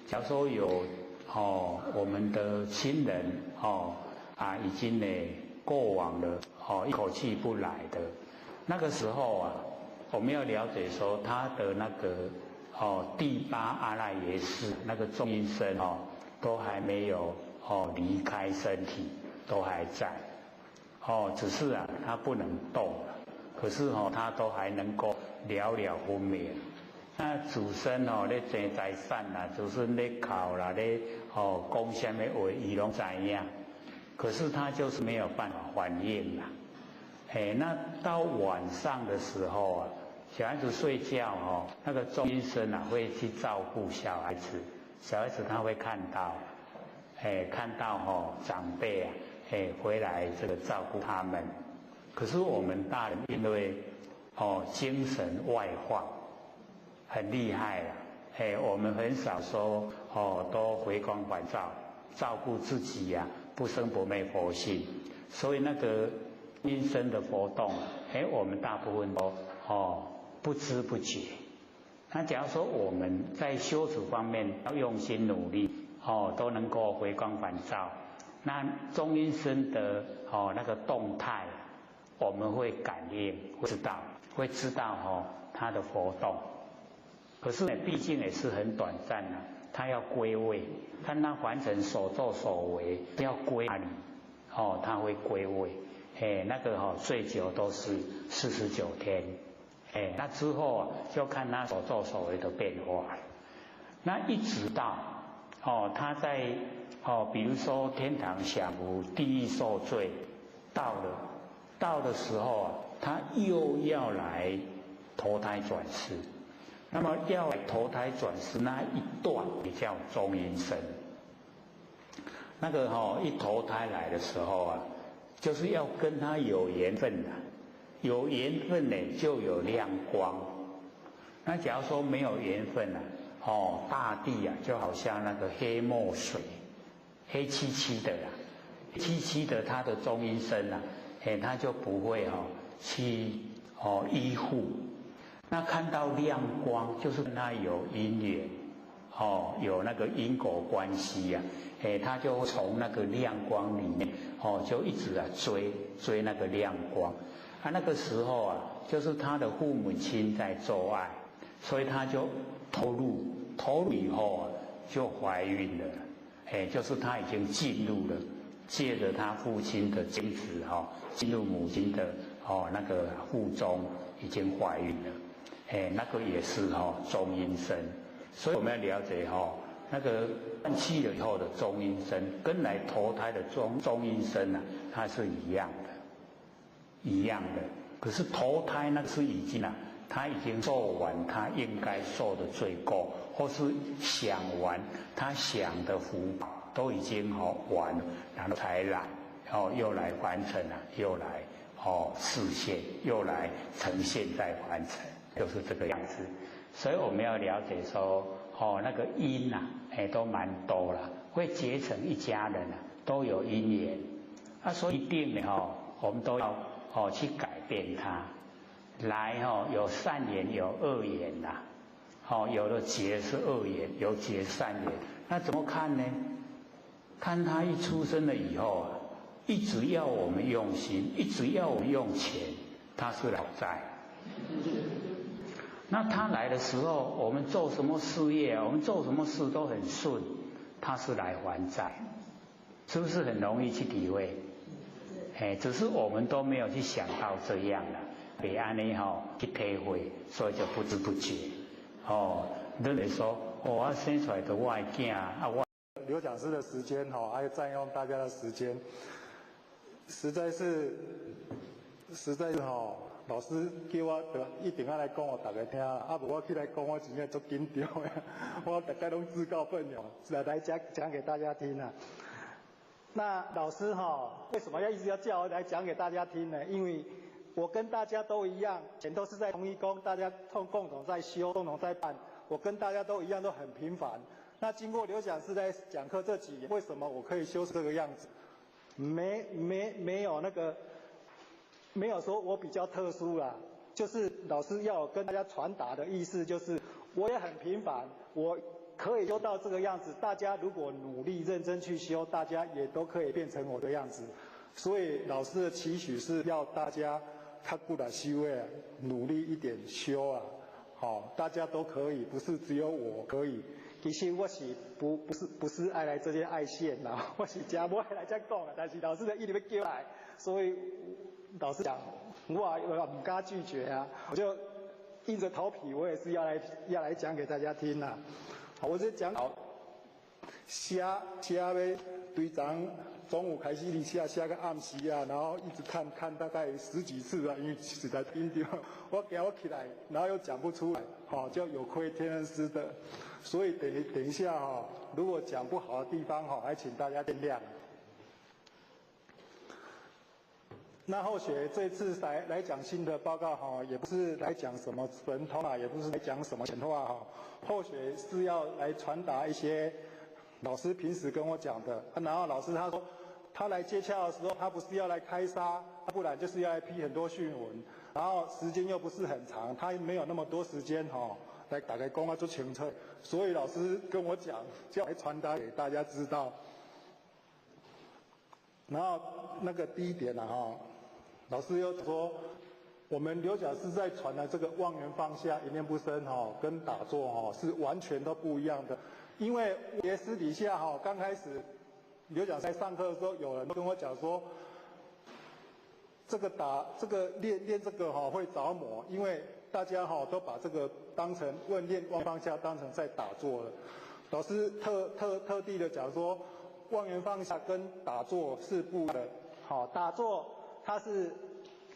假如说有我们的亲人已经过往了一口气不来的，那个时候啊，我们要了解说他的那个第八阿赖耶识那个中阴身都还没有离开身体，都还在只是啊他不能动了，可是他都还能够了了分明。那祖生咧争财产啦，祖孙咧考啦，咧讲什么话，伊拢知影，可是他就是没有办法反应啦。那到晚上的时候啊，小孩子睡觉那个中阴身啊会去照顾小孩子，小孩子他会看到，看到长辈啊，回来这个照顾他们。可是我们大人因为精神外放。很厉害啦，我们很少说都回光返照，照顾自己呀，不生不灭佛性，所以那个阴身的活动，我们大部分都不知不觉。那假如说我们在修持方面要用心努力，都能够回光返照，那中阴身的那个动态，我们会感应，会知道它的活动。可是呢，毕竟也是很短暂的，他要归位，看他完成所作所为要归哪里，他会归位，那个最久都是49天，那之后就看他所作所为的变化，那一直到他在比如说天堂享福，地狱受罪，到的时候啊，他又要来投胎转世。那么要投胎转世那一段也叫中阴身。那个一投胎来的时候啊，就是要跟他有缘分的，有缘分呢就有亮光。那假如说没有缘分大地啊就好像那个黑墨水，黑漆漆的啦，漆漆的它的中阴身啊，它就不会去依附。那看到亮光，就是跟他有因缘，有那个因果关系啊，他就从那个亮光里面，就一直追那个亮光，那个时候啊，就是他的父母亲在做爱，所以他就投入以后啊，就怀孕了，就是他已经进入了，借着他父亲的精子进入母亲的那个腹中，已经怀孕了。那个也是中阴身，所以我们要了解那个断气了以后的中阴身，跟来投胎的中阴身啊，它是一样的。可是投胎那个是已经他已经受完他应该受的罪过，或是享完他享的福都已经完了，然后才来又来完成了，又来示现，又来呈现再完成。就是这个样子，所以我们要了解说，那个因都蛮多了，会结成一家人都有因缘，所以一定呢我们都要去改变它，来有善缘有恶缘有的结是恶缘，有结善缘，那怎么看呢？看他一出生了以后一直要我们用心，一直要我们用钱，他是老债。那他来的时候，我们做什么事业我们做什么事都很顺，他是来还债，是不是很容易去体会？只是我们都没有去想到这样了，别安尼去体会，所以就不知不觉认为说我生出来的我的囝我刘讲师的时间还有占用大家的时间，实在是老师叫我一定要来讲，大家听无我起来讲，我真正足紧张的，我大概拢自告奋勇来讲给大家听那老师为什么一直要叫我来讲给大家听呢？因为我跟大家都一样，全都是在同一宫，大家共同在修，共同在办，我跟大家都一样，都很平凡。那经过刘讲师在讲课这几年，为什么我可以修这个样子？没有那个。没有说我比较特殊啦，就是老师要跟大家传达的意思就是，我也很平凡，我可以修到这个样子，大家如果努力认真去修，大家也都可以变成我的样子。所以老师的期许是要大家较骨来修啊，努力一点修啊，好，大家都可以，不是只有我可以。其实我是不是爱来这些爱线啦，我是真无爱来这讲啦，但是老师就一直要叫来，所以老师讲，我也不敢拒绝啊，我就硬着头皮，我也是要来讲给大家听啦。好，我就讲写要对昨中午开始写个暗时啊，然后一直看大概10几次啊，因为实在紧张，我起来，然后又讲不出来，就有亏天恩师的。所以等一下如果讲不好的地方还请大家见谅。那后学这次来讲新的报告也不是来讲什么神通啊，也不是来讲什么显化后学是要来传达一些老师平时跟我讲的然后老师他说他来接洽的时候，他不是要来开沙，不然就是要来批很多讯文，然后时间又不是很长，他没有那么多时间来大概讲啊做清楚，所以老师跟我讲，就来传达给大家知道。然后那个第一点老师又说，我们刘讲师在传的这个望缘放下、一念不生跟打坐是完全都不一样的。因为我私底下刚开始刘讲师在上课的时候，有人跟我讲说，这个练这个会着魔，因为大家都把这个当成练望放下当成在打坐了。老师特地的讲说，望缘放下跟打坐是不一样的。打坐它是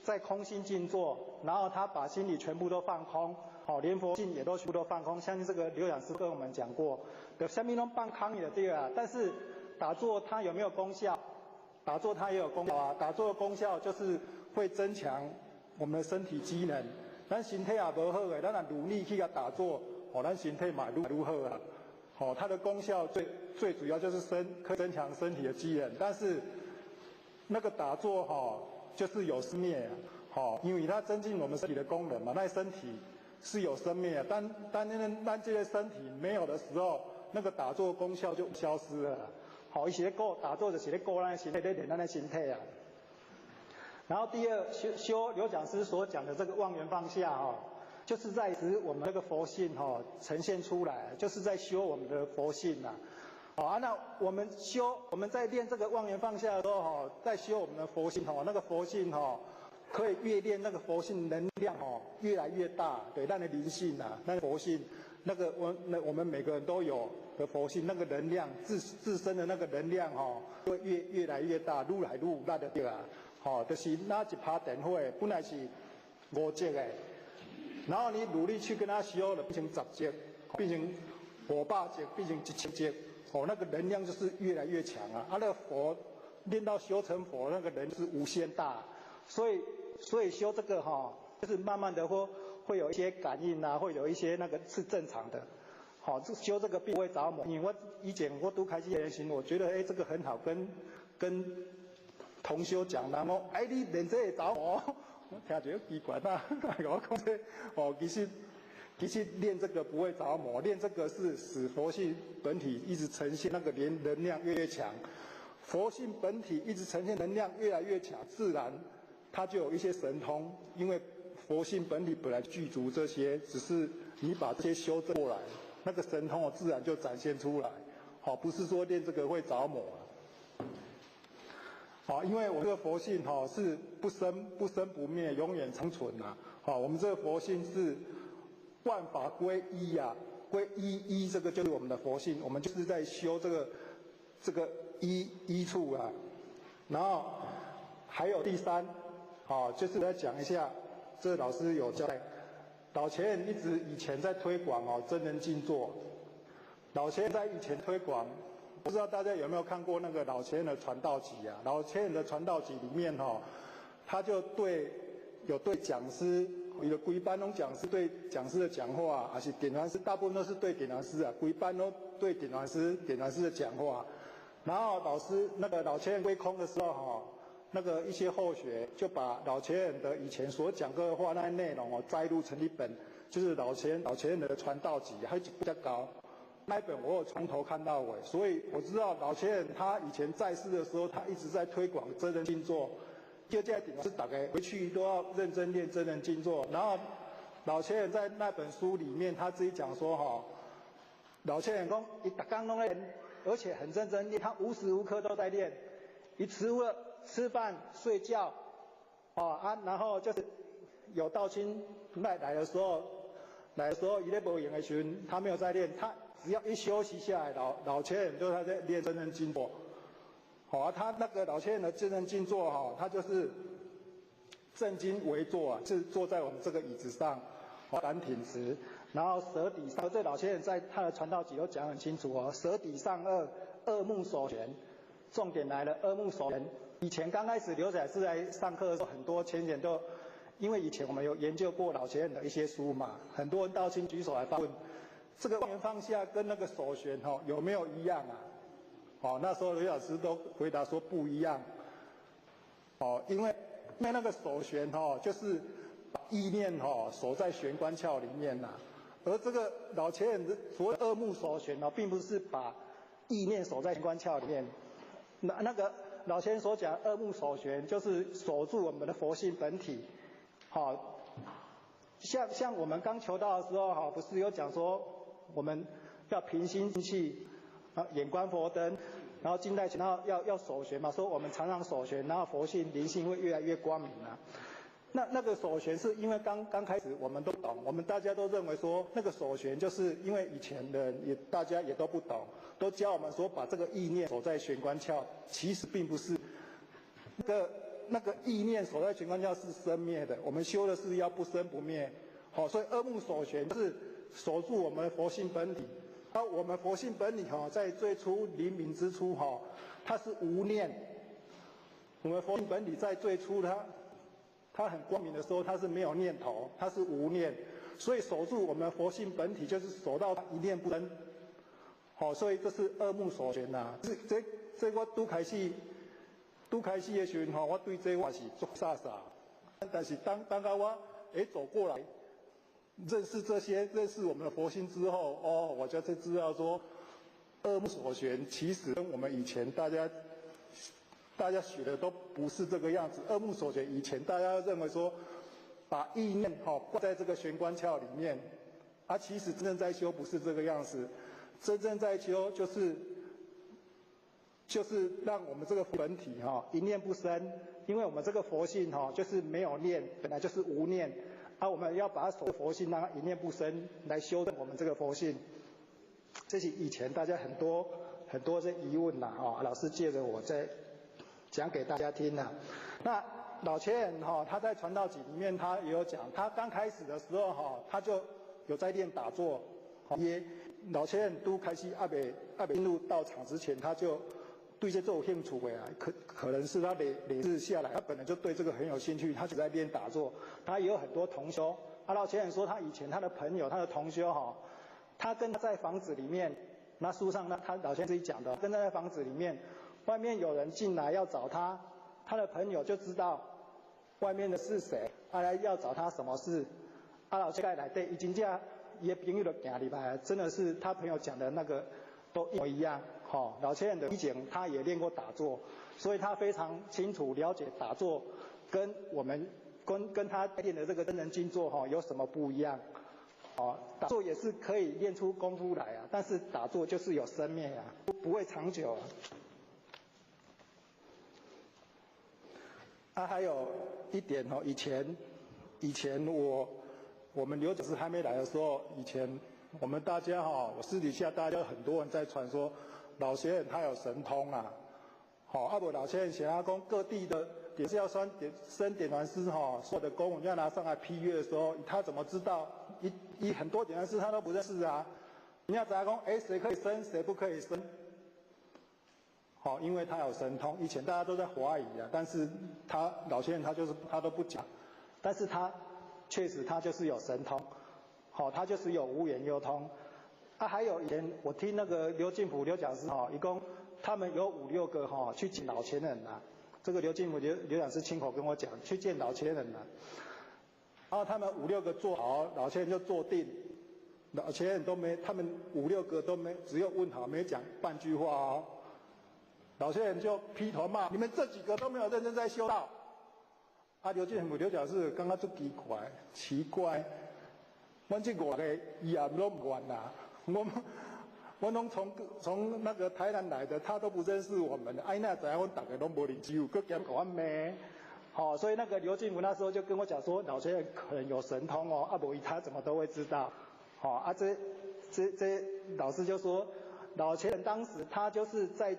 在空心静坐，然后他把心里全部都放空，连佛性也都全部都放空。相信这个刘讲师跟我们讲过，有下面都放空的对啊。但是打坐它有没有功效？打坐它也有功效啊。打坐的功效就是会增强我们的身体机能。咱身体也无好诶，咱若努力去打坐，咱身体嘛愈好啊。它的功效最主要就是可以增强身体的机能，但是那个打坐就是有生灭因为它增进我们身体的功能嘛，那身体是有生灭啊。当这些身体没有的时候，那个打坐功效就消失了。一些打坐就是在顾咱的身体，在练咱的身体啊。然后第二，修刘讲师所讲的这个望缘放下就是在使我们这个佛性呈现出来，就是在修我们的佛性啊。那我们在练这个望缘放下的时候在修我们的佛性那个佛性可以越练那个佛性能量越来越大，对，咱的灵性啊，那佛性那个我们每个人都有的佛性，那个能量自身的那个能量会越来越大，愈来愈大的对啊。就是拿一把电火本来是5级的，然后你努力去跟它修了，变成10级，变成500级，变成1000级，那个能量就是越来越强啊。那个佛练到修成佛，那个人是无限大，所以修这个就是慢慢的会有一些感应啊，会有一些那个是正常的。修这个并不会着魔，因为我以前我都开始练习，我觉得这个很好，跟同修讲，然后你练这个着魔，我听觉得奇怪啦。我讲这其实练这个不会着魔，练这个是使佛性本体一直呈现那个能量越来越强，佛性本体一直呈现能量越来越强，自然它就有一些神通，因为佛性本体本来具足这些，只是你把这些修正过来，那个神通自然就展现出来。不是说练这个会着魔。因为我这个佛性是不生不灭，永远长存啊。我们这个佛性是万法归一啊，归一这个就是我们的佛性，我们就是在修这个一处啊。然后还有第三，就是来讲一下，这老师有交代，老前人一直以前在推广真人静坐，老前人在以前推广。不知道大家有没有看过那个老前人的传道集啊？老前人的传道集里面他就对讲师，有规班拢讲师对讲师的讲话，还是点传师，大部分都是对点传师啊，规班都对点传师的讲话。然后那个老前人归空的时候那个一些后学就把老前人的以前所讲过的话那些内容摘录成一本，就是老前人的传道集，还比较高。那一本我有从头看到尾，所以我知道老前人他以前在世的时候，他一直在推广真人静坐。就这点是大家回去都要认真练真人静坐。然后老前人在那本书里面他自己讲说哈，老前人讲，他每天都在练，而且很认真练，他无时无刻都在练。他除了吃饭、睡觉，然后就是有道亲来的时候，他在没用的时候，他没有在练，他只要一休息下来，老前人都在练真人静坐。他那个老前人的真人静坐他就是正襟危坐是坐在我们这个椅子上，胆挺直，然后舌底上。这老前人在他的传道集都讲很清楚舌底上颚，二目手旋。重点来了，二目手旋。以前刚开始刘仔是在上课的时候，很多前人都，因为以前我们有研究过老前人的一些书嘛，很多人道亲举手来发问，这个望言放下跟那个手旋有没有一样啊？那时候刘老师都回答说不一样。因为那个手旋就是把意念锁在玄关窍里面呐，而这个老前人的所谓二目手旋并不是把意念锁在玄关窍里面。那个老前人所讲二目手旋，就是锁住我们的佛性本体。像我们刚求道的时候不是有讲说我们要平心静气。眼观佛灯，然后静在然后要守玄嘛，说我们常常守玄，然后佛性灵性会越来越光明啊。那个守玄是因为刚开始我们都懂，我们大家都认为说那个守玄就是因为以前的大家也都不懂，都教我们说把这个意念守在玄关窍，其实并不是。那个意念守在玄关窍是生灭的，我们修的是要不生不灭。所以二目守玄是守住我们的佛性本体。我们佛性本体在最初灵明之初它是无念。我们佛性本体在最初它很光明的时候，它是没有念头，它是无念。所以守住我们佛性本体，就是守到一念不生。所以这是二目守玄呐。这我拄开始的时候我对这我是做傻傻。但是当到我走过来。认识我们的佛性之后，我就才知道说，二目所旋其实跟我们以前大家学的都不是这个样子。二目所旋以前大家认为说，把意念挂在这个玄关窍里面，其实真正在修不是这个样子，真正在修就是让我们这个本体一念不生，因为我们这个佛性就是没有念，本来就是无念。我们要把它守佛性，让它一念不生，来修正我们这个佛性。这是以前大家很多这疑问老师借着我再讲给大家听那老前人他在传道集里面他也有讲，他刚开始的时候他就有在练打坐。老前人都开始还没进入道场之前，他就对这有兴趣的可能是他累世下来，他本来就对这个很有兴趣，他就在练打坐。他也有很多同修。老前人说他以前他的朋友他的同修他跟他在房子里面，那书上他老前人自己讲的，跟他在房子里面，外面有人进来要找他，他的朋友就知道外面的是谁，来要找他什么事。老前人来对，已经这样，也朋友都行入来，真的是他朋友讲的那个都一模一样。老前人的以前他也练过打坐，所以他非常清楚了解打坐跟我们跟他练的这个真人静坐有什么不一样。打坐也是可以练出功夫来但是打坐就是有生灭不会长久还有一点以前我们刘讲师还没来的时候，以前我们大家私底下大家很多人在传说老前人他有神通不老前人显阿公各地的点教升点传师所有的公文要拿上来批阅的时候，他怎么知道？很多点传师他都不认识人家讲谁可以升谁不可以升？因为他有神通。以前大家都在怀疑但是老前人他都不讲，但是他确实他就是有神通，他就是有无言幽通。还有以前我听那个刘进普刘讲师一共他们有5、6个去见老前人这个刘进普刘讲师亲口跟我讲，去见老前人然后他们5、6个坐好，老前人就坐定，老前人都没，他们5、6个都没，只有问好，没讲半句话哦。老前人就劈头骂：你们这几个都没有认真在修道。啊，刘建甫刘讲是刚刚就奇怪，我这5个也都不管啦，我拢从那个台南来的，他都不认识我们，哎那怎样我大家都没理解，搁讲我咩？好，所以那个刘进福那时候就跟我讲说，老前人可能有神通哦，啊不，他怎么都会知道。好啊，这老师就说，老前人当时他就是在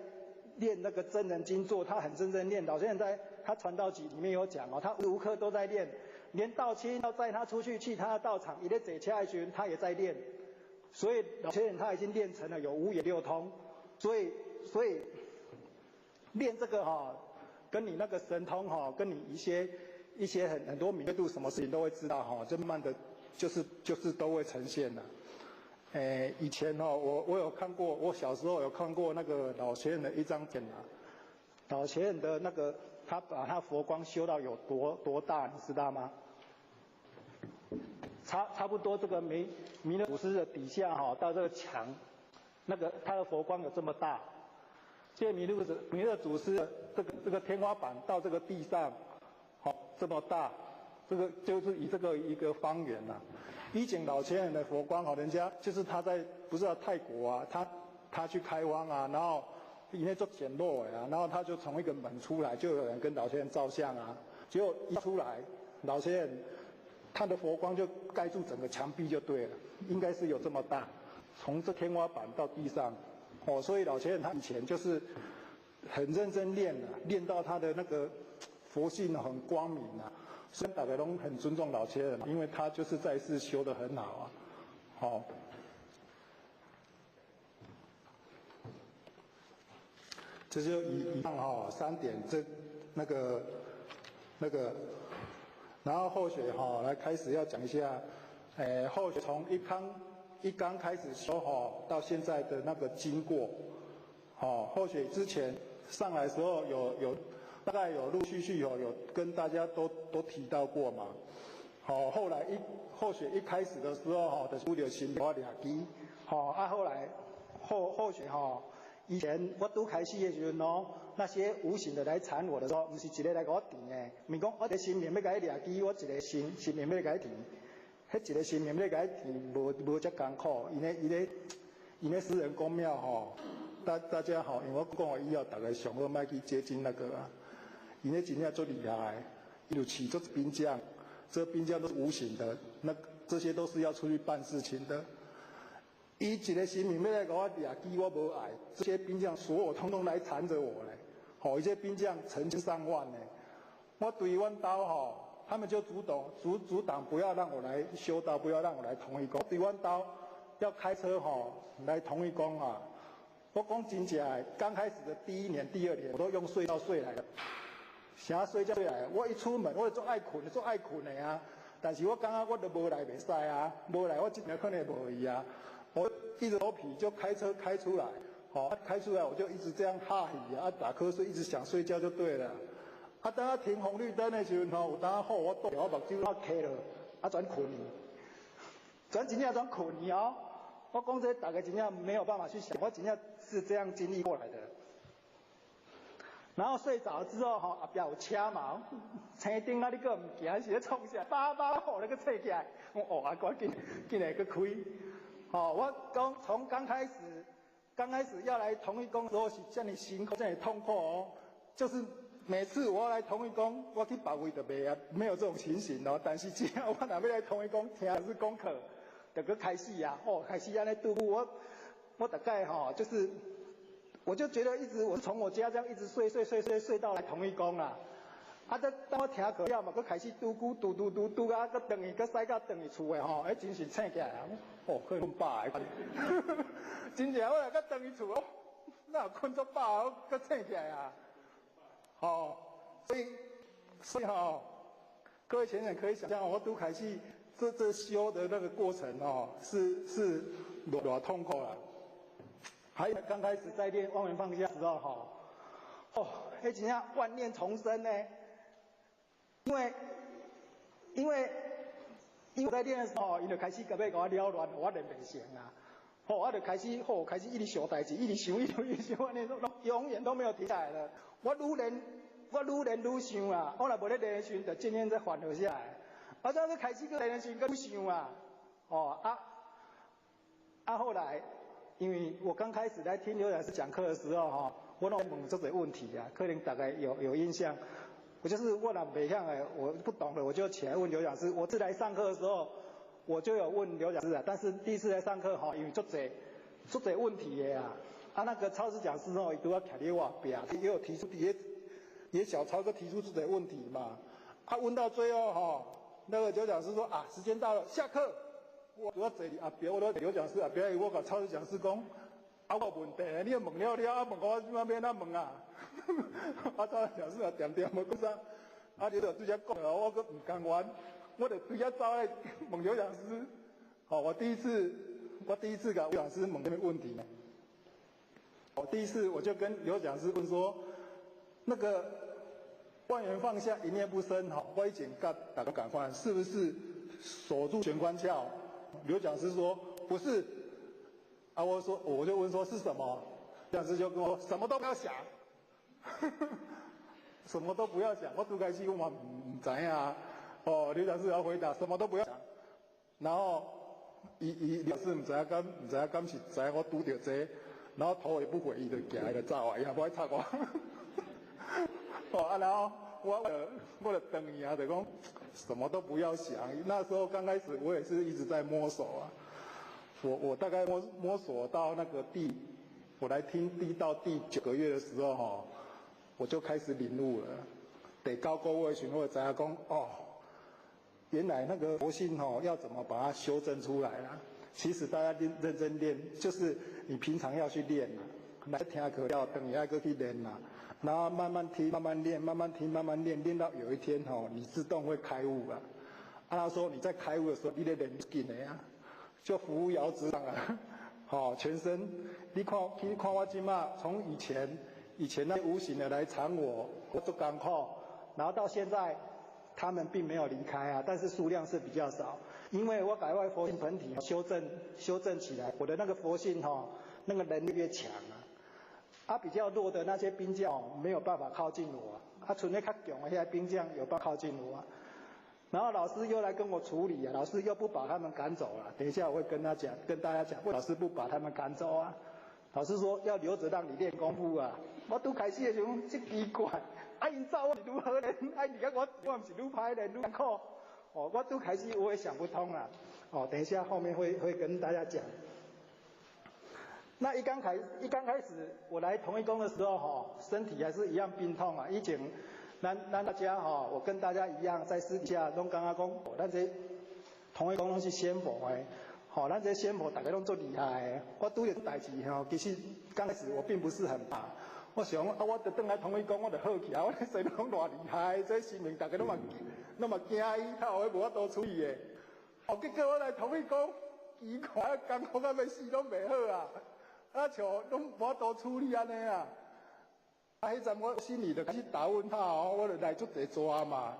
练那个真人经坐，他很认真练。老前人在他传道集里面有讲哦，他无时无刻都在练，连道亲要载他出去他的道场，一在坐车的时候他也在练。所以老前人他已经练成了有5眼6通，所以练这个跟你那个神通跟你一些很多敏锐度，什么事情都会知道就慢慢的就是都会呈现了。以前我有看过，我小时候有看过那个老前人的一张片老前人的那个他把他佛光修到有多大，你知道吗？差不多这个弥勒祖师的底下到这个墙，那个他的佛光有这么大。这弥勒祖师的这个天花板到这个地上，这么大，这个就是以这个一个方圆呐。以前老前人的佛光人家就是他在不是泰国啊，他去开荒啊，然后里面做简陋啊，然后他就从一个门出来，就有人跟老前人照相啊，结果一出来，老前人他的佛光就盖住整个墙壁就对了，应该是有这么大，从这天花板到地上，所以老前人他以前就是很认真练啊，练到他的那个佛性很光明啊，所以大家都很尊重老前人，因为他就是在世修得很好啊，这就以上3点，那个。然后后学来开始要讲一下，后学从一刚开始修到现在的那个经过，后学之前上来的时候有大概有陆续有跟大家都提到过嘛，后来后学一开始的时候就是有心我2支，后来后学以前我拄开始的时候那些无形的来缠我的时候，不是一个来给我电的，唔是讲我一个心念要给伊抓机，我一个心念要给伊电，迄一个心念要给伊电，无遮艰苦。因咧私人公庙大家因为我讲完以后，大家上好莫去接近那个啊，因咧真正足厉害，伊就起做兵将，这兵将都是无形的，那这些都是要出去办事情的。伊一个心念要来给我抓机，我无爱，这些兵将所有通通来缠着我嘞。一些兵将成千上万呢，我对阮兜他们就阻挡不要让我来修道，不要让我来同一宫。对阮兜要开车来同一宫啊，我讲真正的，刚开始的第1年、第2年，我都用睡觉睡来的，啥睡觉睡来的。我一出门，我就做爱困的啊。但是我感觉我都无来袂使啊，无来我真正可能无去啊。我硬着头皮就开车开出来。开出来我就一直这样哈气啊，打瞌睡，一直想睡觉就对了。等他停红绿灯的时候有当好我目睭我开了，转困去，真正转困去我讲这大家真正没有办法去想，我真正是这样经历过来的。然后睡着之后后壁有车嘛，车顶你搁唔行是咧创啥？叭那个吹起来，我赶紧来去开。我讲从刚开始要来同一宫的时候是这样辛苦，这样痛苦就是每次我要来同一宫，我去别位就没有这种情形但是只要我若要来同一宫，听的是功课，就去开始啊，开始安尼度过我大概就是我就觉得一直我从我家这样一直睡到来同一宫啦。当我听课了嘛，佮开始拄啊，佮转去，佮驶到转去厝的真是醒起来啊！可以困饱的，真正我来佮转去厝哪有困足饱，佮醒起来啊！所以各位前人可以想象，我拄开始这修的那个过程是多痛苦啦。还有刚开始在练忘缘放下的时候那真正万念重生呢。因为因为在练的时候，伊就开始甲要甲我扰乱，我练袂成啊。我就开始一直想代志，一直想，安尼永远都没有停下来了。我愈练愈想啊，我若无咧练的时阵，就渐渐在缓和下来。我再开始去练的时阵，愈想啊，后来，因为我刚开始来听刘讲师讲课的时候，我拢问这个问题啊，可能大概有印象。我若袂晓的，我不懂的，我就起来问刘讲师。我自来上课的时候，我就有问刘讲师啊，但是第一次来上课因为足侪问题的啊，那个超师讲师伊都要徛在我边，也有提出也小超哥提出这个问题嘛，问到最后那个刘讲师说时间到了，下课。我坐伫后边，我刘讲师后边，我甲超师讲师讲，我问题，你问了，问我怎么要怎问啊？超师讲师点无讲啥，你就对遮讲我阁唔甘愿，我就对遐走来问刘讲师。我第一次甲刘讲师问这个问题。第一次我就跟刘讲师问说，那个万缘放下，一念不生，我以前甲大家讲话，是不是锁住玄关窍？刘讲师说不是，我就问说是什么？刘讲师就跟我什么都不要想，什么都不要想。我拄开始我嘛唔知啊，刘讲师要回答什么都不要想，然后刘讲师唔知影敢是知影我拄着这，然后头也不回，伊就行就走啊，伊也不爱插我。然后我就等伊啊，就讲什么都不要想。那时候刚开始我也是一直在摸索啊，我大概摸索到那个我来听到第9个月的时候我就开始领悟了。第9个月的时候我知影讲原来那个佛性要怎么把它修正出来啦。其实大家认真练，就是你平常要去练啦，来听课要等下个去练啦。然后慢慢听，慢慢练，慢慢听，慢慢练，练到有一天你自动会开悟啊。他说你在开悟的时候，你得练紧的啊，就扶摇直上啊，全身。你看我今嘛，从以前那些无形的来缠我做艰苦，然后到现在，他们并没有离开啊，但是数量是比较少，因为我改外佛性本体修正起来，我的那个佛性那个能力越强啊。比较弱的那些兵将没有办法靠近我，剩下较强的那些兵将有办法靠近我。然后老师又来跟我处理啊，老师又不把他们赶走了。等一下我会跟大家讲，老师不把他们赶走啊。老师说要留着让你练功夫啊。我拄开始的时候真奇怪，因走我是如何练，而家我不是愈歹练愈艰苦。我拄开始我也想不通啊。等一下后面会跟大家讲。那一刚开始我来同一宫的时候身体还是一样病痛啊。以前咱大家我跟大家一样，在私底下拢感觉讲，咱这同一宫拢是仙佛的，咱这仙佛大家拢做厉害的。我拄着代志其实刚开始我并不是很怕，我想我就转来同一宫，我就好起来，我这身拢偌厉害，这生命大家拢嘛惊伊，他有无法度处理的。结果我来同一宫，奇怪，艰苦到要死拢袂好啊。像拢无法度处理安尼啊！迄阵我心里就开始打问号我就来做这抓嘛。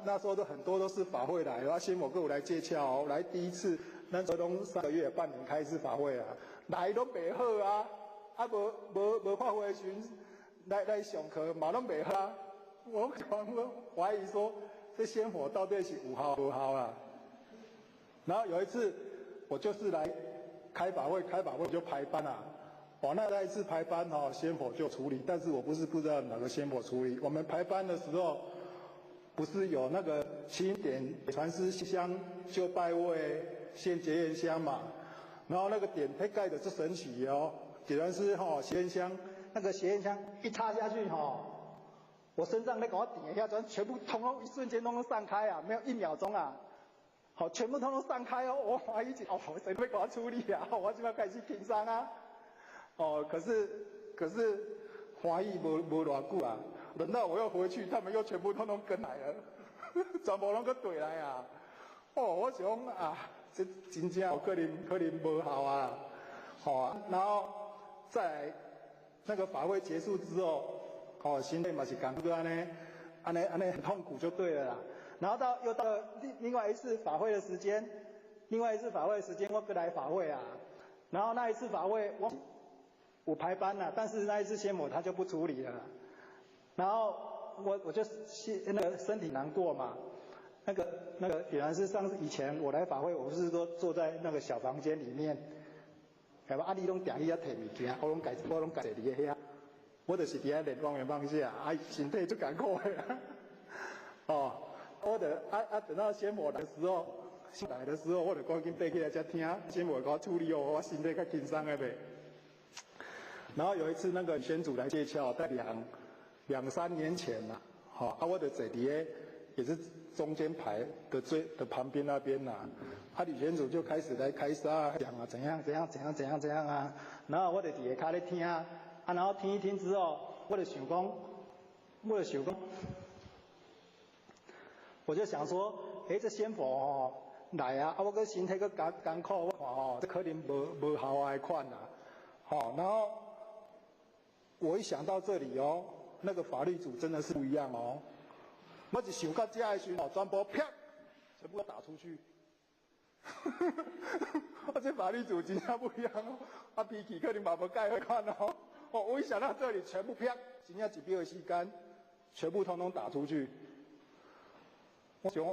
那时候很多都是法会来的，先我跟我来接洽来第一次，咱都3个月、半年开一次法会啊，来都袂好啊，无法会的时来上课嘛拢袂好啊。我怀疑说这仙火到底是有效无效啊？然后有一次我就是来开法会就排班啊。那一次排班仙佛就处理，但是我不知道哪个仙佛处理。我们排班的时候，不是有那个清点传师香、就拜位、献结缘香嘛？然后那个点它盖的是神奇点完是结缘香，那个结缘香一插下去我身上那个点一下，全部通通一瞬间通通散开啊，没有1秒钟啊。全部通通散开我怀疑谁要给我处理啊？我就要开始轻伤啊。可是怀疑无偌久啊，轮到我又回去，他们又全部通通跟来了，全部拢搁对来啊。我想这真正有可能无效啊。然后再来那个法会结束之后，心里嘛是感觉安尼很痛苦就对了啦。然后又到了另外一次法会的时间，我过来法会啊，然后那一次法会我排班了，但是那一次仙佛他就不处理了，然后我就那个身体难过嘛，那个原来是以前我来法会，我不是说坐在那个小房间里面，系嘛？你拢定去遐摕物件，我拢家坐伫遐，我就是伫遐练方圆方下，身体足艰苦的。哦，等到仙佛来的时候，我就赶紧爬起来才听，仙佛给我处理我身体较轻松的呗。然后有一次那个先祖来接窍，在两三年前啦，我就坐伫咧也是中间排的旁边那边啦，吕先祖就开始来开沙讲啊怎样啊，然后我就伫下骹咧听然后听一听之后，我就想讲，我就想说，这仙佛来啊，我个身体个艰苦，我看这可能无效的款啦，然后我一想到这里那个法律组真的是不一样我一想到这的时候，全部啪，全部打出去。我这法律组真正不一样脾气可能嘛无介好看我一想到这里，全部啪，真正1秒的时间，全部通通打出去。我想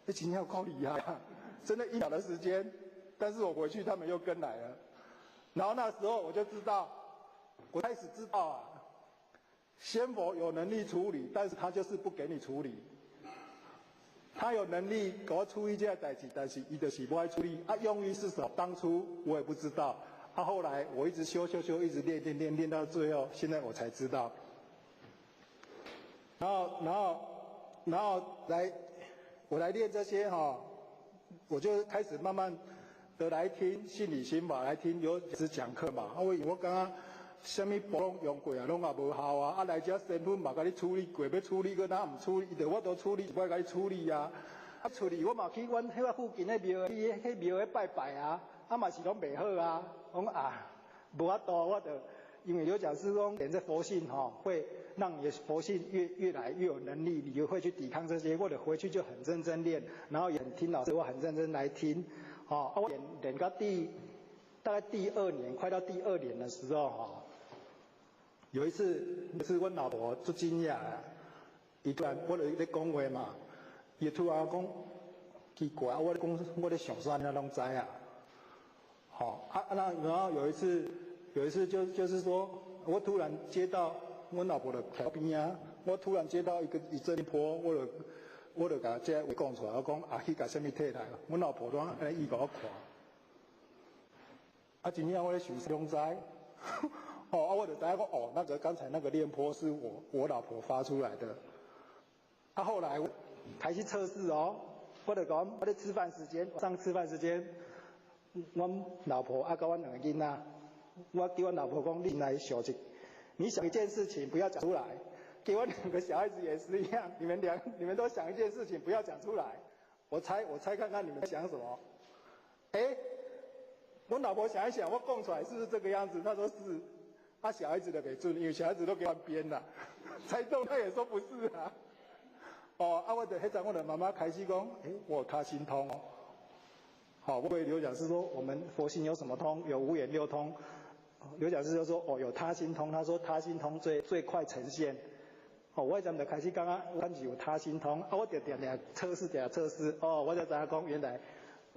这真正够厉害啊！真的1秒的时间，但是我回去他们又跟来了，然后那时候我就知道，我开始知道仙佛有能力处理，但是他就是不给你处理。他有能力给我处理这个代志，但是他就是不爱处理用意是什么？当初我也不知道后来我一直修，一直练到最后，现在我才知道。然后我来练这些我就开始慢慢的来听心理心法，来听有时讲课嘛。我刚刚什么步拢用过拢也无效来这身份嘛，甲你处理过，要处理个哪唔处理？我都处理，我要甲你处理处理我嘛去阮迄个附近迄庙，迄庙咧拜拜嘛是拢袂好讲无法度，我就因为有讲师说，连这佛性会让你的佛性越来越有能力，你就会去抵抗这些，或者回去就很认真练，然后也很听老师，我很认真来听我练到大概第2年，快到第2年的时候有一次阮老婆做惊讶伊突然我就咧讲话嘛，伊突然讲奇怪我咧讲我咧想啥，你拢知然后有一次就是说，我突然接到我老婆的调边我突然接到一阵波，我就甲这话讲出来，我讲去甲什么摕来，我老婆当安尼伊甲我看，真正我咧想拢知。我就知影讲那个刚才那个练波是我老婆发出来的。后来我开始测试我就讲我咧吃饭时间，晚上吃饭时间，阮老婆甲阮2个囡仔，我叫阮老婆讲你来想你想一件事情不要讲出来，给我2个小孩子也是一样，你们都想一件事情不要讲出来，我猜看看你们在想什么。我老婆想一想，我讲出来是不是这个样子？她说是。小孩子的袂准，因为小孩子都给换编啦，猜中他也说不是我就迄阵我的妈妈开始讲，我有他心通我对刘讲师说，我们佛心有什么通？有5眼6通。刘讲师就说，有他心通，他说他心通最快呈现。我迄阵就开始刚刚有他心通，我就点测试，我就知影讲原来。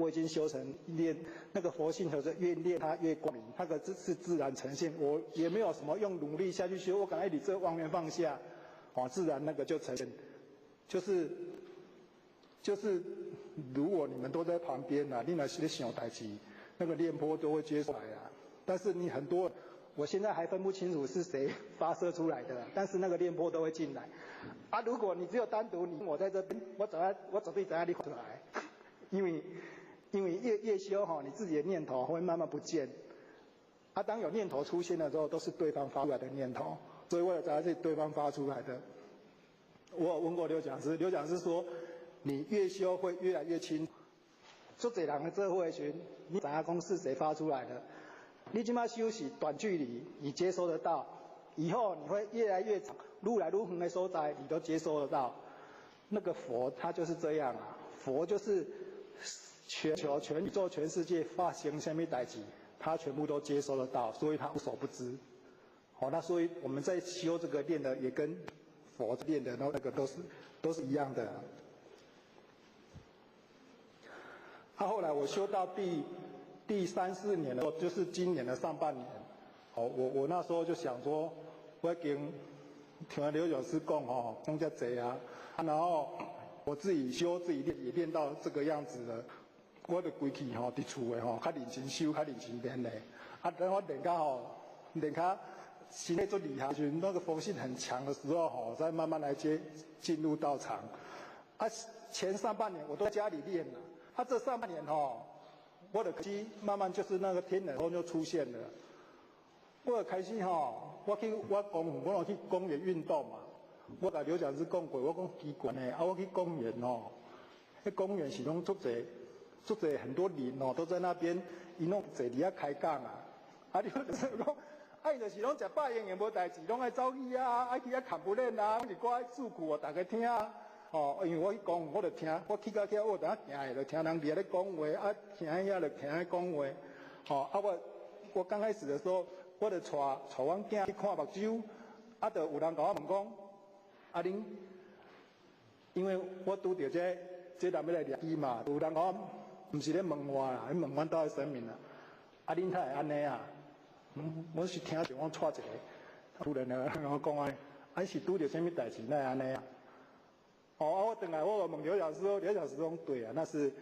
我已经修成练那个佛性，就是越练它越光明，那个是自然呈现。我也没有什么用努力下去修，我赶快你这望缘放下，自然那个就呈现。就是如果你们都在旁边你那些小台机，那个练波都会接出来但是你很多，我现在还分不清楚是谁发射出来的，但是那个练波都会进来。如果你只有单独我在这边，我绝对知道你出来，因为越修你自己的念头会慢慢不见。当有念头出现的时候，都是对方发出来的念头，所以我也知道是对方发出来的。我有问过刘讲师，刘讲师说，你越修会越来越清楚。做这人的这会群，你知影讲是谁发出来的？你今嘛修是短距离，你接收得到，以后你会越来越长，愈来愈远的所在，你都接收得到。那个佛他就是这样啊，佛就是全球、全宇宙、全世界发生什么代志，他全部都接收得到，所以他无所不知。好，那所以我们在修这个练的也跟佛练的那个都是一样的。后来我修到第3、4年了，就是今年的上半年。我那时候就想说，我已经听刘老师讲讲这多啊，然后我自己修自己练也练到这个样子了，我就规气伫厝的较认真修，较认真练的。等我练到练到心内做厉害，就是那个佛性很强的时候再慢慢来进入道场。前上半年我都在家里练了。这上半年我的开始慢慢就是那个天人风就出现了。我就开始我去公园运动嘛。我甲刘讲师讲过，我讲奇怪呢，我去公园那公园是拢足侪很多人都在那边，伊拢坐伫遐开讲啊。你就是讲，伊就是拢食饱闲无代志，拢爱走去爱去看不练啊，是歌诉苦大家听啊。因为我去讲，我就听，我去到遐，我等下行下就听人伫咧讲话，听遐就听遐讲话。我刚开始的时候，我就带阮囝去看目睭，就有人甲我问讲，恁，因为我拄着这人要来掠伊嘛，有人甲我，毋是咧问我啦，问阮兜的神明啦，恁才会安尼啊？我是听着我带一个，突然我讲你是拄着什么代志，哪会安尼啊？我等来我问刘老师说，刘老师说对啊，那是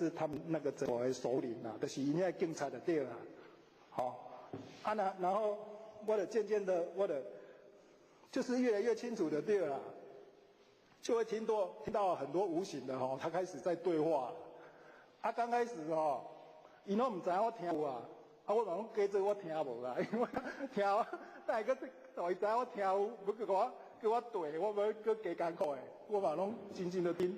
他们那个整个首领啊，就是因遐警察的对啦。然后我的渐渐的，就是越来越清楚的对啦，就会听到很多无形的他开始在对话。刚开始伊拢唔知我听有啊，我嘛拢假做我听无啦，因为听但系个伊知我听有，要叫我对，我要加艰苦的，我嘛拢静静的听，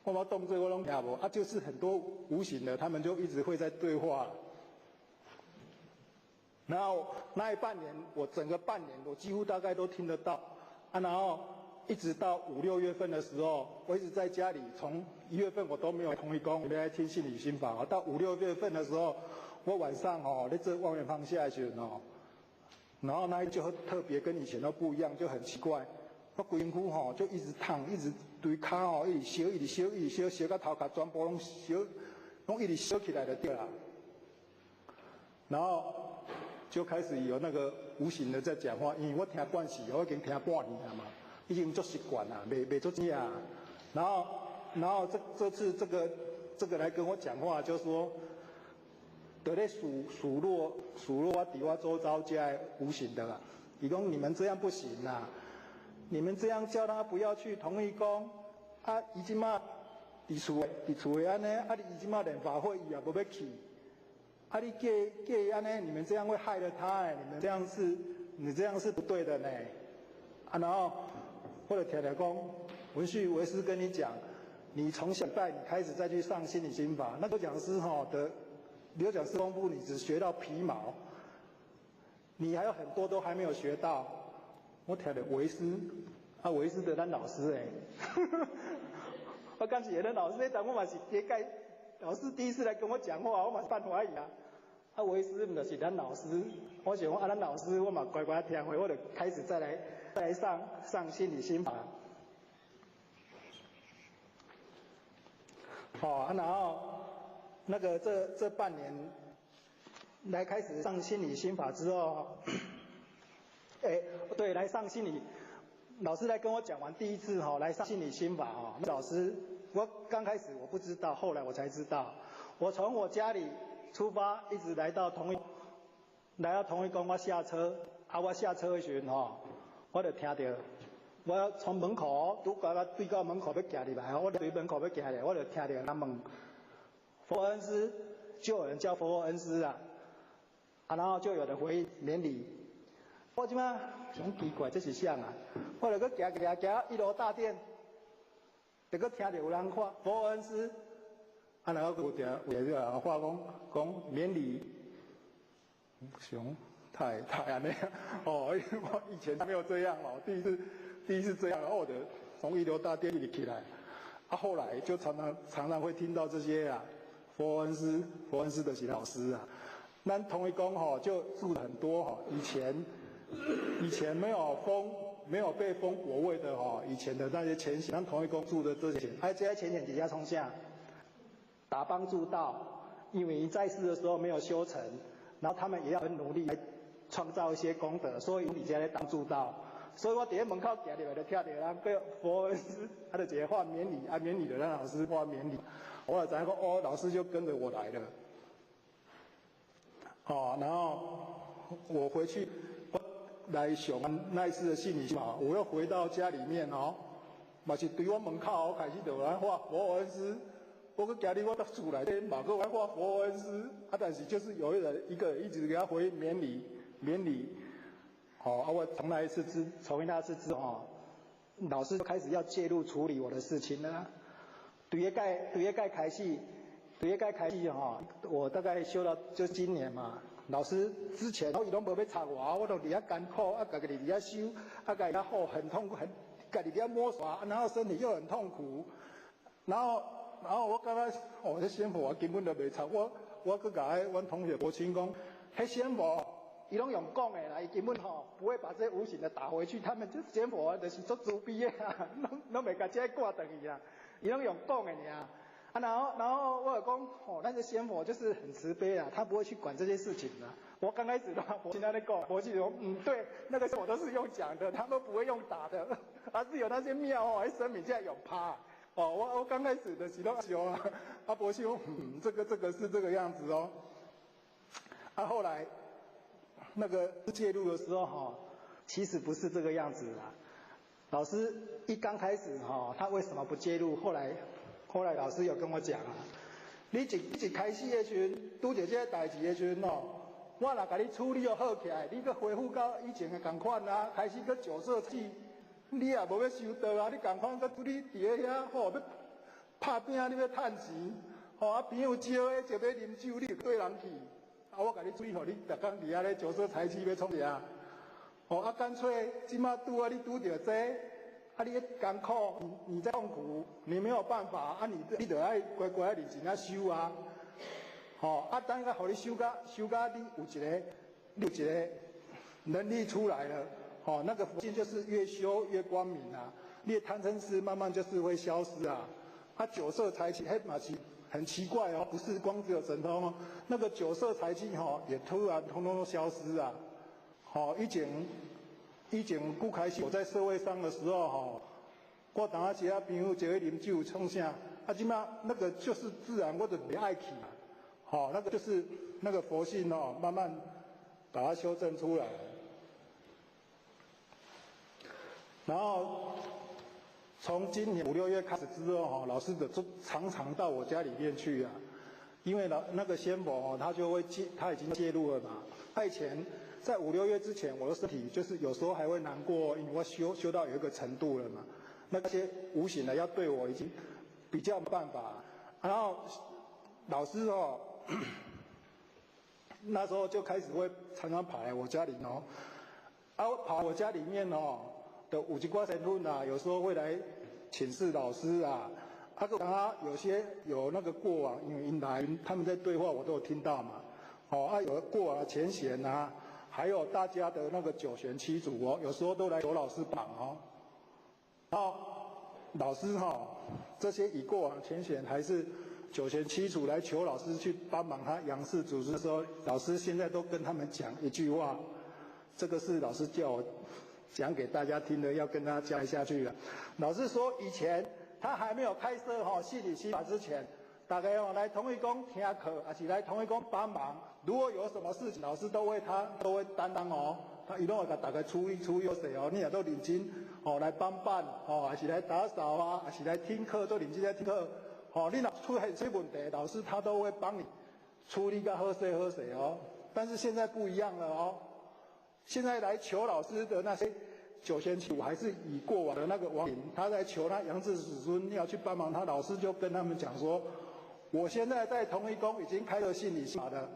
我嘛动作我拢听无，就是很多无形的，他们就一直会在对话。然后那半年，我整个半年，我几乎大概都听得到，然后一直到5、6月份的时候，我一直在家里，从1月份我都没有同一宫，没来听心理心法，到5、6月份的时候，我晚上在这望远方下来时然后那就特别跟以前都不一样，就很奇怪。我规身躯就一直烫，一直对骹一直烧到头壳全部拢一直烧起来就对啦。然后就开始有那个无形的在讲话，因为我听惯势，我已经听半年了嘛，已经做习惯了，没做这样。然后这次这个来跟我讲话，就说。就咧数落我伫我周遭这无形的啦，伊讲你们这样不行啦，你们这样叫他不要去同一宫，伊即马伫厝的安尼，伊即马连法会伊也无要去，你叫伊安尼，你们这样会害了他你们这样是不对的呢，然后或者听讲，文旭为师跟你讲，你从小拜你开始再去上心理心法，那个讲师的。刘讲师功夫，你只学到皮毛，你还有很多都还没有学到。我听的为师，为师的咱老师我感谢咱老师，但我嘛是第一届老师第一次来跟我讲话，我嘛是犯怀疑啊。为师唔就是咱老师，我想讲咱老师我嘛乖乖听话，我就开始再来上心理心法。然后。那个这半年来开始上心理心法之后，对，来上心理，老师来跟我讲完第一次来上心理心法老师，我刚开始我不知道，后来我才知道，我从我家里出发，一直来到同一宫，我下车，我下车的时候我就听到，我从门口对到门口要行入来，我对门口要行入来，我就听到人问。佛恩师，就有人叫佛恩师然后就有人回免礼。我即马想奇怪，这是啥我就去行1楼大殿，就去听到有人看佛恩师，然后有个话讲免礼，熊太安尼因为我以前没有这样第一次这样，然后我就从1楼大殿里起来，后来就常常会听到这些佛恩师的老师啊，咱同一宫就住了很多以前没有被封国位的以前的那些前贤，咱同一宫住的这些，这些前贤底下从下打帮助道，因为在世的时候没有修成，然后他们也要很努力来创造一些功德，所以底下来当助道。所以我伫门口行入来就听到人叫佛恩师，就直接画免礼，免礼的让老师画免礼，我就知道老师就跟着我来了。然后我回去来上那一次的信礼嘛，我又回到家里面嘛是对我门口开始就来画佛恩师，我搁行入我的厝内底嘛，搁来画佛恩师，但是就是有一个人一直给他回免礼。我从那一次之后，老师就开始要介入处理我的事情了。对一盖开始我大概修到就今年嘛。老师之前伊拢无要插我都伫遐艰苦，家己伫遐修，家己遐好很痛苦，家己伫遐摸索，然后身体又很痛苦，然后我感觉这仙佛根本就袂插我搁甲阮同学国清讲，迄仙佛。伊拢用讲的啦，伊根本不会把这些无形的打回去，他们这仙佛就是做慈悲的拢袂甲这挂等去啦，伊拢用讲的尔。然后我就讲，那些仙佛就是很慈悲啊，他不会去管这些事情的。我刚开始的话，佛现在在讲，佛就说，对，那个我都是用讲的，他们不会用打的，而是有那些庙神明在用趴。我刚开始的时候修佛说，这个是这个样子后来。那个介入的时候其实不是这个样子啦。老师一刚开始他为什么不介入？后来老师有跟我讲你一开始的时阵，拄着这个代志的时阵我若甲你处理好起来，你搁恢复到以前的同款开始搁酒色气，你也无要收道你同款搁你伫咧遐要拍拼，你要趁钱朋友少的就要啉酒，你就对人去。我甲你处理好，你逐工伫遐咧酒色财气要创啥？干脆即马你拄着这，你艰苦，你在痛苦，你没有办法你就爱乖乖认真修等下互你修甲你有一个能力出来了，那个佛性就是越修越光明你的贪嗔痴慢慢就是会消失酒色财气迄嘛是。很奇怪不是光只有神通那个酒色财气也突然通通都消失以前不开始我在社会上的时候我当时朋友就会啉酒创啥现在那个就是自然我就不爱去那个就是那个佛性慢慢把它修正出来然后从今年5、6月开始之后老师就常常到我家里面去因为那个仙佛他已经介入了嘛。以前在5、6月之前，我的身体就是有时候还会难过，因为我修到有一个程度了嘛。那些无形的要对我已经比较没办法。然后老师那时候就开始会常常跑来我家里跑我家里面的有一寡身份有时候会来请示老师他有些有那个过往，因为因来他们在对话，我都有听到嘛。有过往的前贤还有大家的那个九玄七祖有时候都来求老师帮然后老师这些以过往前贤还是九玄七祖来求老师去帮忙他杨氏祖师的时候，老师现在都跟他们讲一句话，这个是老师叫我讲给大家听的，要跟大家讲下去了。老师说以前他还没有开设信理心法之前，大家来同一宫听课，还是来同一宫帮忙。如果有什么事情，老师都会担当他一定会给大家处理有谁你也都认真来帮办还是来打扫还是来听课都认真在听课你若出现些问题，老师他都会帮你处理个好势但是现在不一样了现在来求老师的那些九玄七祖还是以过往的那个王陵，他在求他杨氏子孙要去帮忙，他老师就跟他们讲说，我现在在同一宫已经开了信理心法了，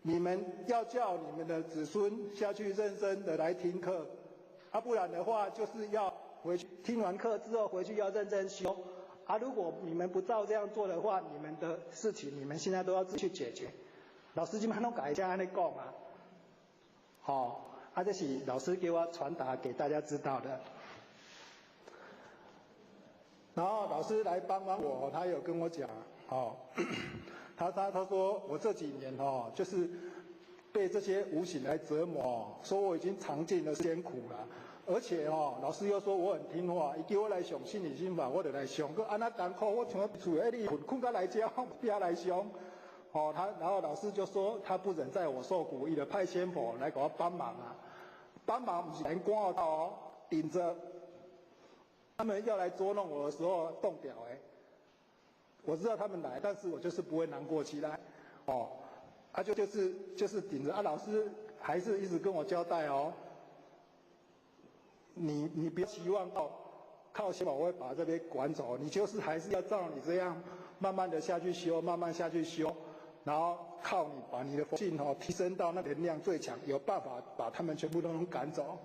你们要叫你们的子孙下去认真的来听课不然的话就是要回去听完课之后回去要认真修。啊，如果你们不照这样做的话，你们的事情你们现在都要自己去解决。老师今晚拢改这样来讲啊，这是老师给我传达给大家知道的。然后老师来帮忙我，他有跟我讲，他说我这几年就是被这些无形来折磨，说我已经尝尽了艰苦了。而且老师又说我很听话，伊叫我来上心理心法，我就来上。佮安那艰苦，我像厝里困到来遮，不要来上。然后老师就说他不忍在我受苦，伊就派仙佛来给我帮忙啊。帮忙不是连关我到顶着，他们要来捉弄我的时候动表我知道他们来，但是我就是不会难过起来。就是顶着老师还是一直跟我交代你不要期望靠仙法会把这边管走，你就是还是要照你这样慢慢的下去修，慢慢下去修，然后靠你把你的佛性提升到那能量最强，有办法把他们全部都能赶走。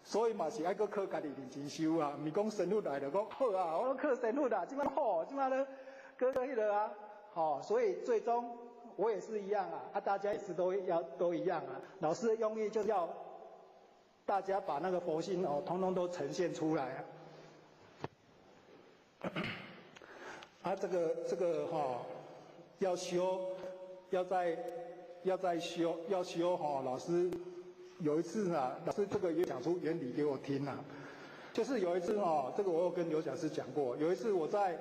所以嘛是爱搁靠家己认真修啊，唔是讲神父来就讲好啊，我靠神父啦，今晚好，今晚咧搁迄个啊，所以最终我也是一样啊，大家也是都一样啊。老师的用意就是要大家把那个佛性通通都呈现出来这个要修，要再修，要修老师有一次老师这个也讲出原理给我听就是有一次这个我有跟刘讲师讲过，有一次我在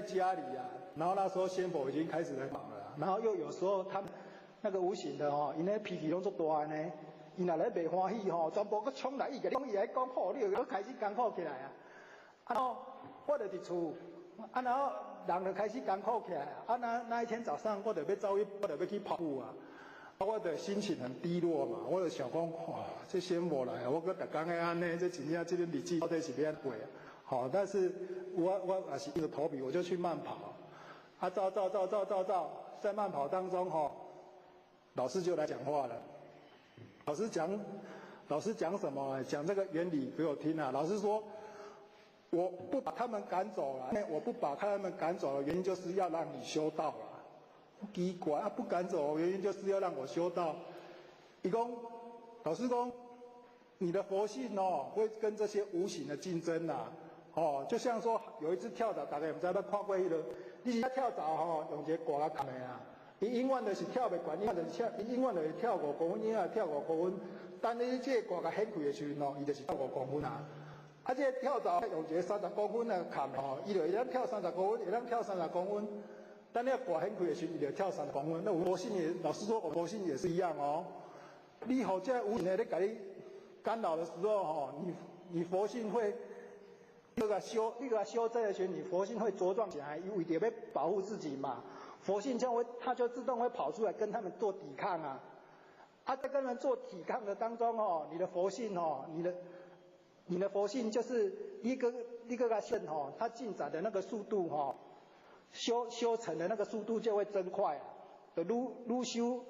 家里然后那时候仙佛已经开始来忙了然后又有时候他们那个无形的因那脾气拢足大呢。伊若来袂欢喜全部佮冲来，伊甲你讲好，你就开始艰苦起来然后我就伫厝，然后人就开始艰苦起来那一天早上我就要去跑步我的心情很低落嘛，我就想讲这仙佛来我佮逐工个安尼，这真正这个日子到底是要安过但是我也是硬着头皮，我就去慢跑照，在慢跑当中老师就来讲话了。老师讲什么？讲这个原理给我听老师说，我不把他们赶走了，我不把他们赶走的原因就是要让你修道了。奇怪不赶走的原因就是要让我修道。老师说，你的佛性会跟这些无形的竞争就像说有一只跳蚤，大家唔知捌看过迄个，你是跳蚤用一个挂甲扛的伊永远就是跳袂悬，伊永远就是跳5公分，永远跳5公分。等你这个挂甲掀开的时阵伊就是跳5公分这个跳蚤用一个30公分的扛伊就会当跳30公分，会当跳30公分。等你挂掀开的时阵，伊就跳30公分。那佛性也，老师说我佛性也是一样你好，这无形的在给你干扰的时候你佛性会那个修正的时候，你佛性会茁壮起来，为着要保护自己嘛。佛性它就自动会跑出来跟他们做抵抗在跟他们做抵抗的当中你的佛性你的佛性就是一个线它进展的那个速度修成的那个速度就会增快就愈修，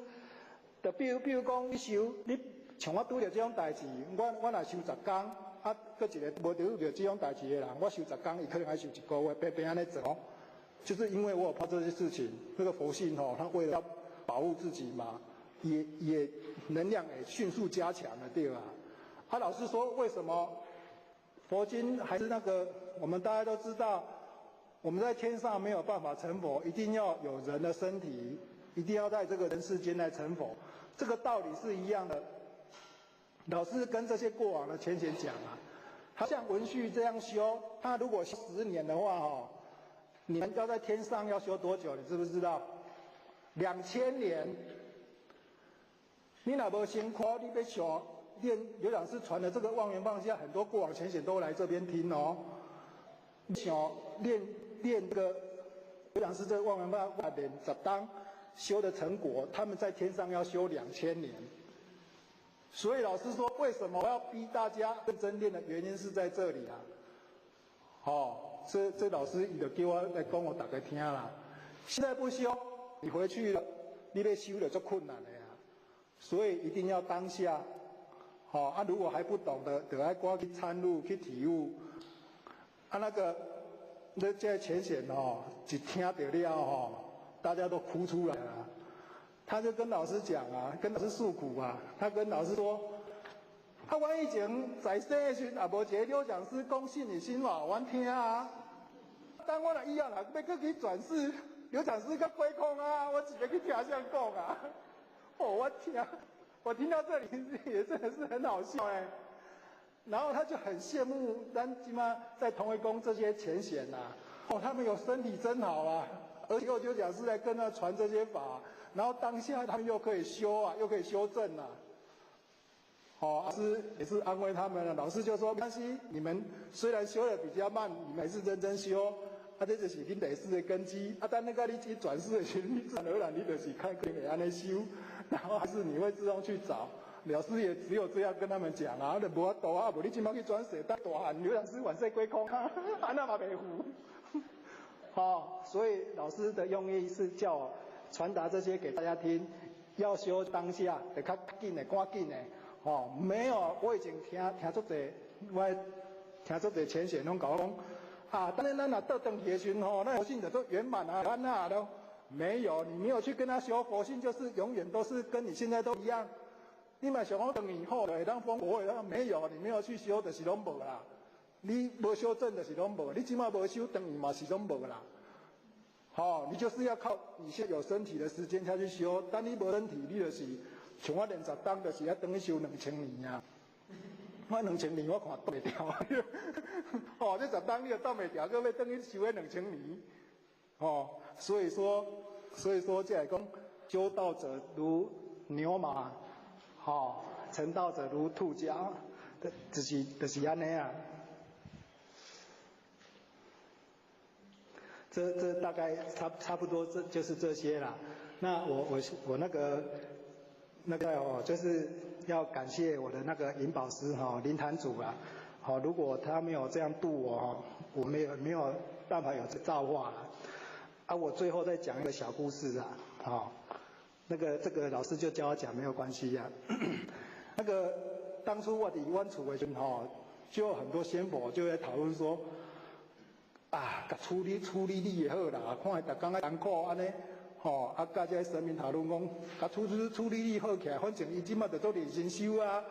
就比如讲你修，你像我拄着这种代志，我若修10天搁一个无拄着这种代志的人，我修10天，伊可能要修1个月，白白安尼做就是因为我有怕这些事情，这个佛性他为了要保护自己嘛，也能量也迅速加强了，对吧？老师说为什么佛经还是那个我们大家都知道，我们在天上没有办法成佛，一定要有人的身体，一定要在这个人世间来成佛，这个道理是一样的。老师跟这些过往的前贤讲他像文旭这样修，他如果10年的话你们要在天上要修多久？你知不知道？2000年。你若无辛苦，你要想练刘讲师传的这个望缘放下，很多过往前贤都来这边听你想练这个刘讲师这个望缘放下练10当修的成果，他们在天上要修2000年。所以老师说，为什么我要逼大家认真练的原因是在这里这老师伊就叫我来讲，我大家听啦。现在不修，你回去了，你要修就足困难的所以一定要当下，如果还不懂的，就要赶去参入去体悟。这个浅显一听到了大家都哭出来了。他就跟老师讲啊，跟老师诉苦啊，他跟老师说。我以前在生的时候，也无一个刘讲师讲信的心话，阮听啊。当我以后要搁去转世，刘讲师较鬼空啊，我只要去听谁讲啊。我听到这里也真的是很好笑哎。然后他就很羡慕咱今嘛在同为宫这些浅显呐，他们有身体真好啊，而且刘讲师来跟他传这些法，然后当下他们又可以修啊，又可以修正啊。老师也是安慰他们了。老师就说没关系，你们虽然修的比较慢，你们还是认真修。这就是恁第四的根基。但那个你去转世的时候，你自然而然你就是看可以安尼修，然后还是你会自动去找。老师也只有这样跟他们讲啊，就无法度啊，无你今麦去转世，等大汉刘老师万世归空，安那嘛袂服。所以老师的用意是叫我传达这些给大家听，要修当下，得较紧的，赶紧的。没有，我已经听足侪，我听足侪浅显拢甲我讲，当然咱若倒转去的时候，那佛性就都圆满啊，安那都没有，你没有去跟他修佛性，就是永远都是跟你现在都一样。你嘛想讲等以后会当封佛的，没有，你没有去修，就是拢无啦。你无修正就是拢无，你即马无修等于嘛是拢无啦。你就是要靠你现在有身体的时间才去修，当你无身体，你就是。像我连10当就是要等于修2000年啊！我2000年我看倒袂掉啊！这10当你又倒袂掉，搁要等于修2000年。所以说，这来讲，修道者如牛马，成道者如兔角，就是安尼啊。这大概差不多，这就是这些啦。那我那个就是要感谢我的那个引导师林坛主啦。如果他没有这样度我我没有办法有这造化啦。我最后再讲一个小故事啊。这个老师就教我讲没有关系啊。那个当初我伫阮厝的时候就有很多仙佛就在讨论说，甲处理你也好啦，看大家艰苦安尼。甲这神明讨论讲，甲处理你好起来，反正伊即马就做练心修啊。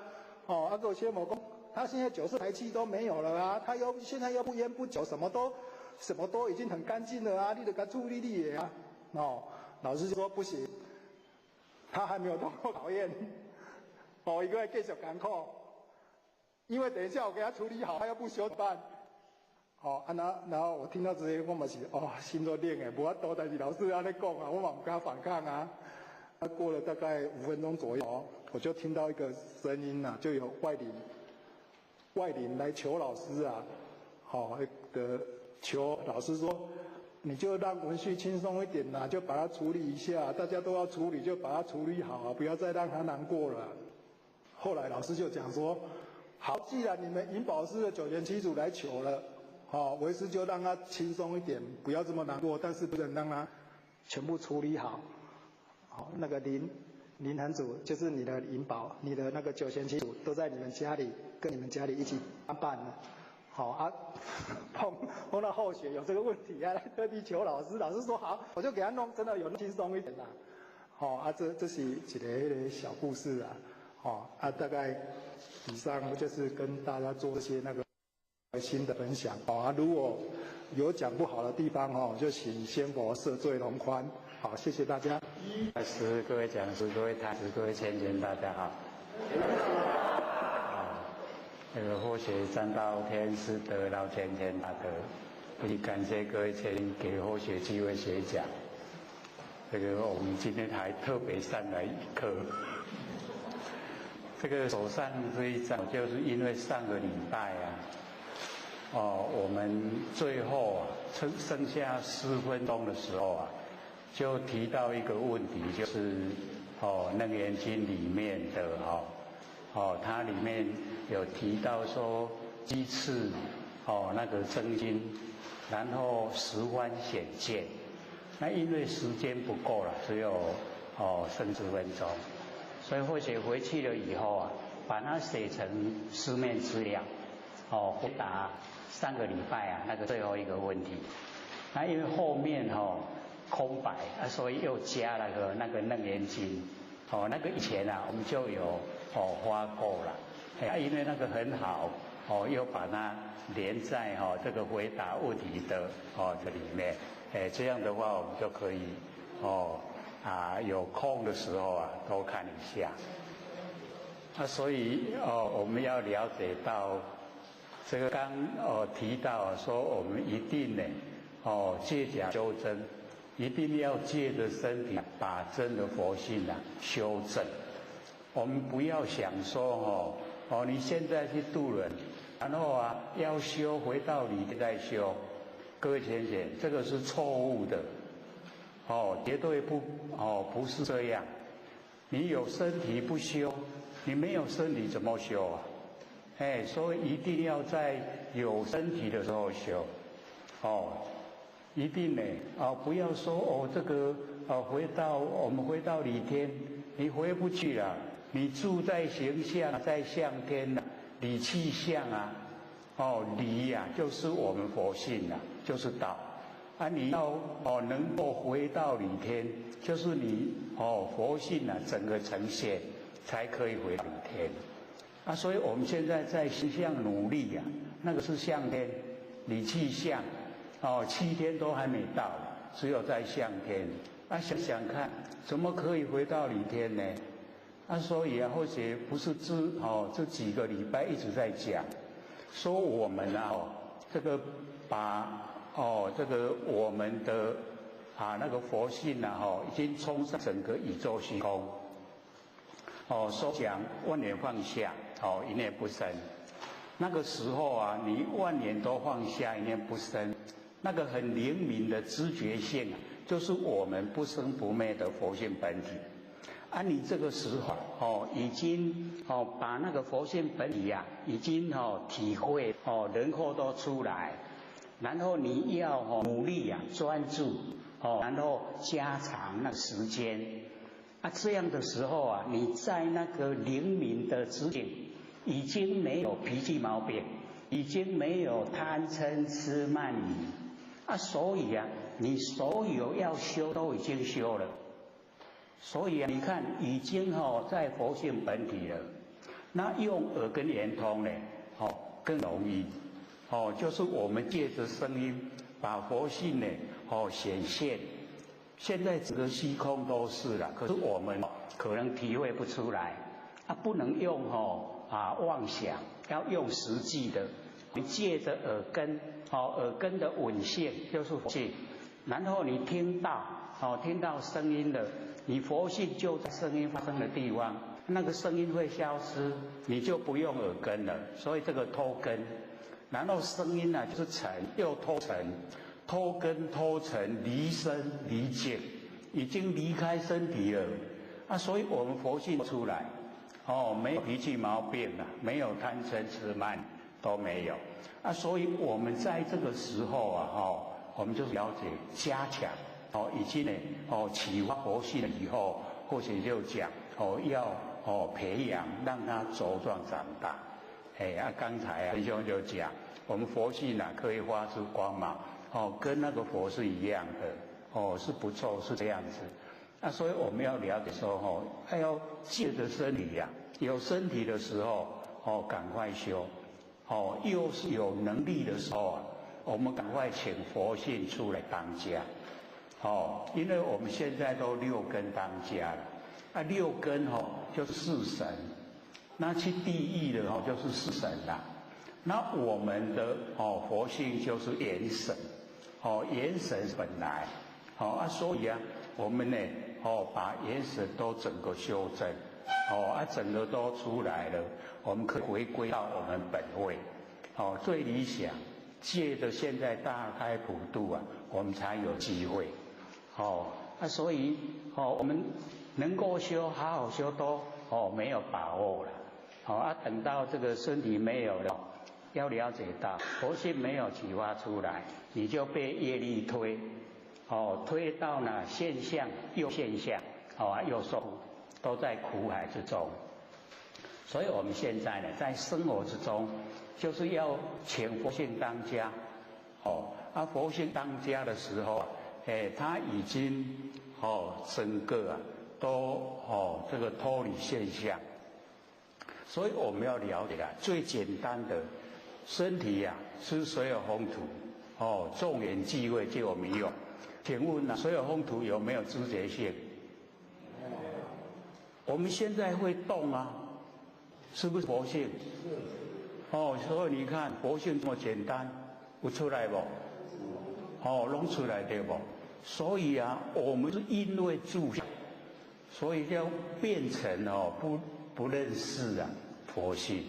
还有仙魔讲，他现在90台气都没有了啊，他现在又不烟不酒，什么都已经很干净了啊，你就甲处理你的啊。老师就说不行，他还没有通过考验，一个要继续艰苦，因为等一下我给他处理好，他又不修办。然后我听到这些，我嘛是心都冷诶，无法度，但是老师安尼讲啊，我嘛不敢反抗啊。过了大概5分钟左右，我就听到一个声音就有外灵来求老师啊，求老师说，你就让文旭轻松一点啦，就把它处理一下，大家都要处理，就把它处理好不要再让他难过了。后来老师就讲说，好，既然你们引宝师的9贤7祖来求了。为师就让他轻松一点，不要这么难过，但是不能让他全部处理好。那个林坛主就是你的引宝，你的那个9贤7祖都在你们家里，跟你们家里一起办了。碰到后学有这个问题来特地求老师，老师说好，我就给他弄，真的有轻松一点啦。这是一个小故事啊。大概以上就是跟大家做一些那个。新的分享如果有讲不好的地方就请仙佛赦罪容宽。好，谢谢大家。各位讲师、各位坛师、各位浅显，大家好。佛学占道天师德劳前天大德，也感谢各位前给佛学机会学讲。我们今天还特别上来一课。手上这一章，就是因为上个礼拜我们最后剩下4分钟的时候就提到一个问题，就是《楞严经》里面的它里面有提到说鸡翅那个真经，然后10番显见。那因为时间不够了，只有剩10分钟，所以或许回去了以后把它写成书面资料，回答3个礼拜啊那个最后一个问题。那因为后面空白啊，所以又加了那个楞严经，那个以前啊我们就有发过了，因为那个很好，又把它连在这个回答问题的这里面，这样的话我们就可以有空的时候啊多看一下。所以我们要了解到这个刚提到说我们一定呢借假修真，一定要借着身体把真的佛性修正。我们不要想说你现在去度人，然后要修回到里再修，各位浅显，这个是错误的，绝对不是这样。你有身体不修，你没有身体怎么修啊？所以一定要在有身体的时候修，一定呢，不要说这个我们回到理天，你回不去了，你住在形象，在相天理气象理就是我们佛性就是道你要能够回到理天，就是你佛性整个呈现才可以回到理天所以我们现在在形象努力那个是相天理气象7天都还没到，只有在相天想想看，怎么可以回到理天呢？所以或许不是这几个礼拜一直在讲，说我们这个把这个我们的那个佛性已经冲上整个宇宙虚空，说讲万年放下一念不生。那个时候你万年都放下一念不生，那个很灵敏的知觉性就是我们不生不灭的佛性本体你这个时候已经把那个佛性本体已经体会人后都出来，然后你要努力专注然后加长那个时间这样的时候你在那个灵敏的知觉已经没有脾气毛病，已经没有贪嗔痴慢疑所以你所有要修都已经修了。所以你看已经在佛性本体了，那用耳根圆通呢更容易就是我们借着声音把佛性呢显现。现在整个虚空都是了，可是我们可能体会不出来不能用妄想，要用实际的。你借着耳根耳根的稳性就是佛性，然后你听到声音了，你佛性就在声音发生的地方，那个声音会消失，你就不用耳根了。所以这个脱根，然后声音就是尘，又脱尘，脱根脱尘，离身离境，已经离开身体了所以我们佛性出来没有脾气毛病没有贪嗔痴慢都没有所以我们在这个时候我们就了解加强已经启发佛性以后，或许就讲要培养，让它茁壮长大。刚才师兄就讲，我们佛性可以发出光芒跟那个佛是一样的是不错，是这样子所以我们要了解说要借着身体有身体的时候赶快修又是有能力的时候我们赶快请佛性出来当家因为我们现在都6根当家了6根就是4神，那去地狱的就是4神啦。那我们的佛性就是元神元神本来所以我们呢把元神都整个修正整个都出来了，我们可以回归到我们本位最理想借着现在大开普度我们才有机会所以我们能够修好好修都没有把握了等到这个身体没有了，要了解到佛性没有启发出来，你就被业力推推到现象又现象又受苦，都在苦海之中所以我们现在呢，在生活之中，就是要请佛性当家，佛性当家的时候，他已经整个都这个脱离现象，所以我们要了解最简单的身体是所有风土，众缘际会就有没有？请问所有风土有没有知觉性？我们现在会动是不是佛性？所以你看佛性这么简单，有出来不？弄出来对不？所以我们是因为住相，所以要变成不认识佛性。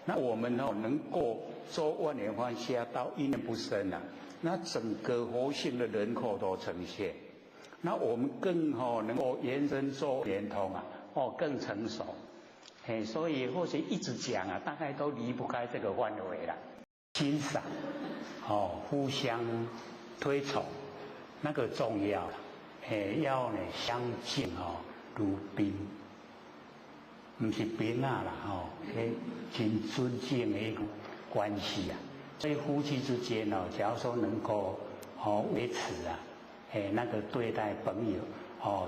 那我们能够做万年放下到一念不生那整个佛性的轮廓都呈现。那我们更能够延伸做连通更成熟。所以或许一直讲大概都离不开这个范围了。欣赏，互相推崇，那个重要了。要相敬如宾，不是宾啦真尊敬的一个关系所以夫妻之间假如说能够维持那个对待朋友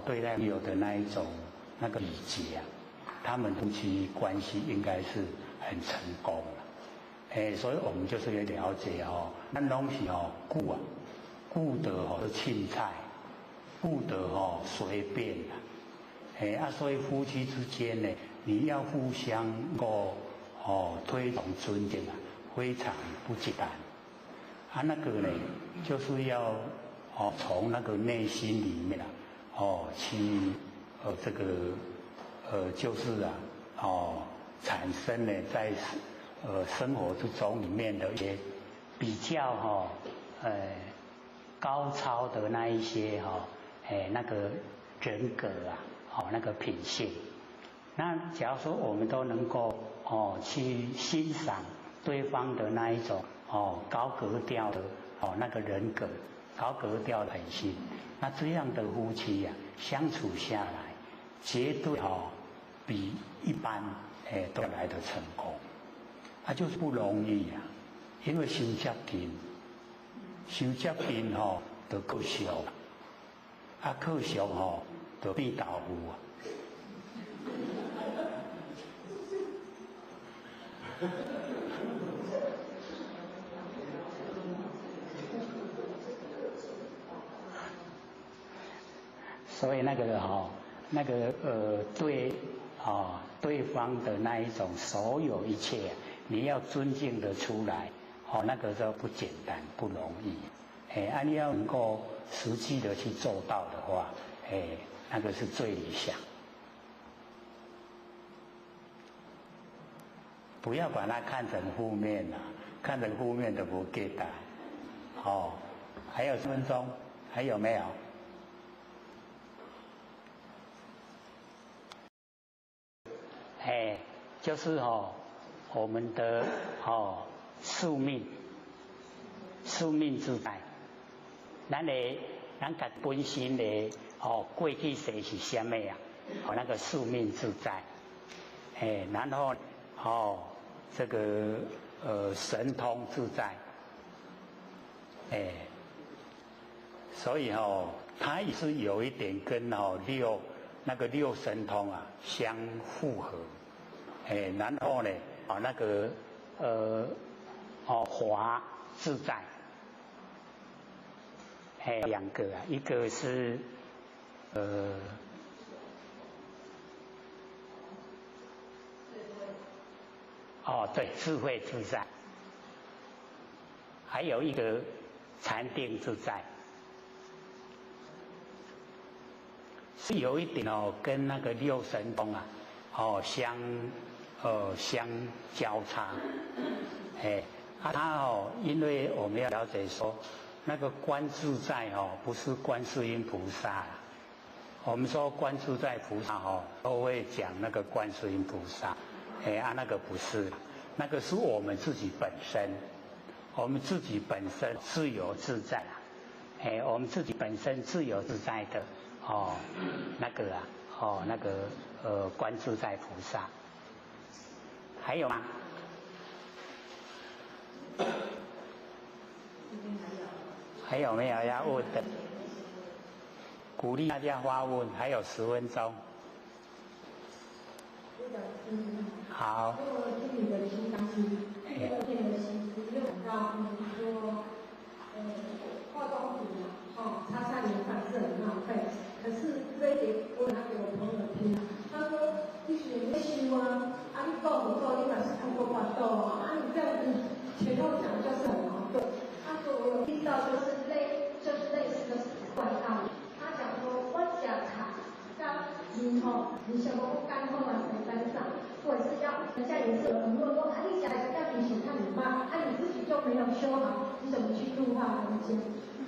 对待朋友的那一种那个礼节他们夫妻关系应该是很成功了。所以我们就是要了解那东西顾得青菜，顾得随便所以夫妻之间呢，你要互相推崇尊敬非常不简单那个呢，就是要从那个内心里面去这个就是产生呢在生活之中里面的一些比较高超的那一些那个人格那个品性。那假如说我们都能够去欣赏对方的那一种高格调的那个人格，高格调的品性，那这样的夫妻相处下来，绝对比一般都来得成功。就是不容易因为修接近就够俗够俗就变豆腐所以那个对方的那一种所有一切你要尊敬得出来那个就不简单不容易你要能够实际的去做到的话那个是最理想。不要把它看成负面看成负面的不给打还有10分钟，还有没有？就是我们的宿命之在，咱家本身的过去世是什么那个宿命之在，然后这个神通自在，所以它也是有一点跟六神通相符合，然后呢那个华自在，两个一个是对，智慧自在，还有一个禅定自在，是有一点跟那个六神通相交叉，它因为我们要了解说，那个观自在不是观世音菩萨，我们说观自在菩萨都会讲那个观世音菩萨，那个不是，那个是我们自己本身，我们自己本身自由自在我们自己本身自由自在的那个观自在菩萨。还有吗？还有没有要问的？鼓励大家发问，还有10分钟。好。我听你的新章期，第2天的习俗又讲到，说，化妆品擦脸反是很浪费。可是这一点我拿给我朋友听，他说你是没修啊，你做不做，你嘛是看过法度啊，你这样子前后讲就是很矛盾。他说我有听到就是类似的怪道理，他讲说我假茶刚你想说干后啊才班上，或者是要人家也是有人问说你假要你请看你妈，你自己就没有修好，你怎么去度化人间？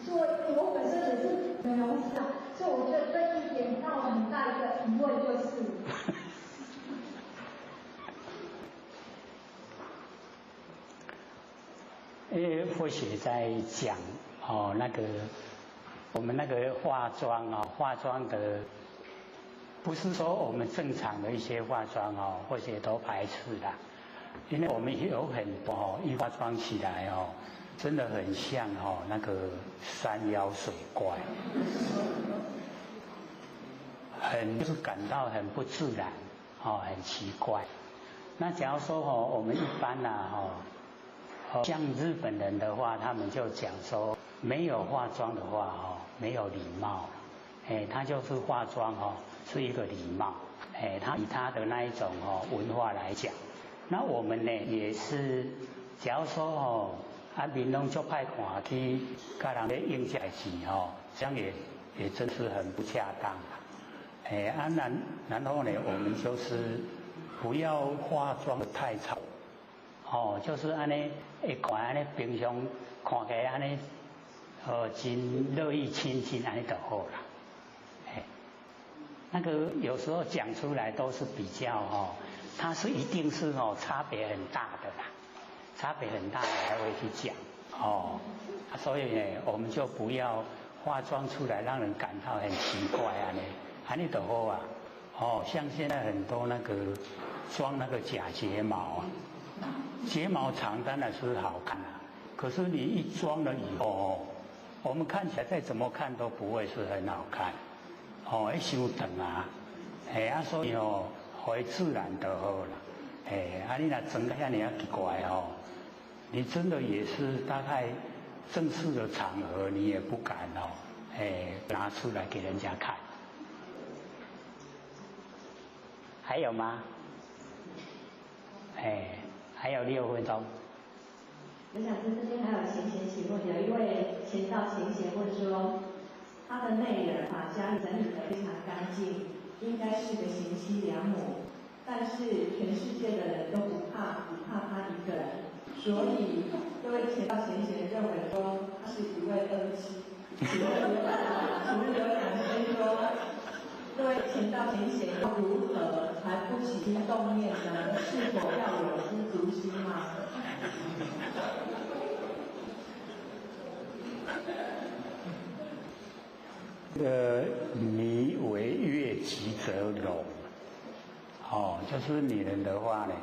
所以我本身也是没有想，所以我觉得这一点让我很大一个疑问就是。佛学在讲我们那个化妆的，不是说我们正常的一些化妆或者都排斥啦，因为我们有很多一化妆起来真的很像那个山妖水怪，就是感到很不自然很奇怪。那假如说我们一般像日本人的话，他们就讲说没有化妆的话没有礼貌，他就是化妆是一个礼貌，他以他的那一种文化来讲。那我们呢也是，假如说面拢足歹看去，甲人咧应代志这样也真是很不恰当。然后呢，我们就是不要化妆的太丑，就是安尼会看安尼平常看起来安尼，真乐意亲近安尼就好啦。那个有时候讲出来都是比较它是一定是差别很大的啦，差别很大的才会去讲所以呢，我们就不要化妆出来让人感到很奇怪安尼就好啊。像现在很多那个装那个假睫毛睫毛长当然是好看可是你一装了以后我们看起来再怎么看都不会是很好看会伤长所以会自然就好啦。你若装得遐尔奇怪你真的也是大概正式的场合你也不敢拿出来给人家看。还有吗？还有6分钟。我想这边还有闲请问，有一位贤道贤贤问说，他的内人把家里整理得非常干净，应该是个贤妻良母，但是全世界的人都不怕，只怕他一个人，所以各位贤道贤贤认为说他是一位恶妻。请问有讲师说，各位贤道贤贤要如何才不起心动念呢？是否要有知足心吗？你为悦己者容就是女人的话呢，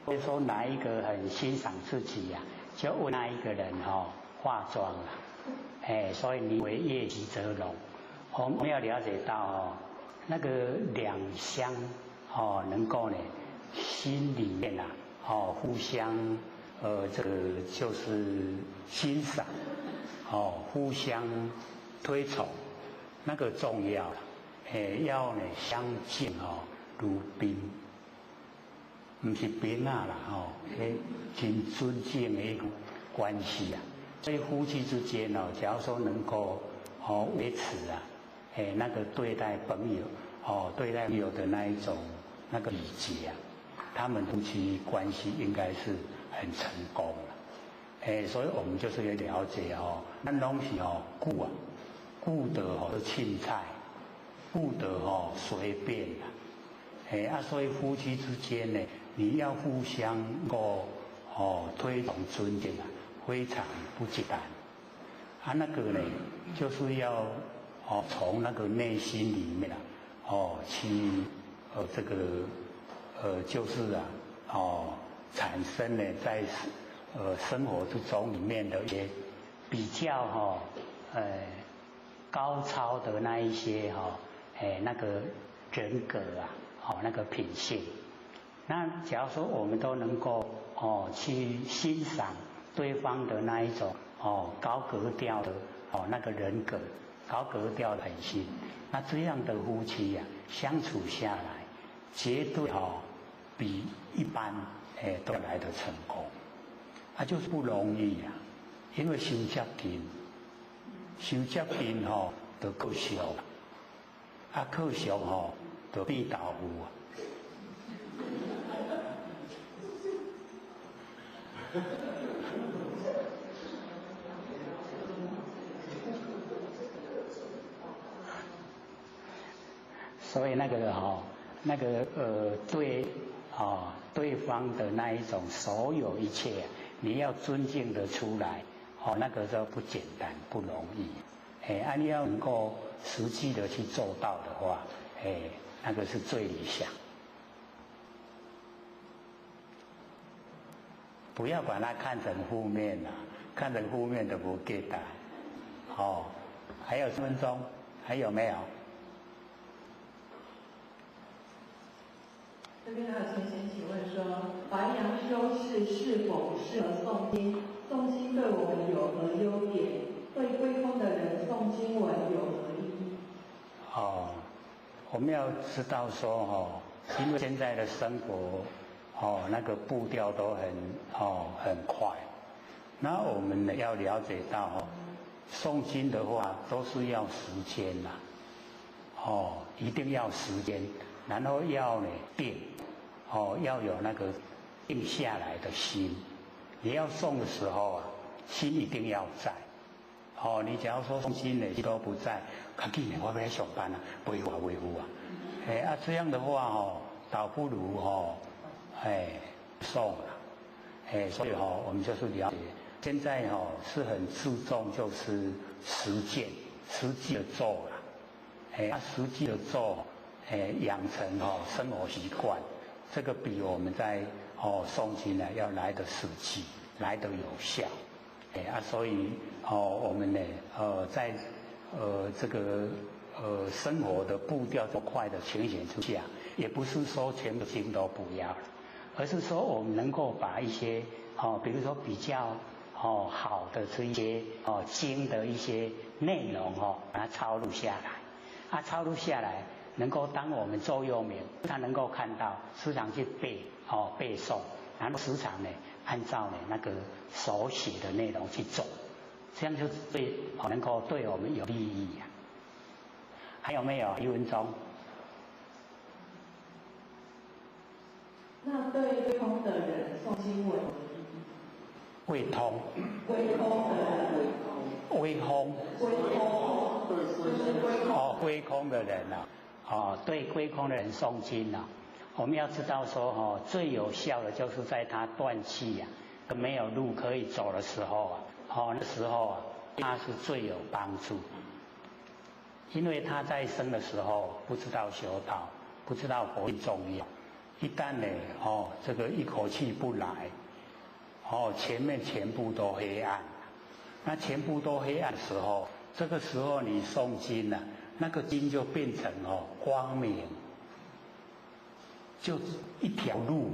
会说哪一个很欣赏自己就问那一个人化妆了所以你为悦己者容。我们要了解到那个两相能够呢心里面互相这个就是欣赏互相推崇，那个重要要呢相敬如宾，不是宾啦真尊敬的一个关系所以夫妻之间假如说能够维持那个对待朋友对待朋友的那一种那个礼节他们夫妻关系应该是很成功了所以我们就是要了解咱拢是顾得凊彩，顾得随便所以夫妻之间呢，你要互相推崇尊敬非常不简单那个呢，就是要从那个内心里面去这个就是产生呢在生活之中里面的一些比较高超的那一些那个人格那个品性。那假如说我们都能够去欣赏对方的那一种高格调的那个人格，高格调的品性，那这样的夫妻相处下来，绝对比一般都来得成功。就是不容易因为伤接近，就靠俗，靠俗就变豆腐所以对方的那一种所有一切你要尊敬得出来那个就不简单不容易你要能够实际的去做到的话那个是最理想。不要把它看成负面看成负面的不给打还有3分钟，还有没有？这边还有前贤请问说，白羊修士是否适合诵经？诵经对我们有何优点？对归空的人诵经文有何意义？我们要知道说因为现在的生活那个步调都很快，那我们呢要了解到诵经的话都是要时间一定要时间，然后要定要有那个定下来的心。你要诵的时候心一定要在你假如说诵经呢都不在，赶紧我要上班不会维护这样的话倒不如诵所以我们就是了解，现在是很注重就是实践，实际的做实际的做养成生活习惯，这个比我们在诵经呢要来得实际，来得有效所以我们呢在这个生活的步调这么快的情形之下，也不是说全部经都不要了，而是说我们能够把一些比如说比较好的这一些经的一些内容把它抄录下来抄录下来能够当我们座右铭，他能够看到时常去背诵，然后时常呢按照那个手写的内容去做，这样就对能够对我们有利益还有没有1分钟？那对归空的人诵经文归通，归空的人，归空，就是归空归空的人对归空的人诵经我们要知道说最有效的就是在他断气没有路可以走的时候那时候他是最有帮助，因为他在生的时候不知道修道，不知道佛性重要，一旦呢这个一口气不来前面全部都黑暗，那全部都黑暗的时候，这个时候你诵经那个经就变成光明，就一条路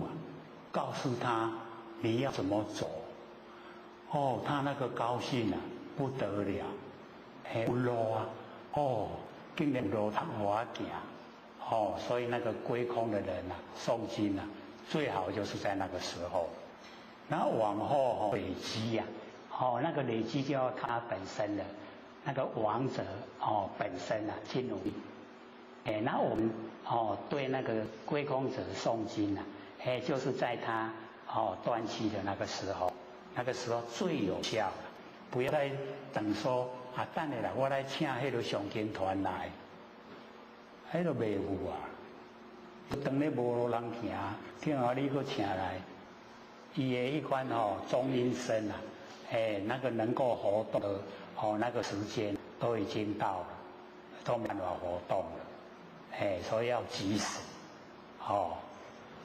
告诉他你要怎么走他那个高兴不得了有路竟然路通我行所以那个归空的人诵经最好就是在那个时候，然后往后累积那个累积就要看他本身的那个王者本身去努力那我们对那个归空者诵经就是在他断气的那个时候，那个时候最有效，不要再等说等下啦，我来请迄个上经团来，迄个袂有当咧无路人行，听你搁请来，伊的一款中阴身那个能够活动的那个时间都已经到了，都没办法活动了所以要及时。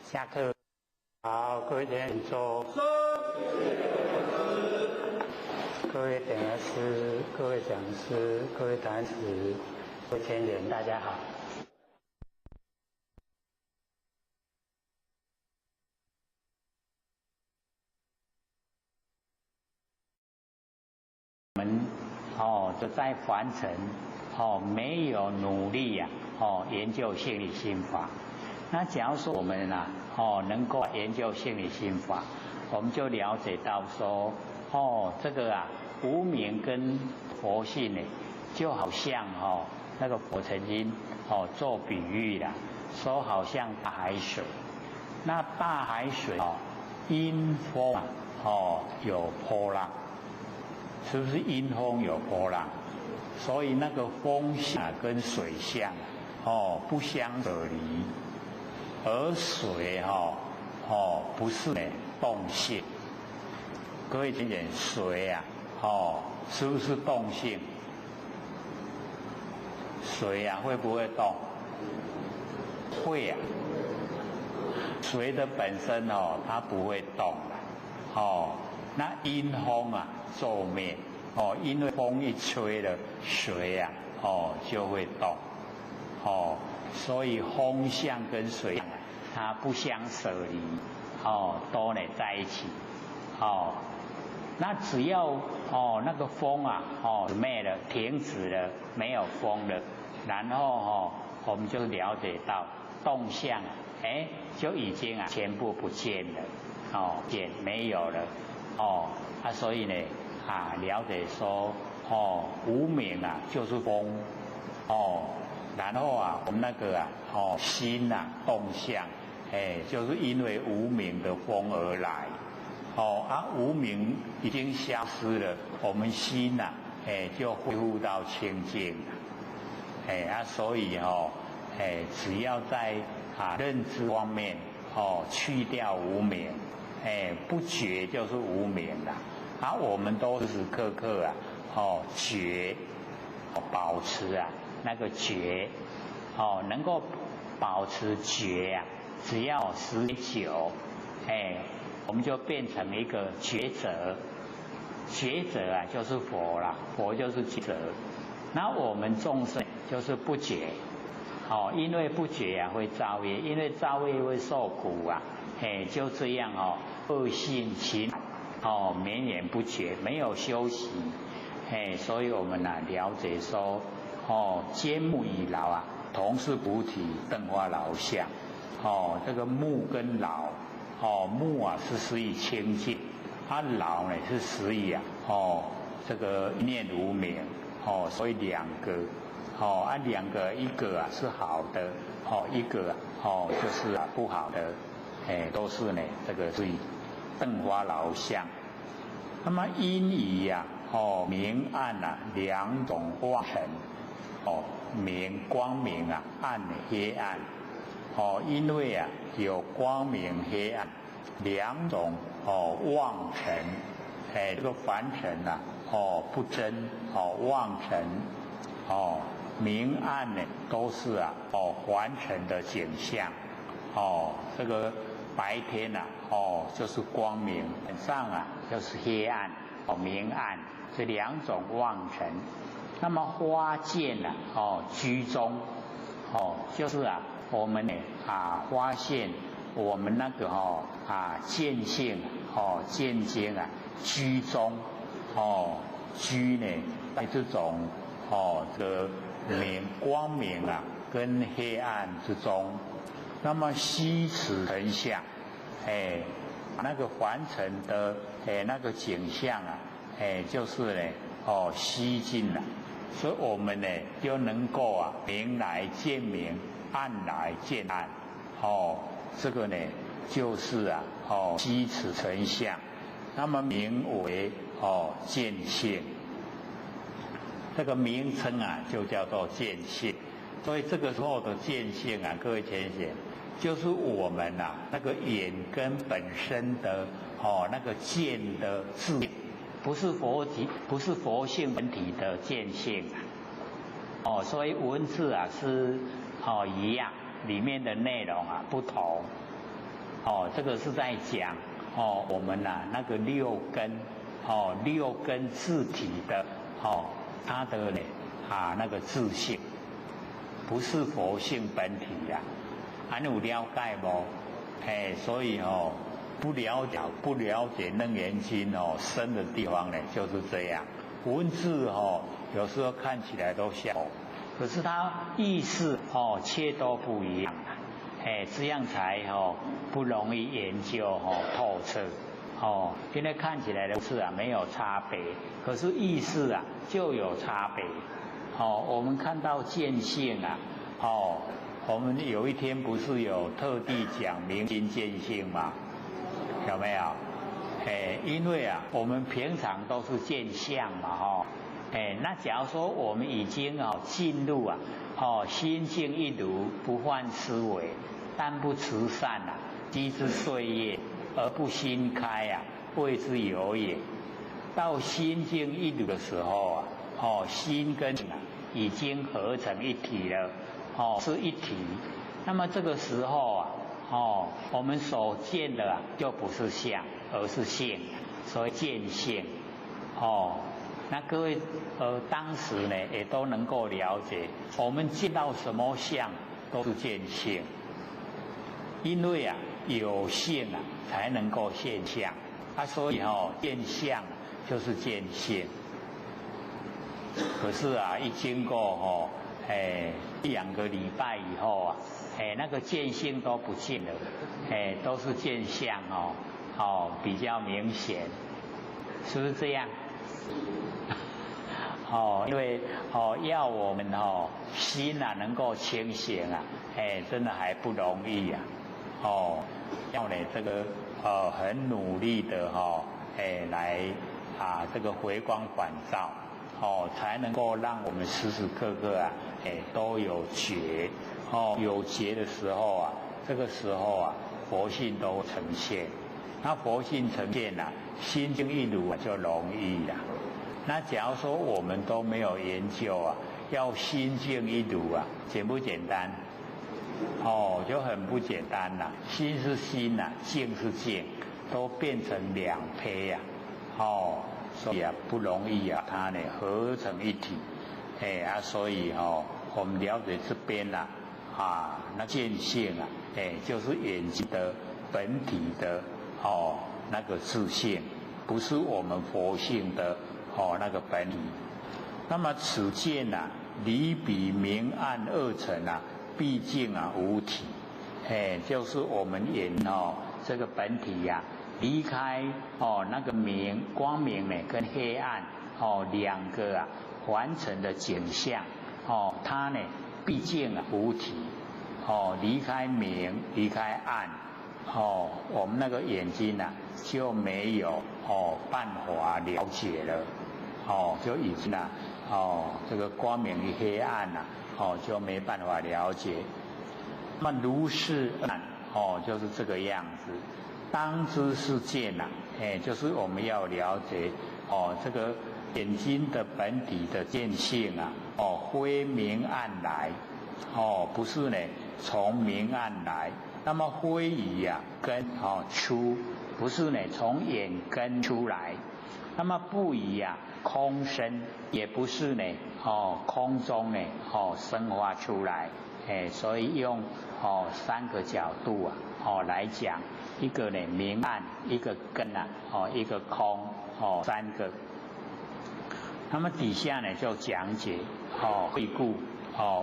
下课。好，各位同桌，各位讲师、各位讲师、各位坛子、各位前人，大家好。我们就在凡尘没有努力呀研究性理心法。那假如说我们能够研究性理心法，我们就了解到说这个无明跟佛性呢，就好像那个佛曾经做比喻啦，说好像大海水。那大海水阴风有波浪。是不是阴风有波浪？所以那个风向跟水向不相舍离，而水不是动性。各位听见水是不是动性？水会不会动？会水的本身它不会动那阴风骤灭因为风一吹了，水就会动所以风向跟水它不相舍离都在一起那只要那个风灭了，停止了，没有风了，然后我们就了解到动向就已经全部不见了也没有了所以呢了解说无明就是风然后我们那个心动向就是因为无明的风而来无明已经消失了，我们心就恢复到清净了所以只要在认知方面去掉无明不觉就是无明了我们都时时刻刻觉保持那个觉能够保持觉只要时间久我们就变成一个觉者。觉者就是佛啦，佛就是觉者。那我们众生就是不觉因为不觉会造业，因为造业会受苦就这样恶性循环绵延不绝，没有休息所以我们了解说坚木以老同是菩提，灯花老相这个木跟老木是使以清净老呢是使以这个念无明所以两个两个一个是好的一个就是不好的都是呢这个是灯花老相。那么因以明暗两种光尘明光明暗黑暗因为有光明黑暗两种妄尘这个凡尘不真妄尘明暗呢都是凡尘的景象这个白天就是光明，晚上就是黑暗明暗这两种妄尘。那么花见居中就是我们呢发现我们那个见性见经居中居呢在这种这个光明跟黑暗之中。那么悉此成相那个凡尘的那个景象就是呢悉尽了，所以我们呢就能够明来见明，暗来见暗这个呢就是悉此成相。那么名为见性，这个名称就叫做见性。所以这个时候的见性各位浅显，就是我们那个眼根本身的那个见的智，不是佛性本体的见性所以文字啊是一样，里面的内容啊不同。这个是在讲我们那个六根字体的它的呢那个自性，不是佛性本体呀。有了解不？所以不了解《楞严经》深的地方呢，就是这样。文字有时候看起来都像，可是它意思却都不一样。这样才不容易研究透彻。因为看起来的字啊没有差别，可是意思啊就有差别。我们看到见性啊，我们有一天不是有特地讲明心见性吗？有没有？因为啊我们平常都是见相嘛，那假如说我们已经进入啊心静一如，不患思维，但不慈善啊，积之岁月而不心开啊，谓之有也。到心静一如的时候啊，心跟已经合成一体了，是一体。那么这个时候啊，我们所见的就不是相，而是性，所以见性。那各位当时呢也都能够了解，我们见到什么相都是见性，因为啊有性啊才能够现象所以见相就是见性。可是啊一经过1-2个礼拜以后啊，那个见性都不见了，都是见相比较明显，是不是这样？因为要我们心啊能够清醒啊，真的还不容易啊。要呢这个很努力的来这个回光返照，才能够让我们时时刻刻啊都有觉。有觉的时候啊，这个时候啊佛性都呈现。那佛性呈现啊，心静一如就容易了。那假如说我们都没有研究啊，要心静一如啊，简不简单？就很不简单啦。心是心啊，静是静，都变成两胚呀。所以啊不容易啊，它呢合成一体。所以我们了解这边啦，那见性啊，就是眼睛的本体的那个自性，不是我们佛性的那个本体。那么此见啊，离彼明暗二层啊，毕竟啊无体。就是我们眼这个本体呀，离开那个光明呢跟黑暗两个啊完成的景象它呢毕竟啊无体。离开明，离开暗，我们那个眼睛啊就没有办法了解了。就已经这个光明与黑暗就没办法了解。那么如是暗就是这个样子。当知是见就是我们要了解这个眼睛的本体的见性啊，非明暗来，不是呢从明暗来。那么非以根出，不是呢从眼根出来。那么不以空生，也不是呢空中呢生发出来。所以用3个角度来讲，一个呢明暗，一个根一个空，3个。那么底下呢就讲解回顾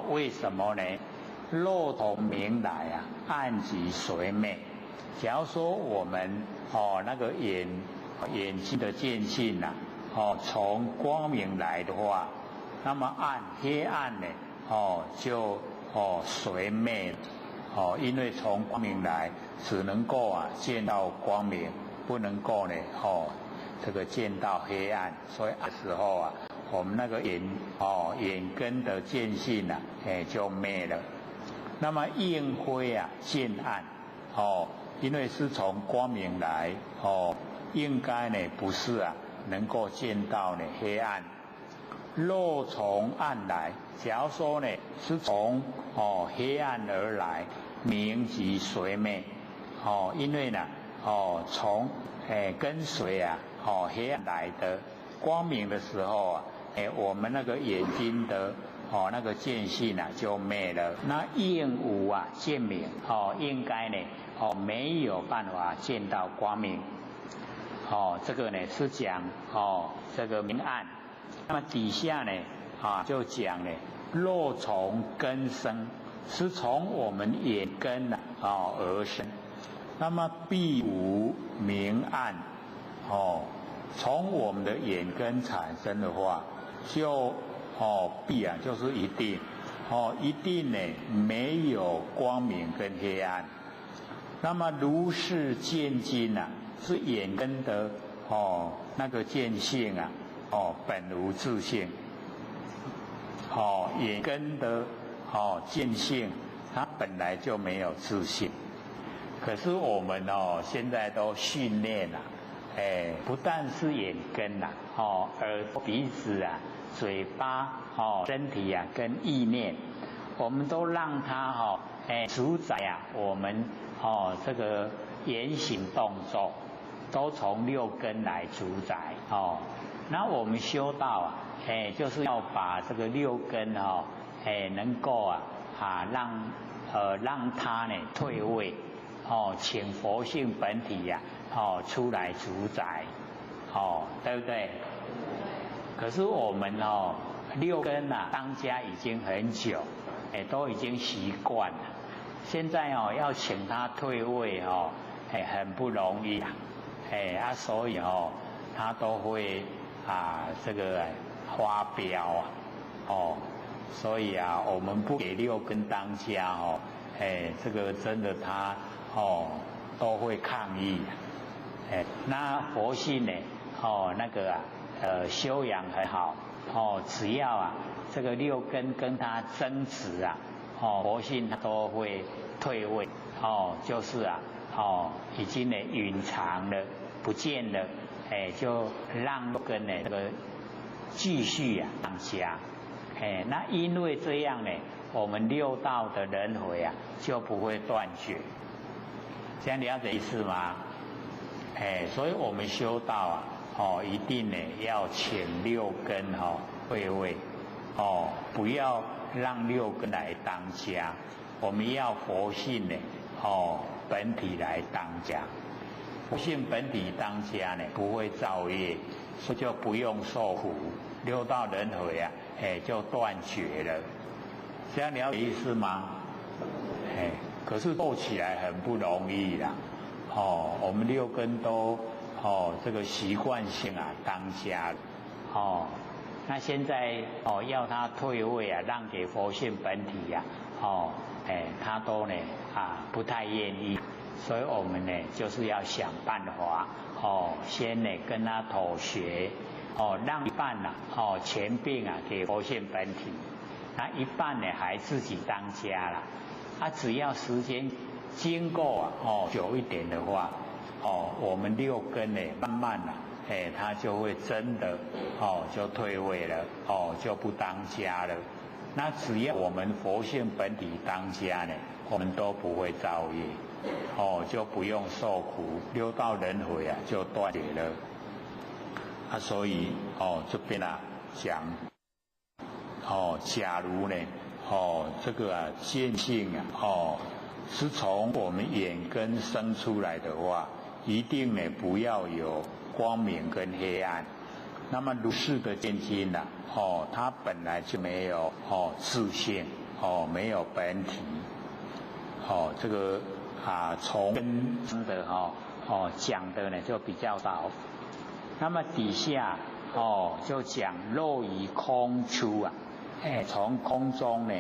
为什么呢肉头明来暗即随灭。假如说我们那个眼睛的见性从光明来的话，那么黑暗呢就随灭。因为从光明来只能够见到光明，不能够呢这个见到黑暗。所以时候我们那个眼根的见性就灭了。那么应非见暗因为是从光明来应该呢不是能够见到呢黑暗。若从暗来，假如说呢是从黑暗而来，明即随灭。因为呢从跟随黑暗来的光明的时候啊，我们那个眼睛的那个见性啊就灭了。那应无啊见明应该呢没有办法见到光明。这个呢是讲这个明暗。那么底下呢就讲呢，若从根生，是从我们眼根而生。那么必无明暗。从我们的眼根产生的话，就必就是一定一定呢没有光明跟黑暗。那么如是见精啊，是眼根的那个见性啊本无自性。眼根的见性，它本来就没有自性。可是我们现在都训练了，不但是眼根啦，耳鼻子啊、嘴巴身体啊跟意念，我们都让它主宰我们这个言行动作，都从六根来主宰那我们修道就是要把这个六根能够让它呢退位。请佛性本体出来主宰，对不对？可是我们六根当家已经很久，都已经习惯了。现在要请他退位很不容易所以他都会这个发飙所以我们不给六根当家这个真的他都会抗议那佛性呢那个修养很好只要这个六根跟他争执佛性他都会退位就是已经呢隐藏了不见了就让六根呢这个继续当家那因为这样呢我们六道的轮回就不会断绝。这样了解意思吗？所以我们修道一定呢要请六根退位不要让六根来当家，我们要佛性呢本体来当家。佛性本体当家呢不会造业，所以就不用受苦，六道轮回就断绝了。这样了解意思吗？可是做起来很不容易啦我们六根都这个习惯性当家那现在要他退位让给佛性本体他都呢不太愿意，所以我们呢就是要想办法先呢跟他妥协让一半权柄给佛性本体，那一半呢还自己当家了只要时间经过久一点的话我们六根呢慢慢它就会真的就退位了就不当家了。那只要我们佛性本体当家呢，我们都不会造业就不用受苦，六道轮回就断绝了所以这边讲假如呢这个见性是从我们眼根生出来的话，一定呢不要有光明跟黑暗。那么如是的见性它本来就没有自性没有本体这个从根生的讲的呢就比较少。那么底下就讲肉以空出从空中呢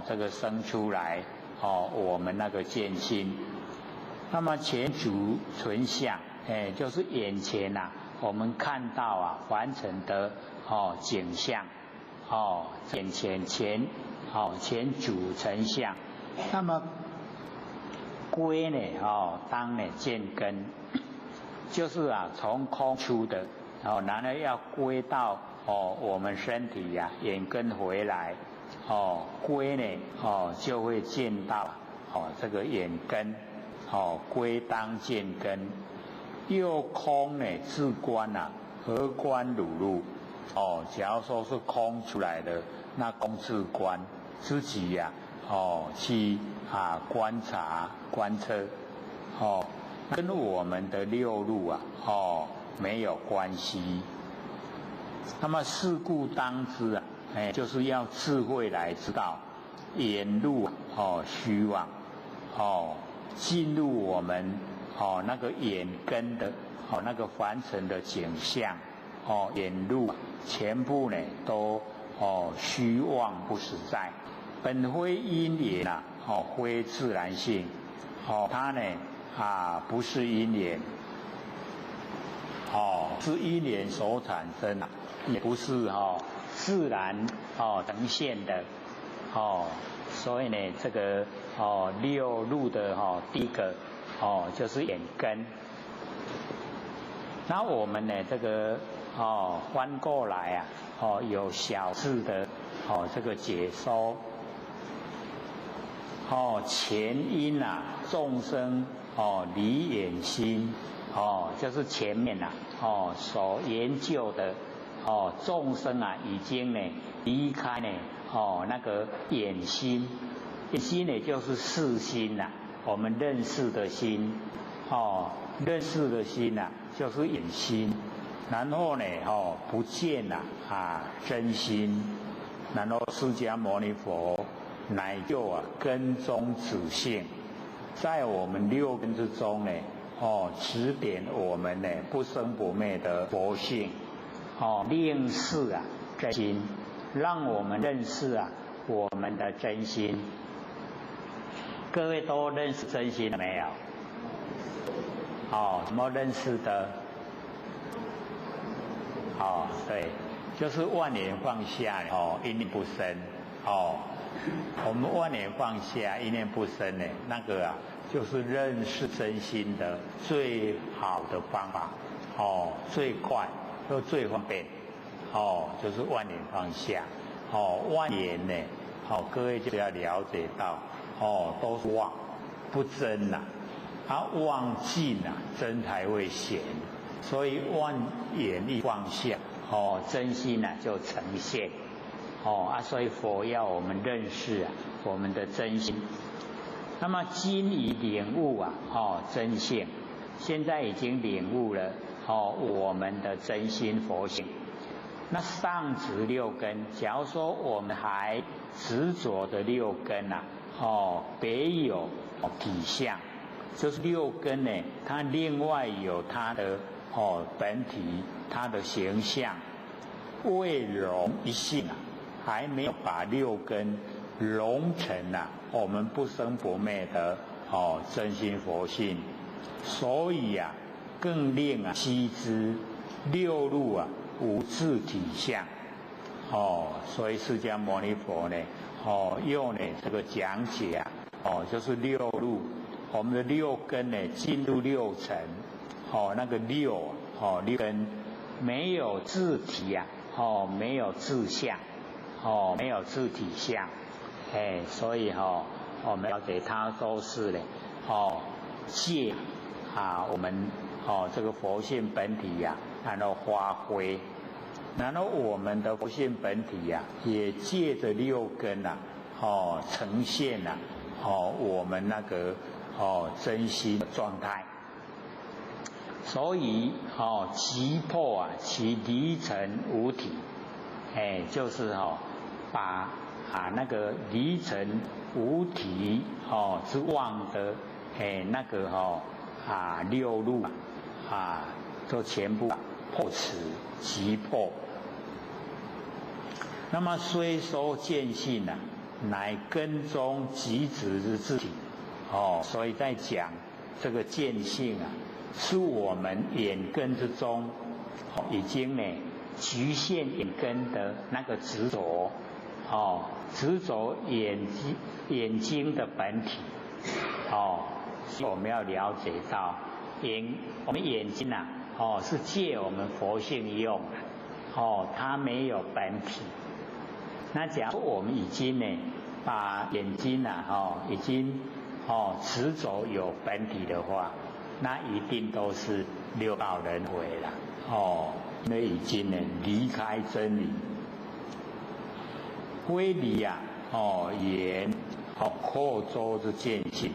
这个生出来我们那个见性。那么前足存相就是眼前我们看到完成的景象眼前前足成相。那么归呢当呢见根，就是从空出的然后要归到我们身体呀眼根回来，归呢就会见到这个眼根，归当见根。又空呢自观何观汝入？假如说是空出来的，那空自观自己去观察观测，跟我们的六路没有关系。那么是故当知就是要智慧来知道眼路虚妄，进入我们那个眼根的那个凡尘的景象，眼路全部呢都虚妄不实在，本非因缘非自然性，它呢不是因缘，是因缘所产生也不是自然呈现的，所以呢这个六路的第一个就是眼根。那我们呢这个翻过来有小字的这个解说，前因众生离眼心，就是前面所研究的众生已经呢离开呢那个眼心，眼心呢就是识心我们认识的心，认识的心就是眼心，然后呢不见真心，然后释迦牟尼佛乃就根中指性，在我们六根之中呢指点我们呢不生不灭的佛性，令示真心，让我们认识我们的真心。各位都认识真心了没有？怎么认识的？对，就是万念放下一念不生。我们万念放下一念不生呢，那个就是认识真心的最好的方法，最快又最方便，就是万念放下。万念呢，各位就要了解到，都是妄，不真妄尽真才会显。所以万言一放下，真心就呈现。所以佛要我们认识我们的真心。那么今已领悟真性，现在已经领悟了我们的真心佛性。那上执六根，假如说我们还执着的六根别有体相，就是六根呢，它另外有它的本体，它的形象，未融一性还没有把六根融成我们不生不灭的真心佛性，所以更令悉知六路无自体相。所以释迦牟尼佛呢用这个讲解就是六路，我们的六根呢进入六尘，那个六根没有自体没有自相，没有自体相，所以我们了解它都是呢借我们这个佛性本体然后发挥，然后我们的佛性本体也借着六根呈现我们那个真心的状态。所以击破其离尘无体，就是把那个离尘无体之妄的那个六路都全部破除击破。那么虽说见性乃根中即止之自体，所以在讲这个见性是我们眼根之中已经呢局限眼根的那个执着，执着眼睛的本体，所以我们要了解到我们眼睛是借我们佛性用的，它没有本体。那假如我们已经呢，把眼睛已经持走有本体的话，那一定都是六道轮回了因为已经呢离开真理，归离言扩周之见性。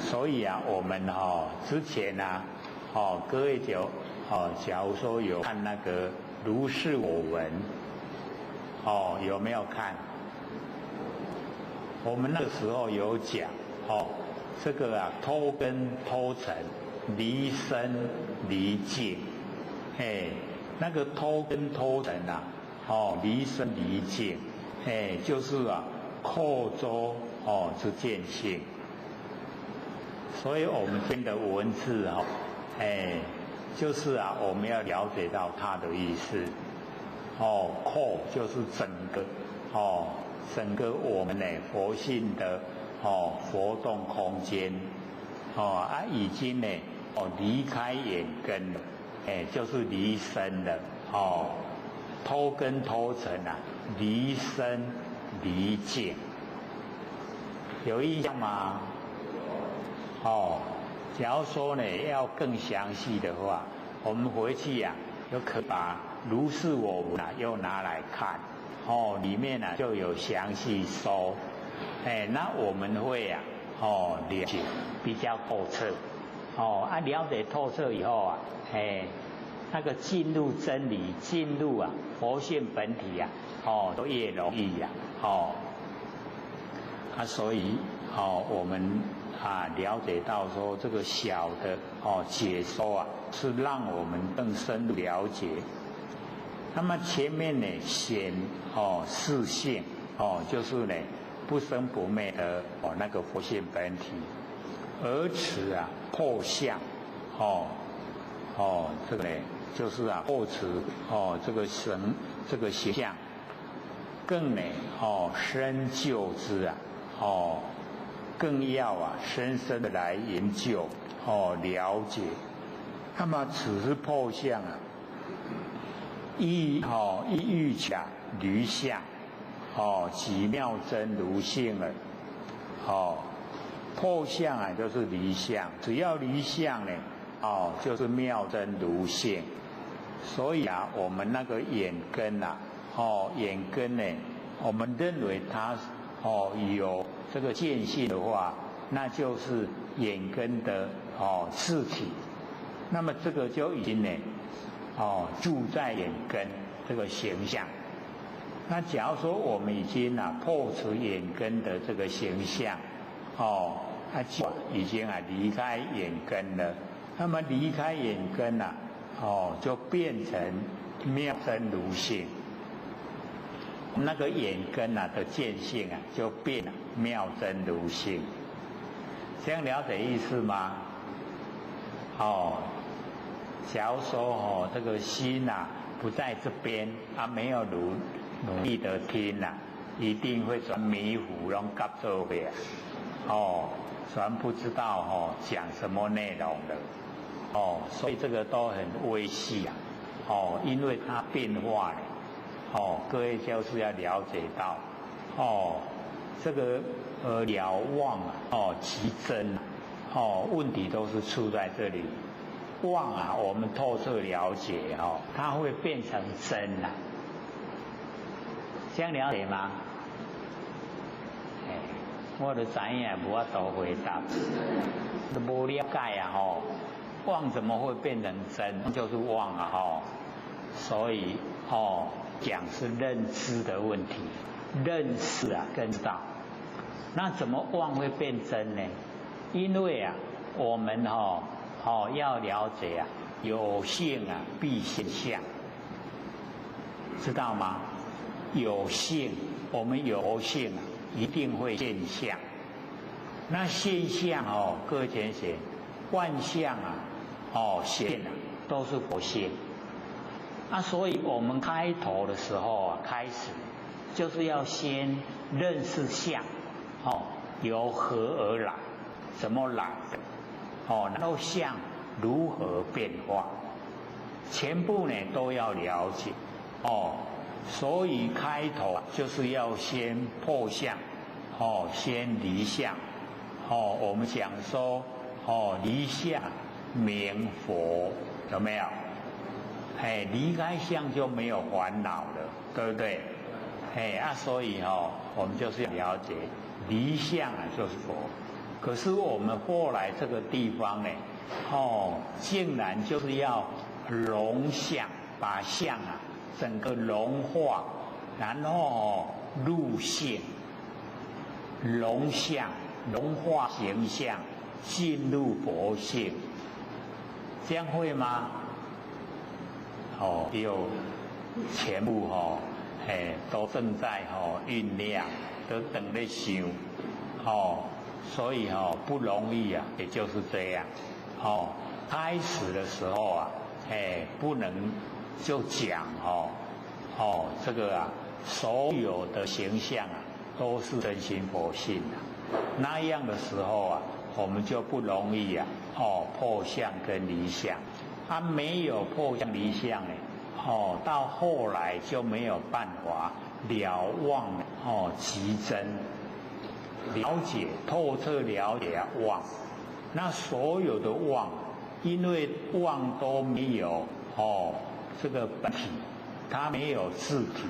所以我们之前各位就假如说有看那个如是我闻有没有看？我们那个时候有讲这个偷根偷尘，离身离境，那个偷根偷尘离身离境，就是扩周之见性。所以我们这边的文字就是我们要了解到它的意思。扩就是整个我们佛性的活动空间已经呢离开眼根了，就是离身了偷根偷尘离身离境，有印象吗？假如说呢要更详细的话，我们回去就可以把如是我闻又拿来看里面就有详细说那我们会了解比较透彻了解透彻以后那个进入真理，进入佛性本体都越容易所以我们了解到说这个小的解说是让我们更深入了解。那么前面呢显四性就是呢不生不灭的那个佛性本体，而此破相这个呢就是破此这个神这个形象，更呢深究之更要深深的来研究了解。那么此是破相一欲起离相即妙真如性耳破相就是离相，只要离相呢就是妙真如性。所以我们那个眼根眼根呢，我们认为它有这个见性的话，那就是眼根的次体。那么这个就已经呢住在眼根这个形象。那假如说我们已经破除眼根的这个形象就已经离开眼根了。那么离开眼根就变成妙真如性。那个眼根的见性就变了妙真如性。这样了解意思吗？假如说这个心不在这边没有努力的听一定会转迷糊拢夹做伙全不知道讲什么内容的所以这个都很微细因为它变化了各位就是要了解到这个了忘其真问题都是出在这里。妄我们透彻了解它会变成真这样了解吗？我就知影无法度回答，都无了解妄怎么会变成真？就是妄所以讲是认知的问题，认识跟道。那怎么妄会变真呢？因为我们要了解有性必现象，知道吗？有性，我们有性一定会现象。那现象各位同学，万象现都是佛性。所以我们开头的时候开始就是要先认识相由何而来，怎么来的然后相如何变化，全部呢都要了解哦。所以开头就是要先破相哦，先离相哦。我们讲说哦，离相明佛，有没有？哎，离开相就没有烦恼了，对不对？哎啊，所以我们就是要了解离相就是佛。可是我们后来这个地方呢，竟然就是要融相，把相整个融化，然后入性，融相融化形象，进入佛性，这样会吗？有全部都正在酝酿，都等在想所以不容易啊，也就是这样开始的时候不能就讲这个所有的形象都是真心佛性那样的时候我们就不容易破相跟离相没有破相离相呢到后来就没有办法了忘即真，了解透彻了解忘，那所有的忘，因为忘都没有这个本体，它没有自体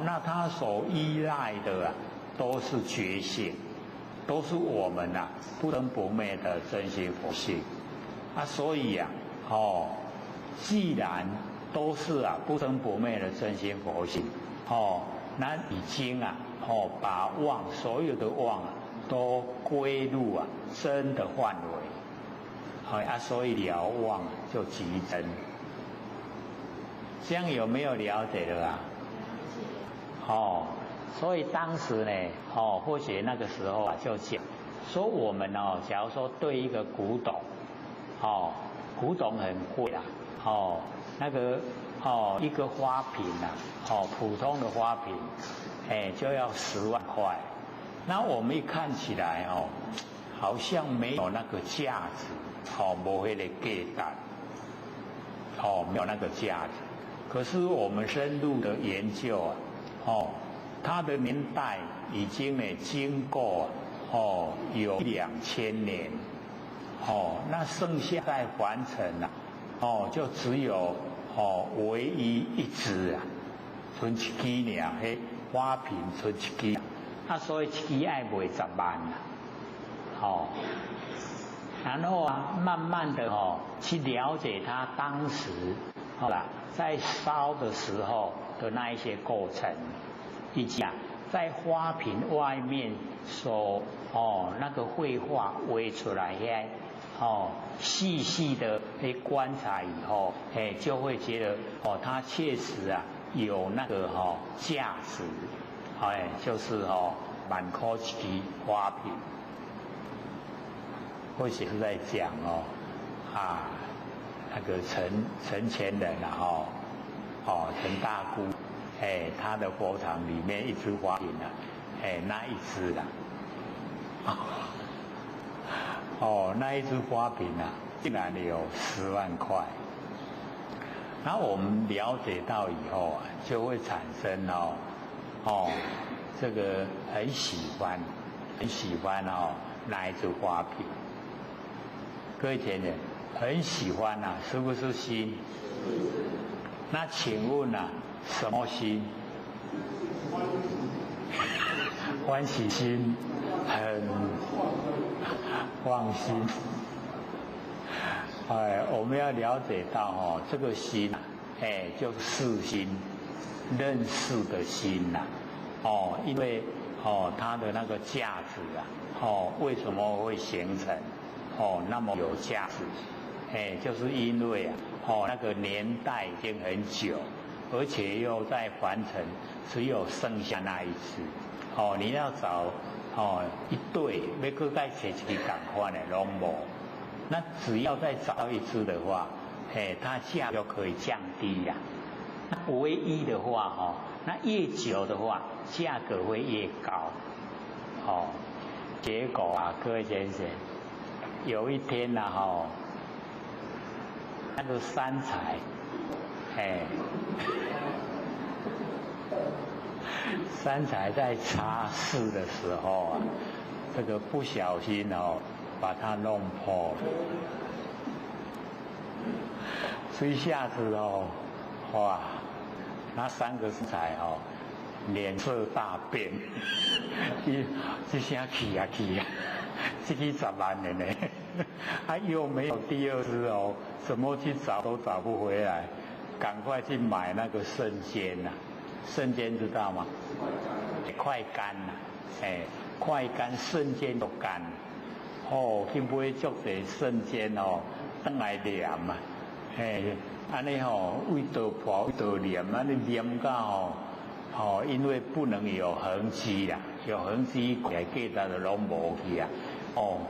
那它所依赖的都是觉性，都是我们不生不灭的真心佛性所以既然都是不生不灭的真心佛性那已经把妄所有的妄都归入真的范围所以了妄就即真，这样有没有了解的所以当时呢或许那个时候就讲说我们假如说对一个古董古董很贵那个一个花瓶普通的花瓶就要10万块，那我们一看起来好像没有那个价值没那个价值没有那个价值。可是我们深入的研究它的年代已经经过有2000年那剩下在凡尘就只有唯一一只剩一支尔，迄花瓶剩一支所以一支要卖10万然后慢慢的去了解它当时在烧的时候的那一些过程，以及在花瓶外面所那个绘画绘出来细细的观察以后就会觉得它确实有那个价值就是10000块一支花瓶。或许是在讲那个陈前人陈大姑他的佛堂里面一只花瓶那一只那一只花瓶竟然有10万块。然后我们了解到以后就会产生这个很喜欢那一只花瓶。各位前人很喜欢是不是心？那请问什么心？欢喜心，很放心。我们要了解到这个心就是识心，认识的心因为它的那个价值为什么会形成那么有价值就是因为那个年代已经很久，而且又在凡尘只有剩下那一只你要找一对要搁再找一支同款的拢无，那只要再找一只的话它价就可以降低那唯一的话那越久的话价格会越高结果各位先生有一天那个三才，三才在擦拭的时候啊，这个不小心把它弄破了，所以一下子哇，那3个三才脸色大变，一下去啊，这个10万的呢，又没有第2支怎么去找都找不回来，赶快去买那个圣煎呐，圣煎知道吗？快干呐，快干圣煎都干，去买足侪圣煎等来念嘛，安尼味道破味道念，安尼念到因为不能有痕迹啦，有痕迹给记得就拢无去啊。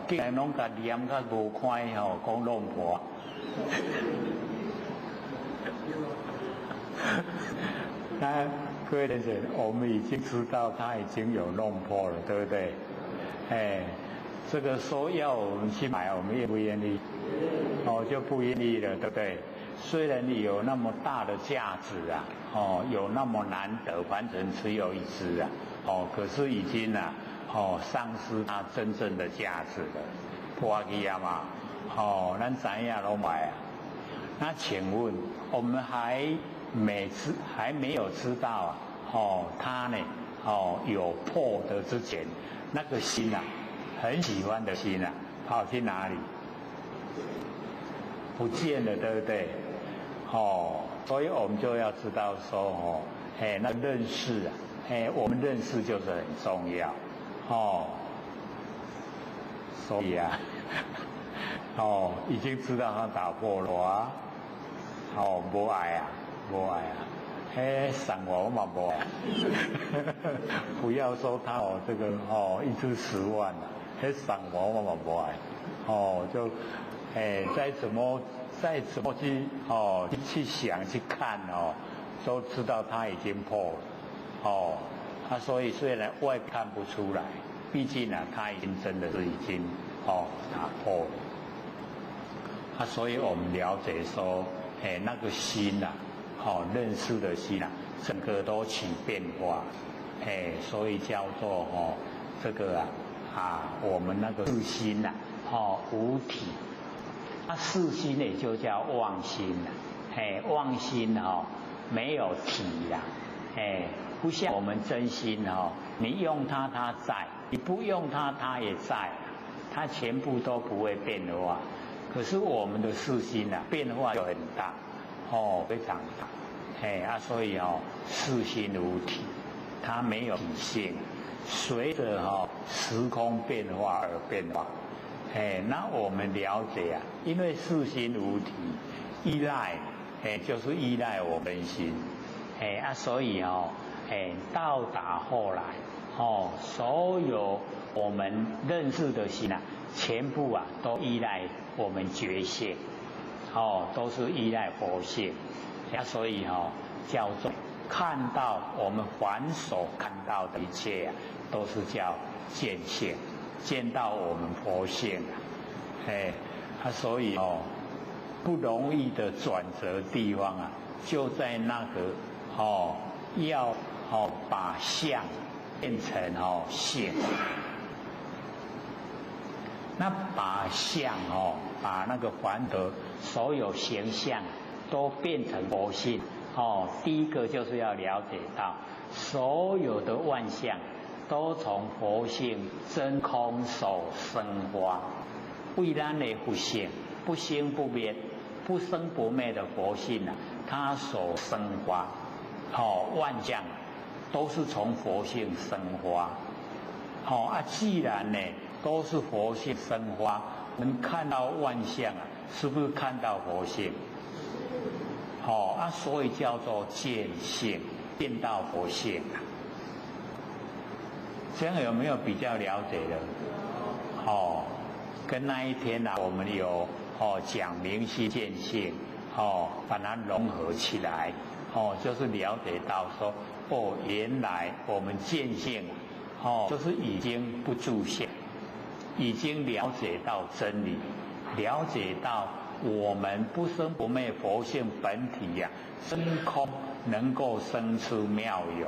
既然拢甲念甲无看讲弄破。那各位同学，我们已经知道他已经有弄破了，对不对？这个说要我们去买，我们愿不愿意？就不愿意了，对不对？虽然有那么大的价值啊，有那么难得，反正只有1支啊，可是已经丧失它真正的价值了，破去啊嘛，咱知影都买啊。那请问我们还没有知道它呢有破的之前，那个心啊，很喜欢的心啊，跑去哪里？不见了，对不对？所以我们就要知道说那认识啊，我们认识就是很重要，所以啊，已经知道它打破了啊，无爱啊，无爱啊，赏我嘛无爱，不要说他这个1支10万啊，赏我嘛无爱，就再怎么去想去看都知道它已经破了所以虽然外看不出来，毕竟它已经真的是已经打破了所以我们了解说那个心认识的心整个都起变化所以叫做这个我们那个自心无体。四心也就叫妄心啦，妄心没有体啦，不像我们真心你用它它在，你不用它它也在，它全部都不会变化。可是我们的四心变化就很大，非常大，所以四心无体，它没有体性，随着时空变化而变化。那我们了解因为四心无体，依赖，就是依赖我们心，所以到达后来，所有我们认识的心全部都依赖我们觉性，都是依赖佛性，所以叫做看到我们凡所看到的一切都是叫见性。见到我们佛性所以不容易的转折地方就在那个要把相变成性，那把相把那个凡德所有形象都变成佛性第一个就是要了解到所有的万象都从佛性真空所生发，为咱的佛性不生不灭、不生不灭的佛性它所生发，万象都是从佛性生发，既然都是佛性生发，我们看到万象是不是看到佛性？所以叫做见性，见到佛性这样有没有比较了解的？跟那一天我们有讲明心见性，把它融合起来，就是了解到说，原来我们见性，就是已经不住相，已经了解到真理，了解到我们不生不灭佛性本体呀、真空能够生出妙有。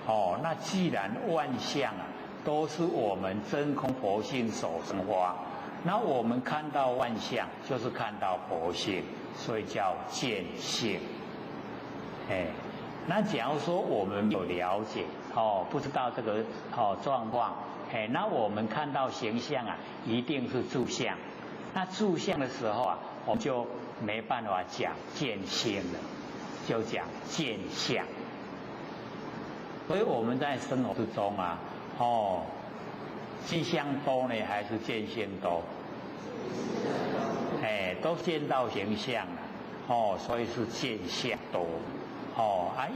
哦，那既然万象啊都是我们真空佛性所生发，那我们看到万象就是看到佛性，所以叫见性。那假如说我们有了解不知道这个状况，那我们看到形象啊，一定是住相。那住相的时候啊，我们就没办法讲见性了，就讲见相。所以我们在生活之中啊，见相多呢，还是见性多？都见到形象了，所以是见相多。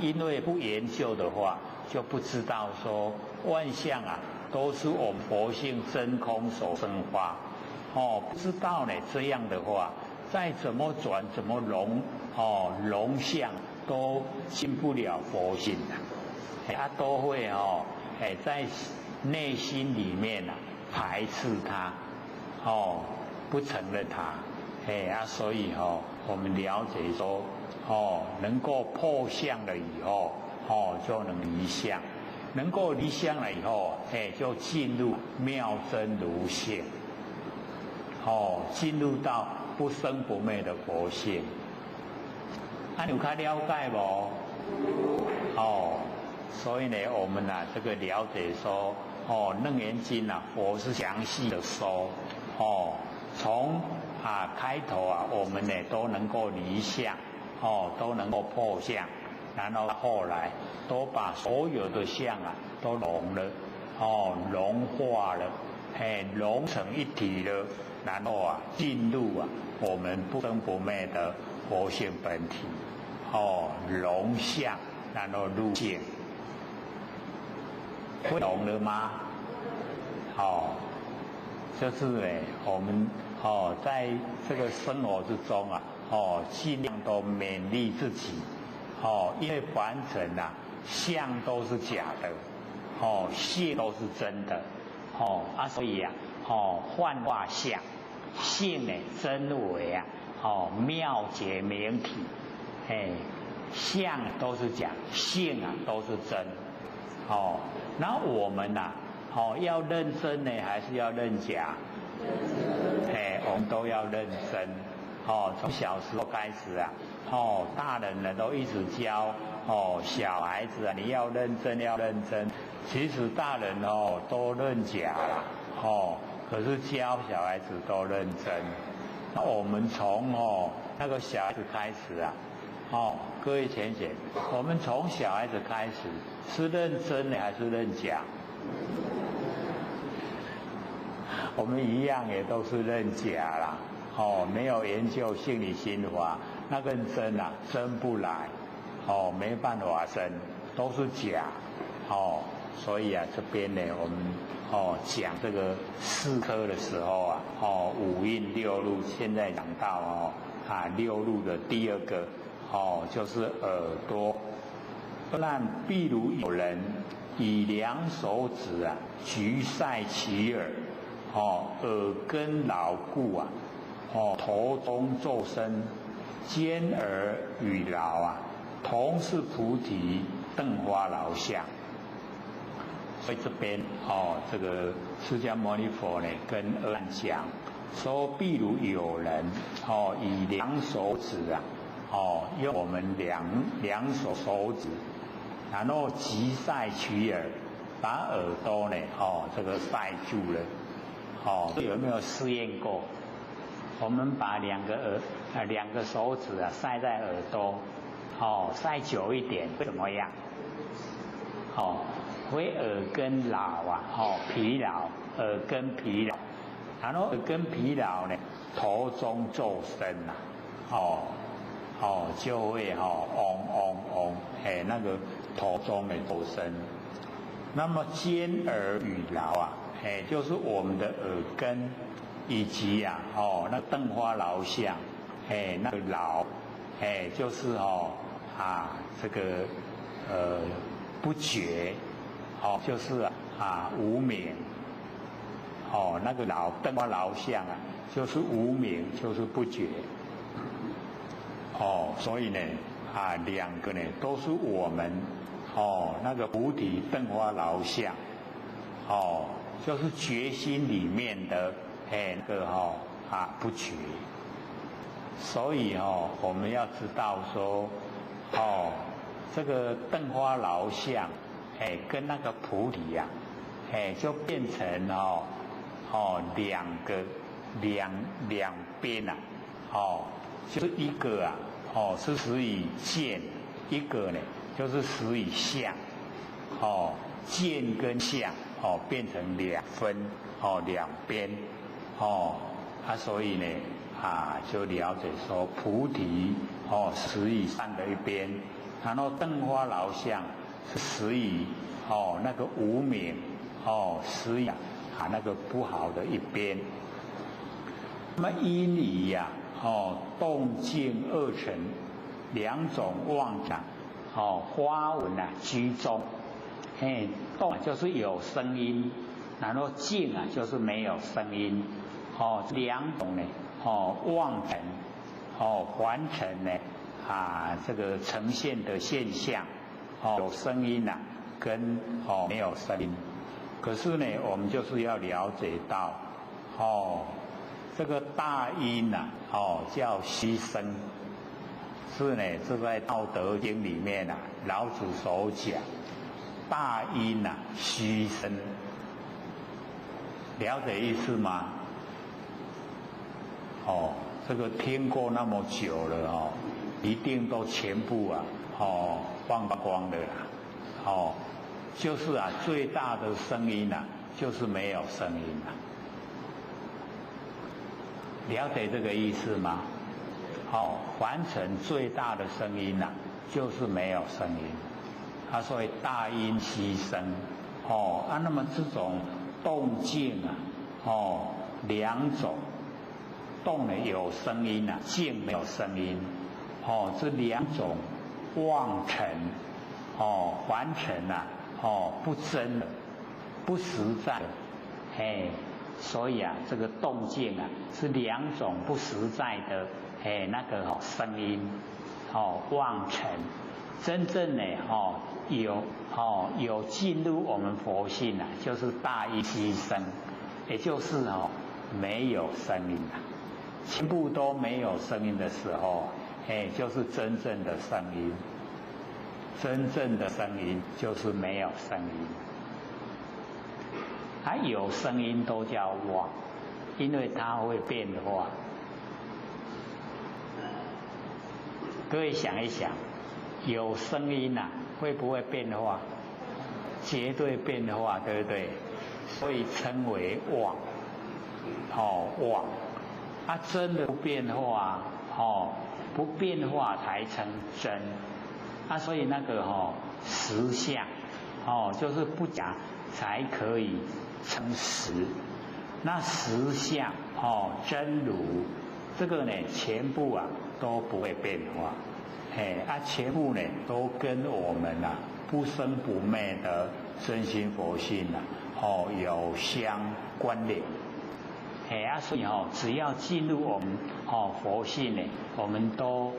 因为不研究的话，就不知道说万象啊，都是我们佛性真空所生发。不知道呢，这样的话，再怎么转怎么融相，都进不了佛性它都会在内心里面排斥它，不承认它，所以我们了解说，能够破相了以后，就能离相，能够离相了以后，就进入妙真如性，进入到不生不灭的佛性。你有较了解无？所以呢，我们这个了解说，楞严经佛是详细的说，从开头我们呢都能够离相，都能够破相，然后后来都把所有的相都融了，融化了，融成一体了，然后进入我们不生不灭的佛性本体，融相，然后入性。会懂了吗？就是呢，我们在这个生活之中尽量都勉励自己，因为凡尘相都是假的，性都是真的，所以幻化相，性呢真为妙解明体，相都是假，性都是真。那我们要认真呢，还是要认假？我们都要认真。从小时候开始大人呢都一直教小孩子你要认真，要认真。其实大人都认假啦，可是教小孩子都认真。那我们从那个小孩子开始各位浅显，我们从小孩子开始是认真的还是认假？我们一样也都是认假啦，没有研究心理心法，那个真真不来，没办法生，都是假，所以这边呢，我们讲这个四科的时候五蕴六路，现在讲到六路的第二个。就是耳朵。那譬如有人以两手指局塞其耳，耳根牢固头中奏声，尖耳与劳同是菩提灯花劳相。所以这边这个释迦牟尼佛呢跟阿难讲说，譬如有人以两手指用我们两手指，然后急塞取耳，把耳朵呢这个塞住了，有没有试验过？我们把两个手指塞在耳朵，塞久一点会怎么样？会耳根老疲劳，耳根疲劳，然后耳根疲劳呢，头中奏声就会嗡嗡嗡，那个头中的奏声。那么尖耳与劳就是我们的耳根，以及那灯花劳相，那个劳，就是这个不觉，就是无明，哦，那个灯花老相啊，就是无明，就是不觉。哦，所以呢，两个呢都是我们那个菩提灯花老相，就是觉心里面的那个不觉。所以我们要知道说，这个灯花老相，跟那个菩提呀，就变成两边呐，就是一个是属于见，一个呢就是属于相，见跟相变成两分，两边，所以呢就了解说菩提属于善的一边，然后灯花老相是属于那个无明属于那个不好的一边。那么因理呀动静二尘两种妄想，花纹居中。动就是有声音，然后静就是没有声音。两种呢妄尘凡尘呢这个呈现的现象，有声音跟没有声音。可是呢，我们就是要了解到这个大音叫虚声，是呢，这在《道德经》里面老子所讲，大音虚声，了解意思吗？这个听过那么久了一定都全部忘光的啦。就是最大的声音就是没有声音了解这个意思吗？凡尘最大的声音就是没有声音，所以大音希声。那么这种动静两种，动呢有声音静没有声音，这两种妄尘凡尘不真的，不实在的，所以这个动静是两种不实在的那个声音妄尘。真正呢有进入我们佛性就是大音希声，也就是没有声音全部都没有声音的时候，就是真正的声音。真正的声音就是没有声音，有声音都叫妄，因为它会变化。各位想一想，有声音会不会变化？绝对变化，对不对？所以称为妄，妄。真的不变化，不变化才成真。所以那个实相就是不假才可以成实。那实相真如这个呢全部都不会变化，全部呢都跟我们不生不灭的真心佛性有相关联。所以只要进入我们佛性呢，我们都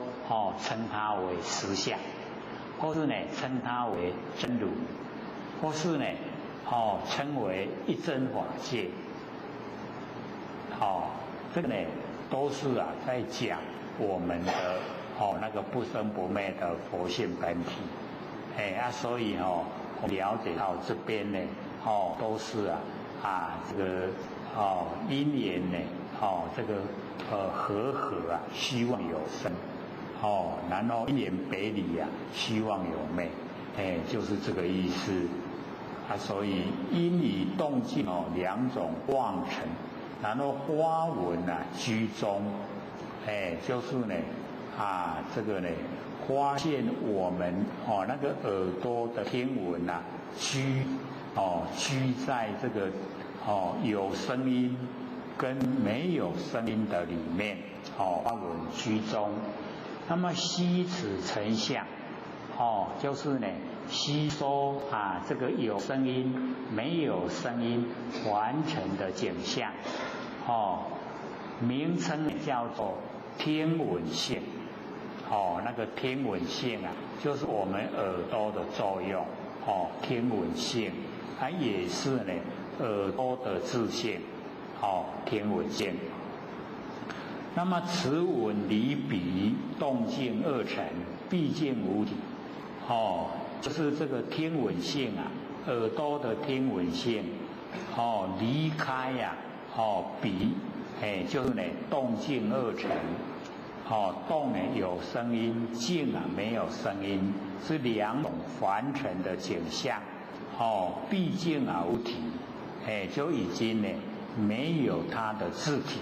称它为实相，或是呢称它为真如，或是呢称为一真法界。这个呢都是在讲我们的那个不生不灭的佛性本体。所以了解到这边呢都是这个因缘呢这个和希望有生，然后因缘别离希望有灭，就是这个意思。所以因与动静两种妄尘，然后花纹居中，就是呢这个呢发现我们那个耳朵的听闻居在这个有声音跟没有声音的里面，花纹居中。那么悉此成相，就是呢吸收这个有声音没有声音完成的景象，名称叫做听闻性。那个听闻性就是我们耳朵的作用，听闻性，它也是呢耳朵的自性，听闻性。那么此闻离彼，动静二成，毕竟无体，就是这个听闻性耳朵的听闻性，离开彼，就是呢动静二成。动呢有声音，静没有声音，是两种凡尘的景象。毕竟无体，就已经呢没有它的自体。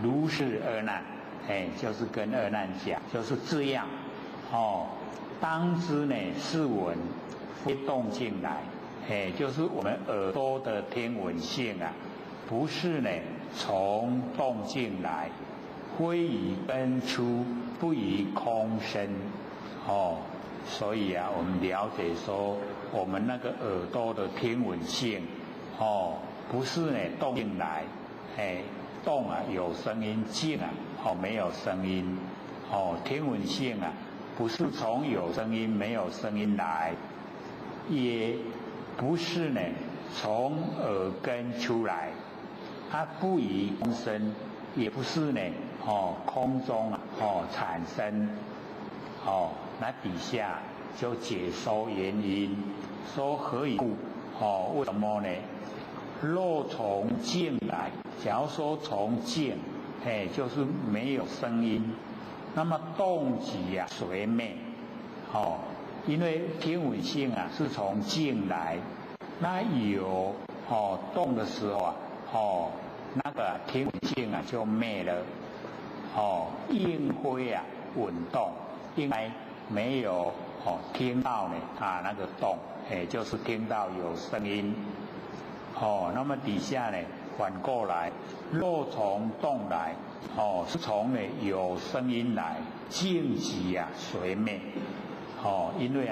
如是二难，就是跟二难讲，就是这样。当知呢是闻非动静来，就是我们耳朵的听闻性不是呢从动静来。非以根出，不以空生，所以我们了解说，我们那个耳朵的听闻性，不是呢动静来，动有声音，静没有声音，听闻性不是从有声音没有声音来，也不是呢从耳根出来，它不以空生，也不是呢。空中产生，那底下就解说原因，说何以故？为什么呢？若从静来，假如说从静，就是没有声音，那么动即随灭，因为听闻性是从静来，那有动的时候那个听闻性就灭了。应非稳动，应该没有听到呢那个动，就是听到有声音。那么底下呢反过来，若从动来，是从呢有声音来，静即随灭。因为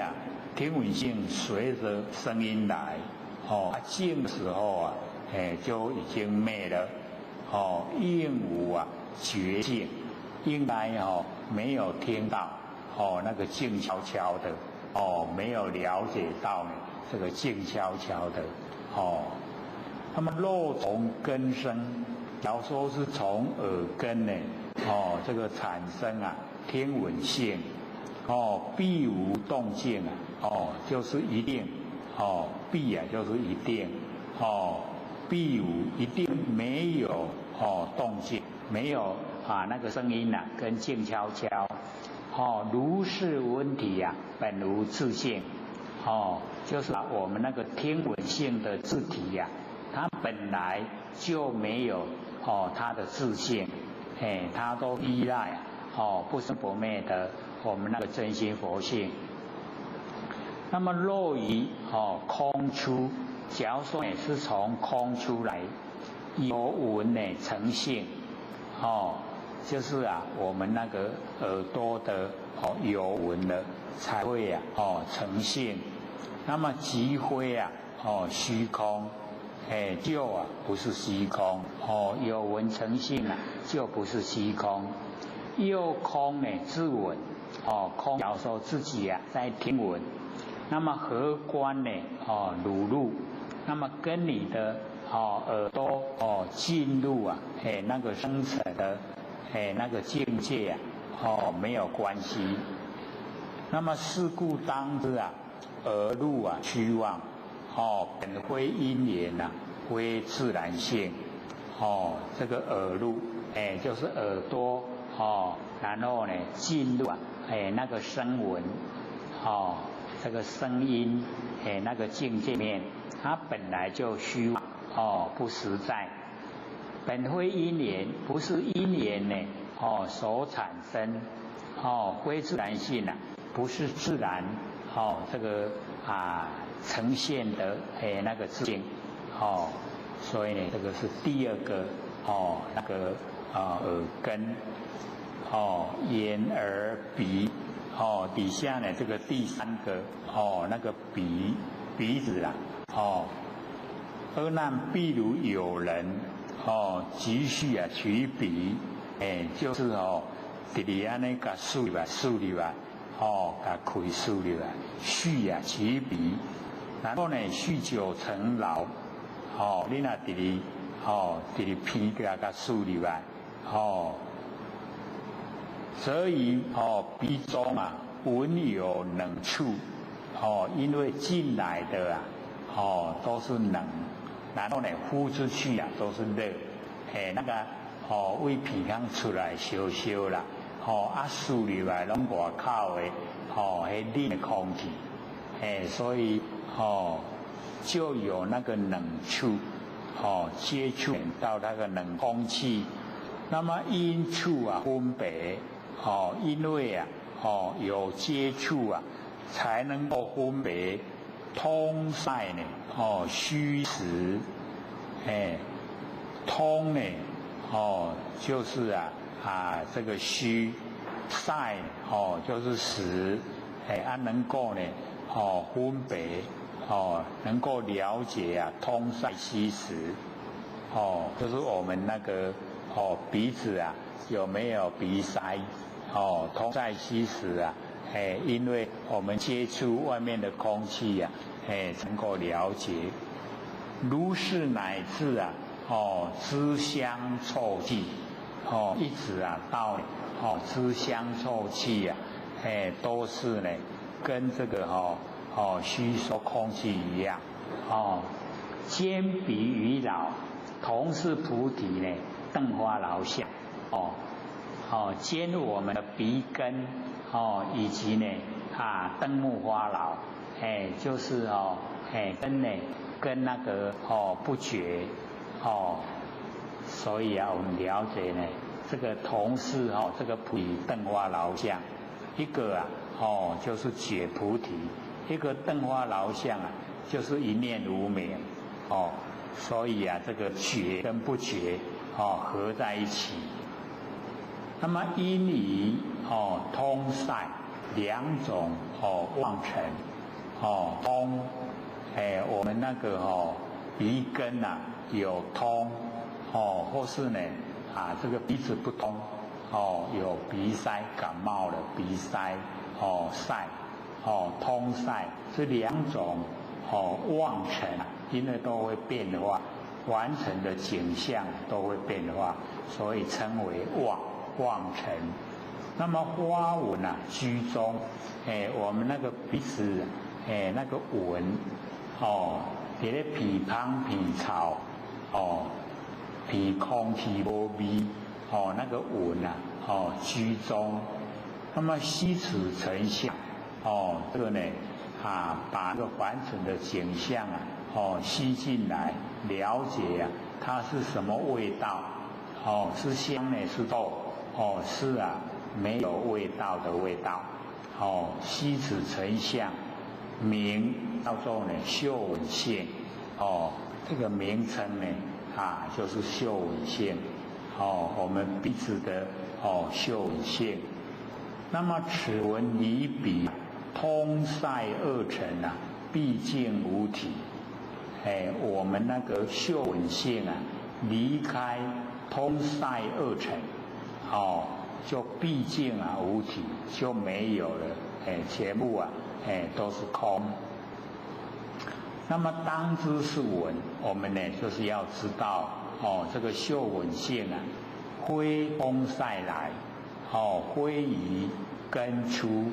听闻性随着声音来，静的时候就已经灭了。应无觉性，应该没有听到那个静悄悄的没有了解到呢这个静悄悄的那么若从根生，假如说是从耳根呢这个产生听闻性必无动静就是一定必就是一定必无一定没有动静，没有那个声音跟静悄悄如是闻体本无自性就是我们那个听闻性的自体它本来就没有它的自性，它都依赖不生不灭的我们那个真心佛性。那么若于空出，假如说是从空出来，有闻成性就是我们那个耳朵的有闻了才会成性。那么即非虚空就不是虚空有闻成性就不是虚空。又空自闻空假如说自己在听闻，那么何关如入，那么跟你的耳朵进入那个深层的那个境界没有关系。那么是故当知耳入虚妄本非因缘非自然性这个耳入就是耳朵然后进入那个声闻这个声音那个境界面，它本来就虚妄不实在，本非因缘，不是因缘所产生非自然性不是自然这个呈现的那个自性所以这个是第二个那个耳根眼耳鼻底下呢这个第三个那个鼻子啦而那譬如有人急需取鼻，就是直里安尼甲竖入来，甲开竖入来，续取鼻，然后呢酗酒成劳，你若直里鼻甲竖入来，所以鼻中闻有冷处，因为进来的都是冷，然后呢呼出去都是热，那个胃鼻腔出来烧烧啦，输入来拢外口的迄冷的空气，所以就有那个冷处，接触到那个冷空气，那么因处分别，因为有接触才能够分别通塞呢，虚实，通呢，就是这个虚，塞就是实，能够呢，分别，能够了解通塞虚实，就是我们那个鼻子有没有鼻塞，通塞虚实因为我们接触外面的空气能够了解，如是乃至知香臭气，一直到知香臭气都是呢跟这个吸收空气一样，兼鼻于老，同是菩提呢灯花老相，兼我们的鼻根，以及呢灯木花老，就是跟那个不觉，所以我们了解呢这个同是这个菩提灯花老相，一个就是觉菩提，一个灯花老相就是一念无明，所以这个觉跟不觉合在一起。那么因于通塞两种妄尘，通我们那个鼻根有通，或是呢这个鼻子不通，有鼻塞感冒了鼻塞塞通塞，这两种妄尘因为都会变化，完成的景象都会变化，所以称为妄尘。那么花纹居中，我们那个鼻子那个纹在咧鼻旁鼻槽鼻空气无味那个纹居中，那么吸此成像这个呢把那个完整的景象吸进来，了解它是什么味道，是香呢是臭，是没有味道的味道，吸此成像，名叫做呢嗅闻性，这个名称呢就是嗅闻性，我们鼻子的嗅闻性。那么此闻离鼻通塞二尘毕竟无体，我们那个嗅闻性离开通塞二尘，就毕竟无体，就没有了，全部都是空。那么当知是闻，我们呢就是要知道这个嗅闻性非通塞来，非以根出，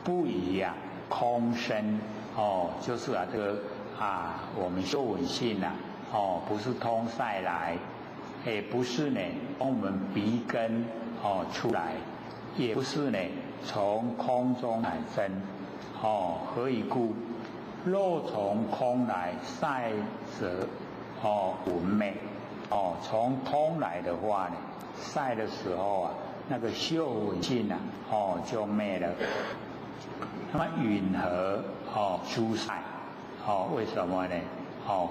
不以空生，就是这个我们嗅闻性不是通塞来，也不是呢从我们鼻根出来，也不是呢从空中产生，何以故？若从空来，塞则闻昧，从空来的话呢，塞的时候那个嗅闻性就灭了。那么允何出塞？为什么呢？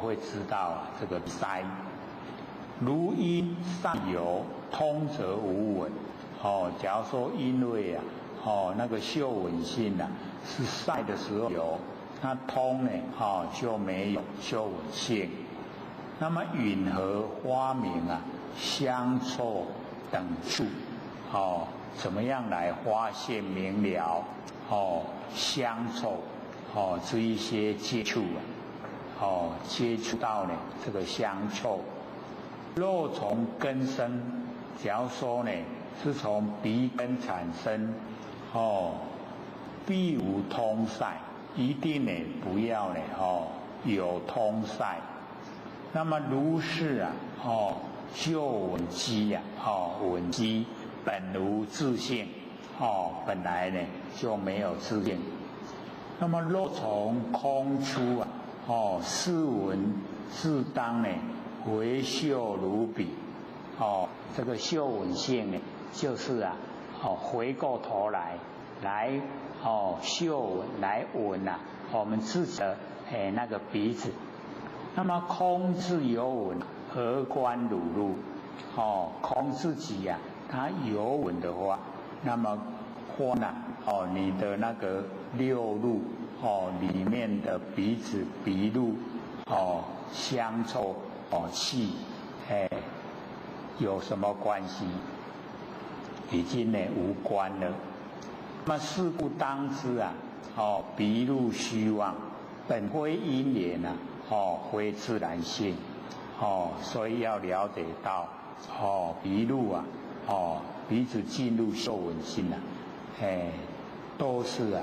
会知道这个塞。如因上游通则无闻，假如说因为那个嗅闻性啊，是晒的时候有，那通呢就没有嗅闻性。那么允和花明啊，香臭等处，怎么样来发现明了香臭这一些接触接触到呢这个香臭。若从根生，假如说呢是从鼻根产生，必无通塞，一定呢不要呢有通塞。那么如是啊嗅闻机啊闻机本无自性本来呢就没有自性。那么若从空出啊是闻自当呢回嗅如彼这个嗅闻性呢就是啊回过头来嗅闻来闻啊我们自己的那个鼻子。那么空自有闻何观汝入空自己啊它有闻的话，那么观啊你的那个六路里面的鼻子鼻路香臭气有什么关系？已经呢无关了。那么是故当知啊鼻路虚妄，本非因缘啊非自然性所以要了解到鼻路啊鼻子进入嗅闻性啊都是啊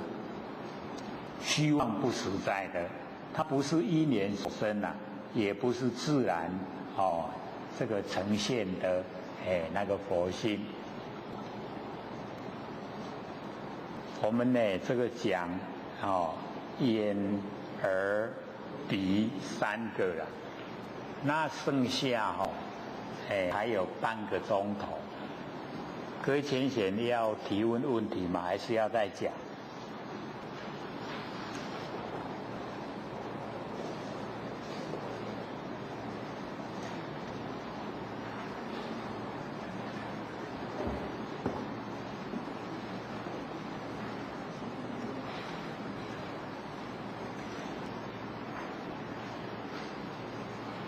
虚妄不实在的，它不是因缘所生啊，也不是自然这个呈现的那个佛性。我们呢这个讲眼耳鼻三个啦，那剩下还有半个钟头。各位浅显要提问问题吗？还是要再讲？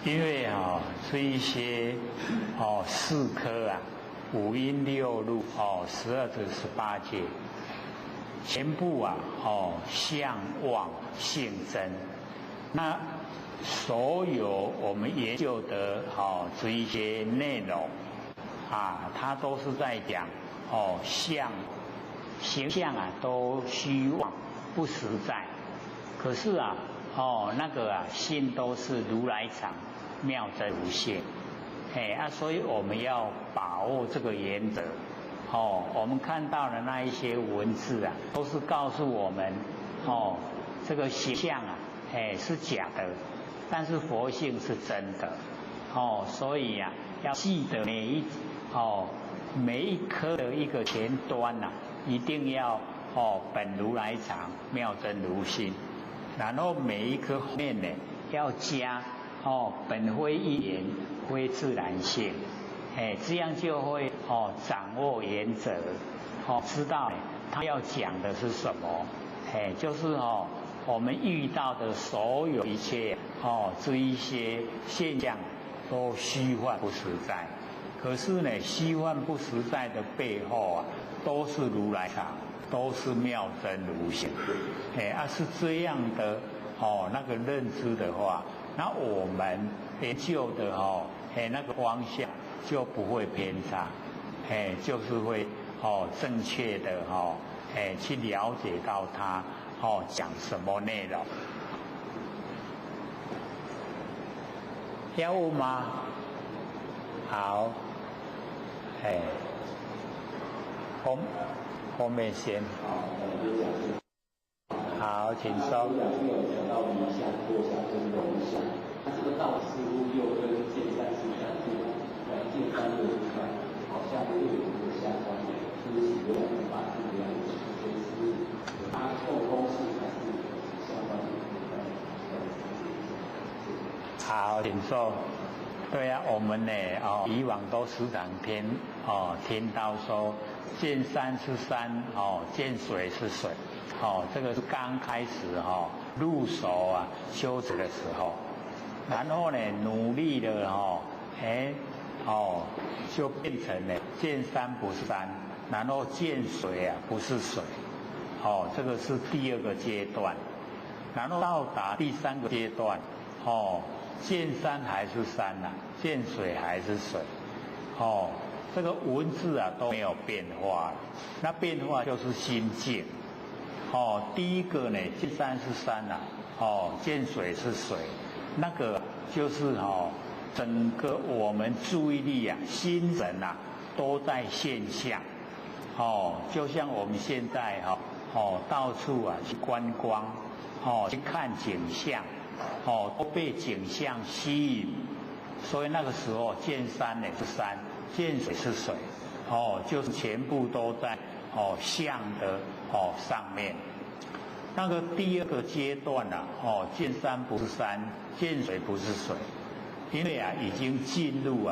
因为这一些四科啊，五阴六路12至18界，全部啊相望性真。那所有我们研究的这一些内容它都是在讲相形象啊都虚妄不实在。可是啊那个性都是如来藏，妙真无限。所以我们要把握这个原则。我们看到的那一些文字啊，都是告诉我们这个形象啊是假的，但是佛性是真的。所以要记得每一科的一个前端一定要本如来藏，妙真如性。然后每一颗后面呢要加本非因缘非自然性，这样就会掌握原则，知道他要讲的是什么，就是我们遇到的所有一切这一些现象都虚幻不实在。可是呢虚幻不实在的背后都是如来藏，都是妙真如性。是这样的那个认知的话，那我们研究的那个方向就不会偏差，就是会正确的去了解到他讲什么内容。要问吗？好，后面先。好，请说。有讲到理想、过想跟容想，那这个道似乎又跟见山是相对的，见山的地方好像又有一个相关的，就是有两个把这个样子，就是它后宫是还是相关的。好，请说。对啊，我们呢以往都时常听听到说见山是山，见水是水，这个是刚开始入手修持的时候，然后呢努力的就变成了见山不是山，然后见水不是水，这个是第二个阶段，然后到达第三个阶段，见山还是山见水还是水，这个文字都没有变化了，那变化就是心境，第一个呢见山是山见水是水，那个就是整个我们注意力心神都在现象，就像我们现在到处去观光，去看景象，都被景象吸引，所以那个时候见山呢是山，见水是水，就是全部都在相的上面。那个第二个阶段见山不是山，见水不是水，因为已经进入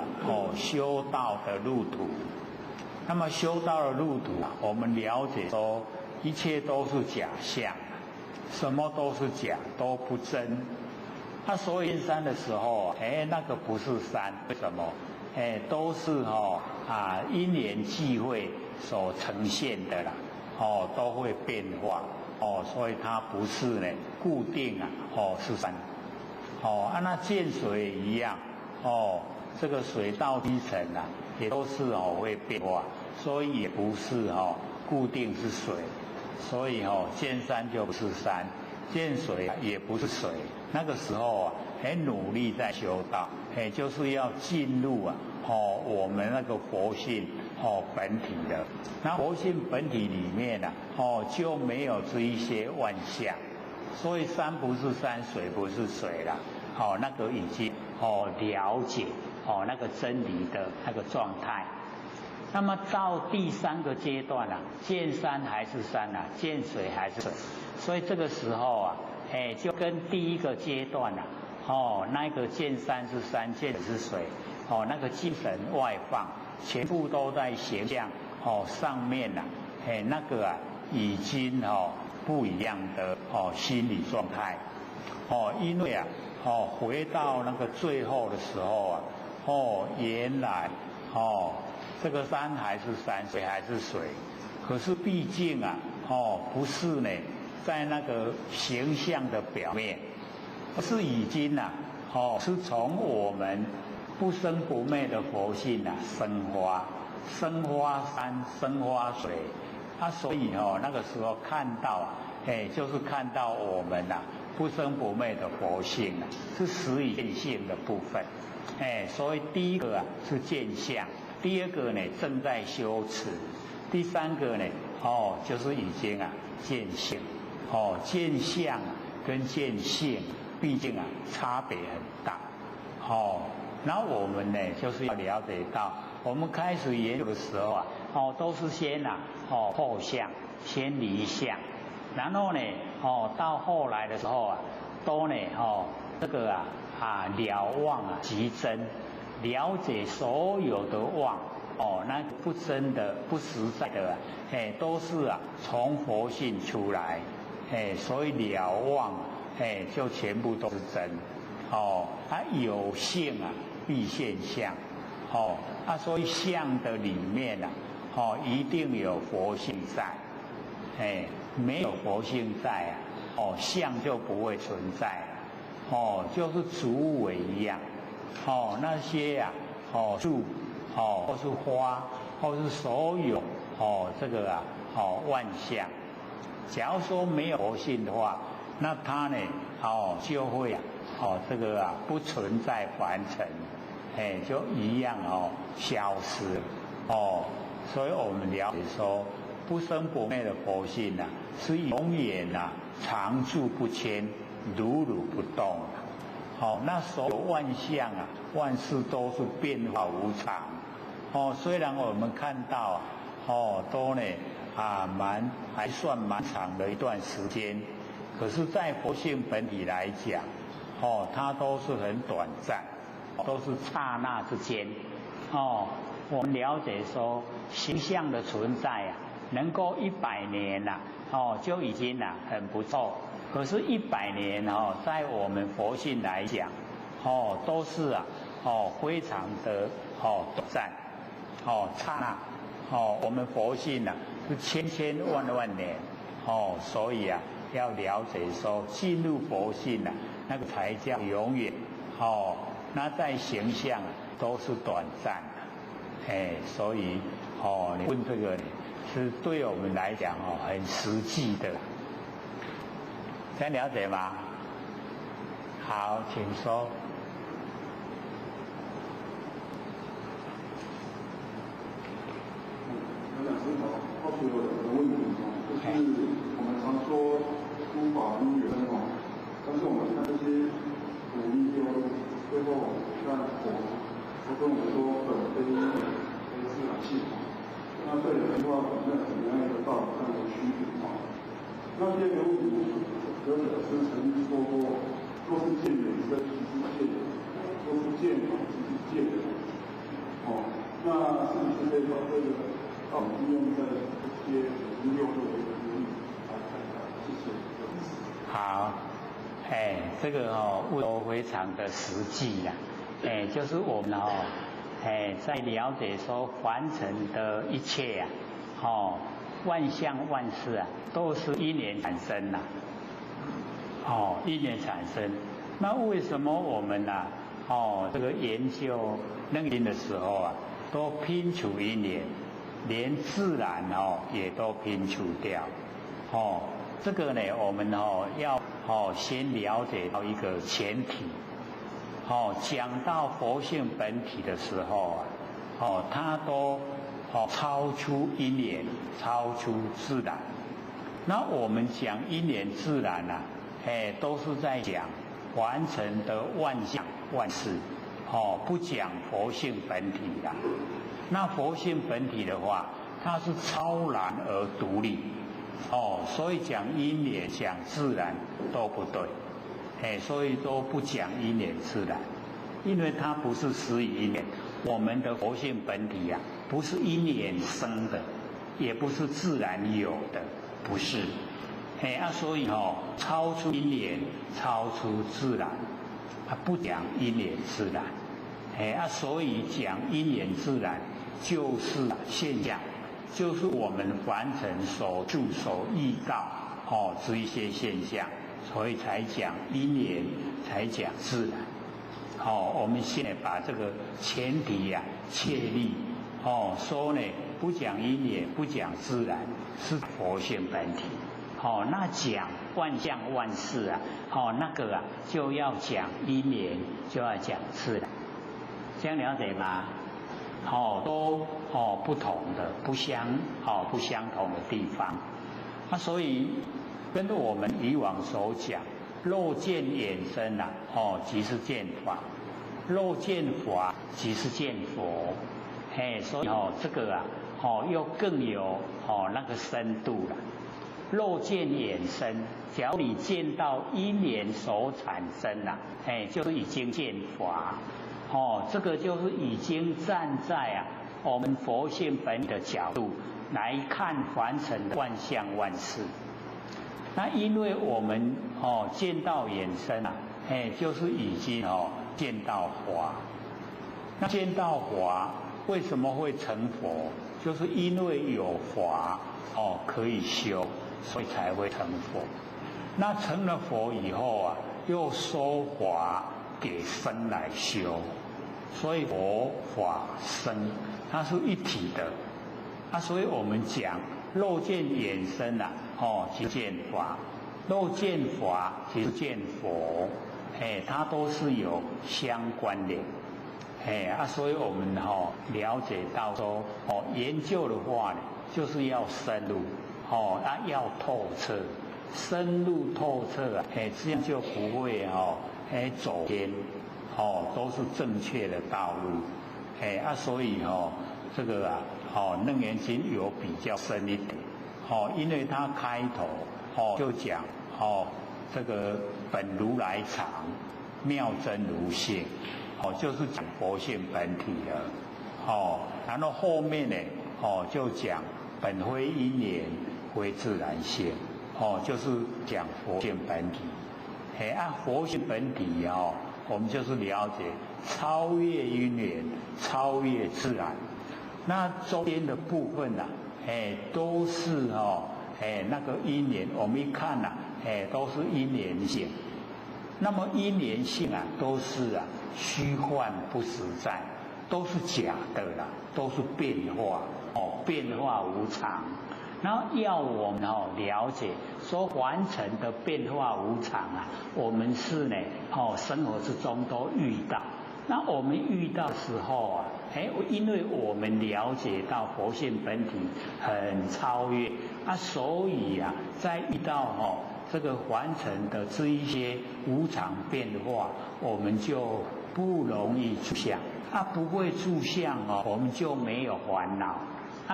修道的路途。那么修道的路途我们了解说一切都是假象，什么都是假，都不真。那所以见山的时候那个不是山，为什么？都是因缘际会所呈现的啦，都会变化，所以它不是呢固定是山。那见水也一样，这个水到低层也都是会变化，所以也不是固定是水，所以见山就不是山，见水也不是水。那个时候很努力在修道，就是要进入我们那个佛性本体的。那佛性本体里面就没有这一些万象，所以山不是山，水不是水啦。那个已经了解那个真理的那个状态。那么到第三个阶段见山还是山见水还是水，所以这个时候就跟第一个阶段那个见山是山，见水是水，那个精神外放，全部都在形象上面那个已经不一样的心理状态，因为回到那个最后的时候原来这个山还是山，水还是水，可是毕竟不是呢在那个形象的表面，而是已经是从我们不生不灭的佛性生花，生花山，生花水，所以那个时候看到就是看到我们不生不灭的佛性是实以见性的部分，所以第一个是见相，第二个呢正在修持，第三个呢就是已经见性，见相跟见性毕竟差别很大，然后我们呢就是要了解到，我们开始研究的时候都是先后相，先离相，然后呢到后来的时候都呢这个了妄即真，了解所有的妄那不真的不实在的都是从佛性出来，所以了妄就全部都是真，有性必现相，所以相的里面一定有佛性在，没有佛性在相就不会存在，就是竹尾一样，那些树或是花或是所有这个万象，假如说没有佛性的话，那它呢就会这个不存在凡尘，就一样消失，所以我们了解说不生不灭的佛性是永远常住不迁，如如不动，那所有万象万事都是变化无常，虽然我们看到都呢还算蛮长的一段时间，可是在佛性本体来讲它都是很短暂，都是刹那之间，我们了解说形象的存在啊，能够100年呐、就已经很不错。可是100年在我们佛性来讲，都是非常的短暂，刹那，我们佛性是千万年，所以要了解说进入佛性那个才叫永远，那在形象都是短暂的，所以你问这个是对我们来讲很实际的。这样了解吗？好，请说。我想思考，告诉我的问题就是我们常说诸法因缘但是我们看这些古义最后看佛跟我们说本非自然性那这两句话那怎么样一个道理上的区别那第二个问题，有老师曾经说过，若是见缘生，即是见；若是见法，即是见。那是不是可以把这个道理应用在这些6个的例子来看看？谢谢。好，这个问得非常的实际啦，就是我们在了解说凡尘的一切万象万事都是因缘产生因缘产生。那为什么我们这个研究楞严的时候都拼除因缘，连自然也都拼除掉？这个呢，我们要先了解到一个前提。讲到佛性本体的时候它都超出因缘，超出自然。那我们讲因缘自然都是在讲完成的万象万事，不讲佛性本体那佛性本体的话，它是超然而独立，所以讲因缘、讲自然都不对，所以都不讲因缘自然，因为它不是实以因缘。我们的佛性本体不是因缘生的，也不是自然有的，不是。所以超出因缘，超出自然，不讲因缘自然。所以讲因缘自然就是现象，就是我们凡尘所住所遇到这一些现象，所以才讲因缘，才讲自然。我们现在把这个前提确立，说呢不讲因缘，不讲自然，是佛性本体。那讲万象万事那个就要讲因缘，就要讲自然，这样了解吗？都不同的，不相同的地方。所以跟着我们以往所讲，若见衍生即是见法；若见法，即是见佛。所以这个又更有那个深度了。若见衍生，假如你见到因缘所产生就是已经见法。这个就是已经站在我们佛性本体的角度来看凡尘的万象万事。那因为我们见到衍生就是已经见到法。那见到法为什么会成佛？就是因为有法可以修，所以才会成佛。那成了佛以后又收法给身来修，所以佛法身它是一体的。所以我们讲若见衍生即见法；若见法即见佛。它都是有相关联。所以我们了解到说研究的话呢，就是要深入要透彻，深入透彻这样就不会走偏都是正确的道路。所以这个楞严经有比较深一点因为它开头就讲这个本如来常，妙真如性就是讲佛性本体了然后后面呢，就讲本非因缘，非自然性，就是讲佛性本体。佛性本体我们就是了解超越因缘，超越自然。那中间的部分都是那个因缘，我们一看都是因缘性。那么因缘性都是虚幻不实在，都是假的啦，都是变化变化无常。然后要我们了解说凡尘的变化无常我们是呢生活之中都遇到。那我们遇到的时候因为我们了解到佛性本体很超越所以在遇到这个凡尘的这一些无常变化，我们就不容易住相。不会住相我们就没有烦恼。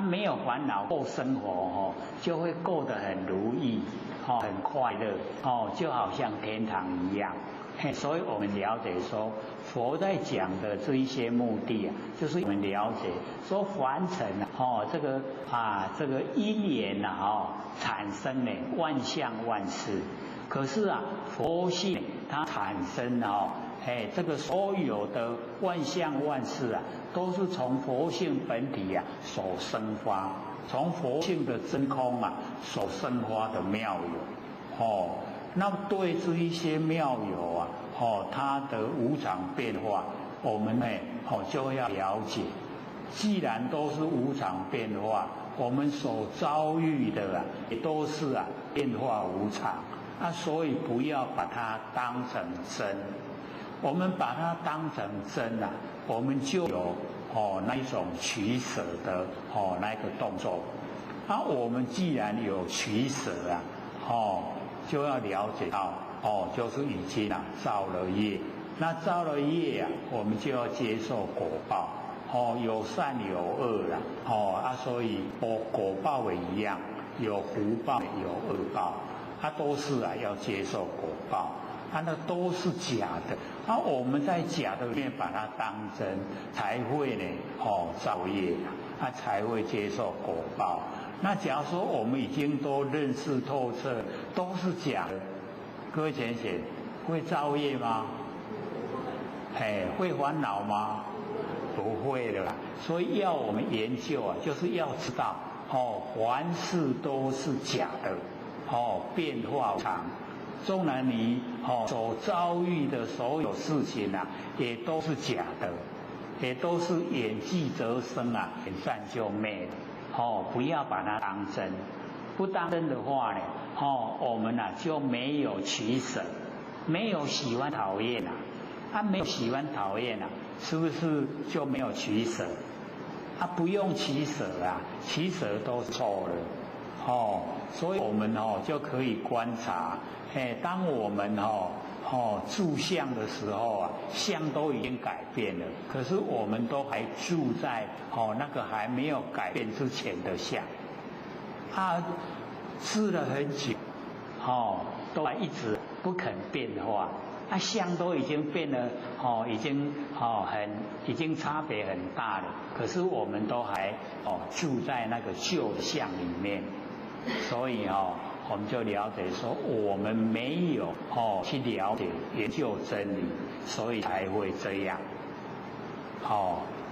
没有烦恼过生活就会过得很如意很快乐就好像天堂一样。所以我们了解说佛在讲的这一些目的就是我们了解说凡尘这个因缘产生万象万事，可是佛性它产生这个所有的万象万事都是从佛性本体所生发，从佛性的真空所生发的妙有那对这一些妙有它的无常变化，我们就要了解。既然都是无常变化，我们所遭遇的也都是变化无常所以不要把它当成真。我们把它当成真我们就有那一种取舍的那个动作。我们既然有取舍就要了解到就是已经造了业。那造了业我们就要接受果报有善有恶所以果报也一样，有福报有恶报都是要接受果报那都是假的我们在假的里面把它当真，才会呢造业才会接受果报。那假如说我们已经都认识透彻都是假的，各位浅显会造业吗？会烦恼吗？不会的啦。所以要我们研究就是要知道凡事都是假的变化无常。纵然你所遭遇的所有事情也都是假的，也都是眼即则生眼散就灭了不要把它当真。不当真的话呢我们就没有取舍，没有喜欢讨厌没有喜欢讨厌是不是就没有取舍不用取舍取舍都是错了所以我们就可以观察当我们住相的时候相都已经改变了，可是我们都还住在那个还没有改变之前的相治了很久都还一直不肯变化相都已经变了已经差别很大了，可是我们都还住在那个旧相里面。所以我们就了解说我们没有去了解研究真理，所以才会这样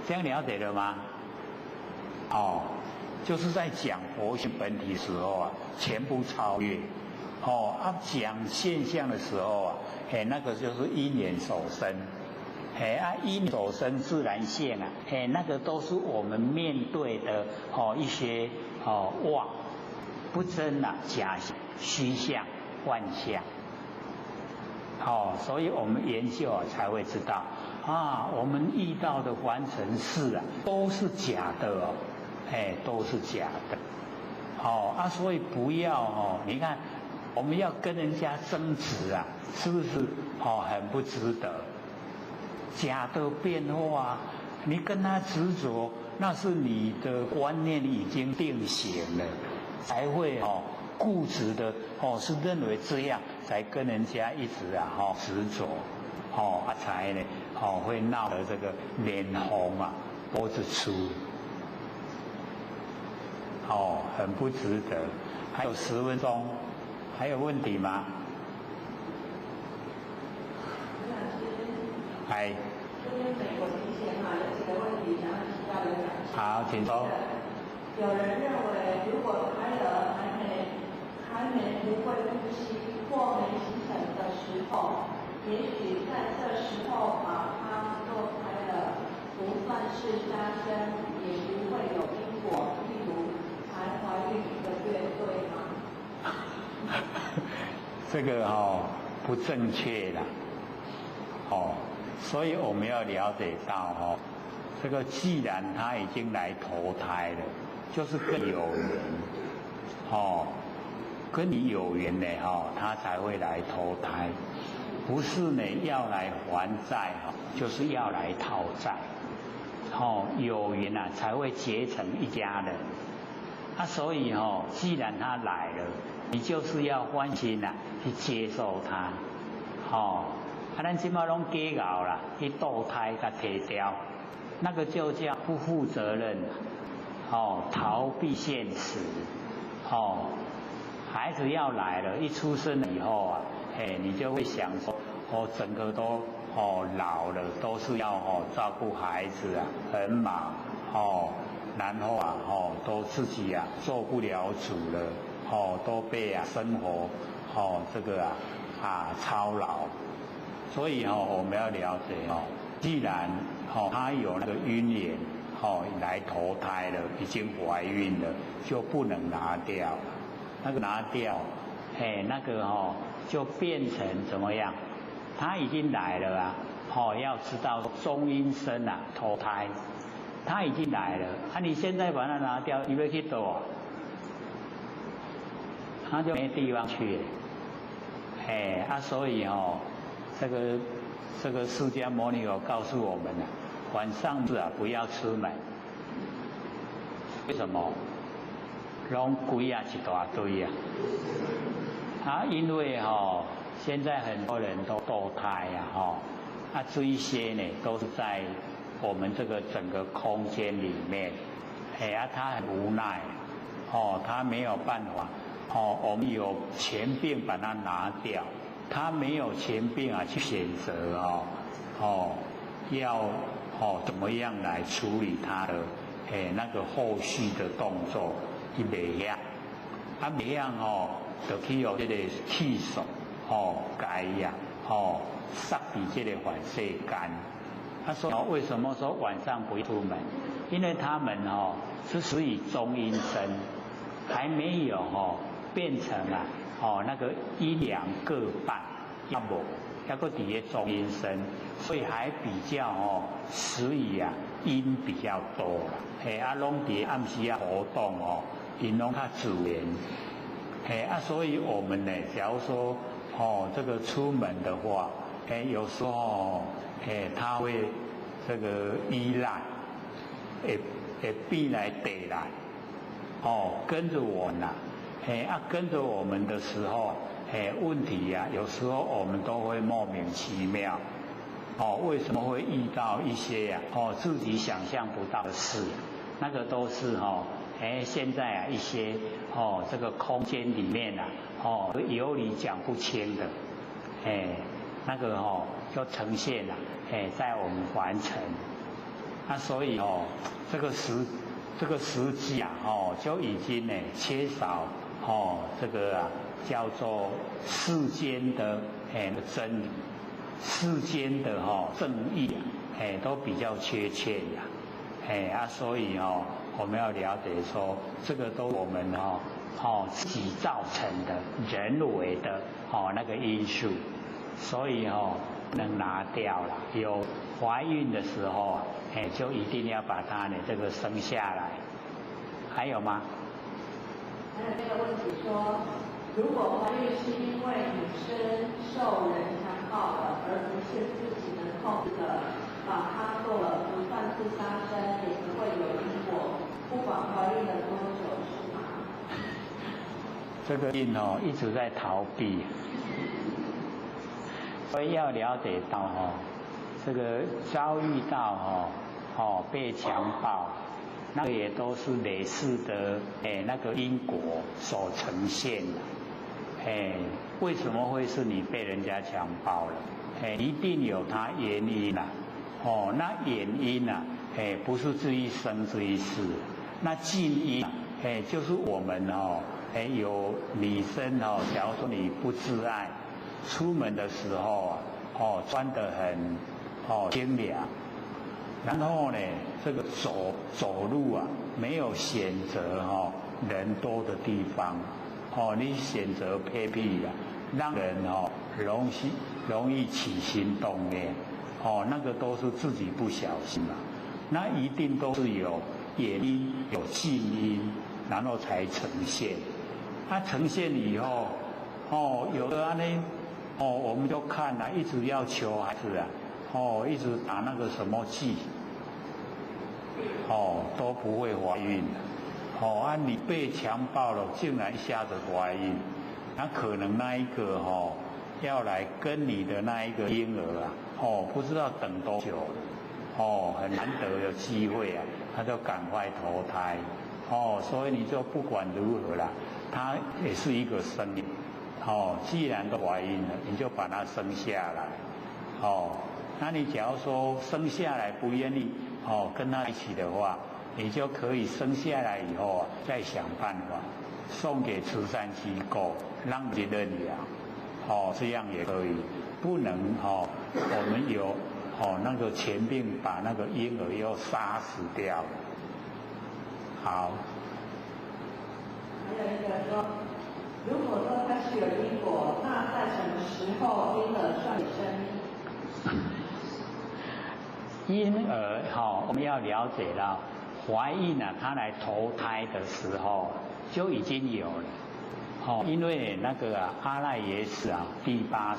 这样了解了吗？就是在讲佛性本体的时候全部超越讲现象的时候那个就是因缘所生因缘所生自然现那个都是我们面对的一些妄不真假象虚相幻象所以我们研究才会知道我们遇到的凡尘事都是假的都是假的所以不要你看我们要跟人家争执是不是很不值得？假的变化你跟他执着，那是你的观念已经定型了，才会固执的是认为这样才跟人家一直执着才呢会闹得这个脸红脖子粗，很不值得。还有10分钟，还有问题吗？哎。这边美国提前有几个问题想要请教刘讲师。好，请说。有人认为，如果胎儿还没不会呼吸或没形成的时候，也许在这时候把它做开了，不算是杀生，也不会有因果，例如才怀孕1个月，对吗？这个不正确啦，所以我们要了解到这个既然他已经来投胎了，就是跟你有缘，跟你有缘的他才会来投胎，不是呢要来还债就是要来讨债，有缘才会结成一家人，所以既然他来了，你就是要欢心去接受他，咱现在拢假熬啦，去堕胎甲提掉，那个就叫不负责任，逃避现实，孩子要来了，一出生以后你就会想说，整个都老了，都是要照顾孩子很忙，然后都自己做不了主了，都被生活这个操劳。所以我们要了解既然他有那个姻缘来投胎了，已经怀孕了，就不能拿掉。那个拿掉，那个就变成怎么样？他已经来了要知道中阴身投胎，他已经来了你现在把它拿掉，你要去躲，他就没地方去了。所以这个释迦牟尼有告诉我们晚上不要出门。为什么？拢鬼一大堆因为现在很多人都堕胎这一些呢都是在我们这个整个空间里面，他很无奈他没有办法我们有权柄把它拿掉。他没有权柄去选择要怎么样来处理他的那个后续的动作，他袂晓，袂晓就去这个气手改塞伫这个反世间。所以为什么说晚上不出门？因为他们是属于中阴身，还没有变成那个阴阳各半，要不那个底下中阴身，所以还比较属于阴比较多啦。拢伫暗时活动因拢较自然。所以我们呢，假如说这个出门的话，有时候他会这个依赖，会逼来得来，跟着我们跟着我们的时候，问题有时候我们都会莫名其妙，为什么会遇到一些自己想象不到的事？那个都是现在一些这个空间里面有理讲不清的，那个就呈现了在我们凡尘。所以这个时机就已经缺少这个叫做世间的真理，世间的正义都比较缺欠所以我们要了解说，这个都我们自己造成的人为的那个因素，所以不能拿掉了。有怀孕的时候就一定要把它这个生下来。还有吗？还有这个问题说，如果怀孕是因为女生受人强暴了，而不是自己能控制的，把它做了，不算是杀生，也不会有因果，不管怀孕了多久，是吗？这个病一直在逃避，所以要了解到这个遭遇到被强暴，那个也都是累世的那个因果所呈现的。为什么会是你被人家强暴了？一定有它原因啦。那原因啊，不是这一生这一世，那近因啊，就是我们有女生假如说你不自爱，出门的时候啊，穿得很清凉，然后呢，这个走路啊，没有选择人多的地方，你选择偏僻啊，让人容易起心动念，那个都是自己不小心啊，那一定都是有原因、有近因，然后才呈现。它呈现以后，有的呢，我们就看了，一直要求孩子啊，一直打那个什么剂，都不会怀孕的。你被强暴了，竟然一下子怀孕，那可能那一个要来跟你的那一个婴儿啊，不知道等多久了，很难得的机会啊，他就赶快投胎，所以你就不管如何啦，他也是一个生命，既然都怀孕了，你就把它生下来，那你假如说生下来不愿意跟他一起的话，你就可以生下来以后啊，再想办法送给慈善机构，让人认养，这样也可以。不能我们有那个前病把那个婴儿又杀死掉了。好。还有一个说，如果说它是有因果，那在什么时候婴儿算生？婴儿我们要了解到，怀孕啊，他来投胎的时候就已经有了。因为那个阿赖耶识啊，第八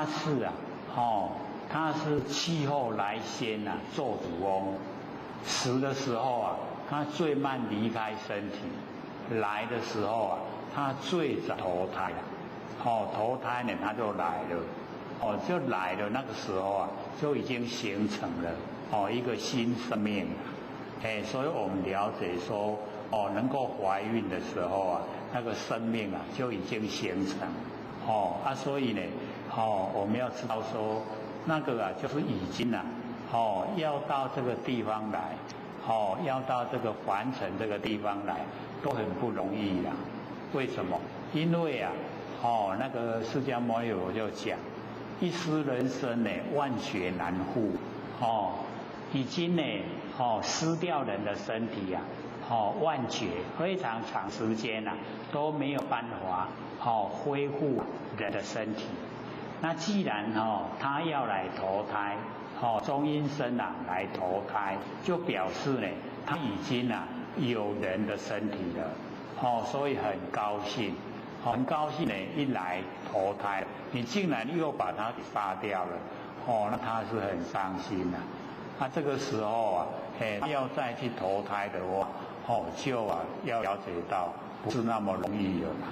世啊，他是气候来先啊，做主翁，死的时候啊，他最慢离开身体。来的时候啊，他最早投胎投胎呢他就来了，就来了，那个时候啊就已经形成了一个新生命了，所以我们了解说能够怀孕的时候啊，那个生命啊就已经形成，所以呢我们要知道说那个啊就是已经啊要到这个地方来，要到这个凡尘这个地方来都很不容易啦。为什么？因为啊那个释迦牟尼佛就讲，一失人生呢，万劫难复，已经呢失掉人的身体啊，万劫非常长时间啊都没有办法恢复人的身体。那既然他要来投胎，中阴身啊来投胎，就表示呢他已经啊有人的身体了，所以很高兴，很高兴呢一来投胎，你竟然又把他给杀掉了，那他是很伤心啊。这个时候啊，要再去投胎的话，就要了解到不是那么容易了啦。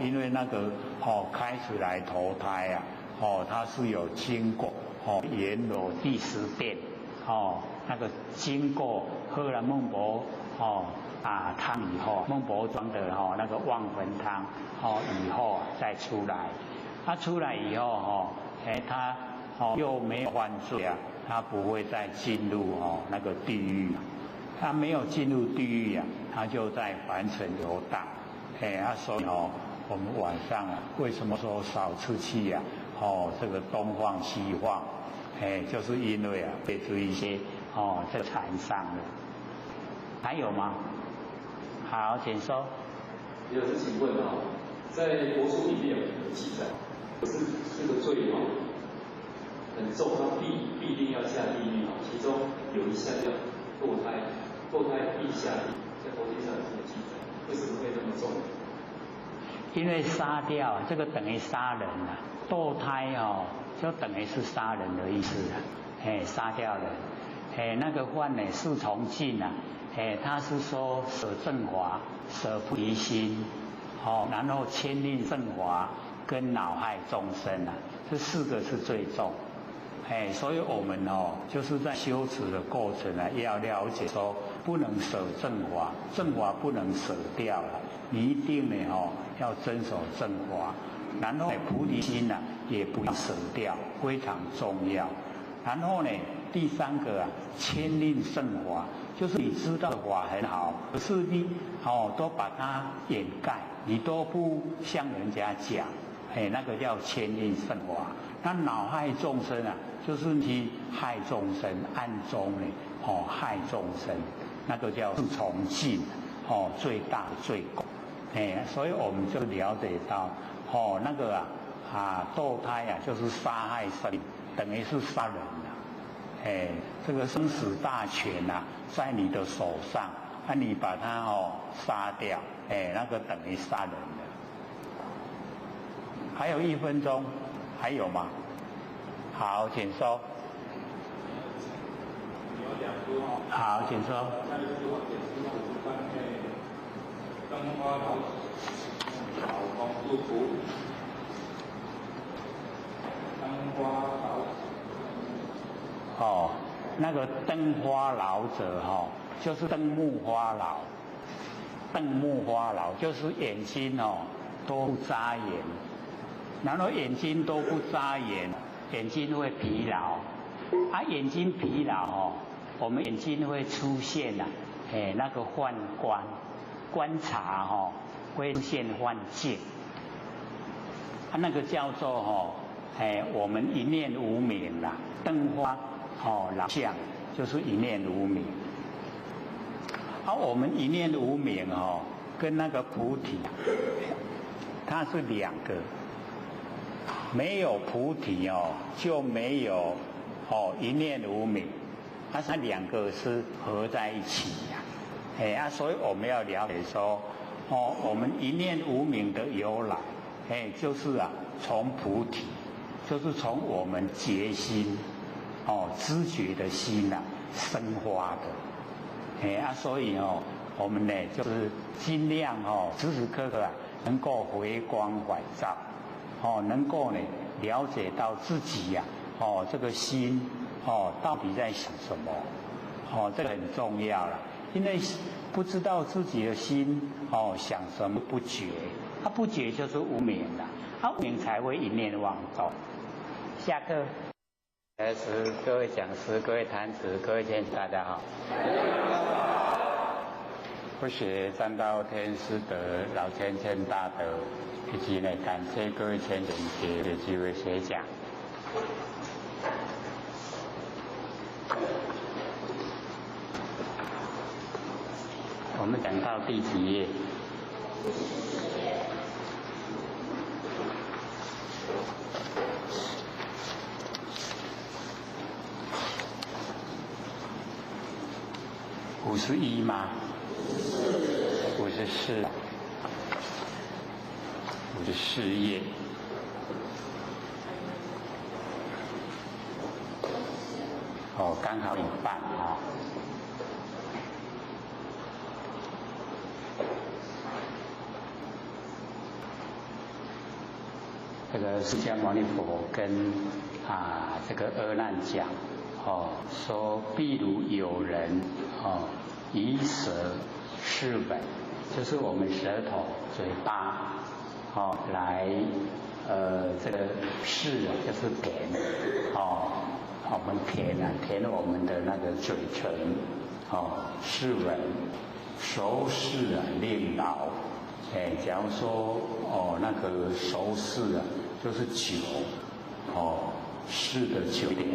因为那个开始来投胎啊，它是有经过阎罗第10殿，那个经过喝了孟婆汤以后，孟婆庄的那个忘魂汤以后再出来，他出来以后他又没有犯罪啊，他不会再进入那个地狱，他没有进入地狱啊，他就在凡尘游荡。所以我们晚上啊，为什么说少吃气啊？这个东晃西晃，就是因为啊，被这一些在缠上了。还有吗？好，请说。也有事情问在国书里面有记载，可是这个罪很重，他必定要下地狱其中有一项叫堕胎，堕胎必下地狱，在佛经上有这么记载，为什么会那么重？因为杀掉这个等于杀人啊，堕胎就等于是杀人的意思杀掉人，那个犯呢四重禁啊，他是说舍正华、舍不离心，然后牵令正华跟恼害众生啊，这4个是最重所以我们就是在修持的过程呢，要了解说，不能舍正法，正法不能舍掉了，你一定呢要遵守正法，然后菩提心呢也不要舍掉，非常重要。然后呢，第三个谦令圣法，就是你知道的法很好，可是你都把它掩盖，你都不向人家讲，那个叫谦令圣法。那恼害众生啊，就是去害众生，暗中呢害众生，那个叫从尽最大的罪过。所以我们就了解到那个堕胎就是杀害生命，等于是杀人了。这个生死大权在你的手上，你把它杀掉，那个等于杀人了。还有1分钟，还有吗？好，请说。好，请说。那个灯花老者就是灯目花老，灯目花老就是眼睛都不眨眼，然后眼睛都不眨眼，眼睛会疲劳，眼睛疲劳我们眼睛会出现那个幻观察会出现幻境，那个叫做我们一念无明啦，灯花老相就是一念无明。我们一念无明跟那个菩提它是2个，没有菩提就没有一念无明，它2个是合在一起呀。所以我们要了解说我们一念无明的由来，就是从菩提，就是从我们觉心知觉的心生发的。所以我们呢就是尽量时时刻刻能够回光返照，能够呢了解到自己这个心到底在想什么，这个很重要了。因为不知道自己的心想什么不觉，不觉就是无明了，无明才会一念妄动。下课。各位讲师、各位坛子、各位贤子，大家好。不学占道天师德，老千千大德，以及呢感谢各位贤人给的机会学讲。我们讲到第几页？51吗？54页。刚好一半这个释迦牟尼佛跟这个阿难讲说，譬如有人以舌试本，就是我们舌头、嘴巴来这个试就是舔我们舔我们的那个嘴唇试闻，熟视令老。假如说那个熟视就是酒试的酒点，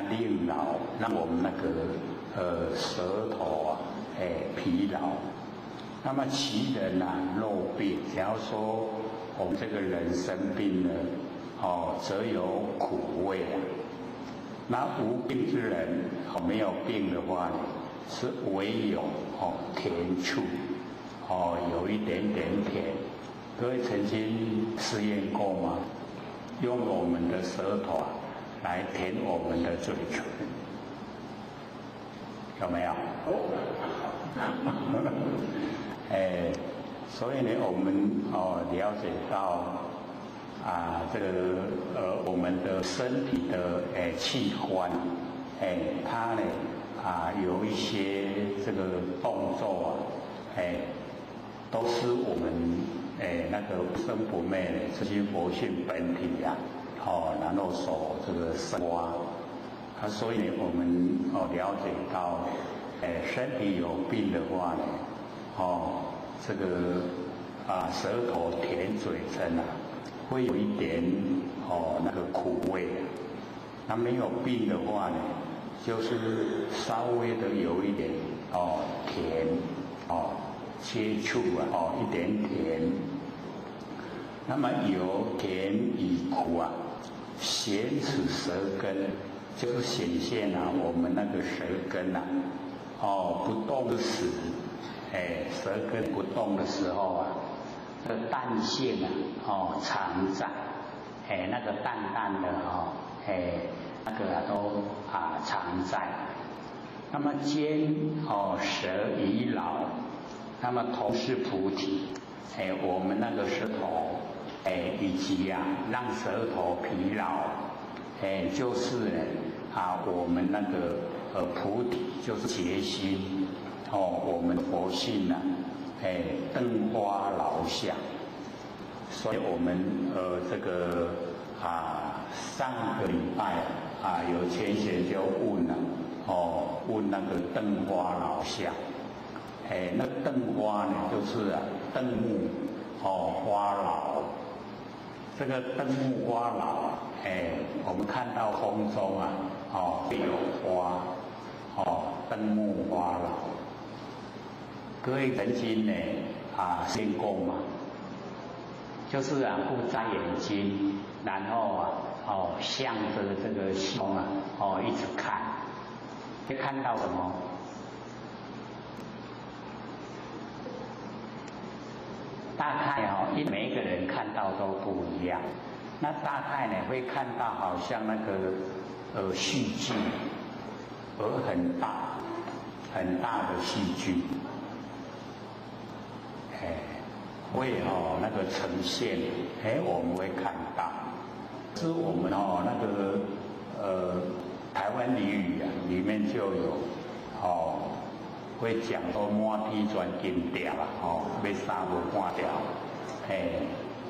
令老让我们那个舌头疲劳。那么其人肉病，假如说我们这个人生病了则有苦味那无病之人没有病的话是唯有甜醋有一点点甜。各位曾经试验过吗？用我们的舌头来舔我们的嘴唇，有没有？所以呢，我们了解到这个我们的身体的器官，它呢有一些这个动作都是我们那个不生不灭的这些佛性本体然后所这个生发所以呢，我们了解到，身体有病的话呢，这个舌头舔嘴唇会有一点那个苦味那没有病的话呢，就是稍微的有一点甜接触一点甜。那么有甜与苦咸使舌根，就是显现我们那个舌根不动时，舌根不动的时候这个淡性常在，那个淡淡的那个都常在。那么兼舌已老，那么同是菩提，我们那个舌头。以及让舌头疲劳，就是呢我们那个菩提就是决心，我们佛性灯花老相，所以我们这个上个礼拜有前贤就问问那个灯花老相，那灯花呢就是灯木花老。这个灯木花老我们看到空中会有花灯木花老。各位曾经呢见过吗？就是不眨眼睛，然后向着这个星空一直看，会看到什么？大概因为每一个人看到都不一样，那大概呢会看到好像那个戏剧，很大很大的戏剧，会那个呈现，我们会看到，是我们那个台湾俚语里面就有会讲说满天钻金条要杀无半条，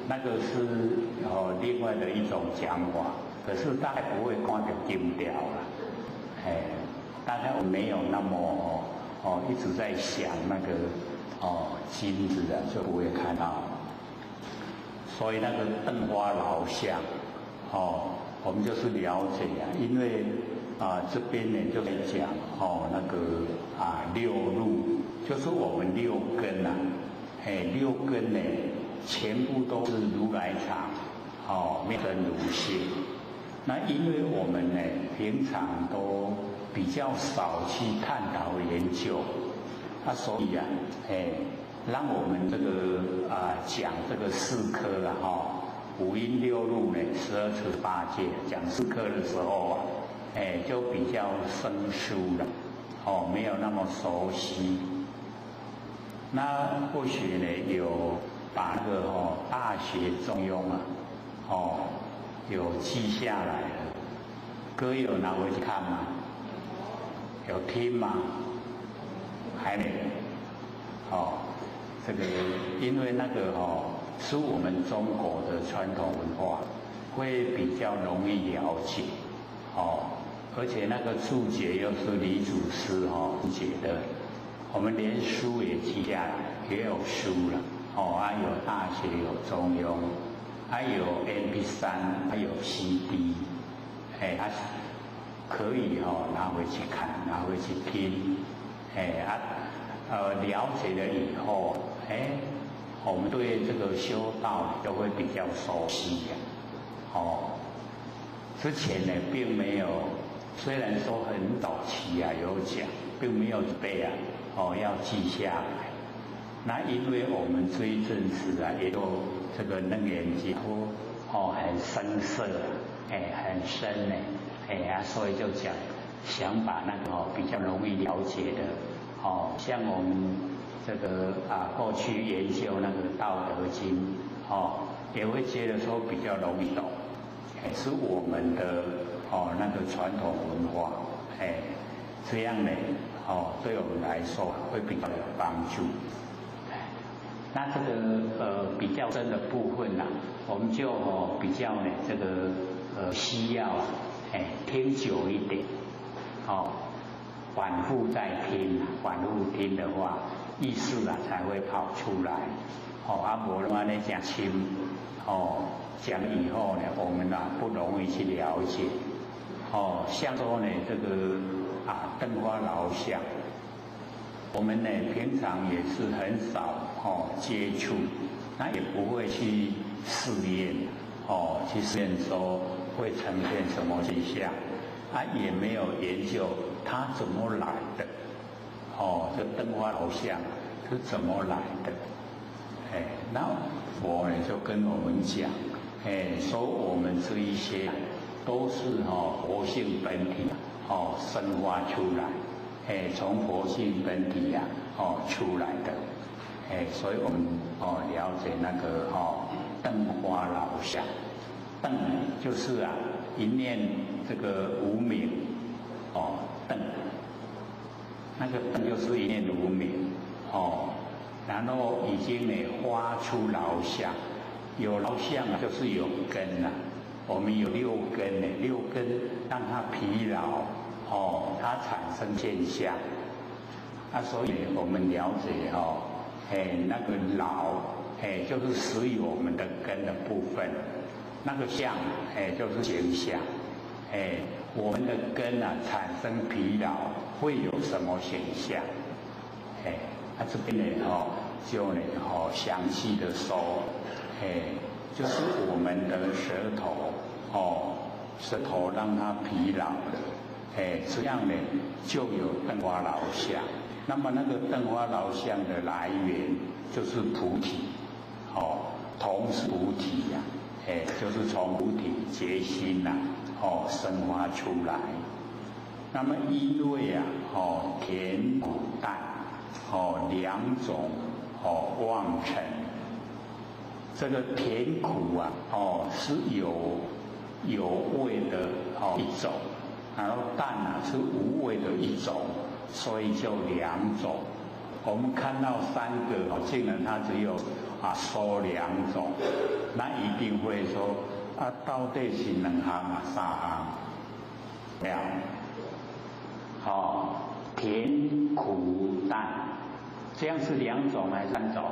那个是另外的一种讲法，可是大概不会看到金条大概我没有那么一直在想那个金子就不会看到，所以那个灯花老相我们就是了解因为这边呢就在讲那个六路，就是我们六根六根呢全部都是如来藏灭真如性。那因为我们呢平常都比较少去探讨研究，所以让我们这个讲这个四科五阴六路呢12持八戒讲四科的时候就比较生疏了没有那么熟悉。那或许呢有把那个大学中庸有记下来了，各位有拿回去看吗？有听吗？还没这个因为那个是我们中国的传统文化，会比较容易了解而且那个注解又是李祖师解的，我们连书也记下来，也有书了有大学，有中庸，还有 MP3， 还有 CD， 它可以拿回去看，拿回去听，了解了以后，我们对这个修道就会比较熟悉之前呢并没有，虽然说很早期有讲，并没有背要记下来。那因为我们这一阵子也都这个楞严经很深色很深所以就想把那个比较容易了解的像我们这个过去研究那个《道德经》也会觉得说比较容易懂，是我们的那个传统文化，这样呢对我们来说会比较有帮助。那这个比较深的部分我们就比较呢这个需要听久一点，反复再听，反复听的话，意思才会跑出来。不然呢讲轻，讲以后呢，我们不容易去了解。像说呢这个灯花老想，我们呢平常也是很少接触，那也不会去试验，去试验说会呈现什么现象，也没有研究它怎么来的，这灯花老像是怎么来的，那佛呢就跟我们讲，说我们这一些都是佛性本体生发出来，从佛性本体出来的，所以我们了解那个灯花老像，灯就是一念这个无明，灯，那个灯就是一念无明，然后已经发出老相，有老相就是有根我们有6根6根让它疲劳，它产生现象，所以我们了解那个老，就是使予我们的根的部分，那个相，就是形象，我们的根产生疲劳会有什么现象？这边呢就详细的说，就是我们的舌头让它疲劳了，这样呢就有灯花老相。那么那个灯花老相的来源就是菩提，同是菩提就是从菩提结心生发出来。那么因为甜苦淡2种妄尘，这个甜苦是有味的一种，然后淡是无味的一种，所以就2种。我们看到3个竟然它只有说2种，那一定会说到底是2项3项？没有，甜苦淡，这样是2种还是3种？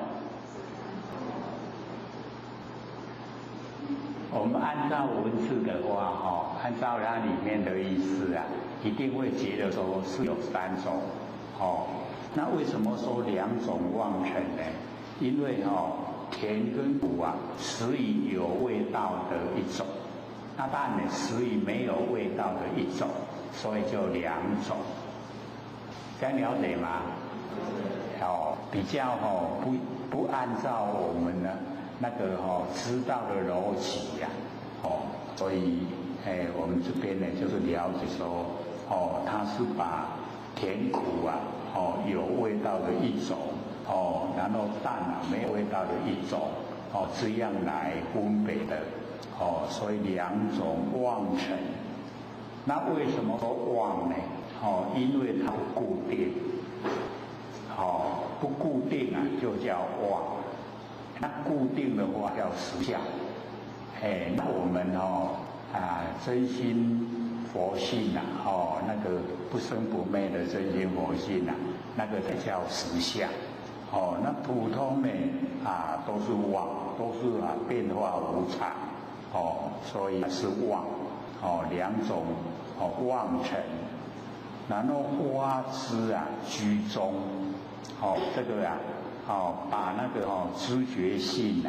我们按照文字的话，按照它里面的意思一定会觉得说是有3种，那为什么说2种妄尘呢？因为甜跟苦使予有味道的一种，那淡呢使予没有味道的一种，所以就2种。这样了解吗？比较不按照我们的那个知道的逻辑所以我们这边呢就是了解说它是把甜苦有味道的一种然后淡没有味道的一种这样来分别的所以2种妄尘。那为什么说妄呢？因为它不固定，不固定就叫妄。那固定的话叫实相。那我们真心佛性那个不生不灭的真心佛性那个才叫实相。那普通呢都是妄，都是变化无常，所以是妄。2种妄尘。然后花枝居中，这个把那个知觉性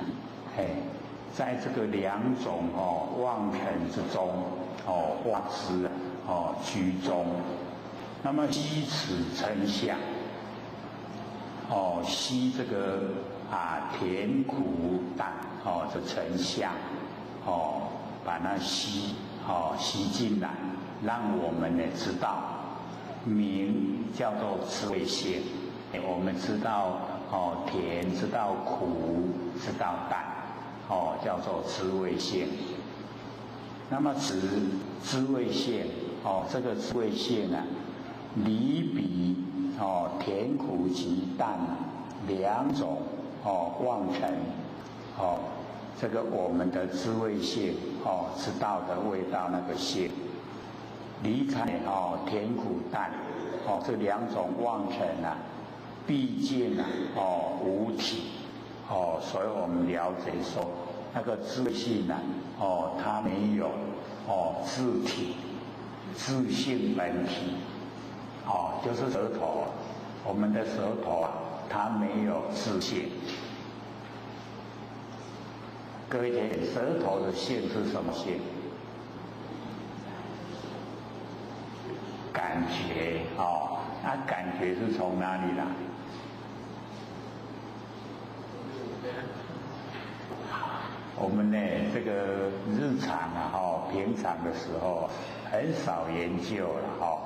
在这个2种妄尘之中花枝居中。那么悉此成相，悉这个甜苦淡这成相，把那吸进来，让我们呢知道。名叫做智慧性，我们知道甜，知道苦，知道淡，叫做知味性。那么知味性这个知味性啊，离比甜苦及淡两种妄尘这个我们的知味性知道的味道那个性，离开甜苦淡这两种妄尘啊，毕竟无体所以我们了解说那个知味性啊它没有自体自性本体就是舌头，我们的舌头啊它没有自性。各位听，舌头的性是什么性？感觉那感觉是从哪里来？我们呢，这个日常平常的时候很少研究了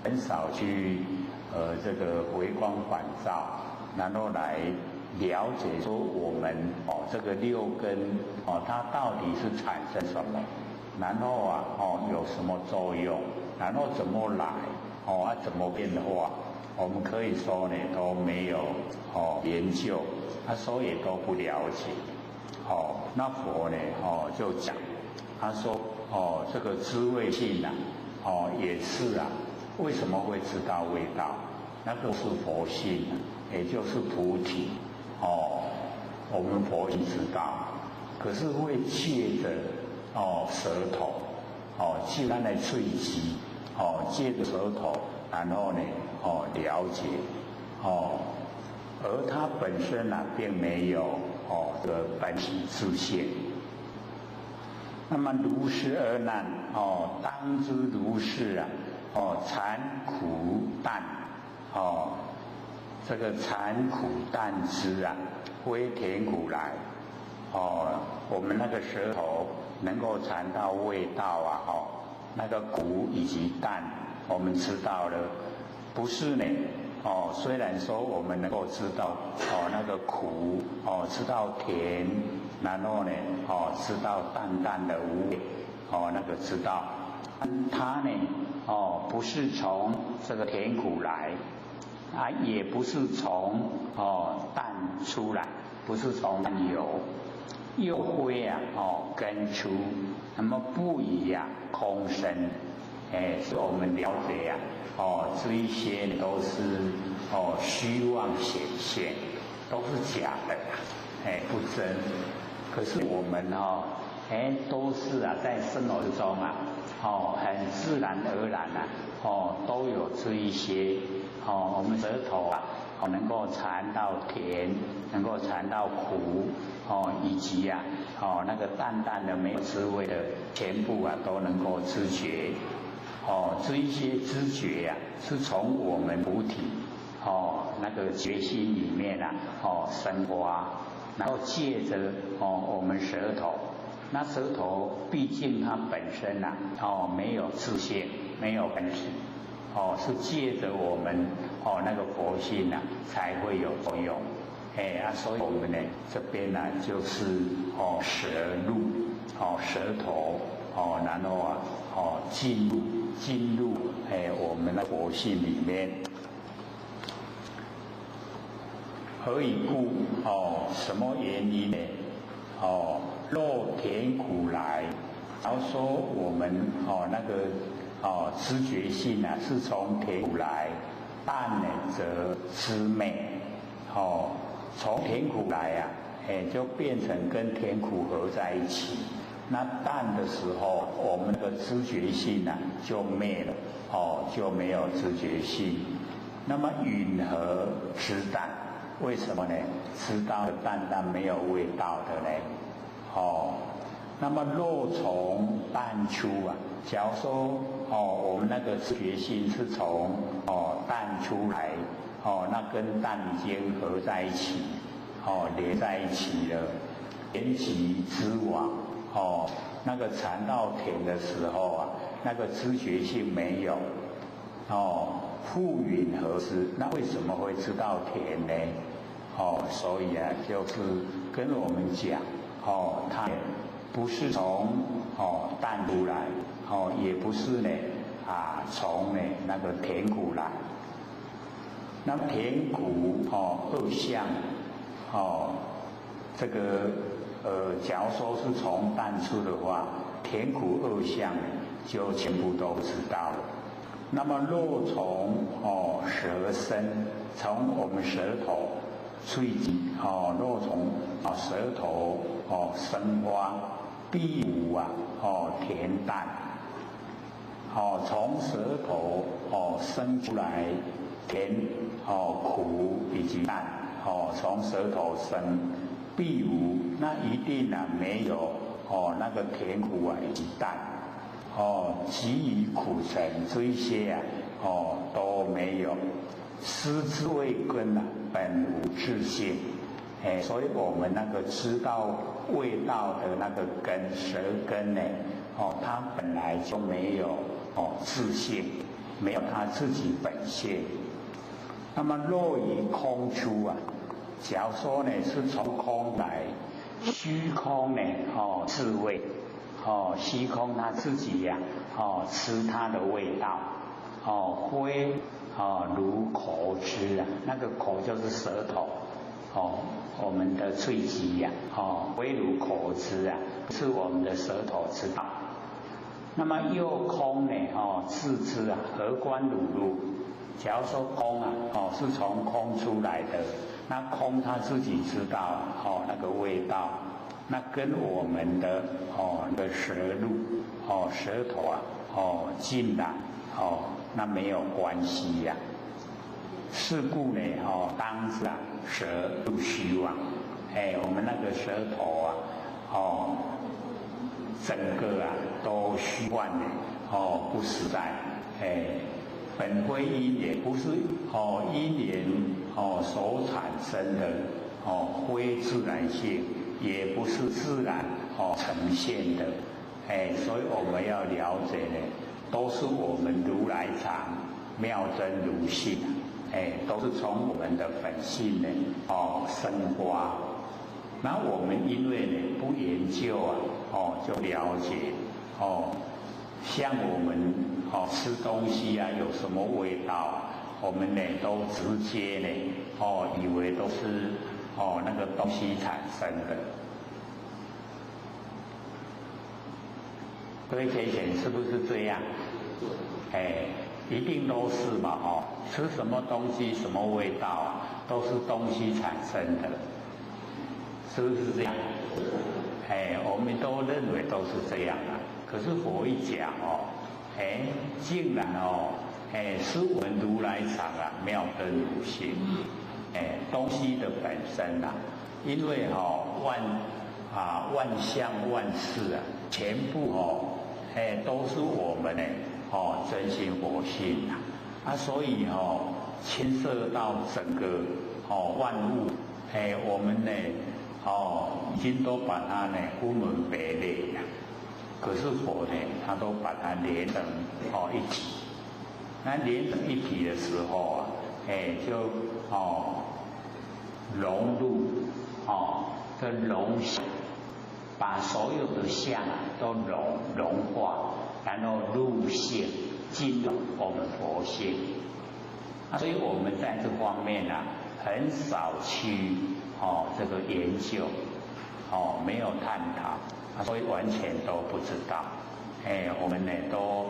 很少去这个微光返照，然后来了解说我们这个六根它到底是产生什么，然后有什么作用，然后怎么来怎么变化，我们可以说呢都没有研究，所以都不了解。那佛呢就讲，他说这个知味性啊也是啊，为什么会知道味道？那个是佛性也就是菩提我们佛性知道，可是会借着舌头借咱的喙齿借着舌头，然后呢了解而它本身并没有这个本体自现。那么如是而难当知如是啊馋苦淡这个馋苦淡之啊，非甜苦来我们那个舌头能够尝到味道那个苦以及淡，我们知道了，不是呢虽然说我们能够知道那个苦知道甜，然后呢知道淡淡的无味那个知道，它呢不是从这个甜苦来也不是从淡出来，不是从淡有，又非根出，那么不以空生所以我们了解这一些都是虚妄显现，都是假的不真。可是我们都是在生活中很自然而然都有这一些我们舌头能够尝到甜，能够尝到苦以及那个淡淡的没有滋味的，全部都能够知觉这一些知觉是从我们菩提那个觉心里面生发，然后借着我们舌头，那舌头毕竟它本身没有自性，没有本体是借着我们那个佛性才会有作用所以我们呢这边就是舌入舌头然后进入我们的佛性里面。何以故什么原因呢若甜苦来，然后说我们那个知觉性是从甜苦来，淡呢则知昧从甜苦来就变成跟甜苦合在一起。那淡的时候，我们的知觉性就灭了就没有知觉性。那么允和知淡，为什么呢？知道的淡淡没有味道的呢那么若从淡出假如说我们那个知觉性是从淡出来那跟淡已经合在一起连在一起了，连其之往那个尝到甜的时候那个知觉性没有复允何知？那为什么会知道甜呢所以就是跟我们讲它不是从淡出来，也不是呢从那个田谷来。那田谷二相这个假如说是从淡出的话，田谷二相就全部都知道了。那么若从舌身，从我们舌头喙齿若从舌头生花，必无田淡。从舌头生出来甜苦以及淡，从舌头生必无，那一定没有那个甜苦以及淡。其余苦尘这些都没有，思之谓根本无自性。所以我们那个知道味道的那个根，舌根呢，它本来就没有自性，没有它自己本性。那么若以空出假如说呢是从空来，虚空呢自味。虚空它自己吃它的味道，非如口之那个口就是舌头，我们的喙齿非如口之是我们的舌头知道。那么又空呢自知何关汝入？假如说空是从空出来的，那空它自己知道那个味道。那跟我们的舌路舌头进来那没有关系是故呢当知舌入虚妄。我们那个舌头整个都虚幻的不实在。本非因缘，不是因缘所产生的非自然性。也不是自然呈现的，所以我们要了解呢，都是我们如来藏妙真如性，都是从我们的本性呢生发。那我们因为呢不研究就了解像我们吃东西有什么味道，我们呢都直接呢以为都是那个东西产生的。各位浅显是不是这样？一定都是嘛吃什么东西什么味道都是东西产生的，是不是这样？我们都认为都是这样可是佛一讲竟然是我们如来藏妙真如性。东西的本身因为万象万事全部都是我们的真心佛性所以牵涉到整个万物，我们呢已经都把它呢分门别类可是佛呢他都把它连成一体。那连成一体的时候就融入这融相，把所有的相都融化，然后入性进入我们佛性。所以我们在这方面很少去这个研究，没有探讨，所以完全都不知道。我们呢都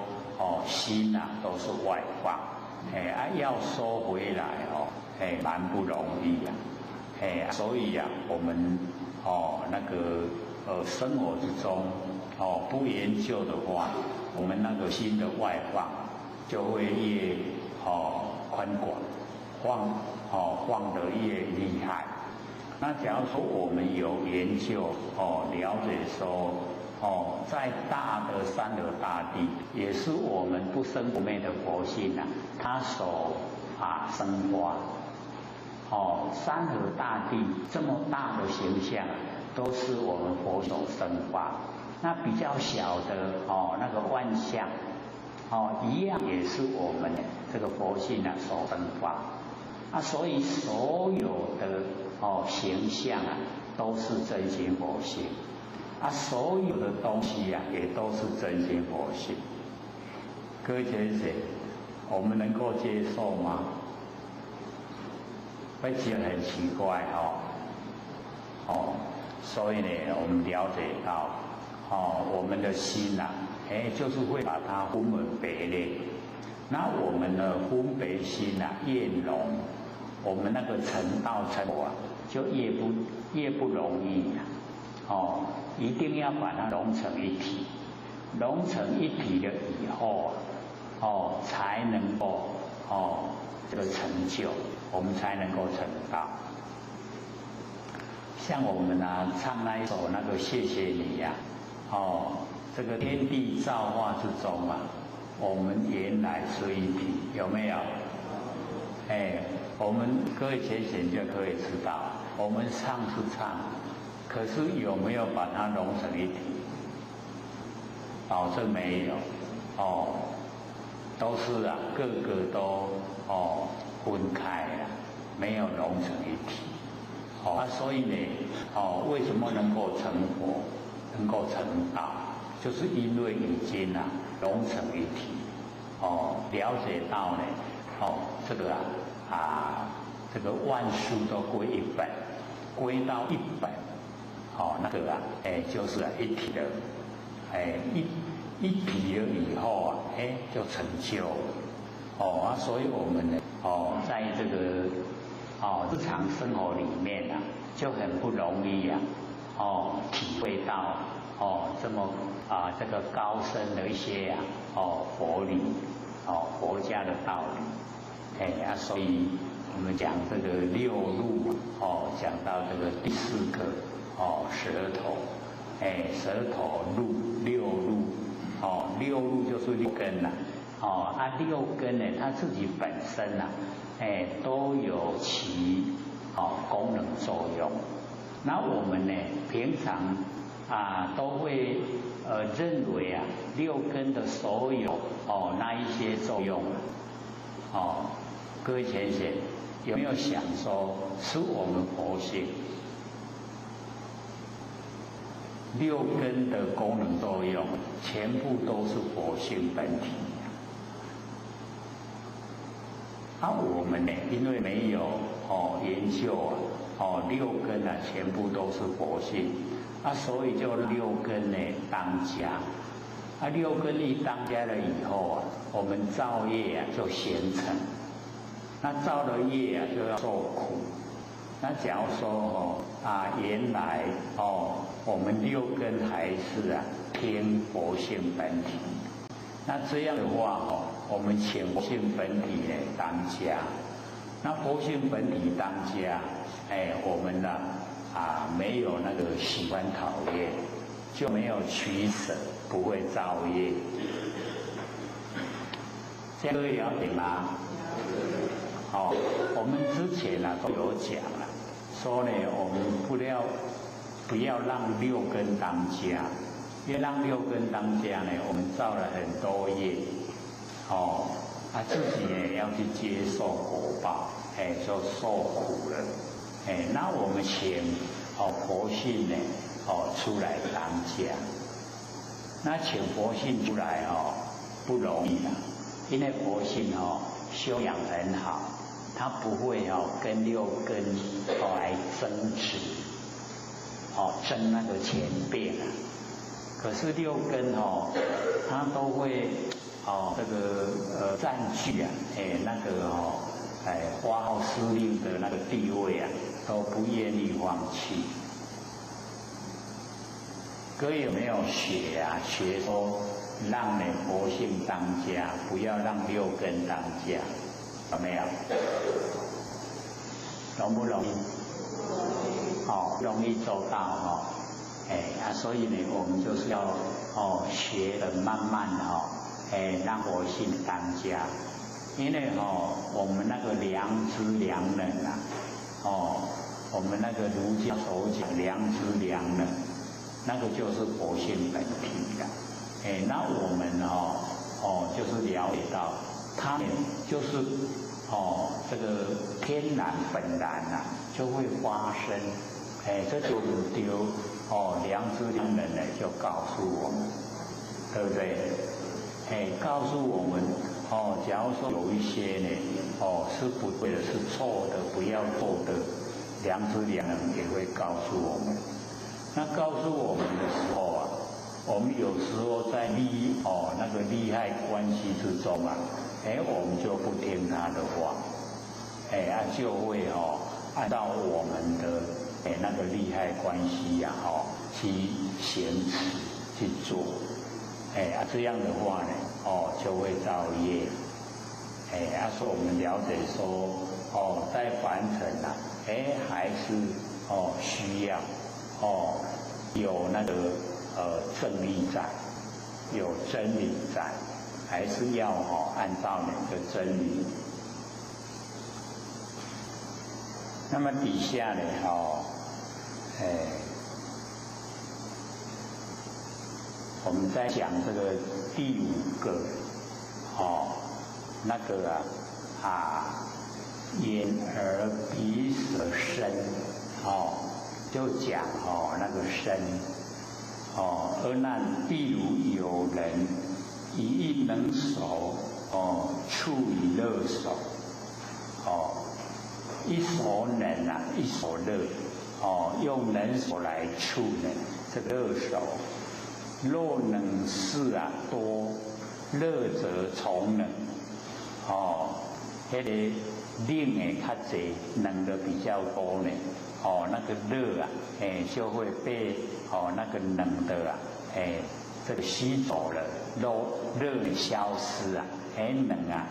心都是外放，要收回来蛮不容易所以我们那个生活之中不研究的话，我们那个心的外放就会越宽广，放得越厉害。那假如说我们有研究了解说在大的山河大地，也是我们不生不灭的佛性它所生发。山河大地这么大的形象，都是我们佛所生发。那比较小的那个万象，一样也是我们这个佛性所生发。所以所有的形象都是真心佛性，啊，所有的东西呀、也都是真心佛性。各位先生，我们能够接受吗？会觉得很奇怪所以呢，我们了解到，我们的心呐、就是会把它分门别类。那我们的分别心呐、越浓，我们那个成道成佛啊，就越不容易一定要把它融成一体，融成一体了以后才能够这个成就，我们才能够成道。像我们唱那一首那个谢谢你呀、这个天地造化之中我们原来是一体，有没有？我们各位浅显就可以知道，我们唱是唱，可是有没有把它融成一体？保证没有都是各个都分开没有融成一体。所以呢，为什么能够成佛，能够成道，就是因为已经融成一体，了解到呢，这个这个万事都归一本，归到一本，那个就是一体的，一体了以后就成就了，所以我们呢，在这个日常生活里面就很不容易体会到这么这个高深的一些佛理佛家的道理，所以我们讲这个六路讲到这个第四个舌头，舌头路六路，六路就是六根六根呢，它自己本身都有其功能作用。那我们呢，平常都会认为六根的所有那一些作用各位浅显有没有想说，是我们佛性六根的功能作用，全部都是佛性本体。我们呢，因为没有研究六根全部都是佛性所以就六根呢当家六根一当家了以后我们造业就形成。那造了业就要受苦。那假如说原来我们六根还是偏佛性本体，那这样的话我们请佛性本体呢当家。那佛性本体当家，我们没有那个喜欢讨厌，就没有取舍，不会造业。这样各位了解吗？我们之前都有讲说呢，我们不要让六根当家，因为让六根当家呢，我们造了很多业，自己也要去接受果报，就受苦了，那我们请佛性呢，出来当家，那请佛性出来不容易因为佛性修养很好。他不会跟六根来争执，争那个前边可是六根他都会这个占据那个发号施令的那个地位都不愿意放弃。各位有没有学说让佛性当家，不要让六根当家？有没有？容不容易？容易做到所以呢，我们就是要学的慢慢让佛性当家。因为我们那个良知良能我们那个儒家所讲良知良能，那个就是佛性本体那我们就是了解到。它就是这个天然本然就会发生这就丢良知良人呢就告诉我们，对不对？告诉我们假如说有一些呢是不对的，是错的，不要做的，良知良人也会告诉我们。那告诉我们的时候啊，我们有时候在那个利害关系之中啊，我们就不听他的话，就会按照我们的那个利害关系呀去行持去做，这样的话呢就会造业，所以我们了解说在凡尘啊，还是需要有那个正义在，有真理在，还是要按照那个真理。那么底下呢我们在讲这个第5个那个眼耳鼻舌身就讲那个身而那譬如有人以一能手触以乐手一手能啊，一手乐用能手来触呢这个乐手。若能事啊多，乐则从能那个令较济，能的比较多呢那个乐啊就会被那个能的这个吸走了，乐消失啊能啊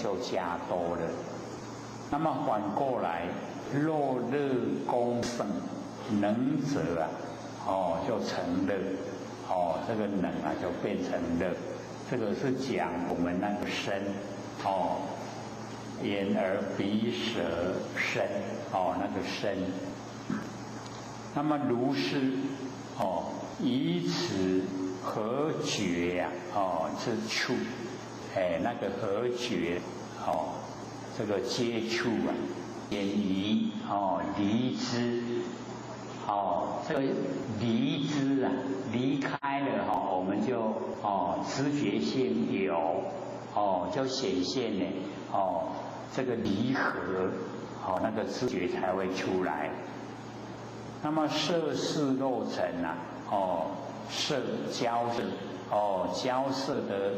就加多了。那么反过来，若乐功盛，能者啊就成乐，这个能啊就变成乐。这个是讲我们那个身眼耳鼻舌身那个身。那么如是以此合觉呀之处，那个合觉这个接触啊，远离离之这个离之啊，离开了我们就知觉性有就显现呢这个离合那个知觉才会出来。那么色事肉尘啊色交色交色的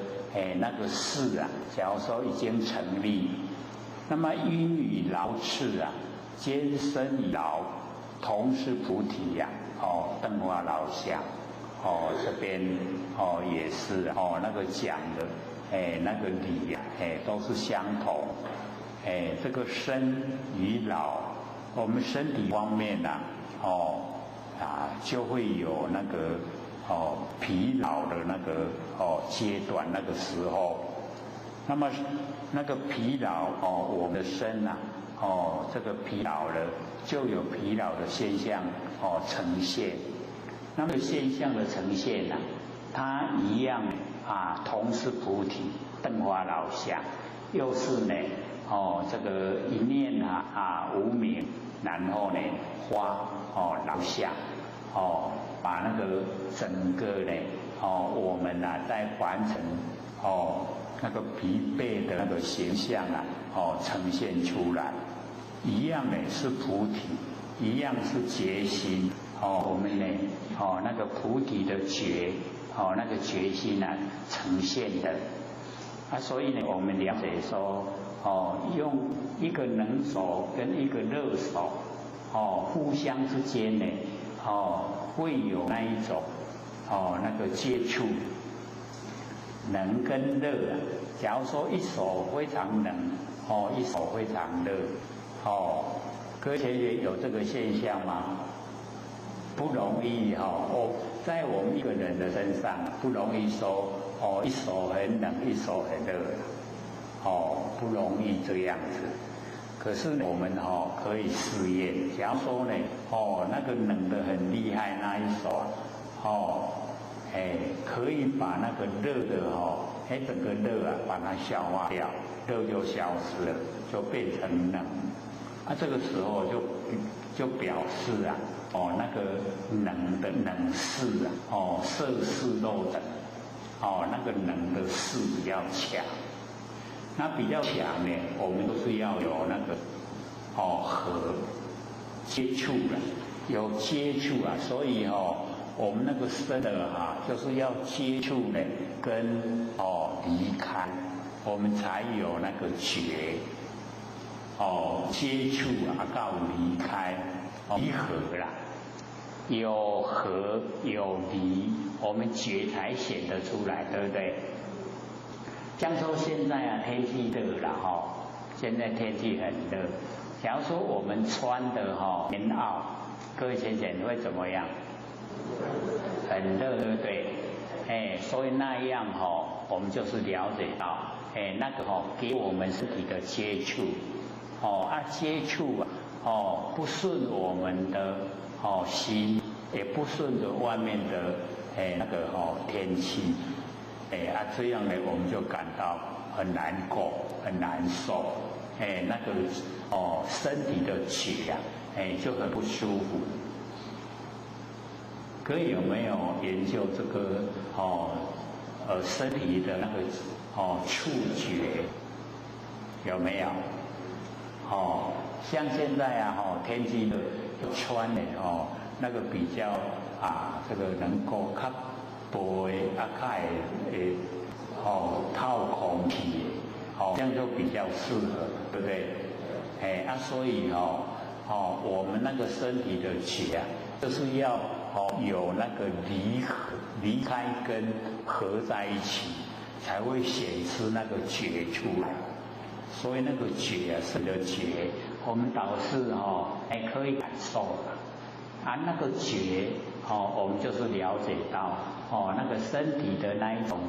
那个事啊，假如说已经成立，那么因与劳次啊，兼生劳，同是菩提呀灯花老相这边也是那个讲的那个理呀都是相同。这个生与老，我们身体方面呐就会有那个疲劳的那个阶段，那个时候，那么那个疲劳我们的身啊这个疲劳了，就有疲劳的现象呈现。那么现象的呈现啊，它一样同是菩提灯花老相，又是呢这个一念无明，然后呢花老相把那个整个呢我们在凡尘那个疲惫的那个形象呈现出来，一样呢是菩提，一样是觉心我们呢那个菩提的觉那个觉心呈现的所以呢我们了解说用一个能手跟一个乐手互相之间呢会有那一种那个接触，能跟乐假如说一手非常能一手非常乐各位同学有这个现象吗？不容易在我们一个人的身上不容易说一手很冷一手很热不容易这样子。可是我们可以试验，假如说呢那个冷的很厉害那一手可以把那个热的整个热把它消化掉，热就消失了，就变成冷这个时候就表示那个能的能势啊，色势肉等，那个能的势比较强。那比较强呢，我们都是要有那个和接触的，有接触啊，所以我们那个身的就是要接触呢，跟离开，我们才有那个觉。接触啊，到离开，离合啦，有合有离，我们觉才显得出来，对不对？像说现在啊，天气热了现在天气很热。假如说我们穿的棉袄，各位先生会怎么样？很热，对不对？所以那样我们就是了解到，那个给我们身体的接触，接触啊，不顺我们的心，也不顺着外面的那个天气。这样呢，我们就感到很难过、很难受，那个身体的觉啊，就很不舒服。各位有没有研究这个身体的那个触觉？有没有？像现在啊，天气热，穿的那个比较这个能够较薄的透空气这样就比较适合，对不对？所以我们那个身体的觉啊，就是要有那个离开跟合在一起，才会显出那个觉出来。所以那个觉是的觉，我们导师还可以感受的。那个觉我们就是了解到那个身体的那一种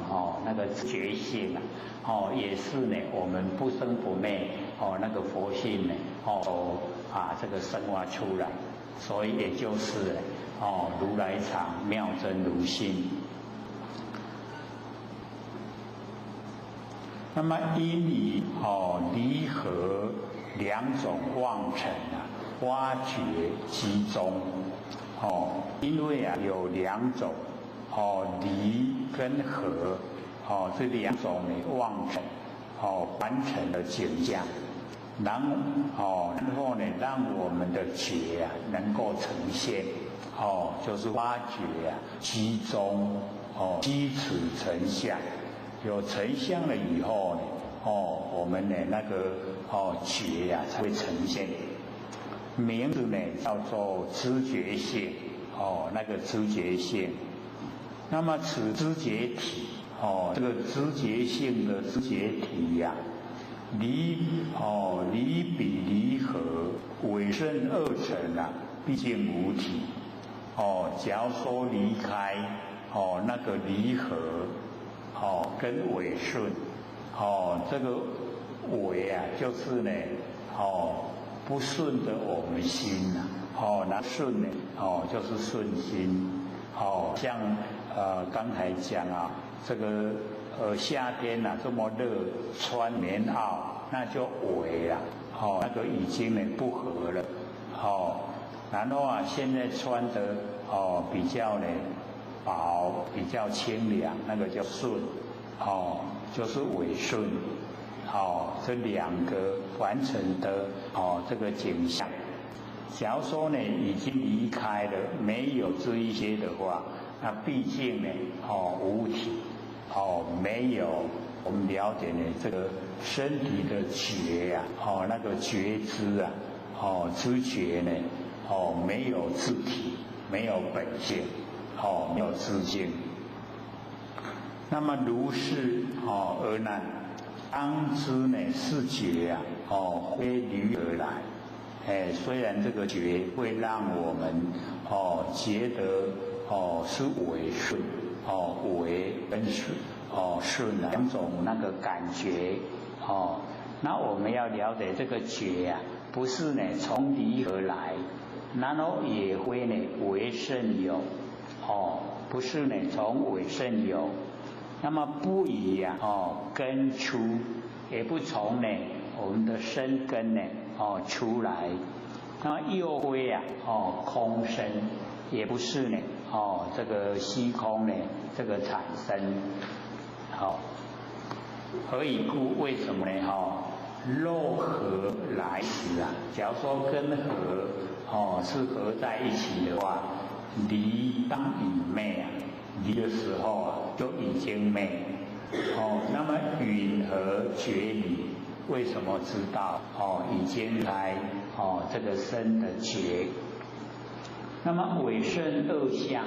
那个觉性也是呢，我们不生不灭那个佛性呢这个生发出来，所以也就是如来藏妙真如性。那么因以离合两种妄尘挖掘集中因为有两种离跟合这两种的妄尘完成的景象，然后呢，让我们的觉能够呈现就是挖掘集中基础成像。有成像了以后呢，我们的那个觉才会呈现。名字呢叫做知觉性，那个知觉性。那么此知觉体，这个知觉性的知觉体呀，离比离合，委顺二尘毕竟无体。假如说离开那个离合。跟委顺，这个委就是呢，不顺着我们心那顺呢，就是顺心，像刚才讲这个夏天这么热，穿棉袄那就委那个已经呢不合了，然后现在穿的比较呢。薄比较清凉，那个叫顺，就是委顺，这两个完成的这个景象。假如说呢已经离开了，没有这一些的话，那毕竟呢无体，没有我们了解呢这个身体的觉那个觉知知觉呢没有自体，没有本性。没有自性。那么如是而难，当知呢是觉非离而来。虽然这个觉会让我们觉得是委顺，委跟顺两种那个感觉那我们要了解这个觉不是呢从离而来，然后也会呢为甚有。不是呢，从委甚有，那么不以根出，也不从呢我们的身根呢出来，那又归啊，空生，也不是呢，这个虚空呢，这个产生，何以故？为什么呢？肉合来时啊，假如说跟合是合在一起的话，离当已灭啊，离的时候啊就已经灭。那么允和觉离，为什么知道？已经来这个生的觉。那么伪圣二相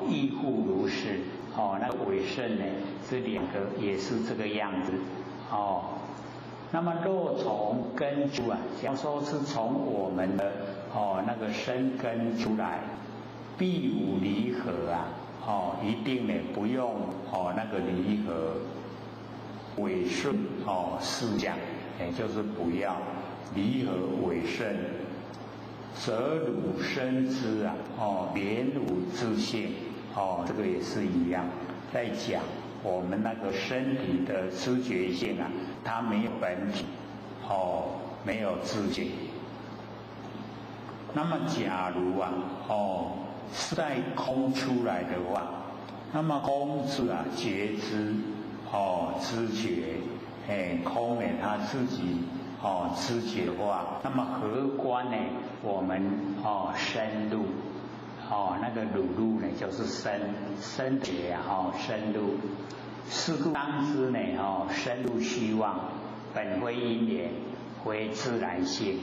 亦复如是。那个伪圣呢，这两个也是这个样子。那么若从根出啊，假如说是从我们的那个生根出来，必无离合啊，一定呢不用那个离合，伪顺四相，也就是不要离合伪圣，则汝生之啊，连汝自性，这个也是一样，在讲我们那个身体的知觉性啊，它没有本体，没有自性。那么假如啊，是在空出来的话，那么空字啊，觉知，知觉，空呢，它自己知觉的话，那么何关呢？我们深入。那个乳入呢，就是深觉啊，深入。是故当知呢，深入虚妄，本非因缘，非自然性。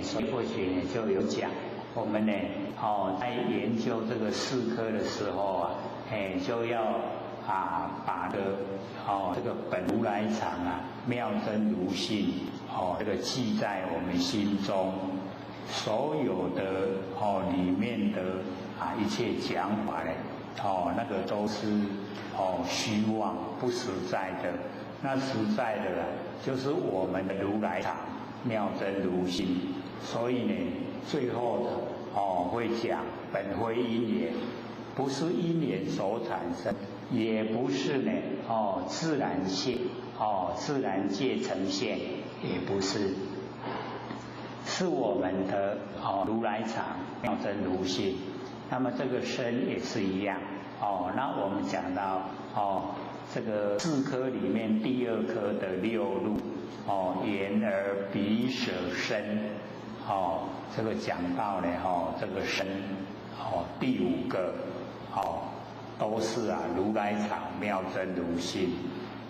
所以过去呢就有讲，我们呢，在研究这个四科的时候啊，就要把这个本如来藏啊，妙真如性，这个记在我们心中。所有的里面的一切讲法呢，那个都是虚妄不实在的。那实在的就是我们的如来藏妙真如性。所以呢，最后会讲本非因缘，不是因缘所产生，也不是呢自然性，自然界呈现，也不是。是我们的如来藏妙真如性。那么这个身也是一样。那我们讲到这个四科里面第二科的六路，眼耳鼻舌身，这个讲到呢这个身，第五个都是如来藏妙真如性。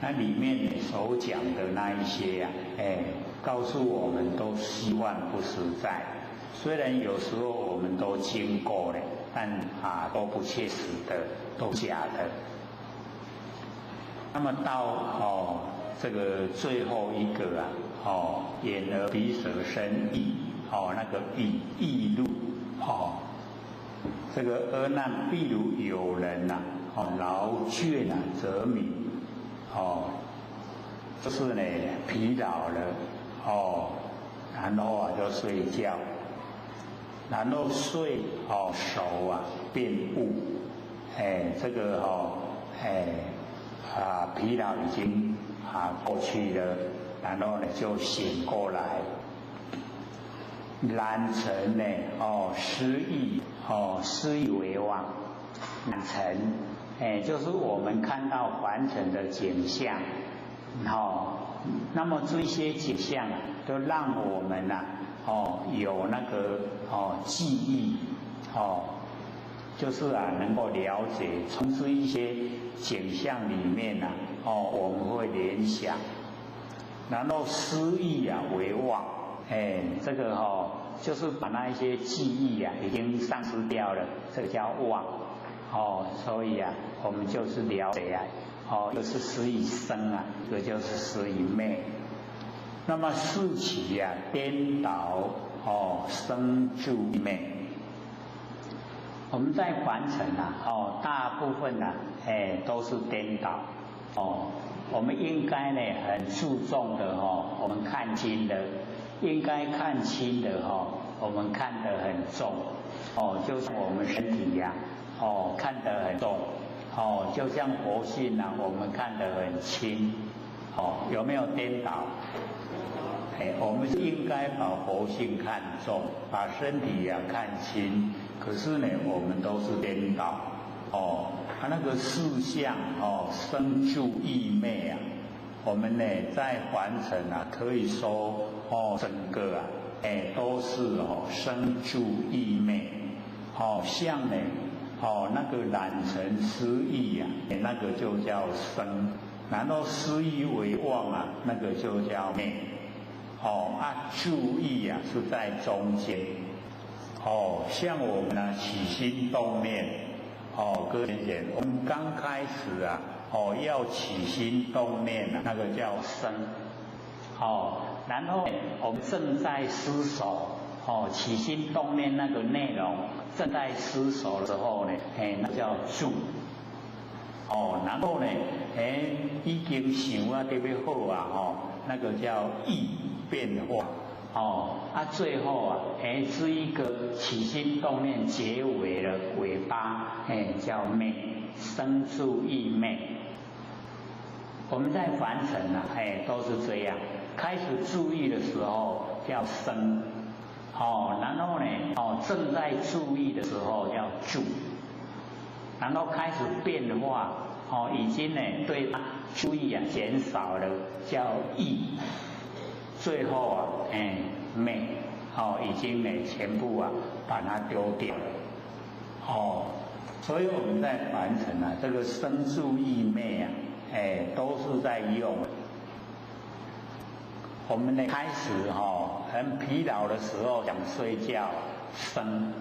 那里面所讲的那一些告诉我们都虚幻不实在，虽然有时候我们都经过了，但都不切实的，都假的。那么到这个最后一个眼耳鼻舌身意，那个意路，这个阿难，譬如有人劳倦则敏，就是呢疲劳了。然后就睡觉，然后睡熟变悟，这个疲劳已经过去了，然后呢就醒过来。染尘呢失忆，失忆为妄。染尘，就是我们看到凡尘的景象，那么这些景象都让我们有那个记忆，就是能够了解，从这一些景象里面我们会联想，然后失忆为妄，这个就是把那一些记忆已经丧失掉了，这个叫妄，所以我们就是了解就是失以生这个就是失以灭。那么四起颠倒生住灭。我们在凡尘大部分都是颠倒我们应该呢很注重的我们看清的，应该看清的我们看得很重就是我们身体看得很重就像佛性我们看得很轻有没有颠倒？我们应该把佛性看重，把身体看轻，可是呢，我们都是颠倒。那个四相生住意昧我们呢在凡尘可以说整个都是生住意昧。相呢那个染尘失意那个就叫生，然后失意为妄那个就叫昧。注意是在中间。像我们起心动念，各位先生，我们刚开始要起心动念那个叫生。然后我们正在思索，起心动念那个内容正在思索的时候呢，那叫住。然后呢，已经想特别好那个叫意变化。最后是一个起心动念结尾的尾巴，叫昧，生住意昧。我们在凡尘都是这样，开始注意的时候叫生，然后呢，正在注意的时候叫住，然后开始变化，已经呢对注意减少了，叫意。最后昧，已经全部把它丢掉了。所以我们在凡尘这个生住意昧都是在用。我们呢开始很疲劳的时候想睡觉生，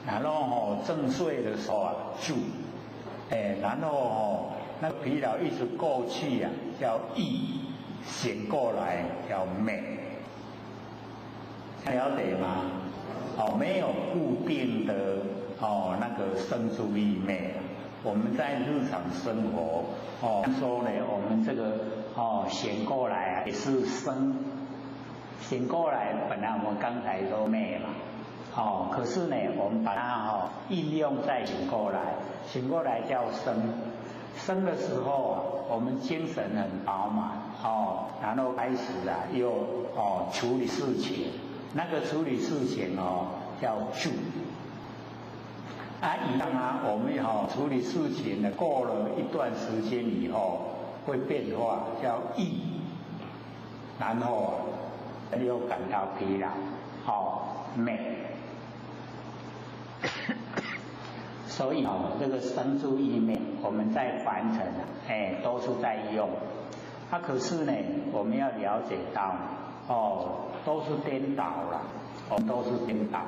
然后正睡的时候住，然后那个疲劳一直过去叫意。醒过来叫昧，了解吗？没有固定的那个生住意昧。我们在日常生活说呢，我们这个醒过来也是生，醒过来本来我们刚才说昧嘛，可是呢，我们把它应用在醒过来，醒过来叫生。生的时候我们精神很饱满然后开始又处理事情，那个处理事情叫住。一样我们处理事情呢，过了一段时间以后会变化，叫意，然后又感到疲劳，昧。所以这个生住意昧，我们在凡尘都是在用。可是呢，我们要了解到都是颠倒了，我们都是颠倒。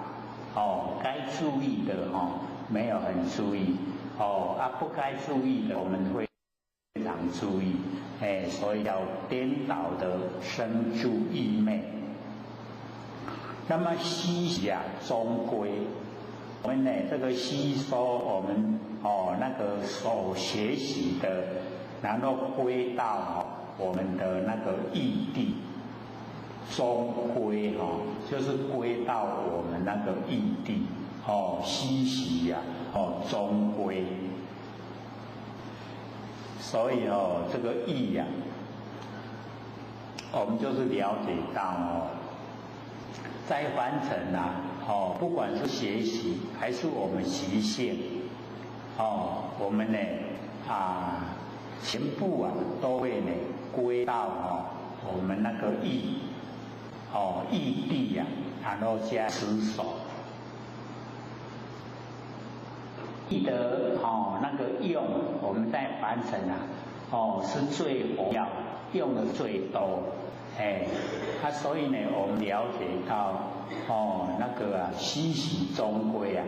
该注意的没有很注意，不该注意的我们会非常注意，所以叫颠倒的生住意昧。那么息息终归。我们呢，这个吸收我们那个所学习的，然后归到我们的那个义地，终归就是归到我们那个义地息息终归。所以这个义我们就是了解到在凡尘不管是学习还是我们习性，我们呢全部都会呢归到我们那个义地然后加持守。义的那个用，我们在凡尘是最活跃，用的最多。所以呢，我们了解到那个息息终归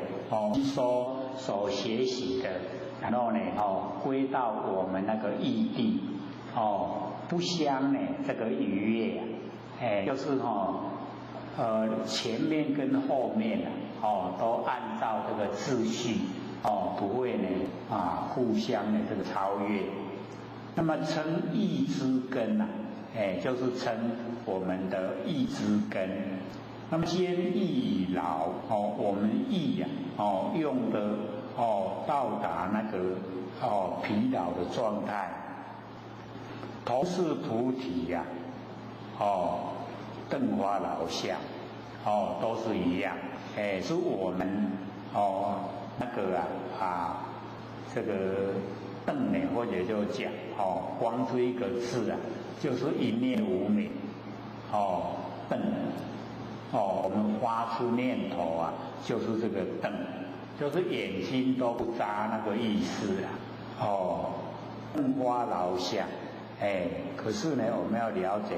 吸收所学习的，然后呢归到我们那个义地不相呢这个逾越就是前面跟后面都按照这个秩序不会呢互相的这个超越。那么称义之根就是称我们的义之根。那么坚义劳我们义用的到达那个疲劳的状态，头是菩提灯花老相，都是一样，是我们那个这个灯呢，或者就讲光是一个字就是一念无明，灯，我们发出念头就是这个灯，就是眼睛都不眨那个意思灯花老相，可是呢，我们要了解，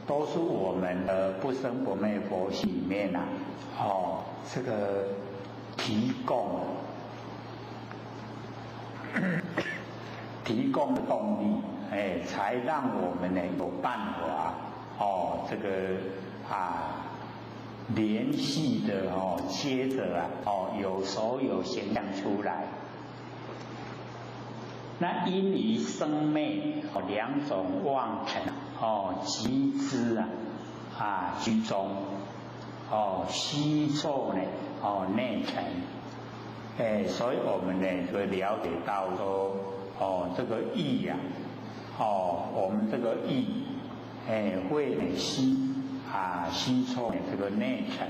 都是我们的不生不灭佛系里面这个提供的动力，才让我们呢有办法这个联系的接着有手有形象出来。那因于生灭两种妄尘集之居中吸受呢内尘，所以我们呢会了解到说这个意我们这个意会呢吸收这个内尘，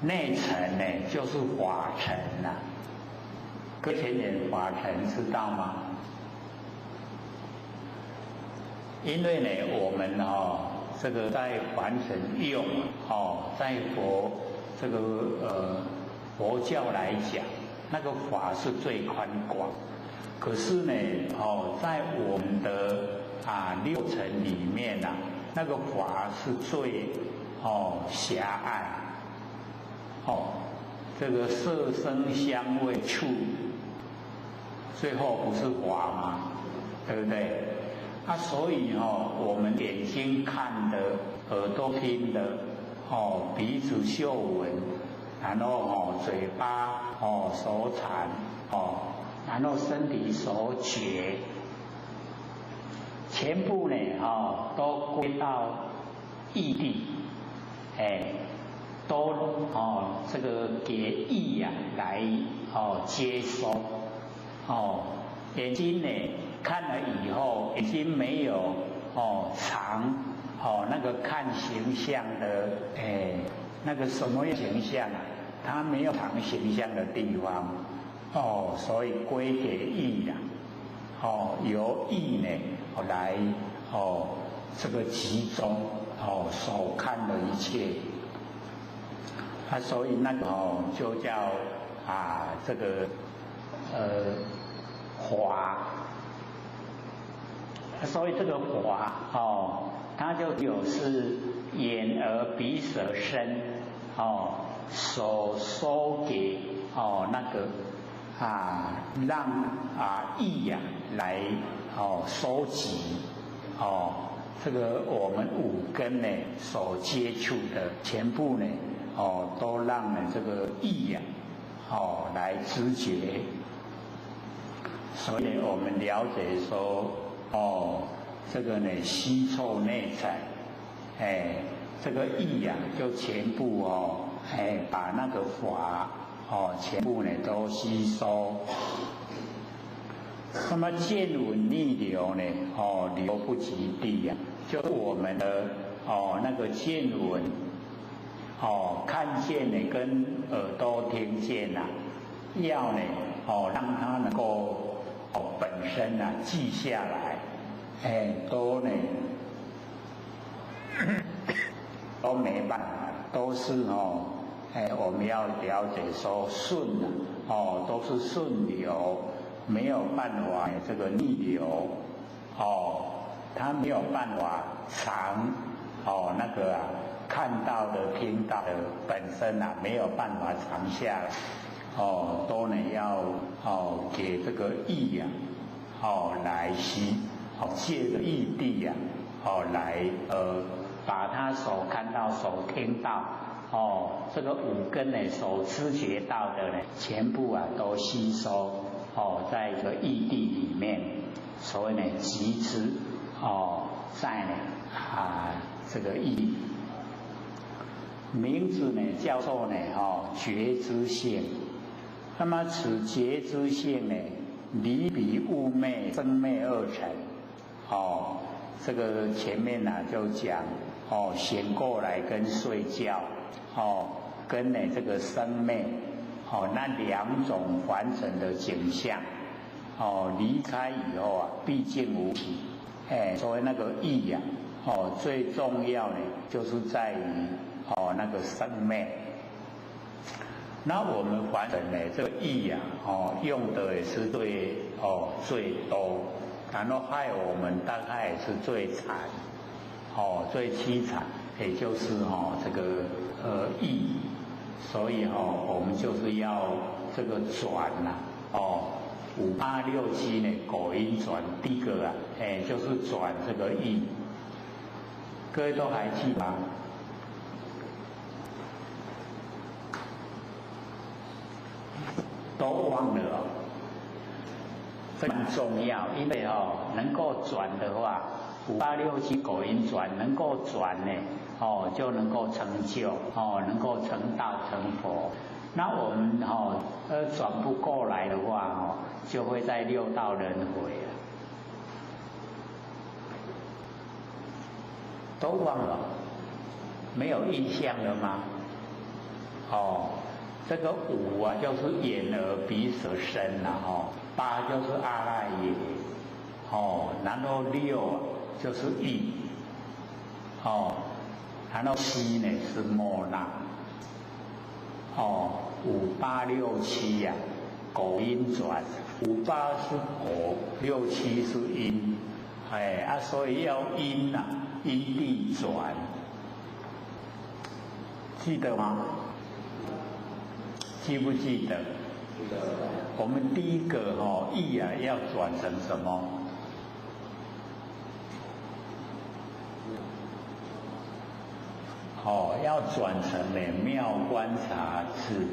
内尘呢就是法尘各位前人法尘知道吗？因为呢，我们这个在凡尘用在这个佛教来讲，那个法是最宽广。可是呢，在我们的六尘里面那个法是最狭隘。这个色声香味触，最后不是法吗？对不对？所以我们眼睛看的，耳朵听的，鼻子嗅闻，然后嘴巴手产，然后身体手觉，全部呢都归到意地，都这个给意来接收，眼睛呢看了以后，已经没有常那个看形象的那个什么形象它没有常形象的地方所以归给意由意呢来这个集中所看的一切。所以那个就叫这个华，所以这个华它就有是眼耳鼻舌身所收给那个让意来收集这个我们五根呢所接触的全部呢都让这个意来知觉。所以我们了解说这个呢吸臭内尘，这个意就全部把那个法全部呢都吸收。那么见闻逆流呢流不及地就是我们的那个见闻看见呢跟耳朵听见要呢让它能够本身记下来，都呢都没办法，都是我们要了解说顺都是顺流，没有办法这个逆流它没有办法常那个看到的听到的本身没有办法藏下来都呢要给这个意来吸借着意地来把他所看到所听到这个五根呢所知觉到的呢全部都吸收在这个意地里面，所以呢集之在呢这个意名字呢叫做呢觉知性。那么此觉知性呢离彼物昧生灭二尘这个前面呢就讲哦，醒过来跟睡觉哦，跟这个生灭哦那两种完整的景象哦，离开以后啊，毕竟无体。所谓那个意呀哦，最重要的就是在于哦那个生灭。那我们凡人呢，这个意呀哦，用的也是最多，然后害我们大概也是最惨哦，最凄惨，也就是这个意，所以我们就是要这个转呐5867呢，果音转第一个啊，就是转这个意，各位都还记得吗？都忘了哦，这很重要，因为能够转的话，5867果音转能够转呢，就能够成就能够成道成佛。那我们转不过来的话就会在六道轮回了。都忘了，没有印象了吗？这个5啊，就是眼耳鼻舌身啦，8就是阿赖耶，然后6啊就是意，然后7呢是末那，5867呀，果音转，58是果，67是因，所以要因啊，因地转，记得吗？记不记得？我们第一个意啊要转成什么？要转成妙观察智。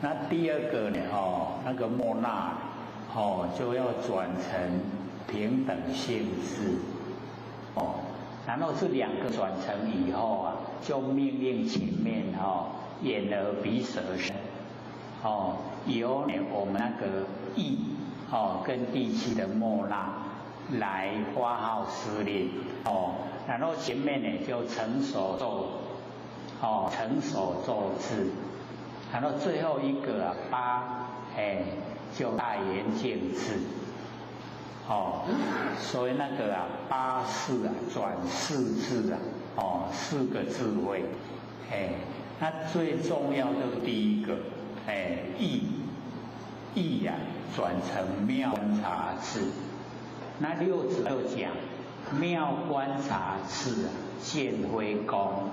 那第二个呢那个末那就要转成平等性智。然后这两个转成以后啊，就命令前面眼耳鼻舌身由我们那个意跟第7的末那来发号施令然后前面呢就成手咒智，然后最后一个8就大圆镜智。所以那个8世转4智4个智慧，那最重要就是第一个，意转成妙观察智。那6子就讲妙观察智见非功，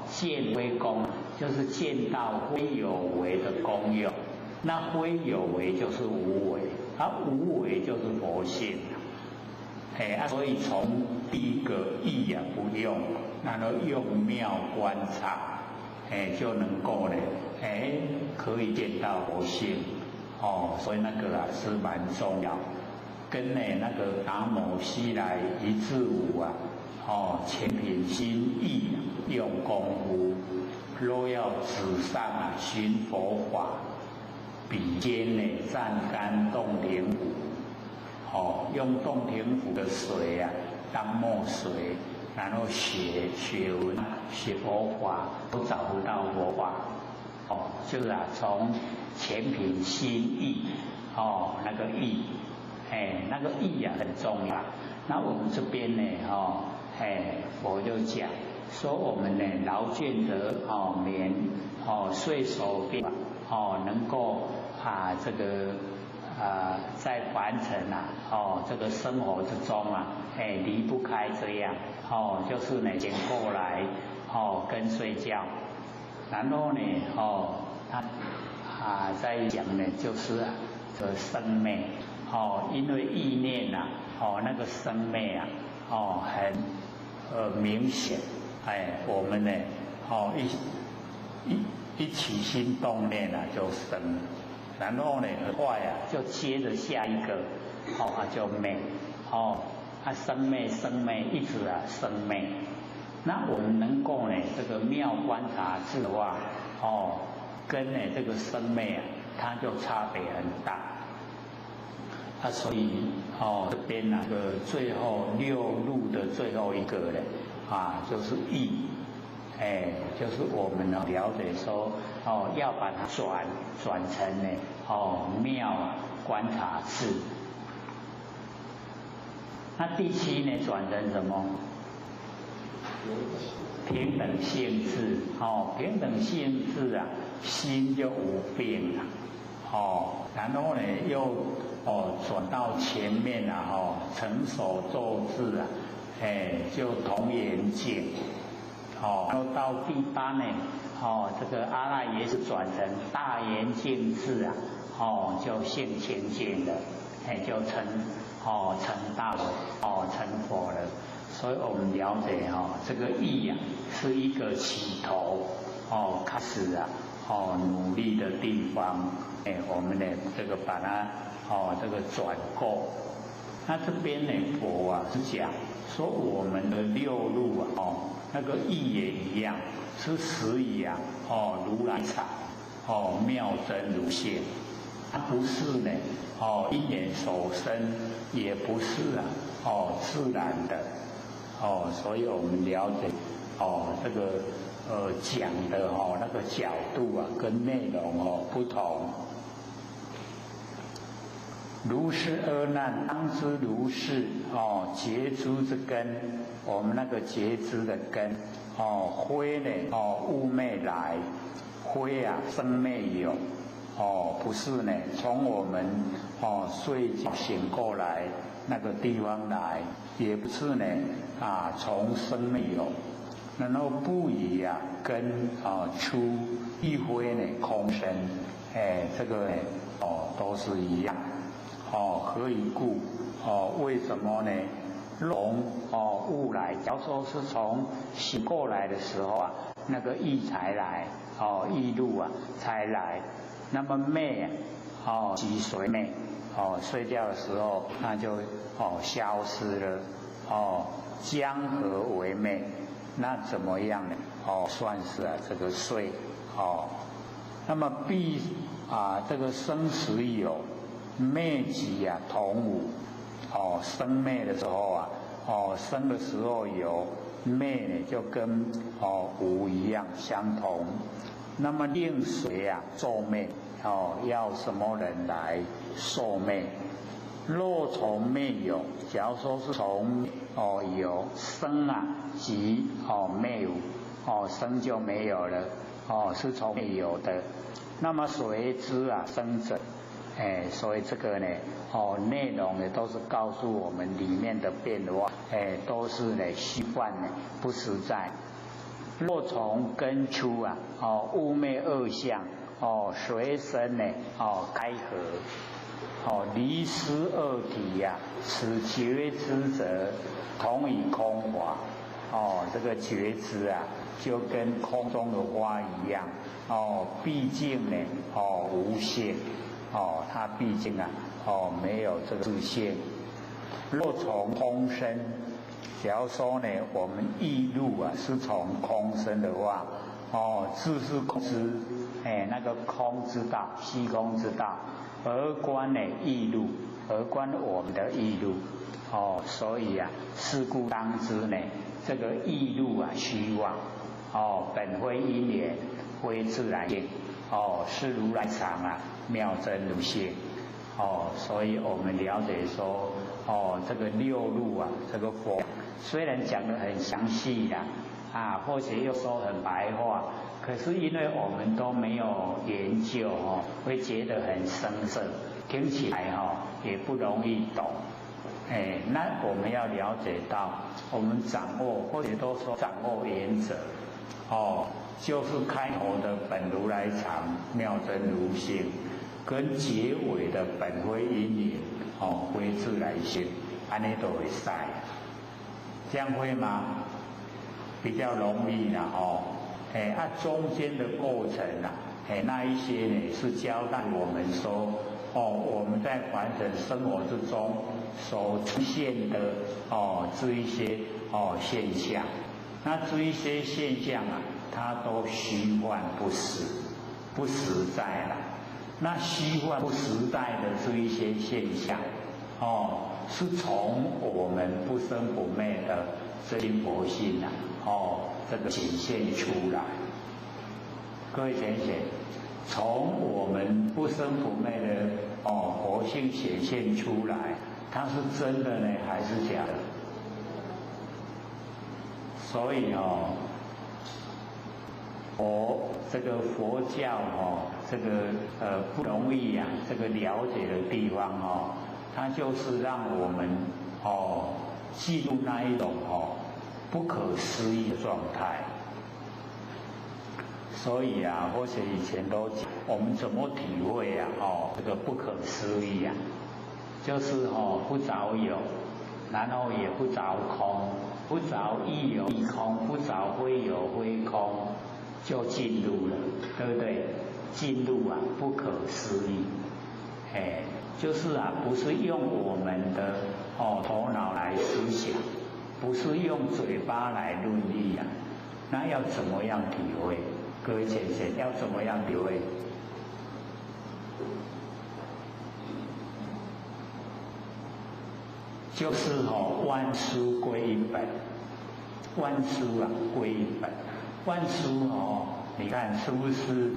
见非功就是见到非有为的功用，那非有为就是无为。无为就是佛性，所以从第一个意不用，然后用妙观察，就能够呢，可以见到佛性，所以那个是蛮重要，跟那个达摩西来一至5全品心意用功夫，若要纸上寻佛法。笔尖呢蘸干洞庭湖，用洞庭湖的水当墨水，然后写文写佛法，都找不到佛法，就是从全品心意，那个意，那个意很重要。那我们这边呢，佛就讲说我们呢劳倦则眠，睡熟便能够这个在凡尘这个生活之中离不开这样就是呢醒过来跟睡觉，然后呢他在讲呢就是这生灭因为意念那个生灭很明显，我们呢一起心动念就生，然后呢很快就接着下一个就灭生灭一直生灭。那我们能够呢这个妙观察智的话跟呢这个生灭它就差别很大。所以这边那个最后六路的最后一个呢，就是义，就是我们了解说，要把它转成呢，妙观察智。那第七呢，转成什么？平等性智，平等性智啊，心就无病了，然后呢又转到前面啊，成手作智啊，就同眼镜，然后到第八呢，这个阿赖耶是转成大圆镜智啊，就性清净了，就成大了，成佛了。所以我们了解这个义是一个起头，开始努力的地方，我们呢这个把它这个转过。那这边呢佛是讲说我们的六路那个义也一样，是实以如来藏，妙真如性，它不是呢因缘所生，也不是自然的。所以我们了解这个讲的那个角度跟内容不同。如是阿难，当知如是觉知之根，我们那个觉知的根非呢物昧来，非生昧有，不是呢从我们睡觉醒过来那个地方来，也不是呢从生昧有，然后不以根出，亦非呢空身，这个呢都是一样。何以故？为什么呢？从物来，假如说是从醒过来的时候那个意才来，意路才来，那么昧即随昧，睡觉的时候那就消失了，江河为昧，那怎么样呢？算是这个睡，那么必这个生死有。昧即同无，生昧的时候生的时候有，昧呢就跟无一样相同。那么令谁受昧？要什么人来受昧？若从昧有，假如说是从有生即昧无，生就没有了，是从昧有的。那么谁知生者？所以这个呢，内容呢都是告诉我们里面的变化，都是呢虚幻呢，不实在。若从根出物昧二相，随身呢开合，离失二体此觉知者同以空法，这个觉知就跟空中的花一样，毕竟呢无限。它毕竟没有这个自性。若从空生，假如说呢，我们意路是从空生的话，自是空知，那个空之道，虚空之道，而观呢意路，而观我们的意路，所以是故当知呢，这个意路虚妄，本非因缘，非自然性，是如来藏妙真如性，所以我们了解说，这个六路这个佛虽然讲得很详细或者又说很白话，可是因为我们都没有研究会觉得很生涩，听起来也不容易懂。那我们要了解到，我们掌握或者都说掌握原则，就是开头的本如来藏妙真如性。跟结尾的本非因缘，非自然性，安尼都会使，这样会吗？比较容易啦，中间的过程那一些呢是交代我们说，我们在凡人生活之中所出现的这一些现象，那这一些现象它都虚幻不实，不实在了。那虚幻不实在的这一些现象，是从我们不生不灭的真心佛性这个显现出来。各位贤贤，从我们不生不灭的佛性显现出来，它是真的呢，还是假的？所以这个佛教这个不容易这个了解的地方它就是让我们记录那一种不可思议的状态。所以或许以前都讲，我们怎么体会这个不可思议就是不着有，然后也不着空，不着亦有亦空，不着非有非空，就进入了，对不对？进入不可思议，就是不是用我们的头脑来思想，不是用嘴巴来论议那要怎么样体会？各位先生，要怎么样体会？就是万事归一本，万事归一本，万事你看是不是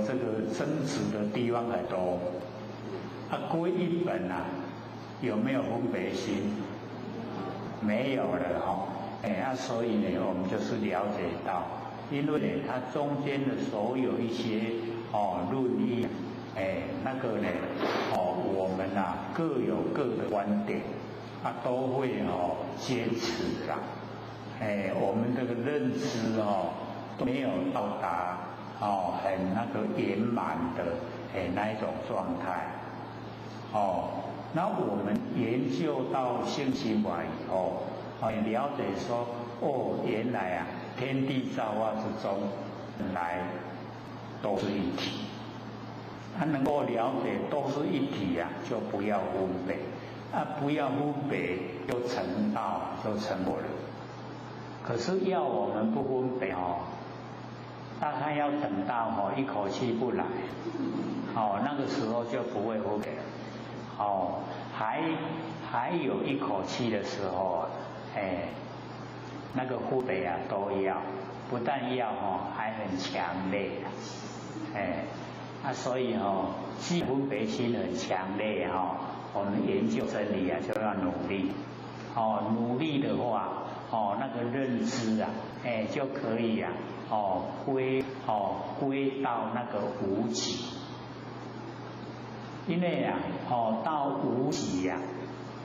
这个争执的地方很多？归一本有没有分别心？没有了所以呢，我们就是了解到，因为呢，它中间的所有一些论议那个呢我们各有各的观点，都会坚持我们这个认知都没有到达很那个圆满的那一种状态那我们研究到性心法以后了解说原来天地造化之中本来都是一体，能够了解都是一体就不要分别不要分别就成道就成佛了。可是要我们不分别大概要等到一口气不来那个时候就不会分别了还有一口气的时候那个分别都要，不但要还很强烈所以既分别心很强烈我们研究真理就要努力努力的话那个认知就可以归到那个无极，因为到无极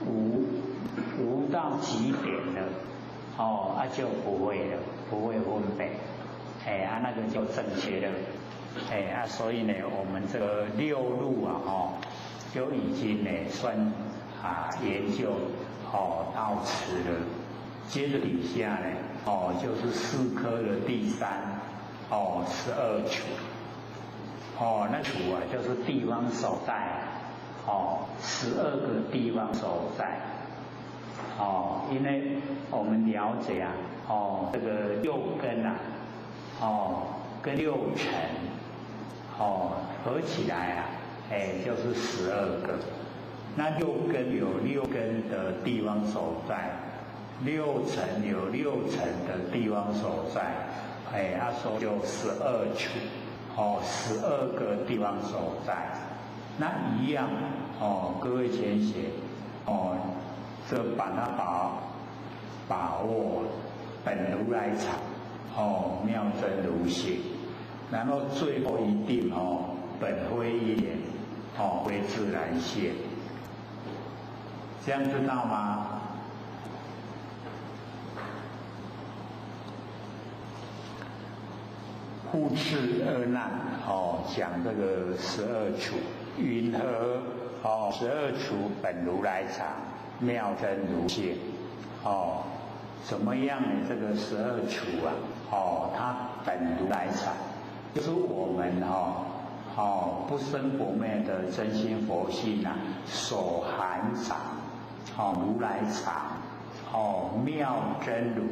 无到极点了就不会了，不会分别那个就正确了所以呢，我们这个六路就已经呢算研究到此了。接着底下呢就是四科的第三12处那处就是地方所在12个地方所在因为我们了解这个六根跟六尘合起来就是12个。那六根有六根的地方所在，六尘有六尘的地方所在，说就12处，12个地方所在。那一样各位先贤这把它把握本如来藏妙真如性，然后最后一定本非一言非自然现，这样知道吗？护持二难讲这个12处云何12处本如来藏妙真如性怎么样呢？这个12处它本如来藏，就是我们不生不灭的真心佛性所含藏如来藏妙真如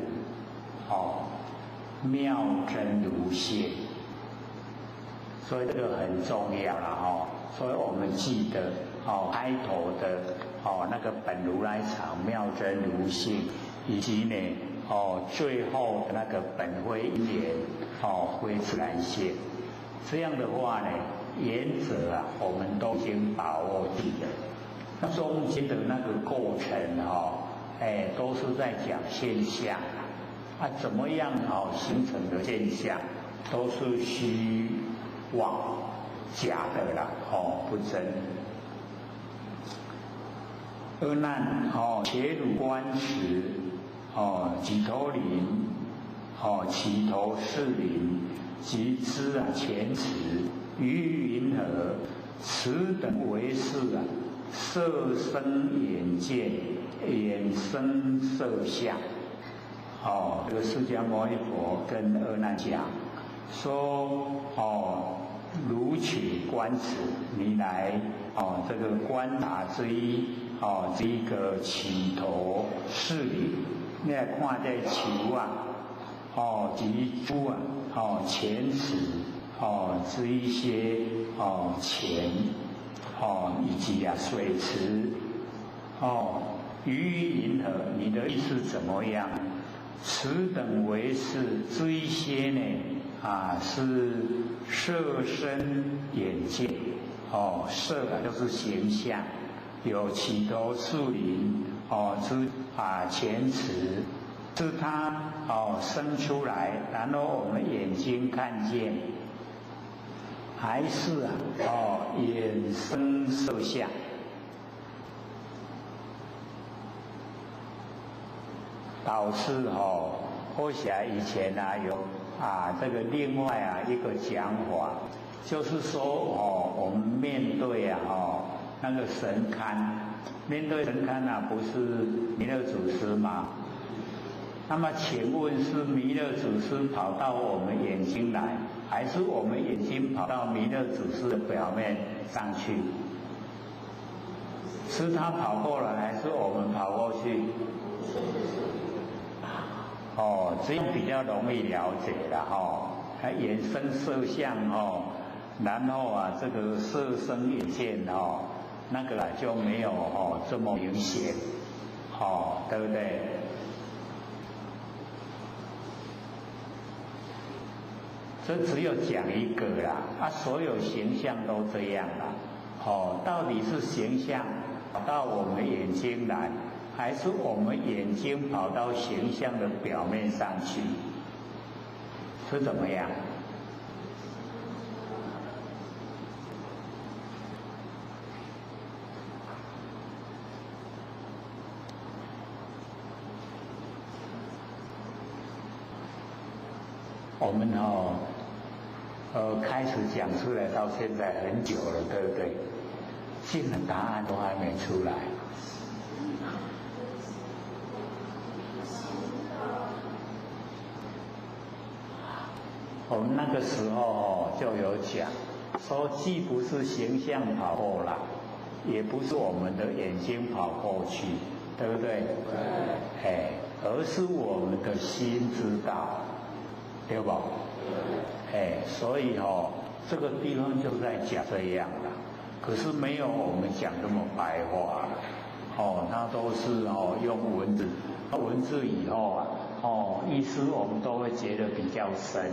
妙真如性，所以这个很重要了所以我们记得开头的那个本如来藏、妙真如性，以及呢最后的那个本非因缘非自然性。这样的话呢，原则啊，我们都已经把握住了。那中间的那个过程都是在讲现象怎么样形成的现象，都是虚妄假的啦，不真。阿难且汝观持几头林其头是林，即知前持于云何？此等为是色身眼见，眼生色相。这个释迦牟尼佛跟阿难讲说如取观持，你来这个观察这一个起头是理，你来看这球及诸前持这一些钱以及水池于云何？你的意思怎么样？此等为是，这一些呢是色身眼见色就是形象，有起头是林之前持，是它生出来，然后我们眼睛看见，还是眼生色相。导致或许以前有这个另外一个讲法，就是说我们面对那个神龛，面对神龛不是弥勒祖师吗？那么请问是弥勒祖师跑到我们眼睛来，还是我们眼睛跑到弥勒祖师的表面上去？是他跑过来，还是我们跑过去？这样比较容易了解了它衍生色相然后这个色身眼见那个就没有这么明显对不对？这只有讲一个啦所有形象都这样啦到底是形象跑到我们眼睛来，还是我们眼睛跑到形象的表面上去？是怎么样？我们开始讲出来到现在很久了，对不对？竟然答案都还没出来。我们那个时候就有讲说，既不是形象跑过来，也不是我们的眼睛跑过去，对不对？而是我们的心知道，对吧？所以这个地方就在讲这样的，可是没有我们讲这么白话它都是用文字，文字以后意思我们都会觉得比较深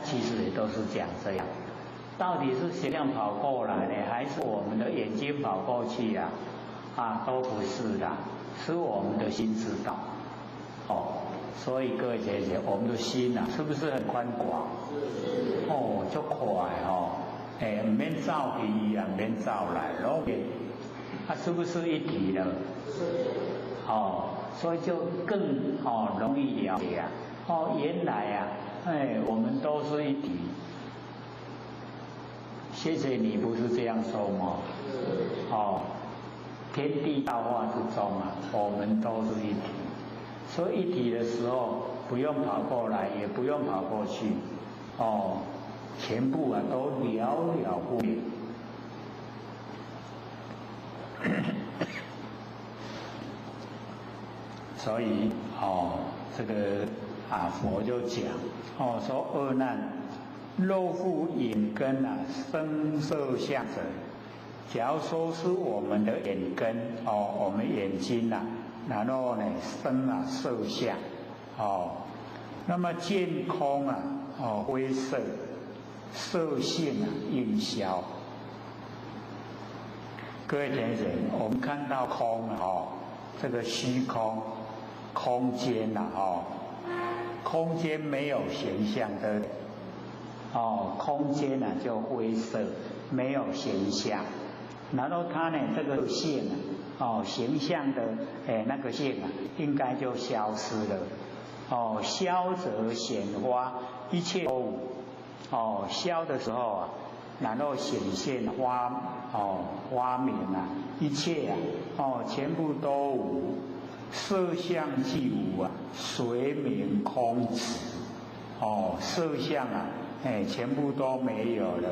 其实也都是讲这样，到底是形象跑过来呢，还是我们的眼睛跑过去都不是的，是我们的心知道所以各位姐姐，我们的心是不是很宽广？就快不免走去不免走来，拢是不是一体了？所以就更容易了解原来我们都是一体。谢谢你不是这样说吗？天地道化之中我们都是一体。所以一体的时候，不用跑过来，也不用跑过去，全部都了了不明。所以这个佛就讲说阿难，肉腹眼根生色相者，假如说是我们的眼根哦，我们眼睛呐，然后呢身啊色相哦，那么见空啊哦灰色，色性啊应消。各位同学，我们看到空哦，这个虚空空间呐哦，空间没有形象的哦，空间呢就灰色，没有形象。然后它呢这个性啊哦形象的那个性啊应该就消失了哦，消则显花，一切都无哦，消的时候啊，然后显现花哦花明啊，一切啊哦全部都无，色相既无啊，随名空寂哦，色相啊全部都没有了。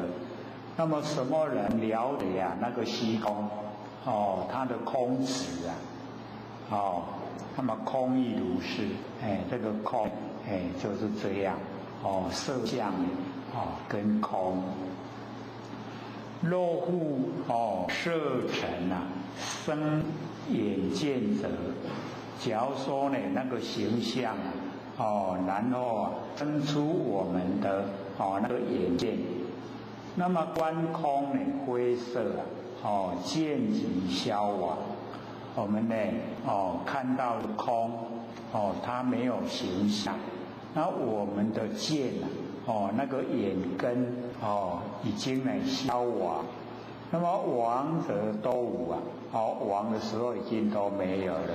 那么什么人了解啊那个虚空哦，它的空寂啊哦，那么空亦如是，这个空就是这样哦，色相哦跟空，若复哦色尘啊生眼见者，假如说呢那个形象啊哦，然后啊生出我们的哦那个眼见。那么观空呢，灰色啊，哦，见即消亡。我们呢，哦，看到的空，哦，它没有形象。那我们的见啊，哦，那个眼根，哦，已经呢消亡。那么亡则都无啊，哦，亡的时候已经都没有了。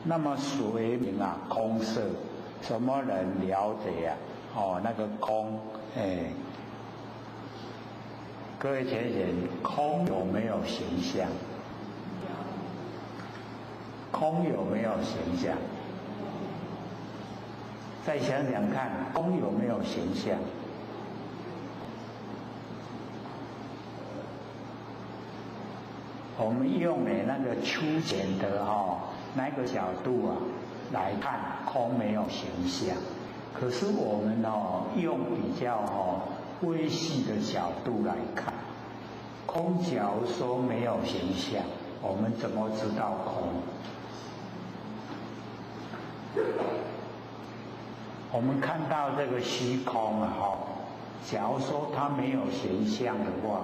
那么随名啊，空色，什么人了解啊？哦，那个空，各位前人，空有没有形象？空有没有形象？再想想看，空有没有形象？我们用那个粗浅的那个角度啊来看，空没有形象。可是我们用比较微细的角度来看，空假如说没有形象，我们怎么知道空？我们看到这个虚空啊，假如说它没有形象的话，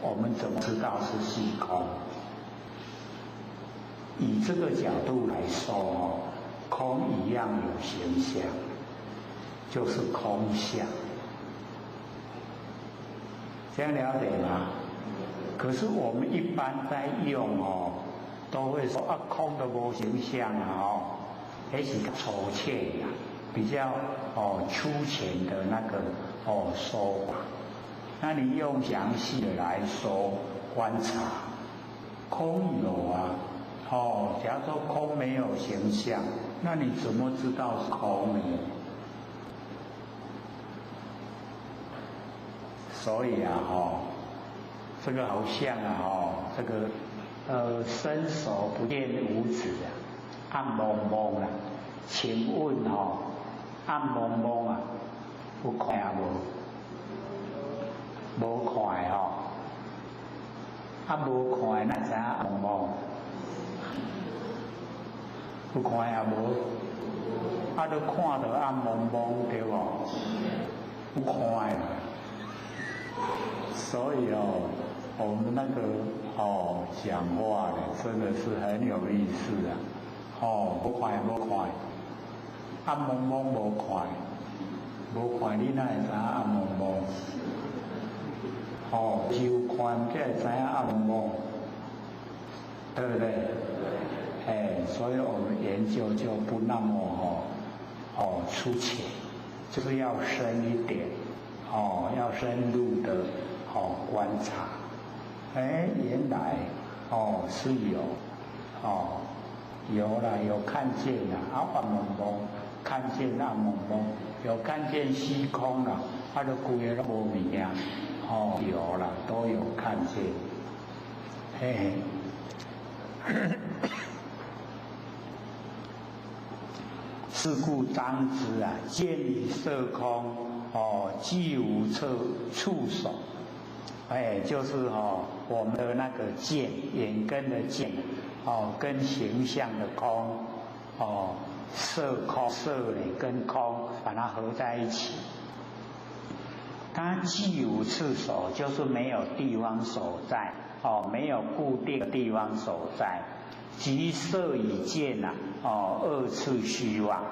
我们怎么知道是虚空？以这个角度来说空一样有形象，就是空相。这样了解吗？可是我们一般在用都会说啊，空的无形象啊那是粗浅呀，比较粗浅的那个说法。那你用详细的来说观察，空有啊，假如说空没有形象，那你怎么知道是空呢？所以啊，这个好像啊，这个伸手不见五指啊，暗蒙蒙啊。请问暗蒙蒙啊，有看啊无？无看啊无看那知影暗蒙蒙？有看啊无？啊，都看到暗蒙蒙对无？有看啊。所以我们那个讲话呢，真的是很有意思啊！无看无看，暗蒙蒙无看，无看你哪会知影暗蒙蒙？有看才会知影暗蒙蒙，对不对？所以我们研究就不那么粗浅，就是要深一点。要深入的观察，原来是有啦，有看见啦，暗蒙蒙看见暗蒙蒙，有看见虚空啦，就规个都无物件，有啦，都有看见，是故当知啊，见于色空。既无触手，就是我们的那个见，眼根的见，跟形象的空，色空，色呢跟空把它合在一起。它既无次所，就是没有地方所在，没有固定的地方所在。即色与见二次虚妄，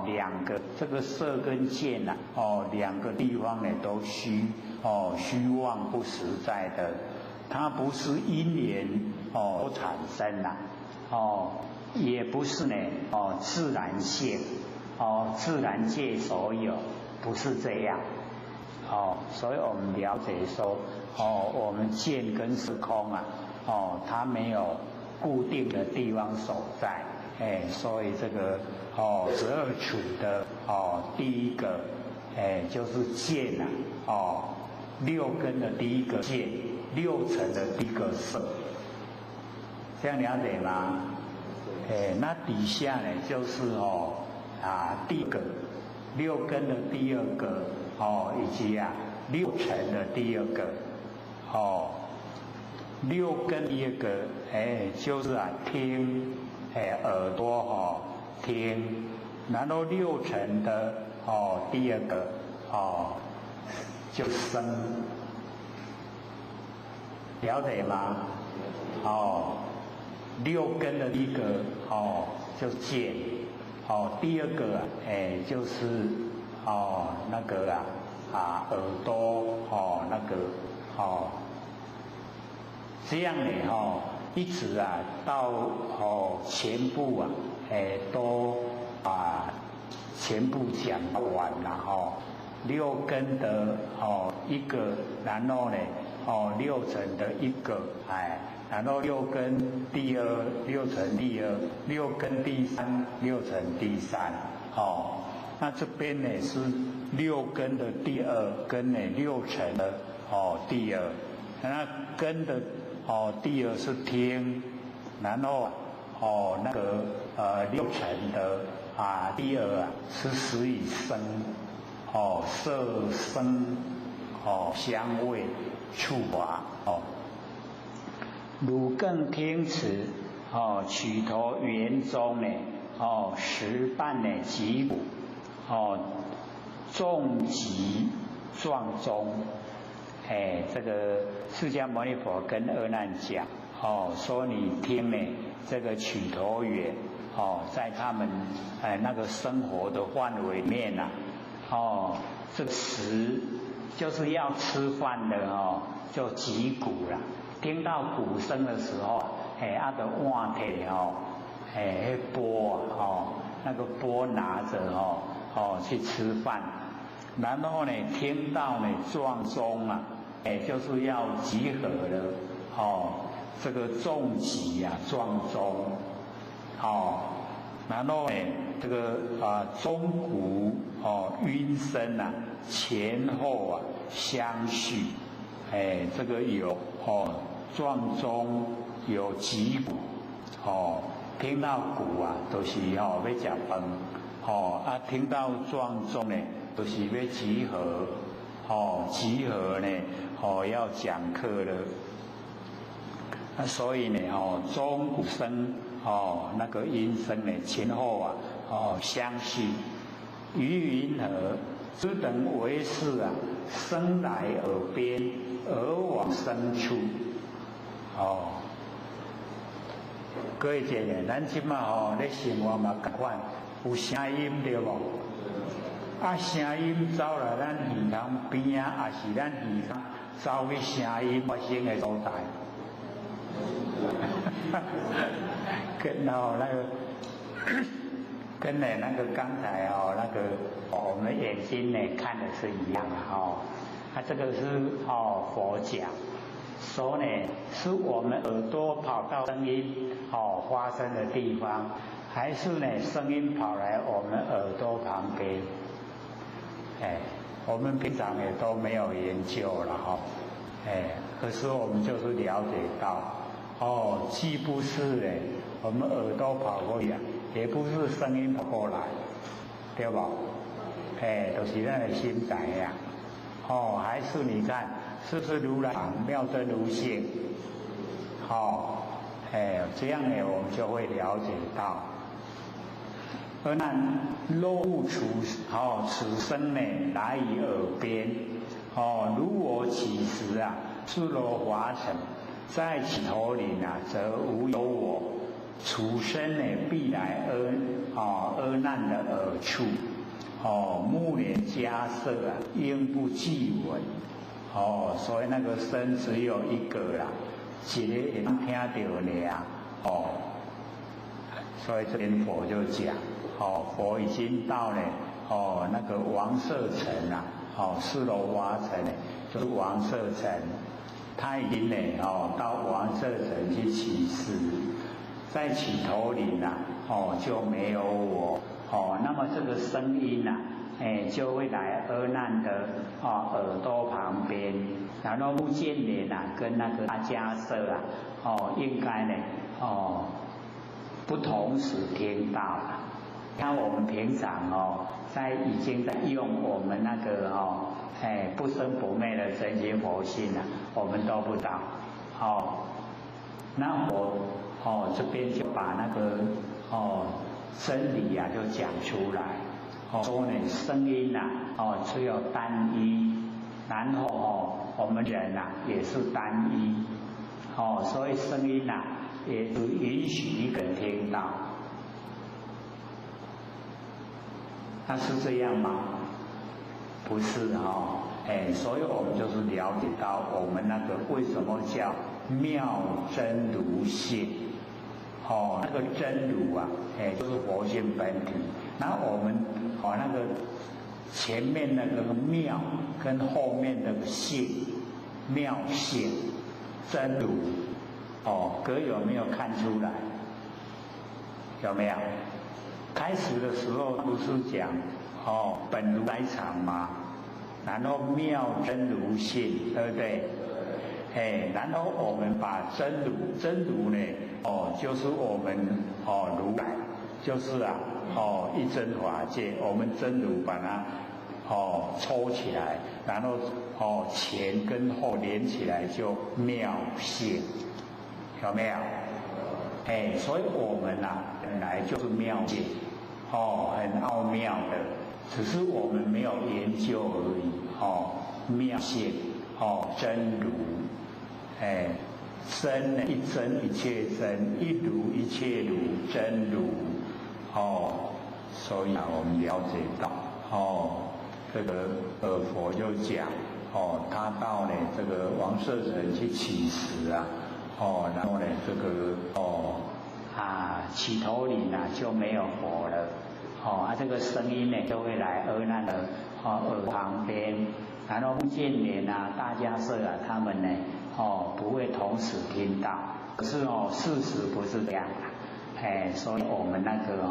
两个这个色跟见两个地方呢都虚，虚妄不实在的，它不是因缘产生也不是呢自然性，自然界所有，不是这样。所以我们了解说，我们见跟是空它没有固定的地方所在，所以这个12处的第一个就是见6根的第一个见，6层的第一个色，这样了解吗？那底下呢就是第一个6根的第二个以及6层的第二个6根第二个就是听耳朵听，然后6层的第二个就声，了解吗？6根的第一个就见，第二个就是那个耳朵那个这样呢一直到全部都全部讲完了6根的一个，然后呢6层的一个然后6根第二，6层第二，6根第三，6层第三那这边呢是6根的第二，跟呢6层的第二，那根的第二是听，然后那个6层的第二是识与声，色声香味触法汝更听此取头圆中呢实伴呢击鼓重击撞钟这个释迦牟尼佛跟阿难讲说你听呢这个取头圆在他们那个生活的范围面这个食就是要吃饭的就击鼓了，听到鼓声的时候就换铁钵那个钵拿着去吃饭，然后呢听到呢撞钟就是要集合了这个重击撞钟然后呢这个钟鼓晕声前后相续这个有撞钟有击鼓听到鼓就是要吃饭听到撞钟呢就是要集合集合呢要讲课了所以呢钟鼓声那个音声呢前后相续，于云何此等为是生来耳边，耳往生处各位姐姐，咱即马咧生活嘛同款，有声音对无？声音走来咱耳筒边也是咱耳筒走去声音发生的所在。跟那个跟那个刚才那个我们眼睛呢看的是一样的这个是佛讲说呢是我们耳朵跑到声音发生的地方，还是呢声音跑来我们耳朵旁边？我们平常也都没有研究了可是我们就是了解到既不是我们耳朵跑过去也不是声音跑过来，对吧？都是咱的心在还是你看是不是如来妙真如性？这样呢，我们就会了解到。而那若悟此声呢，来于耳边，如我起时啊，是罗华城，在起头岭啊，则无有我。此声呢，必来阿难的耳处，目连迦摄啊，应不记闻。所以那个声只有一个啦，一个会听到呢所以这边佛就讲，佛已经到了那个王舍城啊，斯罗华城呢，就是王舍城，他已经呢到王舍城去起誓，在起头岭啊，就没有我，那么这个声音啊，就会来阿难的耳朵旁边，然后目犍连啊跟那个阿迦摄啊，应该呢不同时听到了。看我们平常已经在用我们那个不生不灭的真心佛性啊，我们都不知道。那我这边就把那个真理啊就讲出来。说呢，声音啊，只有单一，然后我们人啊也是单一，所以声音啊也是允许一个人听到，那是这样吗？不是所以我们就是了解到我们那个为什么叫妙真如性，那个真如啊，就是佛性本体。然后我们那个前面那个妙跟后面那个性，妙性真如，各位有没有看出来？有没有？开始的时候不是讲本如来藏吗？然后妙真如性，对不对？然后我们把真如呢，就是我们如来，就是啊。一真法界，我们真如把它抽起来，然后前跟后连起来就妙性，有没有？所以我们本来就是妙性，很奥妙的，只是我们没有研究而已。妙性，真如，真呢，一真一切真，一如一切如，真如。所以我们了解到，这个佛就讲，他到了这个王舍城去起誓啊，然后呢，这个起头岭啊就没有佛了，这个声音呢就会来阿难的耳旁边，然后目犍连啊、大迦摄啊，他们呢，不会同时听到，可是事实不是这样。所以我们那个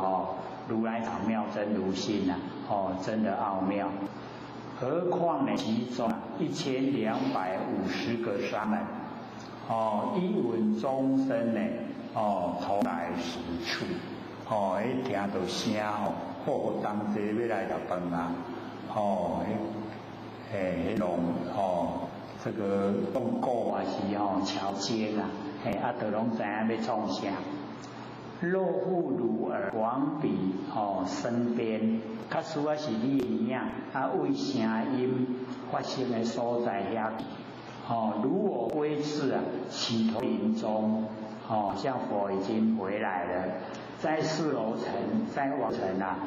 如来藏妙真如性啊，真的奥妙。何况呢，其中1250个沙门，一闻钟声呢，同来实处，听到声当地要来食饭啊，迄种这个用鼓啊是敲钟啊，都拢知影要创啥。若复如耳广比身边，较主要是你耳啊，为声音发生的所在遐，如我归次啊，起头林中，像佛已经回来了，在四楼城，在王城啊，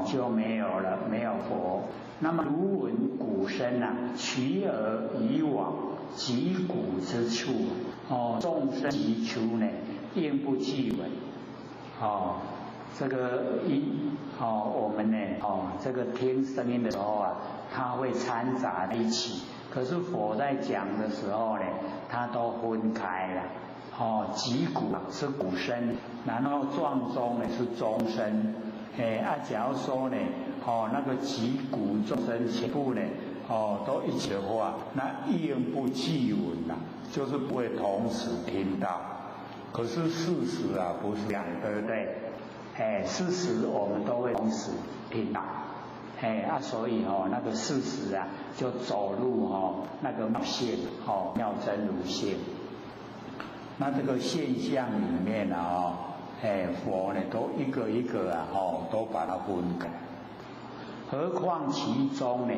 就没有了，没有佛。那么如闻鼓声啊，取而以往，击鼓之处，众生急出呢，应不记闻。这个我们呢，这个听声音的时候啊，它会掺杂在一起。可是佛在讲的时候呢，它都分开了。击鼓是鼓声，然后撞钟呢是钟声。假如说呢，那个击鼓钟声全部呢，都一起的话，那应不记闻啦，就是不会同时听到。可是事实啊不是这样，对不对？事实我们都会同时听到，所以那个事实啊，就走入那个妙性妙真如性。那这个现象里面啊，佛呢都一个一个啊，都把它分开。何况其中呢，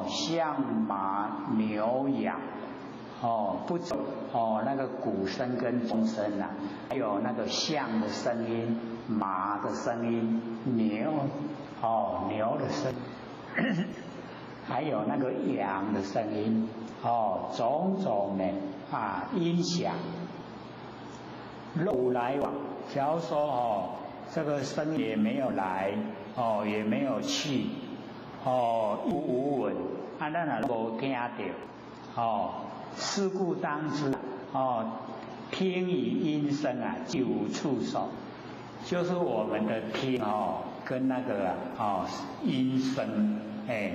象麻牛羊，不止那个鼓声跟钟声啊，还有那个象的声音、马的声音、牛的声音，还有那个羊的声音，种种呢音响。肉来往，假如说这个声也没有来，也没有去，无闻，咱也无听到，是故当知，听与音声啊，既无触手，就是我们的听跟那个音声，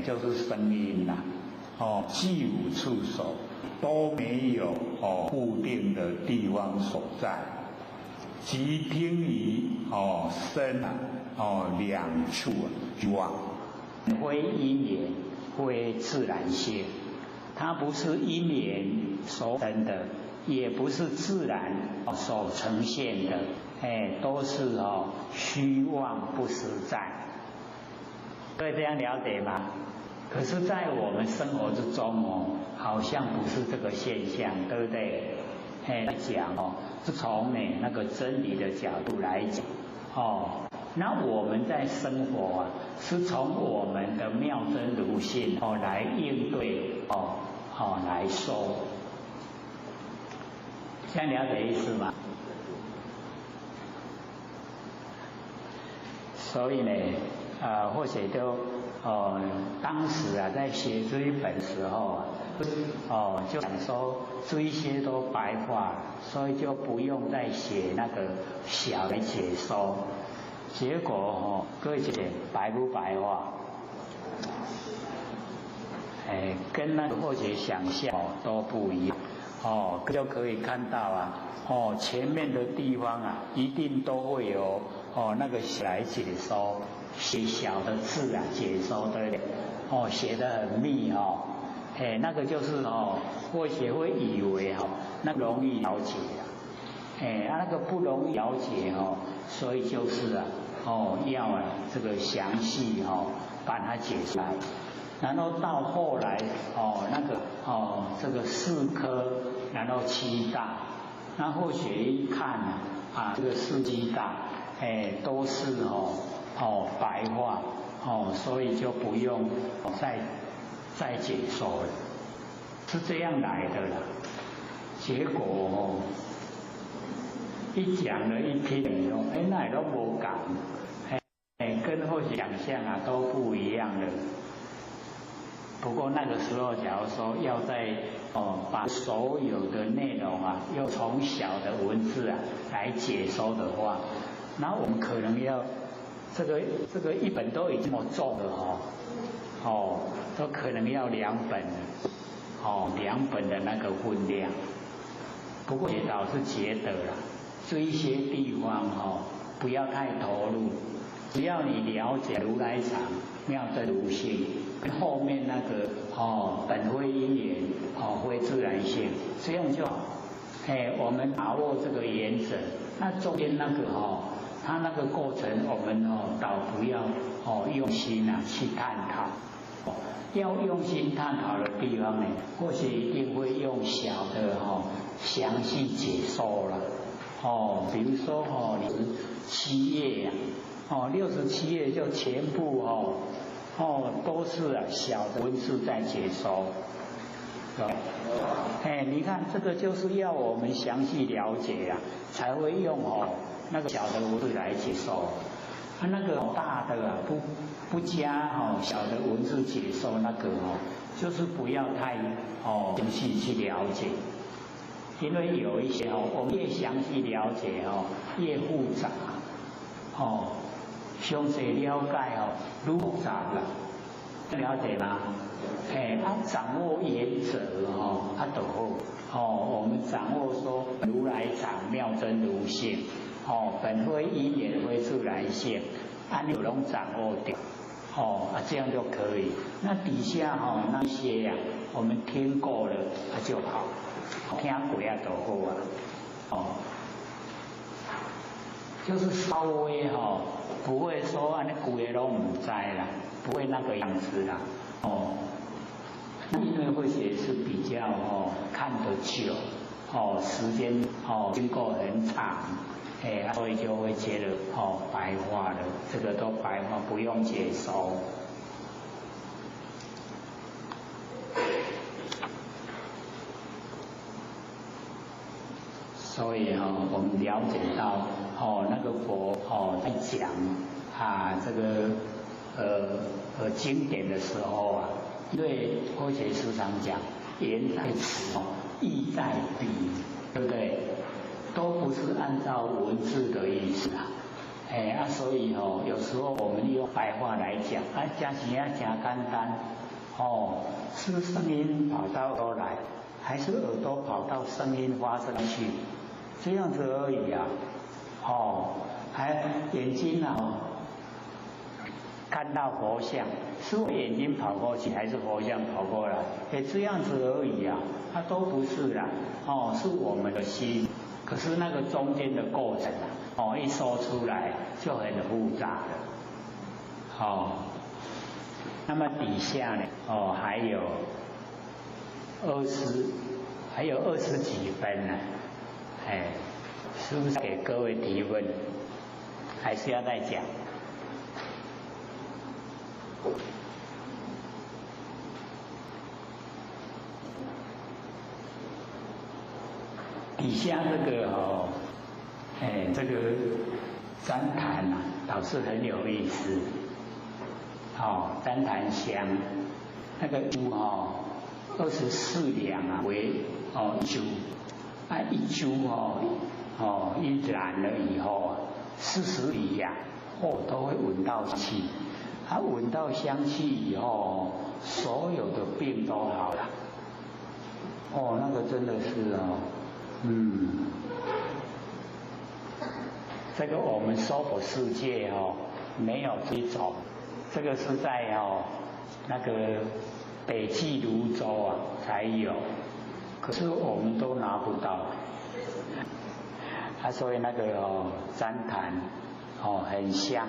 就是声音呐，既无触手，都没有固定的地方所在。即听于身两处往，非因缘，非自然性。它不是因缘所生的，也不是自然所呈现的，都是虚妄不实在。各位这样了解吗？可是，在我们生活之中好像不是这个现象，对不对？来讲是从那个真理的角度来讲，那我们在生活啊，是从我们的妙真如性来应对来说，这样了解意思吗？所以呢，或许都当时啊，在写这一本时候啊，就想说这一些都白话，所以就不用再写那个小的解说。结果各位觉得白不白话？跟那个或许想象都不一样。就可以看到啊，前面的地方啊，一定都会有那个来解说，写小的字啊解说的，写得很密那个就是或许会以为那容易了解那个不容易了解所以就是要这个详细把它解出来，然后到后来那个这个4科，然后7大，那或许一看这个4、7大都是白话所以就不用再解说了，是这样来的啦。结果一讲了一听以后，那都无感，跟或许想象啊都不一样的。不过那个时候，假如说要在把所有的内容啊，又从小的文字啊来解说的话，那我们可能要这个一本都已经这么重的都可能要2本，2本的那个分量。不过也倒是觉得啦，这一些地方不要太投入，只要你了解如来藏、妙真如性，后面那个本非因缘，非自然性，这样就好。我们把握这个原则，那中间那个它那个过程，我们倒不要用心去探讨。要用心探讨的地方呢，或许一定会用小的详细解说了。比如说67页67页就全部都是小的文字在解说。你看这个就是要我们详细了解才会用那个小的文字来解说。那个大的不加小的文字解说，那个就是不要太详细去了解，因为有一些我们越详细了解越复杂详细了解越复杂了，了解吗？掌握原则就好我们掌握说如来藏、妙真如性本非因缘，非自然性，安有拢掌握掉这样就可以。那底下那些呀，我们听过了就好，听过啊就好啊，就是稍微不会说安尼规个都唔知啦，不会那个样子啦，因为会写是比较看得久，时间经过很长，所以就会觉得白话了，这个都白话不用解说。所以我们了解到那个佛在讲这个经典的时候啊，因为科学时常讲言在此意在彼，对不对？都不是按照文字的意思啊。所以有时候我们用白话来讲讲起来讲简单是声音跑到耳朵来，还是耳朵跑到声音发生去？这样子而已啊，还眼睛看到佛像，是我眼睛跑过去，还是佛像跑过来？这样子而已啊，它都不是啦，是我们的心。可是那个中间的过程一说出来就很复杂了，那么底下呢，还有20几分呢。是不是给各位提问？还是要再讲？底下这个这个旃檀倒是很有意思。旃檀香，那个珠24两为珠。一株一燃了以后40里呀，都会闻到香气。闻到香气以后，所有的病都好了。那个真的是这个我们娑婆世界没有这种，这个是在那个北俱泸州才有。可是我们都拿不到，所以那个旃檀很香，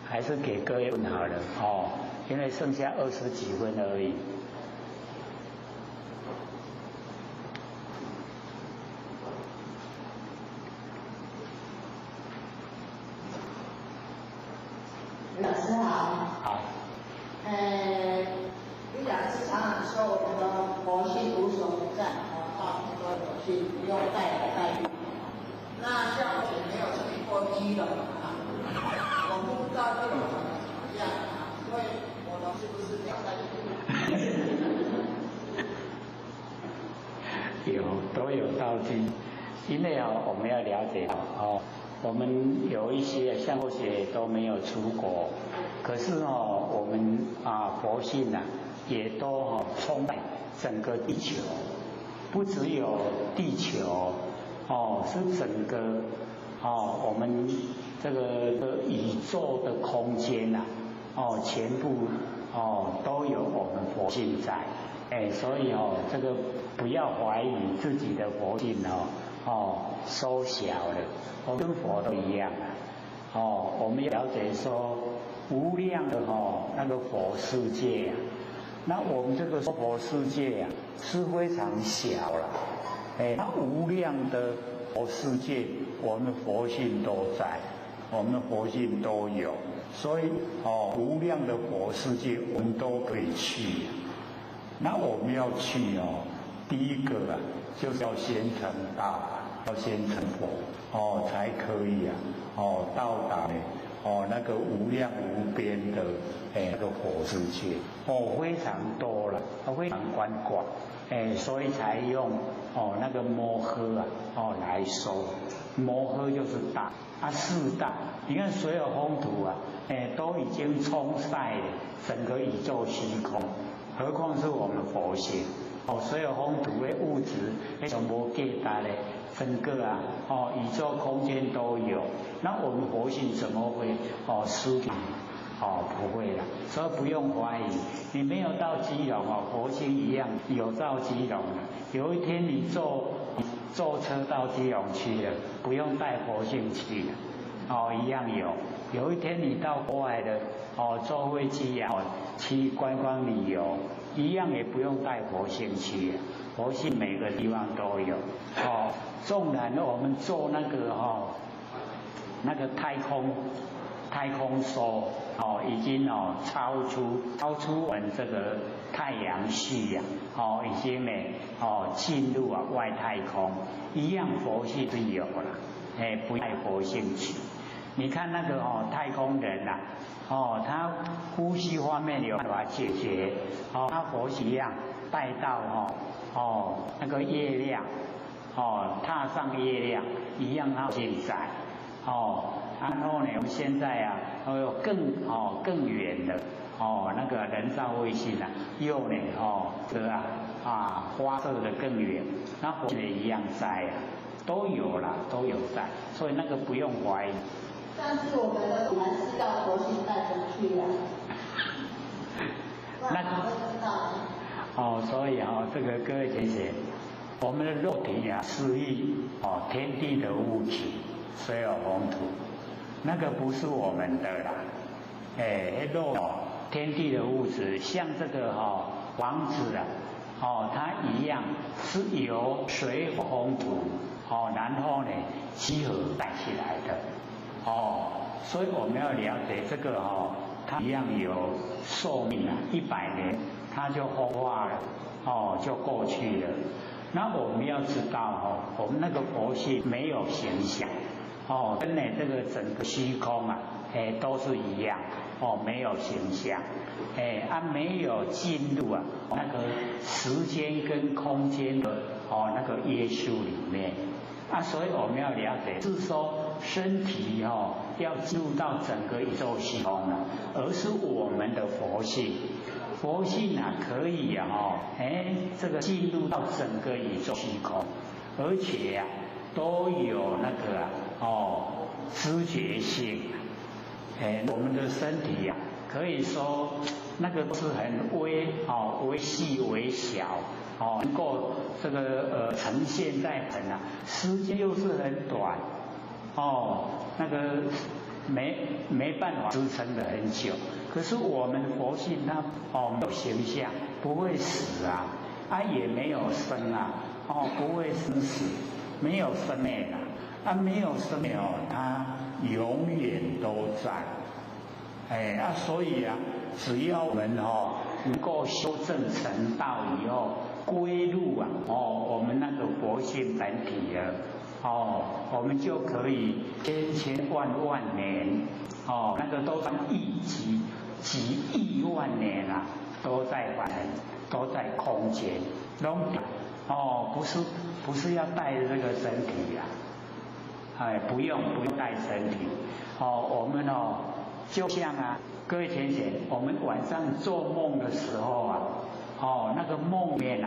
还是给各位问好了因为剩下20几分而已。老师好。好。李老师常常说我们的佛性无所不在，到处都有去，不用带来带去。那像我也没有去过基隆我不知道这种怎么样所以我们是不是要带去？都有道具，因为我们要了解我们有一些像佛学都没有出国，可是我们佛性也都充满整个地球，不只有地球是整个我们这个宇宙的空间全部都有我们佛性在，所以这个不要怀疑自己的佛性缩小了，跟佛都一样我们了解说无量的那个佛世界那我们这个佛世界是非常小了，那无量的佛世界，我们佛性都在，我们佛性都有，所以无量的佛世界我们都可以去。那我们要去第一个就是要先成道，要先成佛才可以到达那个无量无边的那个佛世界非常多了，非常宽广所以才用那个摩诃来说，摩诃就是大四大，你看所有风土都已经充塞了整个宇宙虚空，何况是我们佛性所有风土的物质全部给它整个啊宇宙空间都有，那我们佛性怎么会失体？不会了，所以不用怀疑。你没有到基隆佛性一样有到基隆了。有一天你坐车到基隆去了，不用带佛性去了，一样有。有一天你到国外的坐飞机去观光旅游，一样也不用带佛性去了。佛性每个地方都有。纵然我们做那个太空梭已经超出我们这个太阳系已经进入外太空，一样佛性是有了，不带佛性去。你看那个太空人他呼吸方面有办法解决，他佛性一样带到那个月亮，踏上月亮一样他现在然后呢，我们现在有更远的那个人造卫星又呢发射的更远，那佛性也一样在都有了，都有在，所以那个不用怀疑。但是我们的还是要佛性带回去那知道所以这个各位同学，我们的肉体是天地的物质，水有风土。那个不是我们的啦，肉天地的物质，像这个房子它一样是由水风土然后呢集合带起来的所以我们要了解这个它一样有寿命100年它就风化了就过去了。那我们要知道我们那个佛性没有形象跟这个整个虚空都是一样没有形象没有进入那个时间跟空间的那个约束里面所以我们要了解，是说身体要进入到整个宇宙虚空了，而是我们的佛性。佛性可以这个进入到整个宇宙虚空，而且都有那个知觉性。我们的身体可以说那个是很微细微小能够这个呈现在时间又是很短那个没办法支撑得很久。可是我们佛性它没有形象，不会死也没有生不会生死，没有生灭没有生灭它永远都在所以只要我们能够修正成道以后，归入我们那个佛性本体了我们就可以千万年那个都是几亿万年都在凡人，都在空间不是要带这个身体不用带身体我们就像各位同学，我们晚上做梦的时候那个梦面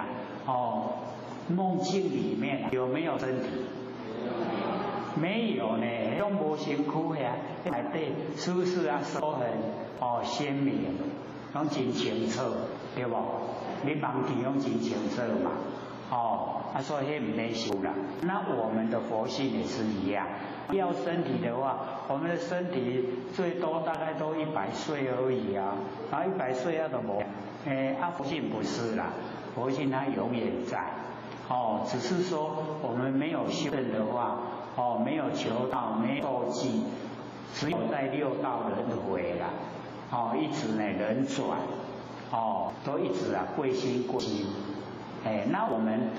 梦境里面有没有身体？没有呢，都无身躯内底是不是都很鲜明，拢真清楚，对不？你梦见拢真清楚嘛所以那不能修了。那我们的佛性也是一样，要身体的话，我们的身体最多大概都100岁而已然后100岁都没佛性不是啦，佛性它永远在只是说我们没有修正的话没有求道，没有受记，只有在6道轮回啦一直轮转都一直归心归心那我们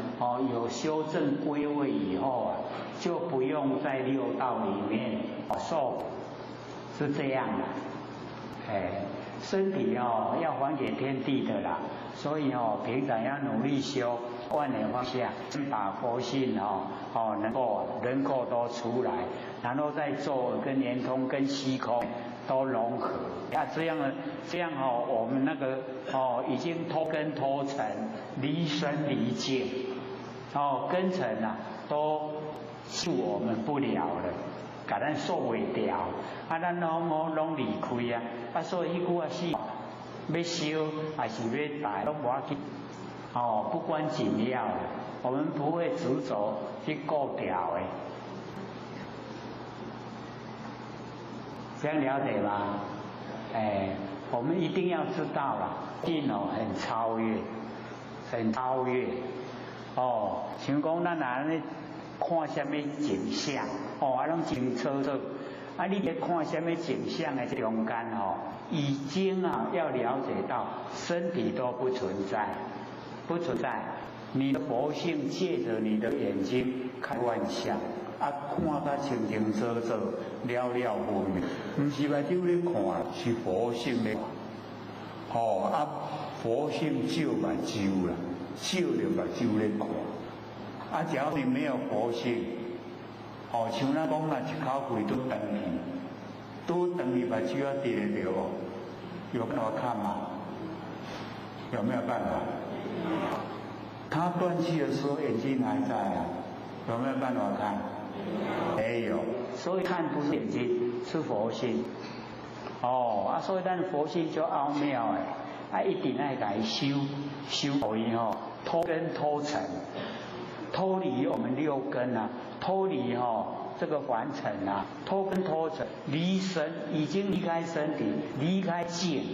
有修正归位以后就不用在6道里面受苦，是这样的身体要还给天地的啦，所以平常要努力修，万年放下，先把佛性能够都出来，然后再做跟圆通跟虚空都融合这样我们那个已经脱根脱尘，离身离境根尘都受我们不了了，甲咱受袂掉，啊，咱拢离开啊，啊，所以迄句啊是要修还是要大，拢无要紧，哦，不关紧要的，我们不会执着去顾掉的，这样了解吗？哎，我们一定要知道啦，定哦很超越，很超越，哦，像讲咱安尼。看什么景象，哦，啊，拢清楚楚。啊，你咧看什么景象的中间哦，已经啊要了解到身体都不存在，不存在。你的佛性借着你的眼睛开玩笑，啊，看甲清清楚楚，了了分明。唔是目睭咧看，是佛性咧看。哦，啊，佛性照目睭啦，照着目睭咧看。啊，只要你没有佛性，哦，像咱讲啦，一口气都长去，都长去，目睭要跌得着哦，有办法看吗？有没有办法？他断气的时候眼睛还在啊，有没有办法看？没有，所以看不是眼睛，是佛性。哦，啊，所以咱佛性就奥妙诶，啊，一定爱来修好以后，脱根脱尘。脱离我们六根啊，脱离这个凡尘啊，脱根脱尘，离身已经离开身体，离开境，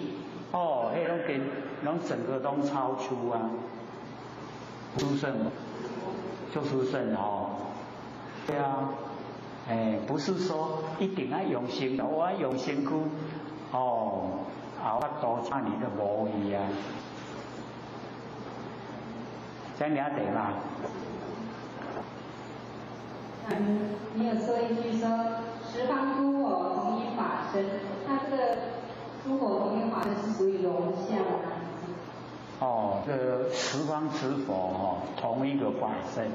哦，迄种跟拢整个都超出啊，殊胜就殊胜哦，对啊，哎，不是说一定要用心的，我要用心去哦，啊，我多唱你的无语啊，这样了解吗？你有说一句说十方诸佛同一法身，那这个诸佛同一法身是属于容相吗？哦，这个十方之佛同一个法身，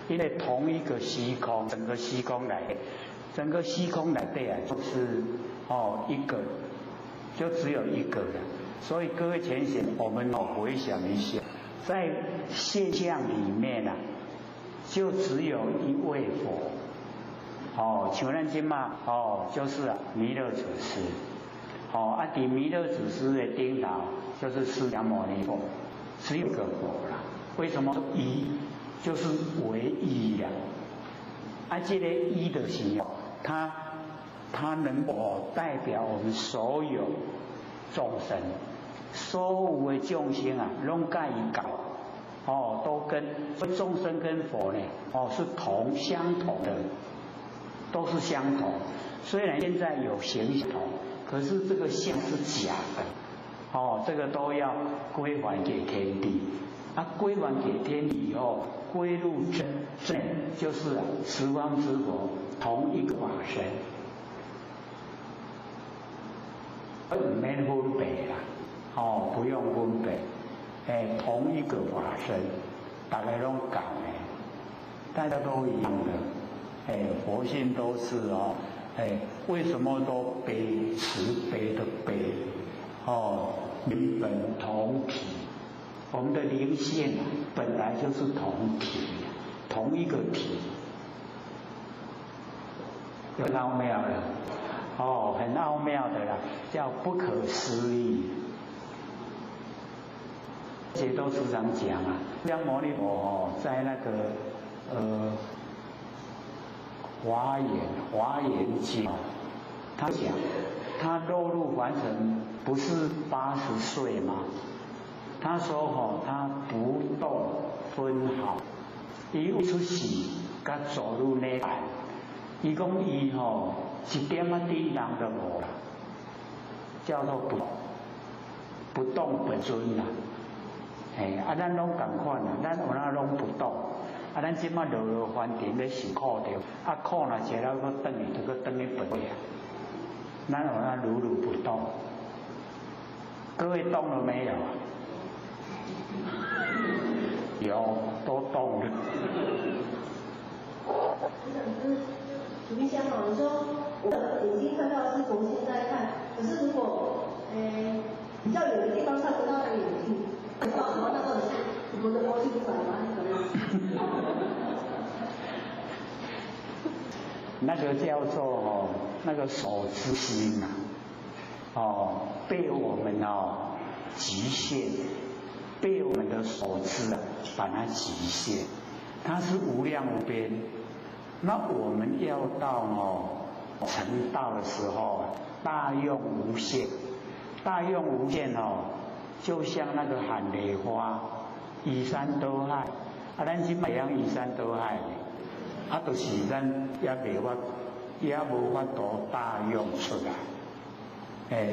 因为同一个虚空，整个虚空来对啊，就是一个，就只有一个了。所以各位浅显，我们回想一下，在现象里面啊。就只有一位佛，像咱今嘛，就是弥勒祖师，啊，伫弥勒祖师的顶头就是释迦牟尼佛，只有一个佛啦。为什么一？就是唯一呀。啊，这个一的形容，它能够代表我们所有众生，所有的众生啊，拢介伊搞。都跟众生跟佛呢，是相同的，都是相同。虽然现在有形相同，可是这个相是假的，这个都要归还给天地。啊，归还给天地以后，归入真，就是十方之佛同一个法身，唔免分别啦，不用分别。同一个法身，大家拢讲大家都一样的，佛性都是为什么都悲？慈悲的悲，灵本同体，我们的灵性本来就是同体，同一个体，很奥妙的，很奥妙的啦，叫不可思议。这些都时常讲啊，释迦牟尼佛在那个华严经，他讲他落入凡尘不是80岁吗？他说他不动分毫，伊有出世甲走入涅槃，伊讲伊一点啊叮当都无啦，叫做不动本尊啦。咱拢同款啦，咱有哪拢不动，咱即马落凡尘咧受苦着，苦若食了搁转去，就搁转去本位啊。咱有哪如如不动？各位动了没有？有，都动了。举例像你说我的眼睛看到是从现在看，可是如果比较远的地方看不到那个眼睛。那到时候我的佛性不转吗？那个叫做那个守之心被我们极限，被我们的所知把它极限，它是无量无边。那我们要到成道的时候大用无限，大用无限就像那个含梨花，依山倒海，咱今卖样依山倒海就是咱也无法度大用出来。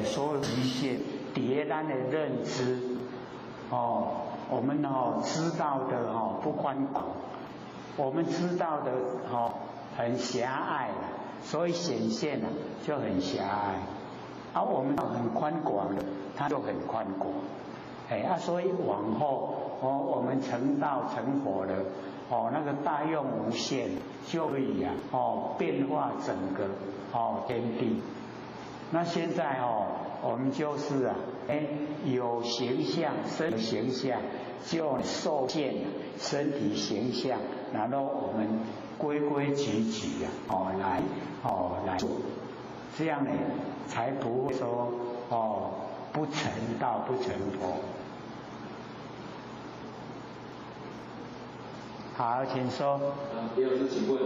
所有极限，在咱的认知，我们知道的不宽广，我们知道的很狭隘，所以显现就很狭隘。我们很宽广的，它就很宽广。所以往后我们成道成佛了，那个大用无限就可以变化整个天地。那现在我们就是有形象，身体形象就受限身体形象，然后我们规规矩矩来做，这样呢才不会说不成道不成佛。好，请说。第二是请问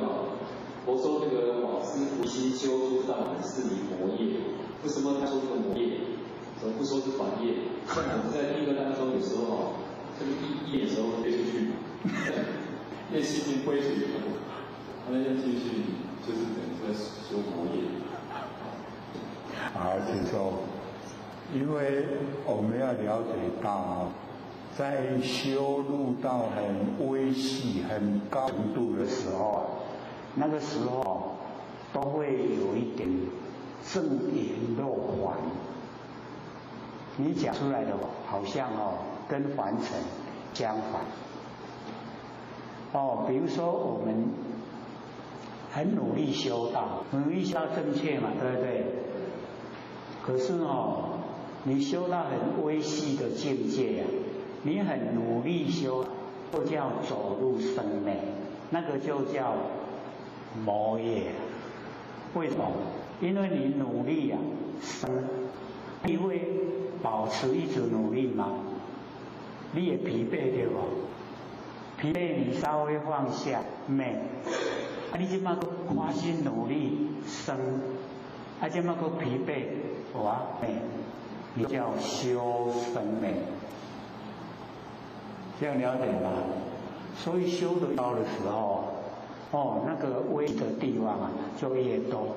佛说这个法师无心修诸道门是离魔业，为什么他说这个魔业，怎么不说是法业？像我们在第一个当中有时候这个业的时候飞出去，业心经归属以后，那要继续就是等于在修魔业。好，请说。因为我们要了解到在修入到很微细、很高程度的时候那个时候都会有一点正言漏还。你讲出来的好像跟凡尘相反。比如说我们很努力修道，努力修道正确嘛，对不对？可是你修到很微细的境界你很努力修，就叫走入生灭，那个就叫魔业。为什么？因为你努力生，你会保持一直努力吗？你也疲惫对吧？疲惫你稍微放下灭，你现在花心努力生，现在疲惫灭，你叫修生灭。这样了解吗？所以修得高的时候，那个微的地方就越多，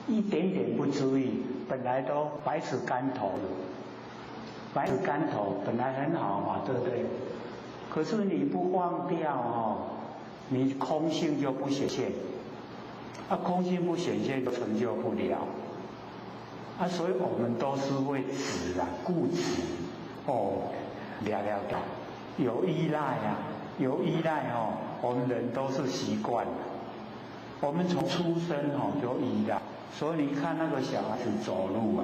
一点点不注意，本来都百尺竿头了，百尺竿头本来很好嘛，对不对？可是你不放掉你空性就不显现，空性不显现就成就不了，所以我们都是会执固执，了，有依赖有依赖我们人都是习惯了，我们从出生就依赖，所以你看那个小孩子走路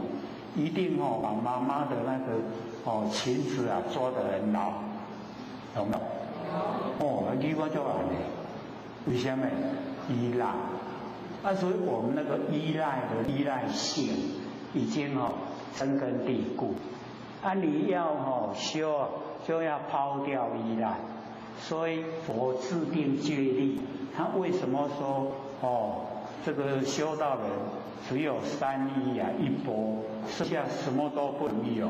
一定把妈妈的那个裙子抓得很牢，有没有？你我就安尼，为什么？依赖所以我们那个依赖的依赖性已经深根蒂固。你要修就要抛掉依赖，所以佛制定戒律，他为什么说这个修道人只有三依一钵，剩下什么都不能有，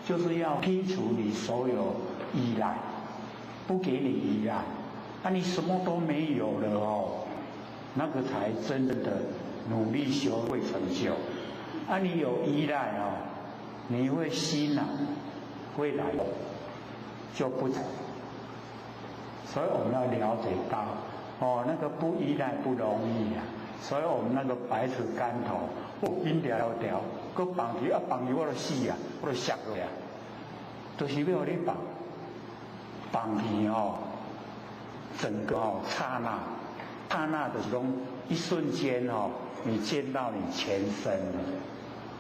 就是要剔除你所有依赖，不给你依赖，你什么都没有了那个才真正的努力修会成就。你有依赖你会心会来就不成，所以我们要了解到那个不依赖不容易所以我们那个百尺竿头硬条，搁绑住绑住我就死我就摔落就是要互你绑住整个刹那就是说一瞬间你见到你全身了，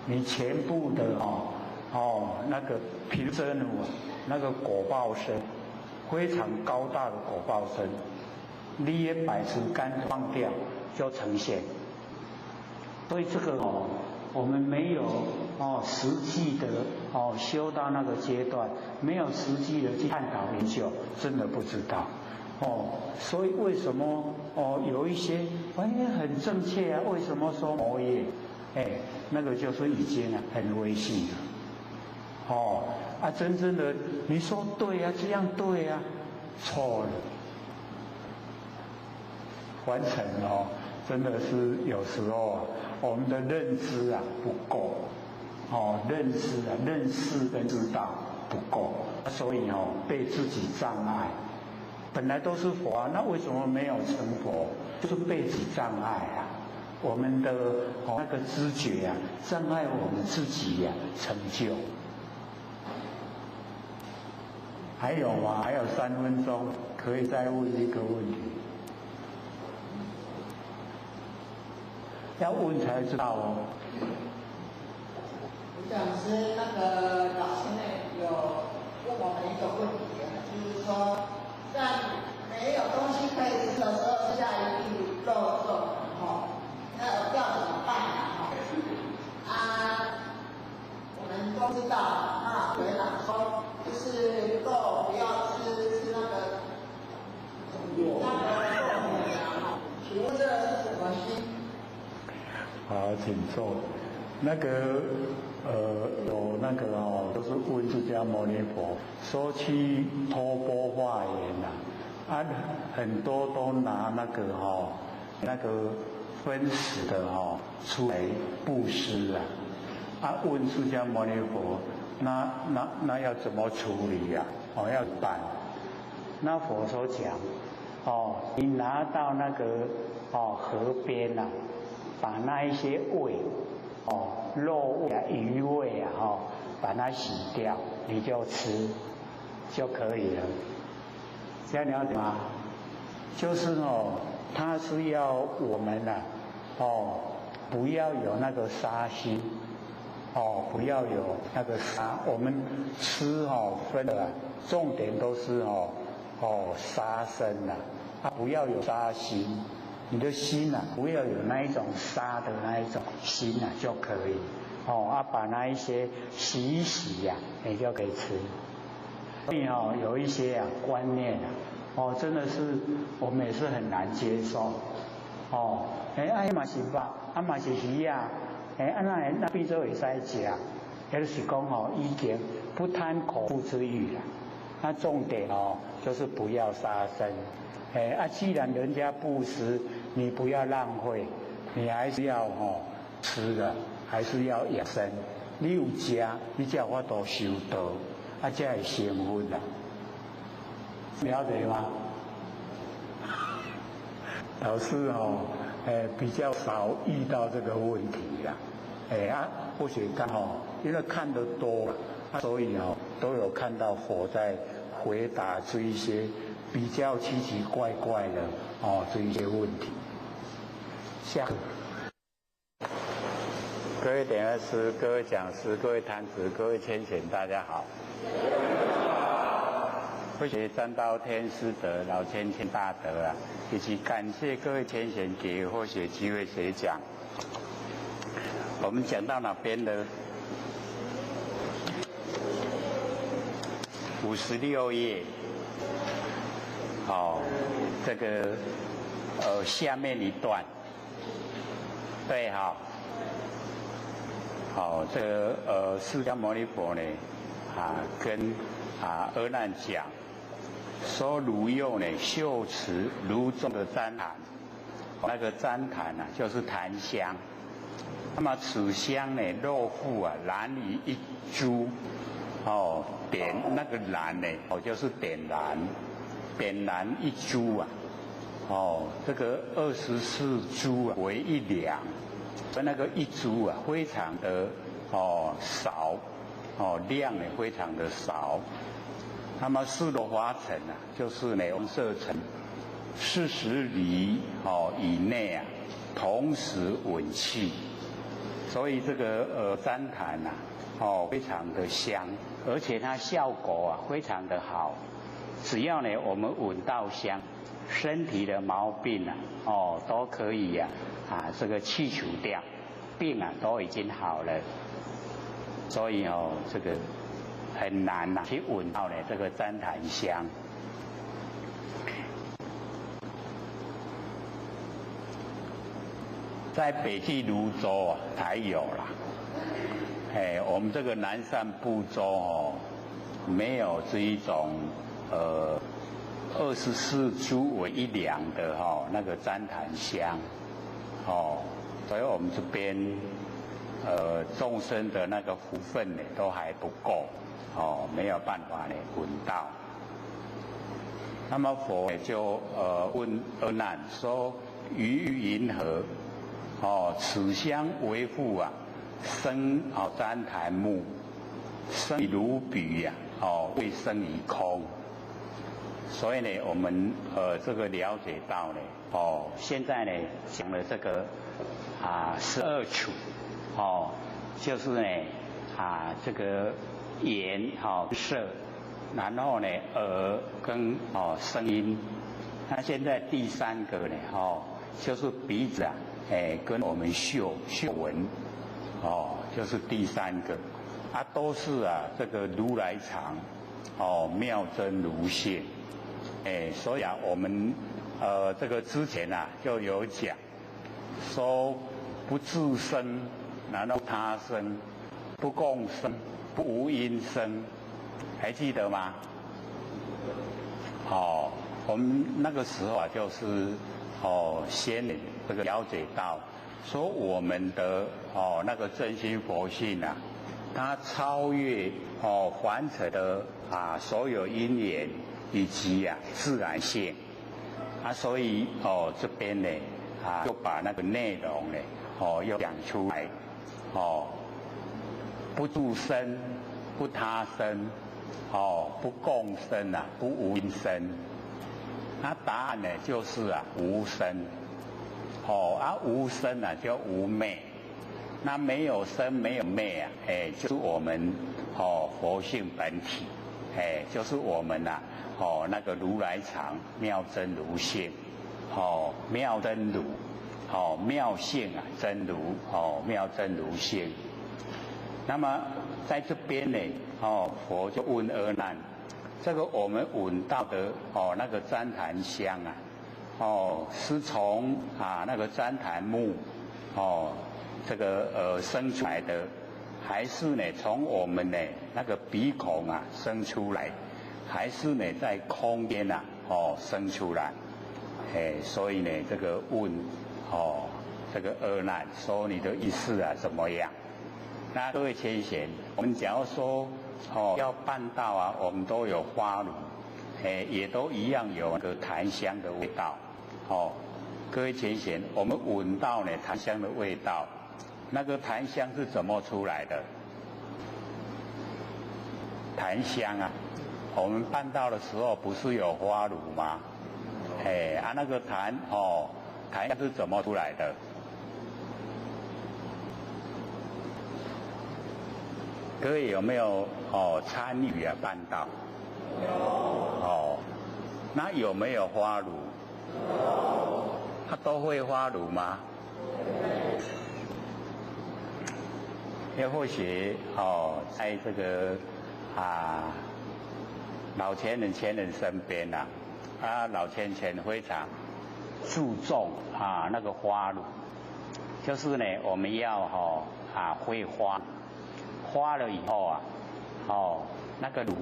你全部的那个平生那个果报身，非常高大的果报身，你也百除干放掉就呈现。所以这个我们没有实际的修到那个阶段，没有实际的去探讨研究，真的不知道。所以为什么有一些很正确啊？为什么说魔业？那个就是已经很微细了。真正的你说对啊，这样对啊，错了。完成真的是有时候我们的认知不够，认识跟知道不够，所以被自己障碍。本来都是佛那为什么没有成佛？就是被自己障碍我们的那个知觉障碍我们自己成就。还有吗？还有3分钟，可以再问一个问题。要问才知道吴讲师，那个老师有问我们一个问题就是说，在没有东西可以吃的时候，吃下一粒肉粽，那要怎么办我们都知道，学长说就是肉不要吃那个请问这是什么心？好，请坐。那个有那个就是问释迦牟尼佛说去托钵化缘很多都拿那个那个分食的出来布施问释迦牟尼佛，那要怎么处理要办？那佛说讲你拿到那个河边把那一些味肉味鱼味把它洗掉，你就吃就可以了。这样了解吗？就是它是要我们不要有那个杀心不要有那个杀。我们吃分了重点都是杀生不要有杀心。你的心不要有那一种杀的那一种心就可以把那一些洗一洗你就可以吃。所以有一些观念真的是我们也是很难接受嘛是肉嘛是鱼那变做会使吃，也就是讲已经不贪口腹之欲了。那重点就是不要杀生。既然人家布施，你不要浪费，你还是要吃的，还是要养生。你有吃，你才有法度修道，才会成佛了解吗？老师比较少遇到这个问题或许刚好因为看得多所以都有看到佛在回答这一些比较奇奇怪怪的这一些问题。下各位点二师、各位讲师、各位坛子、各位千贤，大家好。会学占道天师德，老千千大德以及感谢各位千贤给或学机会学讲。我们讲到哪边呢？56页。这个下面一段，对这个释迦牟尼佛呢跟阿难讲，说如用秀持如众的旃檀，那个旃檀就是檀香。那么此香肉腹燃于一株，点那个燃就是点燃。点燃一株这个24株为一两，那个一株非常的少量也非常的少。那么四罗华城就是红色城40里以内同时闻气，所以这个旃檀非常的香，而且它效果非常的好。只要我们闻到香，身体的毛病啊，都可以这个去除掉，病都已经好了，所以这个很难去闻到呢这个旃檀香。在北纪泸州才有啦，我们这个南赡部洲没有这一种24株为一两的那个旃檀香，所以我们这边众生的那个福分呢都还不够，没有办法呢闻到。那么佛就问阿难说：于云何？此香为父生旃檀木，生于如彼未生于空。所以呢，我们这个了解到呢，现在呢讲了这个12处，就是呢这个眼色，然后呢耳跟声音。那现在第3个呢就是鼻子跟我们嗅闻，就是第3个，都是这个如来藏，妙真如性，所以我们这个之前就有讲，说不自生，然后他生，不共生，不无因生，还记得吗？我们那个时候就是先这个了解到，说我们的那个真心佛性它超越凡尘的所有因缘以及自然性所以这边呢就把那个内容呢又讲出来不助生，不他生，不共生不无因生。那答案呢就是无生，无生就无昧，那没有生没有昧就是我们佛性本体，就是我们那个如来藏妙真如性，妙真如，妙性真如，妙真如性。那么在这边呢佛就问阿难，这个我们闻到的那个旃檀香是从那个旃檀木这个生出来的，还是呢从我们呢那个鼻孔生出来，还是呢在空间生出来？所以呢这个问这个阿难说你的意思怎么样？那各位先贤，我们假如说要办到我们都有花炉，也都一样有那个檀香的味道，各位先贤，我们闻到呢檀香的味道，那个檀香是怎么出来的？檀香我们办到的时候不是有花炉吗？那个檀香是怎么出来的？各位有没有参与办到？有。那有没有花炉？有。他都会花炉吗？也或许在这个老前人前人身边老前非常注重那个花炉，就是呢我们要挥花。花了以后那个炉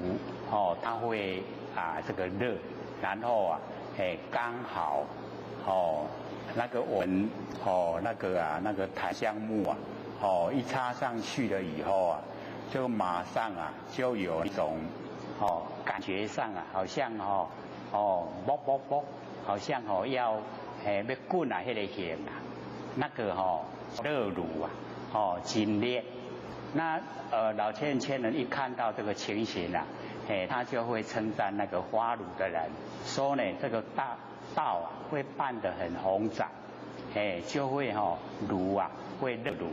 它会这个热，然后刚好那个我们那个檀香木一插上去了以后就马上就有一种感觉上好像啵啵啵，好像要要滚那个线那个热炉真烈。那老千人一看到这个情形他就会称赞那个花炉的人，说呢这个道会办得很宏展，就会炉会热炉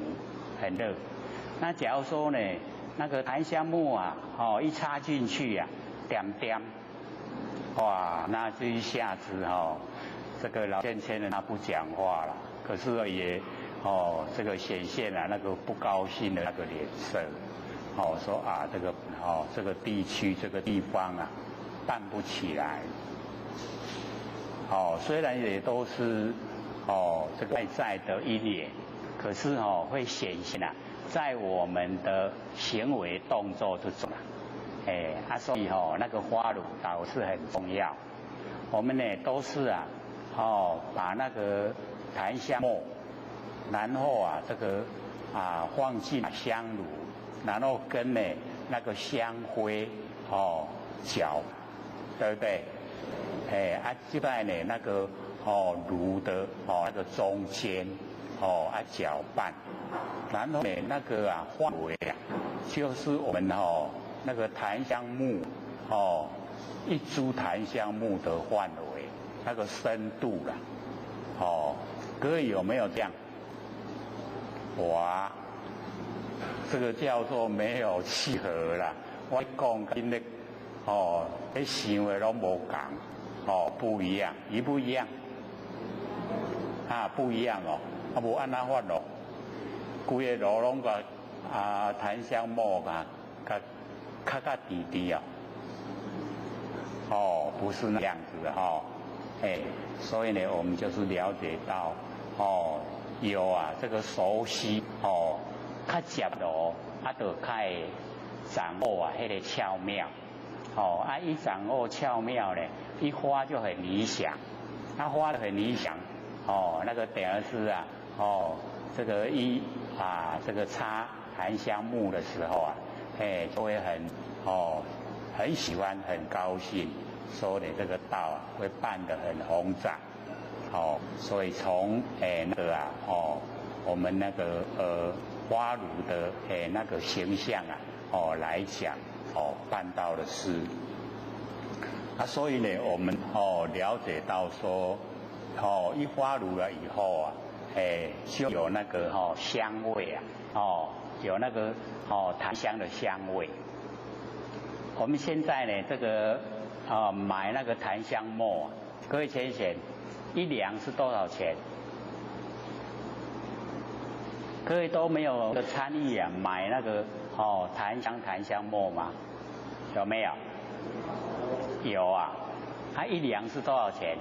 很热。那假如说呢那个檀香木一插进去点点哇，那这一下子这个老先生他不讲话了，可是也这个显现了那个不高兴的那个脸色，说啊这个地区这个地方啊办不起来，虽然也都是这个外在的因缘，可是会显现啊在我们的行为动作之中所以那个花乳导是很重要。我们呢都是把那个檀香末，然后这个放进香炉，然后跟那个香灰搅，对不对？就在那个炉的那个中间搅拌，然后那个范围就是我们那个檀香木一株檀香木的范围，那个深度啦，各位有没有这样？哇，这个叫做没有契合啦。我讲跟那那想的都无同，不一样，一不一样？不一样无按哪法咯？规个炉拢个檀香木较低低不是那样子的所以呢，我们就是了解到有这个熟悉较接咯，就较会掌握迄个巧妙一掌握巧妙呢，一花就很理想，花得很理想那个等于是这个这个插檀香木的时候就会很喜欢，很高兴，说你这个道会办得很宏展所以从那个我们那个花炉的那个形象来讲办到的事所以呢，我们了解到说一花炉了以后就有那个香味有那个檀香的香味。我们现在呢，这个买那个檀香末，各位浅显，一两是多少钱？各位都没有参与买那个檀香末吗？有没有？有一两是多少钱？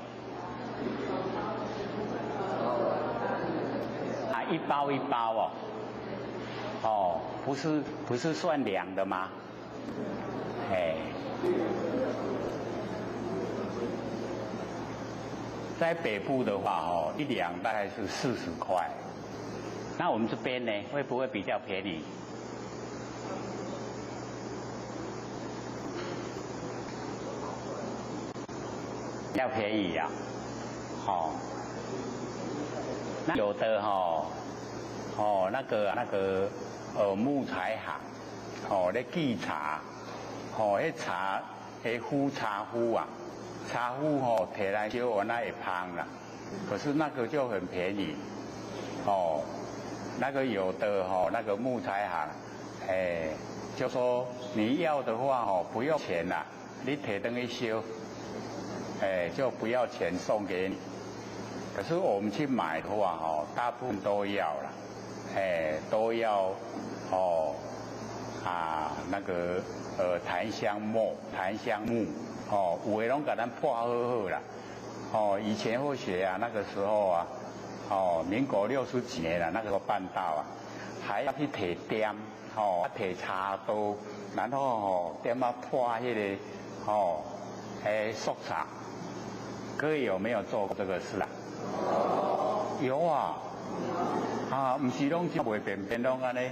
一包一包不是算两的吗？在北部的话一两大概是40块，那我们这边呢会不会比较便宜？比较便宜那有的那个木材行咧寄茶迄茶迄壶茶壶茶壶摕来烧完那会芳啦，可是那个就很便宜那个有的那个木材行就说你要的话不用钱啦，你摕回去烧就不要钱送给你。可是我们去买的话大部分都要啦都要那个檀香木有的拢给咱破好好啦以前或许那个时候民国60几年那个时候办到还要去摕点摕茶刀，然后点破迄个速茶。各位有没有做过这个事有不是拢卖便便拢安尼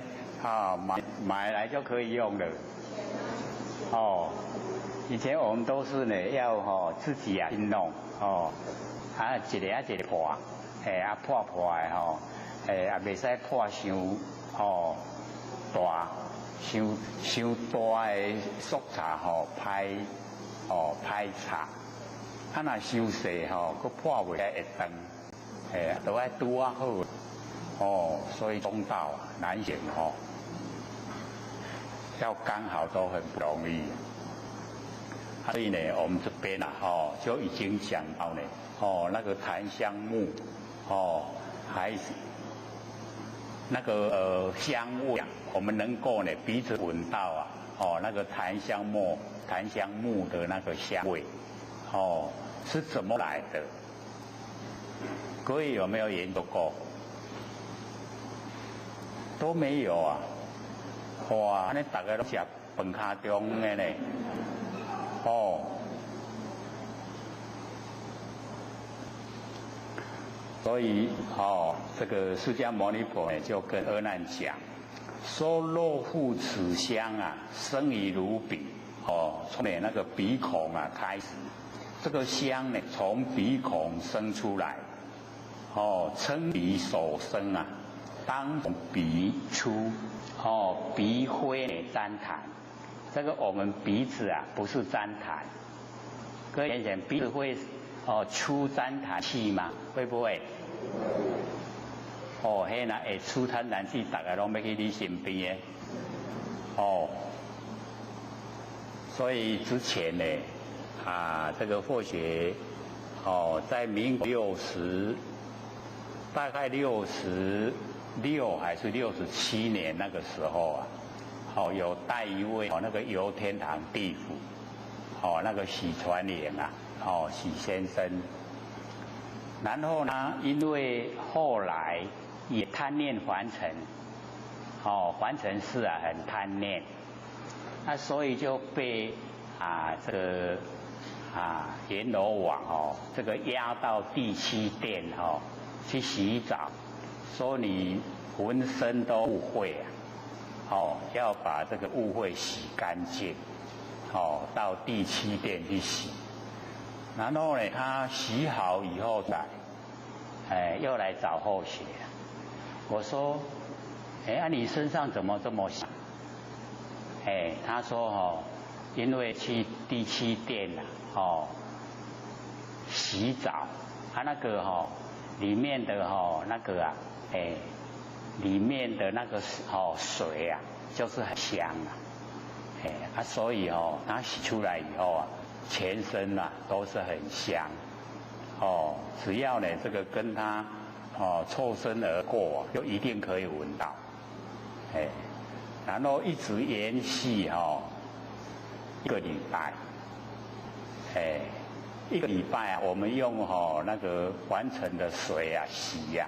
买来就可以用了以前我们都是呢要自己去弄一个一个破破的也袂使破伤大伤大的速茶歹茶若伤细佫破袂来会长都要拄好所以中道难行要刚好都很不容易所以呢，我们这边啊，就已经讲到呢，那个檀香木，还是那个香味啊，我们能够呢鼻子闻到啊，那个檀香木的那个香味，是怎么来的？各位有没有研究过？都没有啊！哇，那大家都吃饭卡中的呢，所以这个释迦牟尼佛呢就跟阿难讲，说若复此香啊，生于如彼，从你那个鼻孔啊开始，这个香呢从鼻孔生出来，称鼻所生啊，当从鼻出，鼻灰呢旃檀，这个我们鼻子啊不是旃檀，各位想鼻子会出旃檀气吗？会不会？迄那会出檀气，大家拢要去你身边的，所以之前呢，这个或许，在民国大概66还是67年那个时候啊，有带一位那个游天堂地府，那个许传灵啊，许先生。然后呢，因为后来也贪念凡尘，凡尘事啊很贪念，所以就被这个阎罗王这个押到第7殿去洗澡，说你浑身都污秽啊，要把这个污秽洗干净，到第7殿去洗。然后呢，他洗好以后又来找后学。我说，你身上怎么这么香？他说因为去第7殿洗澡，那个里面的那个里面的那个水啊，就是很香所以他洗出来以后全身都是很香，只要呢这个跟他凑身而过，就一定可以闻到，然后一直延续1个礼拜，1个礼拜我们用那个完成的水洗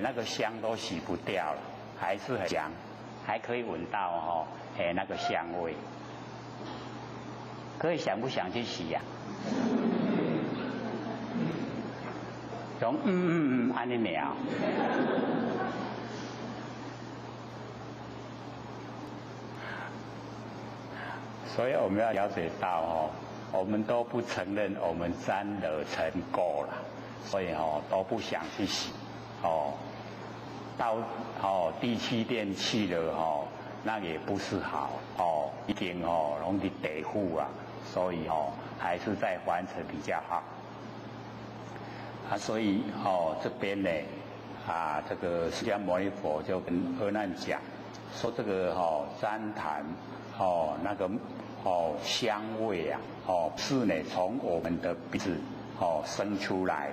那个香都洗不掉了，还是很香，还可以闻到那个香味。各位想不想去洗从安尼了。所以我们要了解到我们都不承认我们沾惹尘垢了，所以都不想去洗到第7殿去了那也不是好一定容易得护所以还是在凡尘比较好所以这边呢这个释迦牟尼佛就跟阿难讲说，这个旃檀那个香味是呢从我们的鼻子生出来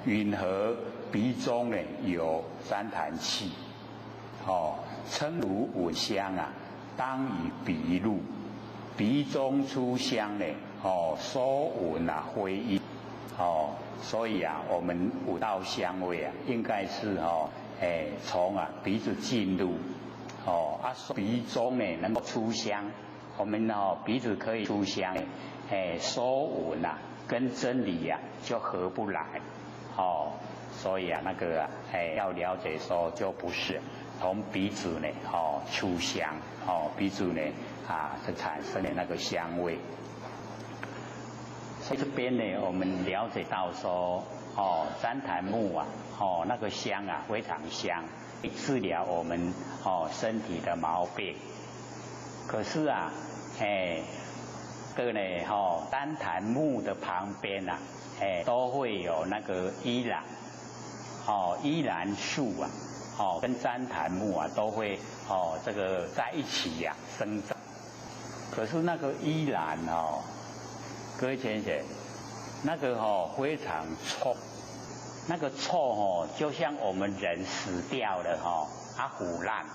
云何鼻中呢有旃檀气称如闻香当以鼻入，鼻中出香呢说闻非异所以我们闻到香味应该是从鼻子进入鼻中呢能够出香，我们鼻子可以出香说闻跟真理就合不来所以那个要了解说就不是从鼻子呢出香鼻子呢就产生的那个香味。所以这边呢我们了解到说旃檀木那个香非常香，治疗我们身体的毛病。可是这个呢旃檀木的旁边都会有那个依兰依兰树跟旃檀木都会这个在一起生长可是那个依然哦，各位先生，那个哦非常臭，那个臭哦，就像我们人死掉了哦，它腐烂，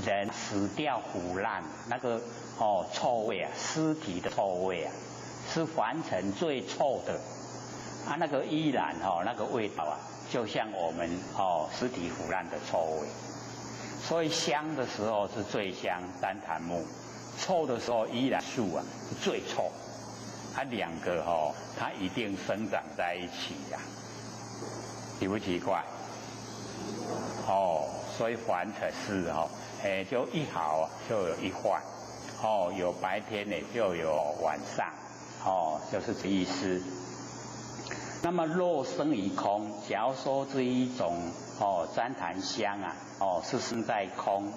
人死掉腐烂，那个哦臭味啊，尸体的臭味啊，是凡尘最臭的。啊，那个依然哦，那个味道啊，就像我们哦尸体腐烂的臭味。所以香的时候是最香旃檀木，臭的时候依然树啊是最臭。它两个哦，它一定生长在一起呀、奇不奇怪？哦，所以凡尘是哦，就一好就有一坏，哦，有白天呢就有晚上，哦，就是这意思。那么若生于空，假如说这一种哦旃檀香啊，哦是生在空，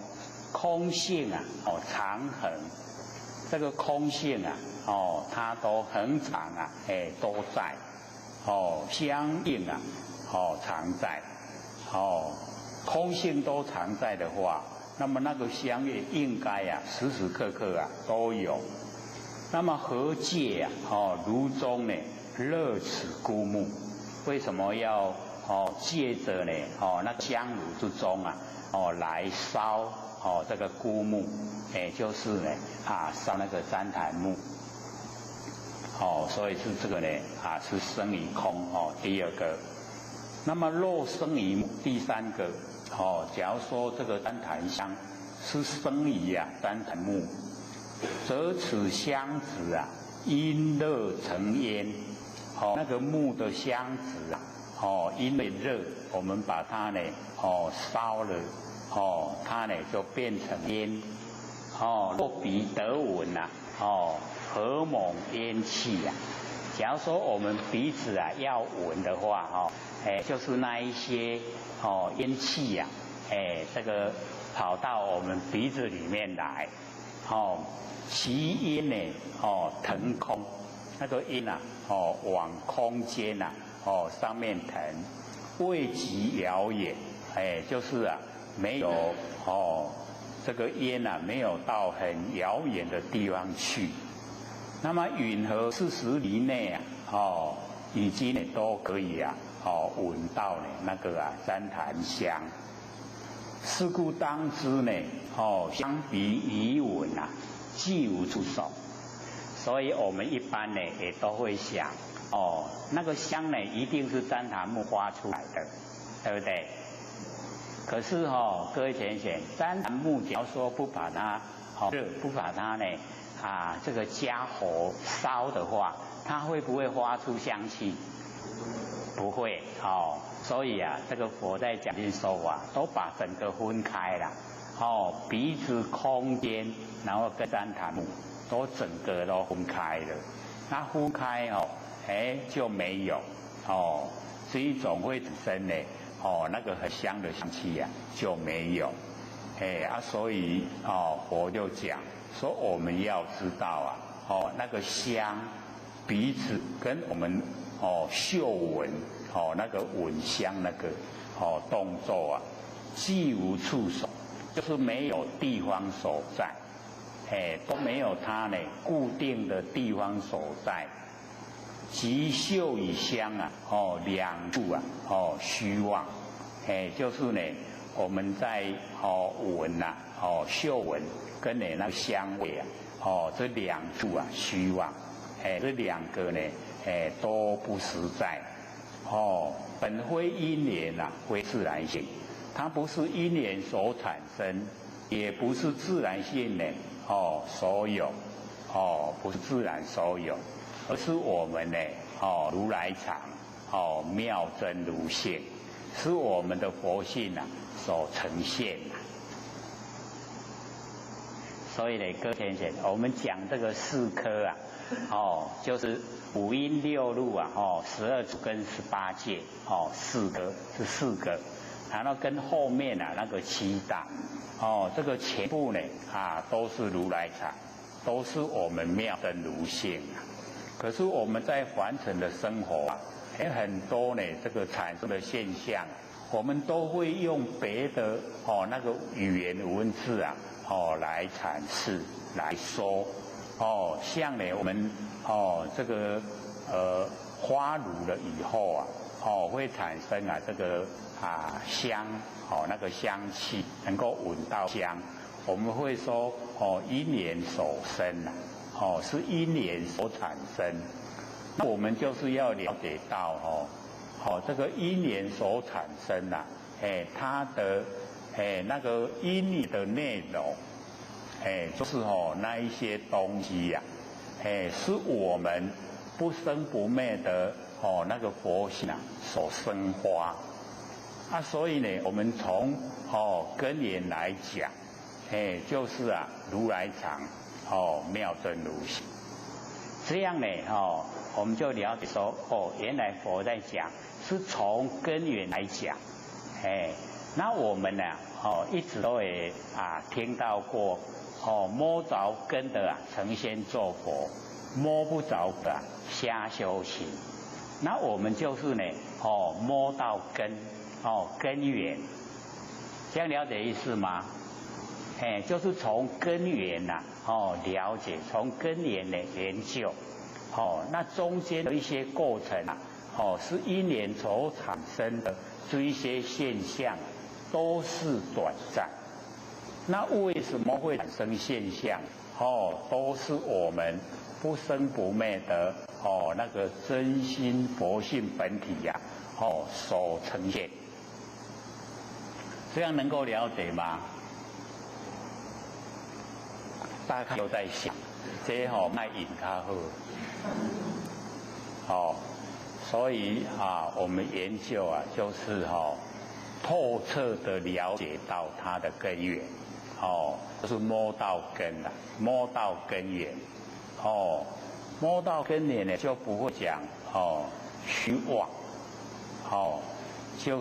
空性啊，哦常恒，这个空性啊，哦它都恒常啊，都在，哦相应啊，哦常在，哦空性都常在的话，那么那个香也应该啊时时刻刻啊都有。那么何戒啊，哦如中呢？乐此枯木，为什么要哦借着呢哦那香炉之中啊哦来烧哦这个枯木，就是呢烧那个旃檀木，哦所以是这个呢是生于空哦第二个。那么若生于木第三个哦，假如说这个旃檀香是生于旃檀木，则此香子啊因热成烟。哦，那个木的香子啊，哦，因为热，我们把它呢，哦，烧了，哦，它呢就变成烟，哦，若鼻得闻呐，哦，何猛烟气呀、假如说我们鼻子啊要闻的话，哦，就是那一些哦烟气呀、这个跑到我们鼻子里面来，哦，其烟呢，哦，腾空。那个烟啊，哦，往空间啊，哦，上面腾，未及遥远，就是啊，没有哦，这个烟啊，没有到很遥远的地方去。那么允和40里内啊，哦，已经呢都可以啊，哦，闻到呢那个旃檀香。是故当知呢，哦，相比于闻啊，既无出手。所以我们一般呢也都会想，哦，那个香呢一定是旃檀木发出来的，对不对？可是哦，各位先生，旃檀木假如说不把它热，不把它呢这个加火烧的话，它会不会发出香气？不会哦。所以这个佛在讲经说法都把整个分开了，哦，鼻子空间，然后跟旃檀木。都整个都分开了，那分开哦，就没有哦，这一种会产生呢哦那个很香的香气啊就没有，所以哦佛就讲说我们要知道啊哦那个香鼻子跟我们哦嗅闻哦那个闻香那个哦动作啊，既无处所，就是没有地方所在。都没有它呢固定的地方所在，即嗅与香啊，哦两处啊，哦虚妄，就是呢我们在闻呐，嗅闻跟呢那个香味啊，这两处啊虚妄，这两个呢，都不实在，本非因缘呐，非自然性，它不是因缘所产生，也不是自然性呢。所有，不是自然所有，而是我们呢，如来藏，妙真如性，是我们的佛性所呈现所以呢，各位先生，我们讲这个4科就是五阴六路12处跟18界，4科是4个，然后跟后面那个7大。这个全部呢都是如来藏，都是我们妙真如性可是我们在凡尘的生活很多呢这个产生的现象我们都会用别的那个语言文字啊来阐释来说像呢我们这个花炉了以后啊会产生啊这个香那个香气能够闻到香，我们会说因缘所生是因缘所产生。那我们就是要了解到这个因缘所产生它的那个因缘的内容就是那一些东西呀是我们不生不灭的那个佛性所生花所以呢我们从根源来讲就是如来藏妙真如性。这样呢我们就了解说原来佛在讲是从根源来讲那我们呢一直都会听到过摸着根的成仙做佛，摸不着的瞎修行。那我们就是呢摸到根根源，这样了解意思吗？就是从根源了解，从根源的研究那中间的一些过程是因缘所产生的这一些现象都是短暂。那为什么会产生现象都是我们不生不灭的那个真心佛性本体所呈现。这样能够了解吗？大家都在想这卖引较好所以我们研究就是透彻的了解到它的根源就是摸到根了，摸到根源摸到根源呢就不会讲虚妄就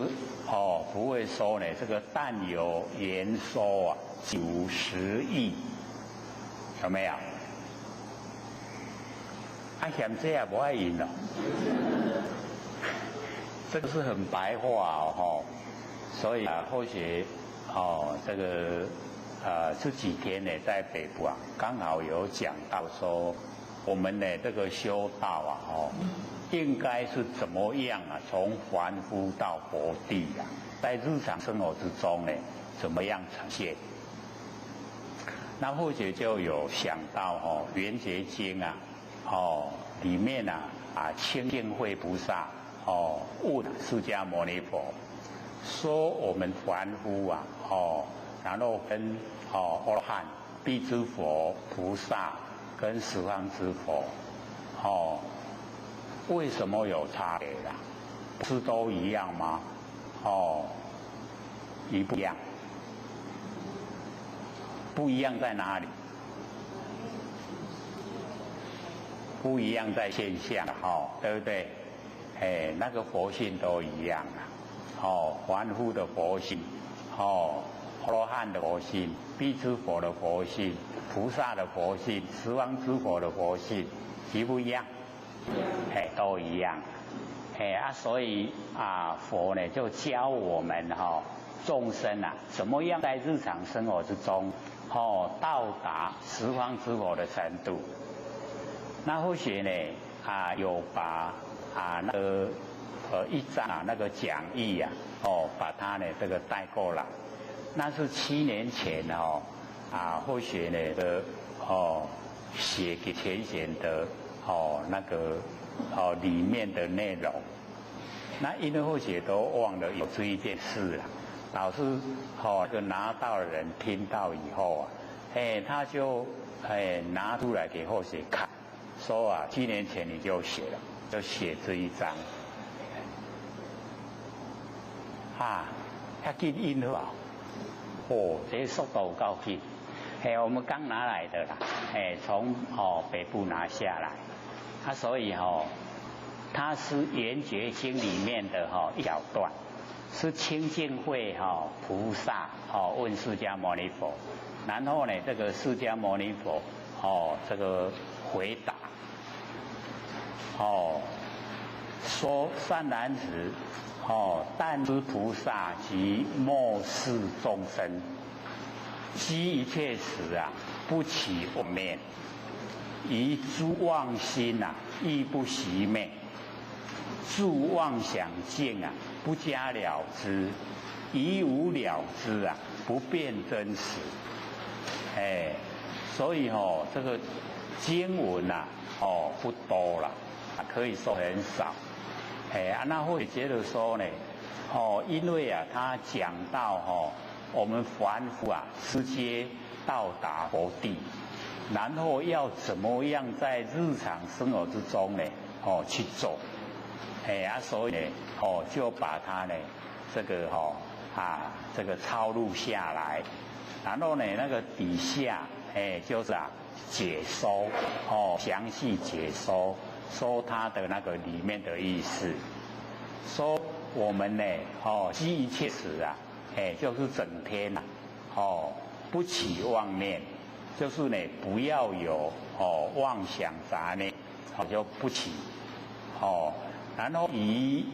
不会说呢这个但有言说90亿有没有？嫌这也不爱赢了，这个是很白话所以或许这个这几天呢在北部刚好有讲到说我们的这个修道应该是怎么样从凡夫到佛地在日常生活之中呢怎么样呈现。那或许就有想到圆觉经里面清净慧菩萨问释迦牟尼佛说我们凡夫然后跟阿罗汉、辟支佛、菩萨跟十方之佛为什么有差别啦？不是都一样吗？一不一样？不一样在哪里？不一样在现象对不对？那个佛性都一样凡夫的佛性阿罗汉的佛性、辟支佛的佛性、菩萨的佛性、十方之佛的佛性一不一样？都一样所以佛呢就教我们众生怎么样在日常生活之中到达十方之佛的程度。那或许呢有把那个一章那个讲义把它呢这个带过来。那是7年前或许呢写给前贤的那个里面的内容。那因为或许都忘了有这一件事了。老师这个拿到的人听到以后他就拿出来给或许看，说7年前你就写了，就写这一章他紧印好这速度够紧我们刚拿来的啦从北部拿下来所以它是圆觉经里面的一小段，是清净慧菩萨问释迦牟尼佛，然后呢这个释迦牟尼佛这个回答说善男子但知菩萨及末世众生，悉一切时啊，不起妄念，以诸妄心啊，亦不熄灭，诸妄想境啊，不加了之，以无了之啊，不变真实。所以这个经文啊，不多了，可以说很少。那会觉得说呢，因为啊，他讲到我们凡夫啊，直接到达佛地，然后要怎么样在日常生活之中呢，去做，所以呢，就把它呢，这个这个抄录下来，然后呢，那个底下就是解说，详细解说。说他的那个里面的意思，说我们呢，悉一切时啊，就是整天不起妄念，就是呢不要有妄想杂念，就不起，然后以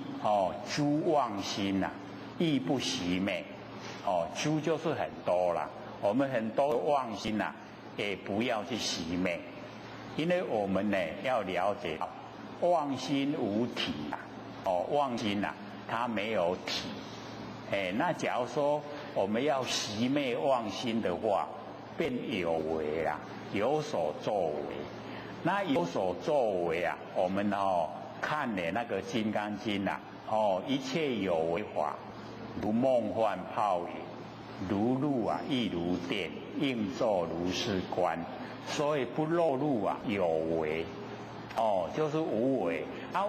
诸妄心呐，亦不熄灭，诸就是很多啦，我们很多妄心呐，也不要去熄灭。因为我们呢要了解妄心无体妄心它没有体，那假如说我们要熄灭妄心的话，便有为啦，有所作为。那有所作为啊，我们看了那个《金刚经》一切有为法，如梦幻泡影，如露亦如电，应作如是观。所以不落入有为，就是无为，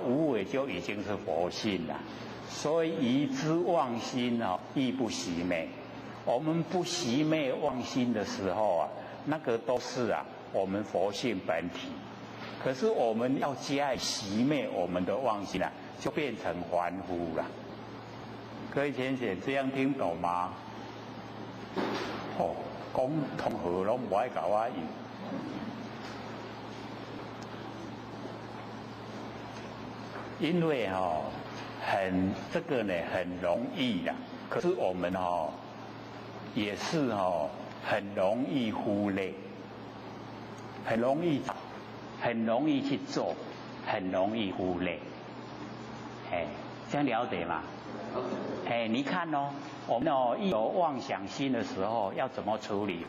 无为就已经是佛性了。所以以知妄心亦不熄灭。我们不熄灭妄心的时候那个都是我们佛性本体。可是我们要加以熄灭我们的妄心就变成凡夫了。各位先生，这样听懂吗？讲同学拢不爱搞我用。因为这个呢很容易的，可是我们也是很容易忽略，很容易去做，很容易忽略。这样了解吗？你看我们一有妄想心的时候要怎么处理？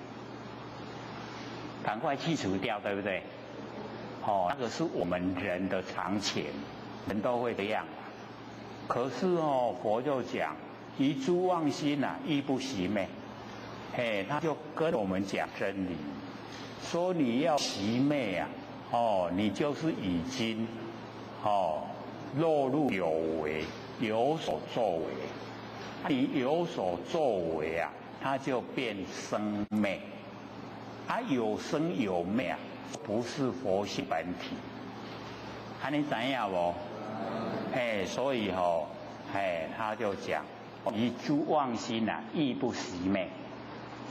赶快去除掉，对不对？那个是我们人的常情。人都会这样，可是佛就讲以诸妄心亦不熄灭，他就跟我们讲真理，说你要熄灭你就是已经落入有为，有所作为，你有所作为它就变生灭，有生有灭不是佛性本体，你知影无？所以他就讲以诸妄心亦不熄灭，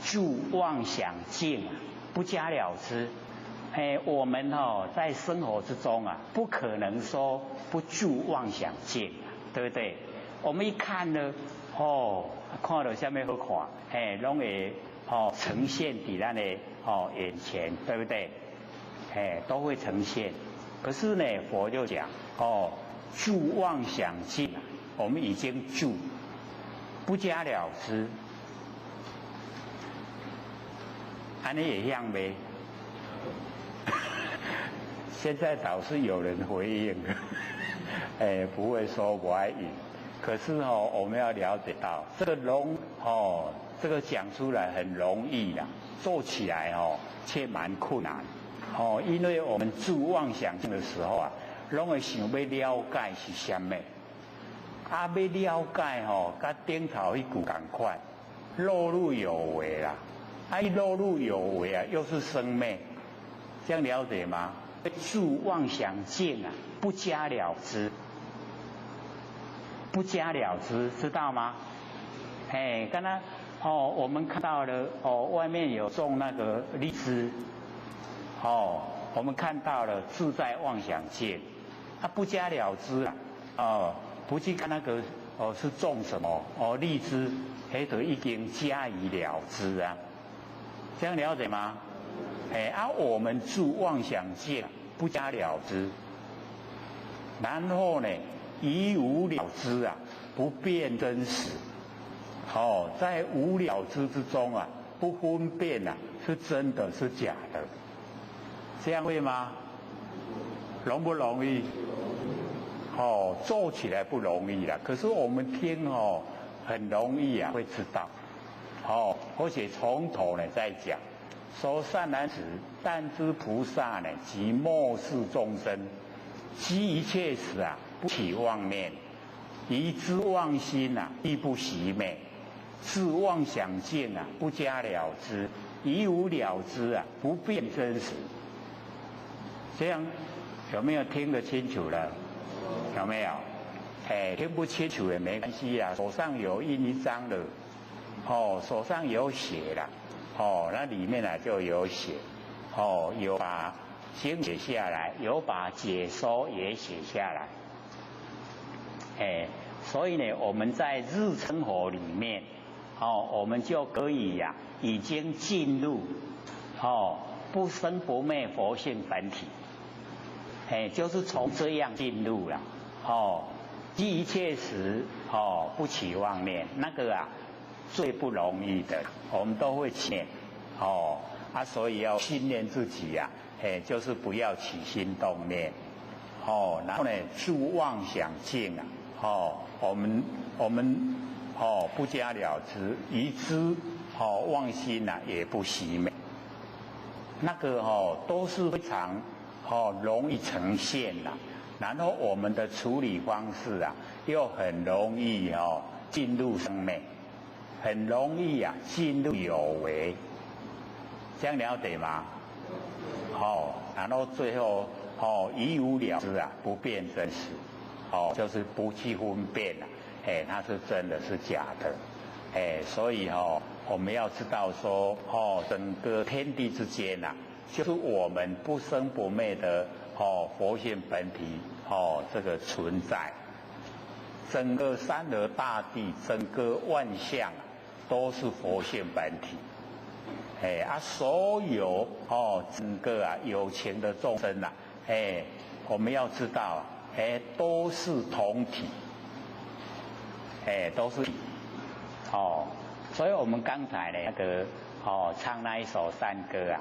诸妄想境不加了之。我们在生活之中不可能说不住妄想境，对不对？我们一看呢，看到下面好看，拢会呈现在咱的眼前，对不对？都会呈现。可是呢，佛就讲住妄想境，我们已经住，不加了之，安尼也一样呗。现在倒是有人回应，不会说我爱赢。可是我们要了解到这个这个讲出来很容易啦，做起来却蛮困难。因为我们住妄想境的时候拢会想要了解是什么，要了解跟顶头一句同款，落入有为啦，落入有为又是生灭，这样了解吗？住妄想境不加了之，不加了之，知道吗？刚才我们看到了外面有种那个荔枝。我们看到了自在妄想境，不加了之不去看那个是种什么？荔枝，就已经加以了之啊。这样了解吗？我们住妄想界不加了之，然后呢，以无了之啊，不辨真实。在无了之之中啊，不分辨啊，是真的是假的。这样会吗？容不容易？做起来不容易啦，可是我们听很容易啊，会知道。而且从头呢再讲，说善男子，但知菩萨呢，即末世众生，积一切时啊，不起妄念，疑之妄心啊，亦不熄灭，自妄想境啊，不加了之，疑无了之啊，不辨真实。这样有没有听得清楚了？有没有？听不清楚也没关系啊，手上有印一张了，手上有写了，那里面呢就有写，有把经写下来，有把解说也写下来，所以呢，我们在日生活里面，我们就可以呀，已经进入不生不灭佛性本体，就是从这样进入了。积一切时不起妄念，那个啊最不容易的，我们都会起念，所以要训练自己呀，就是不要起心动念，然后呢住妄想境啊，我们不加了之，疑之妄心啊也不熄灭，那个都是非常容易呈现的。然后我们的处理方式啊，又很容易进入生灭，很容易啊进入有为，这样了解吗？然后最后疑无了之啊，不辨真实，就是不去分辨了，它是真的是假的，所以我们要知道说，整个天地之间呐，就是我们不生不灭的佛性本体这个存在，整个山河大地，整个万象都是佛性本体，所有整个有情的众生呐，我们要知道都是同体，都是体，所以我们刚才呢那个唱那一首山歌啊，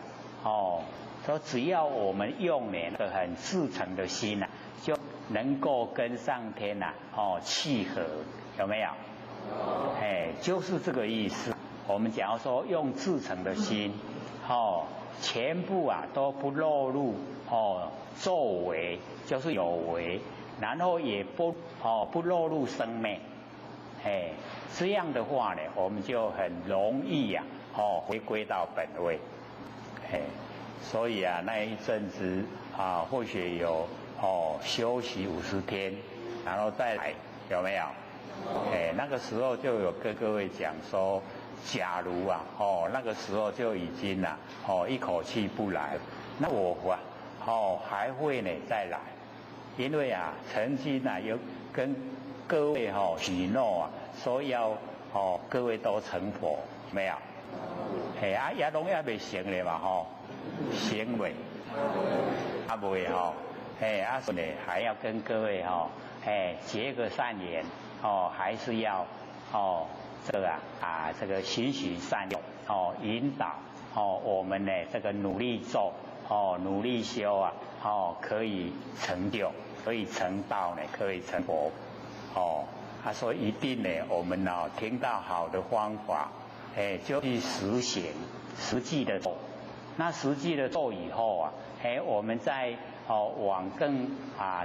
说只要我们用那个很至诚的心就能够跟上天契合，有没有？就是这个意思。我们假如说用至诚的心，全部都不落入作为，就是有为，然后也不落入生灭，这样的话呢，我们就很容易回归到本位，所以那一阵子或许有休息50天，然后再来，有没有？那个时候就有跟各位讲说，假如那个时候就已经一口气不来，那我还会呢再来，因为曾经有跟各位许诺说要各位都成佛，没有？也拢也未成咧嘛成未？未所以呢还要跟各位结个善缘还是要这个循循善诱引导我们呢这个努力做努力修可以成就，可以成道呢，可以成佛所以一定呢我们听到好的方法就去实行实际的做，那实际的做以后我们再往更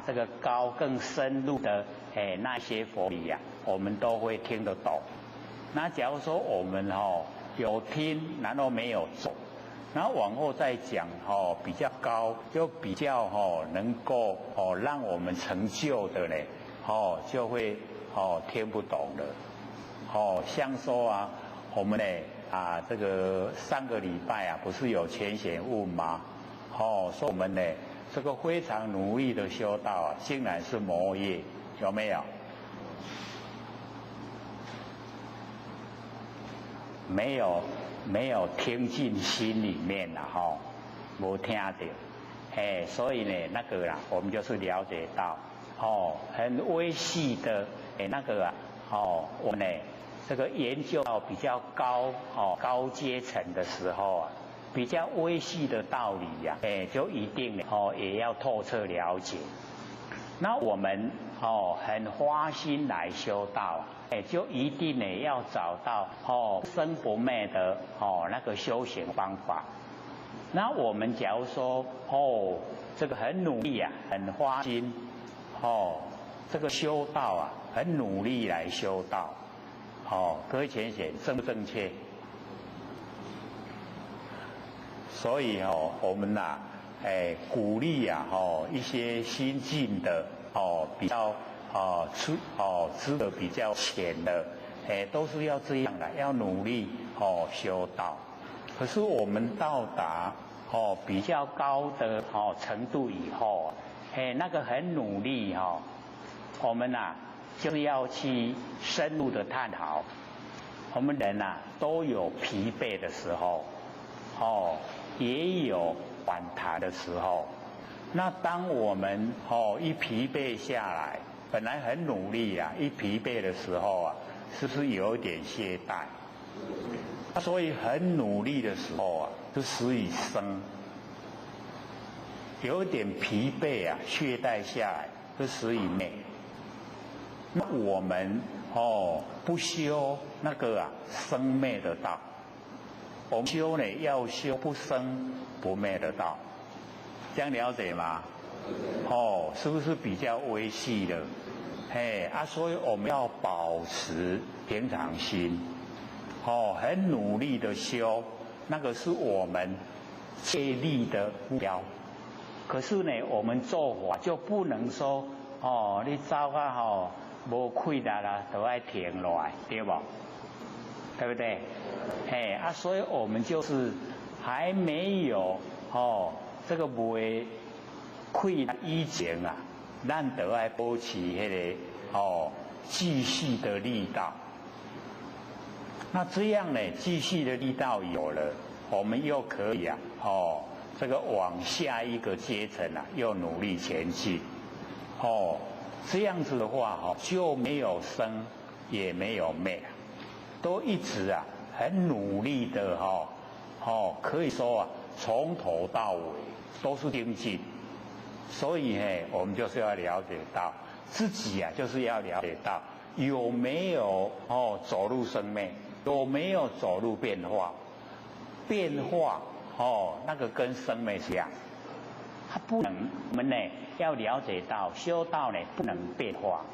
这个高更深入的那些佛理我们都会听得懂。那假如说我们有听，然后没有做，然后往后再讲比较高，就比较能够让我们成就的呢就会听不懂了。像说我们呢这个上个礼拜不是有全显问吗？说我们呢这个非常努力的修道竟然是魔业，有没有？没有听进心里面了哈，没听到，所以呢那个啦，我们就是了解到很微细的那个我们呢这个研究到比较高阶层的时候啊，比较微细的道理呀，就一定也要透彻了解。那我们很花心来修道，就一定呢要找到不生不灭的那个修行方法。那我们假如说这个很努力啊，很花心这个修道啊，很努力来修道，各位浅显正不正确？所以我们呐鼓励啊一些新进的比较知得比较浅的都是要这样的，要努力修道。可是我们到达比较高的程度以后那个很努力我们就是要去深入的探讨。我们人都有疲惫的时候也有反弹的时候。那当我们一疲惫下来，本来很努力一疲惫的时候是不是有点懈怠？所以很努力的时候就使以生，有点疲惫懈怠下来就使以灭。那我们不修那个生灭的道，我们修呢要修不生不灭的道，这样了解吗？是不是比较微细的？所以我们要保持平常心，很努力的修，那个是我们切力的目标。可是呢，我们做法就不能说你走无气力啦，都要停落来，对不？对不对？所以我们就是还没有这个未气以前咱都要保持那个继续的力道。那这样呢，继续的力道有了，我们又可以这个往下一个阶层又努力前进。这样子的话就没有生也没有灭，都一直很努力的可以说从头到尾都是精进。所以我们就是要了解到自己就是要了解到有没有走入生灭，有没有走入变化。变化那个跟生灭一样，它不能，我们呢要了解到修道呢不能变化。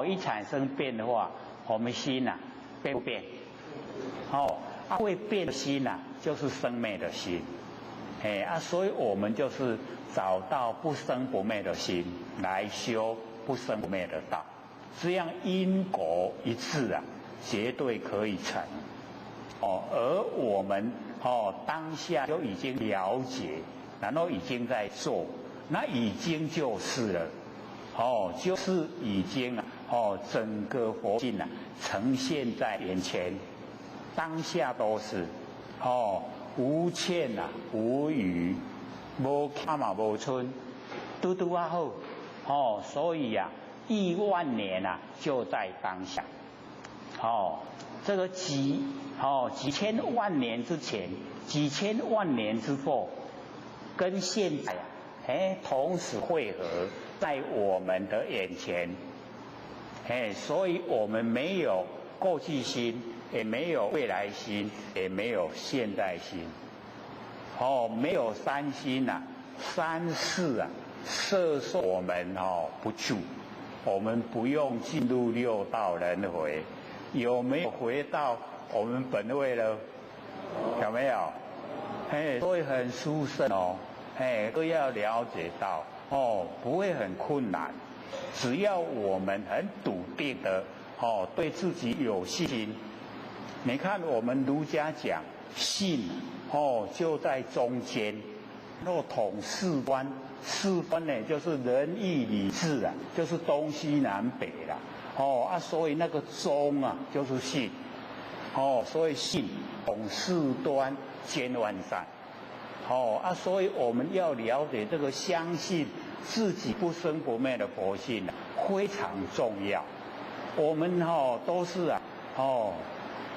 一产生变化，我们心变不变？会变的心就是生灭的心。所以我们就是找到不生不灭的心来修不生不灭的道，这样因果一致绝对可以成。而我们当下就已经了解，然后已经在做，那已经就是了。就是已经整个佛性呈现在眼前，当下都是无欠无余，无卡嘛无春，嘟嘟好。所以亿万年就在当下。这个几千万年之前，几千万年之后，跟现在同时汇合在我们的眼前。所以我们没有过去心，也没有未来心，也没有现在心。没有三心三世摄受我们不住，我们不用进入六道轮回。有没有回到我们本位了？有没有？所以很殊胜都要了解到不会很困难，只要我们很笃定的对自己有信心。你看我们儒家讲信就在中间，若统四端，四端呢就是仁义礼智就是东西南北啦。所以那个中就是信，所以信从事端兼完善。所以我们要了解这个相信自己不生不灭的佛性非常重要。我们都是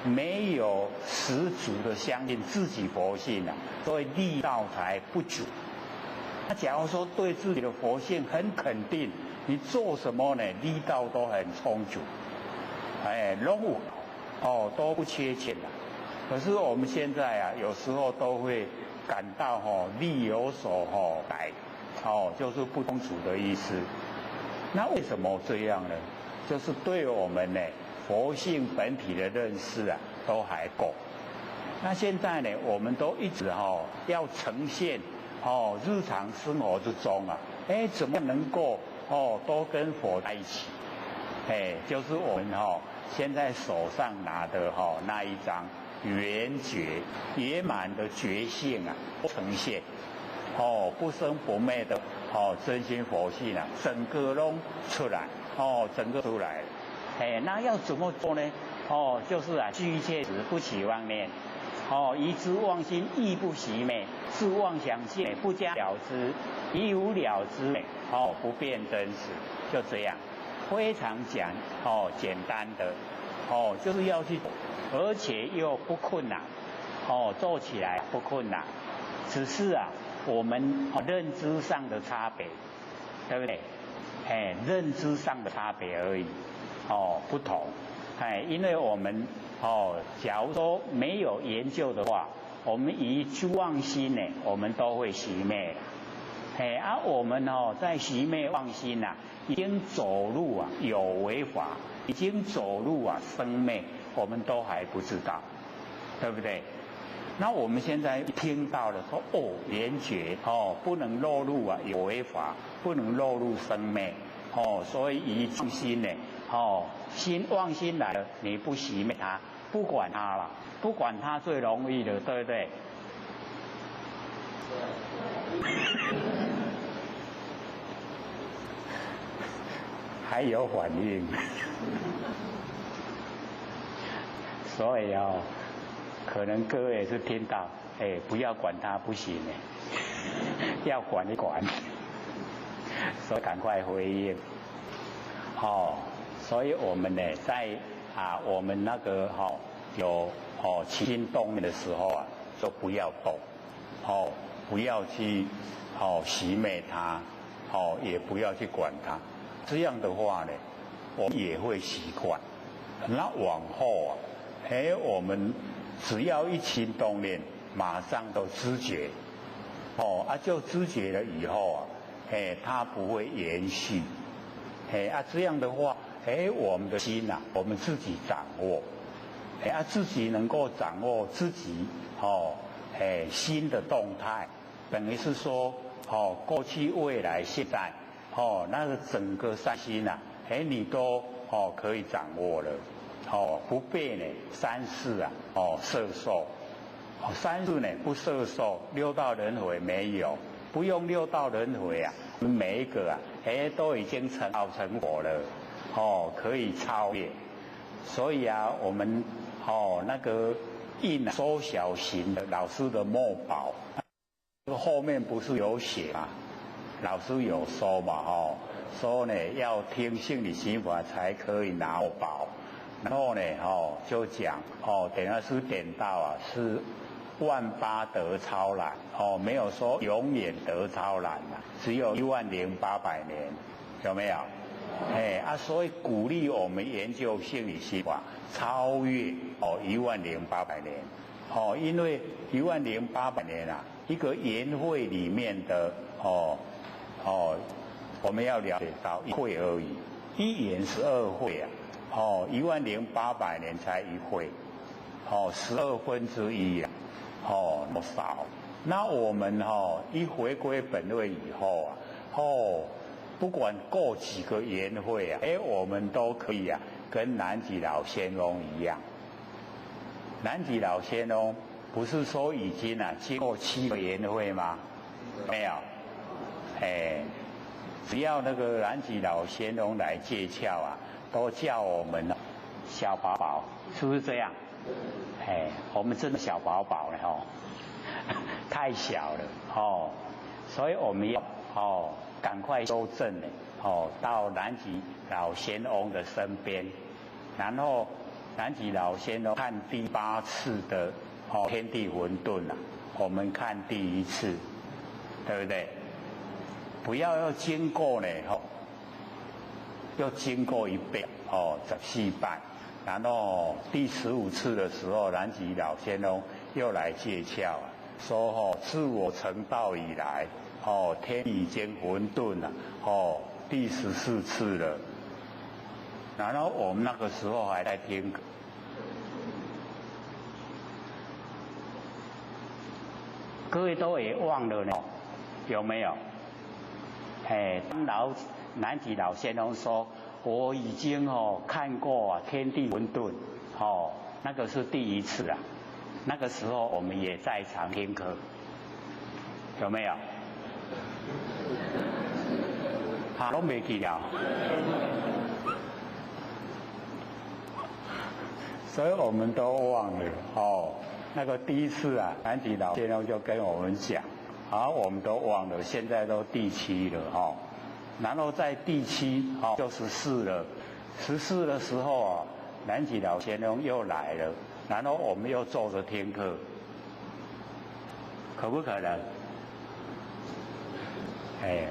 没有十足的相信自己佛性所以力道才不足。那假如说对自己的佛性很肯定，你做什么呢？力道都很充足，都不缺钱了。可是我们现在有时候都会感到力有所逮，就是不充足的意思。那为什么这样呢？就是对我们佛性本体的认识都还够。那现在呢，我们都一直要呈现日常生活之中怎么能够都跟佛在一起？就是我们现在手上拿的那一张圆觉圆满的觉性呈现不生不灭的真心佛性整个都出来整个出来。那要怎么做呢？就是具一切时不起妄念，疑之妄心亦不熄灭，是妄想性不加了之，亦无了之不变真实。就这样，非常简单的就是要去，而且又不困难做起来不困难，只是我们认知上的差别，对不对？认知上的差别而已不同。因为我们假如说没有研究的话，我们一妄心我们都会熄灭。我们在熄灭妄心已经走入有为法，已经走入生灭，我们都还不知道，对不对？那我们现在听到了说圆觉不能落入有为法，不能落入生灭所以以妄心妄心来了，你不熄灭它，不管它了，不管它最容易的，对不对？还有反应，所以可能各位是听到，不要管它不行要管一管，所以赶快回应。所以我们在我们那个有起心动念的时候就不要动，不要去熄灭它，也不要去管它。这样的话呢，我们也会习惯。那往后我们只要一起心动念，马上都知觉，就知觉了以后它不会延续，这样的话，我们的心我们自己掌握，自己能够掌握自己心的动态，等于是说过去、未来、现在。那个整个善心你都可以掌握了，不被三世摄受，三世不摄受，六道轮回没有，不用六道轮回每一个都已经成佛了，可以超越。所以我们那个印缩小型的老师的墨宝，后面不是有写吗？老师有说嘛说要听性理心法才可以拿宝，然后就讲等下是点到是万八得超然没有说永远得超然只有10800年，有没有？所以鼓励我们研究性理心法超越10800年因为10800年一个研会里面的我们要了解到一会而已，一研12会10800年才一会，12分之1那么少。那我们一回归本位以后不管过几个研会我们都可以跟南极老仙翁一样。南极老仙翁不是说已经经过7个研会吗？没有。只要那个南极老仙翁来借窍都叫我们小宝宝，是不是这样？哎，我们真的小宝宝了哦，太小了哦，所以我们要赶快修正呢到南极老仙翁的身边，然后南极老仙翁看第8次的天地混沌啊，我们看第1次，对不对？不要经过呢又经过一遍14拜，然后第15次的时候，南极老仙翁又来借窍啊，说自我成道以来天已经混沌了第14次了。然后我们那个时候还在听歌，各位都也忘了呢，有没有？南极老仙翁说，我已经看过天地混沌那个是第1次啊，那个时候我们也在场听课，有没有？都没记了，所以我们都忘了那个第1次啊，南极老仙翁就跟我们讲，我们都忘了，现在都第7了然后在第7就14了，14的时候啊，南极老仙翁又来了，然后我们又坐着听课，可不可能？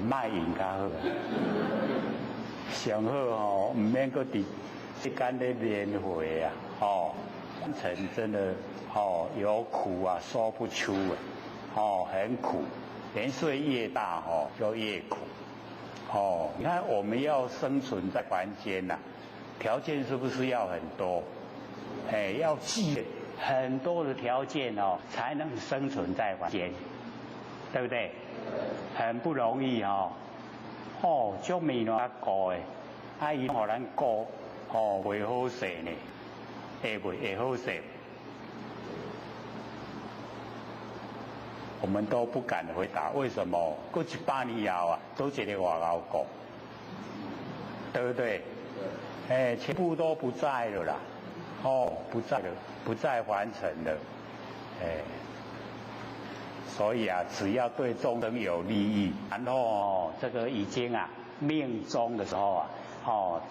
卖赢较好，上好唔免搁伫时间咧连回啊，凡尘真的有苦啊，说不出很苦，年岁越大就越苦。你看我们要生存在凡间呐，条件是不是要很多？要具很多的条件才能生存在凡间，对不对？很不容易足面难过的，伊互咱过袂好势呢，会好势。我们都不敢回答，为什么？过100年后啊，都一个外交国，对不对？全部都不在了啦，不在了，不在凡尘了，所以啊，只要对众生有利益，然后这个已经啊命终的时候啊，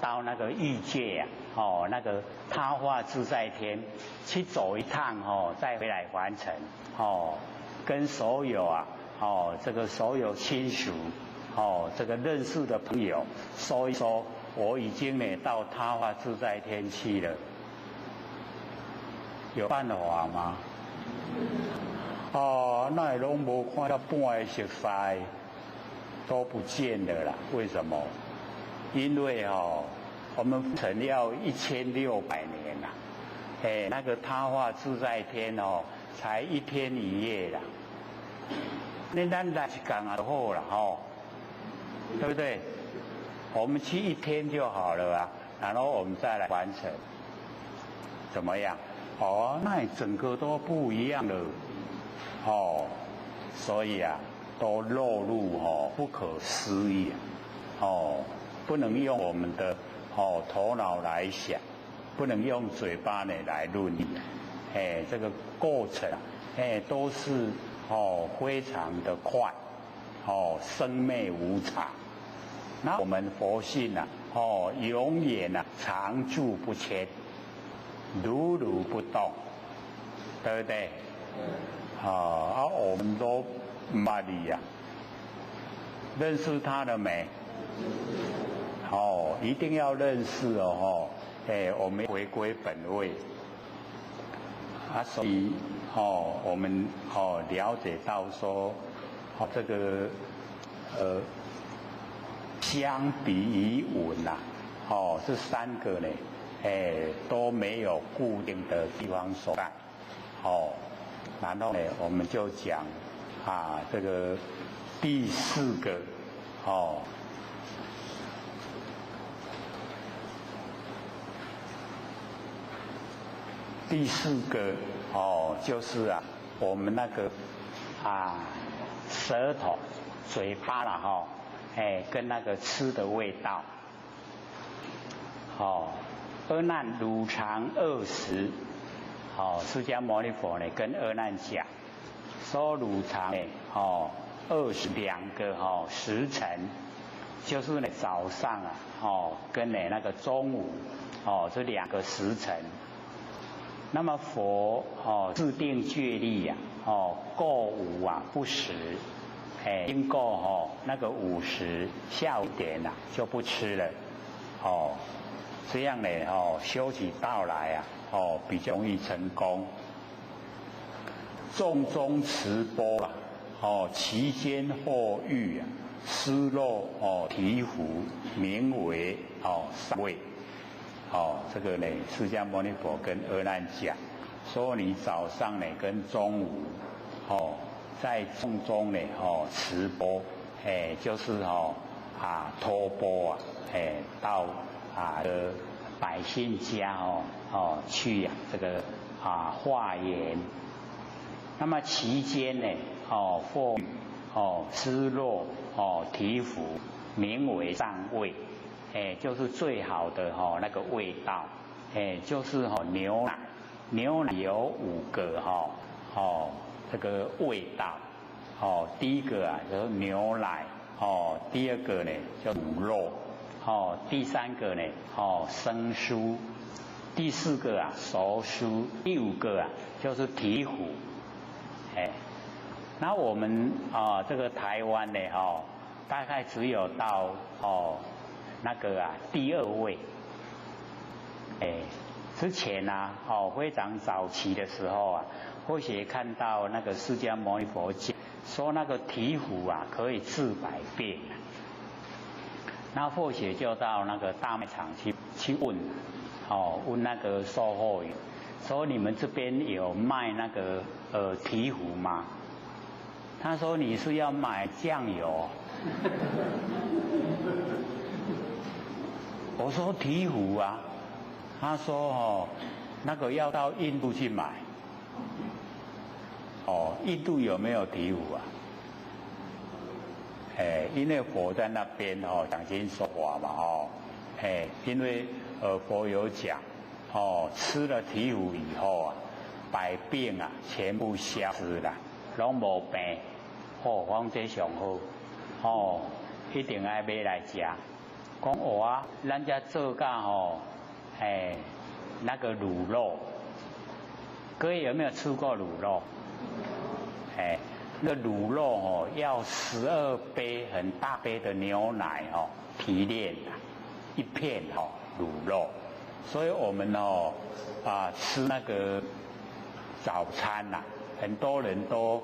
到那个欲界啊，那个他化自在天去走一趟再回来凡尘跟所有啊这个所有亲属这个认识的朋友说一说，我已经呢到他化自在天去了，有办法吗？那拢无看到半个熟悉都不见了啦，为什么？因为我们曾要1600年啦，那个他化自在天才1天1夜啦，那咱来一天就好了对不对？我们去1天就好了啊，然后我们再来完成，怎么样？那整个都不一样了所以啊，都落入不可思议不能用我们的头脑来想，不能用嘴巴呢来论理，这个过程都是非常的快生灭无常。那我们佛性啊永远啊常住不迁，如如不动，对不对？我们都唔捌你呀，认识他了没？一定要认识我们回归本位所以我们了解到说这个相比于文呐这3个呢都没有固定的地方所在然后呢我们就讲这个第4个第4个就是我们那个舌头、嘴巴啦跟那个吃的味道阿难乳长20，释迦牟尼佛呢跟阿难讲，说乳长呢22个时辰，就是呢早上跟那个中午这2个时辰。那么佛制定戒律过午不食，经过那个午时下午点就不吃了，这样呢修起道来比较容易成功。众中持钵其间或遇失落醍醐，名为上位。这个呢，释迦牟尼佛跟阿难讲，说你早上呢跟中午在众中呢持钵，就是托钵到百姓家去这个化缘。那么期间呢或失落醍醐，名为上味。就是最好的那个味道，就是牛奶，牛奶有5个这个味道，第一个就是牛奶，第二个呢叫乳酪，第3个呢生酥，第4个熟酥，第5个就是醍醐。那我们这个台湾呢大概只有到那个第2位。之前非常早期的时候或许看到那个释迦牟尼佛讲说那个醍醐可以治百病，那或许就到那个大卖场去问，问那个售货员，说你们这边有卖那个醍醐吗？他说你是要买酱油。我说醍醐他说那个要到印度去买。印度有没有醍醐因为佛在那边讲经说法嘛因为佛有讲吃了醍醐以后百病全部消失了，拢无病，况这上好，一定要买来吃。讲咱家做到那个乳酪，各位有没有吃过乳酪？那乳酪要12杯很大杯的牛奶提炼一片乳酪，所以我们吃那个早餐很多人都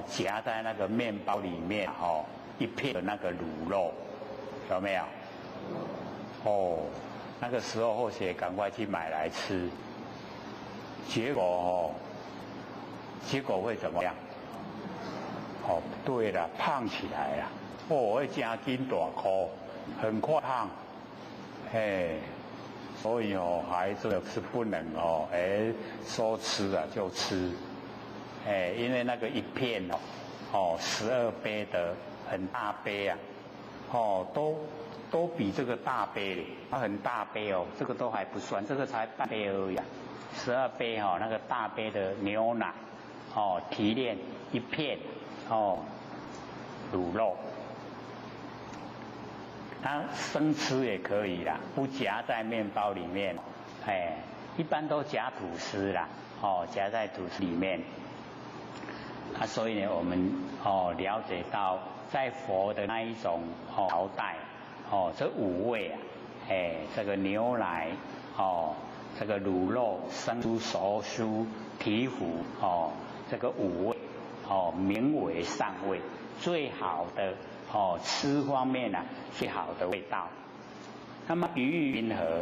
夹在那个面包里面一片的那个乳酪，有没有？那个时候或许赶快去买来吃，结果会怎么样？对了，胖起来了，会加斤大颗，很快胖，所以孩子是不能说吃就吃，因为那个一片12杯的很大杯都比这个大杯，它很大杯这个都还不算，这个才半杯而已12杯那个大杯的牛奶提炼一片乳酪，它生吃也可以啦，不夹在面包里面，一般都夹吐司啦，夹在吐司里面。所以呢，我们了解到，在佛的那一种朝代，这5味这个牛奶，这个乳酪、生酥、熟酥、醍醐，这个5味，名为上味，最好的吃方面最好的味道。那么于云何？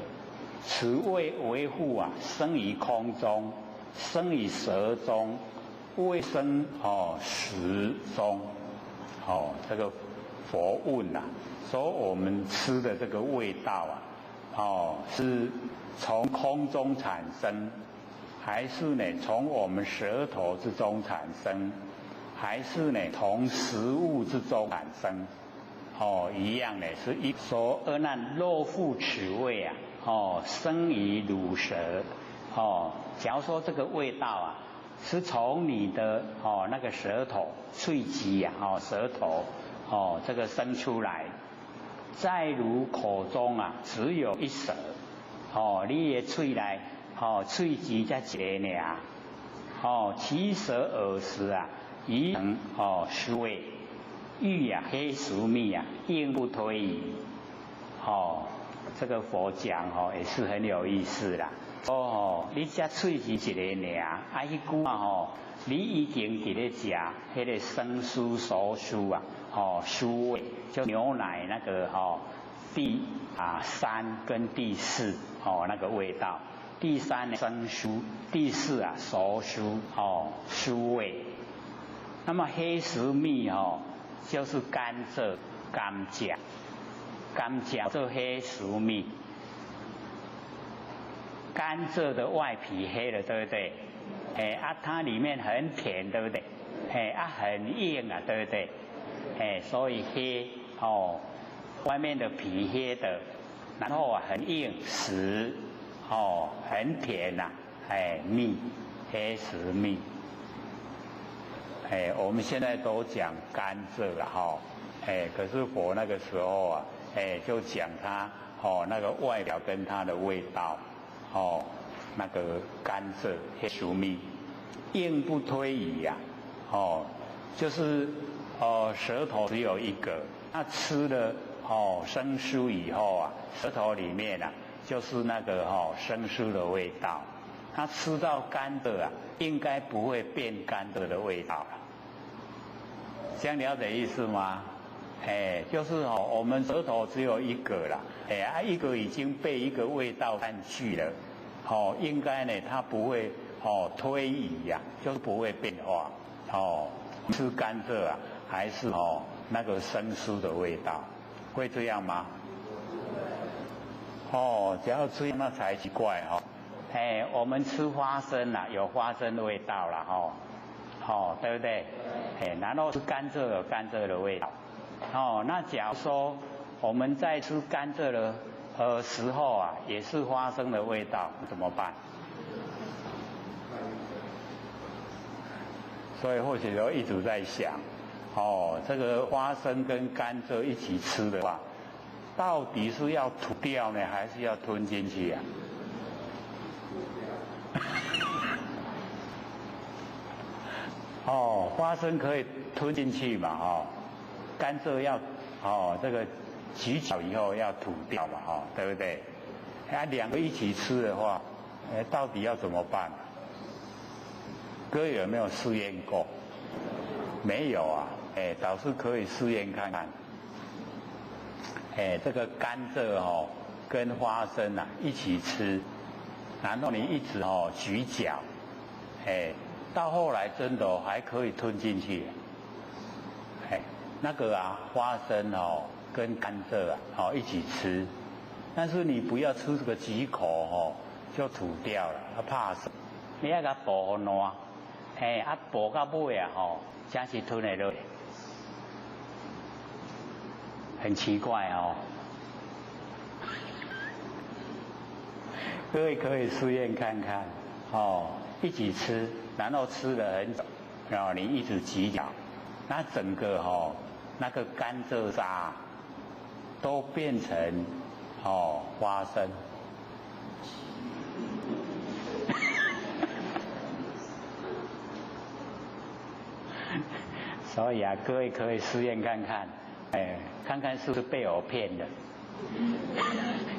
此味为护生于空中，生于舌中，未生食中。这个佛问说我们吃的这个味道是从空中产生，还是呢从我们舌头之中产生，还是呢从食物之中产生？一样呢是说阿难若复此味生于乳舌，假如说这个味道啊，是从你的那个舌头、喙基呀，舌头这个生出来，在如口中啊，只有一舌，你的喙内，喙基才一个尔，其舌耳时啊，宜能思味，欲啊黑熟蜜啊，应不推移，这个佛讲也是很有意思啦。你只喙是一个尔，迄句啊你已经伫咧食迄个生酥、熟酥啊，酥味，就牛奶那个第3跟第4那个味道，第3生酥，第4熟酥酥味。那么黑石蜜就是甘蔗、甘蔗做黑石蜜。甘蔗的外皮黑了，对不对？它里面很甜，对不对？很硬啊，对不对？所以黑外面的皮黑的，然后很硬实，很甜呐，蜜，黑石蜜。我们现在都讲甘蔗了可是佛那个时候啊，就讲它那个外表跟它的味道。那个甘蔗黑熟蜜，硬不推移呀，就是舌头只有一个，那吃了生酥以后啊，舌头里面啊就是那个生酥的味道，它吃到甘蔗啊，应该不会变甘蔗的味道了，这样了解意思吗？就是我们舌头只有一个啦，一个已经被一个味道占据了，应该呢它不会推移呀，就是不会变化，吃甘蔗啊还是那个生酥的味道，会这样吗？只要这样那才奇怪我们吃花生啦，有花生的味道啦对不对？然后吃甘蔗有甘蔗的味道。那假如说我们在吃甘蔗的时候啊，也是花生的味道，怎么办？所以或许都一直在想，这个花生跟甘蔗一起吃的话，到底是要吐掉呢，还是要吞进去啊？花生可以吞进去嘛，甘蔗要这个咀嚼以后要吐掉嘛，对不对？两个一起吃的话，到底要怎么办？各位有没有试验过？没有啊，倒是可以试验看看。这个甘蔗跟花生啊一起吃，然后你一直咀嚼，到后来真的还可以吞进去。那个花生跟甘蔗一起吃，但是你不要吃这个几口就吐掉了，怕死。你要给它剥烂，剥到尾才是吞得落。很奇怪各位可以试验看看一起吃，然后吃了很久，然后你一直咀嚼，那整个那个甘蔗渣都变成花生。所以各位可以试验看看，看看是不是被我骗的，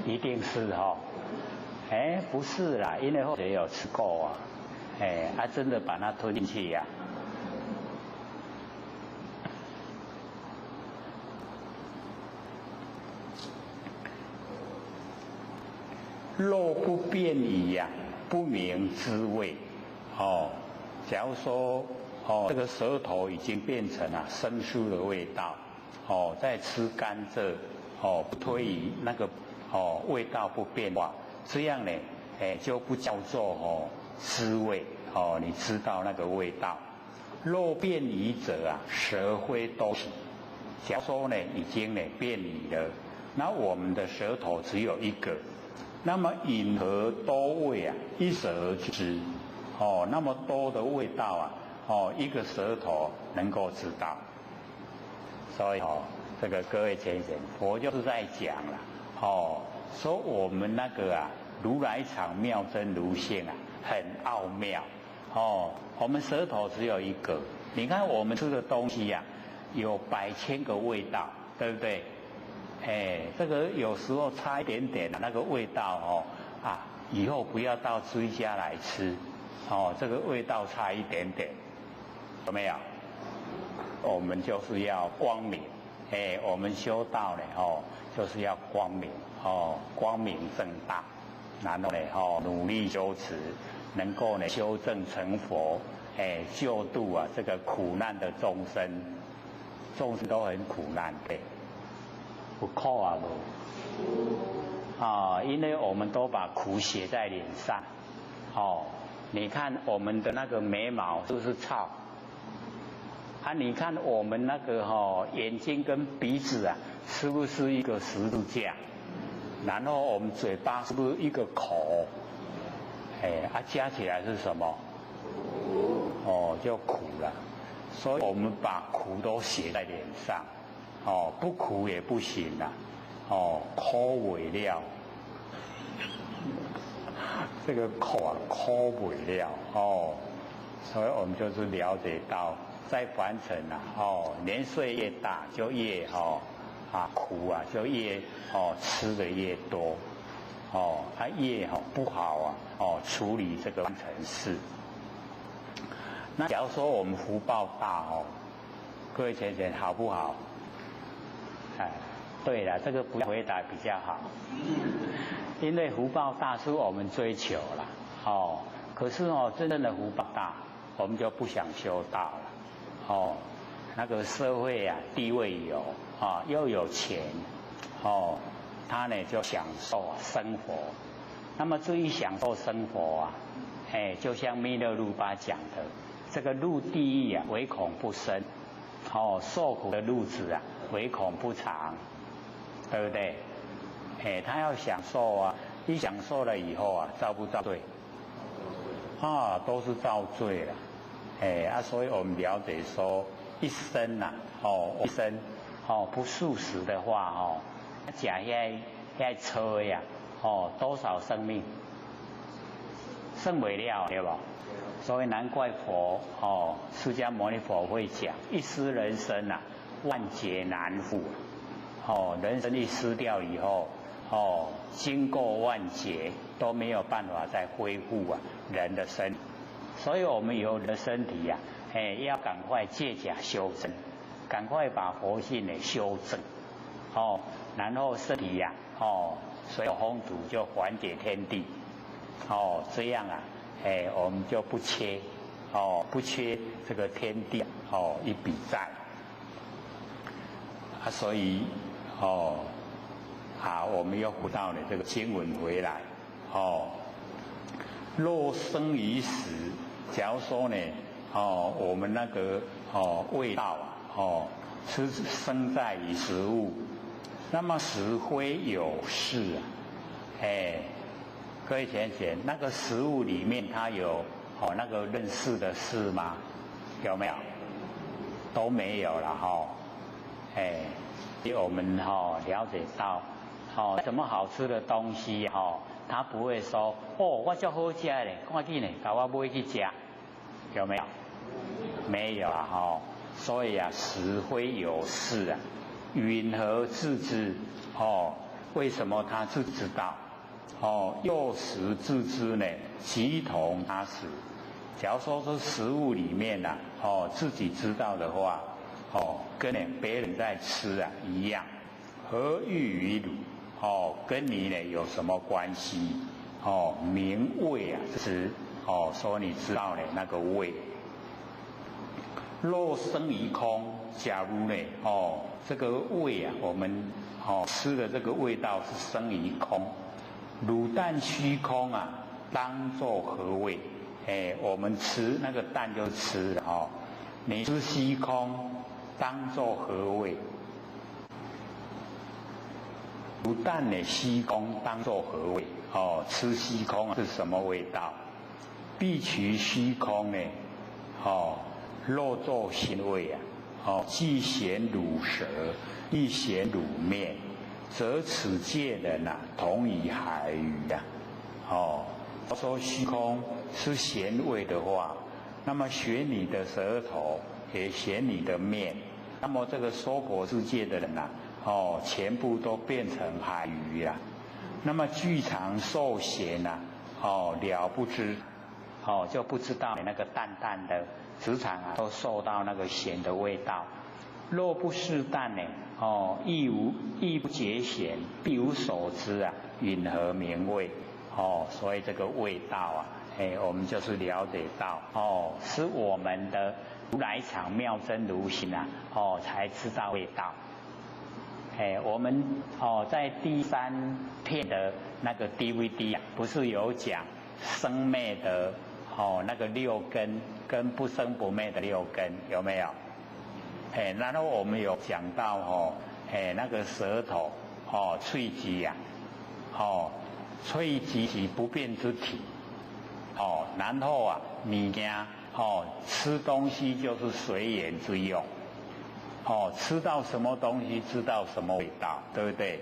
一定是不是啦，因为后也有吃过真的把它吞进去呀。肉不变异呀，不明滋味。假如说这个舌头已经变成生酥的味道，再吃甘蔗，不推移那个味道不变化，这样呢，就不叫做滋味，你知道那个味道。肉变异者舌灰都是。假如说呢已经变异了，那我们的舌头只有一个，那么饮和多味啊，一舌而知。那么多的味道啊，一个舌头能够知道。所以这个各位先生，佛就是在讲了，说我们那个如来藏妙真如性很奥妙。我们舌头只有一个，你看我们吃的东西有100千个味道，对不对？这个有时候差一点点那个味道以后不要到追加来吃。这个味道差一点点，有没有？我们就是要光明，我们修道呢，就是要光明，光明正大，然后呢，努力修持，能够呢修正成佛，救度这个苦难的众生，众生都很苦难的，不苦不？因为我们都把苦写在脸上，你看我们的那个眉毛是不是糙？你看我们那个眼睛跟鼻子是不是一个十字架？然后我们嘴巴是不是一个口？加起来是什么？就苦了。所以我们把苦都写在脸上，不苦也不行了，苦为了。这个苦不了所以我们就是了解到，在凡尘年岁越大，就越苦就越吃的越多越不好处理这个凡尘事。那假如说我们福报大各位先生好不好？对了，这个不要回答比较好。因为福报大是我们追求了，可是真正的福报大，我们就不想修道了，那个社会地位有又有钱，他呢就享受生活。那么至于享受生活就像弥勒鲁巴讲的，这个入地狱唯恐不生，受苦的日子唯恐不长，对不对？他要享受一享受了以后遭不遭罪？都是遭罪了。所以我们了解说，一生一生不素食的话假遐车多少生命剩不了，对吧？所以难怪佛释迦牟尼佛会讲，一失人生万劫难复。人生一失掉以后经过万劫都没有办法再恢复人的身体，所以我们有人的身体要赶快借假修真，赶快把佛性修正然后身体随有风土就还给天地这样我们就不缺这个天地一笔债所以我们又回到了这个经文回来若生于食，假如说呢我们那个味道是生在于食物，那么食非有事各位先生，那个食物里面它有那个认识的事吗？有没有？都没有了我们了解到什么好吃的东西他不会说我就好吃嘞，赶紧呢把我买去吃，有没有？没有所以食非有事云何自知？为什么他是知道？幼时自知呢，即同他食。假如说是食物里面自己知道的话跟别人在吃一样，何欲于汝？跟你呢有什么关系？名味知说你知道那个味。若生于空，假如呢这个味我们吃的这个味道是生于空，汝但虚空当作何味？我们吃那个蛋就吃了你吃虚空当作何味？卤蛋呢，虚空当作何味？哦，吃虚空是什么味道？必取虚空呢？哦，肉作腥味啊！哦，既咸卤舌，亦咸卤面，则此界人啊，同于海鱼啊！哦，说虚空是咸味的话，那么咸你的舌头，也咸你的面，那么这个娑婆世界的人啊，哦，全部都变成海鱼啊！那么具常受咸啊，哦，了不知，哦，就不知道那个淡淡的职场啊，都受到那个咸的味道。若不是淡呢，哦，亦不觉咸，必无所知啊，允何名味？哦，所以这个味道啊，我们就是了解到，哦，是我们的如来藏妙真如心啊，哦，才知道味道。我们在第3片的那个 DVD 啊，不是有讲生灭的那个6根跟不生不灭的6根，有没有？然后我们有讲到那个舌头喙肌呀，喙肌是不变之体，然后啊物件吃东西就是随缘之用。吃到什么东西，知道什么味道，对不对？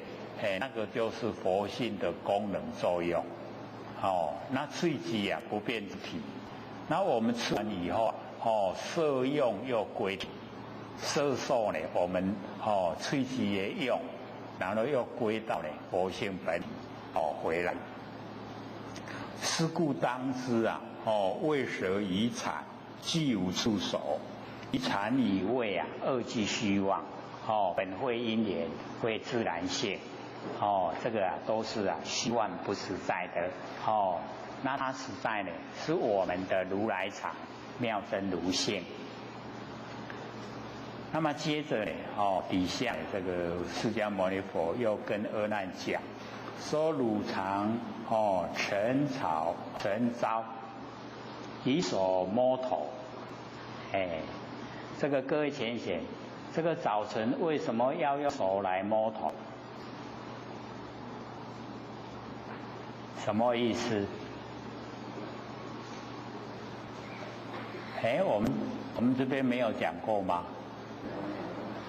那个就是佛性的功能作用。那喙肌啊不变之体，那我们吃完以后，色用又归体，色受呢，我们喙肌也用，然后又归到呢佛性本体，回来。是故当知啊，味舌以产，既无处守。以产以味啊，二即虚妄。本会因缘，会自然性。这个啊都是啊虚妄不实在的。那它实在呢，是我们的如来藏妙真如性。那么接着呢，底下这个释迦牟尼佛又跟阿难讲，说汝常晨草晨朝，以手摸头。这个各位浅显，这个早晨为什么要用手来摸头？什么意思？我们这边没有讲过吗？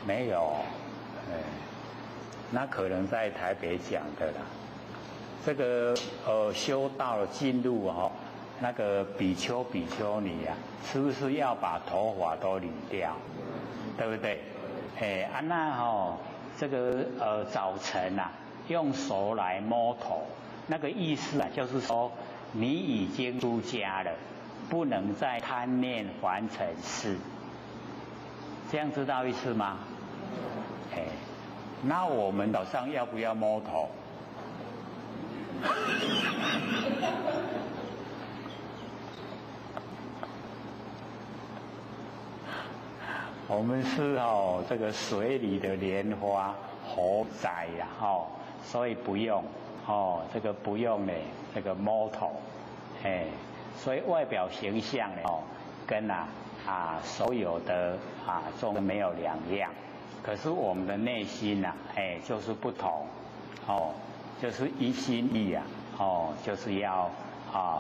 没有，那可能在台北讲的啦。这个修道进入那个比丘比丘尼啊，是不是要把头发都理掉，对不对？这个早晨啊，用手来摸头，那个意思啊，就是说你已经出家了，不能再贪念凡尘事。这样知道意思吗？那我们早上要不要摸头？我们是这个水里的莲花活栽呀，所以不用这个不用呢这个摸头，所以外表形象呢跟所有的众没有两样，可是我们的内心就是不同，就是一心意啊，就是要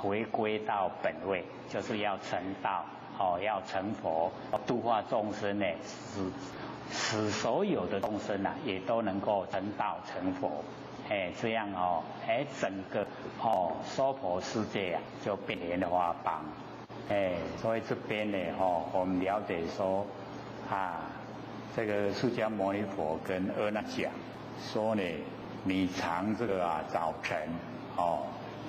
回归到本位，就是要成道。要成佛，度化众生呢，使所有的众生也都能够成道成佛，这样整个娑婆世界就变莲花邦，所以这边呢我们了解说这个释迦牟尼佛跟阿难讲说呢，你常这个早晨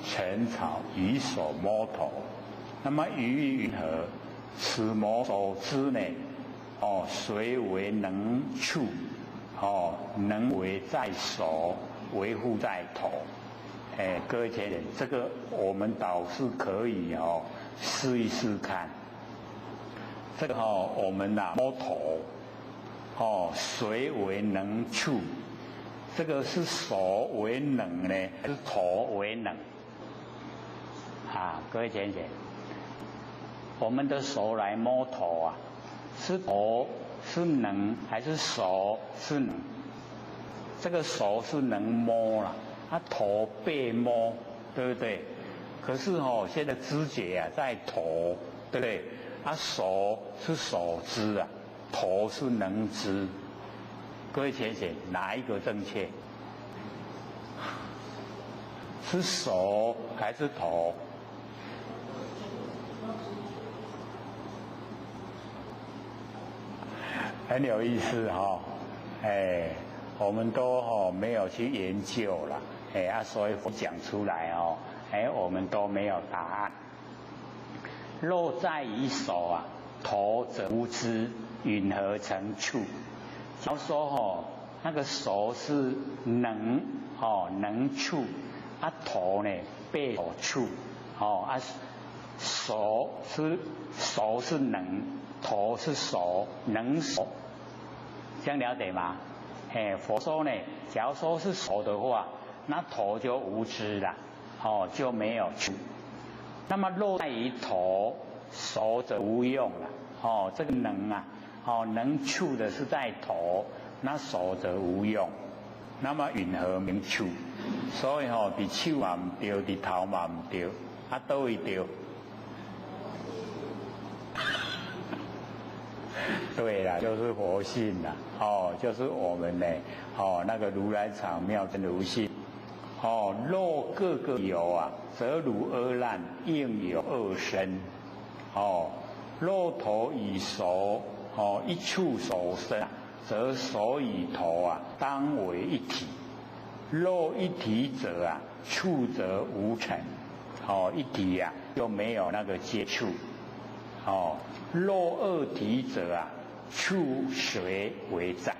晨草以手摸头，那么于云何？此魔所知呢？谁为能处？能为在手，维护在头。各位前人，这个我们倒是可以试一试看。这个我们摸头，谁为能处？这个是手为能呢，还是头为能？各位前人。我们的手来摸头是头是能还是手是能？这个手是能摸啦，头被摸，对不对？可是现在知觉在头，对不对？手是手知啊，头是能知。各位浅显，哪一个正确？是手还是头？很有意思我们都没有去研究了，所以讲出来我们都没有答案。若在于手头则无知，允何成处？假如说那个手是能触，头呢被手触，手是能，头是手，能手，这样了解吗？佛说呢，假如说是手的话，那头就无知了，就没有触。那么若在于头，手则无用了，这个能能触的是在头，那手则无用。那么云何名触？所以伫手嘛唔对，伫头嘛唔对，倒位对？对啦，就是佛性啦，就是我们呢，那个如来藏妙真如性。若各个有则如阿难应有二身。若头与手一触手身，则手与头当为一体。若一体者触则无成。一体就没有那个接触。若二体者触谁为在？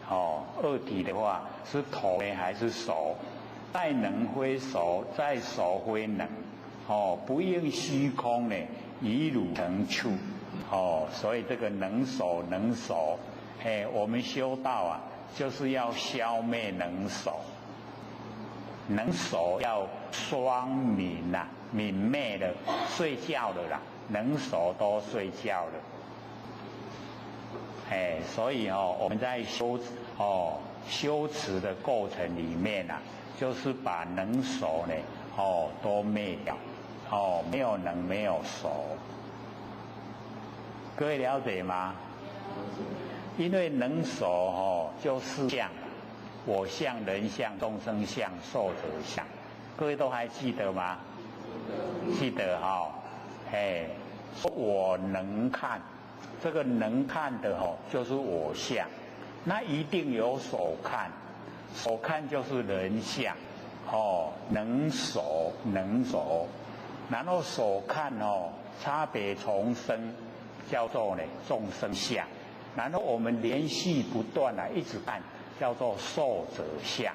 二体的话是头还是手？在能非手，在手非能。不应虚空呢，以汝成处。所以这个能手，我们修道就是要消灭能手。能手要双泯泯灭了，睡觉了啦，能手都睡觉了。所以我们在修持的过程里面就是把能手呢都灭掉，没有能没有手。各位了解吗？因为能手就是相，我相、人相、众生相、寿者相，各位都还记得吗？记得我能看，这个能看的就是我相，那一定有手看，手看就是人相，能手，然后手看差别重生，叫做呢众生相，然后我们连续不断一直看，叫做寿者相，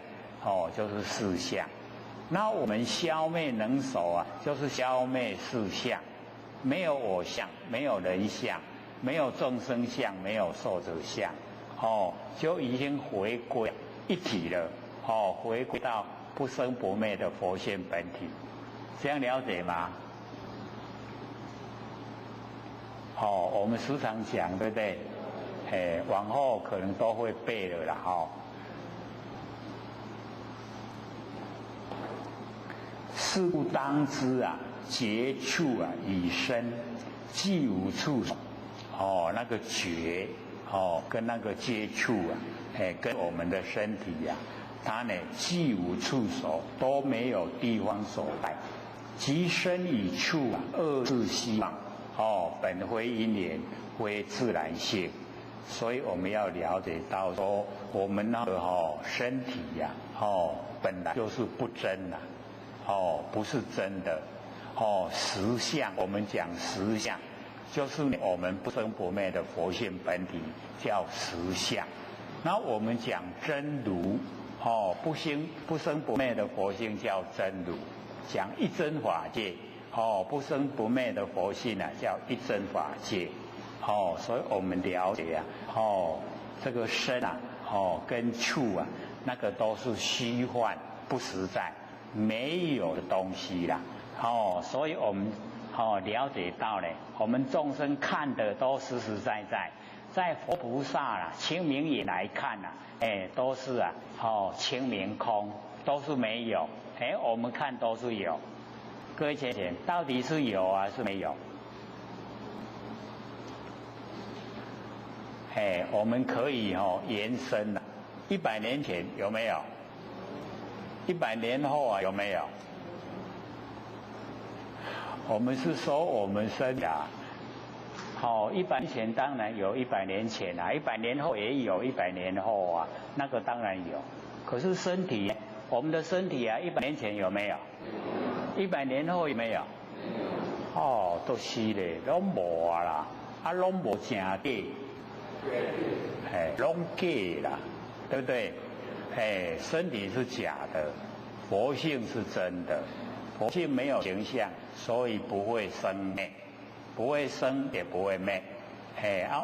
就是四相。那我们消灭能手就是消灭四相，没有我相，没有人相，没有众生相，没有寿者相，就已经回归一体了，回归到不生不灭的佛性本体，这样了解吗？我们时常讲，对不对？往后可能都会背了啦，是故当知觉处以身，既无触手，那个觉跟那个接触跟我们的身体它呢既无触手，都没有地方所在，即身与处二自希望，本非因缘，非自然性。所以我们要了解到说，我们那个身体本来就是不真不是真的实相。我们讲实相，就是我们不生不灭的佛性本体，叫实相。那我们讲真如不生不灭的佛性叫真如，讲一真法界不生不灭的佛性叫一真法界。所以我们了解这个身跟处那个都是虚幻不实在没有的东西啦。所以我们了解到呢，我们众生看的都实实在在，在佛菩萨啦、清明眼来看呐，都是啊，清明空，都是没有，我们看都是有。各位姐姐，到底是有啊，是没有？我们可以延伸了，100年前有没有？100年后啊有没有？我们是说我们生的，100年前当然有100年前啊，100年后也有100年后啊，那个当然有。可是身体，我们的身体啊，100年前有没有？100年后有没有？都是咧，拢无啊啦，拢无正底。拢假啦，对不对？身体是假的，佛性是真的。佛性没有形象，所以不会生灭，不会生也不会灭。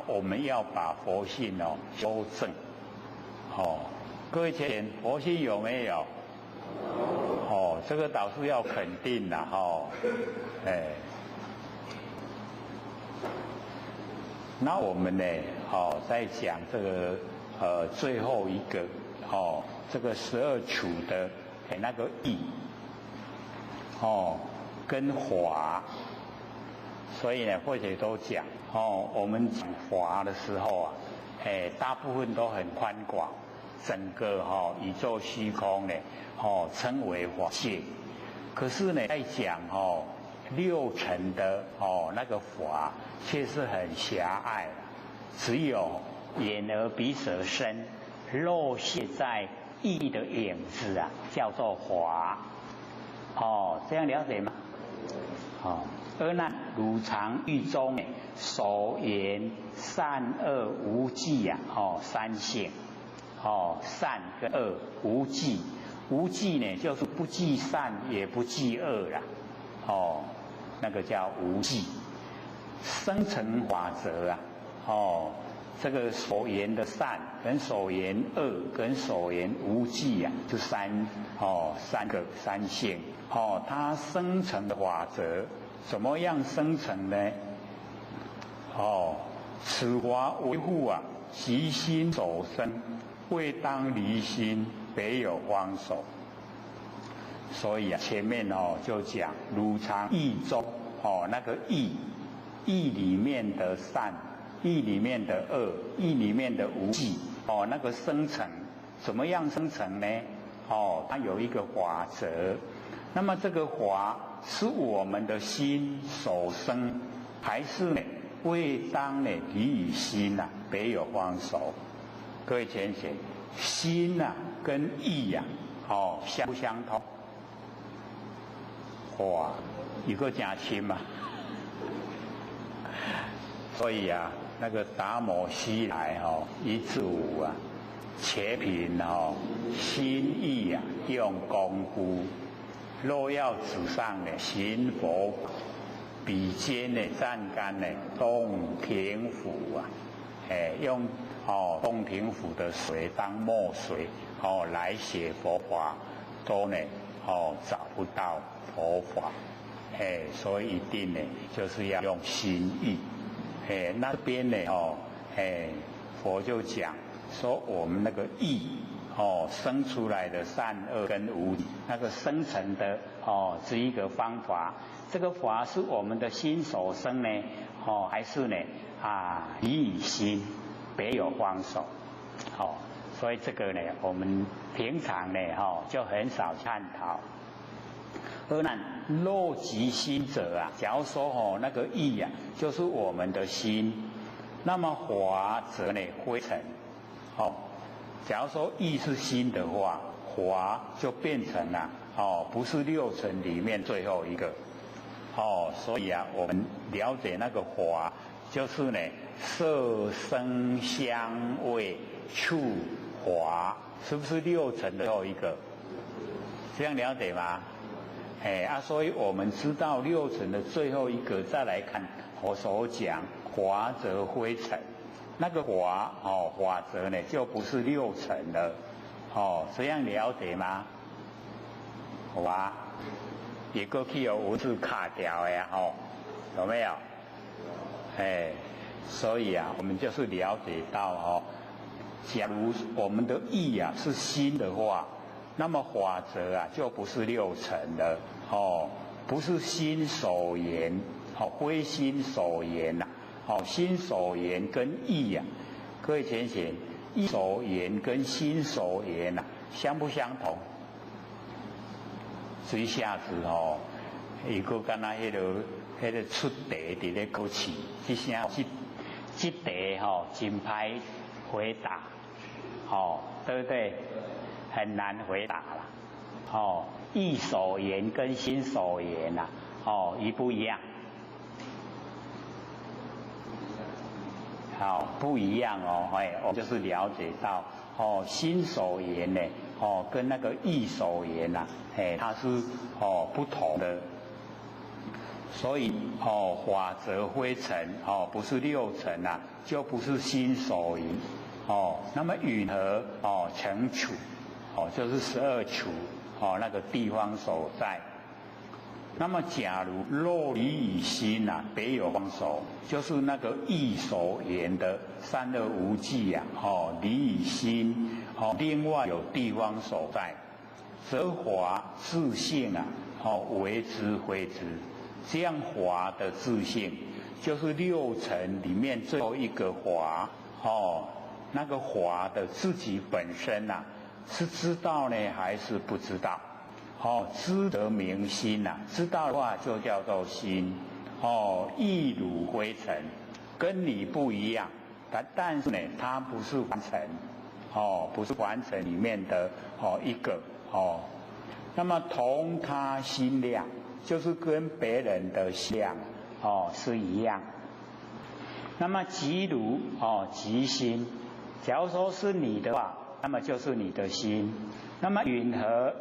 我们要把佛性修正。各位前贤，佛性有没有？这个倒是要肯定啦，那我们呢？在讲这个最后一个这个12处的那个义跟法，所以呢，或者都讲我们讲法的时候啊，大部分都很宽广，整个宇宙虚空呢称为法界。可是呢，在讲6层的那个法，却是很狭隘，只有眼耳鼻舌身落现在意的影子啊，叫做法。这样了解吗？而那汝常狱中所言善恶无记啊，三性，善跟恶无记，无记呢就是不记善也不记恶啦，那个叫无记。生成法则啊，这个所言的善跟所言恶跟所言无记啊，就三个三性。它生成的法则怎么样生成呢？此法为护啊，其心所生，未当离心，别有方手。所以啊，前面就讲汝常义中那个义里面的善，义里面的恶，义里面的无记那个生成怎么样生成呢？它有一个法则。那么这个法是我们的心所生，还是呢未当呢离与心啊，别有方手？各位前贤，心啊跟意啊相不相通？有个假亲嘛。所以啊，那个达摩西来1至5啊，且凭心意啊用功夫。若要纸上呢行佛法，笔尖呢蘸干呢洞庭湖啊，用洞庭湖的水当墨水来写佛法，都呢找不到佛法，所以一定呢就是要用心意。那边呢佛就讲说我们那个意生出来的善恶跟无理，那个生成的这一个方法，这个法是我们的心所生呢，还是呢离与心别有方手？所以这个呢，我们平常呢就很少探讨。而那若即心者啊，假如说那个意啊，就是我们的心，那么法则呢灰尘假如说意是心的话，法就变成了不是6层里面最后一个所以啊，我们了解那个法就是呢色声香味触法，是不是6层的最后一个？这样了解吗？所以我们知道6层的最后一个，再来看我所讲法则灰尘。那个法法则呢，就不是6层了，这样了解吗？好吧，也过去有文字卡掉呀，有没有？所以啊，我们就是了解到假如我们的意啊是心的话，那么法则啊就不是六尘了不是心所言非心所言呐心所言跟意啊，各位浅显，意所言跟心所言呐相不相同？一下子伊个敢若迄个出题伫咧考试，这题真歹回答，对不对？很难回答啦，意所言跟心所言呐，一不一样？好，不一样我们就是了解到心所言呢，跟那个意所言呐，它是不同的。所以法则非尘不是六尘啊，就不是心所言那么允和成处就是12处那个地方所在。那么假如若离与心啊别有方所，就是那个意所言的三恶无记啊离与心另外有地方所在，则法自性啊为之非之。这样法的自性就是六尘里面最后一个法那个法的自己本身啊是知道呢还是不知道？知得明心呐，知道的话就叫做心亦汝非尘，跟你不一样，但是呢它不是凡尘不是凡尘里面的一个那么同他心量，就是跟别人的心量是一样。那么即如即心，假如说是你的话，那么就是你的心。那么允和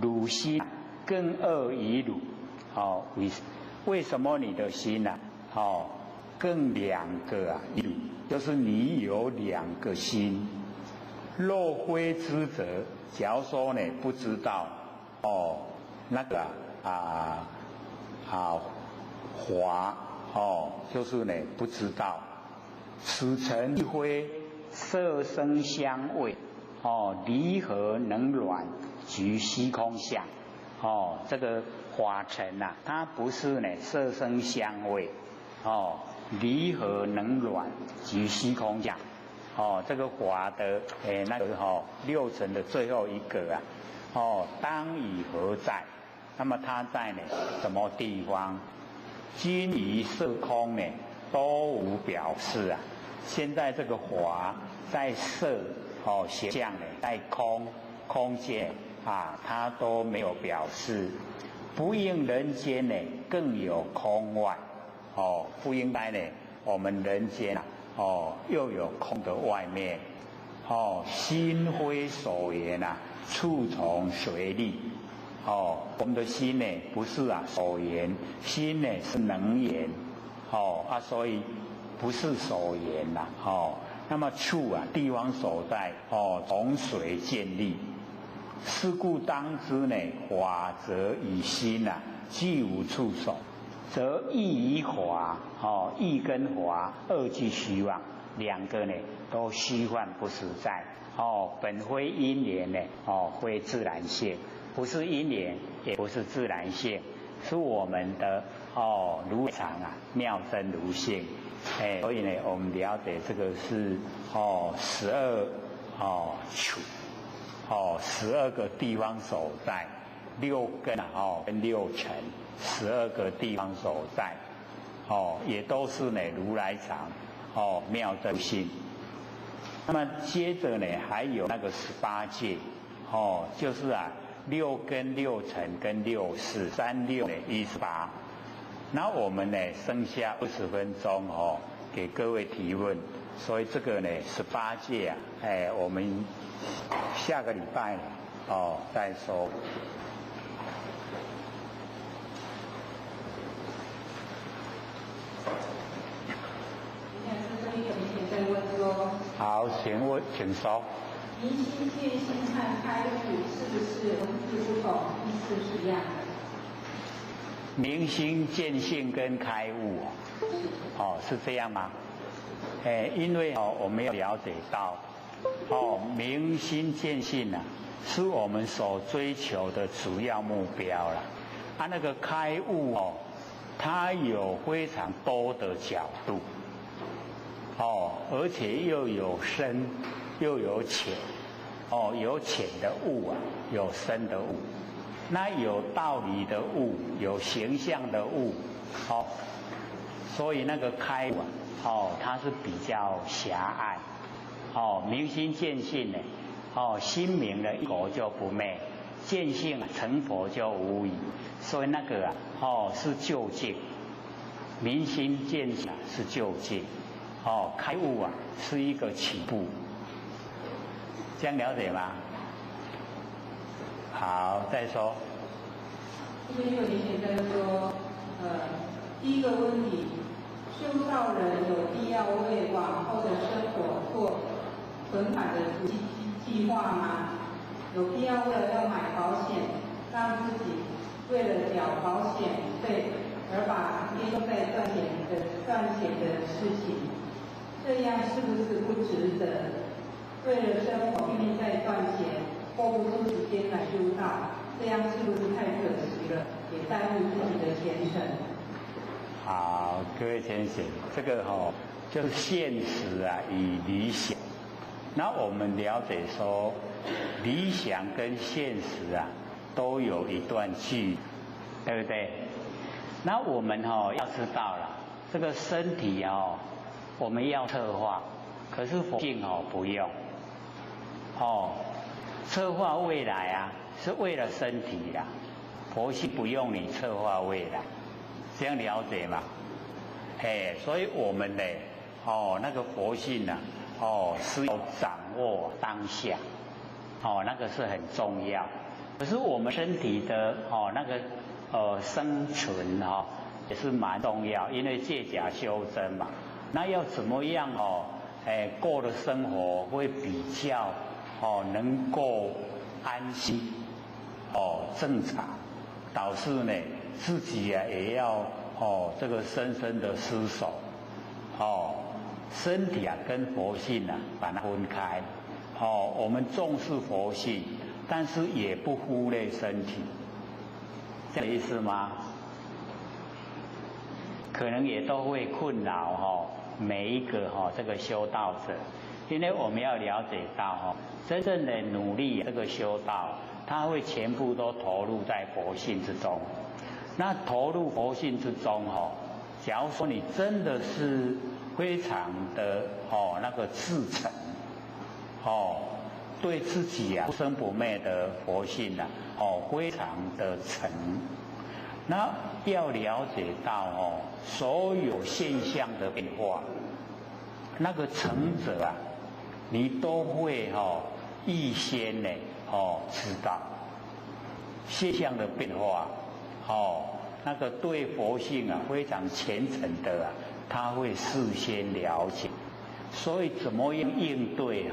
汝心更恶于汝为什么你的心呢更两个啊于汝，就是你有两个心。若非知者，假如说呢不知道那个华就是呢不知道，此尘一非色声香味离合能软局虚空相这个法尘啊，它不是呢色声香味离合能软局虚空相这个法的那个六尘的最后一个啊当以何在？那么它在呢什么地方？均于色空呢都无表示啊。现在这个法在色显象呢，在空间它都没有表示。不应人间呢更有空外不应该呢我们人间又有空的外面心非所言处从随力我们的心呢不是所言，心呢是能言所以不是所言那么处地方所在从随建立。是故当知呢法则与心既无处所，则意与法意跟法二俱虚妄，两个呢都虚幻不实在本非因缘呢非自然性，不是因缘也不是自然性，是我们的如常妙真如性所以呢我们了解这个是12处12个地方所在，6根跟6尘，12个地方所在也都是呢如来藏妙真性。那么接着呢还有那个18界就是6根6尘跟6识36呢18。那我们呢剩下20分钟给各位提问，所以这个呢18界我们下个礼拜再说。好，请说。明心见性和开悟是不是文字不同，意思是一样的？明心见性跟开悟是是这样吗？因为我们要了解到，明心见性啊，是我们所追求的主要目标了。那个开悟它有非常多的角度，而且又有深又有浅，有浅的悟啊，有深的悟。那有道理的悟，有形象的悟，所以那个开悟它是比较狭隘，明心见性呢，心明了一果就不昧，见性成佛就无疑，所以那个是究竟，明心见性是究竟，开悟是一个起步，这样了解吗？好，再说。这边有一些在说，第一个问题，修道人有必要为往后的生活做存款的计划吗？有必要为了要买保险，让自己为了缴保险费而把时间用在赚钱的事情，这样是不是不值得？为了生活拼命在赚钱，拨不出时间来修道，这样是不是太可惜了？也耽误自己的前程。好，各位先生，这个就是现实与理想。那我们了解说，理想跟现实都有一段距离，对不对？那我们要知道了，这个身体我们要策划，可是佛性不用。策划未来是为了身体啦，佛性不用你策划未来，这样了解吗？所以我们呢，那个佛性是要掌握当下，那个是很重要。可是我们身体的那个生存也是蛮重要，因为借假修真嘛。那要怎么样过的生活会比较能够安心正常，导致呢自己也要这个深深的思索身体跟佛性把它分开我们重视佛性，但是也不忽略身体，这样的意思吗？可能也都会困扰每一个这个修道者，因为我们要了解到真正的努力这个修道，他会全部都投入在佛性之中。那投入佛性之中假如说你真的是非常的那个至诚对自己不生不灭的佛性非常的诚，那要了解到所有现象的变化，那个诚者你都会预先呢知道现象的变化那个对佛性非常虔诚的他会事先了解，所以怎么样应对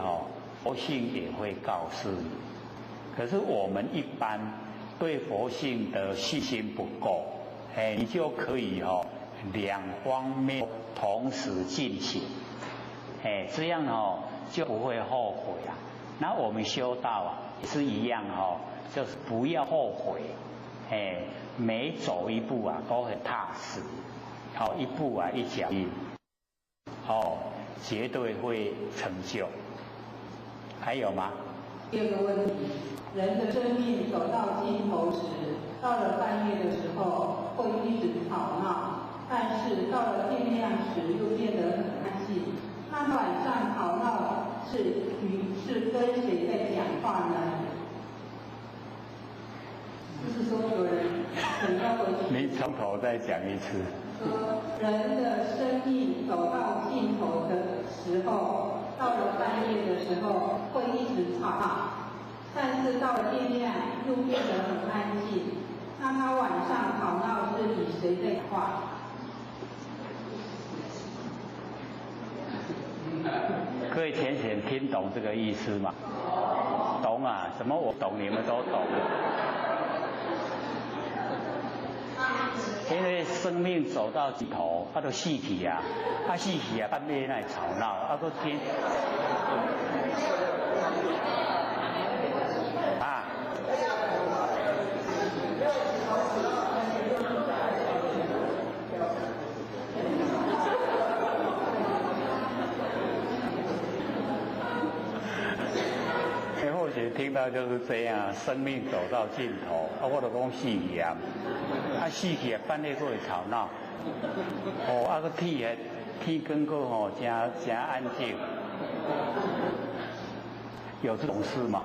佛性也会告诉你。可是我们一般对佛性的信心不够，你就可以两方面同时进行，这样就不会后悔了。那我们修道也是一样就是不要后悔，每走一步都很踏实，一步一脚印，绝对会成就。还有吗？第二个问题，人的生命走到尽头时，到了半夜的时候会一直吵闹，但是到了天亮时又变得很安静。那晚上吵闹是跟谁在讲话呢？就是说有人等到回去。你从头再讲一次。说人的生命走到尽头的时候，到了半夜的时候会一直吵闹，但是到了天亮又变得很安静。那他晚上吵闹是与谁在讲话？各位浅显听懂这个意思吗？懂什么我懂，你们都懂。因为生命走到尽头，他都死去啊，死去啊，半夜那吵闹，个天啊。或许听到就是这样，生命走到尽头，我就讲死去啊，死去啊，半夜过会吵闹，个天光个真安静，有这种事吗？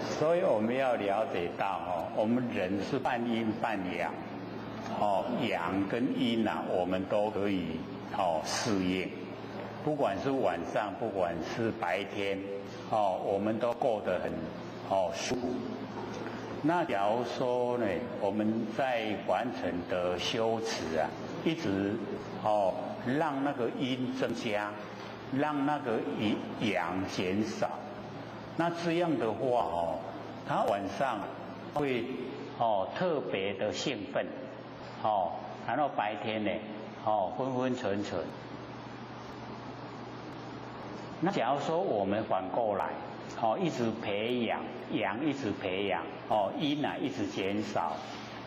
所以我们要了解到我们人是半阴半阳，阳跟阴啊，我们都可以适应。不管是晚上，不管是白天，我们都过得很舒服。那假如说呢，我们在完成的修持啊，一直让那个阴增加，让那个阳减少，那这样的话他晚上会特别的兴奋，然后白天呢昏昏沉沉。那假如说我们反过来，一直培养阳，一直培养，阴啊一直减少，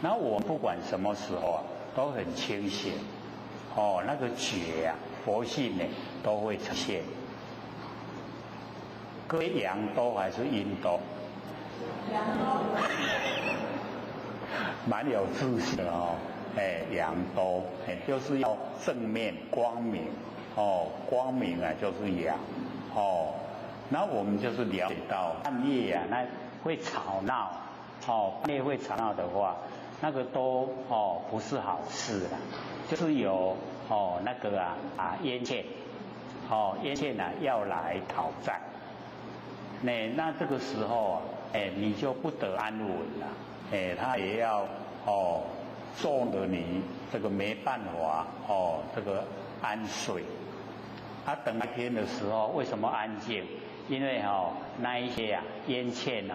那我们不管什么时候都很清醒，那个觉啊，佛性呢都会呈现。各位阳多还是阴多？阳多。蛮有自信的阳多，就是要正面光明。光明啊就是阳，那我们就是了解到半夜啊，那会吵闹，半夜会吵闹的话，那个都不是好事啦，就是有那个冤欠，冤欠啊要来讨债，那这个时候你就不得安稳了，他也要做了你这个没办法这个安睡。等白天的时候为什么安静？因为那一些冤欠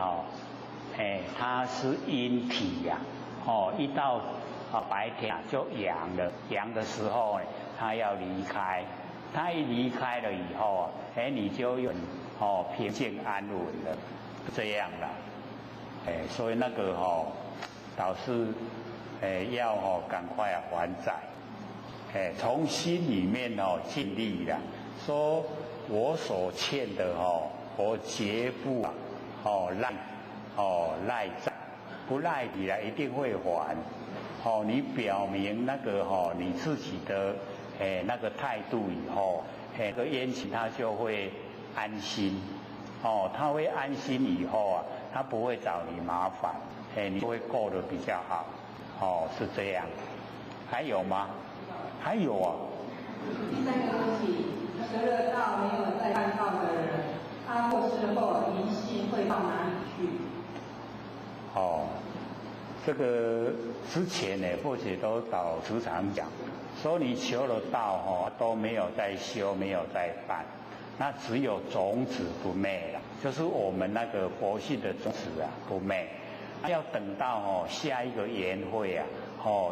它是阴体呀，一到白天就阳了，阳的时候它要离开，它一离开了以后你就有平静安稳了，这样了，所以那个导师要赶快还债。从心里面尽力了，说我所欠的我绝不赖债，不赖你了一定会还。你表明那个你自己的那个态度以后，这个冤情他就会安心，他会安心以后他不会找你麻烦，你会过得比较好，是这样。还有吗？还有啊。第三个问题，得了道没有再办道的人，他过世后灵性会到哪里去？这个之前呢，或许都导师常讲，说你求了道都没有在修，没有在办，那只有种子不灭了，就是我们那个佛性的种子不灭，要等到下一个缘会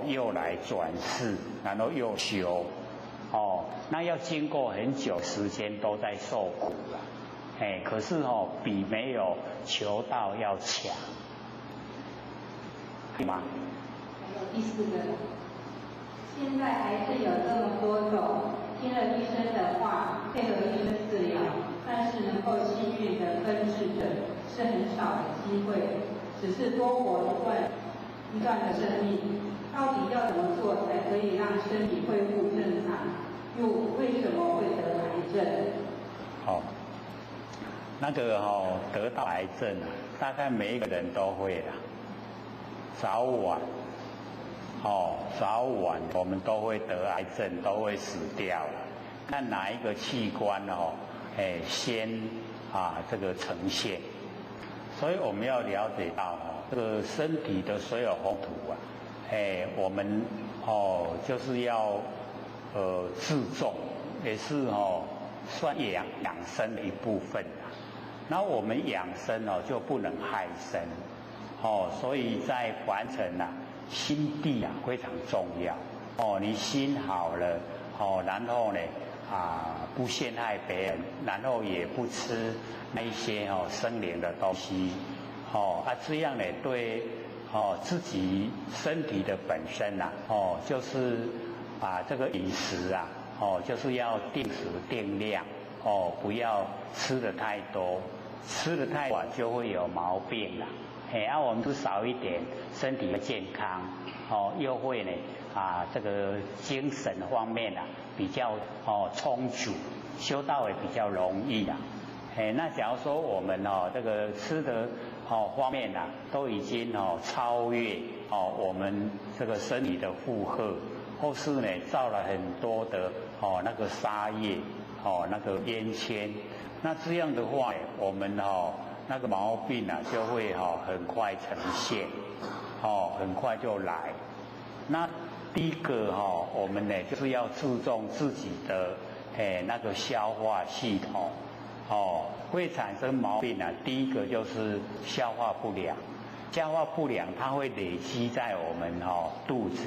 又来转世，然后又修，那要经过很久时间都在受苦了，可是比没有求道要强，对吗？还有第四个，现在癌症有这么多种，听了医生的话，配合医生治疗，但是能够幸运的根治者是很少的机会，只是多活一段的生命。到底要怎么做才可以让身体恢复正常？又为什么会得癌症？那个得到癌症大概每一个人都会啦，早晚我们都会得癌症，都会死掉了。看哪一个器官先这个呈现，所以我们要了解到这个身体的所有红土我们就是要自重，也是算养生的一部分。那我们养生就不能害身，所以在凡尘啊，心地啊非常重要。你心好了，然后呢不陷害别人，然后也不吃那一些生灵的东西，这样呢对自己身体的本身啊，就是把这个饮食啊，就是要定时定量，不要吃的太多，吃的太晚就会有毛病啦。我们吃少一点，身体的健康，又会呢这个精神方面啊比较充足，修道也比较容易啦。那假如说我们这个吃的方面啊都已经超越我们这个身体的负荷，或是呢造了很多的那个杀业那个烟圈，那这样的话我们那个毛病啊就会很快呈现，很快就来。那第一个我们呢就是要注重自己的那个消化系统，会产生毛病啊。第一个就是消化不良，消化不良它会累积在我们肚子，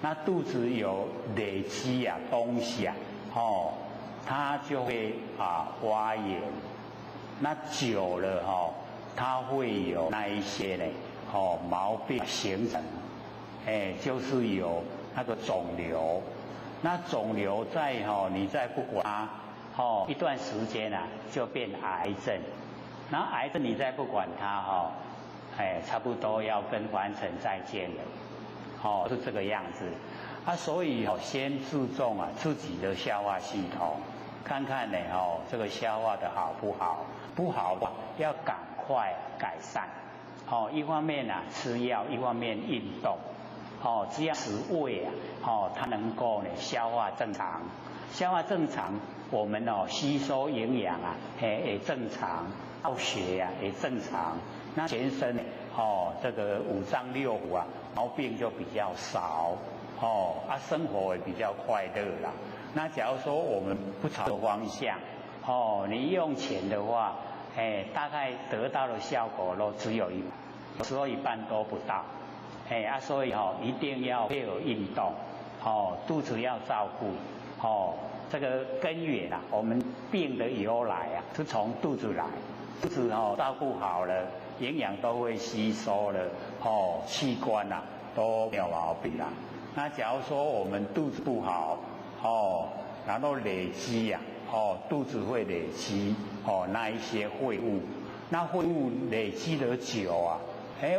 那肚子有累积东西它就会发炎。那久了它会有那一些呢毛病形成，就是有那个肿瘤。那肿瘤在你再不管它一段时间就变癌症。然后癌症你再不管它差不多要跟凡尘再见了，是这个样子。所以先注重自己的消化系统，看看呢这个消化的好不好。不好的要赶快改善，一方面吃药，一方面运动，这样使胃它能够呢消化正常，消化正常，我们吸收营养也正常，造血也正常，那全身这个五脏六腑毛病就比较少，生活也比较快乐啦。那假如说我们不朝着方向，你用钱的话，大概得到的效果都只有有时候一半都不到，所以一定要配合运动，肚子要照顾，这个根源我们病的由来是从肚子来，肚子照顾好了，营养都会吸收了，器官都没有毛病啦。那假如说我们肚子不好，然后累积肚子会累积那一些废物，那废物累积的久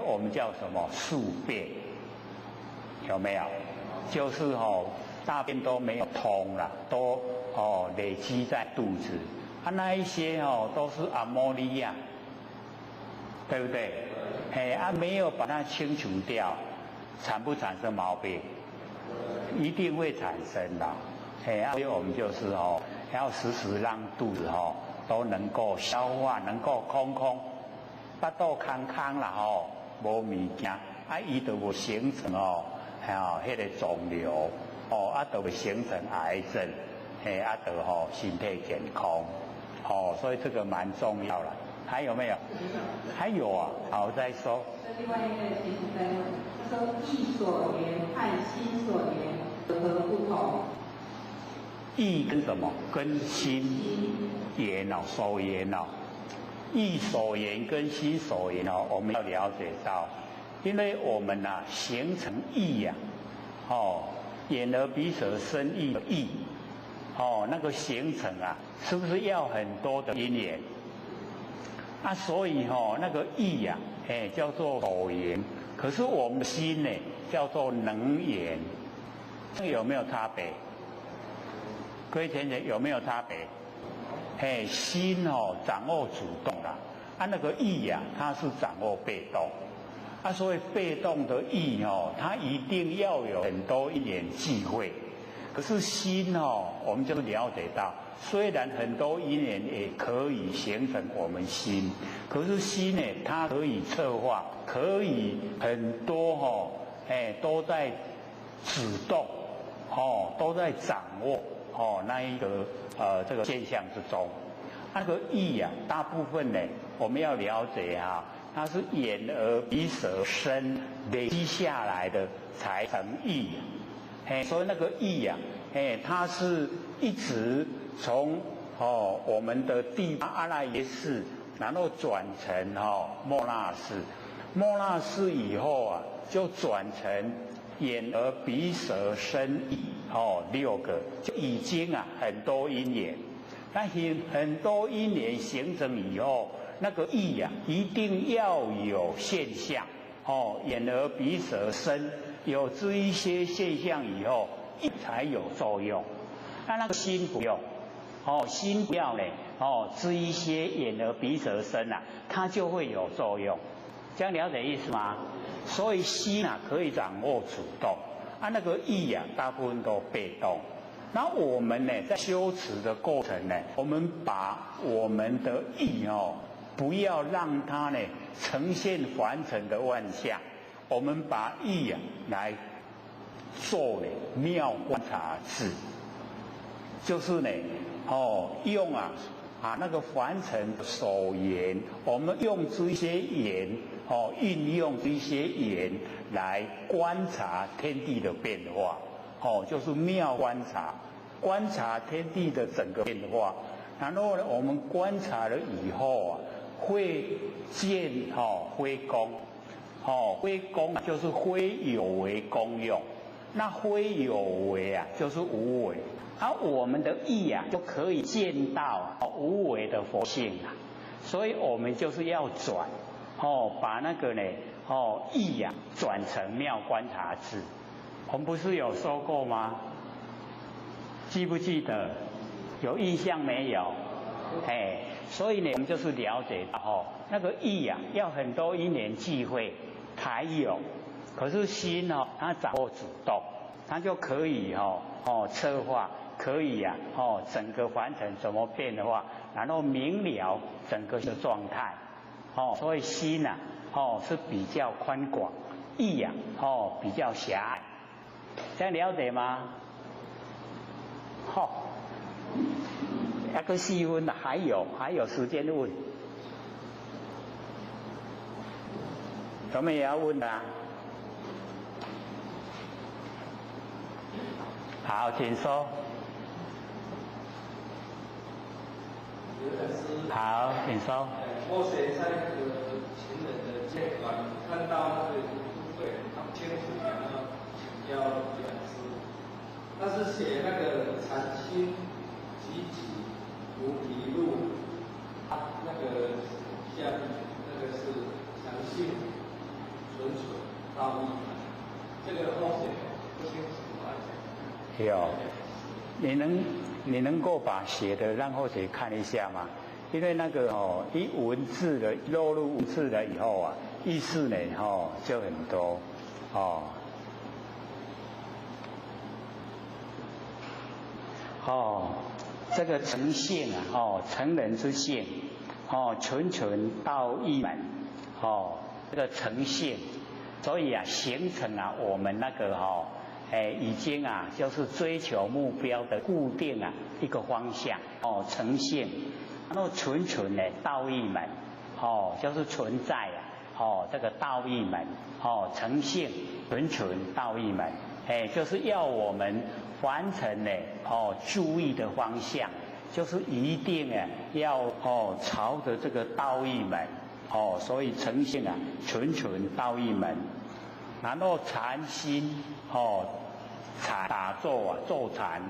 我们叫什么宿便，有没有？就是大便都没有通了，都累积在肚子，那一些都是阿莫尼亚，对不对？没有把它清除掉，产不产生毛病？一定会产生的。所以我们就是要时时让肚子都能够消化，能够空空，腹肚空空啦无物件，伊就会形成迄个肿瘤，就会形成癌症，就身体健康，所以这个蛮重要了。还有没有？还有好再说。另外一个题目在问，他说意所缘和心所缘有何不同？意跟什么？跟心缘所缘意所缘跟心所缘我们要了解到，因为我们形成意眼耳鼻舌身意的意，那个形成是不是要很多的因缘？所以那个意叫做所缘，可是我们的心呢叫做能缘，这有没有差别？各位同学有没有差别？心掌握主动啦，那个意它是掌握被动，所以被动的意它一定要有很多因缘际会。可是心我们就了解到，虽然很多因缘也可以形成我们心，可是心呢，它可以策划，可以很多都在主动，都在掌握。那一个这个现象之中，那个意大部分呢，我们要了解它是眼耳鼻舌身累积下来的才成意所以那个意它是一直从我们的第八阿赖耶识，然后转成末那识，末那识以后就转成眼耳鼻舌身意6个，就已经很多因缘。那很多因缘形成以后，那个意一定要有现象眼耳鼻舌身有这一些现象以后，意才有作用。那个心不用心不要呢这一些眼耳鼻舌身它就会有作用。这样了解意思吗？所以心可以掌握主动，那个意大部分都被动。那我们呢，在修持的过程呢，我们把我们的意不要让它呢呈现凡尘的万象，我们把意来做呢妙观察智，就是呢用那个凡尘的所言，我们用这些言运用这些言来观察天地的变化就是妙观察，观察天地的整个变化。然后呢，我们观察了以后会见非功非功就是非有为功用，那非有为就是无为。我们的意就可以见到无为的佛性所以我们就是要转把那个呢意转成妙观察智。我们不是有说过吗？记不记得？有印象没有？所以呢，我们就是了解到那个意要很多因缘际会才有，可是心它掌握主动，它就可以策划。可以整个凡尘怎么变的话，然后明了整个的状态所以心是比较宽广，意比较狭隘，这样了解吗？那个细分还有时间问，咱们也要问的好，请说。好，请说。我写在那个情人的阶段，看到那个部分很清楚请教讲师。但是写那个禅心、集集、菩提路，那个下面那个是诚信、纯纯、道义，这个后写不清楚有，你能够把写的让后学看一下吗？因为那个一文字的落入文字了以后意思呢就很多这个诚信成人之性纯纯道义门这个诚信，所以形成我们那个已经就是追求目标的固定一个方向诚信，然后纯纯的道义门就是存在这个道义门诚信纯纯道义门就是要我们凡尘注意的方向，就是一定要朝着这个道义门所以诚信纯纯道义门，然后禅心打坐坐禅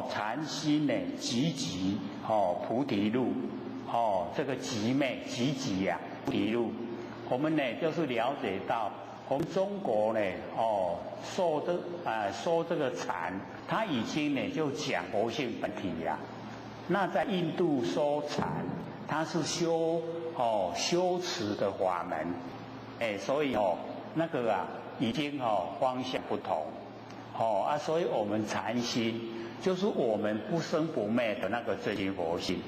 禅心呢集集菩提路这个集昧集集菩提路，我们呢就是了解到我们中国呢说这个禅，它已经呢就讲佛性本体那在印度说禅，它是修持的法门所以那个已经方向不同所以我们禅心就是我们不生不灭的那个真心佛性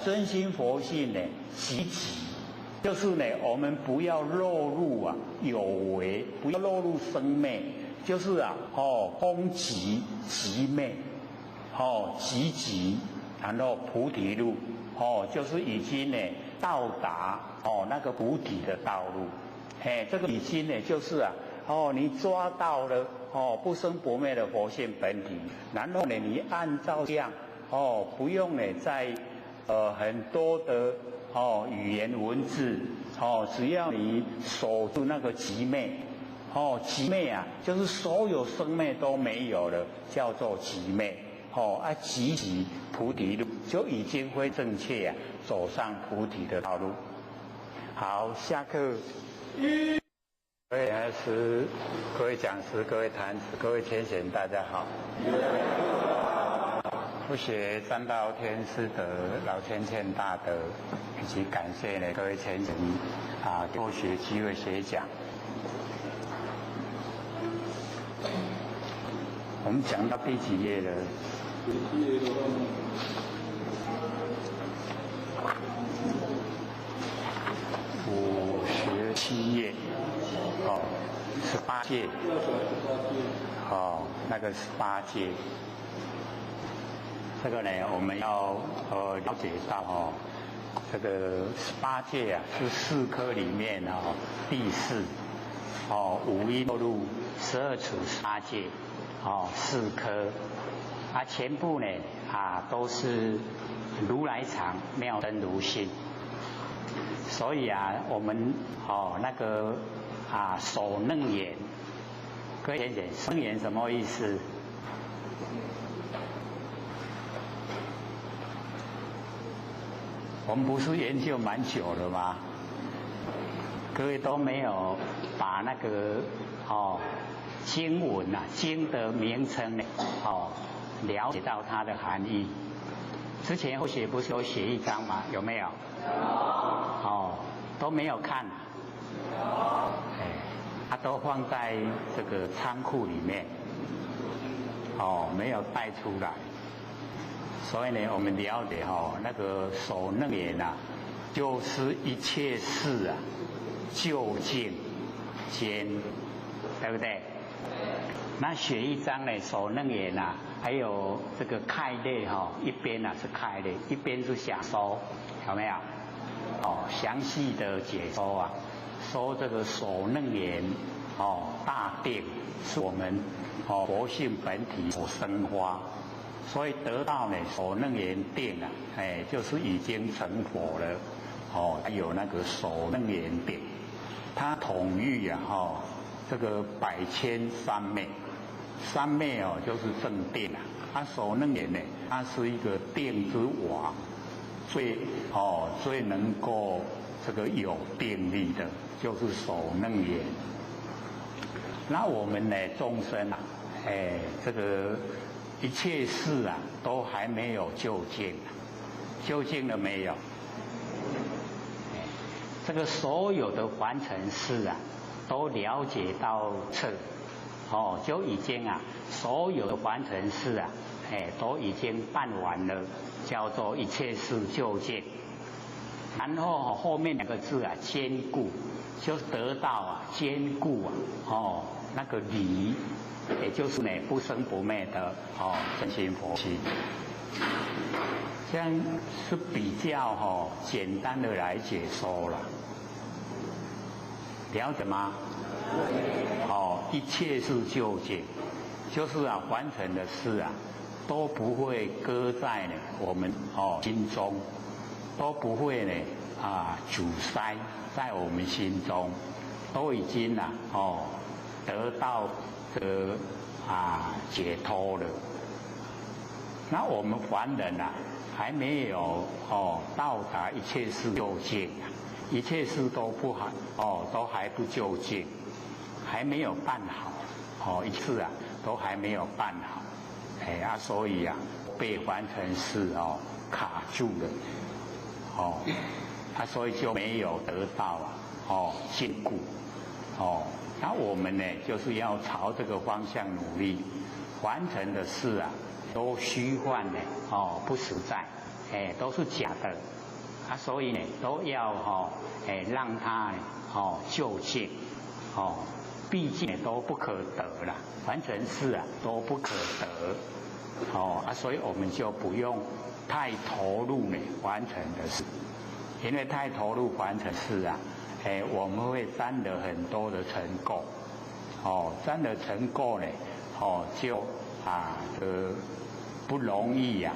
真心佛性呢集集，就是呢我们不要落入有为，不要落入生灭，就是空集集灭集集，然后菩提路就是已经呢到达那个菩提的道路。这个已经呢就是你抓到了不生不灭的佛性本体，然后呢你按照这样不用呢在很多的语言文字只要你守住那个寂灭。寂灭就是所有生灭都没有了，叫做寂灭。寂菩提路就已经会正确走上菩提的道路。好，下课。各位老师、各位讲师、各位坛子、各位天贤，大家好。不学三道天师德、老千千大德，以及感谢呢各位天贤给我学机会学讲。我们讲到第几页了？57页，18届，那个18届，这个呢，我们要了解到这个18届是4科里面第4，五阴六路12处18戒，4科，全部呢都是如来藏妙真如性，所以我们那个守楞严，各位先生，楞严什么意思？我们不是研究蛮久了吗？各位都没有把那个经文经的名称呢了解到它的含义。之前后学不是有写一章吗？有没有？都没有看都放在这个仓库里面，没有带出来。所以呢，我们了解那个守楞严就是一切事究竟间，对不对？那学一章呢，守楞严还有这个开类一边是开类，一边是想说，有没有？详细的解说说这个守楞严大定是我们佛性本体所生发，所以得到呢守楞严定就是已经成佛了还有那个守楞严定，它统御这个百千三昧，三昧就是正定守楞严呢，它是一个定之王，最能够这个有定力的，就是守楞严。那我们呢众生这个一切事都还没有究竟，究竟了没有？这个所有的凡尘事都了解到彻，就已经所有的凡尘事都已经办完了，叫做一切事究竟。然后后面2个字坚固，就是得到坚固那个理，也就是呢不生不灭的真心佛性。这样是比较简单的来解说了，了解吗？一切是究竟，就是凡尘的事都不会搁在我们心中，都不会呢阻塞在我们心中，都已经得到这个解脱了。那我们凡人还没有到达一切事究竟一切事都不好都还不究竟，还没有办好一次都还没有办好所以被凡尘事卡住了所以就没有得到坚固那我们呢就是要朝这个方向努力。凡尘的事都虚幻的不实在都是假的所以呢都要让它究竟毕竟都不可得了，凡尘事都不可得所以我们就不用太投入凡尘的事，因为太投入凡尘事啊，我们会沾了很多的尘垢，沾了尘垢呢，就不容易呀，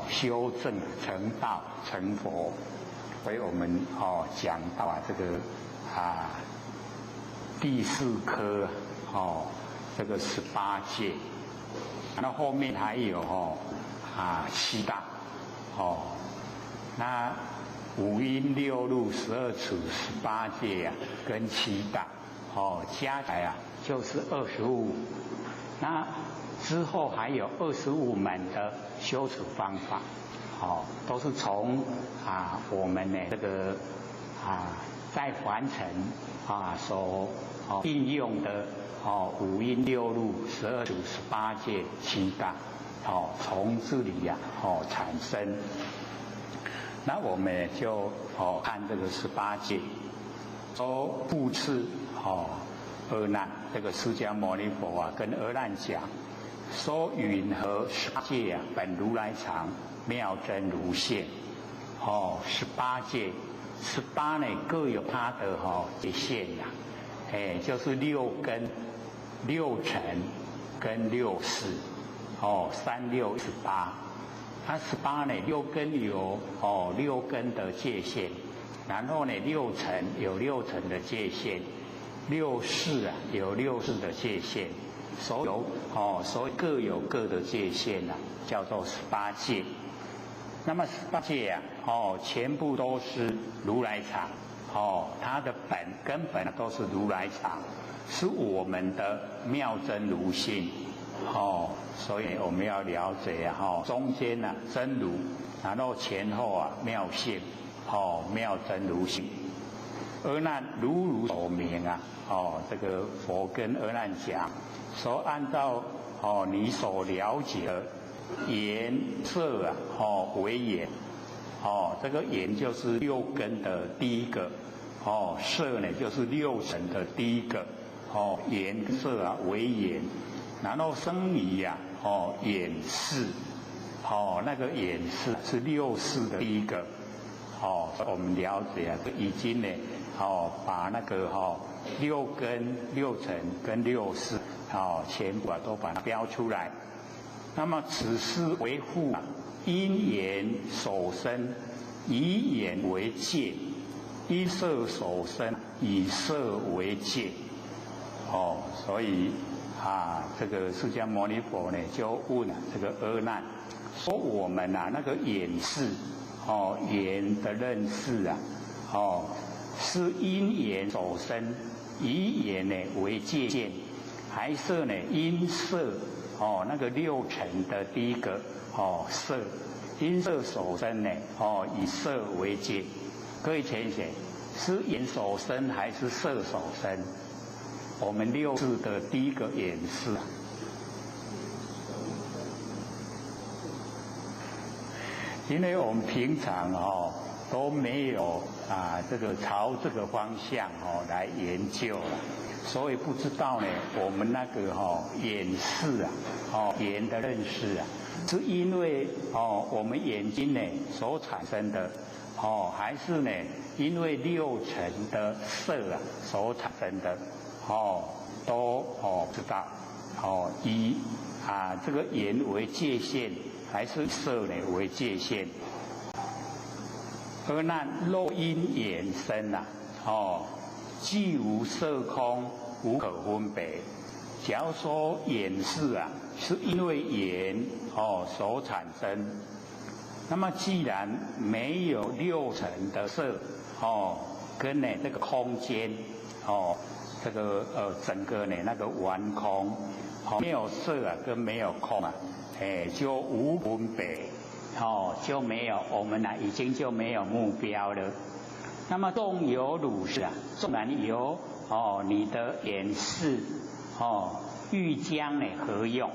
修正成道成佛。所以我们讲到这个第4科这个18戒，然后后面还有7大那5阴6路12处18戒跟7大加起来就是25。那之后还有25门的修持方法，都是从我们呢这个在凡尘所应用的5阴6路12处18戒7大，从这里产生。那我们就看这个18戒，说复次阿难，这个释迦牟尼佛跟阿难讲，说云何18戒本如来藏，妙真如现。18戒，18呢各有它的界限就是6根、6尘跟6识，3、6、18。它18呢，6根有6根的界限，然后呢6尘有6尘的界限，6识有6识的界限，所以各有各的界限叫做18戒。那么18戒全部都是如来藏，它的根本都是如来藏，是我们的妙真如性。所以我们要了解中间真如，然后前后妙性，妙真如性。阿难如所明这个佛跟阿难讲，说按照你所了解的颜色为眼，这个眼就是6根的第一个，色呢就是6尘的第一个，颜色为眼。然后生理眼识，那个眼识是6识的第一个，我们了解已经呢，把那个6根、6尘跟6识，全部都把它标出来。那么此事为护因缘所生，以眼为界；因色所生，以色为界。所以。这个释迦牟尼佛呢，就问这个阿难，说我们那个眼识，眼的认识是因缘所生，以眼呢为界限，还是呢因色那个6尘的第一个色，因色所生呢以色为界。各位浅显，是眼所生还是色所生？我们6识的第一个眼识，因为我们平常都没有这个朝这个方向来研究了，所以不知道呢我们那个眼识眼的认识是因为我们眼睛呢所产生的还是呢因为6尘的色所产生的？都知道以这个眼为界限，还是色呢为界限？阿难，若因眼生既无色空，无可分别。假如说眼识是因为眼所产生，那么既然没有6尘的色跟呢这个空间这个整个呢那个完空，没有色跟没有空就无分别，就没有我们已经就没有目标了。那么纵有如是纵然有你的眼识欲将呢何用？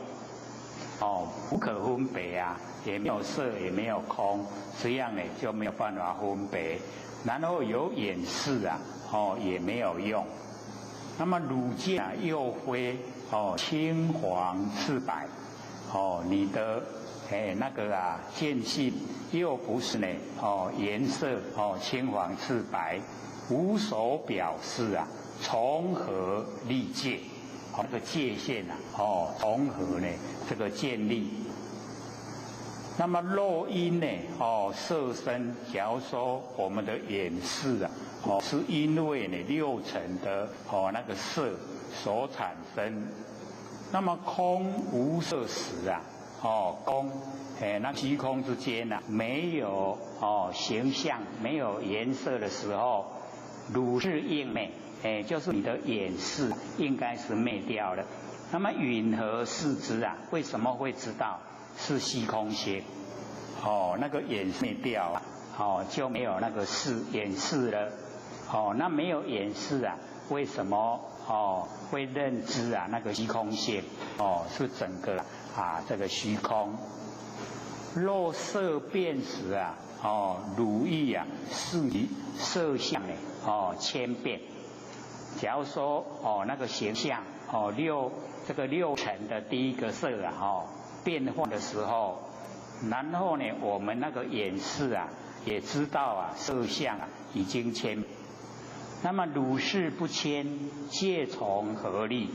不可分别也没有色也没有空，这样呢就没有办法分别。然后有眼识也没有用。那么汝见又非青黄赤白你的那个啊见性，又不是呢颜色青黄赤白，无所表示啊，从何立界？这个界限啊从何呢这个建立？那么漏因呢色身，假如说我们的眼视啊是因为呢六尘的那个色所产生。那么空无色时啊空那虚空之间啊没有形象，没有颜色的时候，如是应灭，就是你的眼视应该是灭掉了。那么云何视之啊？为什么会知道是虚空性？那个眼灭掉啊就没有那个眼视了。那没有眼视啊，为什么会认知啊那个虚空性？是整个这个虚空。若色变时啊如意啊是色相呢千变。假如说那个形象这个六尘的第一个色啊变化的时候，然后呢我们那个眼视啊也知道啊色相啊已经千。那么如是不迁，界从何立？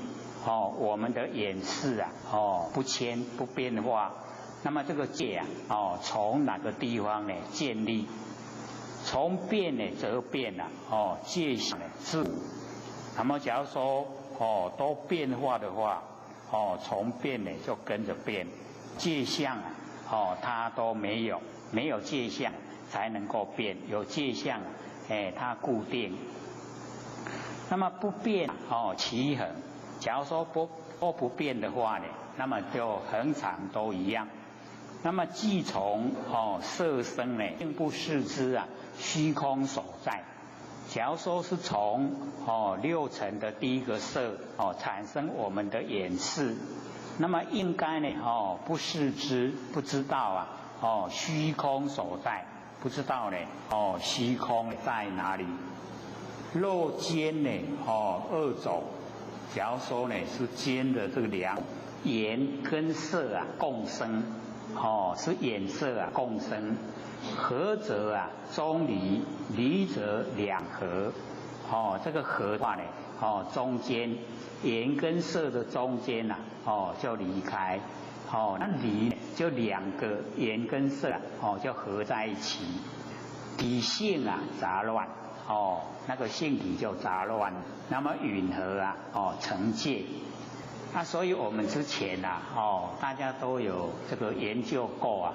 我们的眼视啊不迁不变化，那么这个界啊从哪个地方呢建立？从变呢则变啊界相呢自无。那么假如说都变化的话从变呢就跟着变，界相它都没有界相才能够变，有界相它固定。那么不变其恒，假如说不变的话呢，那么就恒常都一样。那么既从色身呢并不视之啊虚空所在。假如说是从六尘的第一个色产生我们的眼视，那么应该呢不视之，不知道啊虚空所在，不知道呢虚空在哪里。若间呢二种，假如说呢是间的这个两眼跟色啊共生是眼色啊共生。合则啊中离，离则两合。这个合的话呢中间眼跟色的中间就离开。那离就两个眼跟色就合在一起。体性啊杂乱那个性体就杂乱。那么允和啊成界。所以我们之前大家都有这个研究过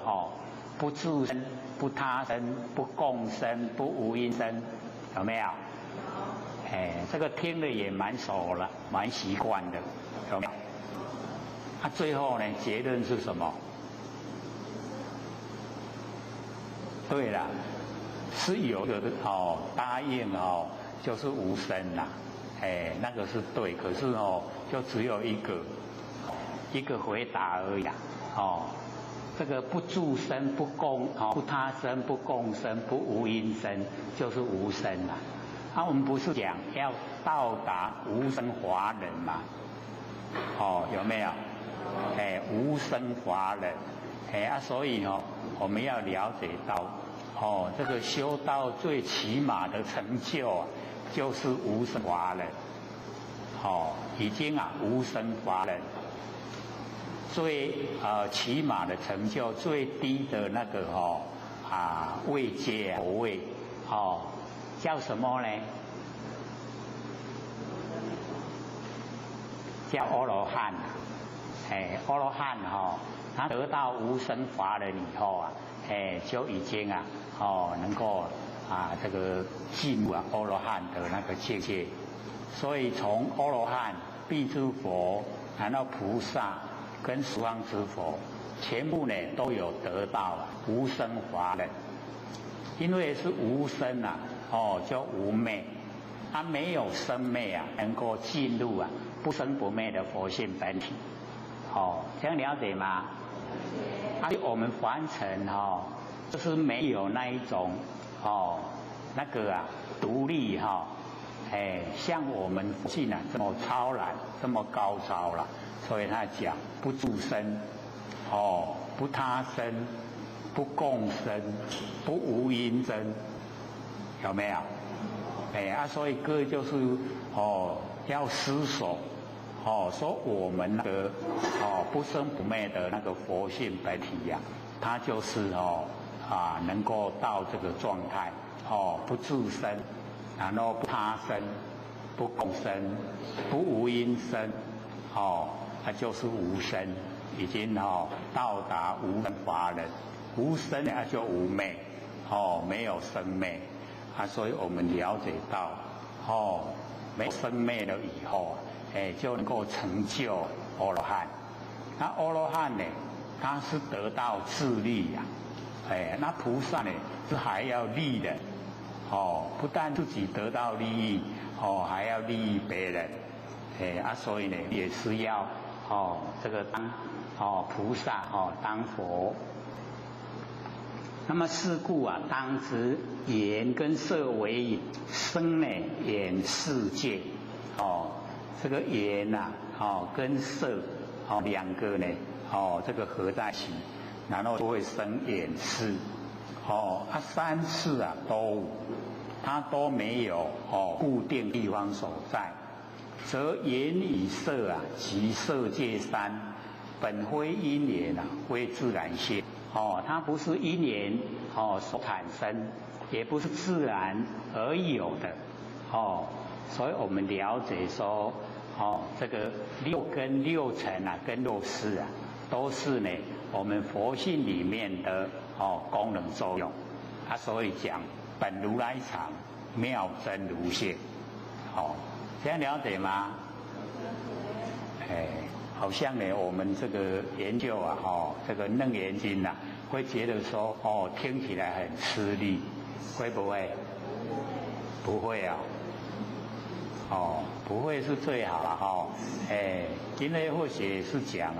不自身，不他身，不共生，不无因生，有没有？这个听的也蛮熟了，蛮习惯的，有没有？最后呢，结论是什么？对了，是有的答应就是无生啦，那个是对，可是就只有一个回答而已这个不助生，不他生，不共生，不无因生，就是无生啦。我们不是讲要到达无生法忍嘛？有没有？无生法忍。所以我们要了解到这个修道最起码的成就就是无生法忍。已经无生法忍。最起码的成就，最低的那个位阶佛位叫什么呢？叫阿罗汉。阿罗汉他得到无生法忍以后就已经能够这个进入阿罗汉的那个境界。所以从阿罗汉、必诸佛，然后菩萨跟十方之佛，全部呢都有得到无生法忍。因为是无生就无灭，没有生灭能够进入不生不灭的佛性本体。这样了解吗？我们凡尘就是没有那一种那个独立像我们佛性这么超然，这么高超了。所以他讲不助生，不他生，不共生，不无因生，有没有？所以各就是要思索说我们那个不生不灭的那个佛性本体呀，它就是能够到这个状态不自生，然后不他生，不共生，不无因生，它就是无生，已经到达无生法忍，无生呢就无灭，没有生灭所以我们了解到没有生灭了以后就能够成就阿罗汉。那阿罗汉呢，他是得到自利呀，那菩萨呢是还要利人，不但自己得到利益，还要利益别人，所以呢也是要这个当菩萨当佛。那么是故当知眼跟色为引，生呢眼世界，这个眼跟色两个呢这个合在一起，然后就会生眼识，三世都无，它都没有固定地方所在，则眼与色即色界三，本非因缘非自然性。它不是因缘所产生，也不是自然而有的，所以我们了解说，这个六根六尘跟六识都是呢我们佛性里面的功能作用，所以讲本如来藏，妙真如性，这样了解吗？好像呢，我们这个研究这个楞严经会觉得说听起来很吃力，会不会？不会不会是最好了因为或许是讲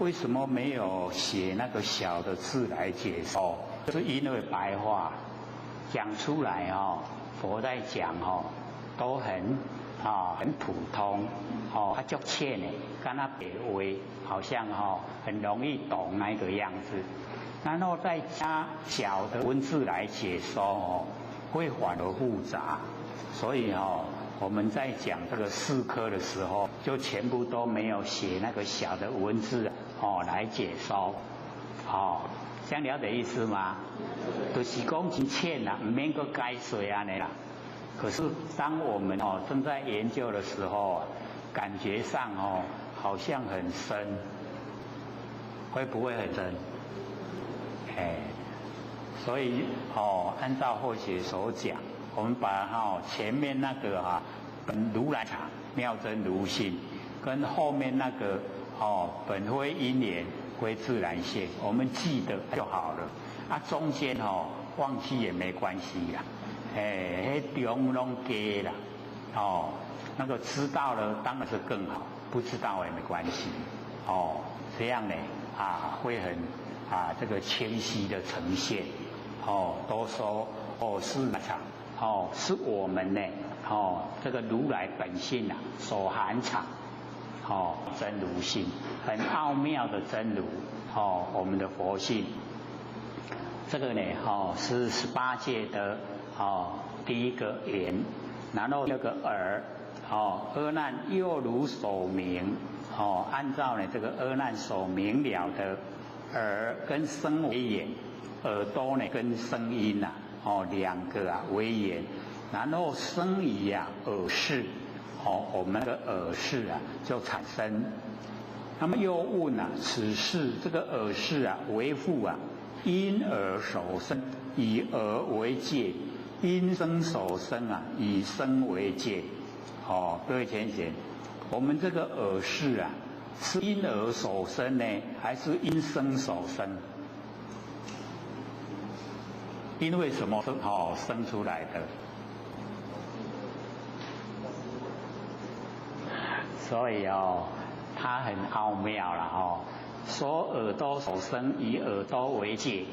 为什么没有写那个小的字来解说？就是因为白话讲出来佛在讲都很普通它就切呢，跟它别微，好像很容易懂那个样子，然后再加小的文字来解说会反而复杂，所以我们在讲这个四科的时候，就全部都没有写那个小的文字来解说，这样了解意思吗？就是讲真浅不免个解说安尼啦。可是当我们正在研究的时候感觉上好像很深，会不会很深？所以按照后学所讲，我们把前面那个本如来藏妙真如性，跟后面那个本非因缘非自然性，我们记得就好了。中间忘记也没关系啦。中拢加啦，那个知道了当然是更好，不知道也没关系，这样呢会很这个清晰的呈现，都说是那场，是我们呢，这个如来本性所含藏，真如性，很奥妙的真如，我们的佛性，这个呢是18界的。第一个眼，然后那个耳，阿难又如所明，按照呢这个阿难所明了的耳跟声为眼，耳朵呢跟声音两个为眼，然后生于耳识，我们的耳识就产生。那么又问此事这个耳识为复因耳所生，以耳为界。因生所生以生为界，各位浅显，我们这个耳识是因耳所生呢，还是因生所生？因为什么生出来的？所以它很奥妙了说耳朵所生以耳朵为界，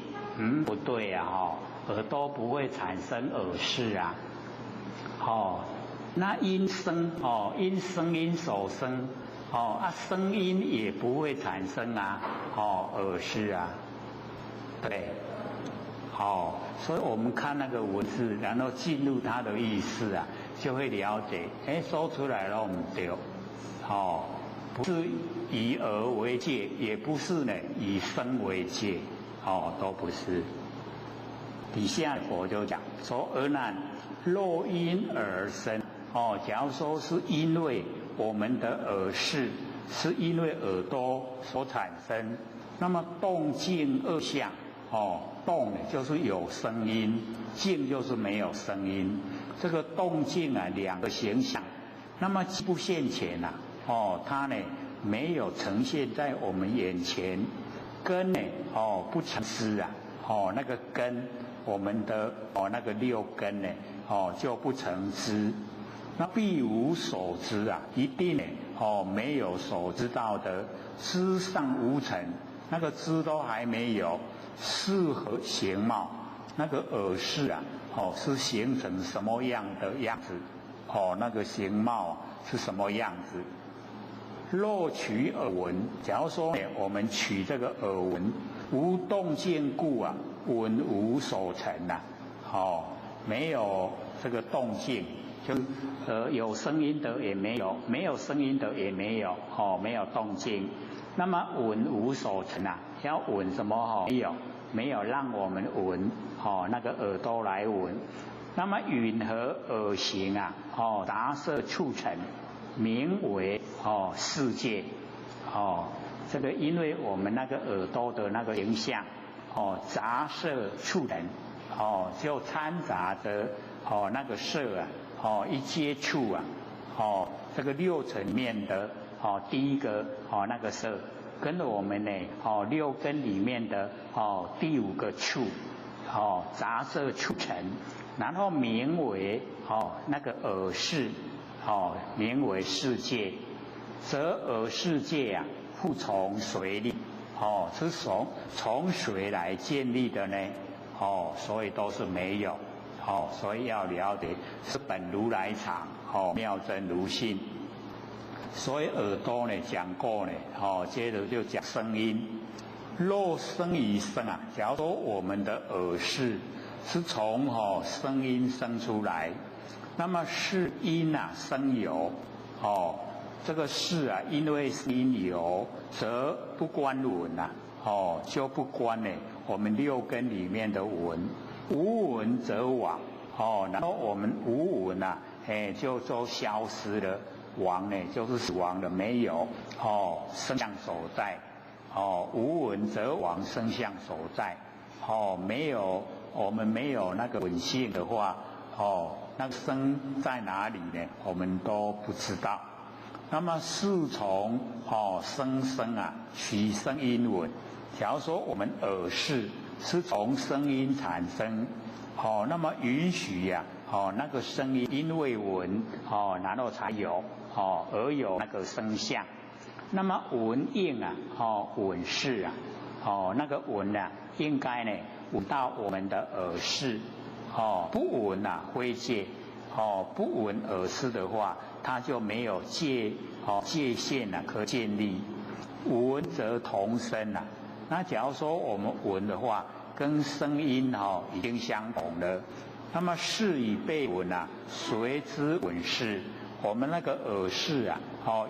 不对耳朵不会产生耳识那因声因声音所生声音也不会产生耳识对，所以我们看那个文字，然后进入它的意思啊，就会了解，说出来了，我们对，不是以而为戒，也不是呢以身为戒，都不是。底下我就讲说，而难若因而生，假如说是因为我们的耳识是因为耳朵所产生，那么动静二相，动呢就是有声音，静就是没有声音。这个动静啊，两个形象，那么既不现前呐，它呢没有呈现在我们眼前，根呢不成知啊，那个根，我们的那个六根呢就不成知，那必无所知啊，一定呢没有所知道的，知尚无成，那个知都还没有，是何形貌？那个耳识啊，是形成什么样的样子？那个形貌是什么样子？若取耳闻，假如说我们取这个耳闻，无动静故啊，闻无所成呐，没有这个动静，就有声音的也没有，没有声音的也没有，没有动静。那么闻无所成啊，要闻什么？没有让我们闻，那个耳朵来闻。那么允和耳形啊，杂色促成，名为世界。这个因为我们那个耳朵的那个形象，杂色触人，就掺杂着那个色啊，一接触啊，这个六层面的第一个那个色，跟我们呢六根里面的第五个触，杂色触成，然后名为那个耳识，名为世界，则耳世界啊，复从谁立？是从谁来建立的呢？所以都是没有，所以要了解是本如来藏，妙真如性。所以耳朵呢讲过呢，接着就讲声音。若生于声啊，假如说我们的耳识是从声音生出来，那么是因啊生有，这个事啊，因为因有，则不关闻呐，就不关呢我们六根里面的闻，无闻则亡，然后我们无闻呐，就都消失了，亡呢就是死亡了，没有，生相所在，无闻则亡，生相所在，没有我们没有那个闻性的话，那个生在哪里呢？我们都不知道。那么是从声啊取声音闻。假如说我们耳识是从声音产生，那么允许呀，那个声音因为闻，然后才有，而有那个声相。那么闻应啊，闻识啊，那个闻啊，应该呢闻到我们的耳识，不闻啊非戒，不闻耳识的话，它就没有界限啊可建立。闻则同声啊。那假如说我们闻的话，跟声音已经相同了，那么识与被闻啊，随之闻识。我们那个耳识啊，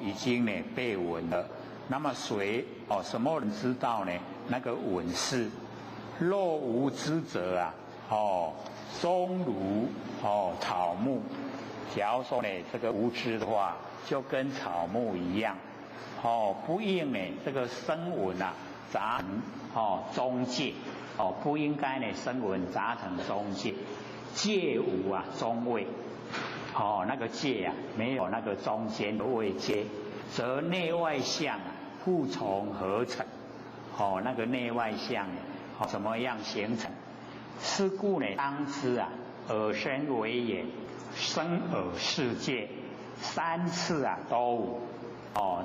已经呢被闻了。那么谁什么人知道呢？那个闻识。若无知者啊，终如草木。假如说呢这个无知的话，就跟草木一样，不应呢这个声闻啊杂成中界，不应该呢声闻杂成中界，界无啊中位，那个界啊没有那个中间的位阶，则内外相啊互从合成，那个内外相怎么样形成？是故呢当知啊耳身为眼，生耳世界，三次啊都无，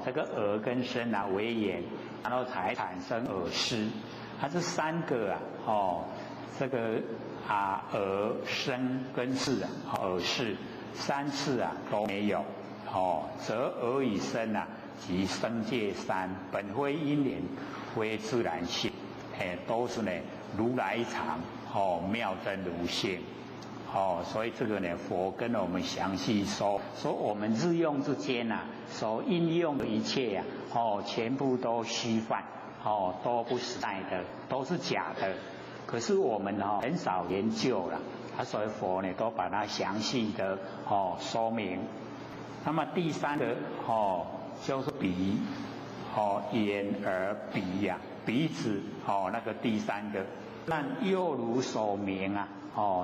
这个耳跟身啊为眼，然后才产生耳识，它这三个这个耳身跟识啊，耳识三次啊都没有，则耳与身啊及生界三本非因缘，非自然性，都是呢如来藏，妙真如性。所以这个呢，佛跟我们详细说我们日用之间啊，所应用的一切啊，全部都虚幻，都不实在的，都是假的。可是我们很少研究了，所以佛呢都把它详细的说明。那么第三个就是鼻，眼耳鼻呀，鼻子那个第三个，那又如所明啊。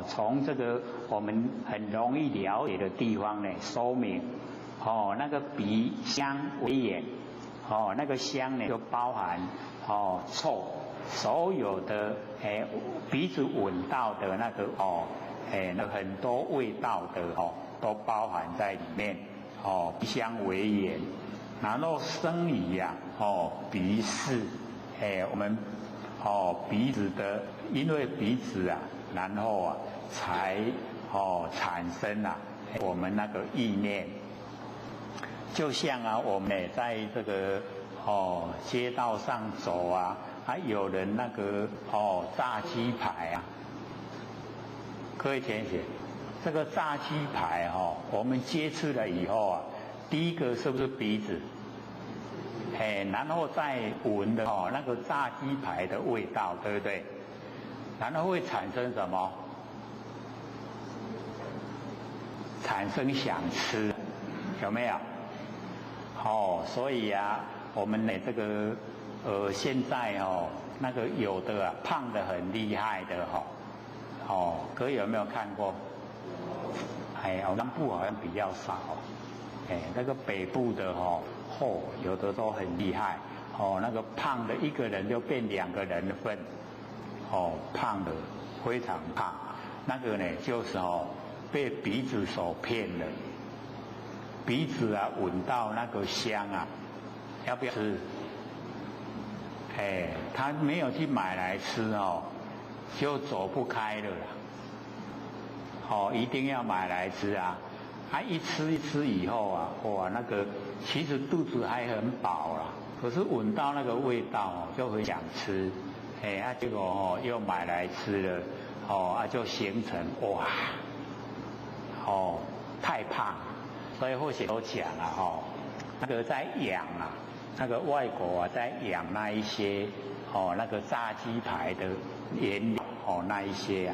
从这个我们很容易了解的地方呢，说明那个鼻香为眼，那个香呢就包含臭，所有的鼻子闻到的那个那很多味道的都包含在里面。鼻香为眼，然后生理呀鼻识，我们鼻子的，因为鼻子啊。然后才产生我们那个意念，就像我们在这个街道上走啊，还有人那个炸鸡排啊，各位同学，这个炸鸡排我们接触了以后啊，第一个是不是鼻子？然后再闻的那个炸鸡排的味道，对不对？然后会产生什么？产生想吃，有没有？所以啊，我们呢这个现在那个有的胖得很厉害的各位有没有看过？南部好像比较少，那个北部的有的都很厉害，那个胖的一个人就变2个人份。胖的非常胖，那个呢就是被鼻子所骗了。鼻子啊闻到那个香啊，要不要吃？他没有去买来吃就走不开了啦。一定要买来吃啊！一吃以后啊，哇，那个其实肚子还很饱啦，可是闻到那个味道就很想吃。结果又买来吃了，就形成哇，太胖，所以或许都讲了那个在养啊，那个外国在养那一些那个炸鸡排的原料那一些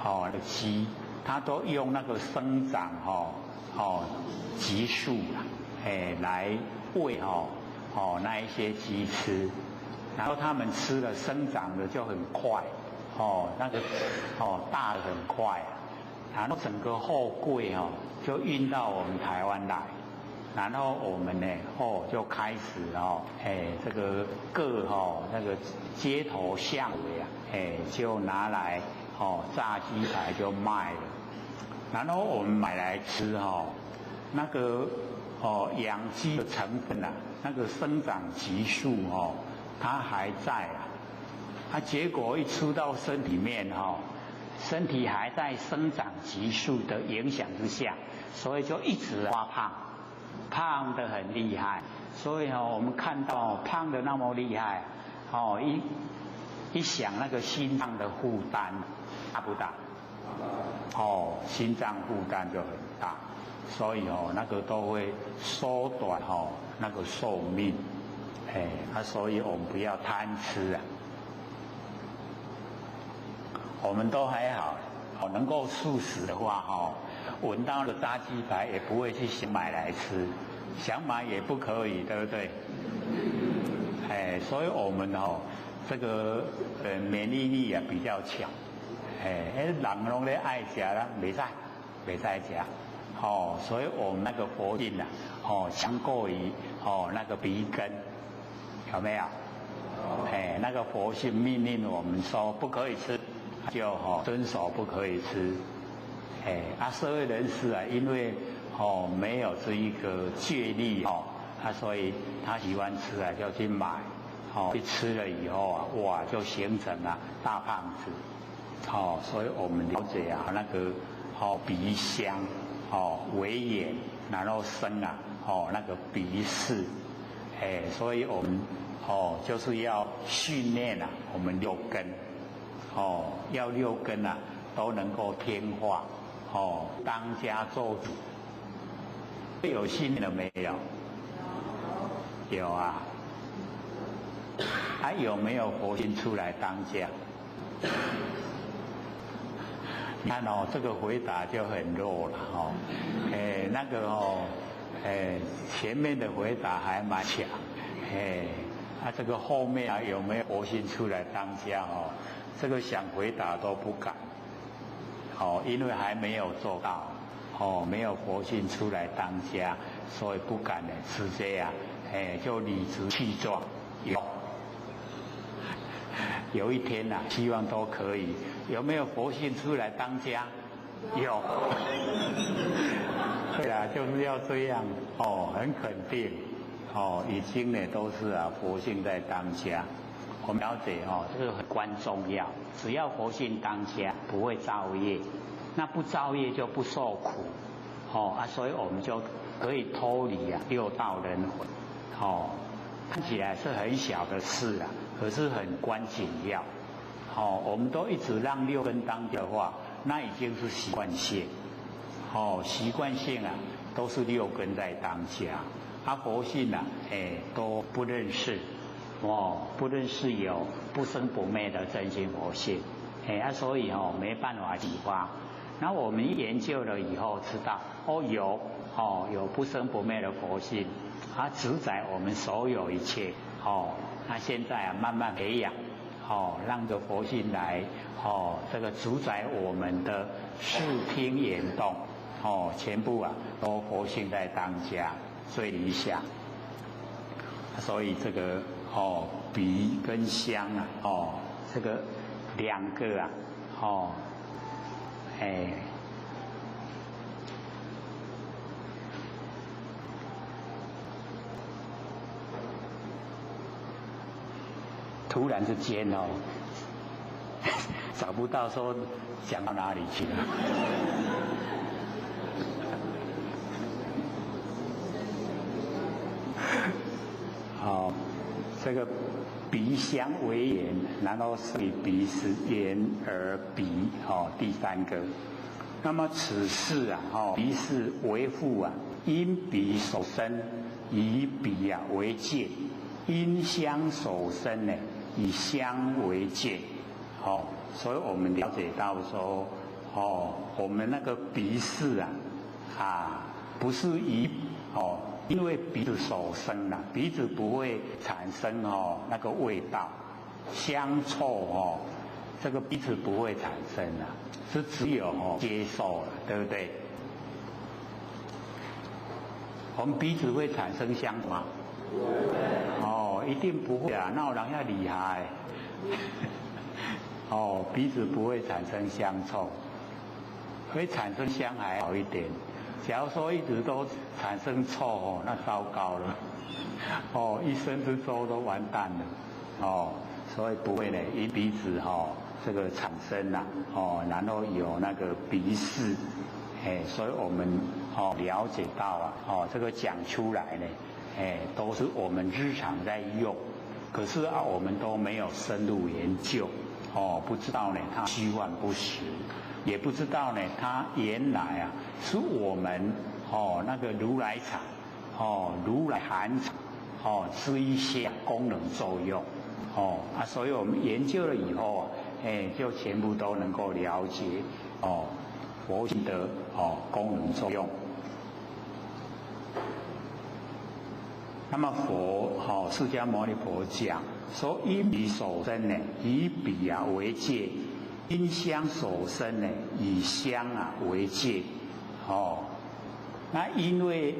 那个鸡，它都用那个生长激素来喂那一些鸡吃。然后他们吃了生长的就很快，那个大的很快，然后整个货柜就运到我们台湾来，然后我们呢就开始这个各那个街头巷尾就拿来炸鸡排就卖了，然后我们买来吃那个养鸡的成分那个生长激素它还在结果一出到身体面身体还在生长激素的影响之下，所以就一直发胖，胖得很厉害。所以我们看到胖得那么厉害一想那个心脏的负担大不大？心脏负担就很大，所以那个都会缩短那个寿命。所以我们不要贪吃啊。我们都还好，能够素食的话闻到了炸鸡排也不会去想买来吃，想买也不可以，对不对？所以我们这个免疫力比较强。人拢咧爱食啦，袂使食。所以我们那个佛性强过于那个鼻根。有没有？那个佛性命令我们说不可以吃，就遵守不可以吃。社会人士因为没有这一个戒律所以他喜欢吃就去买，去吃了以后哇就形成了大胖子。所以我们了解那个鼻香为眼，然后生那个鼻识。所以我们就是要训练我们6根，要六根啊都能够听话，当家做主。有信了没有？有啊。还有没有佛心出来当家？你看这个回答就很弱了那个前面的回答还蛮强，这个后面啊有没有佛心出来当家这个想回答都不敢，因为还没有做到，没有佛心出来当家，所以不敢直接就理直气壮。有一天希望都可以。有没有佛性出来当家？有。对啦，就是要这样很肯定已经都是佛性在当家。我们了解这个很关重要。只要佛性当家，不会造业，那不造业就不受苦所以我们就可以脱离六道轮回看起来是很小的事可是很关紧要。我们都一直让六根当的话，那已经是习惯性。习惯性都是六根在当家。佛性都不认识，不认识有不生不灭的真心佛性，所以没办法启发。那我们研究了以后知道，有不生不灭的佛性，它主宰我们所有一切。那现在慢慢培养，让这佛性来，这个主宰我们的视听言动，全部都佛性在当家，最理想。所以这个鼻跟香这个两个突然之间找不到说讲到哪里去了。这个鼻香为言，然后是以鼻是言而鼻第三个。那么此事鼻是为父因鼻所生，以鼻为戒；因香所生呢，以香为戒。所以我们了解到说，我们那个鼻识不是因为鼻子所生鼻子不会产生那个味道，香臭这个鼻子不会产生是只有接受了，对不对？我们鼻子会产生香吗？一定不会那有人要厉害鼻子不会产生香臭，会产生香还好一点。假如说一直都产生臭那糟糕了一生之中都完蛋了所以不会以鼻子这个产生然后有那个鼻识所以我们了解到这个讲出来呢都是我们日常在用，可是我们都没有深入研究不知道它虚幻不实，也不知道它原来是我们那个如来藏如来含藏是一些功能作用所以我们研究了以后就全部都能够了解佛性的功能作用。那么佛释迦牟尼佛讲说，因鼻所生呢，以鼻为戒；因香所生呢，以香为戒。那因为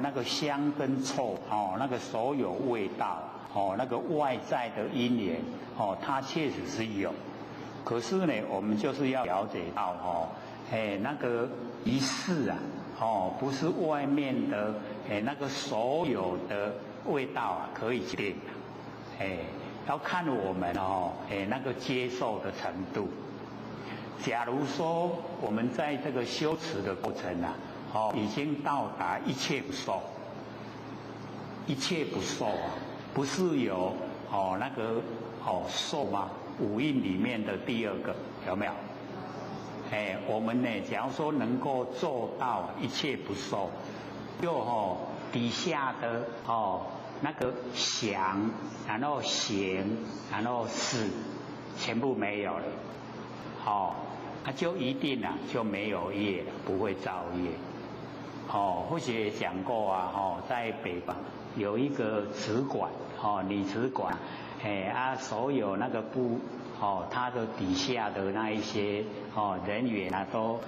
那个香跟臭那个所有味道那个外在的因缘它确实是有，可是呢我们就是要了解到那个仪式不是外面的那个所有的味道可以决定要看我们那个接受的程度。假如说我们在这个修持的过程已经到达一切不受，一切不受不是有那个受吗？五蕴里面的第二个，有没有？我们呢，假如说能够做到一切不受，就底下的那个想，然后行，然后识，全部没有了，那就一定就没有业了，不会造业。或许也讲过啊，在北方有一个祠馆，女祠馆，所有那个他的底下的那一些人员都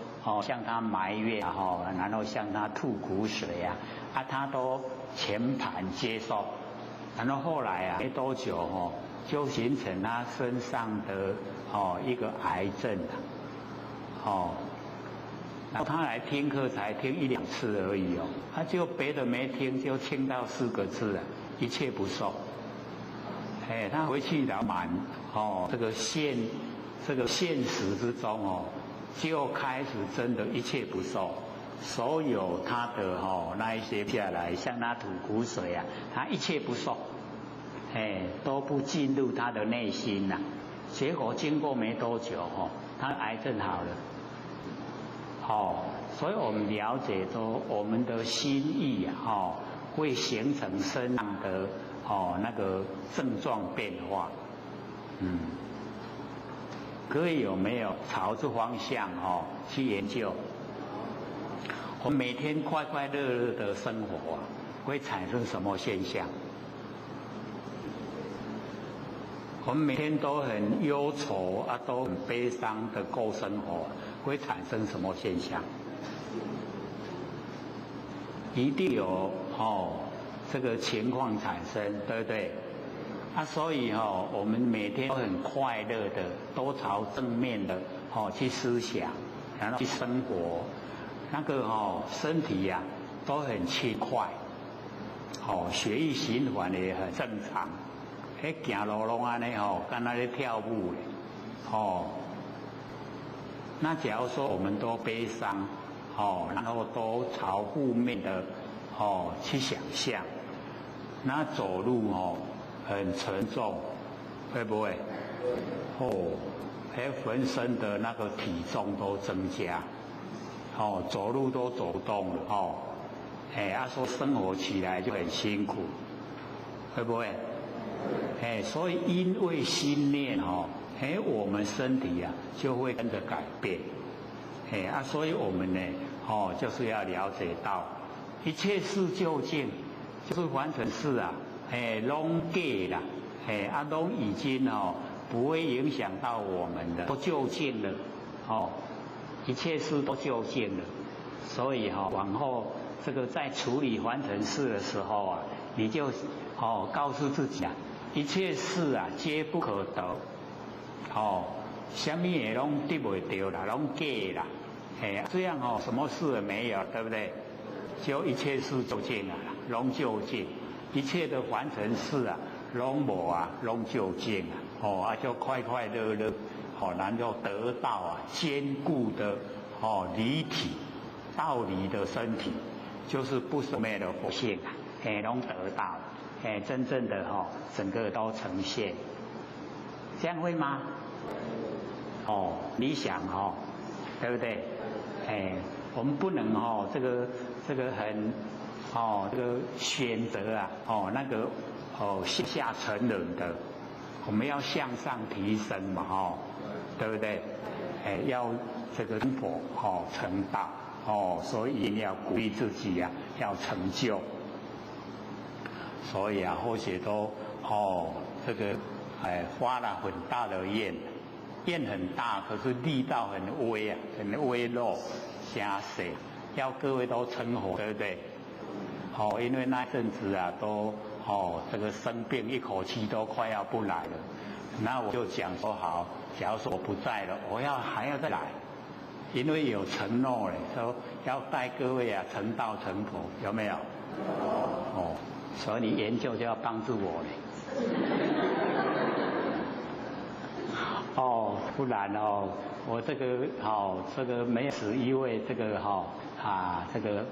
向他埋怨然后向他吐苦水他都全盘接受，然后后来没多久就形成他身上的一个癌症然后他来听课才听1、2次而已他就别的没听，就听到4个字一切不受。他回去了满这个现实之中就开始真的一切不受，所有他的那一些下来向他吐苦水他一切不受，都不进入他的内心结果经过没多久他癌症好了。所以我们了解说，我们的心意会形成身上的那个症状变化。各位有没有朝这方向去研究？我们每天快快乐乐的生活会产生什么现象？我们每天都很忧愁都很悲伤的过生活，会产生什么现象？一定有这个情况产生，对不对？所以我们每天都很快乐的，都朝正面的去思想，然后去生活，那个身体都很轻快，血液循环也很正常。走路拢安尼跟那在跳舞那假如说我们都悲伤然后都朝负面的去想象，那走路很沉重，会不会？浑身的那个体重都增加，走路都走不动了说生活起来就很辛苦，会不会？所以因为心念我们身体就会跟着改变，所以我们呢就是要了解到一切事究竟，就是凡尘事拢假啦，拢已经不会影响到我们的，都究竟了一切事都究竟了，所以往后这个在处理凡尘事的时候你就告诉自己一切事皆不可得，什么也拢得不到啦，拢假啦，这样什么事也没有，对不对？就一切事究竟了，拢究竟，一切的凡尘事拢无拢究竟就快快乐乐，然后得到坚固的离体道理的身体，就是不生灭的佛性拢得到。真正的整个都呈现，这样会吗？理想对不对？我们不能这个很这个选择那个下沉沦的，我们要向上提升嘛对不对？要这个成佛成道所以一定要鼓励自己要成就。所以或许都这个发了很大的愿很大，可是力道很微很微弱，加小，要各位都成佛，对不对？因为那阵子都这个生病，一口气都快要不来了。那我就讲说好，假如说我不在了，还要再来，因为有承诺说要带各位成道成佛，有没有？所以你研究就要帮助我不然我这个没死一位这个这个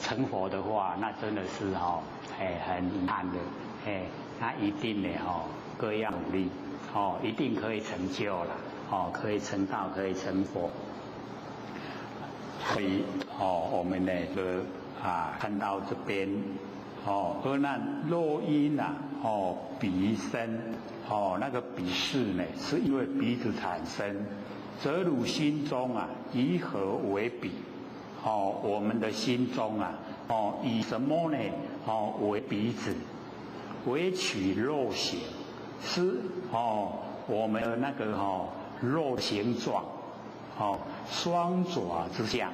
成佛的话，那真的是很遗憾的那一定的各样努力一定可以成就了，可以成道，可以成佛。所以我们呢看到这边而那落音鼻声那个鼻势呢，是因为鼻子产生，则汝心中以何为鼻？我们的心中以什么呢？为鼻子，为取肉形，是我们的那个肉形状，双爪之相。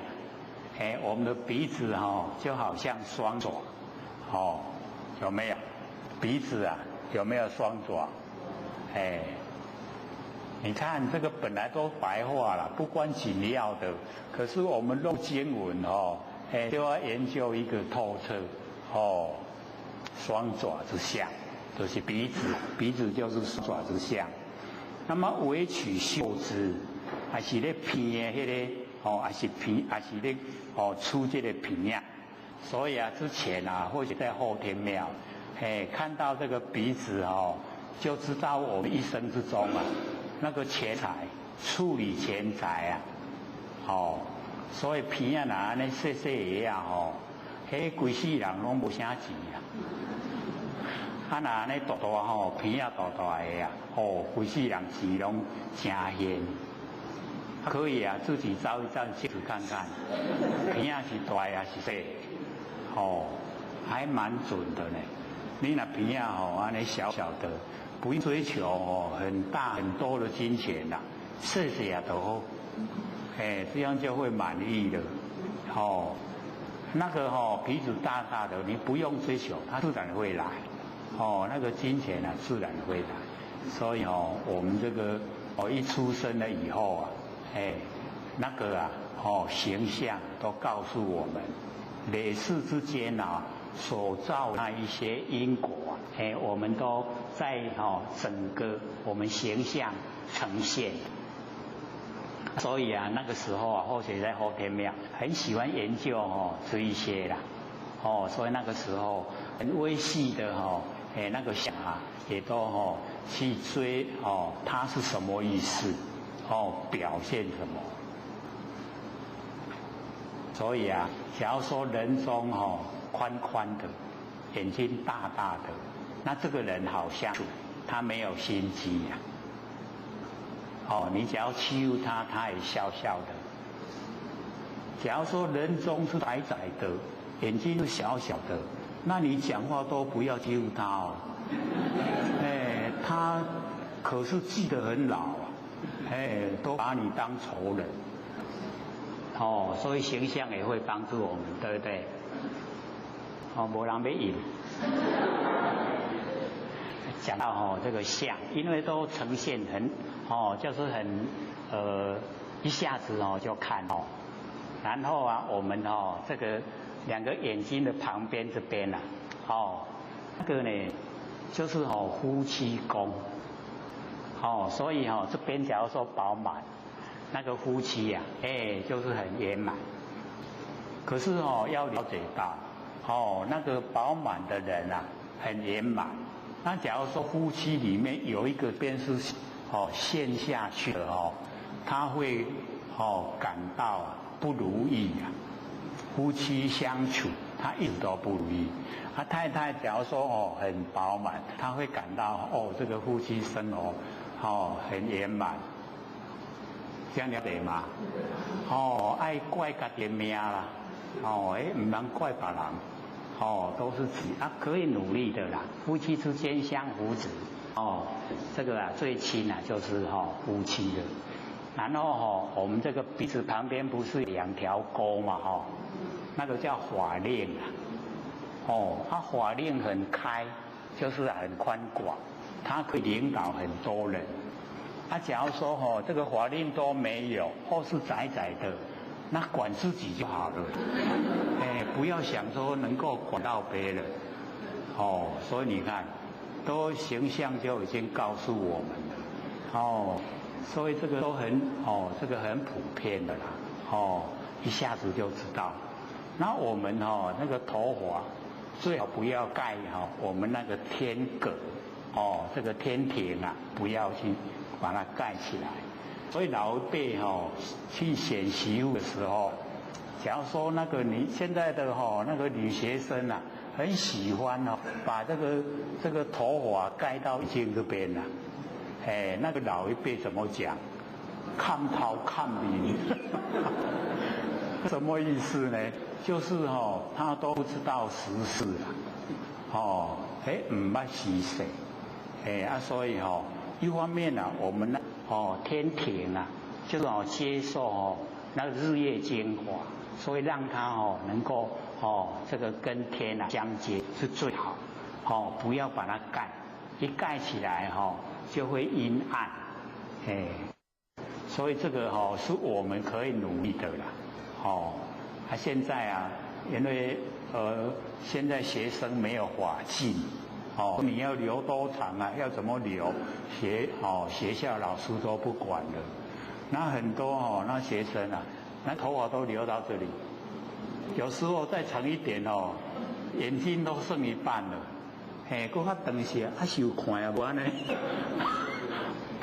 我们的鼻子就好像双爪，有没有？鼻子有没有双爪？你看这个本来都白话了，不关紧要的，可是我们弄经文就要研究一个透彻双爪之相，就是鼻子，鼻子就是双爪之相。那么为取嗅之，还是咧偏的迄个还是偏，还是咧出这个偏啊？所以之前或许在后天庙，看到这个鼻子就知道我们一生之中那个钱财处理钱财所以偏安尼细细个迄规世人拢无啥钱若安尼大大偏大大个规世人钱拢真现。可以自己照一照镜子看看，偏是大还是细？还蛮准的呢。你那偏安尼小小的。不追求很大很多的金钱啦，细细都好，这样就会满意了。那个鼻子大大的，你不用追求，它自然会来。那个金钱自然会来。所以我们这个一出生了以后那个形象都告诉我们，累世之间所造那一些因果我们都在整个我们形象呈现。所以那个时候或许在后天庙很喜欢研究这一些啦所以那个时候很微细的那个想也都去追它是什么意思表现什么。所以假如说人中宽宽的，眼睛大大的，那这个人好相处，他没有心机你只要欺负他，他也笑笑的。假如说人中是窄窄的，眼睛是小小的，那你讲话都不要欺负他他可是记得很牢都把你当仇人所以形象也会帮助我们，对不对？没人要赢。讲到这个相，因为都呈现很就是很一下子就看然后我们这个两个眼睛的旁边这边那个呢就是夫妻宫所以这边假如说饱满，那个夫妻就是很圆满。可是要了解到那个饱满的人很圆满。那假如说夫妻里面有一个边是陷下去的他会感到不如意夫妻相处他一直都不如意。太太假如说很饱满，他会感到这个夫妻生活很圆满。这样了解吗？爱怪家己的命啦，唔能怪别人，都是自己可以努力的啦。夫妻之间相扶持，这个最亲就是夫妻的。然后我们这个鼻子旁边不是两条沟嘛那个叫法令它法令很开，就是很宽广，它可以领导很多人。假如说这个法令都没有，或是窄窄的，那管自己就好了。不要想说能够管到别人。所以你看，都形象就已经告诉我们了。所以这个都很这个很普遍的啦。一下子就知道。那我们那个头发最好不要盖我们那个天葛这个天庭啊，不要去把它盖起来。所以老一辈去选媳妇的时候，假如说那个你现在的那个女学生啊，很喜欢把这个头发盖到肩这边啊，那个老一辈怎么讲？看头看面，什么意思呢？就是他都不知道时事啊，唔捌时势，所以一方面呢，我们天庭啊，就是接受那个日月精华，所以让它能够这个跟天相接是最好，不要把它盖，一盖起来就会阴暗，所以这个是我们可以努力的啦，现在啊，因为现在学生没有法镜，你要留多长啊，要怎么留，学校老师都不管了。那很多那学生啊，那头发都留到这里，有时候再长一点眼睛都剩一半了，搁较长些，受看啊，无安尼，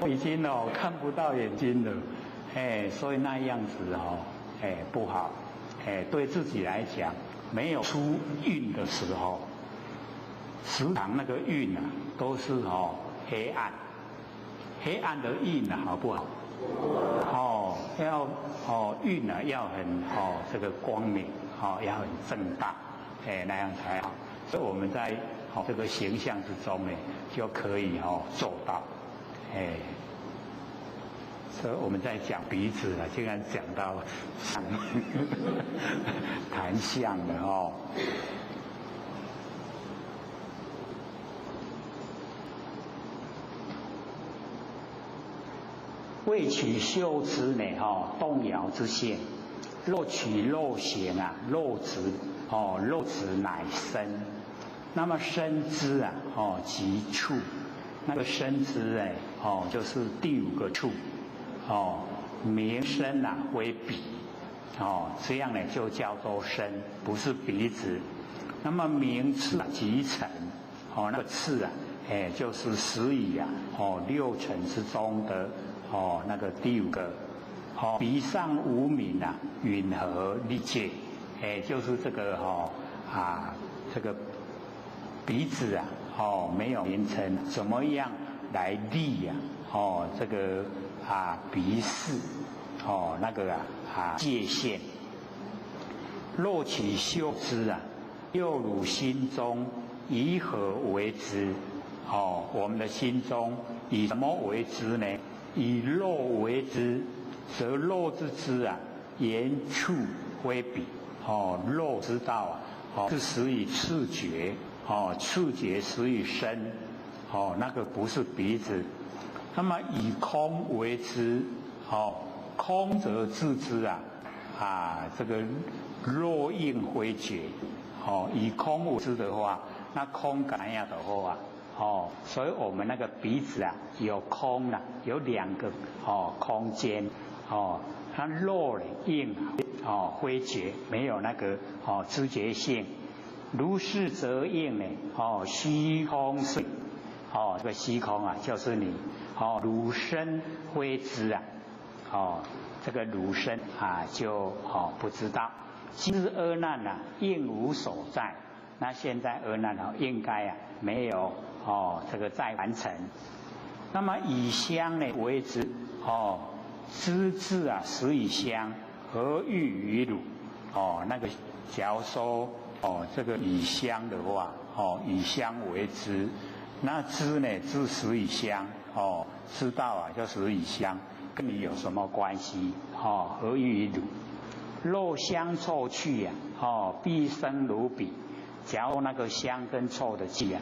已经看不到眼睛了，所以那样子不好，对自己来讲，没有出运的时候，时常那个运啊都是黑暗，黑暗的运啊好不好？要运啊要很这个光明，要很正大，那样才好。所以我们在这个形象之中呢，就可以做到，所以我们在讲鼻子啊，竟然讲到谈相了未取秀之呢，动摇之性；若取肉形啊，肉质乃身。那么身之啊，即处。那个身之就是第五个处，名身啊为鼻，这样呢就叫做身，不是鼻子。那么名次即尘，那个次啊，就是十以啊，六尘之中的。那个第五个，鼻上无名啊，允和立界，就是这个这个鼻子啊，没有名称，怎么样来立呀？这个鼻势，那个界限。若取修之啊，又汝心中以何为之？我们的心中以什么为之呢？以肉为之，则肉之知啊，言触为彼。肉知道啊，是始于触觉，触觉始于身，那个不是鼻子。那么以空为之，空则自知啊，这个肉应回觉。以空为之的话，那空感样的话。所以我们那个鼻子啊，有空啊，有两个空间，它肉呢硬灰觉，没有那个知觉性。如是则应呢，虚空是，这个虚空啊，就是你汝身灰知啊，这个汝身啊就不知道。今日阿难啊，应无所在。那现在阿难应该没有这个再完成。那么以香呢为之，知字啊始以香，何欲于汝？那个假如说这个以香的话，以香为之，那知呢知始以香，知道啊就始以香，跟你有什么关系？何欲于汝？若香臭去必生如彼。假如那个香跟臭的气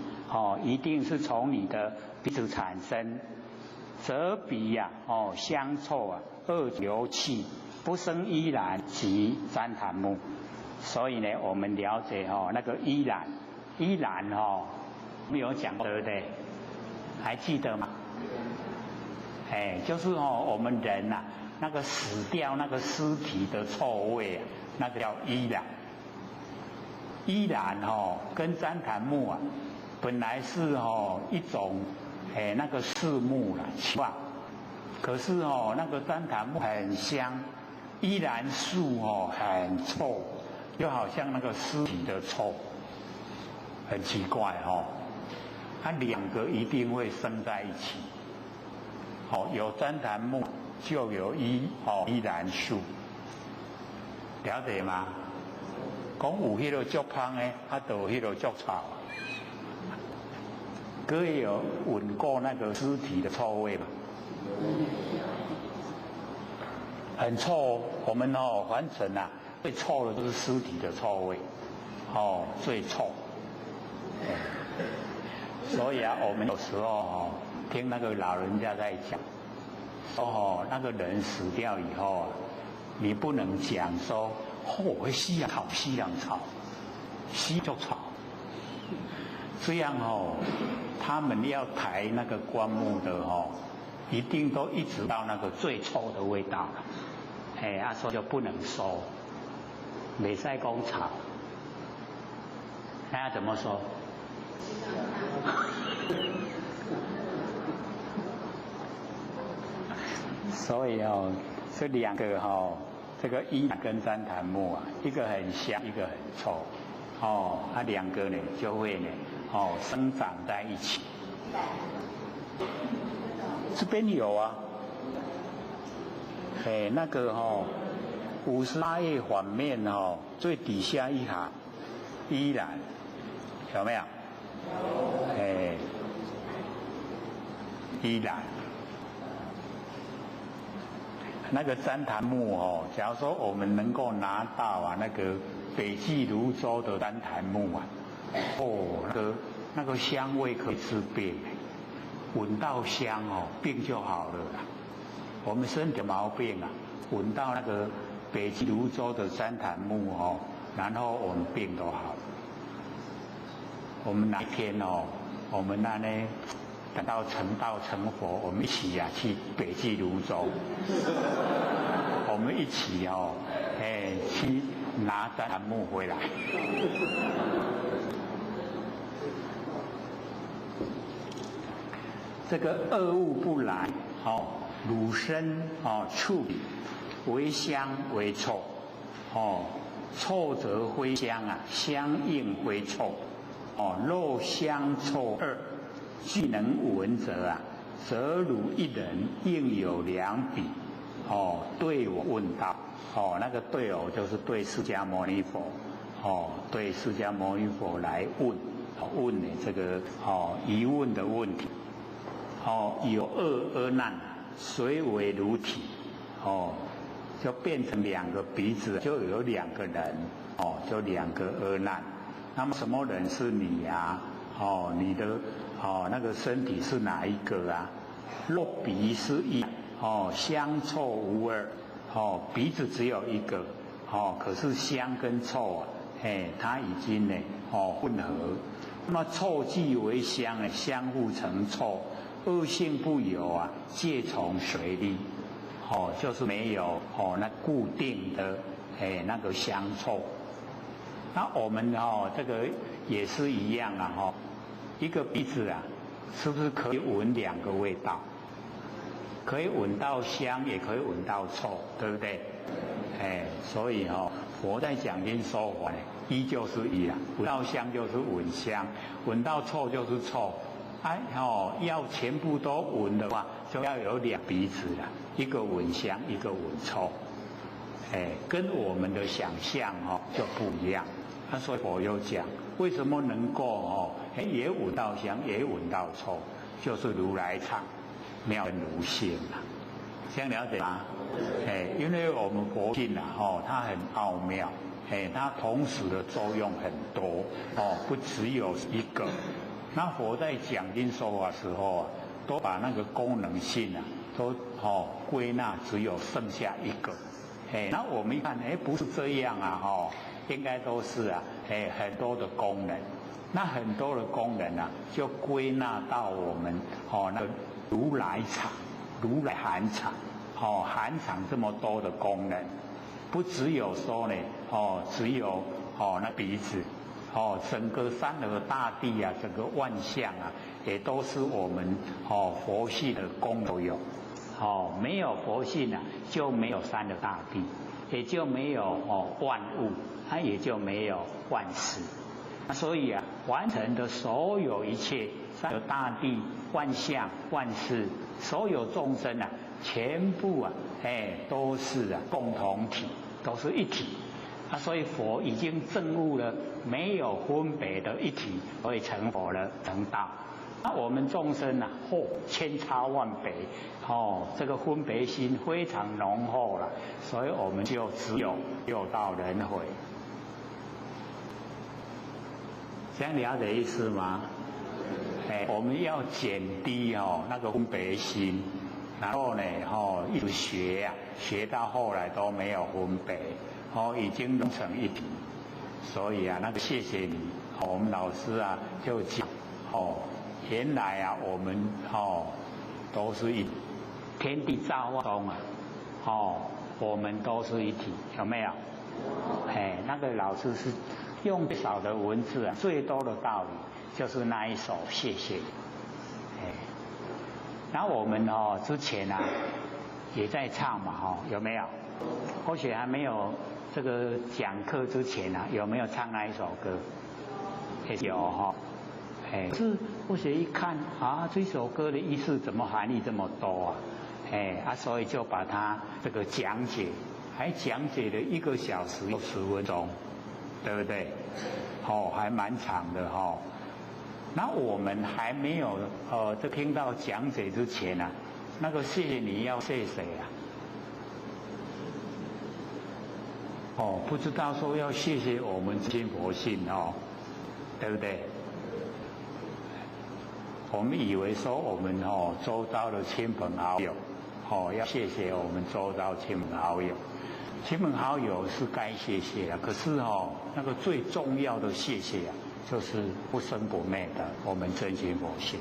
一定是从你的鼻子产生，则彼香臭二流气，不生依然及旃檀木。所以呢，我们了解那个依然没有讲对不对？还记得吗？就是我们人那个死掉那个尸体的臭味那个叫依然。依然跟旃檀木本来是一种那个树木啦，可是那个旃檀木很香，依兰树很臭，就好像那个尸体的臭，很奇怪它两个一定会生在一起。有旃檀木就有依兰树，了解吗？讲有迄个竹香的，就有迄个竹草。各位有闻过那个尸体的臭味吗？很臭我们环城最臭的就是尸体的臭味，最臭。所以我们有时候听那个老人家在讲，说那个人死掉以后你不能讲说西洋草，西竹草，这样他们要抬那个棺木的一定都一直到那个最臭的味道，所以就不能收，没使讲草，怎么说？所以这两个这个依兰跟旃檀木一个很香，一个很臭，两个呢就会呢生长在一起。这边有啊，那个58页反面最底下一行依兰，有没有？依兰。那个旃檀木假如说我们能够拿到那个北济泸州的旃檀木那个香味可以治病，闻到香病就好了啦。我们身体毛病闻到那个北济泸州的旃檀木然后我们病都好了。我们哪一天我们等到成道成佛，我们一起去北济泸州，我们一起去拿旃檀木回来。这个恶物不来，汝身处理，为香为臭，臭则非香香应非臭，若香臭二俱能闻者则汝一人应有两比。对我问道，那个对偶就是对释迦牟尼佛，对释迦牟尼佛来问你这个疑问的问题。有恶而难，谁为如体？就变成两个鼻子，就有两个人，就两个而难。那么什么人是你呀？你的那个身体是哪一个啊？若鼻是一，香臭无二，鼻子只有一个，可是香跟臭它已经呢混合。那么臭既为香相互成臭，恶性不有介从随力，就是没有那固定的那个香臭。那我们这个也是一样一个鼻子是不是可以闻两个味道？可以闻到香，也可以闻到臭，对不对？所以佛在讲经说法一就是一闻到香就是闻香，闻到臭就是臭。要全部都闻的话，就要有两鼻子一个闻香，一个闻臭。跟我们的想象就不一样。所以我有讲，为什么能够也闻到香，也闻到臭，就是如来藏妙真如性这样了解吗？因为我们佛性它很奥妙，它同时的作用很多不只有一个。那佛在讲经说法的时候都把那个功能性都归纳只有剩下一个。那我们一看不是这样应该都是很多的功能。那很多的功能就归纳到我们那个如来藏、如来含藏含藏这么多的功能，不只有说呢只有那鼻子整个三河大地啊，整个万象啊，也都是我们佛系的功德有。没有佛性啊，就没有三河大地，也就没有万物，它也就没有万事。所以啊，完成的所有一切，三河大地、万象、万事，所有众生啊，全部啊，都是共同体，都是一体。所以佛已经证悟了没有分别的一体，所以成佛了，成道。那我们众生啊，千差万别，这个分别心非常浓厚了，所以我们就只有六道轮回。这样了解意思吗？我们要减低那个分别心，然后呢，一直学啊，学到后来都没有分别，已经融成一体。所以啊，那个谢谢你，我们老师啊就讲，原来啊我们都是一天地造化中啊，我们都是一体，有没有？那个老师是用最少的文字啊，最多的道理，就是那一首谢谢。然后我们之前啊也在唱嘛，有没有？或许还没有这个讲课之前啊，有没有唱那一首歌？也有是或许一看啊，这首歌的意思怎么含义这么多啊？所以就把它这个讲解，还讲解了1个小时60分钟，对不对？还蛮长的那我们还没有这听到讲解之前啊，那个谢谢你要谢谁啊？不知道说要谢谢我们真心佛性对不对？我们以为说我们周遭的亲朋好友要谢谢我们周遭亲朋好友，亲朋好友是该谢谢可是那个最重要的谢谢啊，就是不生不灭的我们真心佛性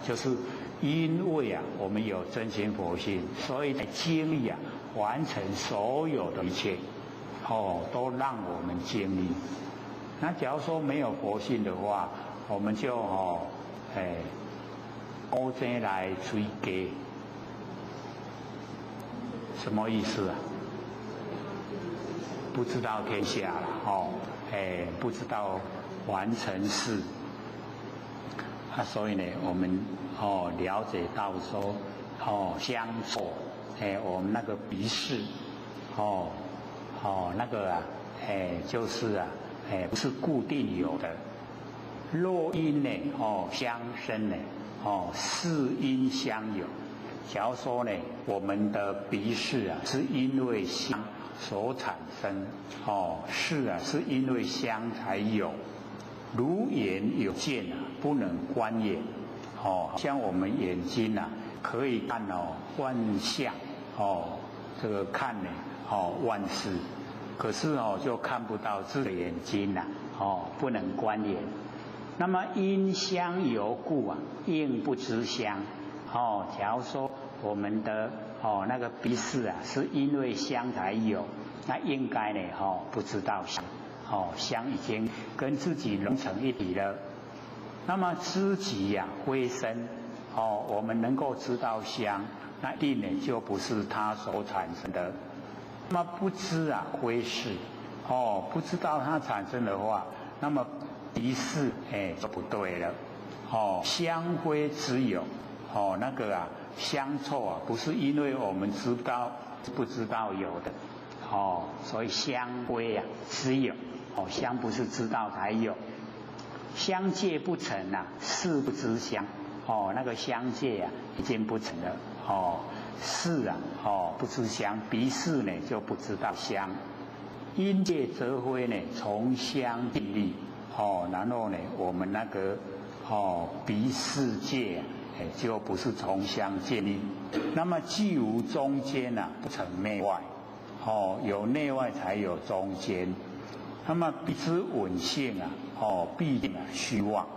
就是因为啊我们有真心佛性，所以经历啊完成所有的一切都让我们经历。那假如说没有佛性的话，我们就乌井来水鸡，什么意思啊？不知道天下了不知道完成事所以呢，我们了解到说相错我们那个鼻识那个啊就是啊不是固定有的。若因呢相生呢是因相有。假如说呢我们的鼻识啊是因为相所产生是啊是因为相才有。如眼有见啊，不能观眼像我们眼睛啊可以看万象这个看呢万事，可是就看不到自己的眼睛不能观眼。那么因相由故啊，应不知相假如说我们的那个鼻识啊是因为相才有，那应该呢不知道相相已经跟自己融成一体了。那么知己啊非身我们能够知道相，那一定呢就不是它所产生的。那么不知啊非事不知道它产生的话，那么鼻识就不对了相非之有那个啊相错啊不是因为我们知道不知道有的所以相非啊之有相不是知道才有。相界不成啊，事不知相那个相界啊已经不成了事啊不知相，鼻识呢就不知道相。因界则非呢从相定立然后呢我们那个鼻识界就不是从相建立。那么既无中间啊不成内外有内外才有中间。那么彼之闻性啊毕竟虚妄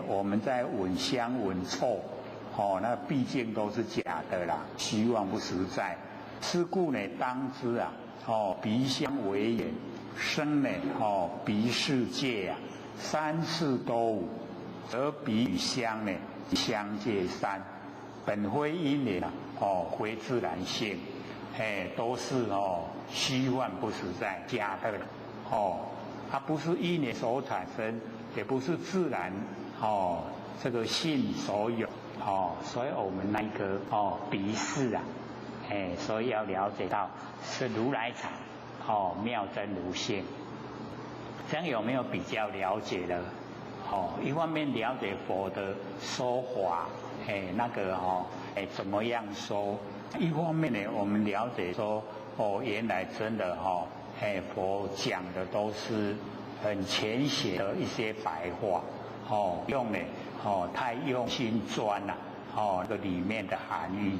我们在闻香闻臭那毕竟都是假的啦，虚妄不实在。是故呢当知啊鼻香为眼，生呢，鼻世界啊，三世多无，则鼻与香呢，相界三，本非因缘啊，非自然性，都是虚幻不实在假的，它不是因缘所产生，也不是自然这个性所有，所以我们那个鼻识啊，所以要了解到是如来藏。妙真如性，这样有没有比较了解了？一方面了解佛的说法，怎么样说？一方面呢，我们了解说，原来真的佛讲的都是很浅显的一些白话，用呢，太用心钻了，这个里面的含义，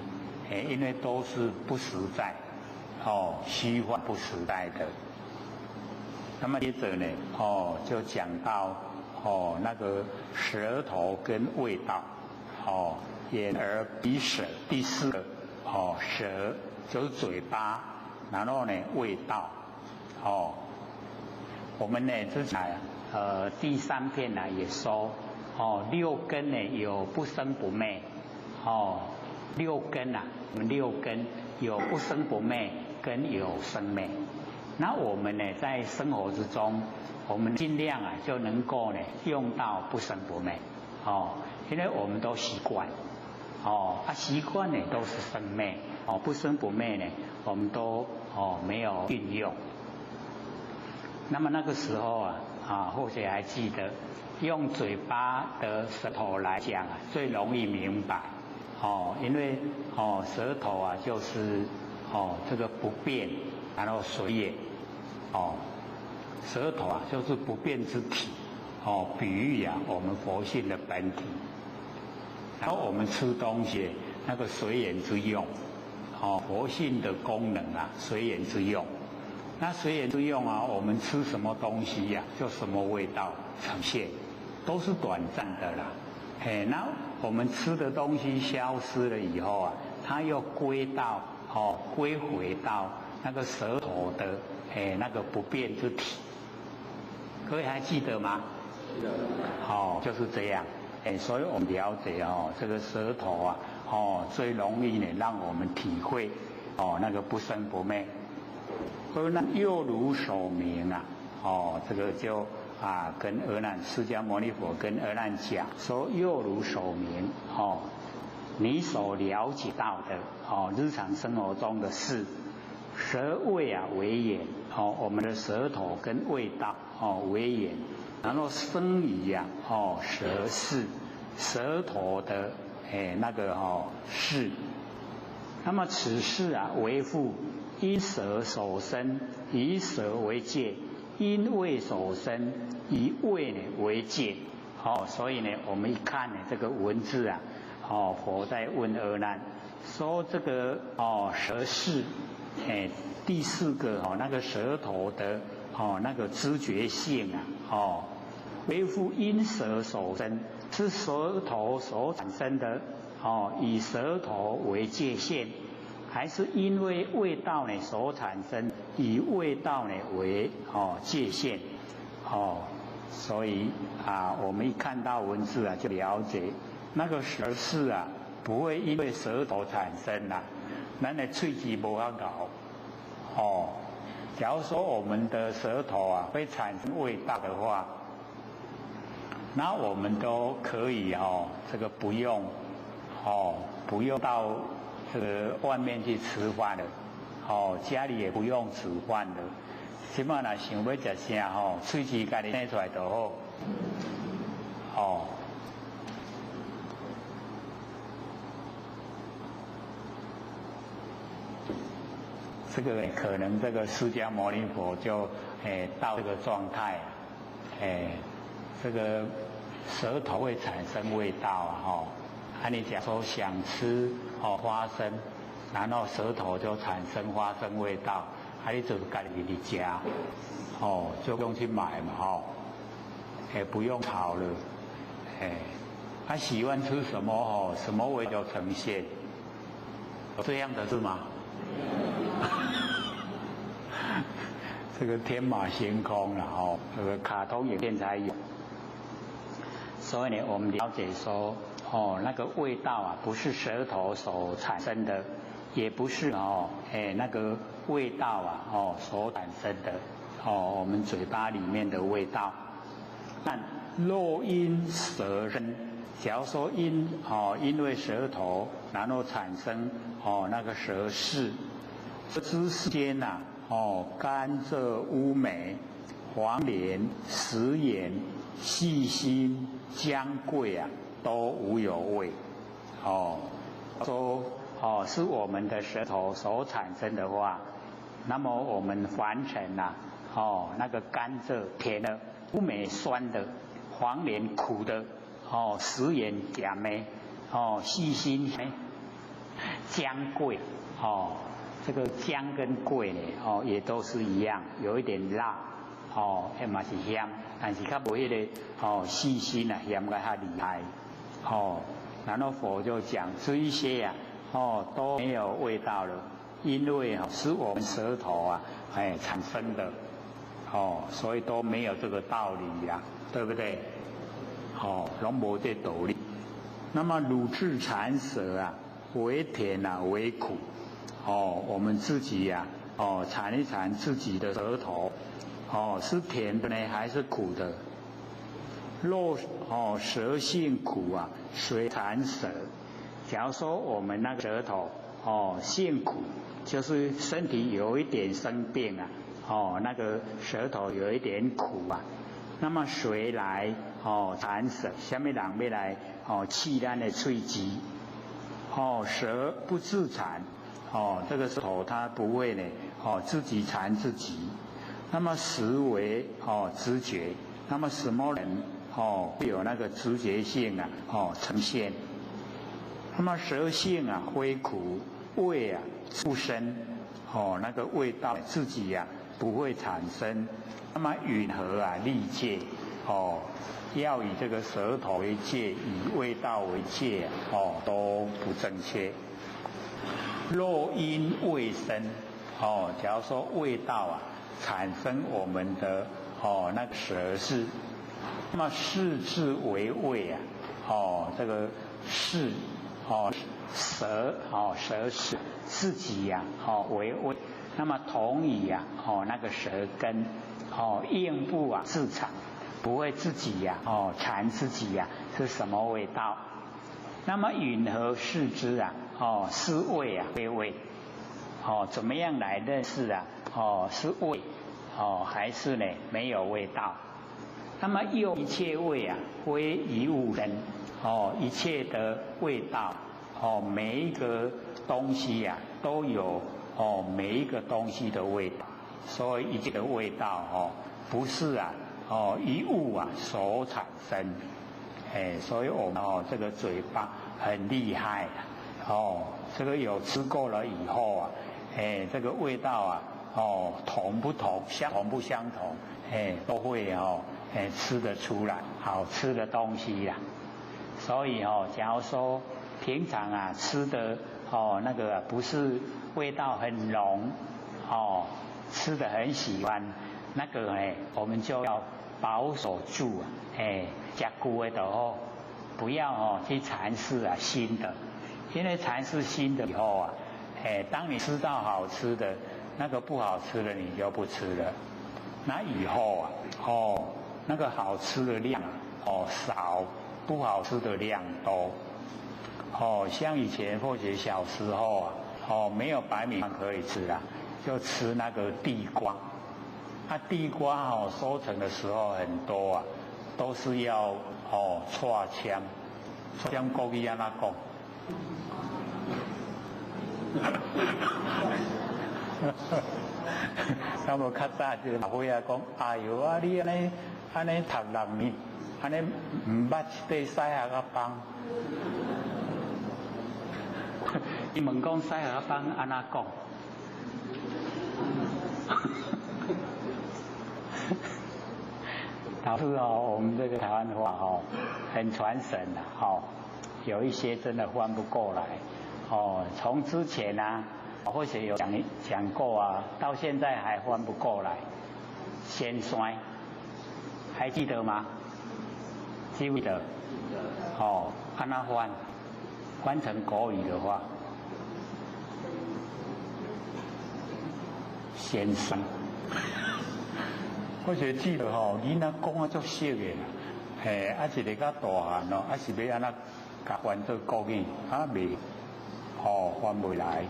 因为都是不实在。虚幻不实在的。那么接着呢，就讲到那个舌头跟味道，眼耳鼻舌，第四个舌就是嘴巴，然后呢味道，我们呢之前第三篇呢也说，六根呢有不生不灭，六根啊，我们六根有不生不灭。跟有生灭，那我们呢在生活之中，我们尽量啊就能够呢用到不生不灭，因为我们都习惯，习惯呢都是生灭，不生不灭呢我们都没有运用。那么那个时候或许还记得，用嘴巴的舌头来讲啊，最容易明白，因为舌头啊就是。这个不变，然后随也，舌头啊就是不变之体，比喻啊我们佛性的本体。然后我们吃东西那个随缘之用，佛性的功能啊随缘之用。那随缘之用啊，我们吃什么东西呀，就什么味道呈现，都是短暂的啦。那我们吃的东西消失了以后啊，它又归回到那个舌头的那个不变之体，各位还记得吗？记得。就是这样。所以我们了解这个舌头啊，最容易呢让我们体会那个不生不灭。而那又如手明啊，这个就跟阿难释迦牟尼佛跟阿难讲说，又如手明你所了解到的日常生活中的事，舌味啊为眼，我们的舌头跟味道为眼，然后生理啊舌识，舌头的那个识，那么此事啊为父，因舌所生，以舌为界，因味所生，以味呢为界。所以呢我们一看呢这个文字啊，佛在问阿难说这个舌识，第四个那个舌头的那个知觉性啊，为父因舌所生，是舌头所产生的，以舌头为界限，还是因为味道呢所产生，以味道呢为界限，所以我们一看到文字啊就了解。那个舌识啊，不会因为舌头产生啦，咱的喙齿无法咬。假如说我们的舌头啊会产生味道的话，那我们都可以这个不用到这个外面去吃饭了，家里也不用煮饭了。起码若想要食啥喙齿家己生出来就好。这个可能这个释迦牟尼佛就到这个状态，这个舌头会产生味道你假说想吃花生，然后舌头就产生花生味道，你就自己去夹，就不用去买嘛不用炒了，喜欢吃什么什么味就呈现，这样的是吗？这个天马行空了哦，这个卡通影片才有。所以呢，我们了解说，那个味道啊，不是舌头所产生的，也不是那个味道啊，所产生的，我们嘴巴里面的味道。但若因舌生，假如说因为舌头，然后产生那个舌识，之间呐，甘蔗、乌梅、黄连、食盐、细辛、姜、桂啊，都无有味。说是我们的舌头所产生的话，那么我们凡尘呐，那个甘蔗甜的，乌梅酸的，黄连苦的，食盐咸的，细辛姜桂，这个姜跟桂呢，也都是一样，有一点辣，也嘛是咸，但是较无迄个细辛啊咸个较厉害，然后佛就讲这一些呀，都没有味道了，因为是我们舌头啊，产生的，所以都没有这个道理呀，对不对？拢无这道理。那么乳质产舌啊，为甜啊，为苦。我们自己呀，尝一尝自己的舌头，是甜的呢，还是苦的？若舌性苦啊，随产舌。假如说我们那个舌头性苦，就是身体有一点生病啊，那个舌头有一点苦啊，那么谁来产舌？什么人要来刺咱的喙齿？舌不自产，这个舌头它不会呢自己缠自己。那么识为知觉，那么什么人会有那个知觉性啊呈现？那么舌性啊非苦，味啊不生，那个味道自己啊不会产生。那么允和啊立戒，要以这个舌头为戒，以味道为戒，都不正确。若因味生，假如说味道啊产生我们的那个舌识，那么识字为味啊，这个识舌识自己呀为味，那么同以呀那个舌根应不啊自产，不会自己呀缠自己呀是什么味道？那么允和视之啊是味啊非味，怎么样来认识啊是味还是呢没有味道？那么用一切味啊非一物人，一切的味道每一个东西呀都有每一个东西的味道，所以一切的味道不是啊一物啊所产生。所以我们这个嘴巴很厉害这个有吃过了以后啊，这个味道啊同不同，相同不相同，都会吃得出来好吃的东西呀。所以假如说平常啊吃的那个不是味道很浓吃的很喜欢，那个我们就要保守住吃久的就不要去尝试啊新的，因为尝试新的以后啊，当你吃到好吃的，那个不好吃的你就不吃了。那以后啊那个好吃的量少，不好吃的量多。像以前或者小时候啊没有白米饭可以吃啊，就吃那个地瓜。地瓜收成的时候很多啊，都是要串枪，国语安怎讲？那么较早就老岁仔讲，哎呦啊，你安尼读6年，安尼唔捌一块西下个棒。伊问讲西下个棒安怎讲？导致我们这个台湾话很传神有一些真的翻不过来从之前啊或许有讲过啊，到现在还翻不过来先衰，还记得吗？记不记得？哦，按那翻成国语的话，先衰。我就记得吼，囡仔讲啊足熟的啦，嘿，啊一个较大汉咯，啊是要安那甲翻做国语，啊未，翻不来。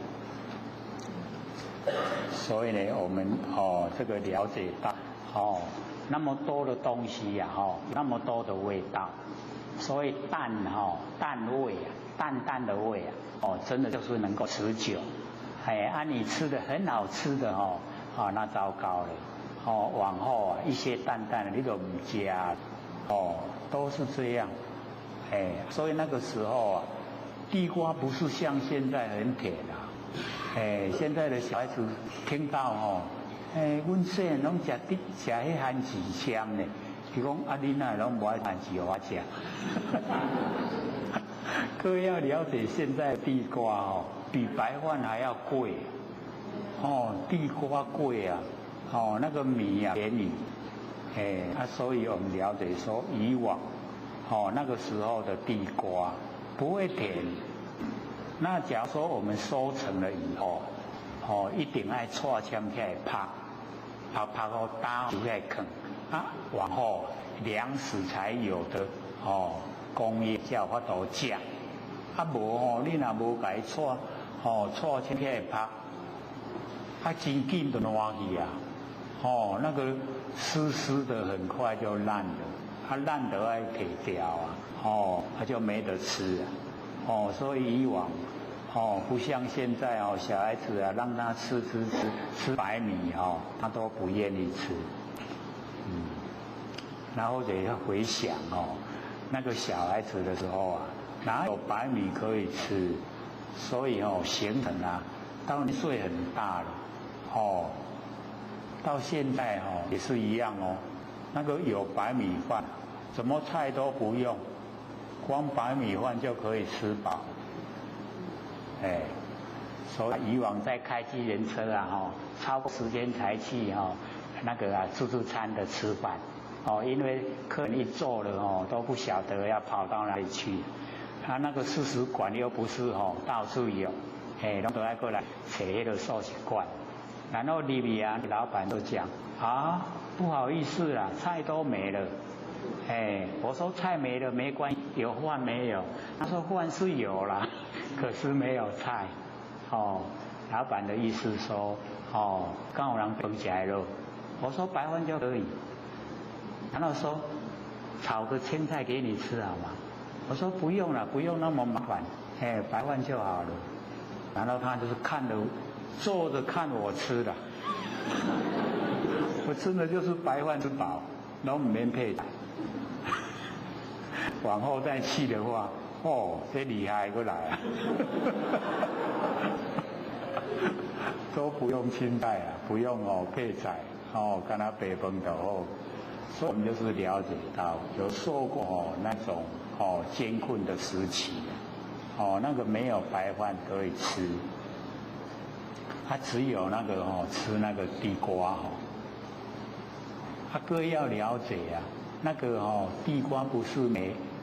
所以呢，我们这个了解到那么多的东西呀，那么多的味道，所以淡味啊，淡淡的味啊，真的就是能够持久。哎，你吃的很好吃的那糟糕了。往后啊，一些淡淡的你都不加，都是这样，所以那个时候啊，地瓜不是像现在很甜啊，现在的小孩子听到阮细汉拢食迄番薯香呢，伊讲你哪拢无爱番薯我食，各位要了解现在地瓜比白饭还要贵，地瓜贵啊。那个米啊便宜，所以我们了解说以往，那个时候的地瓜不会甜。那假如说我们收成了以后，一定要搓枪起来拍好打就起来啃，往后粮食才有的工业才有法度食，无你若无甲伊搓枪起来拍，真紧就烂去啊。那个湿的很快就烂了，烂得要撇掉啊，就没得吃啊，所以以往不像现在小孩子啊，让他吃白米他都不愿意吃，然后也要回想那个小孩子的时候啊，哪有白米可以吃，所以形成到年岁很大了到现在也是一样那个有白米饭，什么菜都不用，光白米饭就可以吃饱。所以以往在开机人车超过时间才去那个自助餐的吃饭因为客人一坐了都不晓得要跑到哪里去，那个素食馆又不是到处有，都要过来找那个寿喜馆。然后里面老板都讲不好意思啦，菜都没了。我说菜没了没关系，有饭没有？他说饭是有啦，可是没有菜。老板的意思说刚好人分起来了。我说白饭就可以。然后说炒个青菜给你吃好吗？我说不用了，不用那么麻烦，白饭就好了。然后他就是坐着看我吃的，我吃的就是白饭吃饱，然后免配菜。往后再去的话，这厉害过来啊！都不用青菜不用配菜跟他白饭就好。所以我们就是了解到有受过那种艰困的时期，那个没有白饭可以吃。他只有那个吃那个地瓜各位要了解那个地瓜不是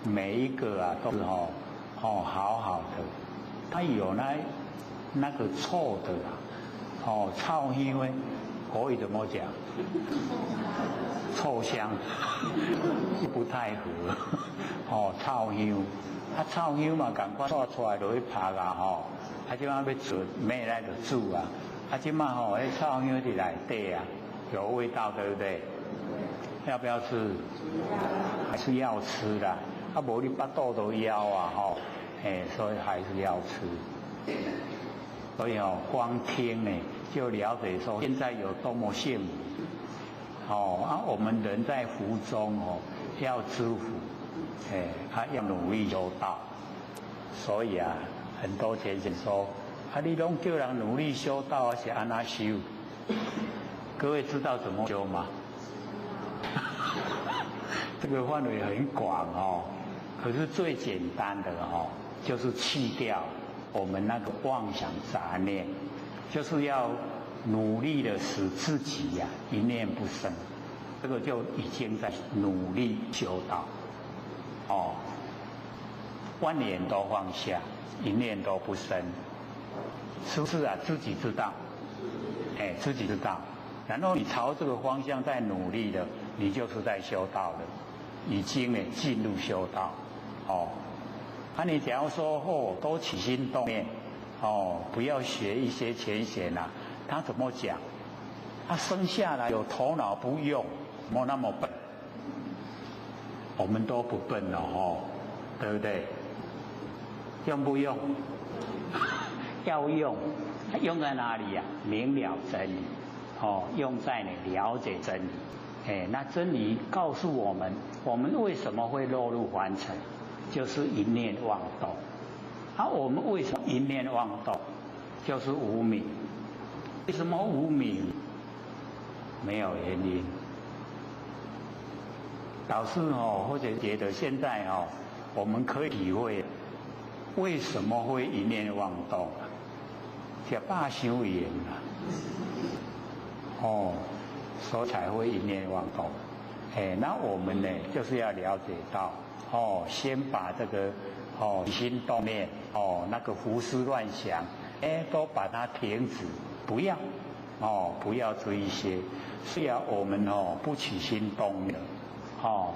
每一个都是好好的，它有那个臭的臭香的，国语怎么讲？臭香不太合臭香，臭香嘛，赶快抓出来就去拍即摆要煮咩来就煮即摆臭香在内底有味道，对不对？要不要吃？还是要吃的，无你巴肚都枵所以还是要吃。所以光听呢就了解说现在有多么幸福我们人在福中要知福，要努力修道。所以很多前贤说你拢叫人努力修道是安那修？各位知道怎么修吗？这个范围很广可是最简单的就是去掉我们那个妄想杂念，就是要努力的使自己一念不生。这个就已经在努力修道。哦，万念都放下，一念都不生，是不是啊？自己知道，自己知道。然后你朝这个方向在努力的，你就是在修道了，已经呢进入修道。哦，你只要说都起心动念，不要学一些浅显啊。他怎么讲？他生下来有头脑不用，怎么那么笨？我们都不笨了对不对？用不用？要用，用在哪里呀？明了真理，用在了解真理。那真理告诉我们，我们为什么会落入凡尘，就是一念妄动。我们为什么一念妄动？就是无明。为什么无明？没有原因。导师或者觉得现在我们可以体会为什么会一念妄动啊？叫大修言所以才会一念妄动。那我们呢，就是要了解到先把这个起心动念那个胡思乱想都把它停止，不要不要这些。虽然我们不起心动念。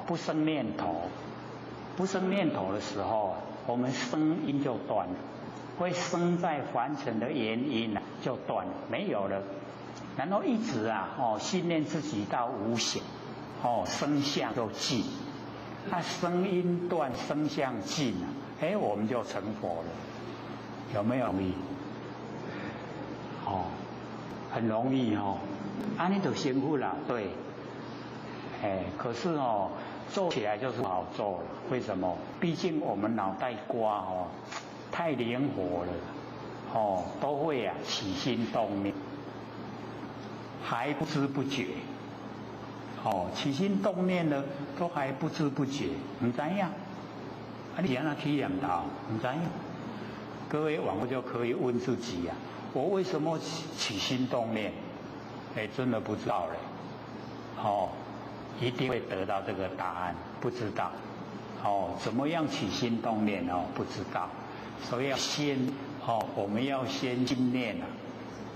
不生念头，不生念头的时候，我们声音就断了，会生在凡尘的原因就断了，没有了。然后一直训练自己到无想，声相就尽。那声音断，声相尽我们就成佛了，有没有容易？很容易你就辛苦了，对。可是做起来就是不好做了。为什么？毕竟我们脑袋瓜太灵活了，都会起心动念，还不知不觉。起心动念呢，都还不知不觉，唔知呀？你让他体验到，唔知呀？各位往后就可以问自己我为什么起心动念？真的不知道嘞。一定会得到这个答案，不知道。怎么样起心动念不知道。所以要先我们要先心念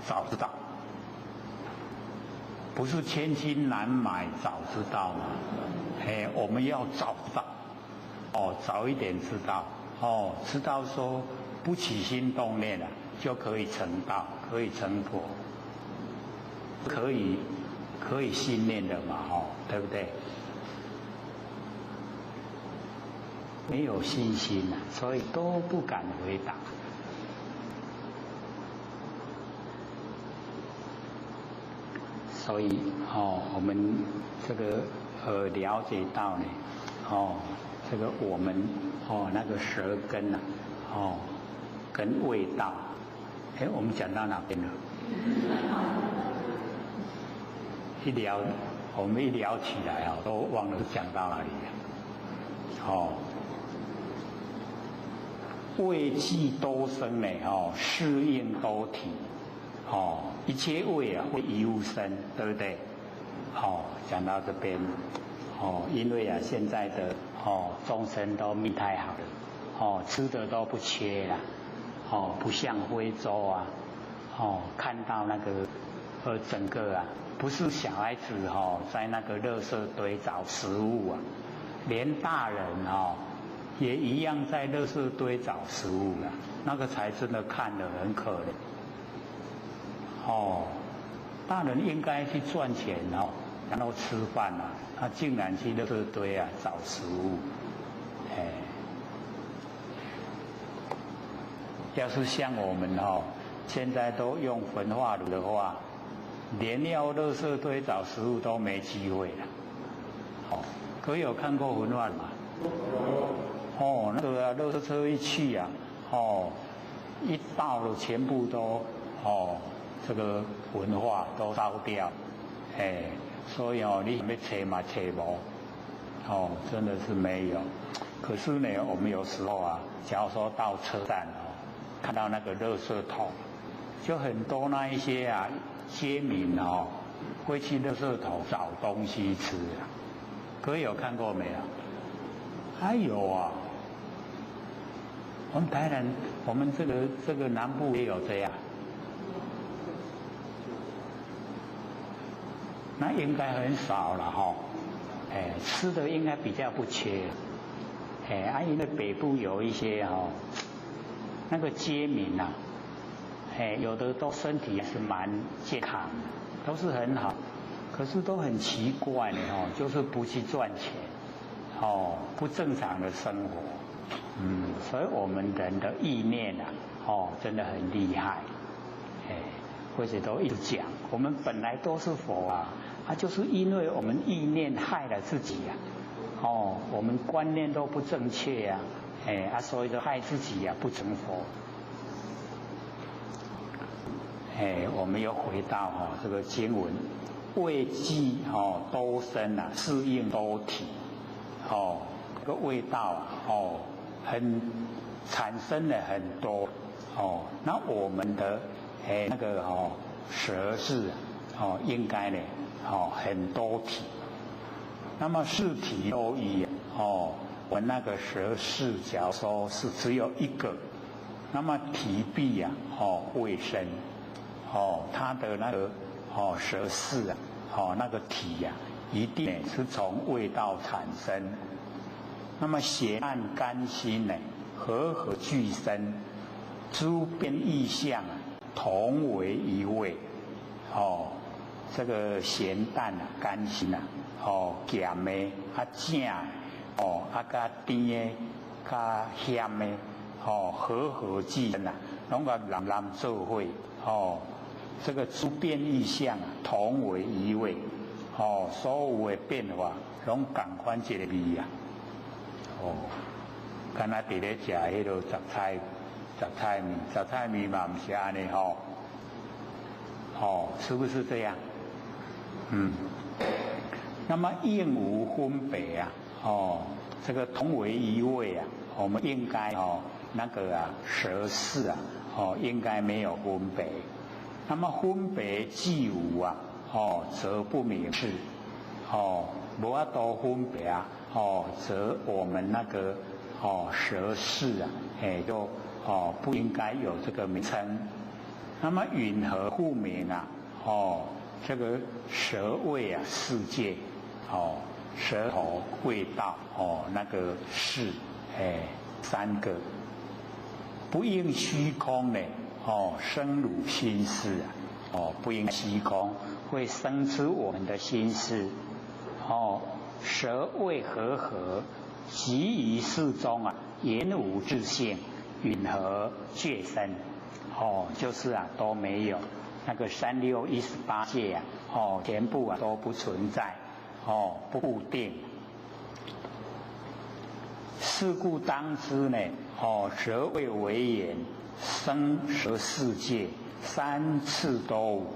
早知道。不是千金难买早知道嘛？我们要早知道。早一点知道。知道说不起心动念就可以成道，可以成佛，可以信念的嘛，对不对？没有信心所以都不敢回答。所以我们这个了解到呢，这个我们那个舌根跟味道，我们讲到哪边了？我们一聊起来都忘了讲到哪里了。味气都生呢，适应都体。一切味会一物生，对不对？讲到这边，因为现在的众生都命太好了，吃的都不缺啦，不像非洲看到那个整个不是小孩子在那个垃圾堆找食物连大人也一样在垃圾堆找食物了，那个才真的看得很可怜。大人应该去赚钱然后吃饭他竟然去垃圾堆找食物。要是像我们现在都用焚化炉的话，连要垃圾堆找食物都没机会了。各位有看过焚化炉吗？那个垃圾车一去一到了全部都这个文化都烧掉，所以你要找嘛找无，真的是没有。可是呢，我们有时候假如说到车站看到那个垃圾桶，就很多那一些街民会去垃圾桶找东西吃啊。各位有看过没有？还有啊，我们台南，我们这个南部也有这样。那应该很少了哈，吃的应该比较不缺，因为北部有一些那个街民啊，有的都身体是蛮健康的，都是很好，可是都很奇怪的就是不去赚钱，不正常的生活，所以我们人的意念啊，真的很厉害，或者都一直讲，我们本来都是佛啊。就是因为我们意念害了自己呀，我们观念都不正确呀，所以就害自己呀，不成佛。我们又回到这个经文，味即多生啊，适应多体，这个味道产生了很多，那我们的那个舌是应该呢。很多体，那么四体都一样我那个舌是假如说是只有一个，那么体壁啊未生它的那个舌是那个体啊一定是从味道产生，那么咸淡甘辛呢和俱生，诸变异象同为一味这个咸淡甘辛咸的正加甜的加咸的和俱生拢个人做伙这个诸变异象同为一味所有的变化拢同款一个味敢若伫咧食迄落杂菜面嘛毋是安尼是不是这样？那么应无分别啊，这个同为一味啊，我们应该那个舌是应该没有分别。那么分别既无啊，则不明是，无法度分别啊，则我们那个舌是啊，就不应该有这个名称。那么允何不明啊？这个舌味啊，世界，舌头味道，那个是，三个不应虚空呢，生汝心事啊，不应虚空会生出我们的心事，舌味和，即于世中啊，言无自性，允何觉生？就是都没有。那个3618界全部都不存在，不固定。是故当知呢，舌味为眼，生舌世界三次都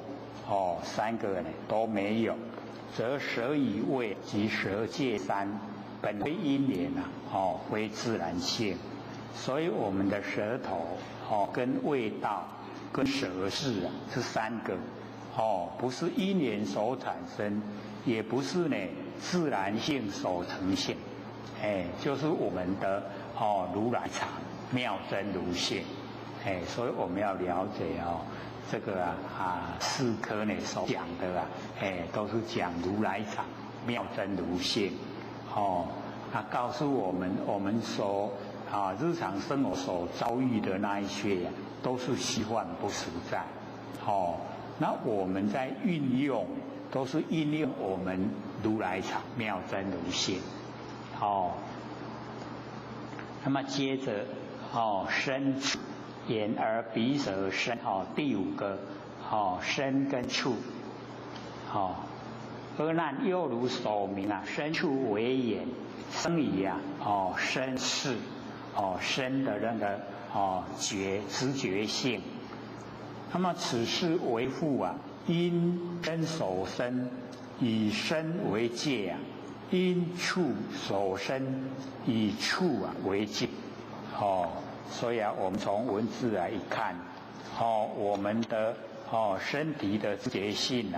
无，三个呢都没有，则舌与味及舌界三本非因缘非自然性，所以我们的舌头跟味道。跟舌是这三个不是因缘所产生，也不是呢自然性所呈现，就是我们的如来藏妙真如性，所以我们要了解这个四科呢所讲的都是讲如来藏妙真如性告诉我们所日常生活所遭遇的那一些都是虚幻不实在，那我们在运用都是运用我们如来藏妙真如性，那么接着身处眼耳鼻舌身第五个身跟处阿难又如所明身处为眼，生以身是身的那个知觉性，那么此事为父因身所生，以身为界因处所生，以处为界所以我们从文字一看我们的身体的知觉性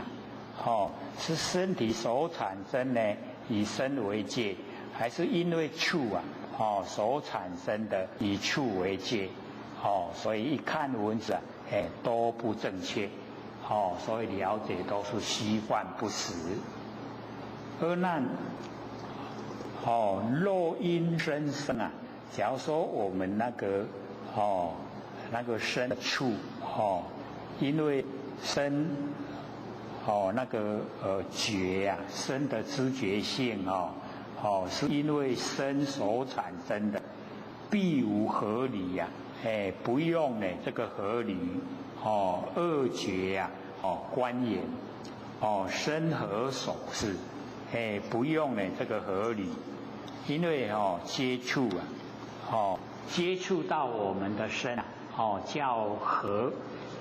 是身体所产生呢，以身为界，还是因为处啊，所产生的以处为界？所以一看文字都不正确，所以了解都是虚幻不实。而那若因身生啊，假如说我们那个身处因为身那个觉身的知觉性是因为身所产生的，必无合理不用呢这个合理二觉观眼身何所是不用呢这个合理，因为接触接触到我们的身叫合，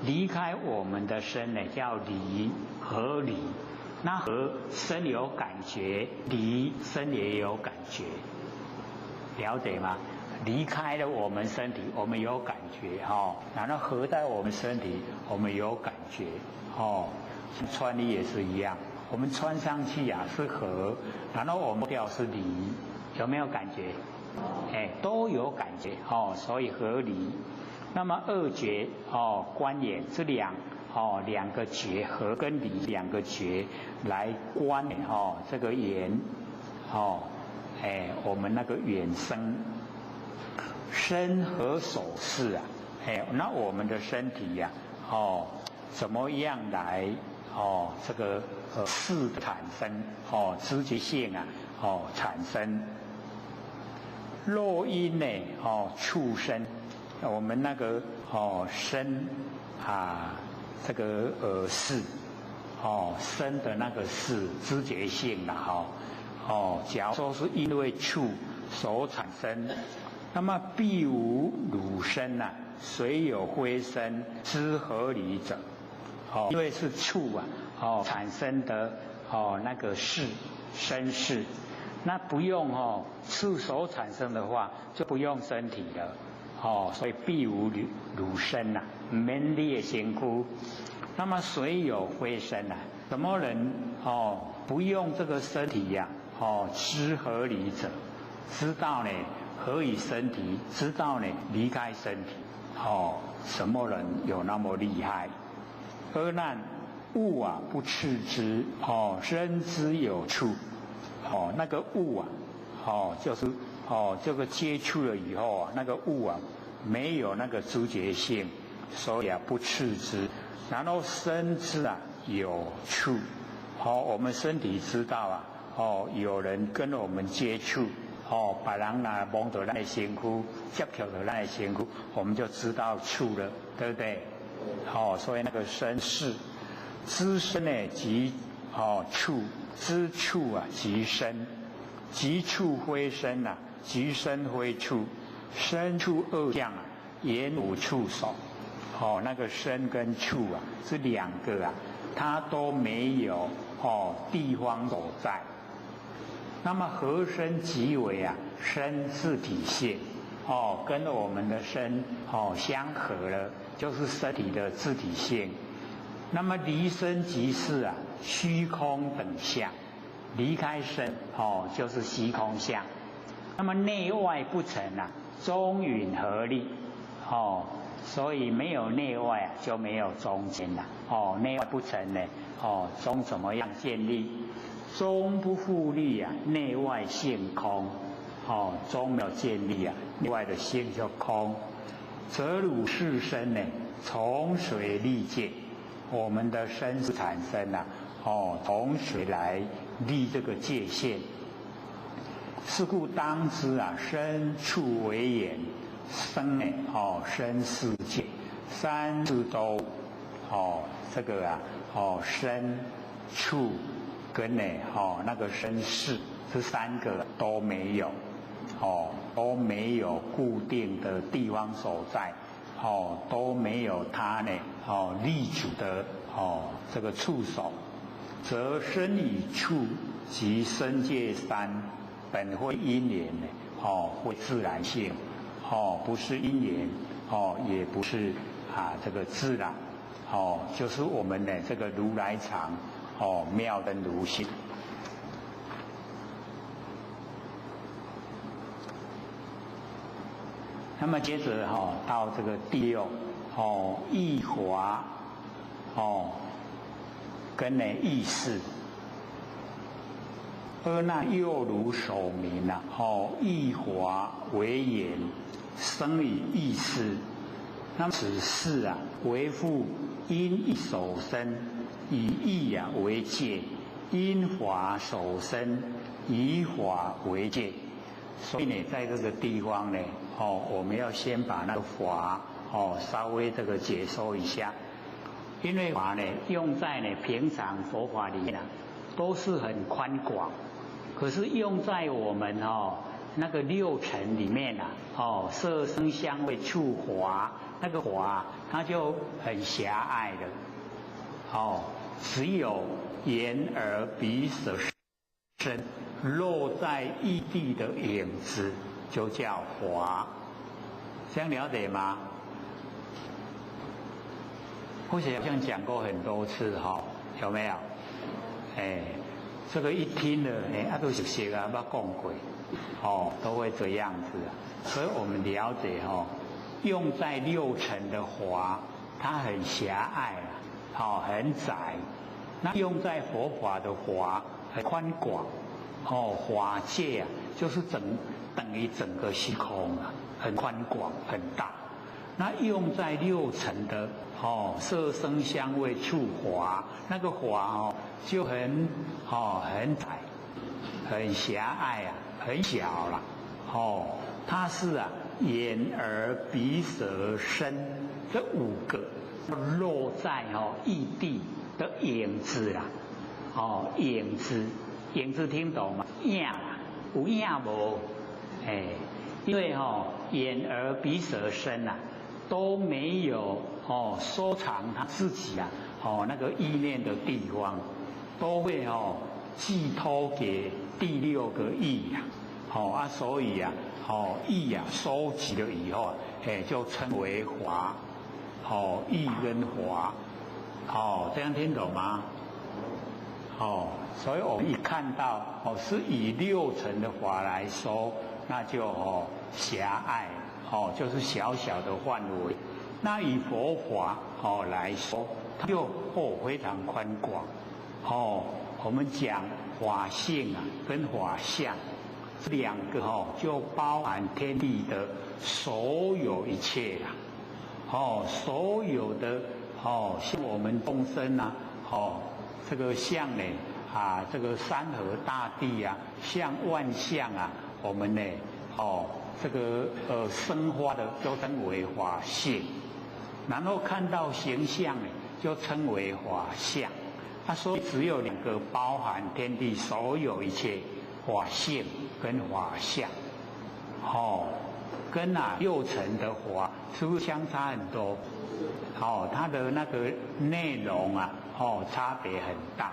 离开我们的身呢叫离，合离。那合身有感觉，离身也有感觉，了解吗？离开了我们身体，我们有感觉然后合在我们身体，我们有感觉穿衣也是一样，我们穿上去是合，然后我们掉是离，有没有感觉？都有感觉所以合离。那么二觉观眼这两个觉，合跟离两个觉来观这个眼我们那个远生身何所是那我们的身体怎么样来这个事产生知觉性产生。若因呢畜生，我们那个身这个事身的那个事知觉性假如说是因为触所产生，那么必无汝身虽有灰身知合理者因为是触产生的那个事身事，那不用触所产生的话，就不用身体了所以必无汝身免列行枯。那么虽有灰身什么人不用这个身体知合理者，知道呢何以身体，知道呢离开身体什么人有那么厉害？而难物不斥之身之有处那个物就是这个接触了以后那个物没有那个知觉性，所以不斥之。然后身之有处我们身体知道有人跟我们接触别人摸到咱的身躯，接触到咱的身躯，我们就知道处了，对不对？所以那个身是知身呢即处，知处即身，即处非身即身非处，身处二相言无处所那个身跟处这两个它都没有地方所在。那么合身即为身自体性跟我们的身相合了，就是身体的自体性。那么离身即是虚空等相，离开身就是虚空相。那么内外不成中允合力所以没有内外就没有中间内外不成呢中怎么样建立？中不复立内外性空中没有建立内外的性就空，则汝是身呢从谁立界？我们的身是产生从谁来立这个界限？是故当知身处为眼，生呢身世界，三字都这个身处跟呢那个身世这三个都没有都没有固定的地方所在都没有它呢立足的这个处所，则身与处及身界三本非因缘会自然性不是因缘也不是这个自然就是我们的这个如来藏妙灯如新。那么接着到这个第六意华跟意识，那又如首名啊，意华为言，生以意识。那么此事啊，为复因意守身，以意为界；因华守身，以华为界。所以呢，在这个地方呢，我们要先把那个华稍微这个解说一下，因为华呢用在呢平常佛法里面都是很宽广，可是用在我们那个六尘里面色声香味触华，那个华它就很狭隘的，只有眼耳鼻舌身落在异地的影子，就叫华。这样了解吗？或许好像讲过很多次有没有？这个一听了都熟悉啊，捌讲过都会这样子啊。所以我们了解用在六尘的华，它很狭隘很窄；那用在佛法的华很宽广。华界就是等于整个虚空很宽广很大。那用在六尘的色声香味触华，那个华就很窄，很狭隘很小了。它是眼耳鼻舌身这五个落在异地的影子影子听懂吗？影有影无？因为眼耳鼻舌身都没有收藏他自己那个意念的地方，都会寄托给第六个意所以意收集了以后就称为华，意跟华，这样听懂吗？所以我们一看到是以六尘的华来说，那就狭隘就是小小的范围。那以佛法来说，它就非常宽广。我们讲法性跟法相这两个就包含天地的所有一切所有的像我们众生这个相呢这个山河大地像万象我们呢这个生发的就称为法性，然后看到形象呢就称为法相。所以只有两个包含天地所有一切，法性跟法相。跟六尘的法是不是相差很多？它的那个内容差别很大。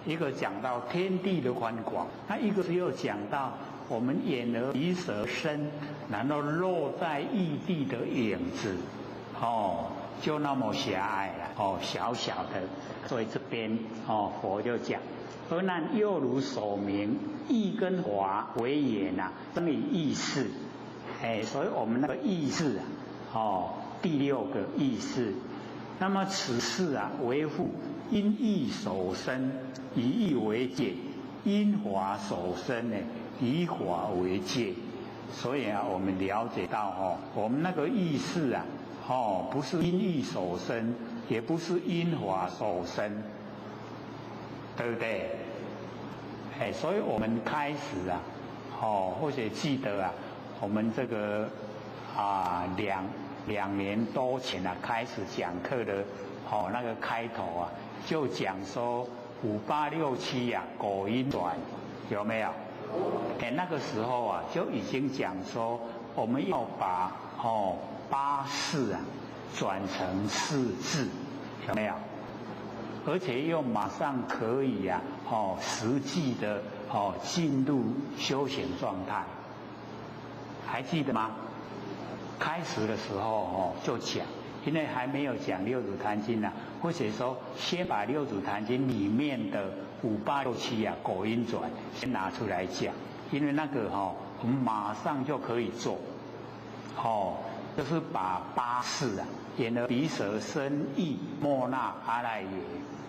一个讲到天地的宽广，那一个只有讲到我们眼耳鼻舌身，然后落在异地的影子，就那么狭隘了，小小的。所以这边佛就讲，而那又如所明，意跟华为言生以意识。所以我们那个意识第六个意识，那么此事为复因意守身，以意为界；因华守身呢，以华为界。所以我们了解到我们那个意识不是因意守身，也不是因华守身，对不对？所以我们开始或者记得我们这个两年多前开始讲课的那个开头就讲说5867果因转，有没有？那个时候就已经讲说我们要把八事转成四智，有没有？而且又马上可以实际的进入修行状态，还记得吗？开始的时候就讲因为还没有讲六祖坛经啊，或者说先把六祖坛经里面的5867啊果因转先拿出来讲，因为那个我们马上就可以做，就是把八事啊，眼耳鼻舌身意莫那阿赖耶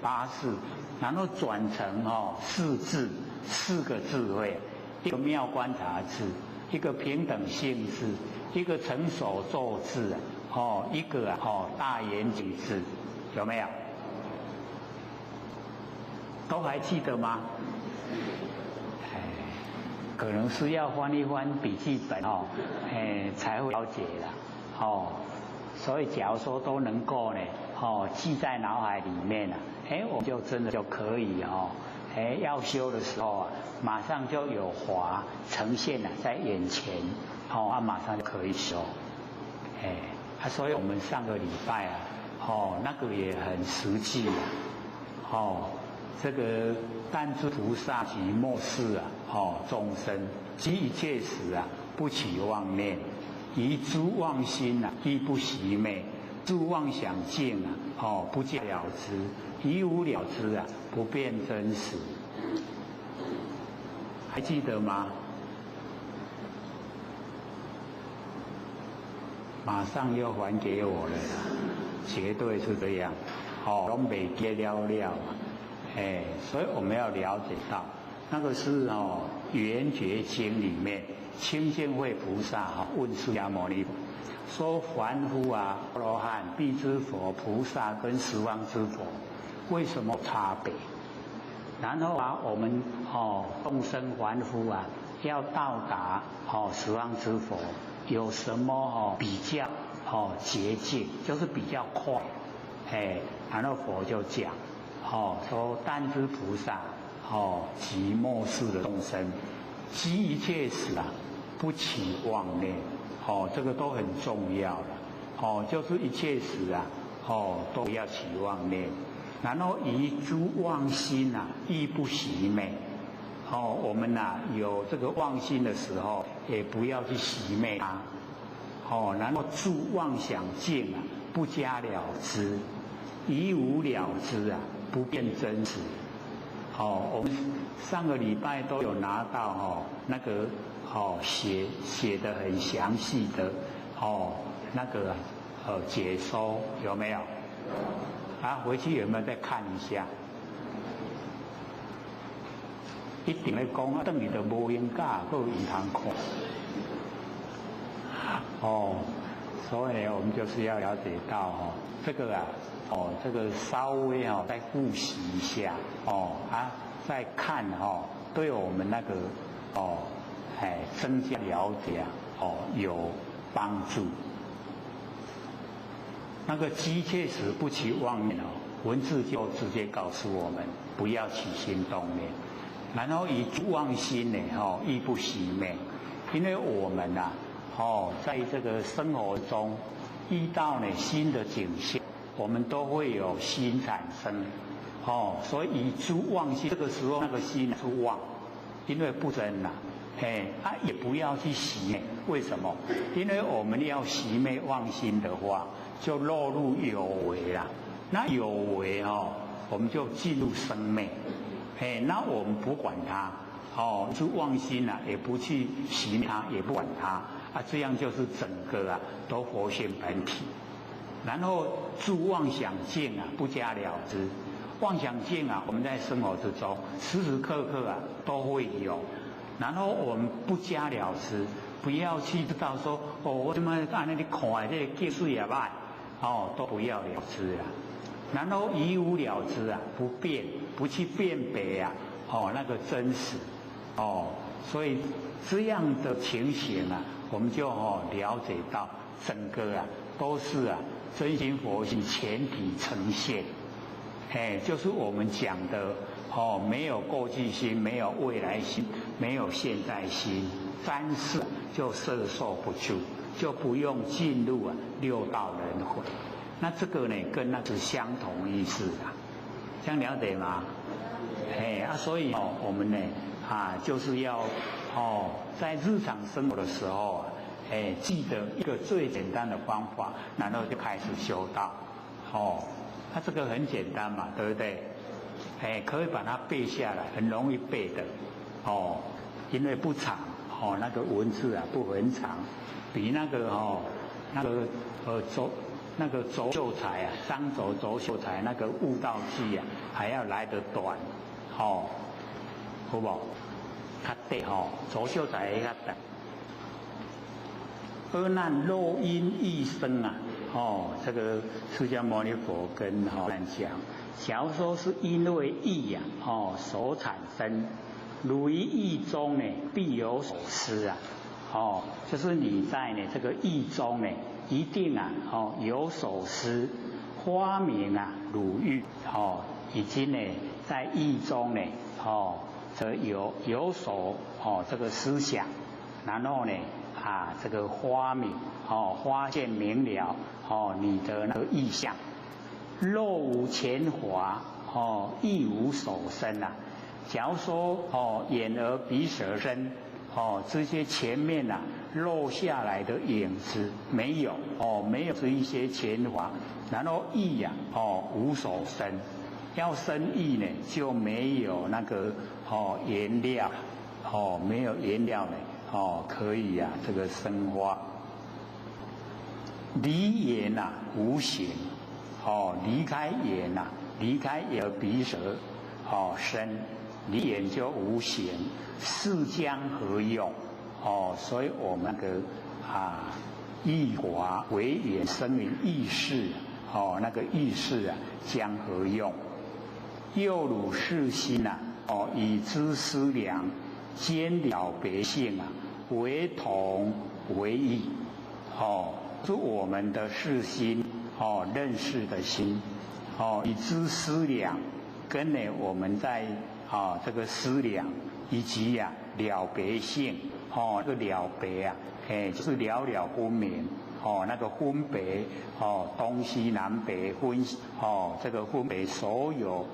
八事，然后转成四智4个智慧，一个妙观察智，一个平等性智，一个成手咒智一个大圆举智，有没有？都还记得吗？可能是要翻一翻笔记本才会了解啦。所以假如说都能够呢记在脑海里面我就真的就可以要修的时候马上就有法呈现在眼前马上就可以修。所以我们上个礼拜那个也很实际这个但知菩萨及末世众生即一切时不起妄念，疑诸妄心亦不习昧，诸妄想境不见了之，疑无了之不辨真实。还记得吗？马上又还给我了啦，绝对是这样，都没给了了，所以我们要了解到，那个是圆觉经里面清净慧菩萨问释迦牟尼说，凡夫阿罗汉、辟支佛、菩萨跟十方之佛为什么差别？然后我们众生凡夫要到达十方之佛。有什么比较捷径，就是比较快，然后佛就讲说但知菩萨及末世的众生，即一切时不起妄念，这个都很重要了，就是一切时都不要起妄念，然后疑诸妄心亦不习昧。我们有这个妄心的时候，也不要去习昧它。然后住妄想境不加了知，疑无了知不辨真实。我们上个礼拜都有拿到那个写得很详细的那个解说，有没有？回去有没有再看一下？一定来讲等于就无用假，都有通看。所以我们就是要了解到这个这个稍微再复习一下再看对我们那个增加了解有帮助。那个机切时不起妄念文字就直接告诉我们不要起心动念。然后以妄心亦不习昧，因为我们在这个生活中遇到新的景象，我们都会有心产生，所以以诸妄心，这个时候那个心是妄，因为不真也不要去习昧。为什么？因为我们要习昧妄心的话，就落入有为啦。那有为我们就进入生昧。那我们不管它，就妄心也不去习它，也不管它这样就是整个都佛性本体。然后住妄想境不加了知，妄想境我们在生活之中时时刻刻都会有。然后我们不加了知，不要去知道说我怎么按那里看这个技术也歹，都不要了知然后疑无了知不辨，不去辨别那个真实所以这样的情形我们就了解到整个都是真心佛性全体呈现，就是我们讲的没有过去心，没有未来心，没有现在心，三世就摄受不住，就不用进入六道轮回。那这个跟那个相同意思这样了解吗？所以我们就是要在日常生活的时候记得一个最简单的方法，然后就开始修道。那这个很简单嘛，对不对？可以把它背下来，很容易背的。因为不长，那个文字啊不很长，比那个周秀才啊，商周秀才那个悟道记啊还要来得短，好不？较短周秀才会较短。阿难若因意生啊，这个释迦牟尼佛跟难讲，假如说是因为意呀，所产生，如于意中呢，必有所思啊，就是你在呢这个意中呢，一定啊，有所思，发明啊，如欲，已经呢在意中呢，这有所这个思想，然后呢。这个发明发现明了你的那个意象，若无前华亦无所生啊。假如说眼耳鼻舌身这些前面落下来的影子没有没有这一些前华，然后意无所生，要生意呢就没有那个颜料没有颜料呢。可以这个生花。离眼无形，离开眼离开耳鼻舌身，离眼就无形，是将何用？所以我们的意华为眼生于意识，那个意识将何用？又汝是心以知思量。兼了别性为同为异，是我们的视心，认识的心，以知思量，跟呢我们在这个思量，以及了别性，这个了别就是了了分明，那个分别，东西南北分，这个分别所有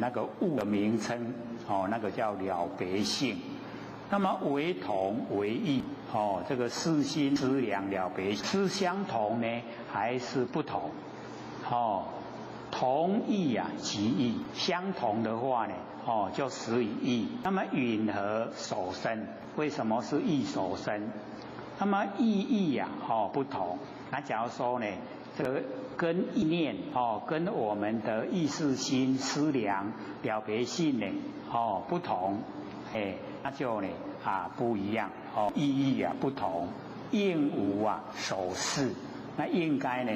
那个物的名称，那个叫了别性。那么为同为异，这个视心思量了别是相同呢，还是不同？同异即异，相同的话呢，就使以异。那么允和所生，为什么是异所生？那么异不同。那假如说呢，这个跟意念跟我们的意识心思量了别性呢不同，那就呢不一样意义不同，应无所事，那应该呢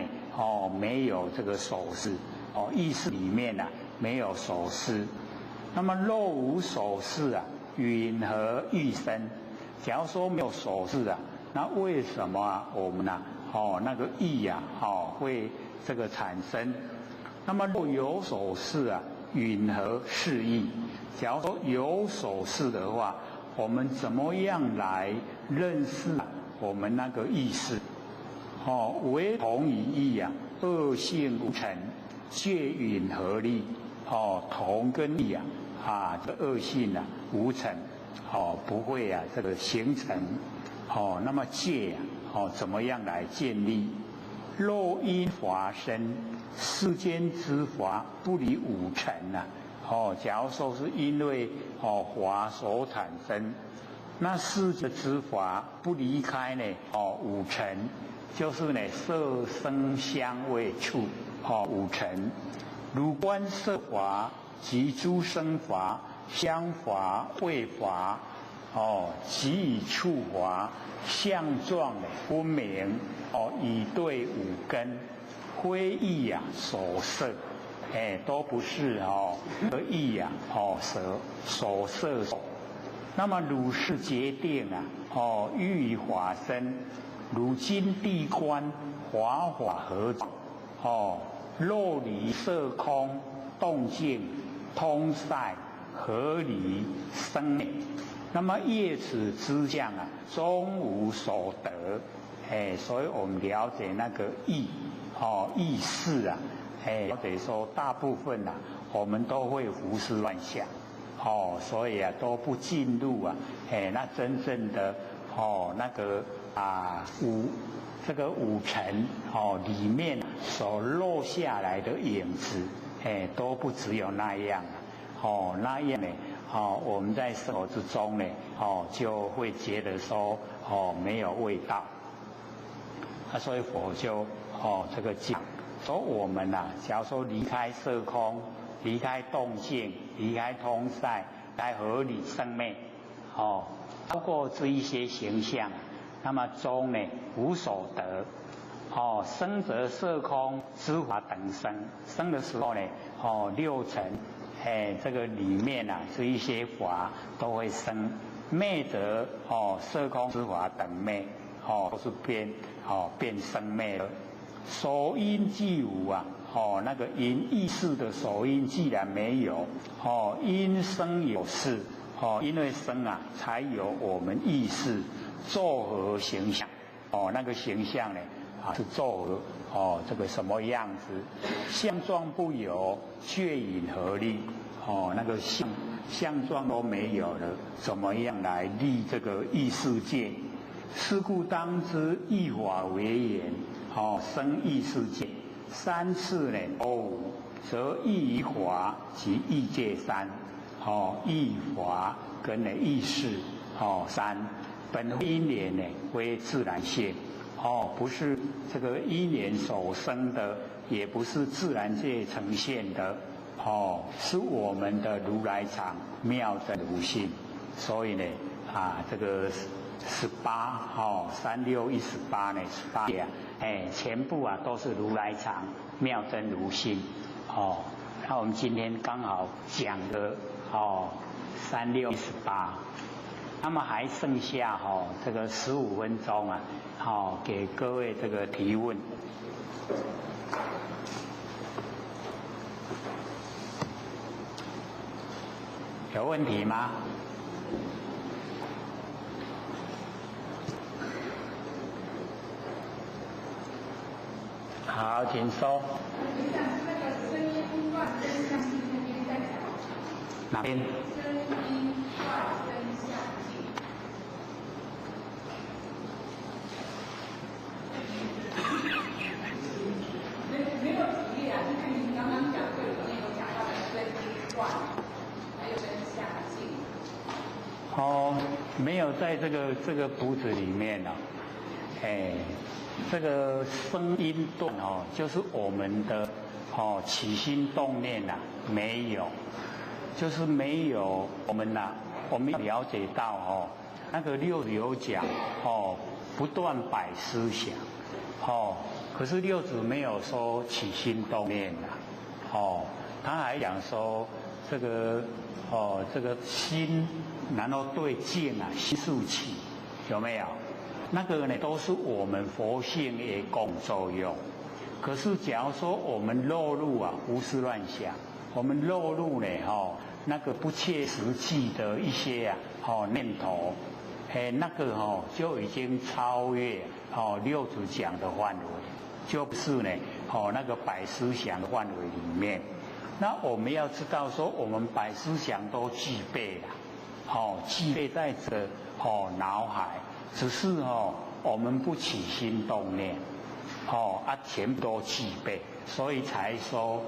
没有这个所事意识里面没有所事。那么若无所事允何欲生？假如说没有所事那为什么我们那个意会这个产生？那么若有所事允何是意？假如说有所事的话，我们怎么样来认识我们那个意识？为同以异恶性无成，借允何力？同跟异这恶性无成，不会这个形成。那么借怎么样来建立？若因法生，世间之法不离五尘假如说是因为法所产生，那世间之法不离开呢五尘，就是呢色声香味触五尘。如观色法及诸生法、香法、味法即以触法相状分明以对五根，非意所摄。都不是而意所摄。那么如是决定欲以法身，如今地观法合若离色空动静通塞合理生那么业此之相终无所得。所以我们了解那个意意识或者说大部分我们都会胡思乱想，所以都不进入那真正的那个五尘里面所落下来的影子，都不只有那样那样呢我们在生活之中呢就会觉得说没有味道所以佛就这个讲说我们假如说离开色空，离开动静，离开通塞，来合理生灭包括这一些形象，那么中呢无所得生则色空知法等生，生的时候呢六尘这个里面这一些法都会生，灭则色空知法等灭都是变生灭了。所因既无那个因意识的所因既然没有因生有事因为生才有我们意识作何形象那个形象呢是作何这个什么样子，相状不有，却引何立那个相状都没有了，怎么样来立这个异世界？是故当知异法为言生异世界，三次呢都无，则异于法及异界三异法跟异事三本因缘呢为自然性不是这个因缘所生的，也不是自然界呈现的是我们的如来藏妙真如性。所以呢这个183618呢18页全部都是如来藏妙真如性那我们今天刚好讲的3618，那么还剩下这个15分钟给各位这个提问。有问题吗？好，请说。哪边？声音断真相境。没有举例就看您刚刚讲课里面有讲到的声音断，还有真相境。没有在这个谱子里面这个声音断就是我们的起心动念没有，就是没有我们我们了解到那个六祖有讲不断摆思想可是六祖没有说起心动念他还讲说这个心，然后对境心速起，有没有？那个呢都是我们佛性的共作用。可是假如说我们落入胡思乱想，我们落入呢那个不切实际的一些念头，那个就已经超越六祖讲的范围，就不是呢那个摆思想的范围里面。那我们要知道说，我们摆思想都具备了，具备在这脑海，只是我们不起心动念，全部都具备，所以才说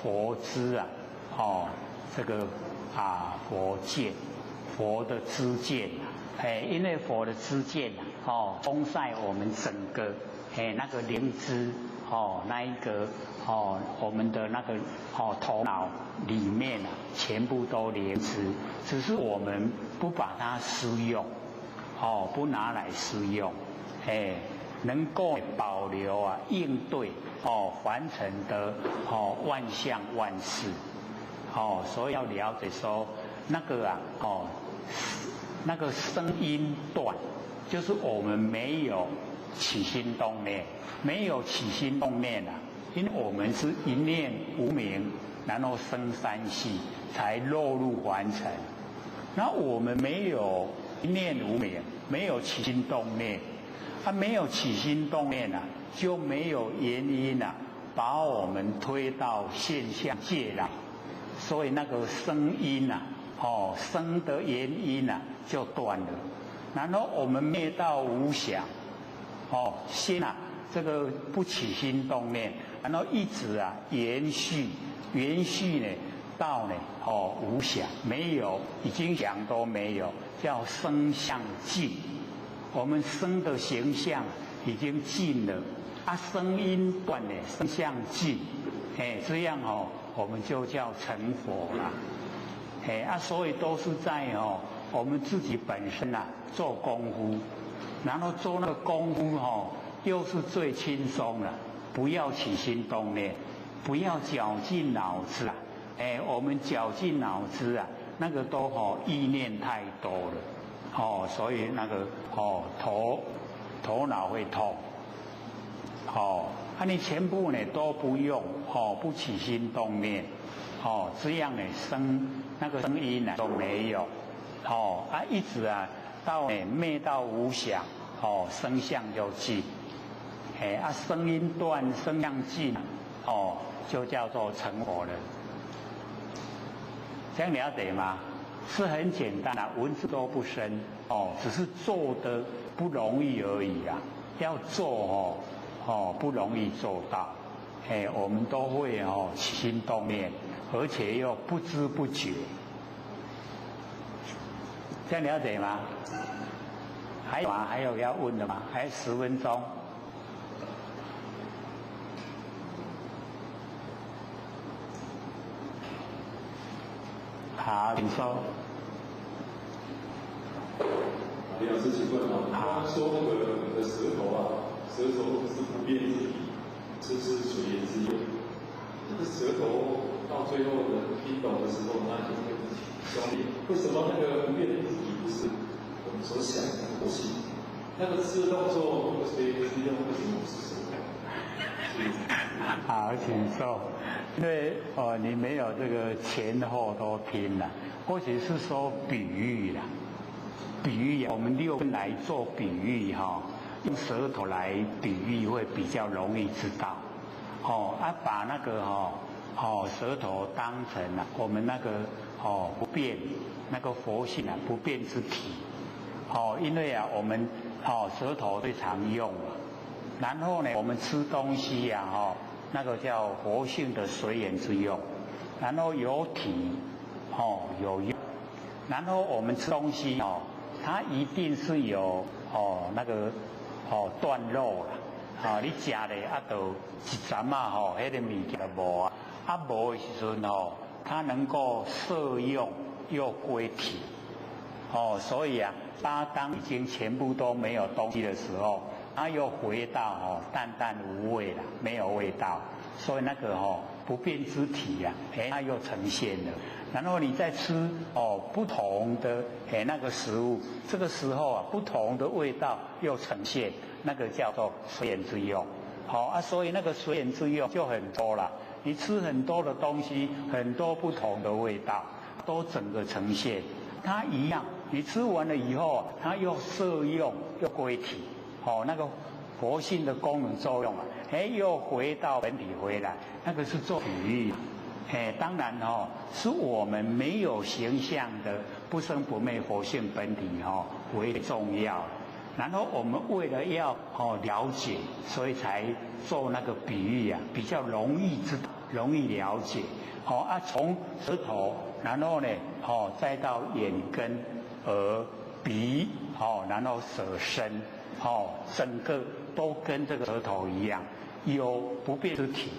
佛知这个佛见，佛的知见因为佛的知见封塞我们整个那个灵知那一个我们的那个头脑里面全部都灵知，只是我们不把它施用不拿来施用能够保留应对凡尘的万象万事所以要了解说那个那个声音断，就是我们没有起心动念，没有起心动念因为我们是一念无明，然后生三系，才落入凡尘。那我们没有一念无明，没有起心动念，没有起心动念就没有原因把我们推到现象界来。所以那个声音生的原因就断了。然后我们灭到无想，先这个不起心动念，然后一直延续呢到呢无想，没有，已经想都没有，叫生相尽。我们生的形象已经尽了，声音断呢，生相尽，这样我们就叫成佛了。所以都是在我们自己本身做功夫，然后做那个功夫又是最轻松了，不要起心动念，不要绞尽脑汁我们绞尽脑汁那个都意念太多了所以那个头脑会痛你全部呢都不用不起心动念这样呢那个声音都没有一直到灭到无想声相就尽声音断声相尽就叫做成佛了。这样了解吗？是很简单文字都不深只是做的不容易而已要做不容易做到我们都会起心动念，而且又不知不觉。这样了解吗？还有要问的吗？还有10分钟。好，请说。李老师，请问刚说那个你的舌头舌头是不变之体，这是随缘之用。那个舌头到最后的听懂的时候，那就会消灭。为什么那个不变的之体不是我们所想的活性？那个吃动作，那个随缘之用，为什么不是舌头？好，请说。因为你没有这个前后都听了，或者是说比喻啦，比喻我们6根来做比喻用舌头来比喻会比较容易知道把那个舌头当成我们那个不变那个佛性不变之体因为我们舌头最常用然后呢我们吃东西那个叫活性的随缘之用，然后有体有用，然后我们吃东西它一定是有那个断肉啦你吃的都一阵那个物件无无的时阵它能够摄用又归体所以当已经全部都没有东西的时候，它又回到淡淡无味了，没有味道，所以那个不变之体它又呈现了。然后你再吃不同的那个食物，这个时候不同的味道又呈现，那个叫做随缘之用。所以那个随缘之用就很多了。你吃很多的东西，很多不同的味道，都整个呈现。它一样，你吃完了以后，它又摄用又归体。那个活性的功能作用又回到本体回来，那个是做比喻。当然是我们没有形象的不生不灭活性本体为重要。然后我们为了要了解，所以才做那个比喻比较容易知道，容易了解。从舌头，然后呢再到眼根、耳、鼻，然后舌身。整个都跟这个舌头一样，有不变之体，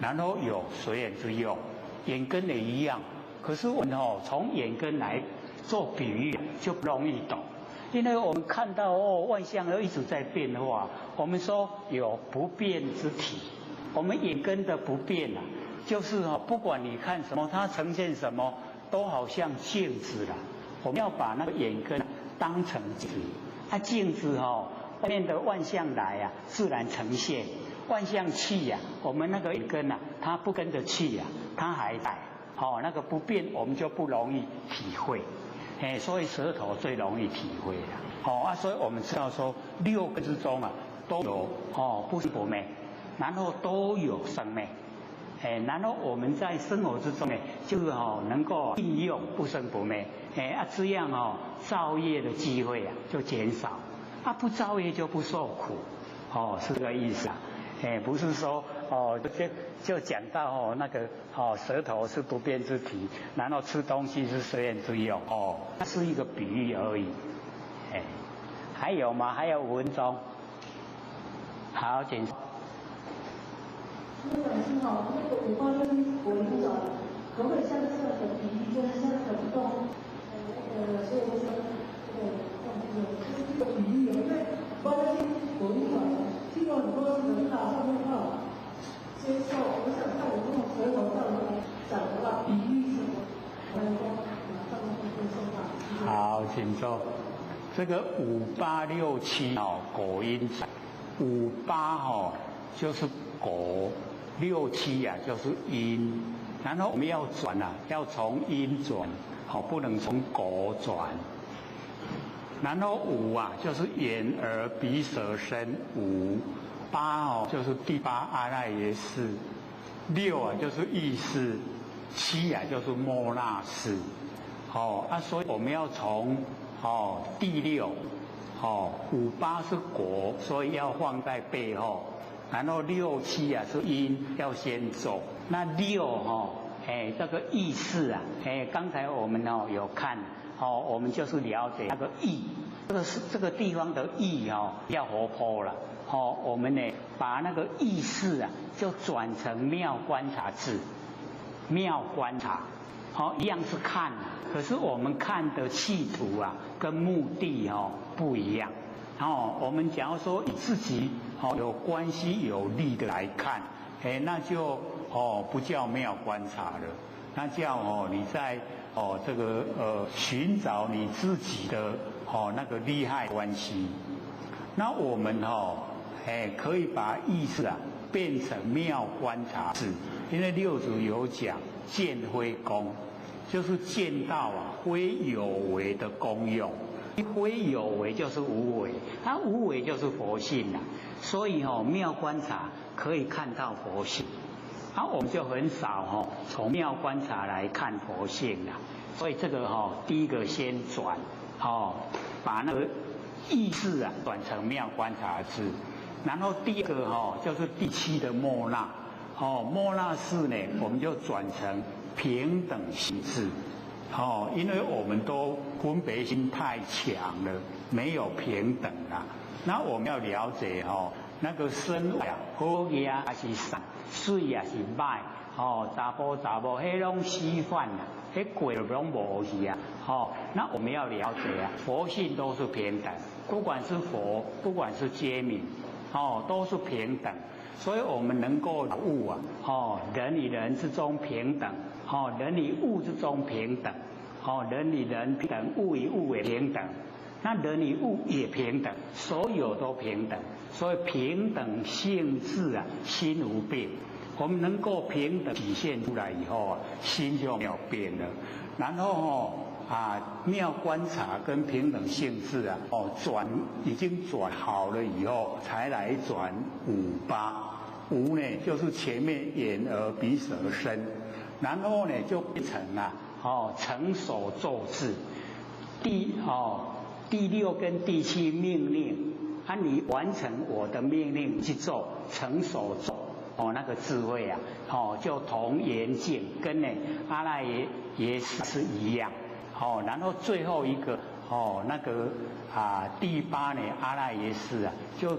然后有随缘之用，眼根也一样。可是我们从眼根来做比喻就不容易懂，因为我们看到万象又一直在变化，我们说有不变之体，我们眼根的不变就是不管你看什么，它呈现什么，都好像镜子了。我们要把那个眼根当成镜子，镜子外面的万象来自然呈现，万象气我们那个眼根它不跟着气它还在，那个不变我们就不容易体会，所以舌头最容易体会所以我们知道说6根之中都有不生不灭，然后都有生灭，然后我们在生活之中就是能够应用不生不灭，这样造业的机会就减少。不造业就不受苦，是这个意思啊。不是说就讲到那个舌头是不变之体，然后吃东西是随缘之用那是一个比喻而已。还有吗？还有5分钟。好，请。那个是那个5八跟5转，可不可以像这个比喻，就是像很动所以我说就是这个比喻，因为5八跟5转，听过很多人打上面接受，我想看我这种舌头上面讲的话，比喻什么，能够上面会接受到。好，请坐。这个5867果音，58就是果，67就是音，然后我们要转要从音转，不能从果转。然后5就是眼耳鼻舌身5，8就是第8阿赖耶识，6就是意识，7就是末那识。所以我们要从第6，58是果，所以要放在背后，然后6、7是音，要先走。那6这个意识刚才我们有看我们就是了解那个意，这个地方的意要活泼了我们呢把那个意识就转成妙观察智，妙观察一样是看可是我们看的企图跟目的不一样我们假如说以自己有关系有利的来看那就不叫妙观察了，那叫你在这个寻找你自己的那个利害关系。那我们可以把意识变成妙观察智，因为六祖有讲见非功，就是见到非有为的功用。非有为就是无为，它无为就是佛性所以妙观察可以看到佛性。我们就很少从妙观察来看佛性所以这个第一个先转把那个意识转成妙观察智，然后第二个就是第7的末那末那识呢，我们就转成平等心智因为我们都分别心太强了，没有平等那我们要了解那个生好嘢还是善，水也是歹查甫迄拢死反迄鬼拢无去那我们要了解佛性都是平等，不管是佛，不管是揭明都是平等，所以我们能够悟人与人之中平等人与物之中平等人与人平等，物与物也平等，那人与物也平等，所有都平等，所以平等性质心无变。我们能够平等体现出来以后心就没有变了。然后妙观察跟平等性质已经转好了以后，才来转5呢，就是前面眼耳鼻舌身，然后呢就变成成手咒智。第6跟第7命令你完成我的命令去做成手咒那个智慧就同缘境跟阿赖耶识是一样然后最后一个那个第8呢阿赖耶识就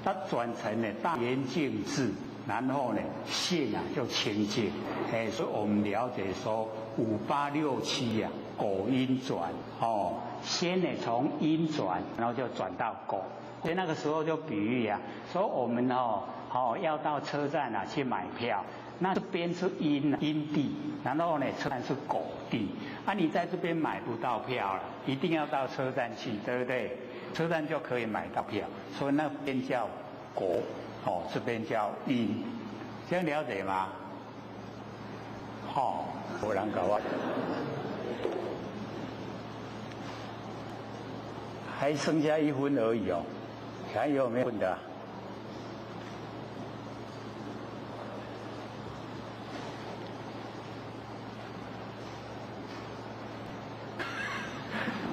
它转成大圆净智，然后呢性就清净所以我们了解说5867果因转先呢从因转，然后就转到果。所以那个时候就比喻说我们要到车站去买票，那这边是因地，然后呢车站是果地你在这边买不到票了，一定要到车站去，对不对？车站就可以买到票，所以那边叫果这边叫因，这样了解吗？没人搞还剩下1分而已还有没有问的？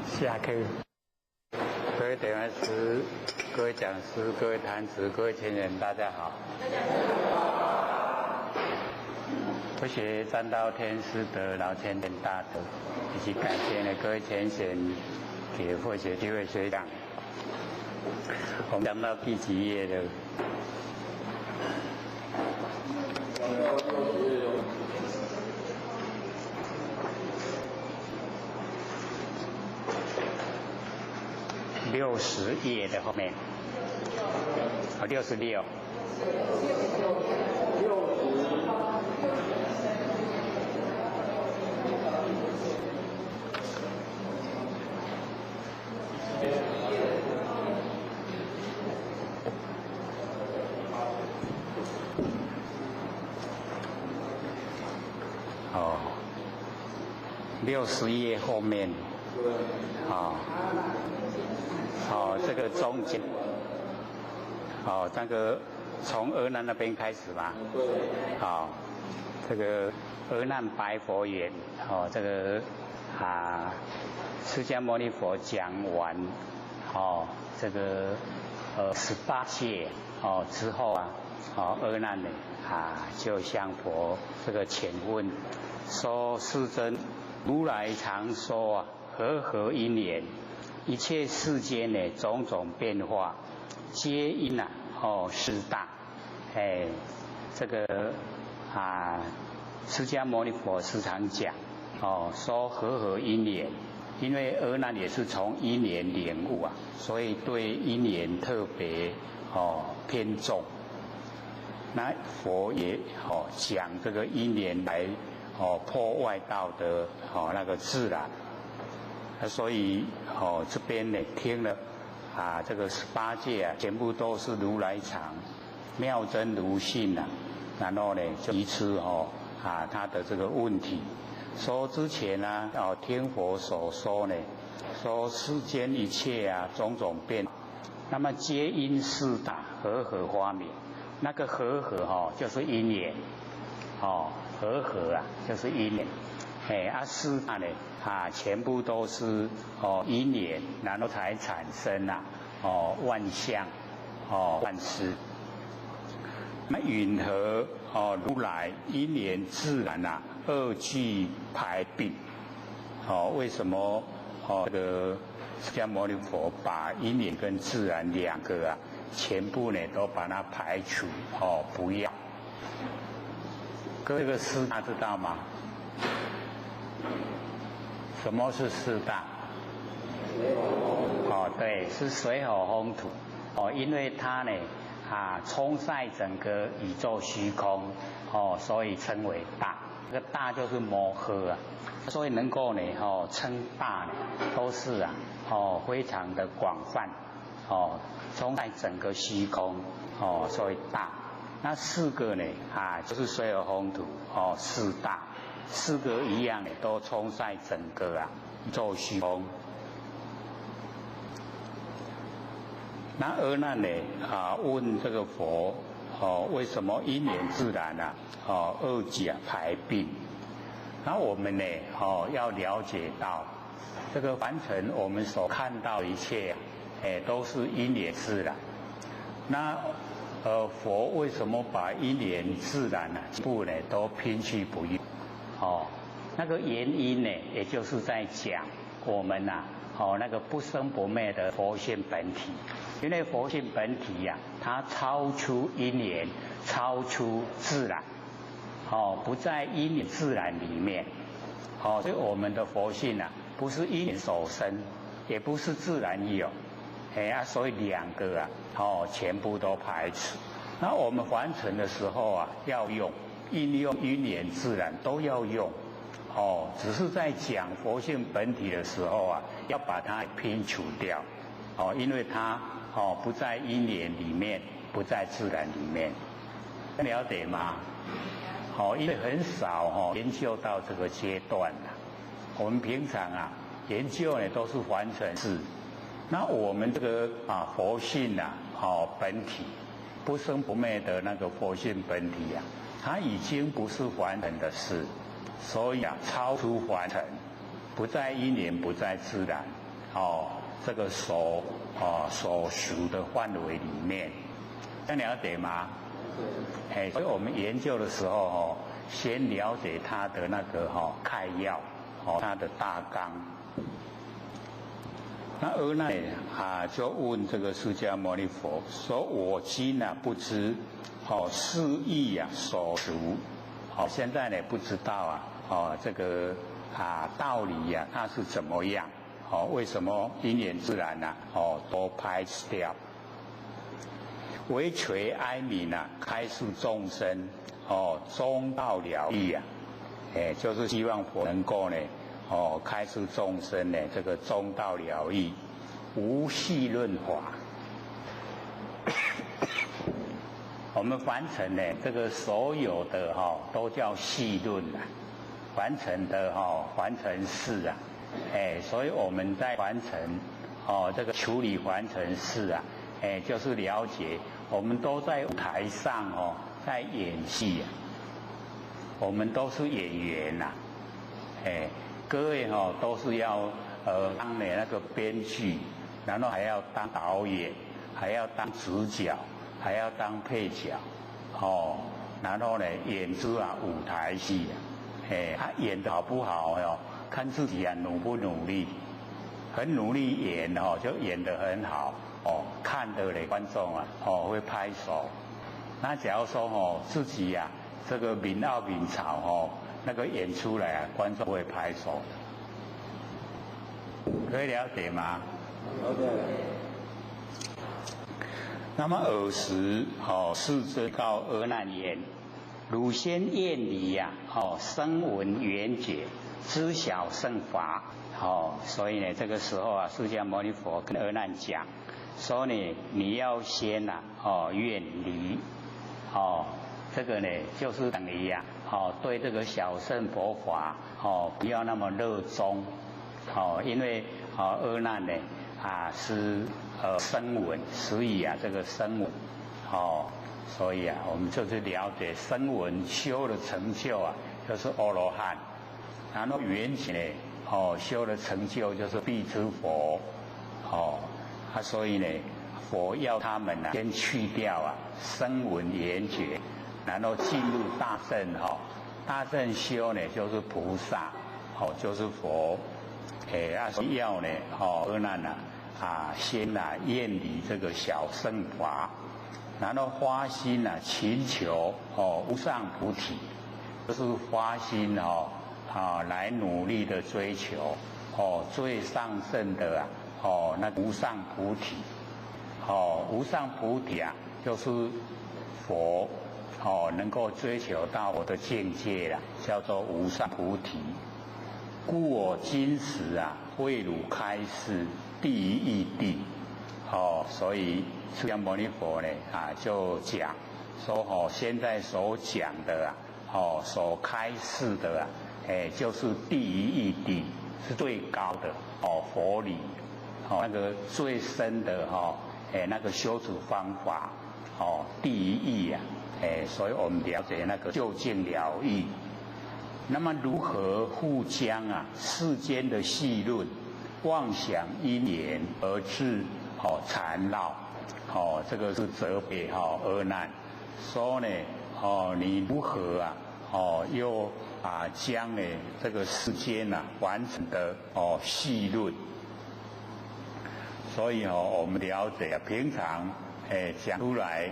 下课。对。位点完师、各位讲师、各位坛子、各位前人，大家好。佛学占道天师的老前人大德，以及感谢呢各位前贤给佛学机会学讲。我们讲到第几页了？60页的后面，66。60页后面，这个中间，那个从阿难那边开始吧，这个阿难白佛言，这个释迦牟尼佛讲完，这个18戒之后阿难呢就向佛这个请问，说世尊，如来常说和因缘，一切世间呢种种变化，皆因四大。这个释迦牟尼佛时常讲说和因缘，因为阿难也是从因缘领悟所以对因缘特别偏重。那佛也讲这个因缘来破外道的那个自然，所以这边呢听了这个18戒全部都是如来常，妙真如性然后呢就提出他的这个问题，说之前听佛所说呢，说世间一切种种变，那么皆因四大和发明，那个和就是因缘，和就是因缘，四大呢全部都是因缘，然后才产生万象万事。那允和如来因缘自然二俱排并，为什么这个释迦牟尼佛把因缘跟自然两个全部呢都把它排除不要？这个四大知道吗？什么是四大？对，是水火风土。因为它呢充塞整个宇宙虚空，所以称为大。这个大就是摩诃所以能够呢称大呢都是非常的广泛，充塞整个虚空，所以大。那四个呢就是水火风土四大，四个一样都充塞整个宇宙虚空。那阿难呢问这个佛为什么因缘自然二俱排并？那我们呢要了解到这个凡尘我们所看到的一切都是因缘自然。那佛为什么把因缘自然全部呢都拼去不用？那个原因呢，也就是在讲我们那个不生不灭的佛性本体。因为佛性本体它超出因缘，超出自然，不在因缘自然里面，所以我们的佛性不是因缘所生，也不是自然有，所以两个全部都排除。那我们凡尘的时候要用应用因缘自然都要用，只是在讲佛性本体的时候要把它拼除掉，因为它不在因缘里面，不在自然里面，了解吗？因为很少研究到这个阶段我们平常研究呢都是凡尘事，那我们这个佛性本体不生不灭的那个佛性本体它已经不是凡尘的事，所以超出凡尘，不在因缘，不在自然，这个所属的范围里面，这样了解吗？所以我们研究的时候先了解它的那个概要，它的大纲。那阿难就问这个释迦牟尼佛说：“我今不知是义所属，现在呢不知道这个道理它是怎么样？为什么因缘自然都排斥掉？唯垂哀悯开示众生中道了义就是希望佛能够呢开示众生呢这个中道了义，无戏论法。我们凡尘呢这个所有的都叫戏论凡尘的凡尘事所以我们在凡尘这个处理凡尘事就是了解我们都在舞台上在演戏我们都是演员各位都是要当那个编剧，然后还要当导演，还要当主角，还要当配角然后呢演出舞台戏演得好不好看自己努不努力，很努力演就演得很好看的观众会拍手。那假如说自己这个民傲民草那个演出来观众会拍手，可以了解吗？了解。那么尔时世尊告阿难言：汝先厌离声闻缘觉，知晓圣法。所以呢，这个时候释迦牟尼佛跟阿难讲，说呢，你要先远离这个呢，就是等于对这个小乘佛法不要那么热衷因为阿难呢是声闻，所以这个声闻所以我们就是了解声闻修的成就就是阿罗汉，然后缘觉呢修的成就就是辟支佛所以呢佛要他们先去掉声闻缘觉，然后进入大乘大乘修呢就是菩萨就是佛要呢阿难先厌离这个小乘法，然后发心勤求无上菩提，就是发心来努力的追求最上乘的那无上菩提无上菩提就是佛能够追求到我的境界叫做无上菩提。故我今时为汝开示第一义谛所以释迦牟尼佛呢就讲说现在所讲的所开示的就是第一义谛，是最高的佛理那个最深的那个修持方法第一义所以我们了解那个究竟了义。那么如何复将世间的戏论妄想因缘而致缠绕这个是责备阿难说呢你如何又将呢这个世间完整的戏论。所以我们了解平常讲出来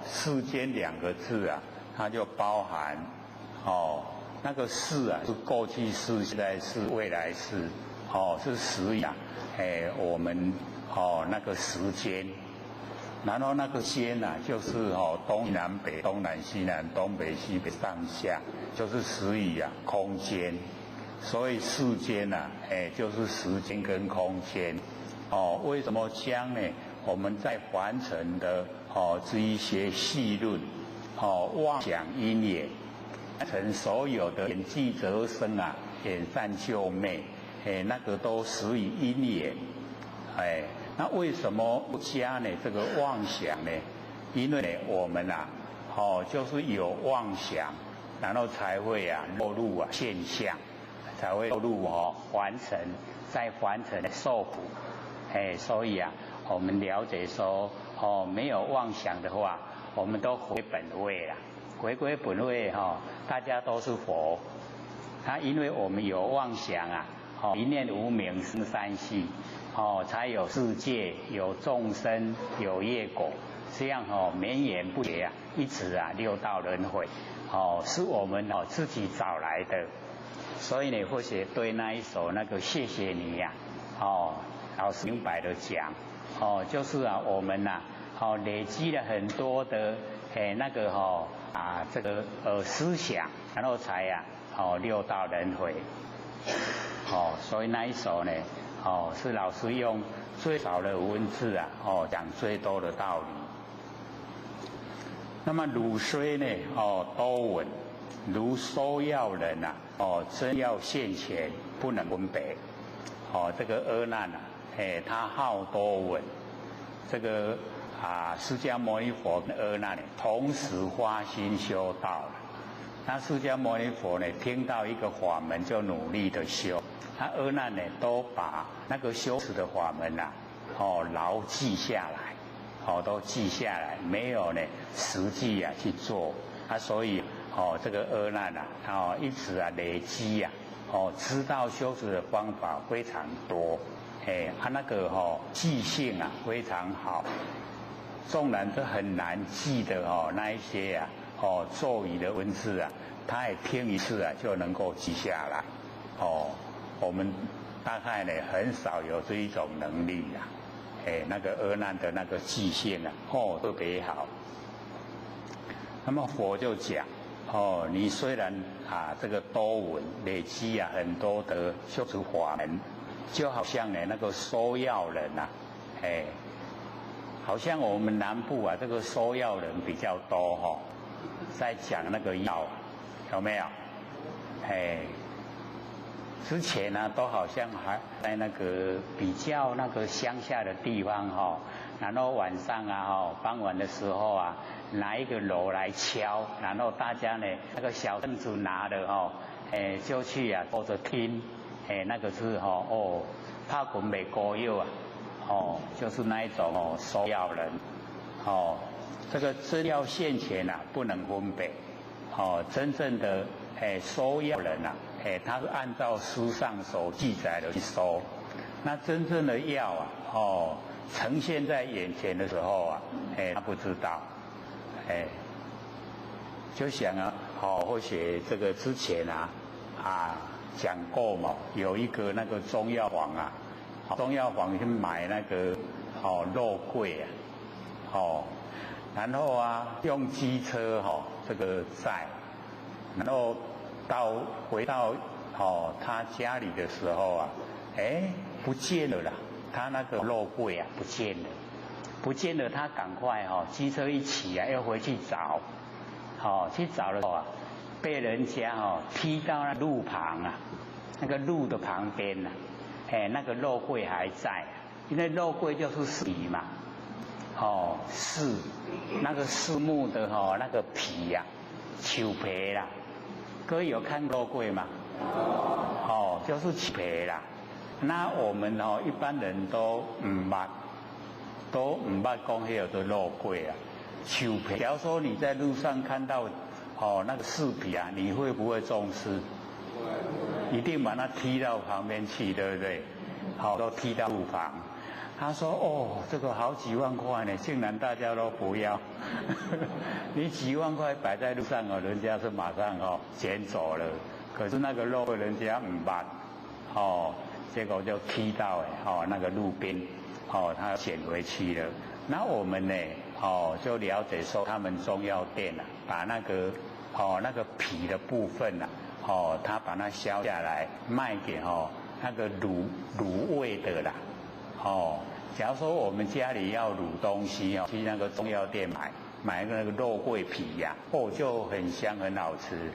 世间两个字它就包含那个世是过去世、现在世、未来世是时我们那个时间，然后那个间就是东南北、东南西南、东北西北、上下，就是时与空间。所以世间就是时间跟空间为什么将呢我们在凡尘的这一些戏论妄想因缘成所有的演技则生演善救媚那个都始于因缘那为什么不加呢这个妄想呢？因为呢我们就是有妄想，然后才会落入现象，才会落入凡尘，在凡尘受苦所以啊，我们了解说，没有妄想的话，我们都回本位啦，回归本位大家都是佛。因为我们有妄想啊，一念无明生三系，才有世界，有众生，有业果，这样绵延不绝啊，一直啊六道轮回，是我们自己找来的。所以呢，或许对那一首那个谢谢你呀，老师明白的讲，就是啊我们呐，累积了很多的这个思想，然后才六道轮回，所以那一首呢，是老师用最少的文字啊，讲最多的道理。那么汝虽呢，多闻，如收药人啊，真要现前，不能分别。这个阿难啊，他好多闻，这个释迦牟尼佛跟阿难同时发心修道了。那释迦牟尼佛呢，听到一个法门就努力的修，阿难呢都把那个修持的法门啊，牢记下来，都记下来，没有呢实际啊去做，所以这个阿难啊，一直啊累积啊，知道修持的方法非常多，那个记性啊非常好，纵然都很难记的那一些啊。咒语的文字啊，他也听一次啊就能够记下来。我们大概呢很少有这一种能力啊。那个阿难的那个记性啊，特别好。那么佛就讲，你虽然这个多闻累积啊很多的修持法门，就好像呢那个收药人啊，好像我们南部啊这个收药人比较多在讲那个药，有没有？之前呢，都好像还在那个比较那个乡下的地方然后晚上啊傍晚的时候啊，拿一个锣来敲，然后大家呢那个小凳子拿的就去啊坐着听，那个是怕滚没高药啊，就是那一种收药人，这个资料现前啊，不能分别。真正的收药人啊，他是按照书上所记载的去收。那真正的药啊，呈现在眼前的时候啊，他不知道。就想啊，或许这个之前讲过嘛，有一个那个中药房啊，中药房去买那个肉桂啊，然后用机车这个载，然后回到他家里的时候啊，不见了啦，他那个肉桂啊不见了，他赶快机车一起啊要回去找，去找的时候啊，被人家踢到那路旁啊，那个路的旁边啊，那个肉桂还在，因为肉桂就是树皮嘛。柿那个柿木的那个皮呀，树皮啦，各位有看肉桂吗？就是树皮啦。那我们一般人都唔捌讲迄个肉桂啊，树皮。假如说你在路上看到那个柿皮啊，你会不会重视？一定把它踢到旁边去，对不对？都踢到路旁。他说：“这个好几万块呢，竟然大家都不要。你几万块摆在路上人家是马上捡走了。可是那个肉人家唔捌，结果就踢到那个路边，他捡回去了。那我们呢，就了解说他们中药店把那个那个皮的部分他把它削下来卖给那个卤味的啦。假如说我们家里要卤东西去那个中药店买那个肉桂皮呀，就很香很好吃。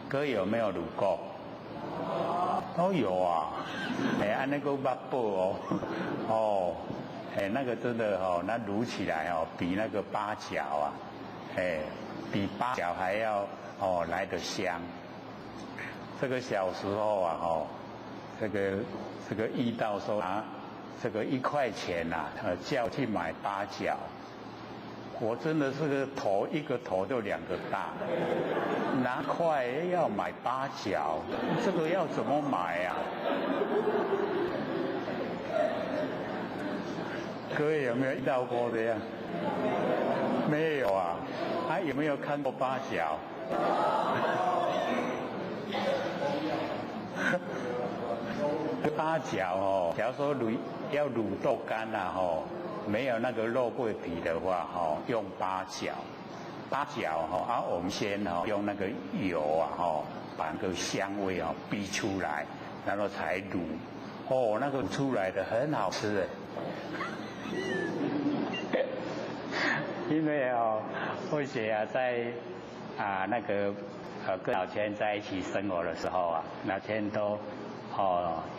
各位有没有卤过？都有啊。按那个八宝那个真的那卤起来比那个八角啊，比八角还要来得香。这个小时候这个遇到说这个1块钱呐，叫我去买8角，我真的是一个头就2个大，拿块要买8角，这个要怎么买啊？各位有没有遇到过这样？没有啊？有没有看过8角？8角假如说要卤豆干啦没有那个肉桂皮的话用8角我们先用那个油把那个香味逼出来，然后才卤那个卤出来的很好吃因为或许在那个跟老千在一起生活的时候老千都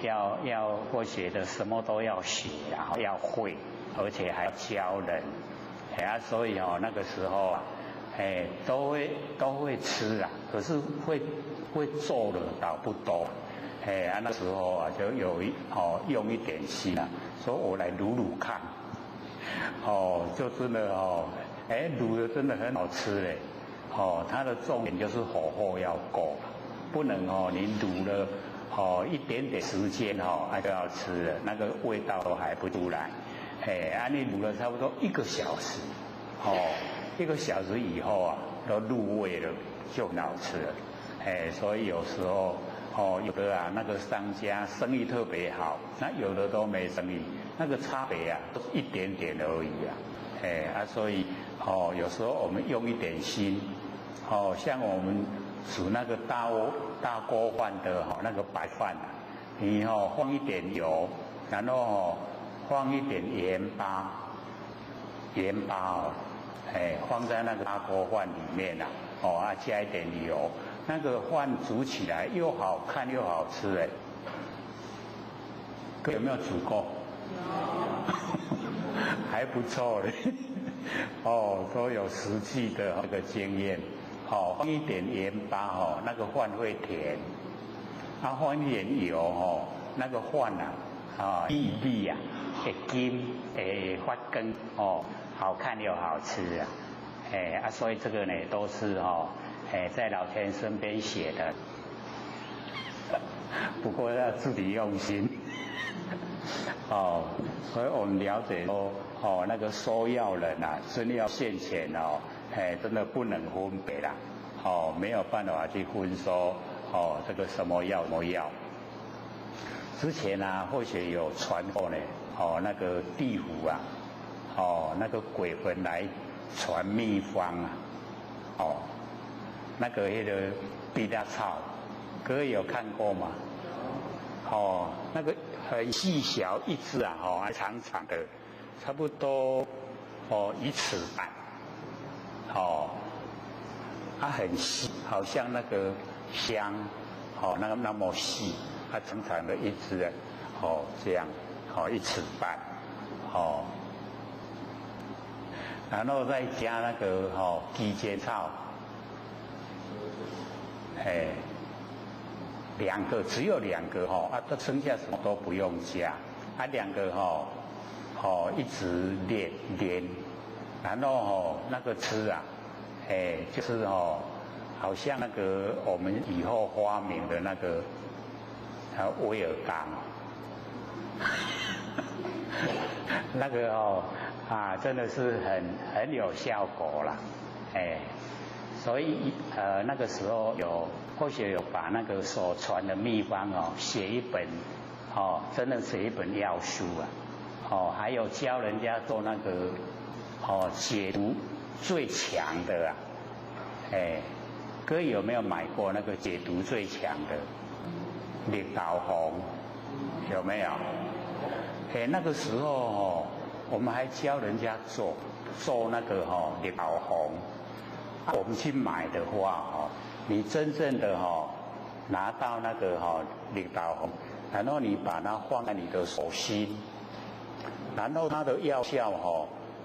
要或许的什么都要学，然后要会，而且还要教人，所以那个时候都会吃可是会做的倒不多，那时候就有用一点心说我来卤看，就真的卤的真的很好吃嘞，它的重点就是火候要够，不能你卤了一点点时间就要吃了，那个味道都还不出来，你卤了差不多1个小时，1个小时以后都入味了，就很好吃了，所以有时候有的那个商家生意特别好，那有的都没生意，那个差别都是一点点而已所以有时候我们用一点心，像我们煮那个大锅饭的那个白饭你放一点油，然后放一点盐巴放在那个大锅饭里面加一点油，那个饭煮起来又好看又好吃有没有煮过？还不错嘞都有实际的那个经验放一点盐巴那个饭会甜，放一点油那个饭粒粒会金会发根好看又好吃所以这个呢都是在老天身边写的，不过要自己用心所以我们了解说那个收药人真的要现钱真的不能分别啦没有办法去分说这个什么药什么药。之前或许有传过呢那个地府那个鬼魂来传秘方那个碧大草，各位有看过吗？那个很细小一只长长的，差不多1尺半很细，好像那个香那么细，长长的一只这样1尺半然后再加那个鸡尖草2个，只有2个剩下什么都不用加2个一直连然后那个吃就是好像那个我们以后发明的那个威尔刚那个真的是很有效果啦所以那个时候或许有把那个所传的秘方写一本真的写一本药书还有教人家做那个解毒最强的各位有没有买过那个解毒最强的绿豆红？有没有？那个时候我们还教人家做那个绿豆红我们去买的话你真正的拿到那个绿豆红，然后你把它放在你的手心，然后它的药效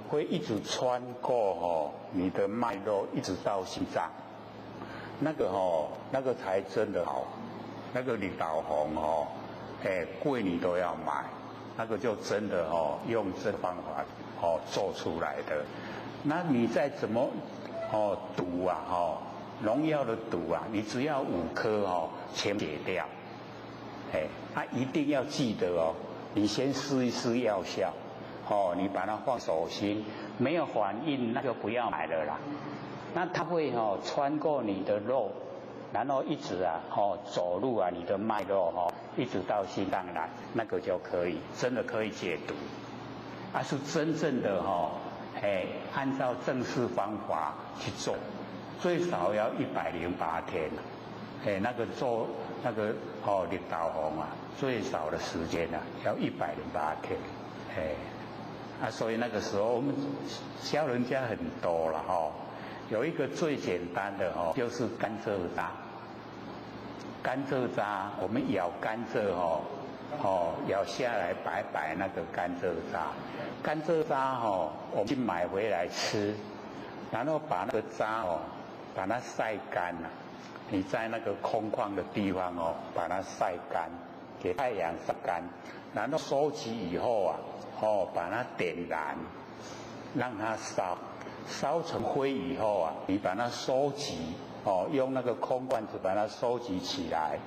会一直穿过你的脉络，一直到心脏。那个才真的好。那个绿豆红贵你都要买那个就真的用这方法做出来的。那你再怎么毒啊农药的毒啊，你只要5颗全解掉。一定要记得你先试一试药效，你把它放手心，没有反应那就不要买了啦。那它会穿过你的肉，然后一直走入你的脉络一直到心脏来，那个就可以，真的可以解毒。是真正的按照正式方法去做，最少要108天。那个做那个绿豆红啊，最少的时间要108天。所以那个时候我们教人家很多了有一个最简单的就是甘蔗渣。甘蔗渣，我们咬甘蔗咬下来白白那个甘蔗渣。甘蔗渣我们去买回来吃，然后把那个渣把它晒干了。你在那个空旷的地方把它晒干，给太阳晒干，然后收集以后把它点燃，让它烧成灰以后你把它收集用那个空罐子把它收集起来。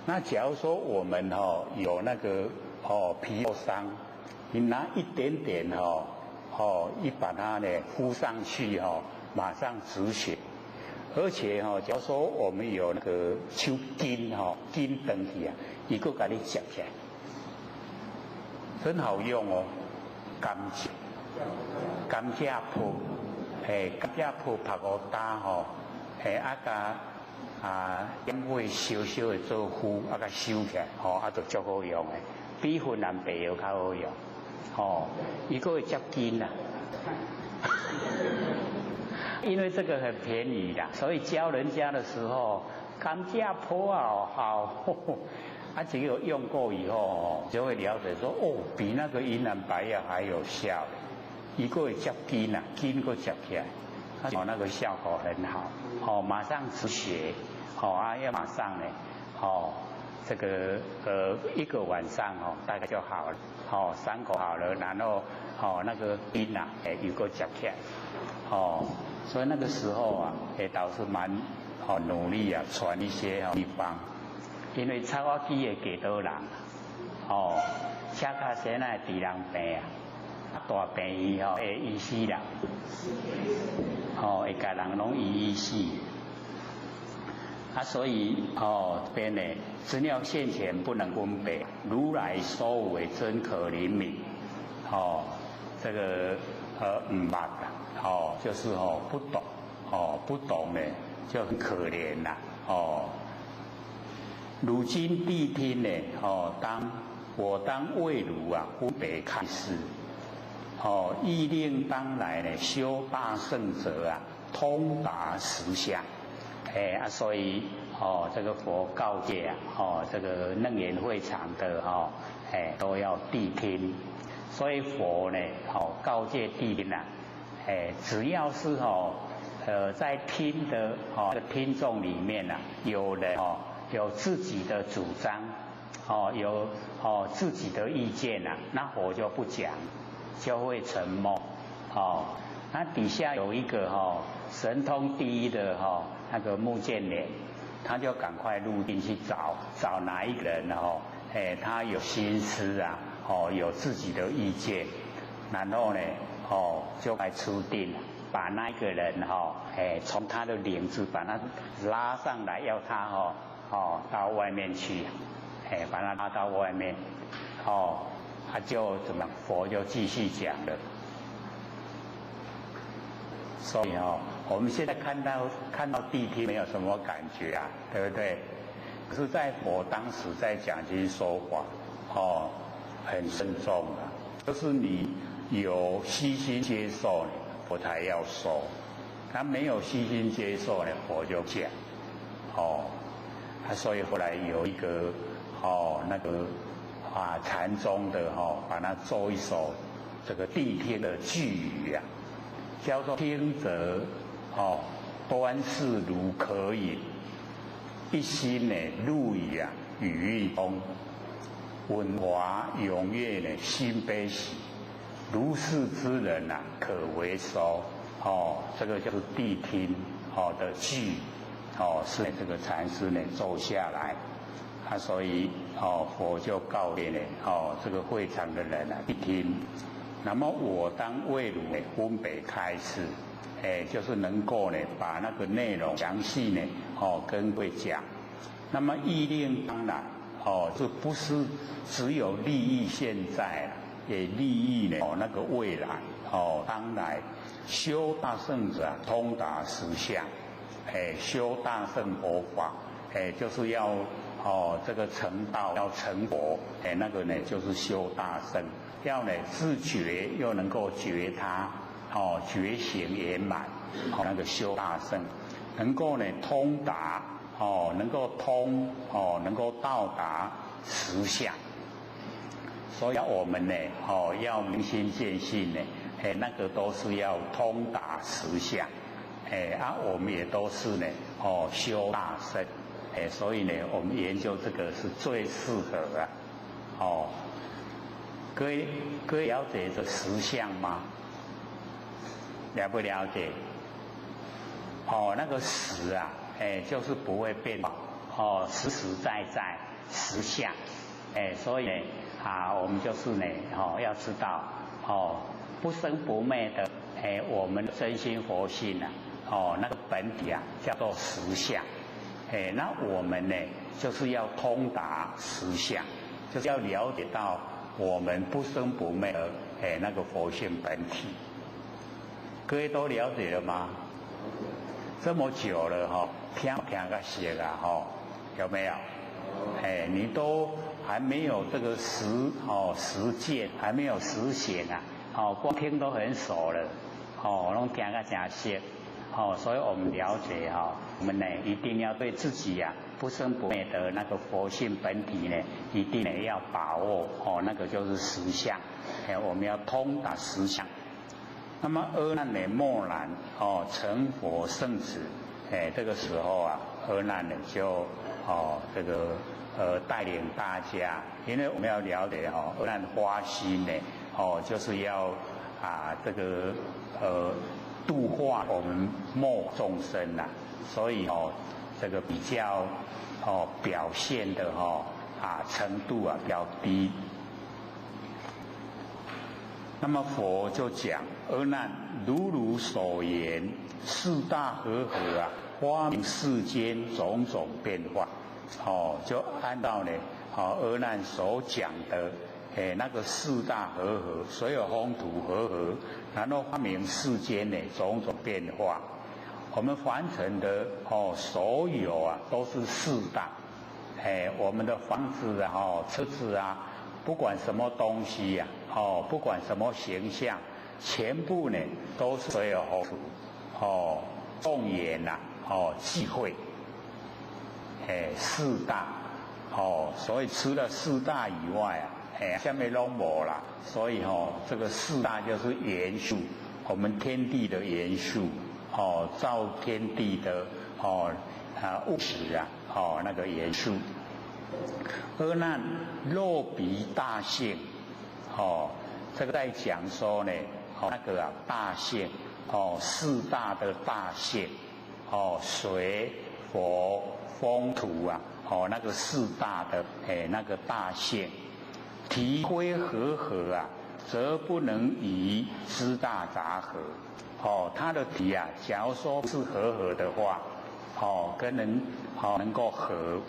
那假如说我们有那个皮肉伤，你拿一点点一把它呢敷上去马上止血。而且假如说我们有那个手筋筋长起伊佫给你接起来，很好用甘蔗铺，甘蔗铺拍5打甲烟灰烧烧的做糊，甲收起来就足好用的，比芬兰白药较好用伊佫会接筋因为这个很便宜啦，所以教人家的时候，甘蔗铺好，只有用过以后就会了解说比那个云南白药还有效，伊佫会接筋筋佫接起来，那个效果很好，马上止血，要马上呢，这个1个晚上大概就好了，3口好了，然后那个筋又佫接起来，所以那个时候也倒是蛮努力传一些地方，因为插我机的几多人车卡先来治人病大病医会医死人，会甲人拢医死。所以边呢，资料现前不能分别，如来所为真可灵敏。这个唔捌就是不懂不懂呢就很可怜啦如今谛听呢当为儒分别开示意令当来呢修大圣者通达实相所以这个佛告诫这个楞严会场的都要谛听，所以佛呢告诫谛听只要是在听的这个听众里面有人有自己的主张有自己的意见那佛就不讲，就会沉默那底下有一个神通第一的那个目犍连，他就赶快入定去找哪一个人他有心思有自己的意见，然后呢就来出定，把那个人从他的领子把他拉上来，要他到外面去，把他拉到外面，他就怎么佛就继续讲了。所以我们现在看到谛听没有什么感觉对不对？可是在佛当时在讲经说法很慎重就是你有悉心接受佛才要说，他没有悉心接受佛就讲所以后来有一个那个禅宗的把它做一首这个谛听的句语叫做听者端视如可饮，一心入语语意通，文华踊跃呢，心悲喜，如是之人啊，可为收。这个就是谛听的句，是这个禅师呢奏下来，所以佛就告诫呢，这个会场的人啊，谛听。那么我当为汝呢分别开示，就是能够呢把那个内容详细呢，跟各位讲。那么意令当然，这不是只有利益现在啊，也利益呢那个未来，当来修大圣者通达实相，修大圣佛法，就是要这个成道要成佛，那个呢就是修大圣。要呢自觉又能够觉他，觉醒圆满，那个修大圣，能够呢通达，能够通，能够到达实相。所以我们呢，要明心见性呢，那个都是要通达实相，我们也都是呢，修大圣，所以呢，我们研究这个是最适合啊，各位了解这实相吗？了不了解？那个实啊，就是不会变化，实实在在实相，所以呢，我们就是呢，要知道，不生不灭的，我们的真心佛性啊，那个本体啊，叫做实相，那我们呢，就是要通达实相，就是要了解到我们不生不灭的那个佛性本体。各位都了解了吗？这么久了听个写啊有没有？你都还没有这个实践，还没有实行啊，光听都很熟了，拢听个真熟，所以我们了解我们呢一定要对自己不生不灭的那个佛性本体呢，一定呢要把握那个就是实相，我们要通达实相。那么阿难呢默然成佛圣子，这个时候阿难呢就这个带领大家，因为我们要了解阿难发心呢就是要这个度化我们末众生所以这个比较表现的程度比较低。那么佛就讲阿难，如所言，四大和合发明世间种种变化，就按照呢阿难所讲的那个四大和合，所有风土和合，然后发明世间呢种种变化。我们凡尘的所有都是四大，我们的房子车子不管什么东西不管什么形象，全部呢都是所有风土众缘忌讳，四大所以除了四大以外下面都没啦。所以这个四大就是元素，我们天地的元素造天地的物质那个元素。阿难肉鼻大性，这个在讲说呢，那个大性，四大的大性，水、火、风、土那个四大的那个大性，体归和合则不能以知大杂合。它的体假如说是和合的话，跟人能够合，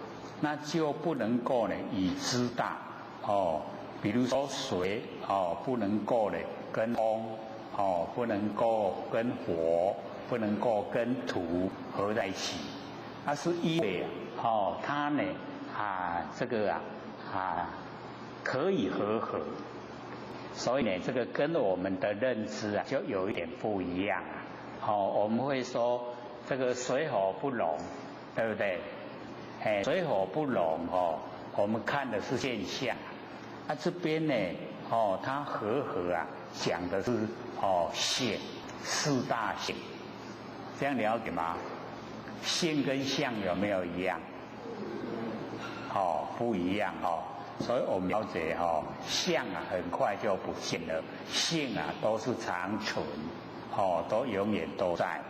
那就不能够呢以知大比如说水不能够呢跟风不能够跟火，不能够跟土合在一起，那是因为它呢这个可以和合，所以呢这个跟我们的认知就有一点不一样我们会说这个水火不容，对不对？水火不容我们看的是现象，这边呢它和合讲的是性，四大性，这样了解吗？性跟相有没有一样？不一样所以我们了解相啊很快就不见了，性啊都是长存，都永远都在，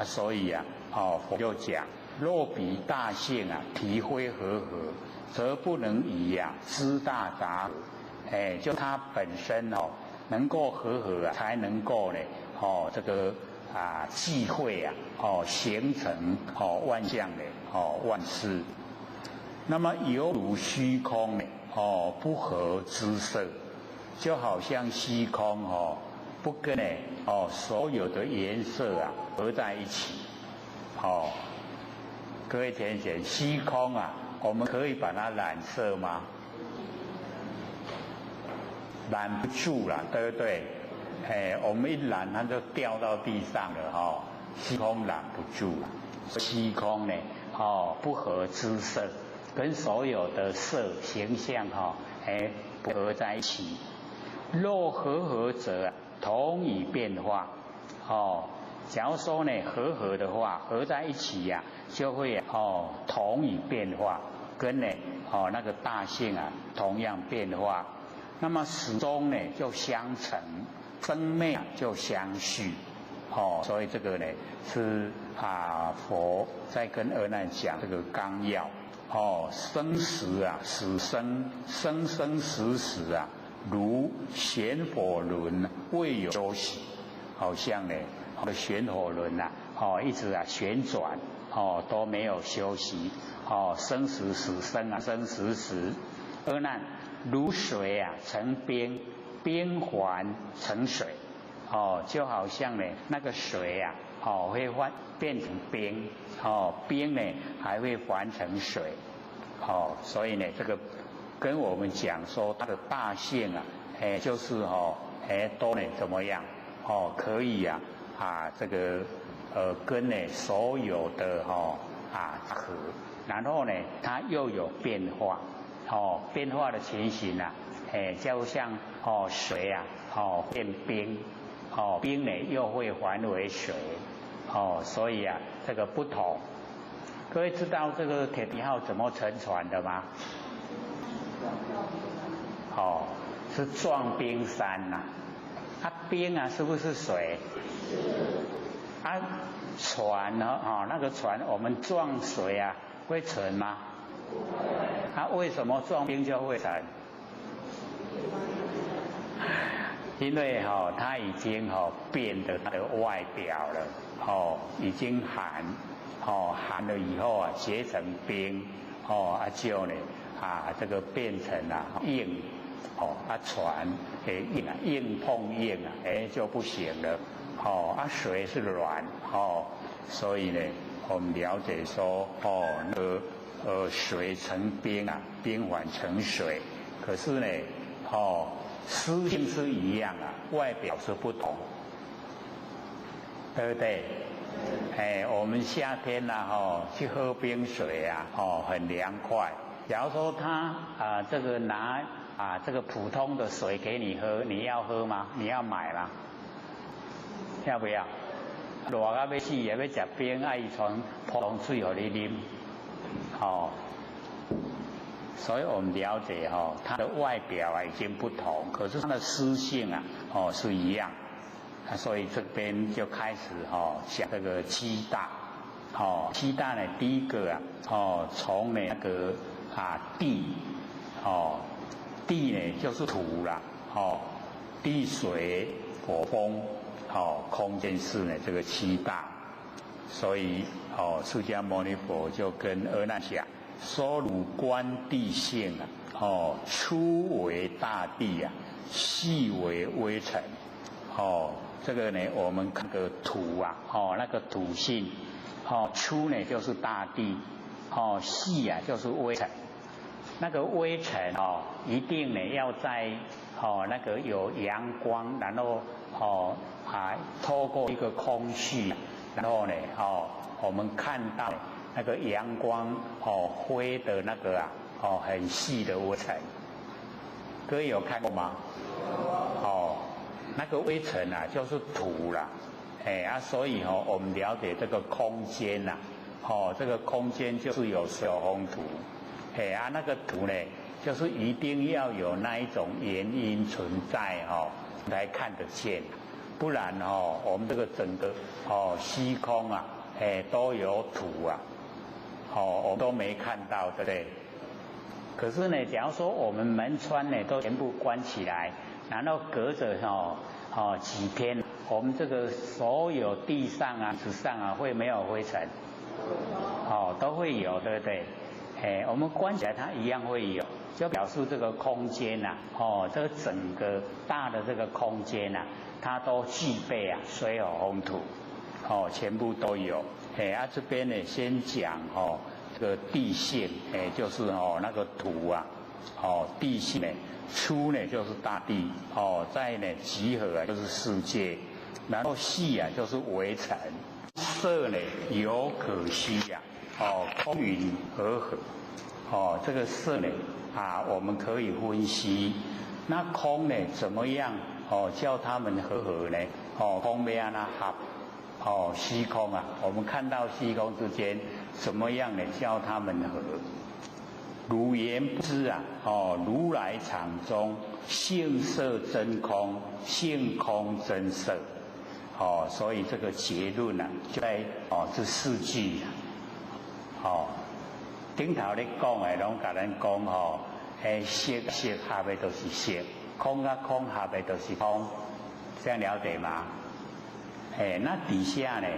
所以啊，佛就讲，若比大性啊，体非和合，则不能以啊知大杂合，就它本身能够和合啊，才能够呢，这个际会啊，形成万象的万事。那么犹如虚空呢，不合之色，就好像虚空不跟呢所有的颜色啊合在一起，各位同学，虚空啊，我们可以把它染色吗？染不住了，对不对？我们一染它就掉到地上了虚空染不住了。虚空呢，不合之色，跟所有的色形象不合在一起。若和合者，同以变化。假如说呢和合的话，合在一起呀，就会同以变化，跟呢那个大性啊同样变化。那么始终呢就相成，生灭就相续。所以这个呢是佛在跟阿难讲这个纲要。生死啊，死生，生生死死啊，如旋火轮未有休息，好像呢旋火轮啊，一直旋转，都没有休息，生死死生啊，生死死。阿难，如水啊成冰，冰还成水，就好像呢那个水啊，会变成冰，冰呢还会还成水，所以呢这个跟我们讲说它的大性啊，就是都呢怎么样，可以这个跟呢所有的合，然后呢它又有变化，变化的情形啊，就像水啊，变冰，冰呢又会还为水，所以啊这个不同。各位知道这个铁皮号怎么沉船的吗？是撞冰山呐。冰啊是不是水？船呢？那个船我们撞水啊会沉吗？为什么撞冰就会沉？因为它已经变得它的外表了，已经寒了以后啊结成冰，就呢这个变成硬，船硬碰硬就不行了，水是软，所以呢我们了解说水成冰啊，冰还成水，可是呢实性是一样外表是不同，对不对？我们夏天去喝冰水很凉快。假如说他这个拿这个普通的水给你喝，你要喝吗？你要买吗？要不要？热到要死也要吃冰，伊从普通水给你啉，所以我们了解它的外表已经不同，可是它的湿性是一样。所以这边就开始讲这个七大，七大呢第一个从那个地，地呢就是土啦，地水火风，空间是呢这个七大，所以释迦牟尼佛就跟阿难讲，说汝观地性粗为大地细为微尘，这个呢我们看个土那个土性，粗呢就是大地，细就是微尘。那个微尘一定呢要在那个有阳光，然后透过一个空隙，然后呢我们看到那个阳光灰的那个很细的微尘，各位有看过吗？那个微尘就是土啦，所以我们了解这个空间这个空间就是有水风土，那个土呢就是一定要有那一种原因存在来看得见，不然我们这个整个虚空啊，都有土啊，我们都没看到，对不对？可是呢，假如说我们门窗呢都全部关起来，然后隔着几天，我们这个所有地上啊、纸上啊会没有灰尘？都会有，对不对？我们关起来它一样会有，就表示这个空间呐，这个整个大的这个空间呐，它都具备啊水火风土，全部都有。这边呢先讲这个地性，就是那个土啊，地性呢，粗呢就是大地，再呢集合啊就是世界，然后细啊就是微尘，色呢有可虚呀，空云和合，这个色呢我们可以分析，那空呢怎么样叫它们和合呢？空要那合，虚空啊，我们看到虚空之间怎么样呢？叫它们合。如言不知啊，如来藏中性色真空，性空真色。所以这个结论啊，就在这4句啊。顶头咧讲的，拢甲咱讲色合的都是色，空空合的都是空，这样了解吗？那底下呢，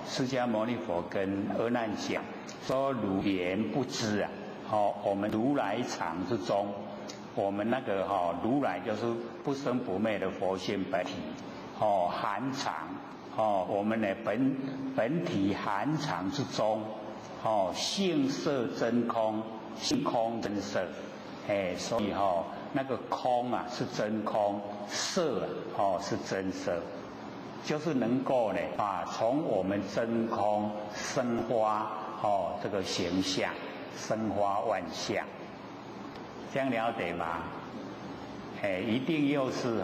释迦牟尼佛跟阿难讲说，如言不知啊，我们如来藏之中，我们那个如来就是不生不灭的佛性本体，含藏，我们的本体含藏之中，性色真空，性空真色，所以那个空啊是真空，色是真色。就是能够呢从我们真空生发这个形象，生发万象，这样了解吗？一定又是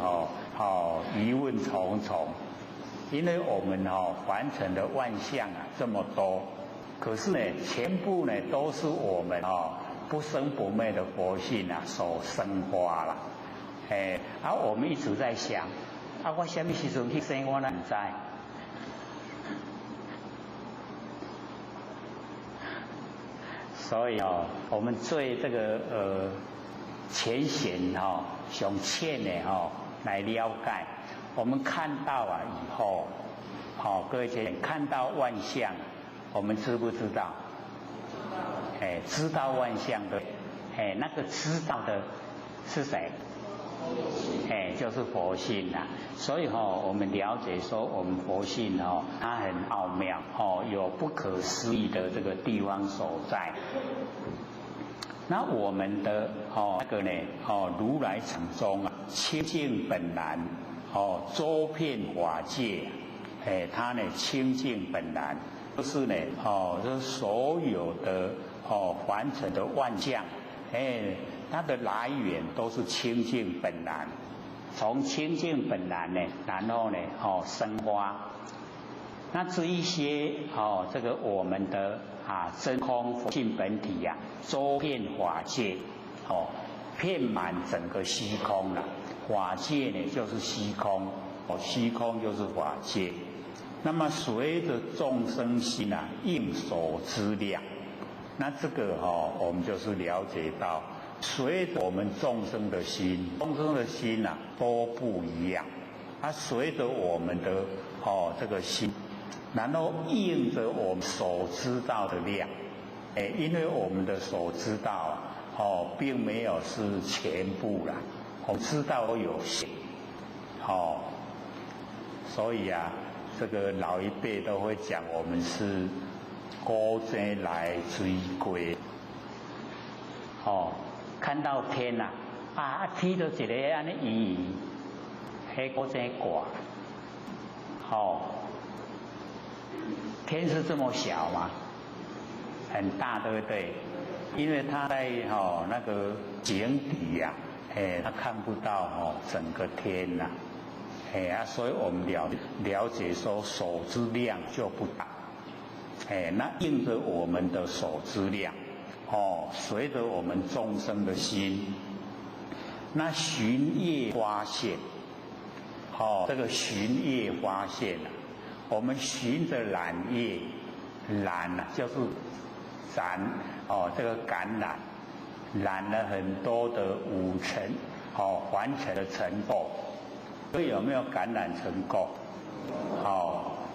疑问重重，因为我们凡尘的万象啊这么多，可是呢全部呢都是我们不生不灭的佛性啊所生发了，而我们一直在想。我什么时阵去生我哪不知？所以我们对这个浅显上浅的来了解，我们看到啊以后，各位姐看到万象，我们知不知道？知道万象的，那个知道的是谁？就是佛性啦，所以我们了解说，我们佛性它很奥妙，有不可思议的这个地方所在。那我们的那个呢，如来藏中啊，清净本然，周遍法界，它呢清净本然，就是呢，这所有的凡尘的万象，它的来源都是清净本然，从清净本然呢，然后呢，生发。那这一些这个我们的真空佛性本体呀，周遍法界，遍满整个虚空了。法界呢就是虚空，虚空就是法界。那么随着众生心啊应所知量，那这个我们就是了解到。随着我们众生的心，众生的心都不一样，随着我们的这个心，然后应着我们所知道的量，因为我们的所知道并没有是全部啦，我们知道都有限，所以这个老一辈都会讲我们是高僧来追归，看到天天就一个安尼圆，迄个真挂，天是这么小吗？很大，对不对？因为它在那个井底呀，它看不到整个天呐，所以我们了解说所知量就不大，那应着我们的所知量。随着我们众生的心，那循业发现，这个循业发现啊，我们循着染业，染啊就是染这个感染，染了很多的五尘凡尘的尘垢，所以有没有感染尘垢？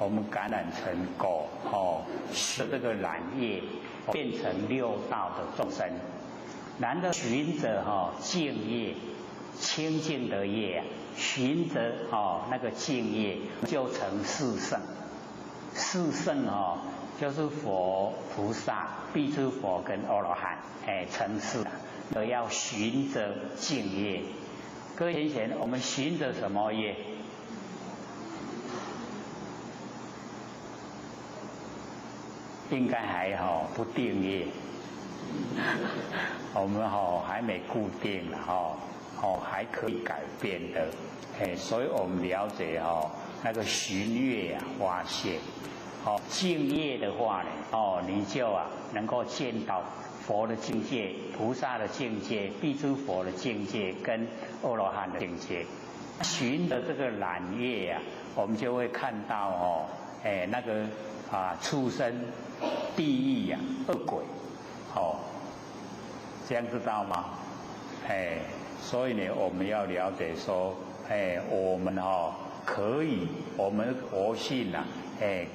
我们感染尘垢，使这个染业变成六道的众生，然后循着净业，清净的业，循着那个净业，就成四圣。四圣就是佛、菩萨、必诸佛跟阿罗汉，成四，都要循着净业。各位贤贤，我们循着什么业？应该还好，不定业。我们还没固定了还可以改变的。所以我们了解那个循业发现。净业的话呢，你就能够见到佛的境界、菩萨的境界、必诸佛的境界跟阿罗汉的境界。循着这个染业我们就会看到那个畜生、地狱恶鬼，这样知道吗？所以呢，我们要了解说，我们可以，我们佛性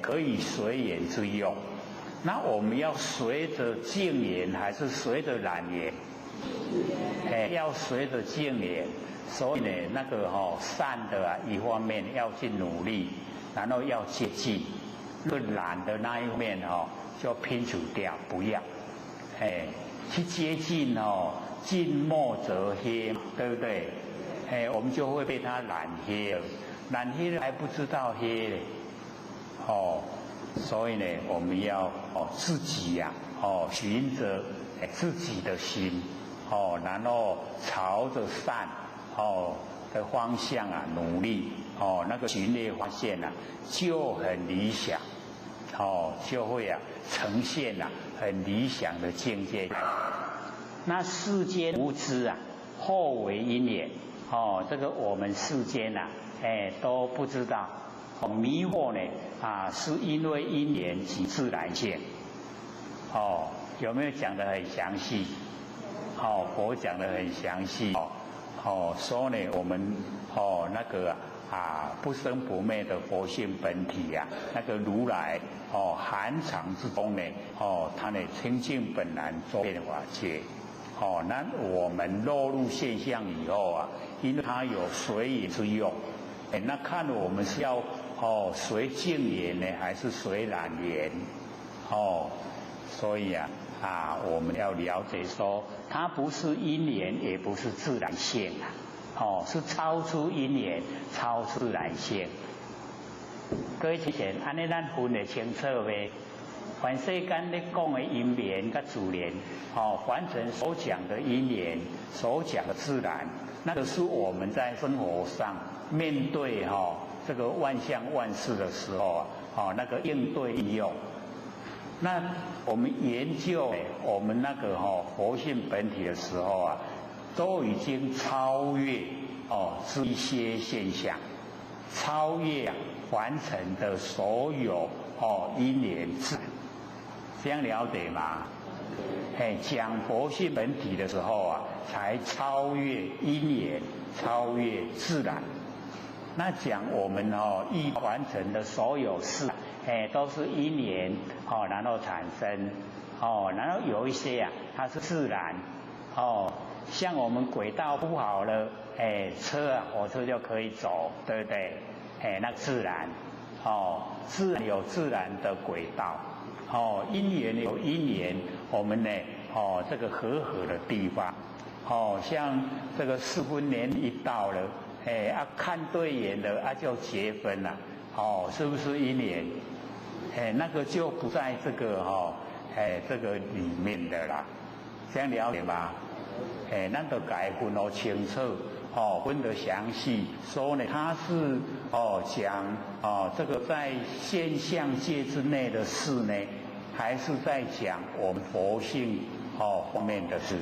可以随缘之用。那我们要随着净缘还是随着染缘？要随着净缘。所以呢，那个善的一方面要去努力，然后要接近；那染的那一面就拼除掉，不要。去接近近墨则黑，对不对？我们就会被它染黑了，染黑了还不知道黑嘞。所以呢，我们要自己循着自己的心，然后朝着善的方向努力，那个循业发现就很理想，就会呈现很理想的境界。那世间无知后为因缘，这个我们世间都不知道。迷惑呢是因为因缘及自然性。有没有讲得很详细？佛讲得很详细。说呢，我们那个不生不灭的佛性本体那个如来含藏之中呢，它呢清净本然周遍法界。那我们落入现象以后因为它有随缘之用，那看我们是要随净缘呢，还是随染缘？所以我们要了解说，它不是因缘，也不是自然性是超出因缘、超出自然性。各位之前，安尼咱分得清楚呗？凡世间咧讲的因缘跟自然，凡尘所讲的因缘、所讲的自然，那个是我们在生活上面对这个万象万事的时候那个应对应用。那我们研究我们那个佛性本体的时候都已经超越这一些现象，超越凡尘的所有因缘自然，这样了解吗？讲佛性本体的时候才超越因缘，超越自然。那讲我们欲凡尘的所有事都是因缘然后产生然后有一些它是自然像我们轨道铺好了车火车就可以走，对不对？那自然自然有自然的轨道因缘有因缘，我们呢这个和合的地方像这个适婚年一到了看对眼了就结婚了是不是因缘？那个就不在这个这个里面的啦，这样了解吗？咱就该分得清楚分得详细，说呢它是讲这个在现象界之内的事呢，还是在讲我们佛性方面的事。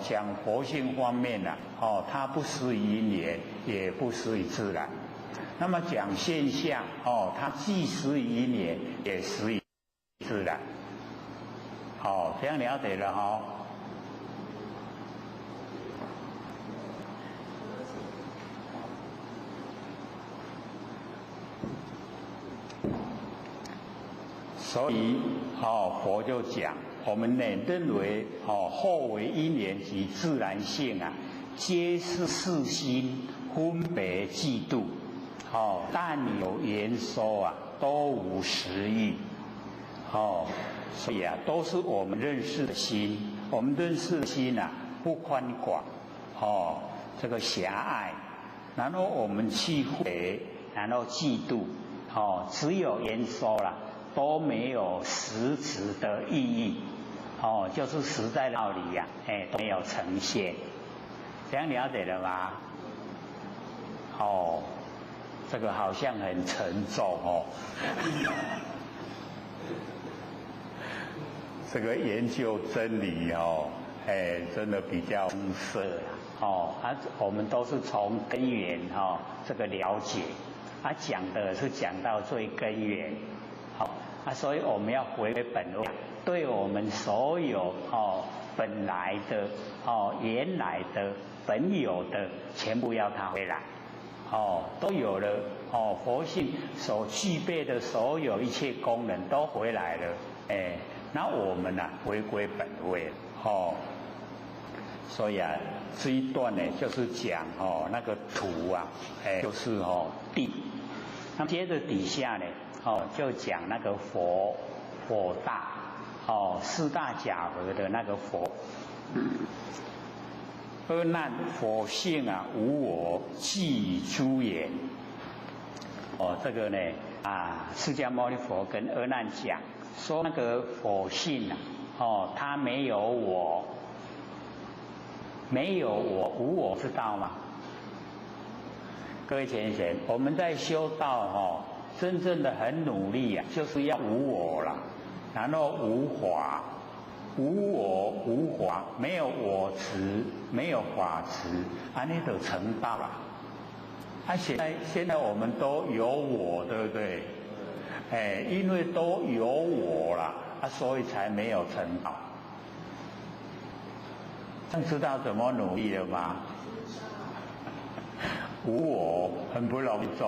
讲佛性方面呢，它不施于因缘，也不施于自然。那么讲现象，它既施于因缘，也施于自然。这样了解了哈。所以，佛就讲，我们呢认为，后为因缘及自然性啊，皆是世心分别嫉妒，但有言说啊，都无实义，所以啊，都是我们认识的心，我们认识的心啊，不宽广，这个狭隘，然后我们去分别，然后嫉妒，只有言说啦。都没有实质的意义，就是实在道理呀，都没有呈现，这样了解了吗？这个好像很沉重这个研究真理真的比较深涩我们都是从根源这个了解，讲的是讲到最根源。所以我们要回归本位，对我们所有本来的原来的本有的全部要它回来，都有了佛性所具备的所有一切功能都回来了，那我们回归本位所以这一段呢就是讲那个土啊，就是地，那接着底下呢。就讲那个佛大，四大假合的那个佛。阿难，佛性无我，即以诸言。这个呢释迦牟尼佛跟阿难讲说，那个佛性它没有我，没有我，无我知道吗？各位贤贤，我们在修道真正的很努力就是要无我啦，然后无法，无我无法，没有我执，没有法执，那就成道了。现在我们都有我，对不对？因为都有我啦，所以才没有成道。这样知道怎么努力了吗？无我很不容易做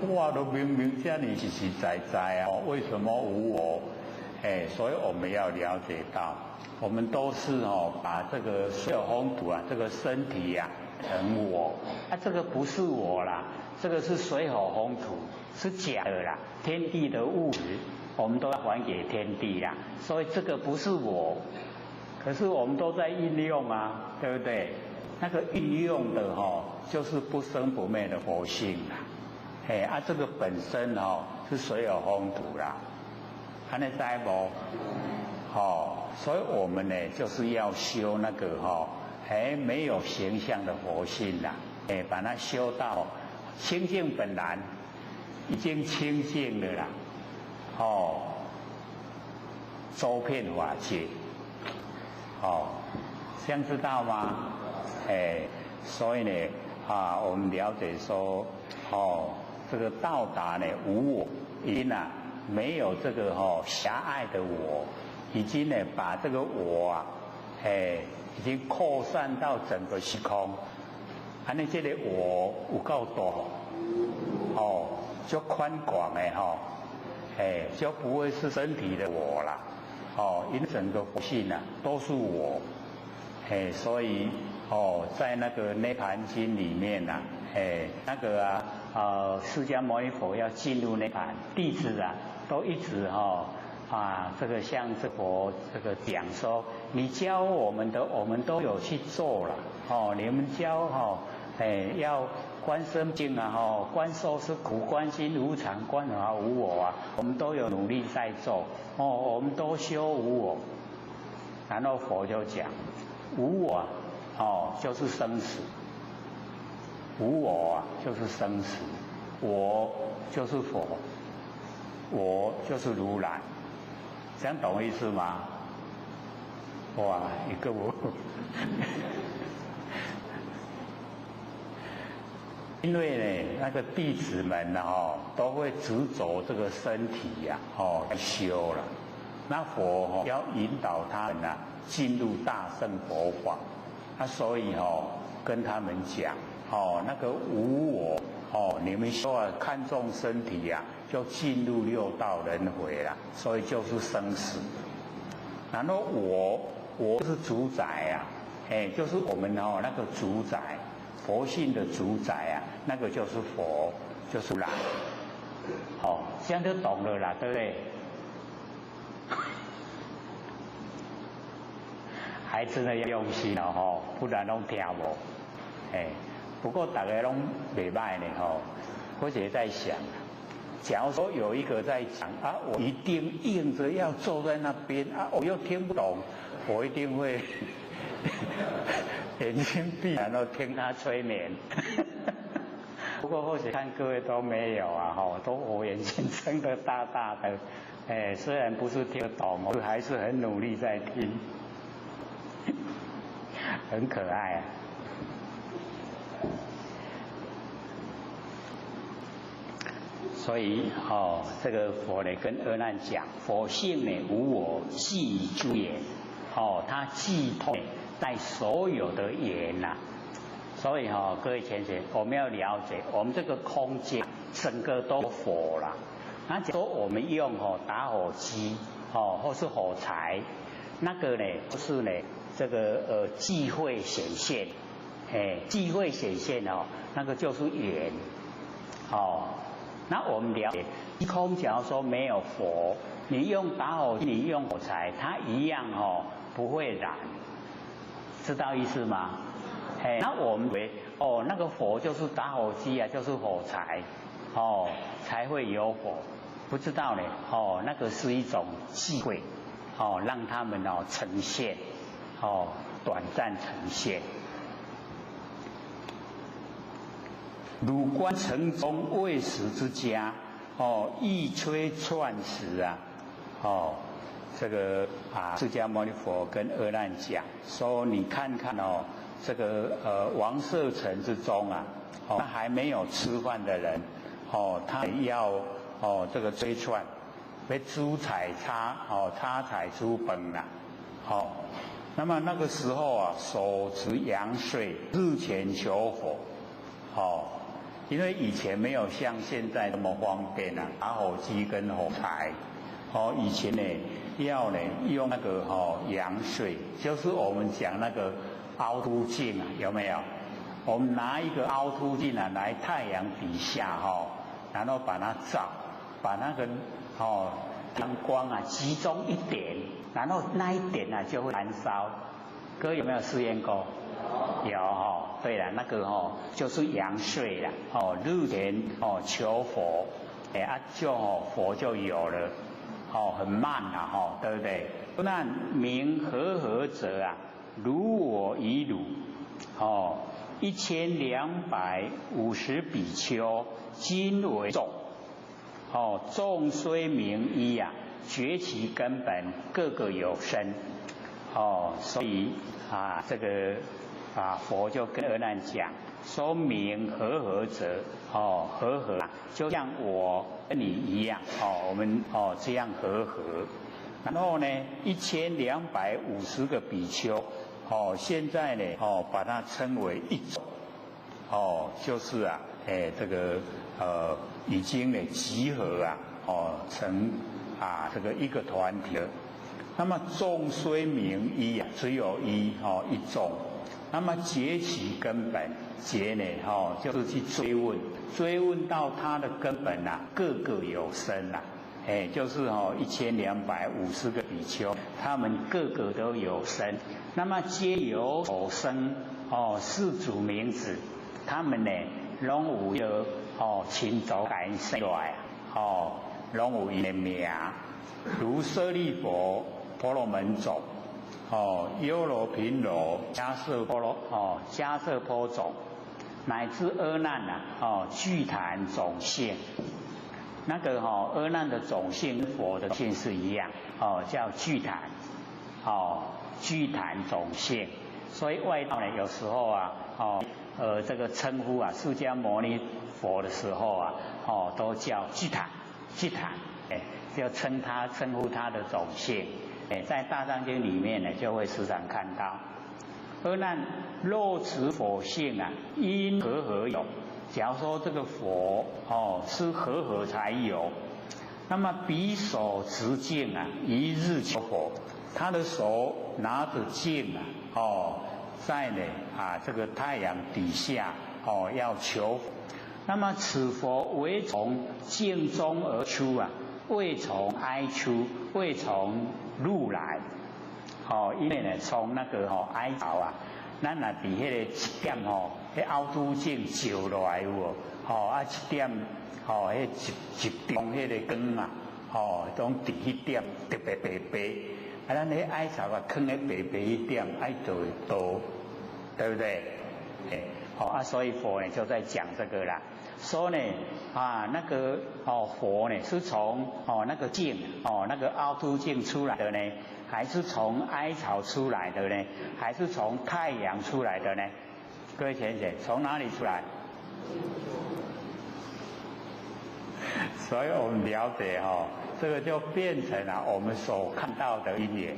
我都明明这里实实在在为什么无我？所以我们要了解到，我们都是把这个所有风土这个身体成我，这个不是我啦，这个是水火风土，是假的啦，天地的物质，我们都要还给天地啦，所以这个不是我，可是我们都在运用对不对？那个运用的就是不生不灭的佛性啦。这个本身是水有风土啦，这样知无？所以我们呢就是要修那个没有形象的佛性啦，把它修到清净本然，已经清净了啦，周遍法界，这样知道吗？所以呢我们了解说这个到达呢无我，已经没有这个狭隘的我，已经呢把这个我已经扩散到整个虚空，这个我有够大就宽广就不会是身体的我啦，因整个佛性都是我，所以在那个涅盘经里面那个释迦牟尼佛要进入涅盘，弟子都一直这个向这佛这个讲说，你教我们的，我们都有去做了你们教要观身境观受是苦，观心无常，观法无我我们都有努力在做我们都修无我。然后佛就讲，无我就是生死，无我就是生死，我就是佛，我就是如来，这样懂意思吗？哇，一个我。因为呢，那个弟子们呢，都会执着这个身体呀，来修了。那佛要引导他们啊，进入大乘佛法。所以跟他们讲，那个无我，你们说看重身体呀，就进入六道轮回了，所以就是生死。然后我是主宰啊，就是我们那个主宰。佛性的主宰啊，那个就是佛，就是啦。这样就懂了啦，对不对？还真的要用心了不然拢听无。不过大家拢袂歹呢我也在想，假如说有一个在讲啊，我一定硬着要坐在那边啊，我又听不懂，我一定会。眼睛闭，然后听他催眠。不过或许看各位都没有啊，都我眼睛睁得大大的，虽然不是听得懂，我还是很努力在听，很可爱啊。所以这个佛呢跟阿难讲，佛性呢无我，即诸言，它既通在所有的言呐，所以各位前贤，我们要了解，我们这个空间整个都佛啦。那说我们用打火机或是火柴，那个呢就是呢这个忌讳显现，忌讳显现那个就是缘。那我们了解，空假如说没有佛，你用打火机，你用火柴，它一样不会燃。知道意思吗？那我们以为那个火就是打火机啊，就是火柴，才会有火。不知道呢，那个是一种忌讳，让他们呈现，短暂呈现。汝观城中未食之家，一吹串食啊，这个释迦牟尼佛跟阿难讲说，你看看这个王舍城之中啊，那还没有吃饭的人，他要这个吹串，被猪彩插插彩出本啦，那么那个时候啊，手持阳水日前求佛，因为以前没有像现在那么方便啊，打火机跟火柴，以前呢要呢用那个阳水，就是我们讲那个凹凸镜啊，有没有？我们拿一个凹凸镜啊来太阳底下然后把它照，把那个阳光啊集中一点，然后那一点啊就会燃烧。各位有没有试验过？有对了，那个就是阳水啦，日前求佛，就佛就有了，很慢啦，对不对？那名和者啊，如我以汝，1250比丘，今为众，众虽名一啊，觉其根本，个个有身，所以这个佛就跟阿难讲，说明和者，和就像我跟你一样，我们这样和。然后呢，1250个比丘，现在呢，把它称为一种，就是这个已经呢集合成这个一个团体了。那么众虽名一只有一众。那么结其根本，结呢就是去追问到它的根本个个有身就是1250个比丘，他们个个都有身，那么皆有所生世主名字，他们呢拢有亲族感生来拢有伊的名，如舍利佛、婆罗门种。优罗频罗、迦摄波种，乃至阿难具谈种性。那个阿难的种性跟佛的性是一样，叫具谈。具谈种性。所以外道呢，有时候啊，这个称呼啊，释迦牟尼佛的时候啊，都叫具谈，就称呼他的种性。在大藏经里面呢，就会时常看到。而那若此佛性啊，因何有？假如说这个佛是何才有？那么比手持镜啊，一日求佛，他的手拿着镜啊，在呢这个太阳底下要求佛。那么此佛为从镜中而出啊，未从哀出，未从入来。因为呢，从那个哀巢啊，咱若伫迄个一点迄凹凸镜照落来有无？一点迄一中迄个光啊，拢伫迄点特别白白，咱迄哀巢啊，放喺白白一点，爱就会多，对不对？所以佛呢就在讲这个啦，说呢那个佛呢是从那个镜那个凹凸镜出来的呢，还是从哀巢出来的呢？还是从太阳出来的呢？各位浅显，从哪里出来？所以我们了解这个就变成了我们所看到的因缘，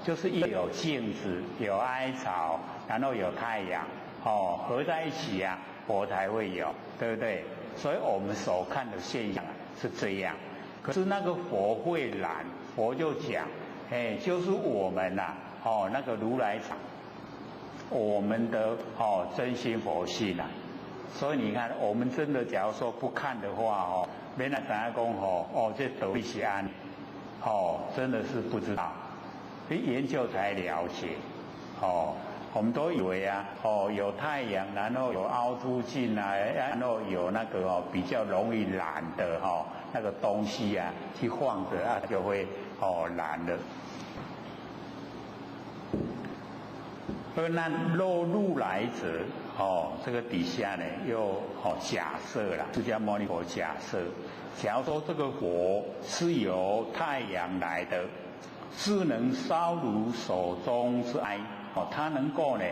就是有镜子，有哀巢，然后有太阳，合在一起啊，佛才会有，对不对？所以我们所看的现象是这样。可是那个佛会染，佛就讲，就是我们那个如来藏，我们的真心佛性啊。所以你看，我们真的假如说不看的话免来大家讲这道理是安，真的是不知道，研究才了解，我们都以为有太阳，然后有凹凸镜啊，然后有那个比较容易染的那个东西啊，去放着就会染了。而那若入来者，这个底下呢又假设了，释迦牟尼佛假设，假如说这个火是由太阳来的，是能烧如手中之哀，它能够呢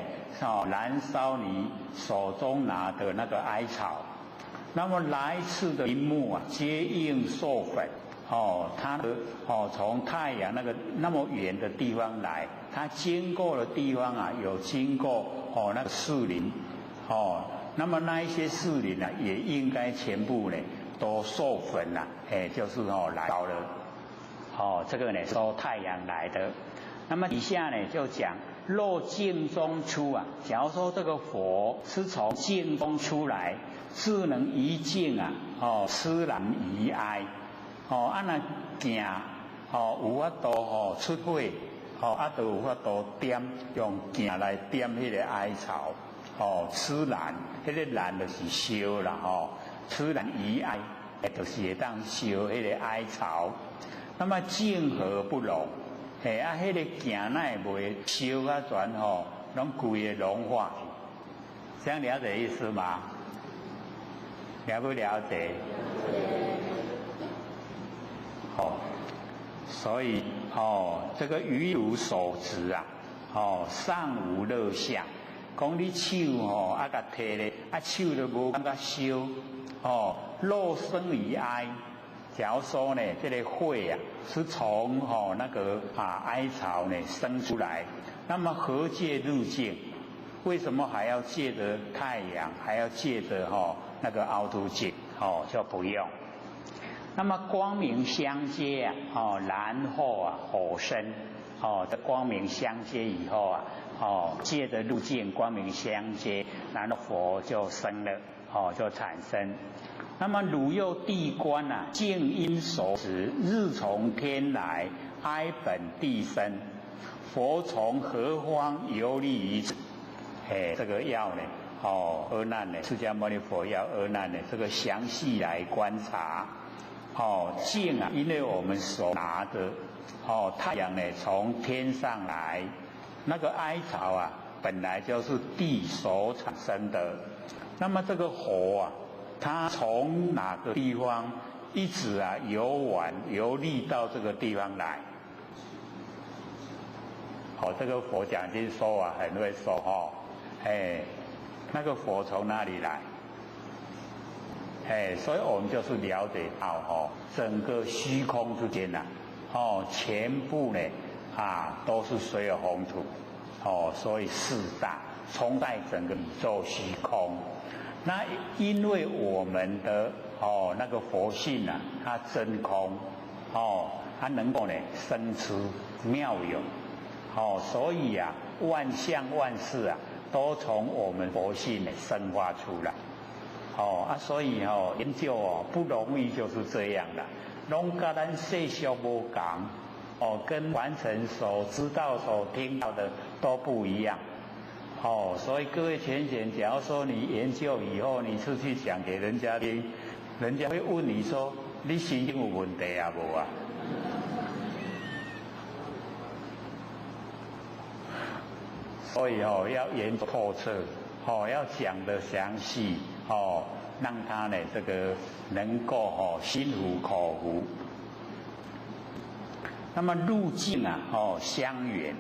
燃烧你手中拿的那个哀巢。那么来次的林木啊，皆应授粉。它从太阳那个那么远的地方来，它经过的地方啊，有经过那个树林，那么那一些树林呢，也应该全部呢都授粉了，就是来到了，这个呢是太阳来的。那么底下呢就讲，若镜中出啊，假如说这个佛是从镜中出来，是能移镜啊，痴然移哀。那行有法度出火，就有法度点用行来点迄个哀巢，痴然，迄个然就是烧啦，痴然移哀，就是会当烧迄个哀巢。那么静和不融，迄个行乃袂烧啊全拢规个融化去，这样了解意思吗？了不了解？所以这个于如手持啊，尚无热相。讲你手甲摕咧，手都无感觉烧，若生于哀。假如说呢，这个火啊是从那个哀巢呢生出来，那么何借入镜？为什么还要借着太阳，还要借着那个凹凸镜？就不用。那么光明相接啊，然后火生，这光明相接以后啊，借着路径光明相接，然后佛就生了，就产生。那么汝又地观啊，静因手持，日从天来，哀本地生，佛从何方游历于此？这个要呢，阿难呢，释迦牟尼佛要阿难呢，这个详细来观察。镜啊，因为我们手拿的，太阳呢从天上来，那个哀巢啊，本来就是地所产生的。那么这个火啊，它从哪个地方一直游历到这个地方来？这个佛讲经说啊，很会说哦，那个佛从哪里来？所以我们就是了解到整个虚空之间呐，全部呢都是水有宏土，所以四大充在整个宇宙虚空。那因为我们的那个佛性啊，它真空，它能够呢生出妙有，所以啊万象万事啊都从我们佛性呢生发出来。所以研究不容易，就是这样的，拢跟咱世俗无同，跟完成所知道、所听到的都不一样，所以各位浅显，假如说你研究以后，你出去讲给人家听，人家会问你说，你心经有问题啊无啊？所以要研究透彻，要讲得详细。让他呢这个能够心服口服。那么路径啊相远，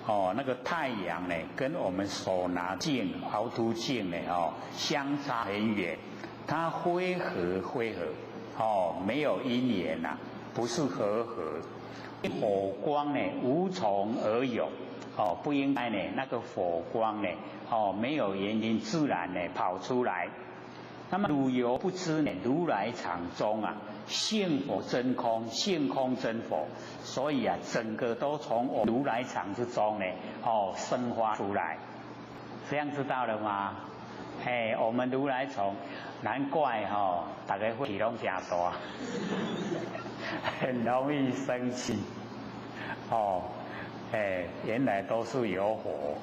那个太阳呢跟我们手拿镜凹凸镜呢相差很远，它辉合，没有因缘呐，不是和合。火光呢无从而有，不应该呢那个火光呢没有原因自然呢跑出来。那么汝犹不知呢，如来藏中啊，性佛真空，性空真佛，所以啊，整个都从我如来藏之中呢，生发出来。这样知道了吗？我们如来藏，难怪大家会体拢真大，很容易生气。原来都是有火。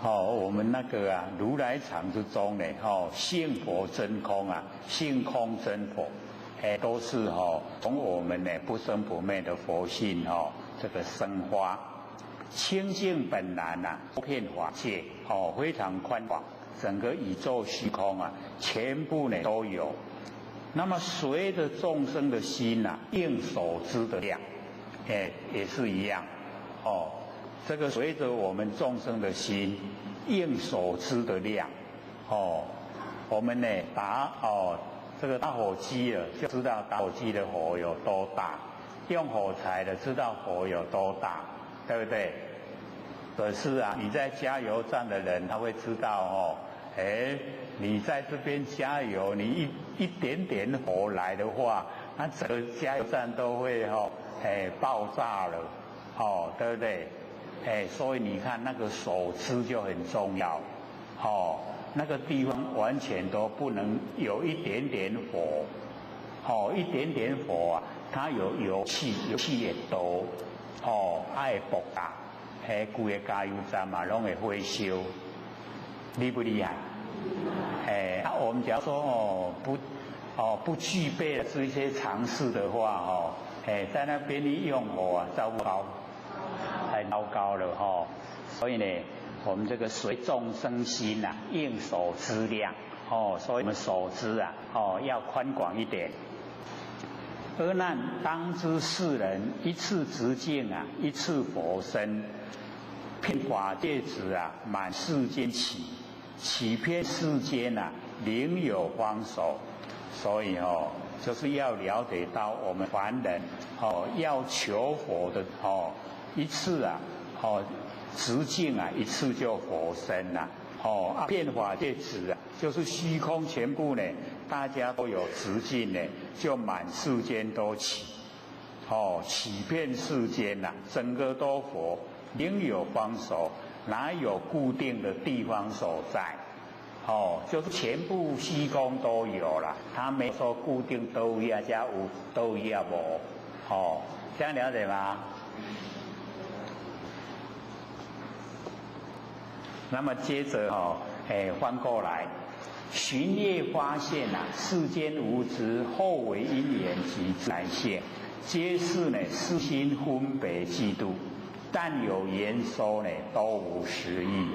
我们那个啊，如来藏之中呢，性佛真空啊，性空真佛，都是从我们呢不生不灭的佛性这个生花，清净本然呐，周遍法界非常宽广，整个宇宙虚空啊，全部呢都有。那么随着众生的心呐，应所知的量，也是一样这个随着我们众生的心应所知的量，我们呢这个打火机了，就知道打火机的火有多大；用火柴的知道火有多大，对不对？可是啊，你在加油站的人他会知道你在这边加油，你一点点火来的话，那整个加油站都会爆炸了，对不对？所以你看那个手知就很重要，那个地方完全都不能有一点点火，一点点火啊，它有油气也多，爱爆炸，规个加油站嘛拢会火烧，厉不厉害？我们假如说不具备这些常识的话在那边一用火啊，糟糕。太糟糕了所以呢，我们这个随众生心啊，应所知量所以我们所知啊要宽广一点。阿难当知世人一次直径啊，一次佛身，遍法界子啊，满世间起遍世间啊，灵有方手。所以就是要了解到我们凡人要求佛的一次啊，直径啊，一次就佛身呐，遍法界子啊，就是虚空全部呢，大家都有直径呢，就满世间都起，起遍世间呐，整个都佛，灵有方所，哪有固定的地方所在？就是全部虚空都有了，他没说固定都要加无都要无，这样了解吗？那么接着翻过来，寻业发现世间无知，后为因缘及自然现，皆是呢私心分别嫉妒，但有言说呢，都无实意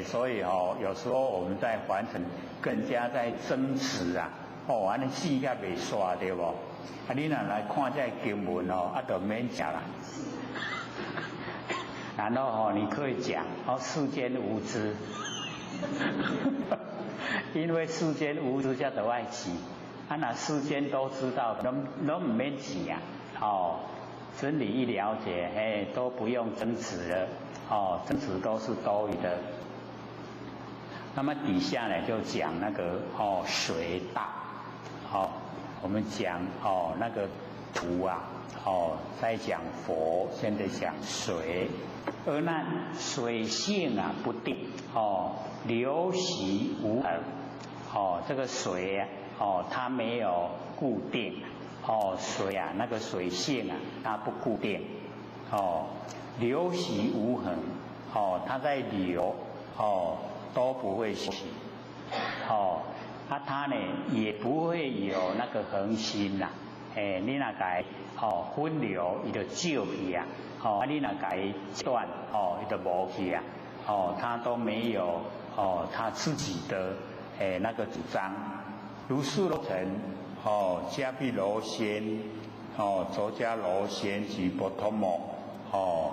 所以有时候我们在凡尘跟人家在争执完了气也袂煞，对不？啊，你若来看这经文哦，啊，就免讲啦。然后哦，你可以讲哦，世间无知，因为世间无知才得爱钱，啊，那世间都知道，都唔免钱啊，哦，真理一了解，哎，都不用争执了，哦，争执都是多余的。那么底下呢就讲那个哦水道，哦，我们讲哦那个图啊，哦，在讲佛，现在讲水。而那水性啊不定，哦，流习无恒，哦，这个水啊，哦，它没有固定，哦，水啊，那个水性啊，它不固定，哦，流习无恒，哦，它在流，哦，都不会息，哦，啊，它呢也不会有那个恒心呐，哎，你那个哦分流，伊就少去啊。哦，啊，你若改断哦，伊就无去啊，哦，他都没有哦，他自己的那个主张。如是罗成哦，迦毗罗仙哦，周迦罗仙及波托摩哦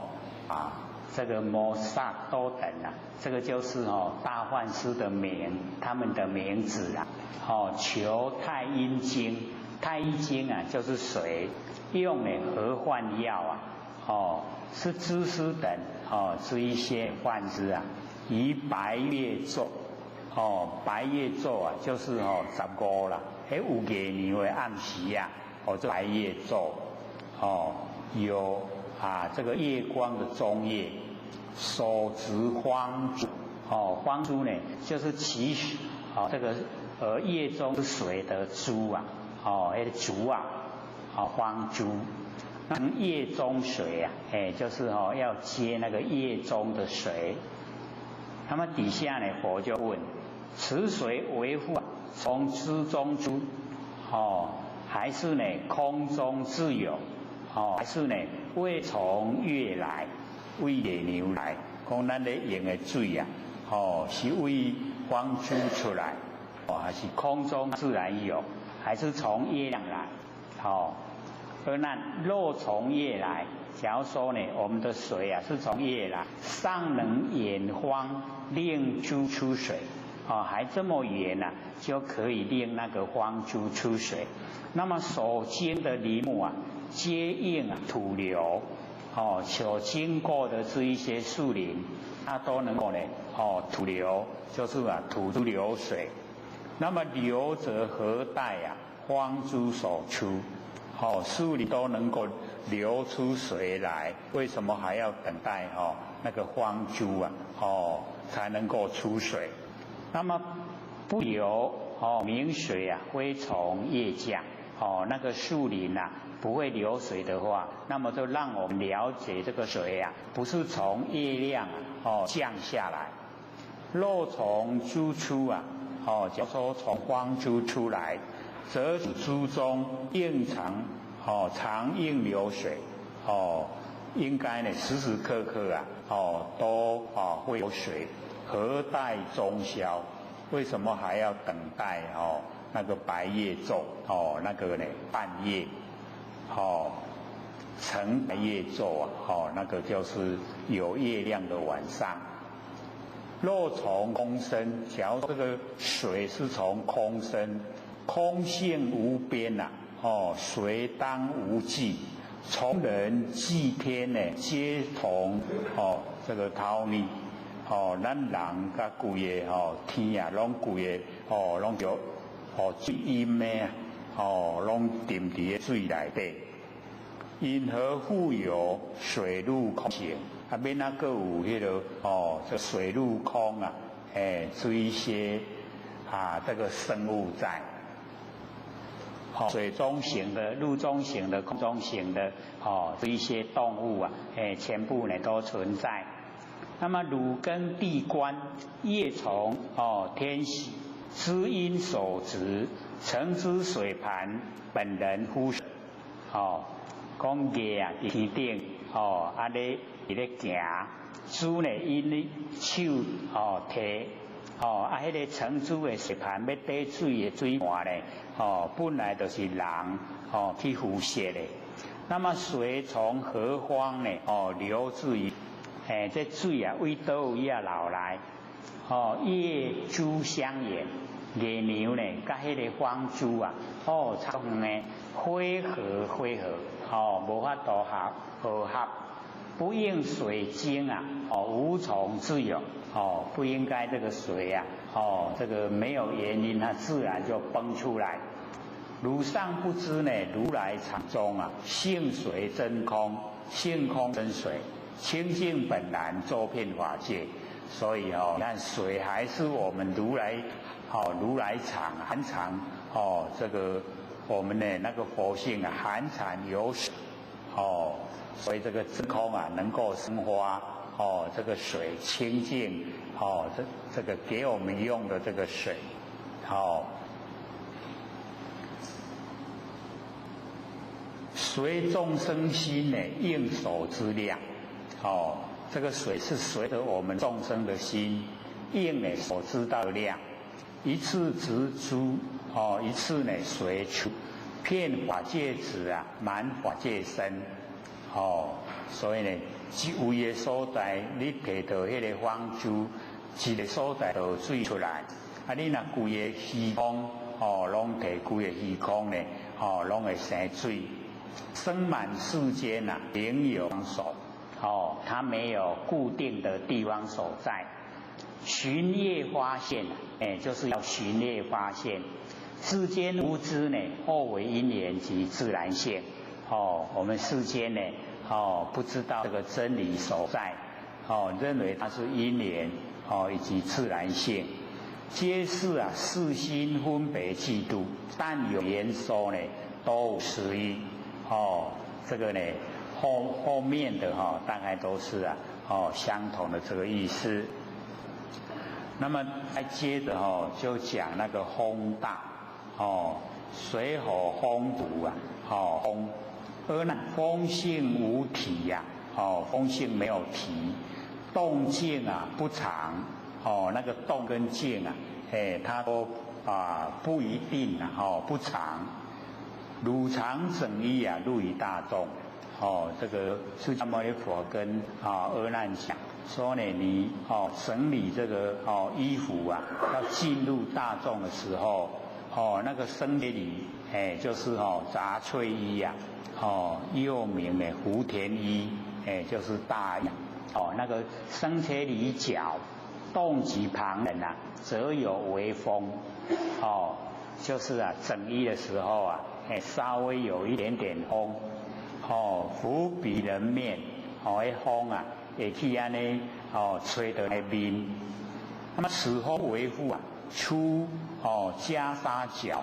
啊，这个摩萨多等啊，这个就是哦大梵师的名，他们的名字啊。哦，求太阴经，太阴经啊就是水，用呢合幻药啊。哦，是知师等哦，是一些幻师啊，以白月咒哦，白月咒啊，就是哦15啦，有月亮的暗时啊，哦这白月咒哦，有啊这个月光的中夜，手执荒珠哦，荒珠呢就是祈许哦这个夜中水的珠啊，哦那个竹啊，哦荒珠。那夜中水啊，哎，就是哦要接那个夜中的水。那么底下呢，佛就问：此水为复从知中出，哦，还是呢空中自有，哦，还是呢未从月来，为月亮来？讲咱咧用的水啊，哦，是为光出出来，哦，还是空中自然有，还是从月亮来？哦。而那若从夜来，假如说呢，我们的水啊是从夜来，尚能掩荒，令珠出水，哦，还这么远啊，就可以令那个荒珠出水。那么所经的林木啊，皆应啊土流，哦，所经过的是一些树林，它都能够呢，哦，土流就是啊土出流水。那么流则何待啊？荒珠所出。哦，树林都能够流出水来，为什么还要等待哦那个荒珠啊？哦，才能够出水。那么不流哦，明水啊，非从夜降哦，那个树林啊不会流水的话，那么就让我们了解这个水啊，不是从月亮哦降下来。若从珠出啊，哦，假如说从荒珠出来。则珠中应常哦常应流水哦，应该呢时时刻刻啊哦都会有水，何待中宵？为什么还要等待哦那个白夜昼哦那个呢半夜哦成白夜昼啊哦那个就是有月亮的晚上。若从空生，假如这个水是从空生。空性无边呐，哦，水当无际，从人祭天呢，皆同哦，这个逃离，哦，咱人甲规个哦天啊，拢规个哦，拢就哦最阴的哦，拢沉伫个水内底。因何复有水陆空性？啊，免那个有迄个哦，这水陆空啊，哎，这一些啊，这个生物在。水中行的、陆中行的、空中行的，哦，这一些动物啊，哎，全部呢都存在。那么汝根地观，业从哦天喜，知因所执，成之水盘，本人乎水。哦，讲业啊，伫天顶哦，啊咧伫咧行，珠呢因咧手哦提。哦，啊，迄个成珠的水盘要滴水的水盘呢，哦，本来就是人去腐蚀的。那么水从何方呢？流至于，这水啊，为倒位啊流来？月珠相沿，月亮呢，甲迄个方珠啊，差远呢，汇合，无法度合，不应水晶啊，无从自有，不应该这个水啊，这个没有原因，它自然就崩出来。汝尚不知呢，如来藏中啊，性水真空，性空真水，清净本然，周遍法界。所以你看水还是我们如来藏含藏这个我们的那个佛性啊，含藏有水所以这个真空啊，能够生花这个水清净这个给我们用的这个水随众生心呢，应手之量这个水是随着我们众生的心应呢所知道的量，一次直出一次呢随出，遍法界子啊，满法界身所以呢，有的所在你摕到迄个方珠，一个所在就水出来，你若规个虚空拢摕规个虚空呢拢会生水，生满世间啊，灵有方所。它没有固定的地方所在，寻业发现，就是要寻业发现。世间无知呢，后为因缘及自然性。我们世间呢，不知道这个真理所在，认为它是因缘以及自然性，皆是啊世心分别嫉妒，但有言说呢，都无实义。这个呢。后面的大概都是相同的这个意思。那么再接着就讲那个风大水火风毒啊风，风性无体呀风性没有体，动静啊不常那个动跟静啊它都不一定啊不常，汝常整一啊入于大众。这个释迦牟尼佛跟阿难讲说呢，你整理这个衣服啊，要进入大众的时候，那个僧伽梨就是杂翠衣呀，又名呢福田衣，就是大衣，那个僧伽梨角，动及旁人啊，则有微风，就是整衣的时候啊，稍微有一点点风。伏彼人面，那风啊，会去安尼吹到那面。那么此风为复啊，出袈裟角，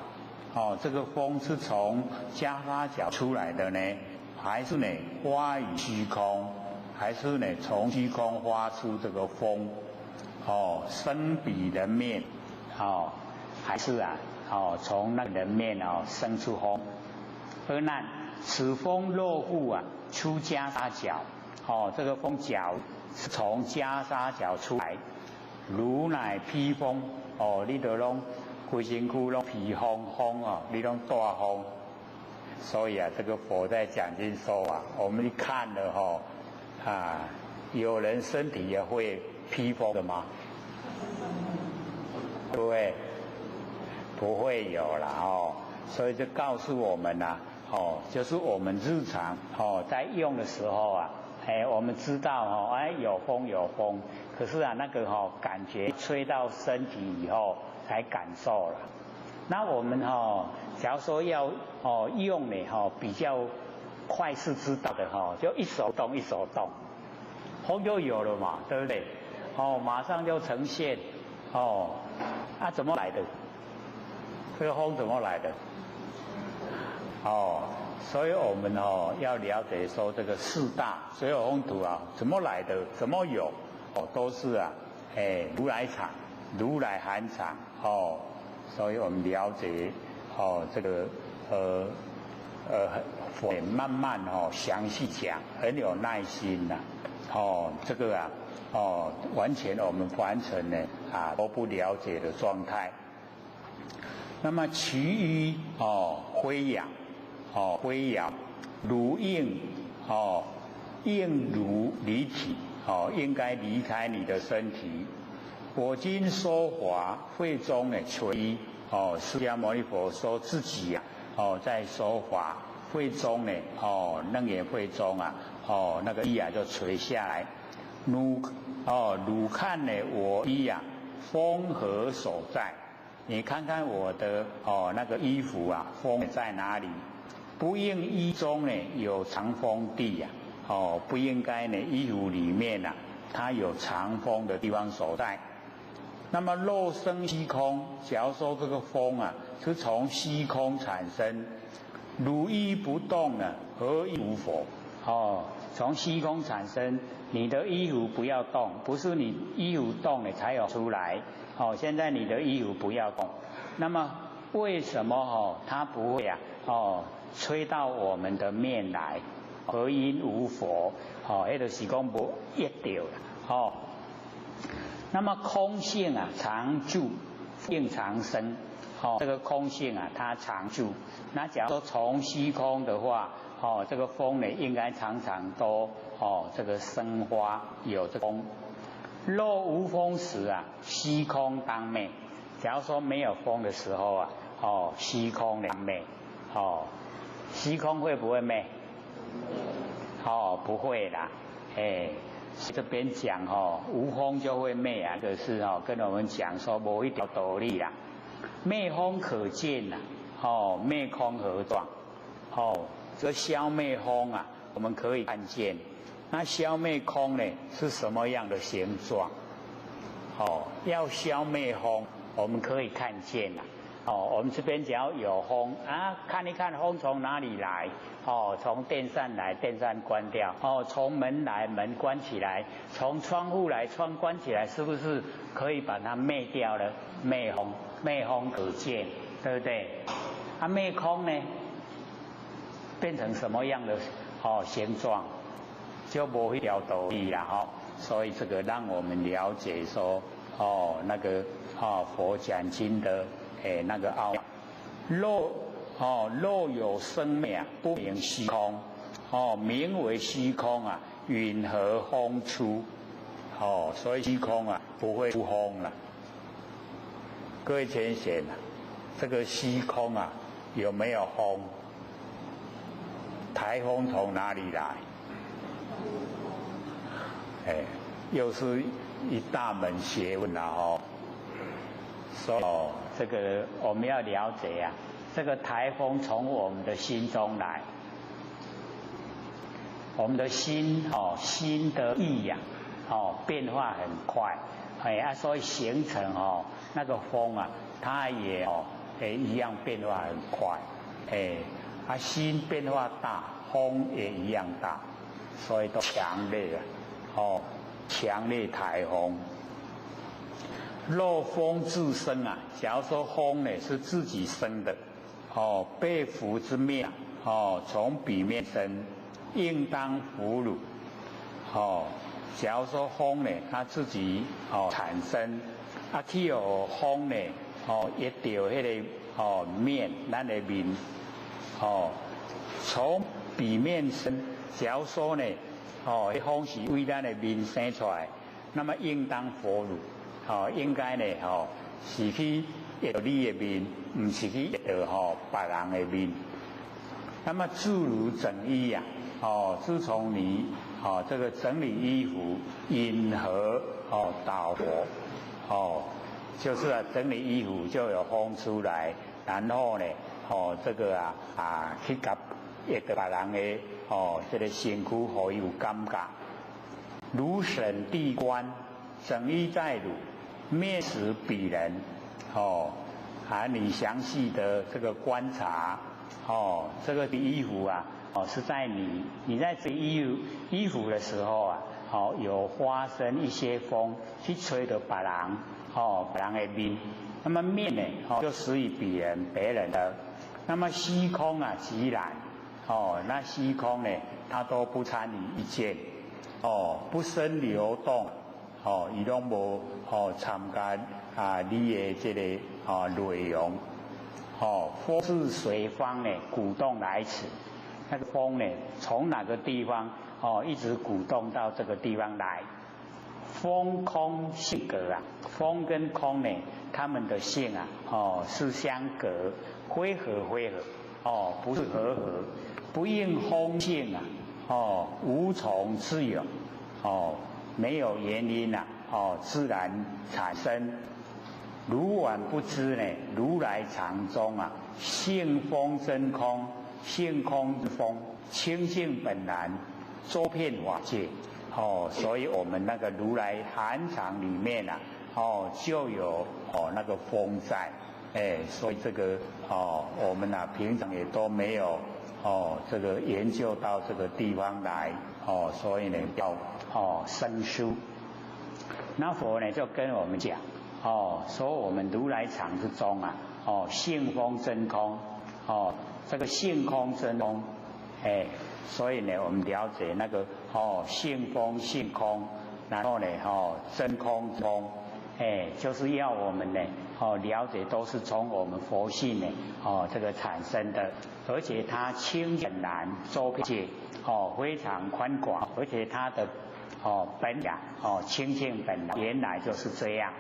这个风是从袈裟角出来的呢，还是呢发于虚空，还是呢从虚空发出这个风？生彼人面，还是从那个人面生出风？阿难。此风若复啊，出袈裟角，这个风角是从袈裟角出来，如乃披风，你都拢规身躯拢披风你拢大风，所以这个佛在讲经说我们看了有人身体也会披风的吗？对不对？不会有啦所以就告诉我们就是我们日常在用的时候我们知道有风，可是那个感觉吹到身体以后才感受了。那我们假如说要用呢比较快是知道的就一手动，风就有了嘛，对不对？马上就呈现怎么来的？这个风怎么来的？所以我们要了解说这个四大水火风土怎么来的，怎么有都是如来藏，如来含藏所以我们了解这个佛慢慢详细讲，很有耐心这个完全我们凡尘呢都不了解的状态。那么其余灰养飞扬，如应应如离体应该离开你的身体。我今说法，会中呢垂衣释迦牟尼佛说自己在说法，会中呢楞严会中那个衣就垂下来。汝看呢我衣风何所在？你看看我的那个衣服风在哪里？不应衣中呢有藏风地不应该呢衣服里面它有藏风的地方所在。那么肉生虚空，假如说这个风是从虚空产生，如衣不动呢，何以无佛？从虚空产生，你的衣服不要动，不是你衣服动了才有出来。现在你的衣服不要动，那么为什么它不会吹到我们的面来？何因无佛？那就是讲无一到了。那么空性常住，应常生。这个空性它常住。那假如说从虚空的话，这个风呢应该常常都这个生花，有这个风。若无风时虚空当灭。假如说没有风的时候虚空当灭。虚空会不会灭？不会啦。这边讲无风就会灭可是跟我们讲说无一条道理啦。灭风可见灭空何状？这消灭风我们可以看见。那消灭空呢是什么样的形状？要消灭风，我们可以看见我们这边只要有风看一看风从哪里来？从电扇来，电扇关掉；从门来，门关起来；从窗户来，窗关起来，是不是可以把它灭掉了？灭风，灭风可见，对不对？灭空呢，变成什么样的形状？就无一条道理啦所以这个让我们了解说那个佛讲经的那个奥妙。若有生灭不明虚空名为虚空云何风出？所以虚空不会出风了。各位浅显这个虚空有没有风？台风从哪里来？又是一大门学问了所以这个我们要了解这个台风从我们的心中来，我们的心心的意变化很快所以形成那个风它也一样变化很快心变化大，风也一样大，所以都强烈强烈台风。若风自生假如说风呢是自己生的被伏之面从彼面生，应当俘虏假如说风呢它自己产生去有风呢一到那个面咱的面从彼面生。假如说呢风是为咱的面生出来，那么应当俘虏应该呢是去悦到你的面，不是去悦到别人的面。那么诸如整衣自从你这个整理衣服，因何导火就是整理衣服就有风出来，然后呢这个去甲悦到别人的这个身躯，互伊有感觉。如审地观，整衣在汝，灭时彼人你详细的这个观察这个衣服是在你在这衣服的时候有发生一些风去吹到别人别人的面，那么面呢就属于别人的。那么虚空即然那虚空呢它都不参与意见不生流动伊拢无参加你的这个内容风是随方呢鼓动来此，那个风呢从哪个地方一直鼓动到这个地方来。风空性隔啊，风跟空呢，它们的性啊，是相隔，非合，不是合，不应风性啊，无从自有，没有原因自然产生。如晚不知呢，如来藏中性风真空，性空之风，清净本然，周遍法界。所以我们那个如来含藏里面就有那个风在，所以这个我们平常也都没有这个研究到这个地方来所以呢要生疏。那佛呢就跟我们讲说我们如来藏之中性风真空这个性空真空所以呢我们了解那个性风性空，然后呢真空空就是要我们呢了解都是从我们佛性呢这个产生的，而且它清本然周遍界非常宽广，而且它的本雅清净本来原来就是这样，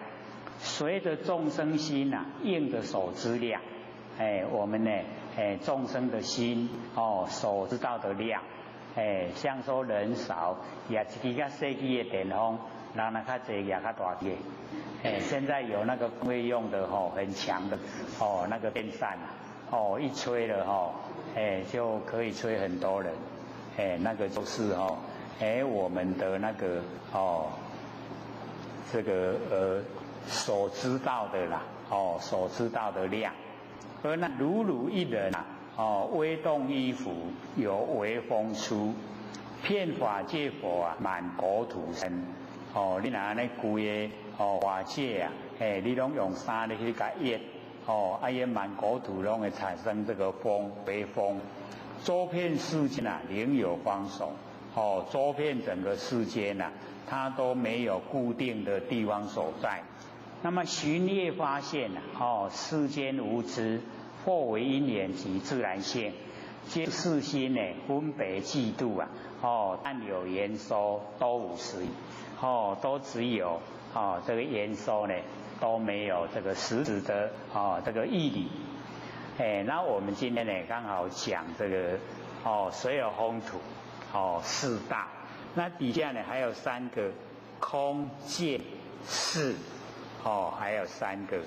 随着众生心应着所知量，我们呢众生的心所知道的量，像说人少也一个小机的电风，人较多也较大机，现在有那个会用的很强的那个电扇一吹了就可以吹很多人，那个就是我们的那个这个所知道的啦所知道的量，而那如一人微动一拂，有微风出，遍法界佛满国土生。你拿那规个法界你拢用啥的去改业也满国土拢会产生这个风微风，周遍世间另有方所。周遍整个世间它都没有固定的地方所在。那么寻业发现世间无知，或为因缘及自然性，皆世心分别嫉妒但有言说都无实意，都只有这个言说呢都没有这个实质的这个义理。那我们今天呢刚好讲这个水有风土四大，那底下呢还有三个空见识还有三个，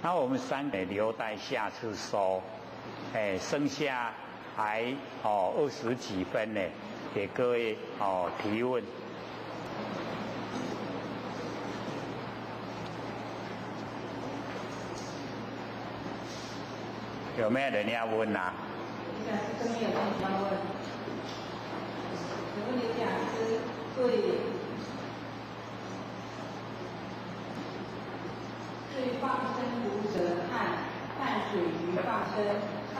那我们三个留待下次说，剩下还20几分呢，给各位提问。有没有人要问这边有问题要问。请问刘讲师对放生毒蛇和淡水鱼放生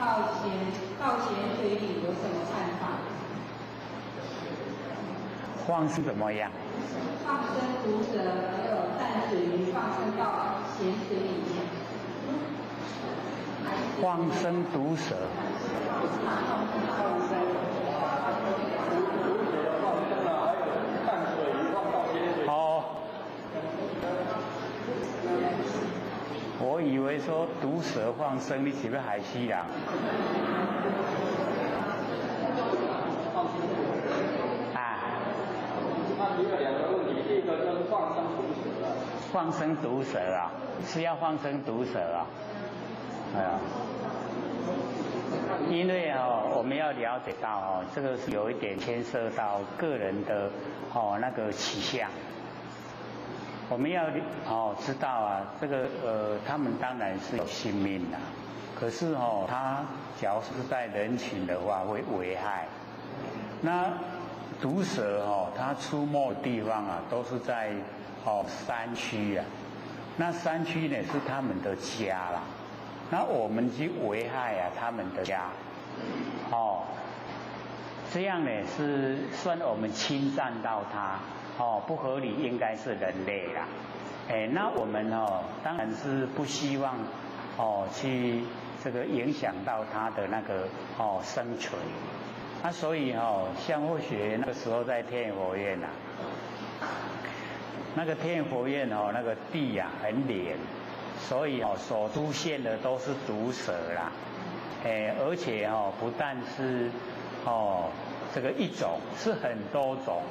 到咸水里有什么看法？放生怎么样？放生毒蛇还有淡水鱼放生到咸水里面。放生毒蛇。我以为说毒蛇放生，你是不是海西人？那提了两个问题，第一个就是放生毒蛇放生毒蛇是要放生毒蛇因为我们要了解到这个是有一点牵涉到个人的那个取向。我们要知道这个他们当然是有性命的，可是他假如是在人群的话会危害。那毒蛇它出没的地方都是在山区那山区呢是他们的家啦，那我们去危害他们的家，这样呢是算我们侵占到它。不合理应该是人类啦，那我们当然是不希望去这个影响到他的那个生存。所以像或许那个时候在天佛院啊，那个天佛院那个地啊很黏，所以所出现的都是毒蛇啦，而且不但是这个一种，是很多种。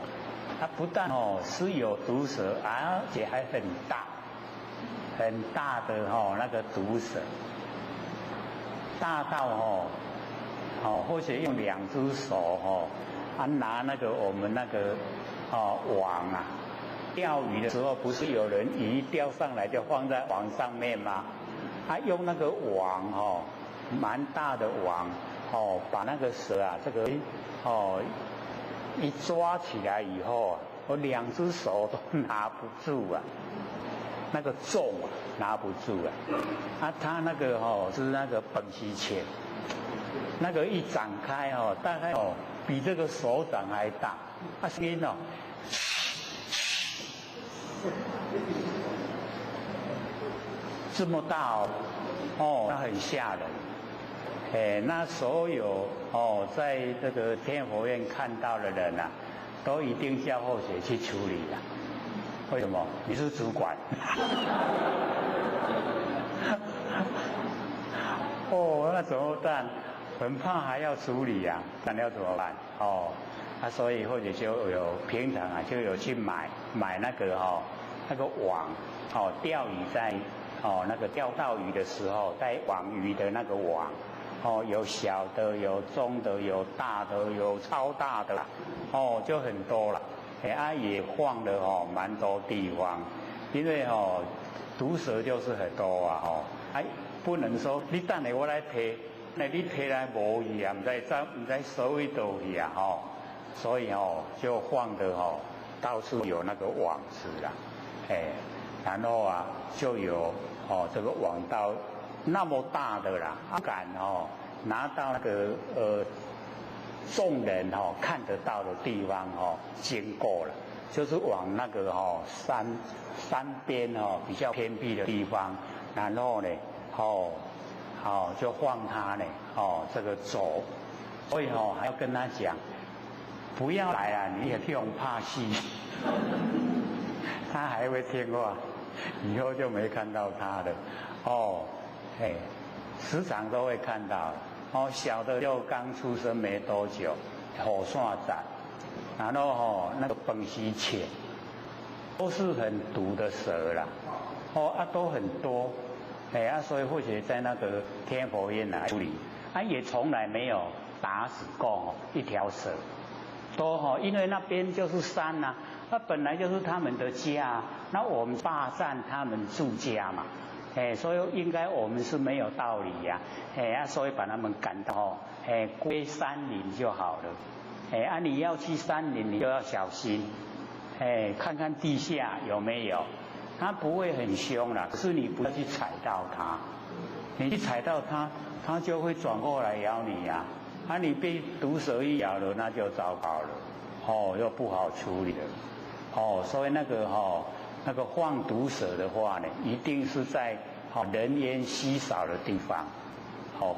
它不但是有毒蛇，而且还很大，很大的那个毒蛇，大到或者用2只手拿那个我们那个网啊，钓鱼的时候不是有人鱼钓上来就放在网上面吗？用那个网蛮大的网把那个蛇啊这个一抓起来以后啊，我2只手都拿不住啊，那个重啊拿不住啊，它那个是那个本溪钳，那个一展开大概比这个手掌还大，声音这么大那很吓人。那所有在这个天佛院看到的人啊，都一定叫后学去处理的。为什么？你是主管。那怎么办？很怕还要处理啊，那要怎么办？所以或者就有平常啊，就有去买那个那个网钓鱼在那个钓到鱼的时候带网鱼的那个网。有小的，有中的，有大的，有超大的啦，就很多了。也放了蛮多地方，因为毒蛇就是很多啊不能说你等下我来提，那你提来无去啊，唔知收位倒去啊所以就放的到处有那个网子啦，然后啊就有这个网到那么大的啦，敢拿到那个众人看得到的地方经过了，就是往那个山边比较偏僻的地方，然后呢就放他呢这个走，所以还要跟他讲，不要来啊，你也用怕戏，他还会听话，以后就没看到他了时常都会看到小的就刚出生没多久，火线斩，然后那个本溪钳，都是很毒的蛇啦，都很多，所以或许在那个天佛院来处理，也从来没有打死过一条蛇，都因为那边就是山啊，那本来就是他们的家，那我们霸占他们住家嘛。所以应该我们是没有道理呀，所以把他们赶到归山林就好了，你要去山林你就要小心，看看地下有没有，它不会很凶啦，可是你不要去踩到它，你去踩到它，它就会转过来咬你呀，你被毒蛇一咬了，那就糟糕了，又不好处理了，所以那个放毒蛇的话呢，一定是在人烟稀少的地方，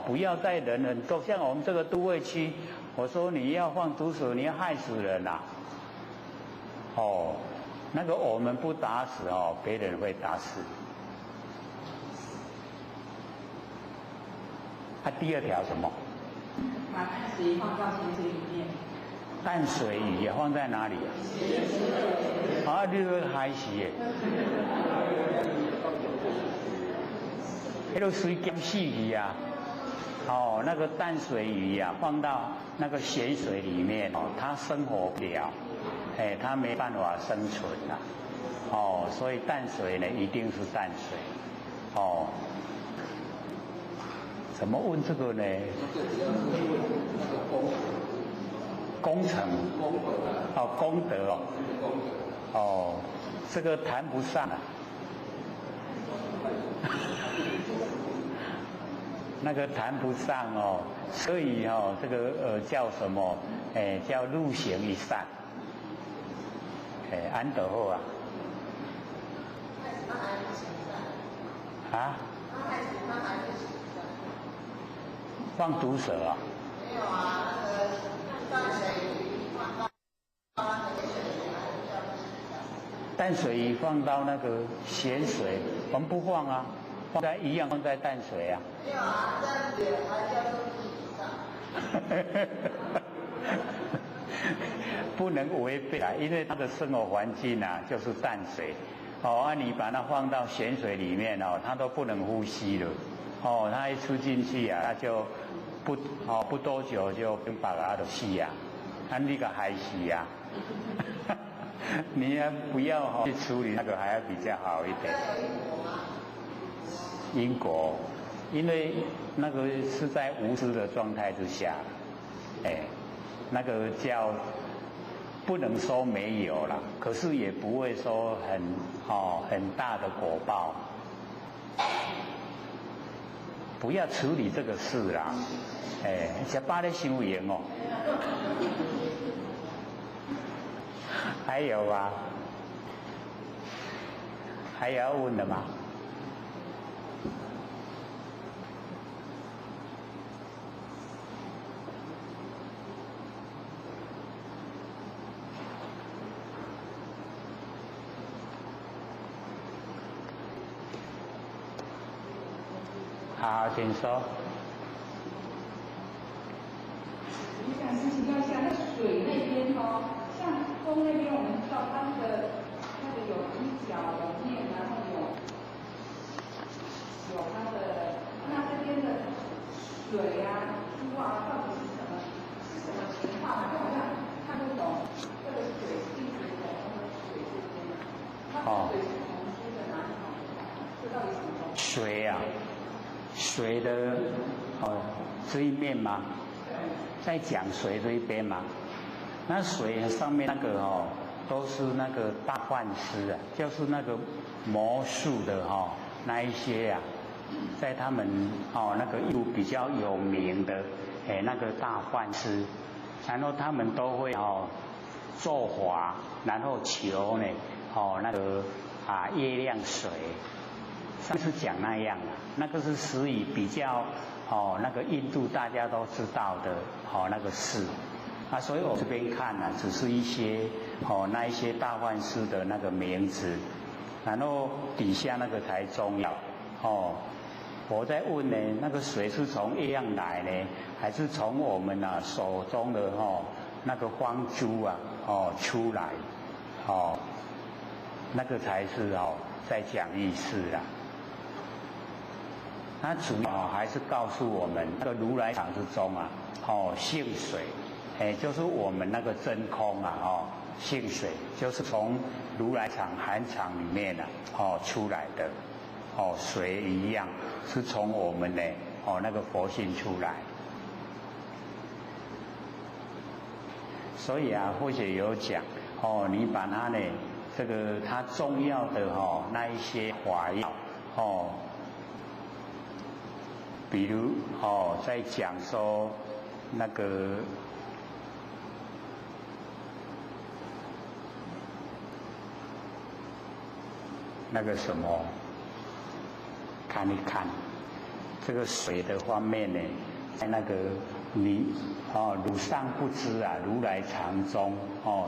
不要在人很多，像我们这个都会区，我说你要放毒蛇，你要害死人啦，那个我们不打死别人会打死。第2条什么？把淡水放到咸水里面。淡水鱼也放在哪里？你个海是的，那个水咸死鱼啊，那个淡水鱼啊，放到那个咸水里面它生活不了，它没办法生存啊，所以淡水呢一定是淡水，怎么问这个呢？工程功德这个谈不上啊，那个谈不上所以这个叫什么？叫入行一善，安得好啊？放毒蛇啊？没有啊，那个淡水鱼放到那个水里面叫不起。淡水鱼放到那个咸水，我们不放啊，放在一样放在淡水啊。没有啊，这样子还叫做地以上。不能违背啊，因为它的生活环境啊就是淡水，你把它放到咸水里面它都不能呼吸了，它一出进去啊，它就不多久就把它的死啊，那个还死啊，你不要去处理那个还要比较好一点。因果，因为那个是在无知的状态之下，那个叫。不能说没有啦，可是也不会说很大的果报。不要处理这个事啦，小巴的修行哦。还有啊，还要问的吗？好，请说。我想请教一下，那水那边像风那边，我们知道它那个有一角有面，然后有它的，那这边的水啊、珠啊，到底是什么情况啊？就好像看不懂这个水一直在那个水这边，它水是从珠的哪里跑出来？这到底什么东西？水啊。水的这一面吗？在讲水这一边吗？那水上面那个都是那个大幻师啊，就是那个魔术的那一些啊，在他们那个比较有名的那个大幻师，然后他们都会做法，然后求呢那个月亮水。上次讲那样的，那个是属于比较那个印度大家都知道的那个事所以我这边看只是一些那一些大幻师的那个名字，然后底下那个才重要我在问呢，那个水是从月亮来呢，还是从我们手中的那个光珠出来那个才是在讲意思啦。它主要还是告诉我们，那个如来藏之中性水，就是我们那个真空性水就是从如来藏含藏里面出来的水一样，是从我们的那个佛性出来。所以或许有讲你把它呢这个它重要的那一些法药比如在讲说那个什么，看一看这个水的方面呢，在那个你汝尚不知如来藏中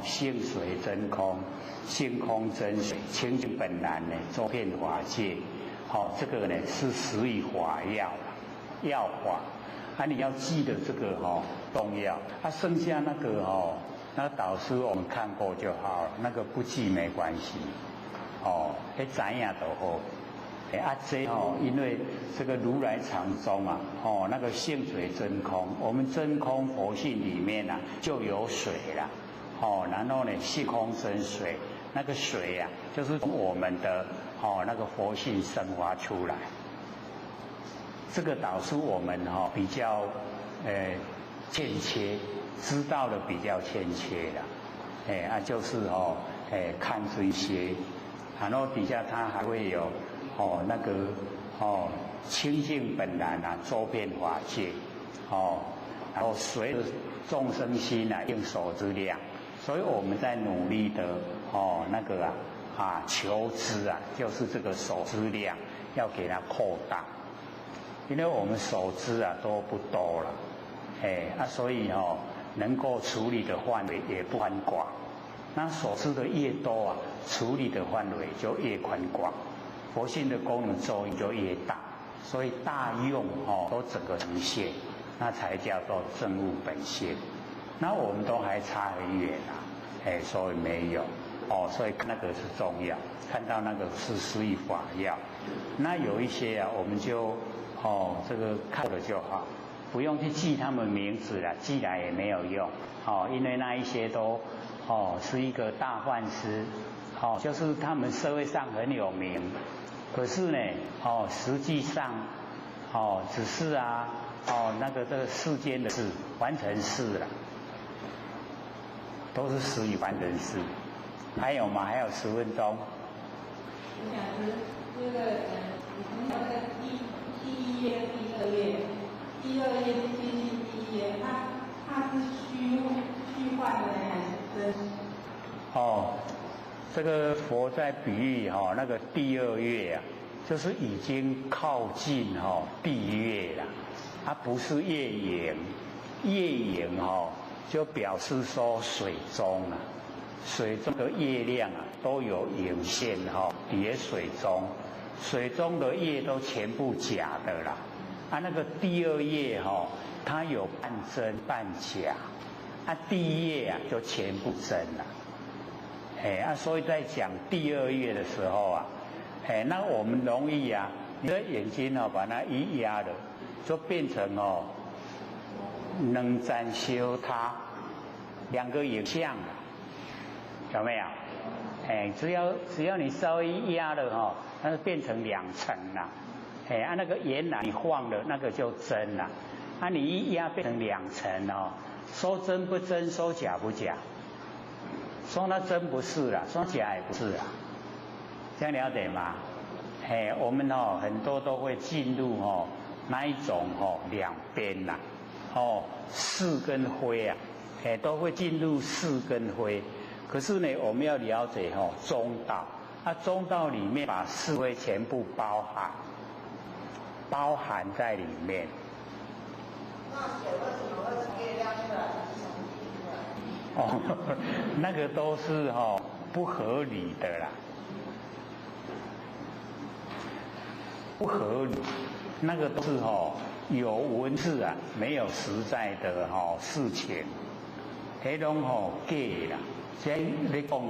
性水真空，性空真水，清净本然呢，周遍法界这个呢是属于法药法你要记得这个重要剩下那个那导师我们看过就好了，那个不记没关系知影就好这因为这个如来藏中那个性水真空，我们真空佛性里面就有水了然后呢性空真水，那个水就是从我们的那个佛性生发出来。这个导师我们比较欠缺，知道的比较欠缺了就是看这一些，然后底下它还会有那个清净本然周遍法界然后随着众生心应所之量，所以我们在努力的那个求知就是这个所知量要给它扩大因为我们手资啊都不多了，所以能够处理的范围也不宽广。那手资的越多啊，处理的范围就越宽广，佛性的功能作用就越大。所以大用都整个呈现，那才叫做正悟本性。那我们都还差很远啊，所以没有所以那个是重要，看到那个是施以法要。那有一些啊，我们就这个看了就好，不用去记他们名字了，记来也没有用因为那一些都是一个大梵师就是他们社会上很有名，可是呢实际上只是那个这个世间的事完成事了，都是施以完成事。还有吗？还有10分钟。我想是这个你从小在第一页、第二页、第二页接近第一页，它是虚幻的还是真实？这个佛在比喻那个第2月啊，就是已经靠近地月了，它不是月影，月影就表示说水中啊。水中的月亮啊，都有影现叠水中，水中的月都全部假的啦。那个第2月它有半真半假，第1月啊就全部真了。所以在讲第2月的时候啊，那我们容易啊，你的眼睛把它一压了，就变成两层相他，2个影像了。有没有？只要你稍微压了它就变成2层了。那个原来你晃了那个就真了，你一压变成2层说真不真，说假不假，说它真不是了，说假也不是了，这样了解吗？我们很多都会进入那一种两边啦，是跟非啊，都会进入是跟非。可是呢，我们要了解中道，中道里面把是非全部包含在里面。那水为什么会从月亮出来，不是从地出来？那个都是不合理的啦，不合理，那个都是有文字啊，没有实在的事情，那种假啦。现在你讲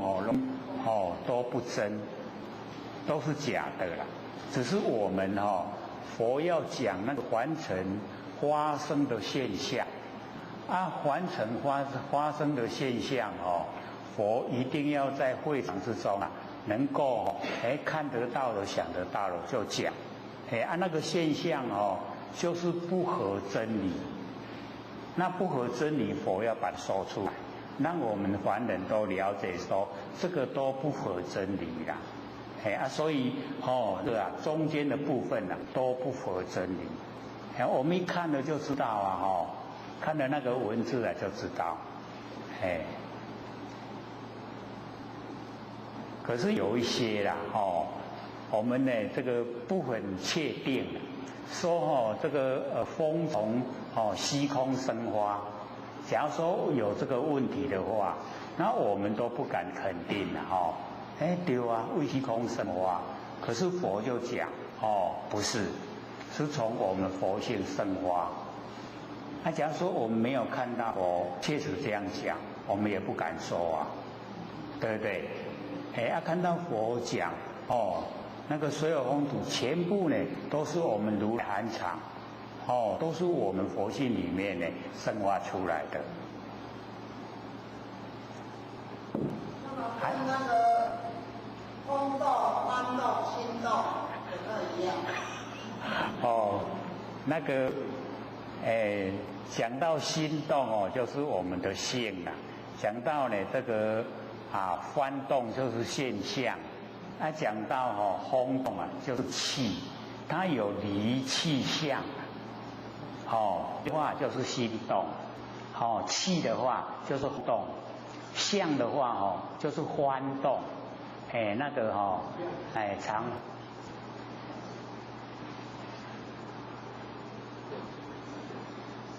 都不真，都是假的啦。只是我们佛要讲那个凡尘发生的现象凡尘发生的现象佛一定要在会场之中能够看得到的、想得到的就讲。那个现象就是不合真理。那不合真理，佛要把它说出来。让我们凡人都了解说，这个都不合真理啦，所以对啊，中间的部分都不合真理。我们一看了就知道看了那个文字就知道，可是有一些啦，我们呢这个不很确定，说这个风从虚空生发。假如说有这个问题的话，那我们都不敢肯定了对啊，为虚空生发。可是佛就讲不是，是从我们佛性生发。假如说我们没有看到佛确实这样讲，我们也不敢说对不对？看到佛讲那个所有风土全部呢都是我们如来含藏。都是我们佛性里面呢生发出来的。跟那个风道、幡道、心道有没有一样？那个讲到心动就是我们的性啦。讲到呢这个幡动就是现象。讲到风动就是气，它有离气相。的话就是心动，气的话就是动，相的话就是幡动，那个常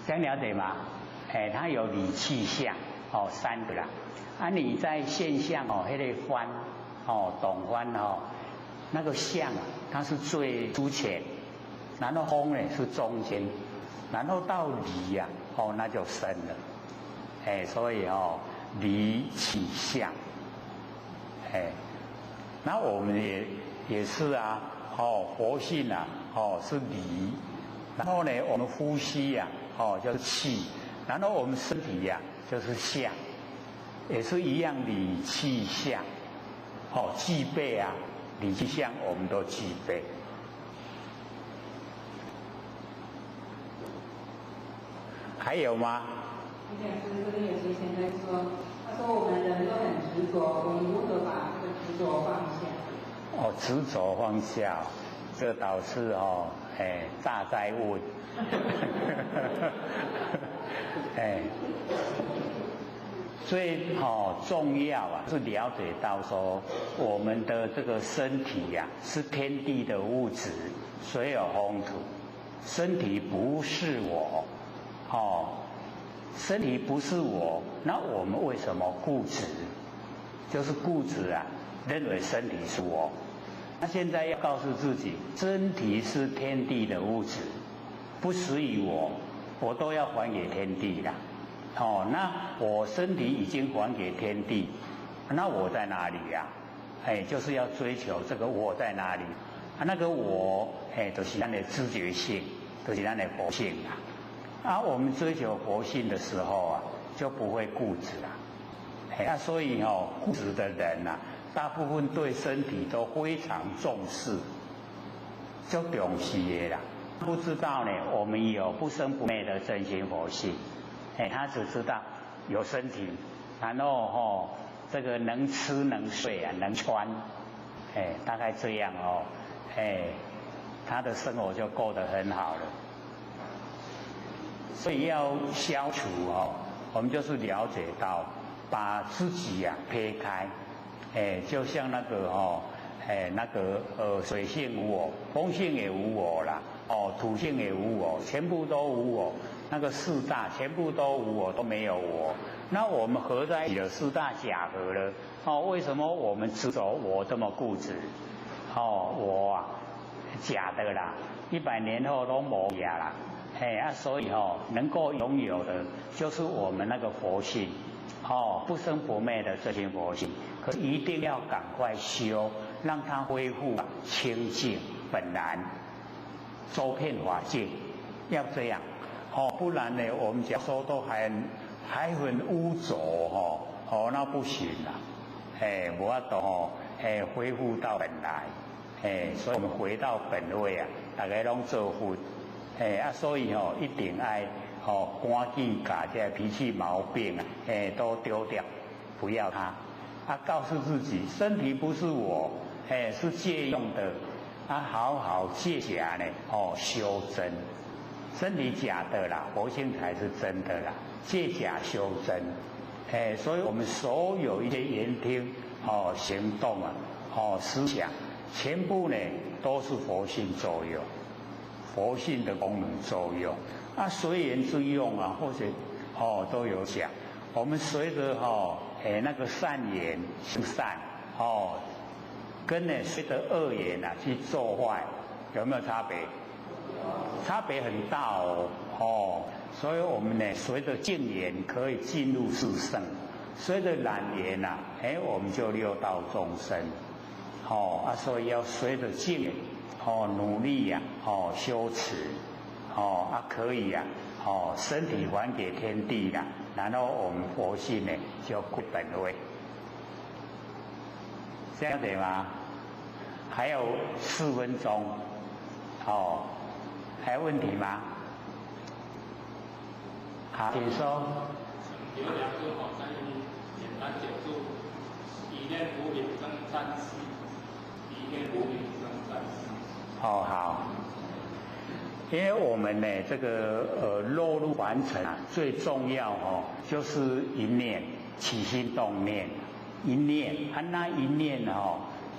这样了解吗？它有理气象3个啦。啊，你在现象那个幡董幡那个象它是最粗浅，然后风呢是中间，然后到离那就深了。所以离气象。那我们也是啊，活性啊，是离，然后呢，我们呼吸呀，就是气，然后我们身体呀，就是相，也是一样理气相，具备啊，理气相我们都具备。还有吗？而且是这边有些前辈说，他说我们人都很执着，我们如何把这个执着放下？执着放下，这倒是大哉问。最重要啊，是了解到说，我们的这个身体呀，是天地的物质，水有风土，身体不是我，身体不是我，那我们为什么固执？就是固执啊，认为身体是我。那现在要告诉自己，身体是天地的物质，不属于我，我都要还给天地啦。那我身体已经还给天地，那我在哪里呀？就是要追求这个我在哪里？那个我，就是咱的知觉性，就是咱的佛性啊。我们追求佛性的时候啊，就不会固执啦。所以固执的人啊，大部分对身体都非常重视，就重视的啦。不知道呢，我们有不生不灭的真心佛性。他只知道有身体，然后这个能吃能睡啊，能穿，大概这样他的生活就过得很好了。所以要消除我们就是了解到，把自己撇开，就像那个水性无我，风性也无我啦，土性也无我，全部都无我。那个四大全部都无我，都没有我。那我们合在一起的四大假合了。为什么我们执着我这么固执？我假的啦，100年后都没假啦。所以能够拥有的就是我们那个佛性，不生不灭的这些佛性。可是一定要赶快修，让它恢复清净本然，周遍法界，要这样。不然呢，我们假说都还很污浊那不行啦。无法度恢复到本来。所以我们回到本位啊，大家拢做佛。所以一定爱赶紧把这脾气毛病都丢掉，不要它。告诉自己，身体不是我，是借用的。好好借假呢，修真。身体假的啦，佛性才是真的啦，借假修真。所以我们所有一些言听、行动思想，全部呢都是佛性作用，佛性的功能作用。随缘之用啊，或者都有讲。我们随着那个善言行善，跟呢随着恶言去做坏，有没有差别？差别很大所以我们呢，随着净言可以进入四圣，随着染言我们就六道众生，所以要随着净言，努力修持，可以身体还给天地啦，然后我们佛性呢就归本位，这样对吗？还有4分钟，还有问题吗？好，请说。有2个好像简单解述：一念无明生善息，一念无明生善息。好。因为我们呢，这个落入凡尘最重要就是一念起心动念，一念那一念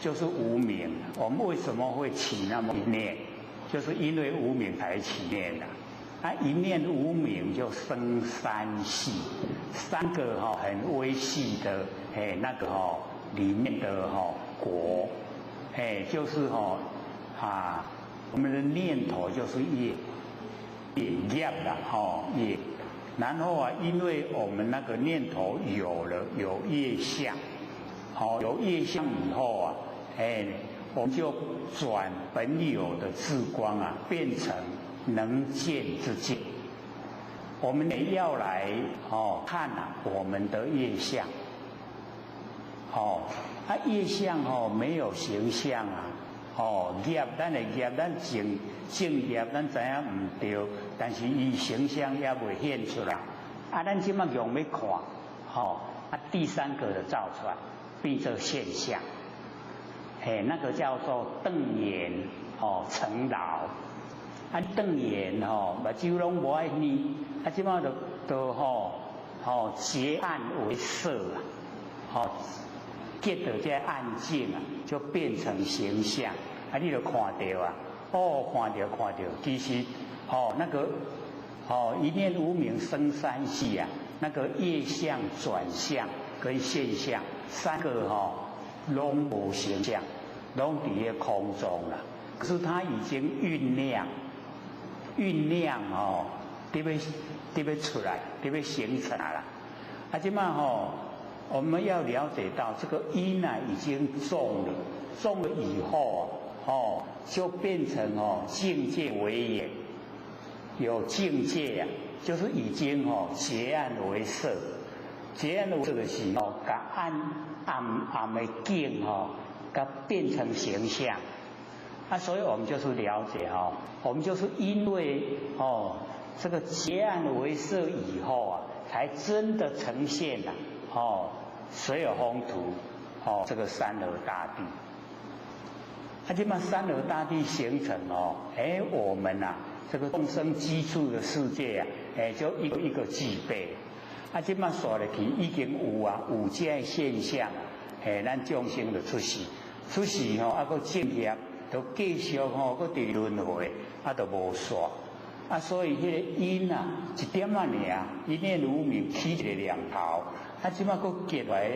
就是无明。我们为什么会起那么一念？就是因为无明才起念的。一念无明就生三系，3个很微细的那个里面的果，就是我们的念头就是业了业，然后因为我们那个念头有业相，有业相以后我们就转本有的智光变成能见之见。我们也要来看我们的业相，业相没有形象业咱的业咱正业咱知影唔对，但是伊形象也未显出来。咱即马用要看，第3个的造出来变成现象。那个叫做瞪眼成老，瞪眼目睭拢无爱念，即马都结暗为色结到这暗境就变成形象，你就看到看到，其实那个一念无明生三系那个业相转相跟现象3个拢无形象，拢伫咧空中了。可是它已经酝酿得要出来，得要形成了。即马我们要了解到这个因已经种了以后就变成境界为眼，有境界就是已经结暗为色，结暗为色的时候，把暗的境它变成形象。所以我们就是了解我们就是因为这个结暗为色以后才真的呈现了水有风土这个山河大地。这么山河大地形成我们这个众生居住的世界就一个一个具备。这么说来去已经有这现象，咱众生就出世还正业，就继续搁伫轮回，就无煞。所以迄个因一点尔，一念无明起一个念头，即马搁结来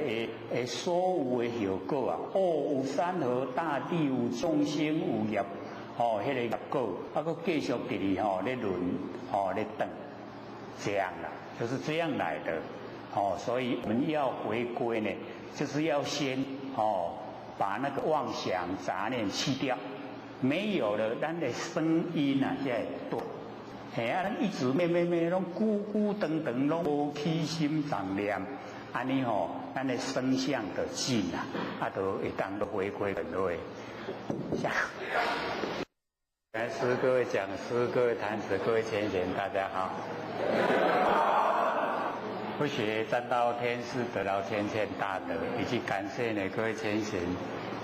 的所有的效果有山河大地，有众生，有业，迄个业果，搁继续伫咧咧轮咧等，这样就是这样来的。所以我们要回归呢，就是要先把那个妄想杂念去掉，没有了，咱的声音现在多。咱一直拢孤孤单单，拢无起心动念，安尼咱的声相就进就会当个回归很多。来，各位讲师、各位坛子、各位前贤，大家好。不学占到天师，得到千千大德，以及感谢各位前贤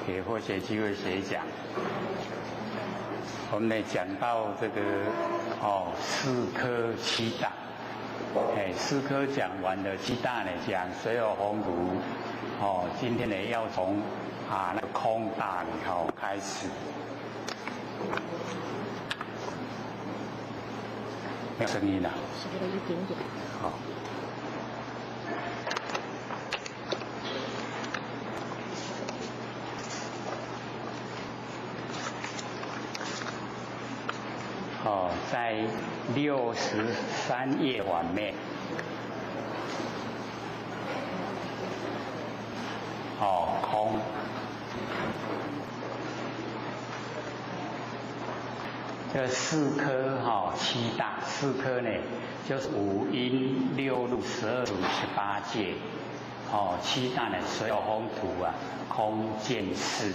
给或学机会学讲。我们讲到这个4科7大，4科讲完了，7大呢讲水有风土，今天呢要从那个空大里开始。没有声音了。是不是一点点？好。在63页完面，空。这4科7大，4科呢就是5阴6路12路18界，7大呢水有风土空见识，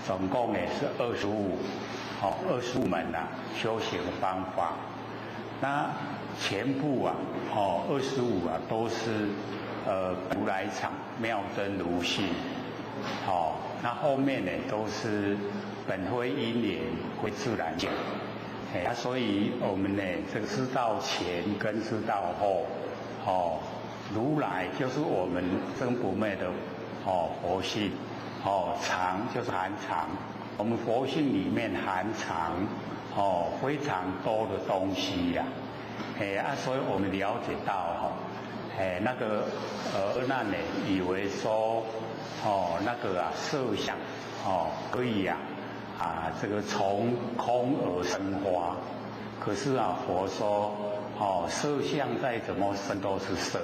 总共呢是25门修行的方法。那全部25都是如来藏妙真如性，那后面呢都是本非因缘非自然境，所以我们呢这个知道前跟知道后，如来就是我们真不灭的佛性，常就是含藏。我们佛性里面含藏非常多的东西呀，所以我们了解到那个那呢以为说那个色相可以这个从空而生花，可是佛说色相再怎么生都是色，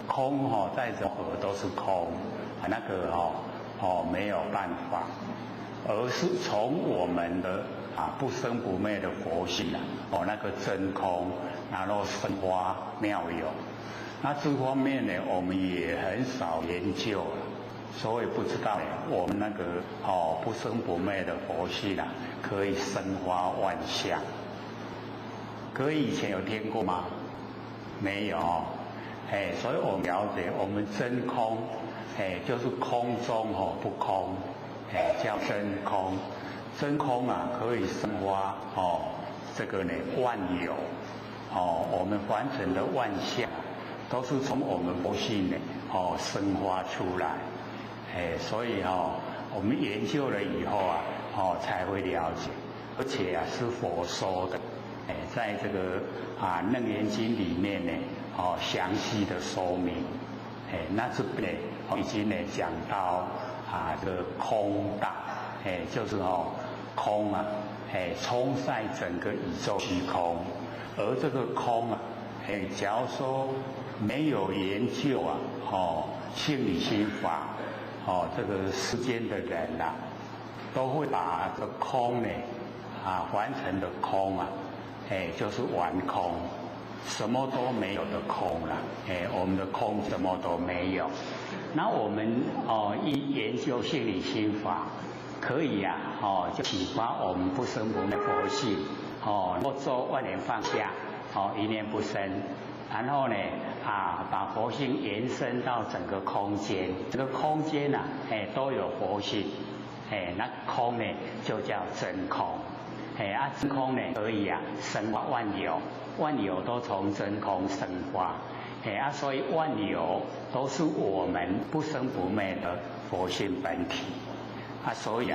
空再怎么合都是空，那个没有办法，而是从我们的不生不灭的佛性那个真空，然后生花妙有。那这方面呢，我们也很少研究了，所以不知道我们那个不生不灭的佛性可以生花万象。各位以前有听过吗？没有所以我们了解我们真空就是空中不空叫真空。真空可以生花这个呢万有我们凡尘的万象都是从我们佛性呢生发出来所以我们研究了以后才会了解，而且是佛说的在这个楞严经里面呢详细的说明那这边已经呢讲到这个空大就是空充塞整个宇宙虚空，而这个空假如说没有研究性理心法这个世间的人都会把这个空呢凡尘的空就是完空，什么都没有的空了我们的空什么都没有。那我们一研究性理心法，可以就启发我们不生不灭佛性能够做万念放下一念不生，然后呢把佛性延伸到整个空间，这个空间都有佛性那空呢就叫真空真空呢可以生化万有，万有都从真空生发所以万有都是我们不生不灭的佛性本体所以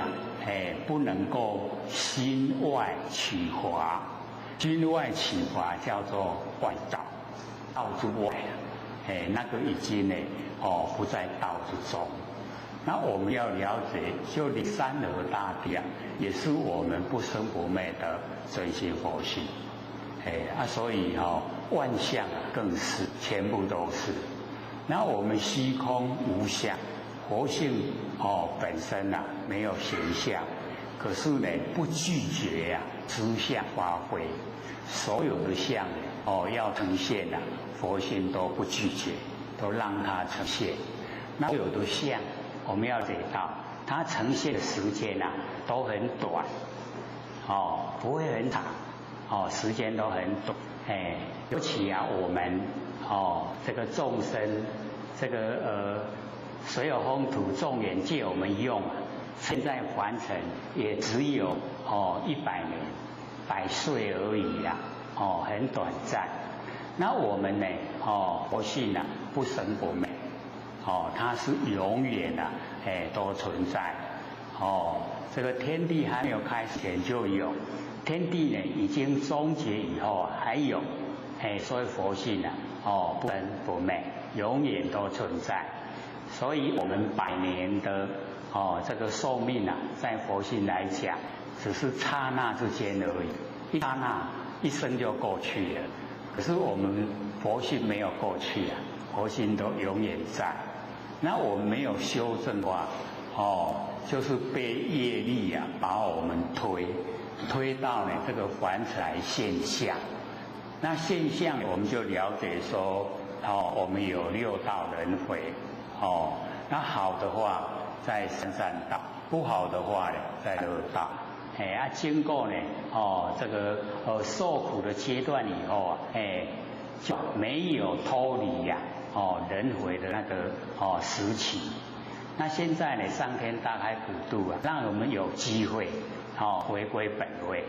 不能够心外取华，心外取华叫做外道，道之外那个已经呢不在道之中。那我们要了解，就你三而大地也是我们不生不灭的真心佛性所以万象更是全部都是。那我们虚空无相，佛性本身没有形象，可是呢不拒绝实相发挥，所有的相要呈现佛性都不拒绝，都让它呈现。那所有的相我们要知道，它呈现的时间都很短不会很长时间都很短尤其我们这个众生这个水有风土众缘借我们用现在凡尘也只有100年100岁而已很短暂。那我们呢佛性不生不灭它是永远都存在这个天地还没有开始前就有，天地呢已经终结以后还有所以佛性不生不灭，永远都存在。所以我们100年的这个寿命在佛性来讲只是刹那之间而已，一刹那一生就过去了。可是我们佛性没有过去佛性都永远在。那我们没有修正的话就是被业力把我们推到这个凡尘现象。那现象我们就了解说我们有6道轮回那好的话在三善道，不好的话在恶道经过呢这个受苦的阶段以后就没有脱离轮回的那个时期。那现在呢上天大开普度让我们有机会回归本位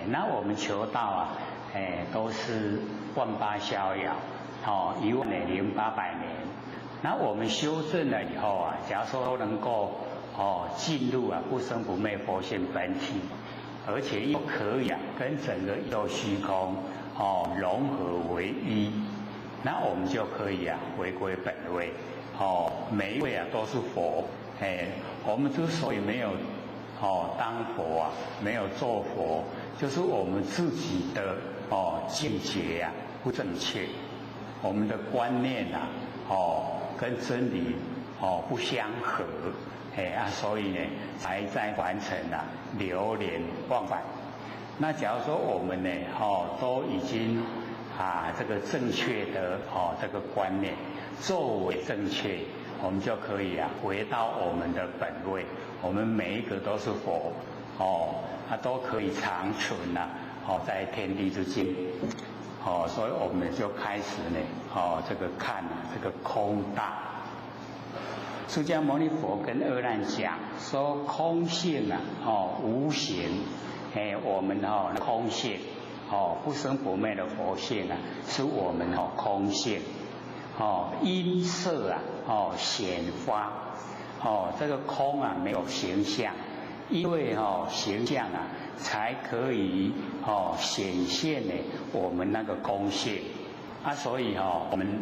那我们求道都是18逍遥10800年。那我们修正了以后假如说能够进入不生不灭佛性本体，而且又可以跟整个宇宙虚空融合为一，那我们就可以回归本位。每一位都是佛。我们之所以没有当佛没有做佛，就是我们自己的见解不正确，我们的观念跟真理不相合，所以呢才在凡尘流连忘返。那假如说我们呢都已经这个正确的这个观念作为正确，我们就可以回到我们的本位。我们每一个都是佛都可以长存在天地之间。所以我们就开始呢这个看这个空大。释迦牟尼佛跟阿难讲说空性无形，我们空性不生不灭的佛性是我们空性。因色显发，这个空没有形象，因为形象才可以显现呢我们那个空性所以我们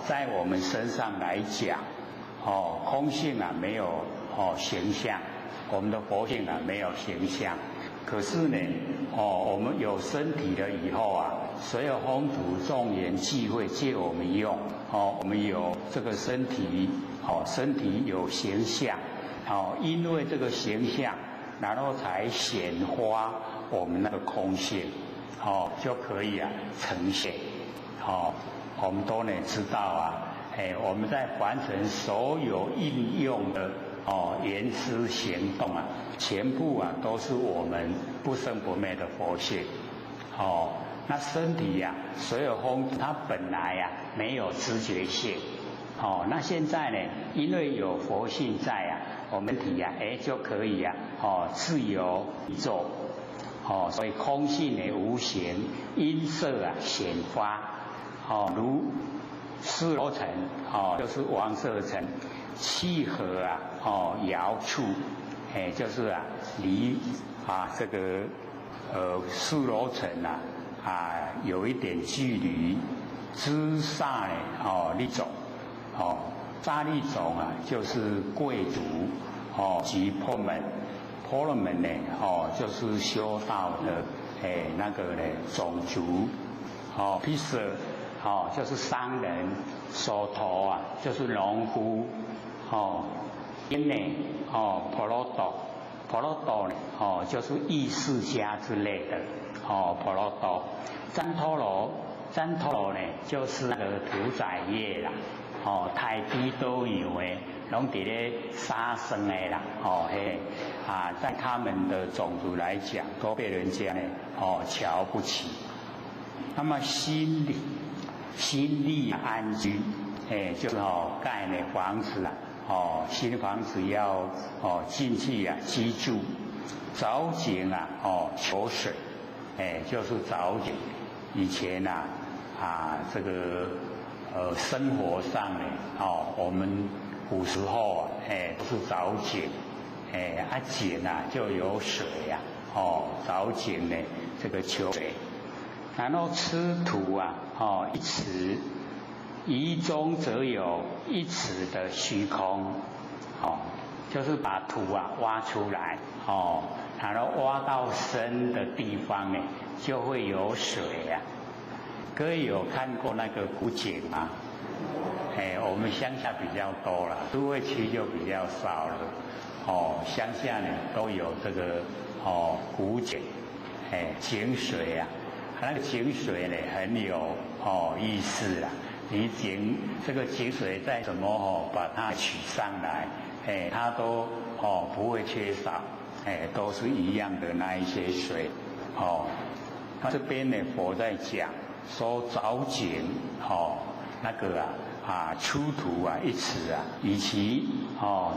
在我们身上来讲空性没有形象，我们的佛性没有形象。可是呢我们有身体了以后所有风土众缘际会借我们用我们有这个身体身体有形象因为这个形象然后才显发我们那个空性就可以呈现我们都能知道我们在凡尘所有应用的言辞行动全部都是我们不生不灭的佛性那身体所有风它本来没有知觉性那现在呢因为有佛性在我们体就可以自由宇宙所以空性无形，因色显发如四罗尘就是王舍尘，契合遥处就是离这个四罗尘有一点距离。知萨利种萨利种就是贵族及婆门，婆门呢就是修道的那个呢种族毗舍就是商人，手头就是农夫因呢婆罗多，婆罗多呢就是意识家之类的婆罗多。旃陀罗，旃陀罗呢就是那个屠宰业啦太低都有拢伫咧杀生的啦在他们的种族来讲都被人家呢瞧不起。那么心力安居就是盖呢房子新房子要进去居住。凿井求水就是凿井。以前这个生活上呢我们古时候都是凿井井就有水凿井呢这个求水。然后吃土一尺，于中则有一尺的虚空就是把土挖出来然后挖到深的地方呢就会有水各位有看过那个古井吗？我们乡下比较多了，都会区就比较少了乡下呢都有这个古井井水那个井水呢很有意思啦。你这个井水再怎么把它取上来它都不会缺少都是一样的那一些水这边呢佛在讲说凿井那个出土一尺以其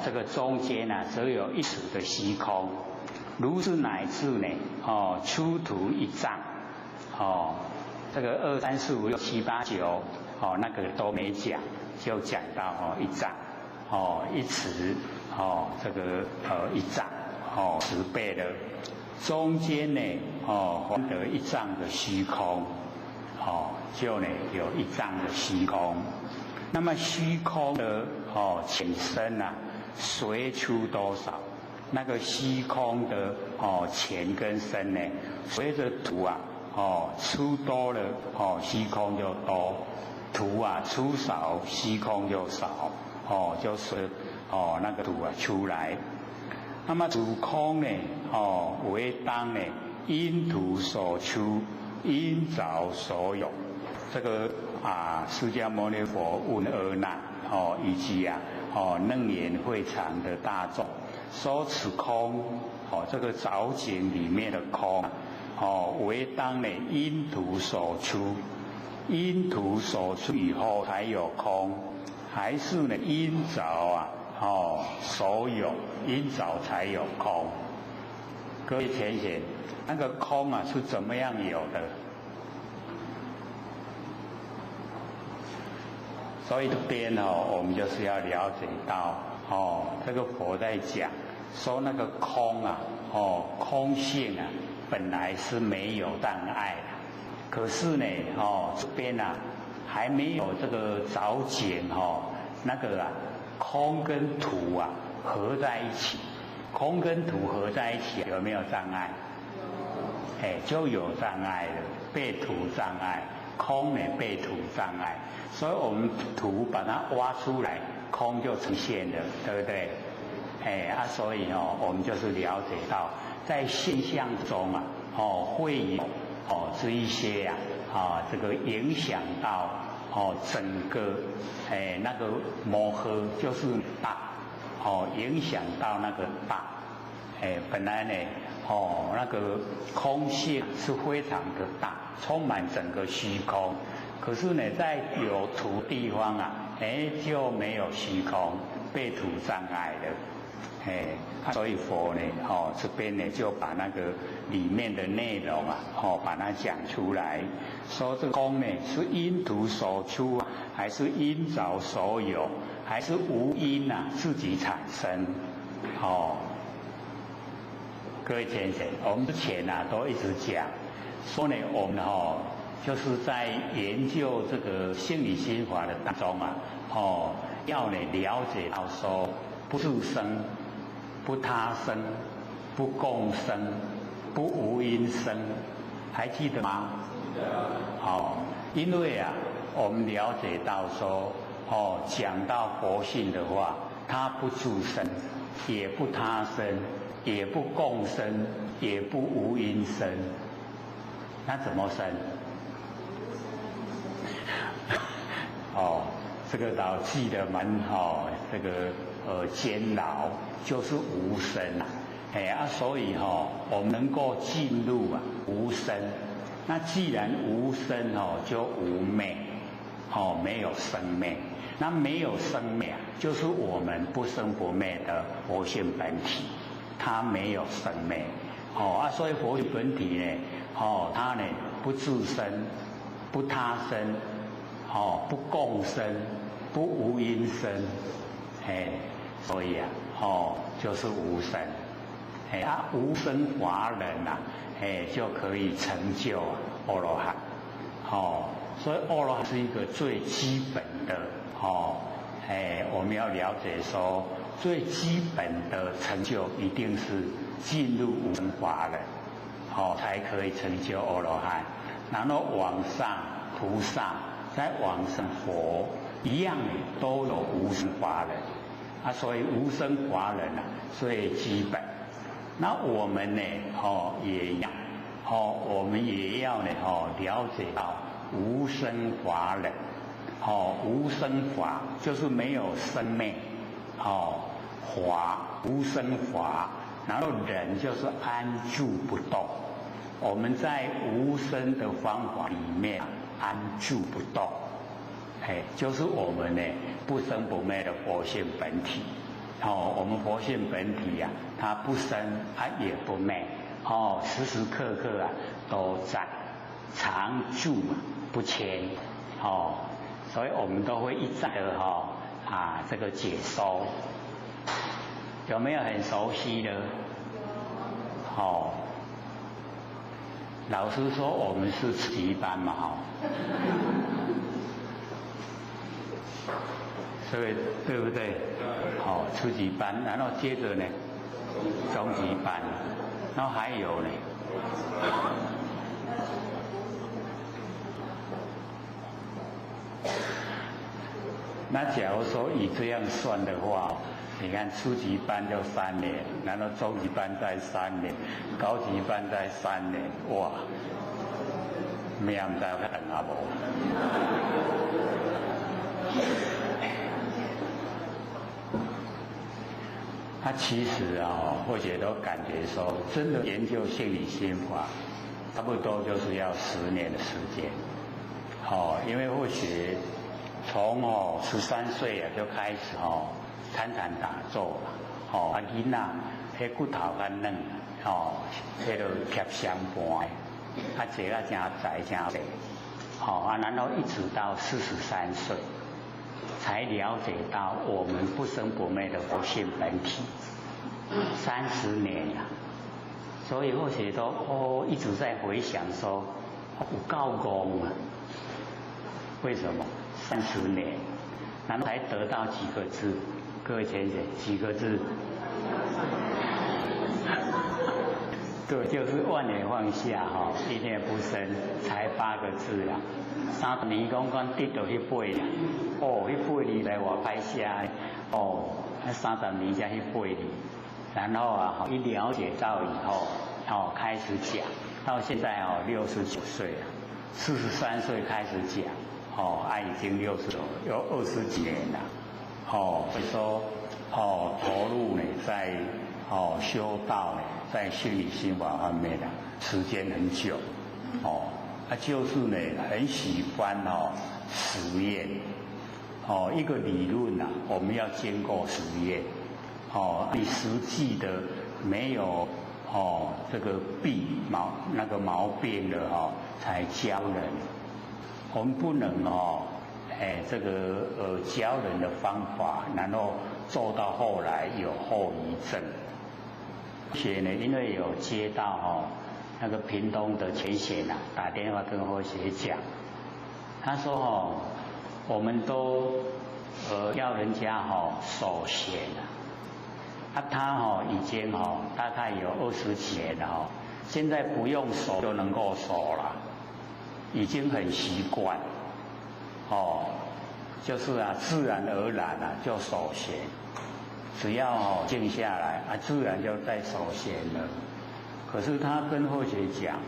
这个中间则有一尺的虚空，如是乃至呢出土一丈这个2、3、4、5、6、7、8、9那个都没讲，就讲到一丈一尺这个一丈10倍的中间呢换得一丈的虚空，就呢有一丈的虚空。那么虚空的浅深啊，随出多少？那个虚空的浅跟深呢，随着土啊出多了虚空就多，土啊出少虚空就少，就是那个土啊出来。那么土空呢为当呢因土所出，因着所有。这个释迦牟尼佛问阿难以及楞严会场的大众，说此空这个藻井里面的空为当呢因土所出，因土所出以后才有空，还是呢因着所有，因着才有空。各位浅显，那个空是怎么样有的？所以这边我们就是要了解到这个佛在讲说那个空空性本来是没有障碍的，可是呢这边还没有这个藻井那个空跟土合在一起，空跟土合在一起有没有障碍？就有障碍了，被土障碍，空呢被土障碍。所以我们土把它挖出来，空就呈现了，对不对？所以我们就是了解到，在现象中会有这一些这个影响到整个那个摩诃就是大影响到那个大本来呢那个空性是非常的大，充满整个虚空。可是呢，在有土地方就没有虚空，被土障碍了。所以佛呢，这边呢就把那个里面的内容把它讲出来，说这个空呢是因土所出还是因着所有，还是无因自己产生？各位先生，我们之前都一直讲，说呢我们就是在研究这个心理心法的当中要呢了解到说不自生、不他生、不共生、不无因生，还记得吗？因为我们了解到说讲到佛性的话，它不自生，也不他生，也不共生，也不无因生，那怎么生？这个老记得蛮这个煎熬就是无生所以我们能够进入无生。那既然无生就无昧没有生灭。那没有生灭就是我们不生不灭的佛性本体，它没有生灭所以佛性本体呢它呢不自生，不他生不共生，不无因生所以就是无生无生法忍就可以成就阿罗汉所以阿罗汉是一个最基本的我们要了解说最基本的成就一定是进入无生法忍才可以成就阿罗汉，然后往上菩萨，再往上佛一样都有无生法忍所以无生法忍最基本。那我们呢也一样我们也要呢了解到无生法忍无生法就是没有生灭法无生法，然后忍就是安住不动。我们在无生的方法里面安住不动就是我们呢不生不灭的佛性本体我们佛性本体它不生也不灭时时刻刻都在常住不迁所以我们都会一再的这个解说，有没有很熟悉的老师说我们是初级班嘛，哈，所以对不对？好，初级班，然后接着呢，中级班，然后还有呢，那假如说以这样算的话，你看初级班就3年，然后中级班再3年，高级班再3年，哇，命唔知有较长啊无？他其实啊，或许都感觉说，真的研究心理心法，差不多就是要10年的时间。因为或许从13岁就开始参禅打坐啦，囡仔迄骨头较软，迄个贴相盘，坐啊真窄真窄，然后一直到43岁。才了解到我们不生不灭的佛性本体，30年了，所以或许都一直在回想说，有够功啊，为什么30年，然后才得到几个字？各位先生，几个字？对，就是万念放下一念不生，才8个字啊。3年讲得到去8啦，去8字来我拍下，30年才去8字，然后一了解到以后，开始讲，到现在69岁了，43岁开始讲，已经60有20几年了，所以说投入呢在修道呢，在心理心法方面呢，时间很久，就是呢很喜欢实验，一个理论我们要经过实验，你实际的没有这个毛病的才教人，我们不能这个教人的方法，然后做到后来有后遗症。而且呢，因为有接到那个屏东的前贤打电话跟我学讲，他说我们都要人家守闲他已经大概有20几年了现在不用守就能够守了，已经很习惯就是自然而然就守闲。只要静下来自然就在守闲了。可是他跟后学讲，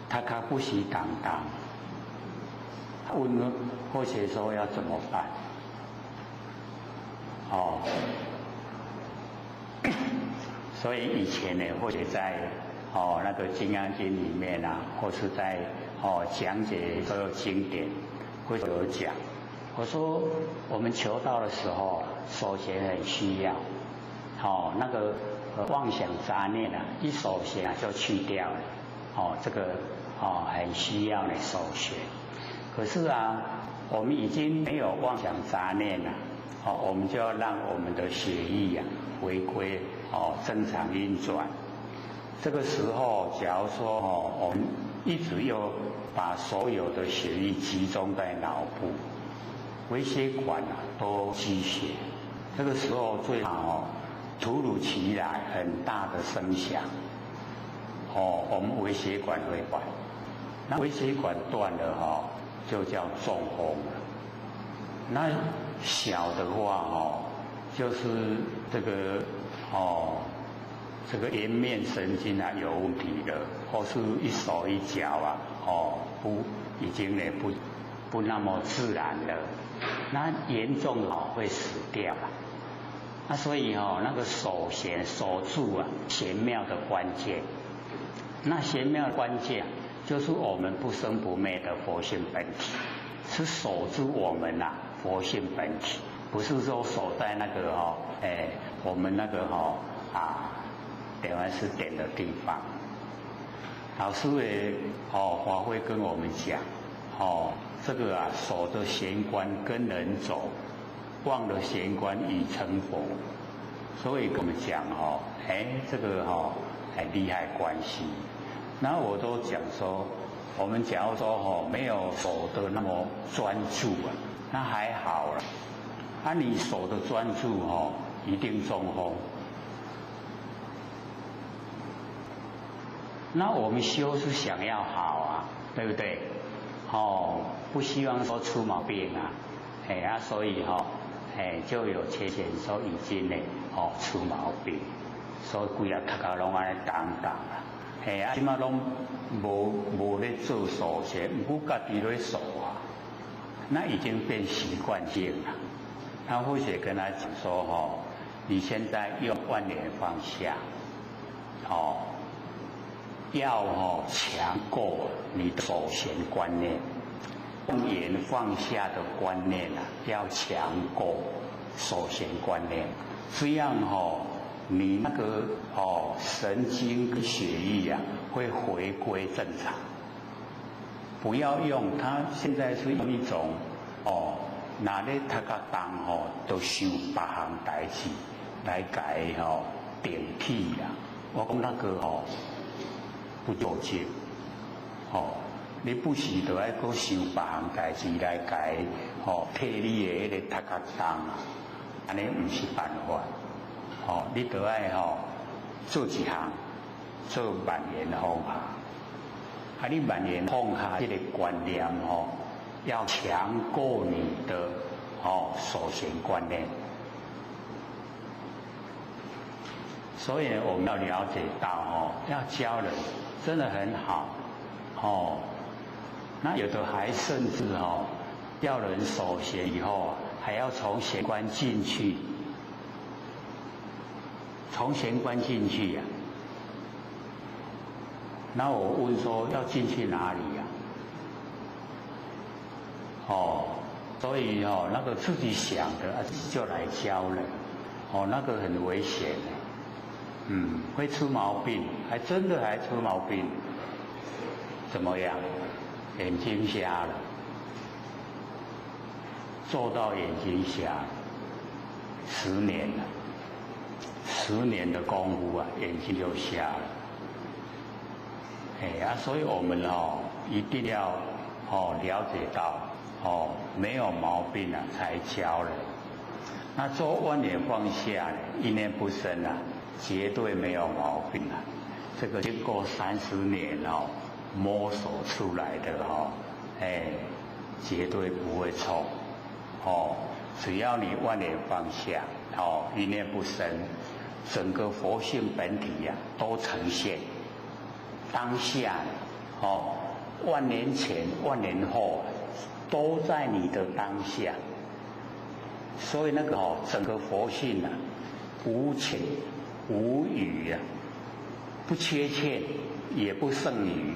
他不喜当，问后学说要怎么办？所以以前呢，或者在那个《金刚经》里面或是在讲解所有经典，会有讲。我说我们求道的时候，守闲很需要，那个妄想杂念一守闲就去掉了，这个很需要你守闲。可是我们已经没有妄想杂念了，我们就要让我们的血液回归正常运转。这个时候，假如说我们一直又把所有的血液集中在脑部。微血管都积血，这个时候最好突如其来很大的声响，我们微血管会断，那微血管断了就叫中风了。那小的话就是这个这个颜面神经有问题的，或是一手一脚已经呢不那么自然了。那严重会死掉了。所以那个守闲守住玄妙的关键。那玄妙的关键就是我们不生不灭的佛性本体，是守住我们佛性本体，不是说守在那个我们那个点完是点的地方。老师也法会跟我们讲这个守着玄关跟人走，忘了玄关已成佛。所以跟我们讲这个很厉害关系。然后我都讲说，我们假如说没有手的那么专注啊，那还好了。你手的专注一定中风。那我们修是想要好啊，对不对？不希望说出毛病啊，所以就有缺陷说已经出毛病，所以规个头壳拢安尼重重啦，即马拢无咧做手势，唔过家己咧手啊，那已经变习惯性了。那或许跟他讲说你现在用万年放下，要强过你的手弦观念，万年放下的观念啊，要强过手弦观念，这样你那个神经跟血液啊会回归正常。不要用它现在是用一种拿咧读甲重都想别项代志来改顶替啦。我讲那个不对劲，你不时就爱搁想别项代志来改替你的迄个读甲重啊，安尼唔是办法。你就爱做一项做万年放下，你万年放下这个观念要强过你的手弦观念。所以我们要了解到要教人真的很好那有的还甚至教人手弦以后还要从弦观进去，从弦观进去呀。那我问说要进去哪里呀？所以那个自己想的就来教人，那个很危险的，会出毛病，还真的还出毛病。怎么样？眼睛瞎了，做到眼睛瞎，10年了，10年的功夫啊，眼睛就瞎了。所以我们一定要了解到没有毛病啊才教人。那做万年放下一念不生啊，绝对没有毛病啊。这个经过30年摸索出来的绝对不会错只要你万年放下一念不生，整个佛性本体都呈现。当下万年前万年后都在你的当下，所以那个整个佛性无缺无余不缺欠也不剩余，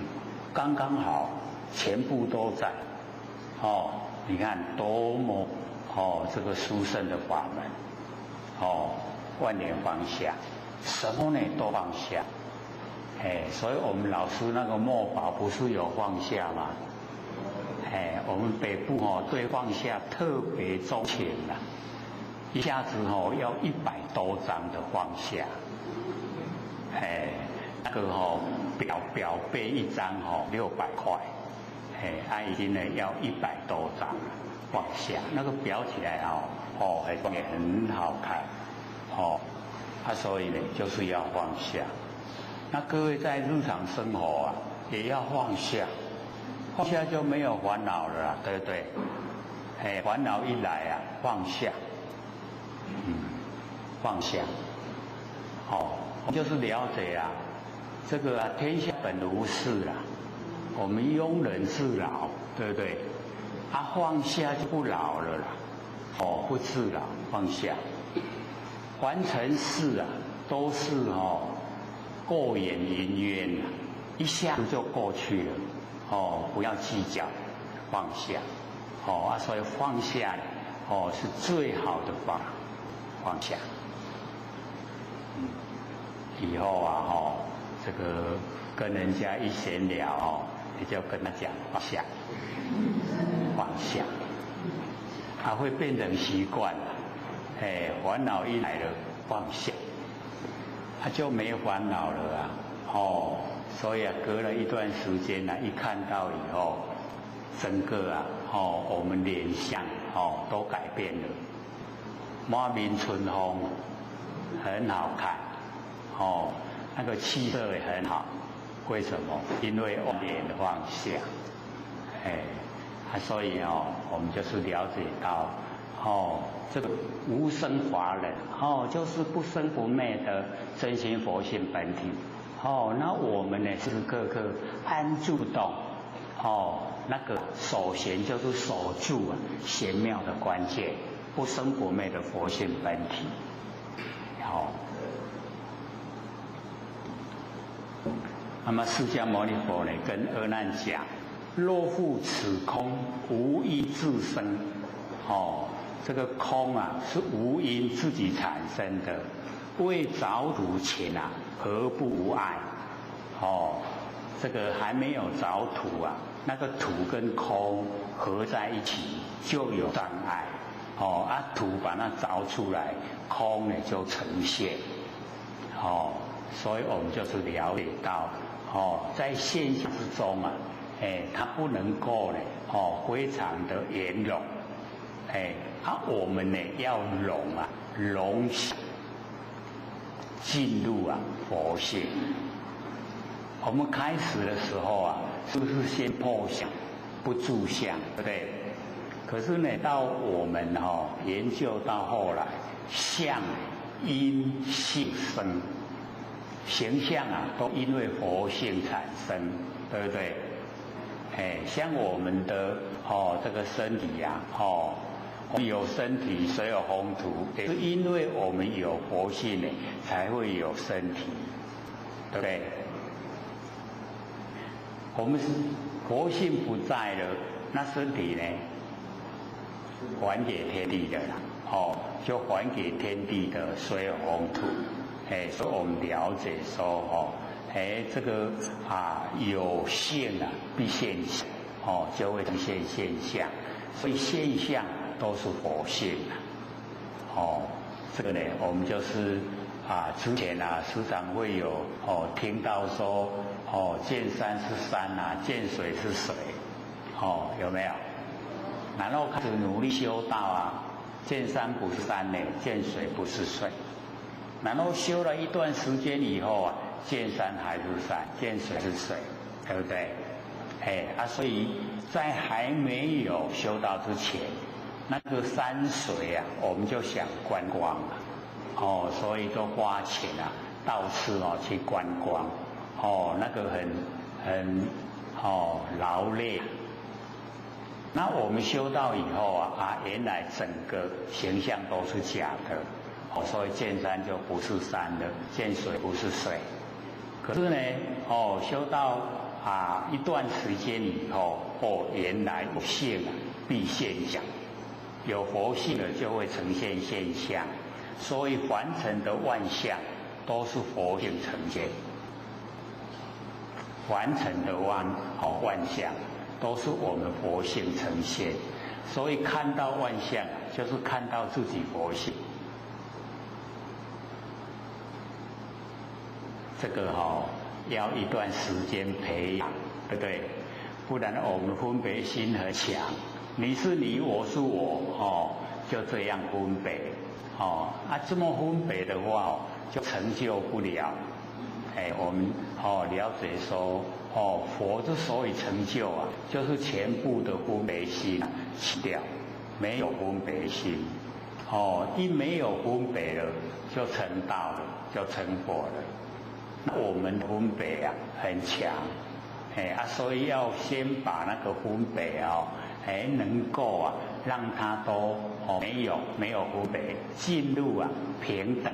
刚刚好，全部都在你看多么这个殊胜的法门万年放下，什么呢都放下。所以我们老师那个墨宝不是有放下吗？我们北部对放下特别钟情啦，一下子要100多张的放下，那个表背一张600块，已经呢要100多张放下，那个裱起来也很好看所以呢就是要放下。那各位在日常生活也要放下，放下就没有烦恼了啦，对不对？烦恼一来放下，放下，就是了解这个天下本无事啦，我们庸人自扰，对不对？放下就不老了啦，不自扰，放下，凡尘事都是过眼云烟一下子就过去了不要计较，放下所以放下是最好的法，放下。以后这个跟人家一闲聊你就跟他讲放下，放下，会变成习惯了。烦恼一来了，放下。就没烦恼了所以啊，隔了一段时间呢，一看到以后，整个啊，我们脸相都改变了，满面春风，很好看，那个气色也很好。为什么？因为往脸放下，所以我们就是了解到，这个无生法忍，就是不生不灭的真心佛性本体。那我们呢时时刻刻安住不动，那个守闲就是守住玄妙的关键，不生不灭的佛性本体。那么释迦牟尼佛呢跟阿难讲，若复此空无因自生，这个空啊是无因自己产生的，未着土前啊何不无碍？这个还没有着土啊，那个土跟空合在一起就有障碍，土把它着出来，空呢就呈现，所以我们就是了解到，在现象之中啊，它不能够呢，非常的圆融，我们呢要融进入佛性。我们开始的时候啊，是不是先破相，不住相，对不对？可是呢，到我们研究到后来，相因性生，形象啊都因为佛性产生，对不对？像我们的这个身体呀，我们有身体，谁有宏图？也是因为我们有佛性呢，才会有身体，对不对？我们是佛性不在了，那身体呢，还给天地的啦，就还给天地的所有宏图。所以我们了解说，这个有性啊必现象，就会出现现象，所以现象都是佛性这个呢，我们就是之前时常会有听到说，见山是山见水是水，有没有？然后开始努力修道见山不是山呢，见水不是水。然后修了一段时间以后见山还是山，见水是水，对不对？所以在还没有修道之前，那个山水我们就想观光了，所以就花钱到处去观光，那个很劳累。那我们修道以后原来整个形象都是假的。所以见山就不是山了，见水不是水。可是呢，修到一段时间以后，原来有性必现象，有佛性了就会呈现现象。所以凡尘的万象都是佛性呈现，凡尘的万象都是我们佛性呈现。所以看到万象，就是看到自己佛性。这个要一段时间培养，对不对？不然我们分别心很强，你是你，我是我，就这样分别，这么分别的话，就成就不了。我们了解说，佛之所以成就就是全部的分别心去掉，没有分别心，一没有分别了，就成道了，就成佛了。我们分别很强，所以要先把那个分别能够让它都没有分别，进入平等，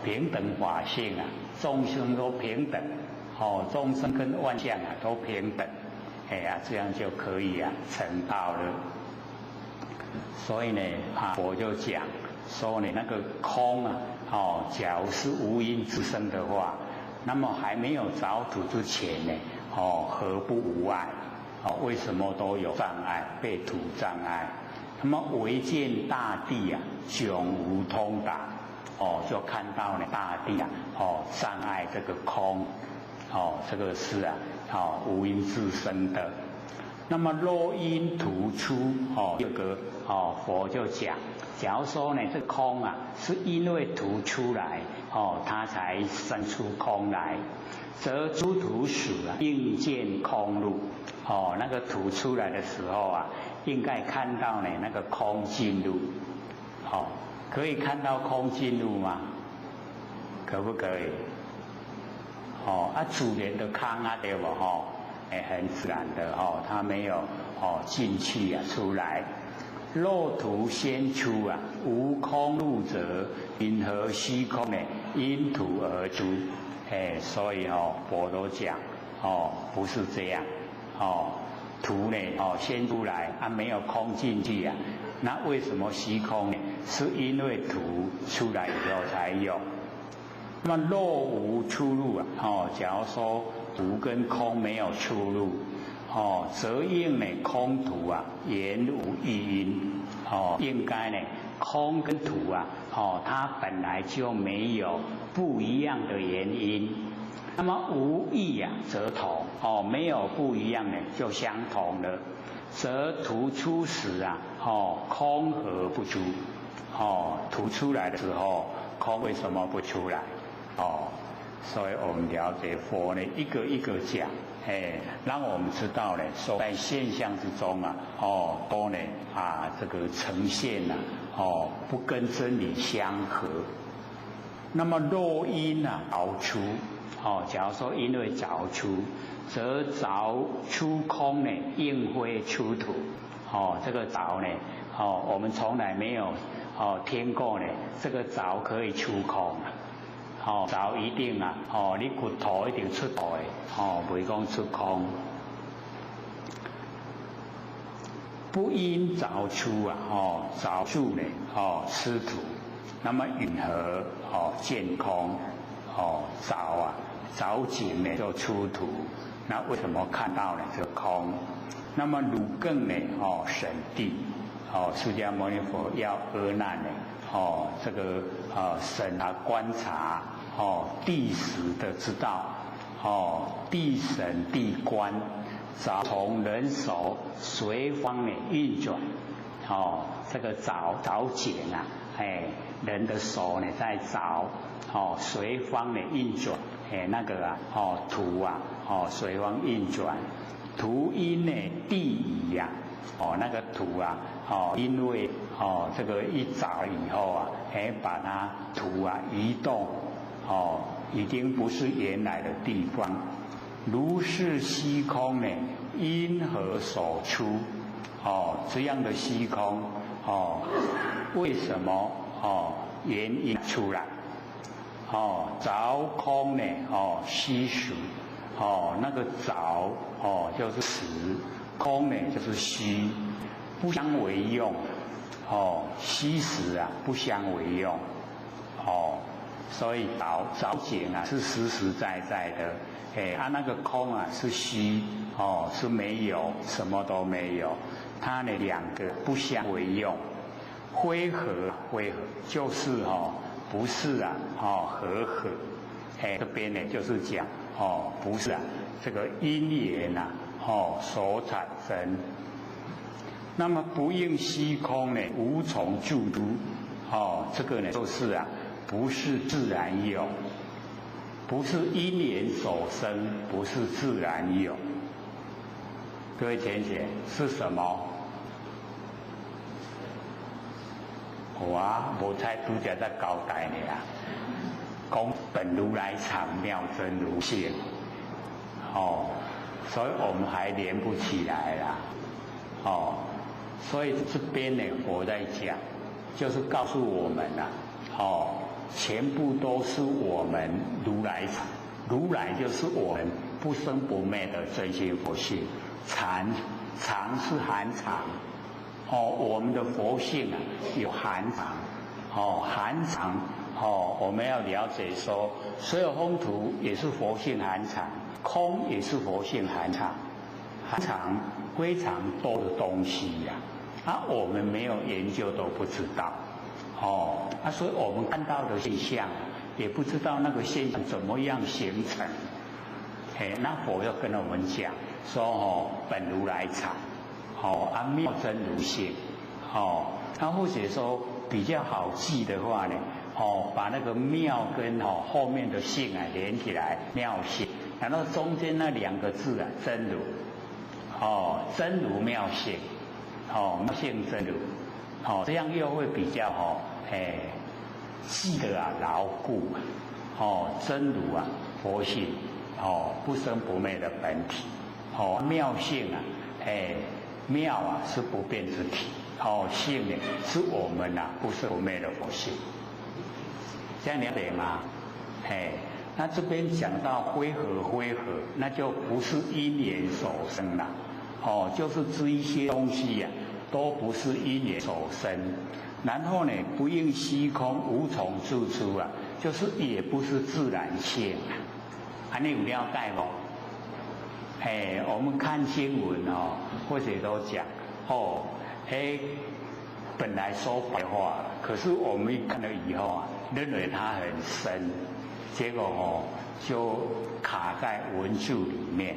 平等法性众生都平等，众生跟万象都平等，这样就可以成道了。所以呢，我就讲说你那个空假如是无因自生的话，那么还没有着土之前呢，何不无碍？为什么都有障碍，被土障碍？那么唯见大地迥无通达，就看到呢大地障碍这个空，这个是无因自生的。那么若因突出这个佛就讲，假如说呢这空是因为突出来它才生出空来，则诸土属应见空入那个土出来的时候应该看到呢那个空进入可以看到空进入吗？可不可以？自然的空对不很自然的它没有进去出来。若土先出无空入者，因何虚空呢？因土而出。所以佛都讲不是这样土呢先出来没有空进去那为什么虚空呢？是因为土出来以后才有。那么若无出入假如说土跟空没有出入则应呢空土原无异因应该呢空跟土它本来就没有不一样的原因。那么无异则同没有不一样呢就相同了。则土出时空何不出？土出来的时候空为什么不出来？所以我们了解佛呢一个一个讲让我们知道呢说在现象之中都呢这个呈现不跟真理相合。那么若因凿出假如说因为凿出，则凿出空呢应会出土这个凿呢我们从来没有听过呢这个凿可以出空凿一定你骨头一定出头的不会讲出空。不因凿出凿住呢吃土，那么云何见空凿井呢就出土，那为什么看到呢这个空？那么汝更呢审地释迦牟尼佛要阿难呢这个审观察地实的知道地审地观，凿从人手随方呢运转这个凿井人的手呢在凿随方的运转那个土随方运转，土因呢地移那个土因为这个一凿以后把它土移动已经不是原来的地方。如是虚空呢因何所出这样的虚空为什么原因出来凿空呢虚实那个凿就是实，空呢就是虚，不相为用虚实不相为用所以凿井是实实在在的那个空是虚是没有，什么都没有，它呢两个不相为用。灰合就是不是和这边呢就是讲不是这个因缘所产生。那么不应虚空呢无从住都这个呢就是不是自然有，不是因缘所生，不是自然有。各位浅显是什么？我无猜拄则在交代你讲本如来藏妙真如性所以我们还连不起来啦所以这边呢佛在讲，就是告诉我们全部都是我们如来藏，如来就是我们不生不灭的真心佛性，藏是含藏我们的佛性有含藏含藏我们要了解说，所有风土也是佛性含藏，空也是佛性含藏，含藏非常多的东西我们没有研究都不知道所以我们看到的现象也不知道那个现象怎么样形成那佛又跟我们讲说本如来藏，妙真如性，那或者说比较好记的话呢，把那个妙跟后面的性连起来，妙性，然后中间那2个字真如，真如妙性，妙性真如，这样又会比较记得牢固，真如佛性，不生不灭的本体，妙性妙是不变之体，性呢是我们不生不灭的佛性，这样了解吗？那这边讲到灰合，那就不是因缘所生了，就是这一些东西都不是因缘所生。然后呢，不应虚空，无从自出就是也不是自然性你有了解不？我们看新闻或者都讲本来说白话，可是我们一看了以后认为它很深，结果就卡在文字里面。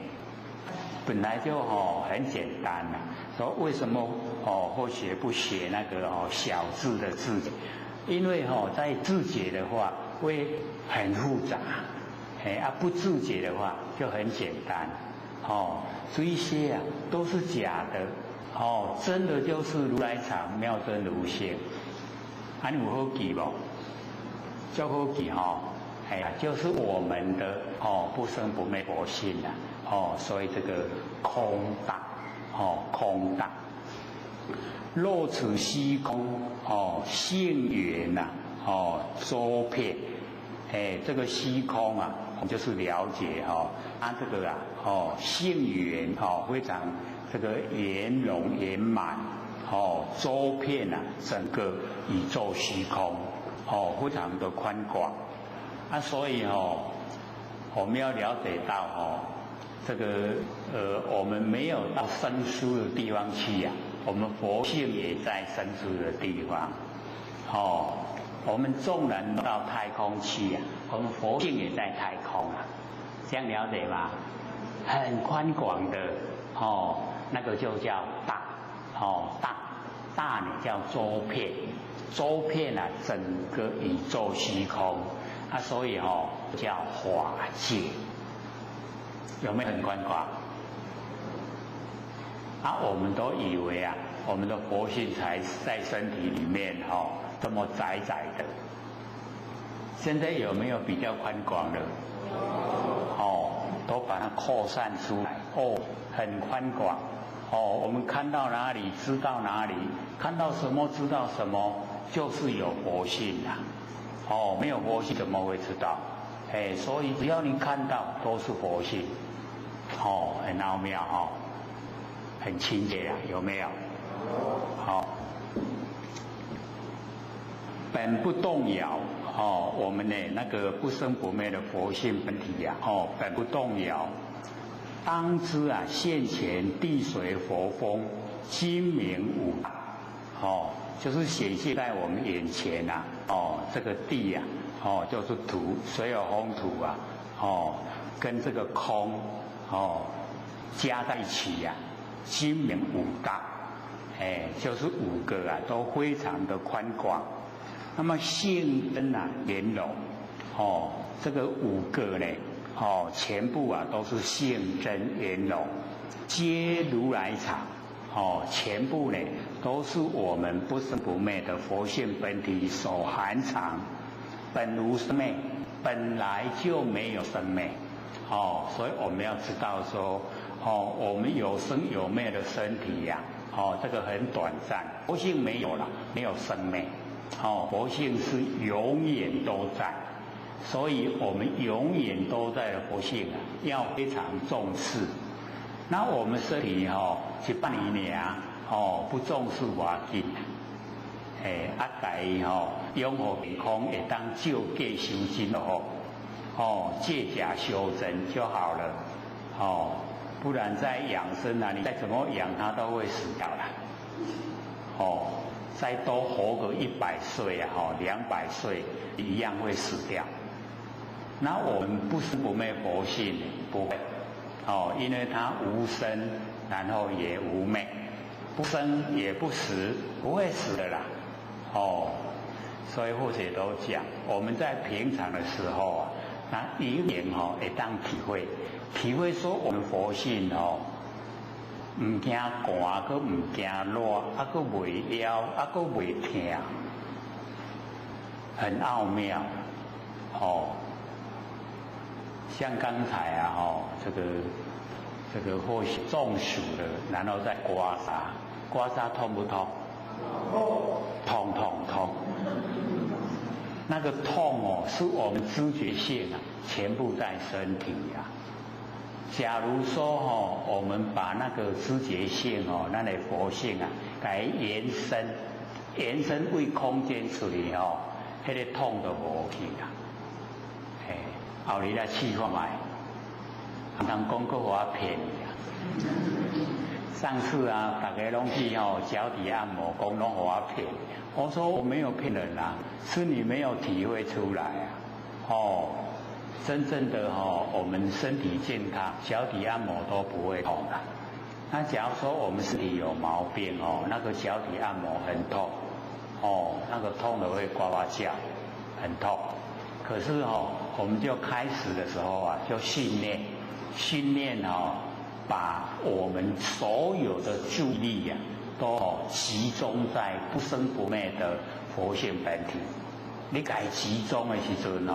本来就很简单说为什么或学不学那个小字的字？因为在字解的话会很复杂，不字解的话就很简单，这一些都是假的，真的就是如来藏妙真如性，你有好记不？就好记就是我们的不生不灭佛性所以这个空大，空大。若此虚空，性缘周遍，这个虚空我们就是了解它这个性缘非常这个圆融圆满，周遍整个宇宙虚空，非常的宽广。所以我们要了解到这个我们没有到生疏的地方去我们佛性也在生疏的地方，我们纵然到太空去我们佛性也在太空这样了解吗？很宽广的那个就叫大，大呢叫周遍，周遍整个宇宙虚空所以叫法界，有没有很宽广？我们都以为我们的佛性才在身体里面这么窄窄的，现在有没有比较宽广的？都把它扩散出来很宽广我们看到哪里知道哪里，看到什么知道什么，就是有佛性没有佛性怎么会知道？所以只要你看到都是佛性很奥妙很亲切有没有？本不动摇我们呢那个不生不灭的佛性本体本不动摇。当知现前地水火风精明五就是显现在我们眼前这个地就是土，水有风土跟这个空加在一起精明五大就是5个都非常的宽广。那么性真圆融这个5个呢全部都是性真圆融，皆如来藏全部呢都是我们不生不灭的佛性本体所含藏，本无生灭，本来就没有生灭所以我们要知道说我们有生有灭的身体这个很短暂，佛性没有了，没有生灭佛性是永远都在，所以我们永远都在的佛性要非常重视。那我们身体去办理不重视要紧家拥护健康会当照戒修真借假修真就好了不然在养生你再怎么养它都会死掉了再多活个100岁200岁一样会死掉那我们不生不灭佛性不会，哦，因为它无生，然后也无灭，不生也不死，不会死的啦，哦，所以或者都讲，我们在平常的时候啊，那一年哦，会当体会说我们佛性哦。唔惊寒，佮唔惊热，啊，佮袂枵，啊，佮袂痛，很奥妙，哦。像刚才啊，哦，这个或许中暑了，然后再刮痧痛不痛？痛。那个痛哦，是我们知觉性啊，全部在身体啊。假如说哦，我们把那个知觉性哦，那个佛性啊，给延伸为空间处理哦，那个痛都无去啦。嘿，后日来试看卖，人讲过我骗你啊。上次啊，大家拢去哦脚底按摩，讲拢我骗。我说我没有骗人啊，是你没有体会出来啊，哦。真正的我们身体健康，脚底按摩都不会痛的。那假如说我们身体有毛病那个脚底按摩很痛，那个痛的会呱呱叫，很痛。可是我们就开始的时候啊，就训练把我们所有的注意力啊，都集中在不生不灭的佛性本体。你该集中的时阵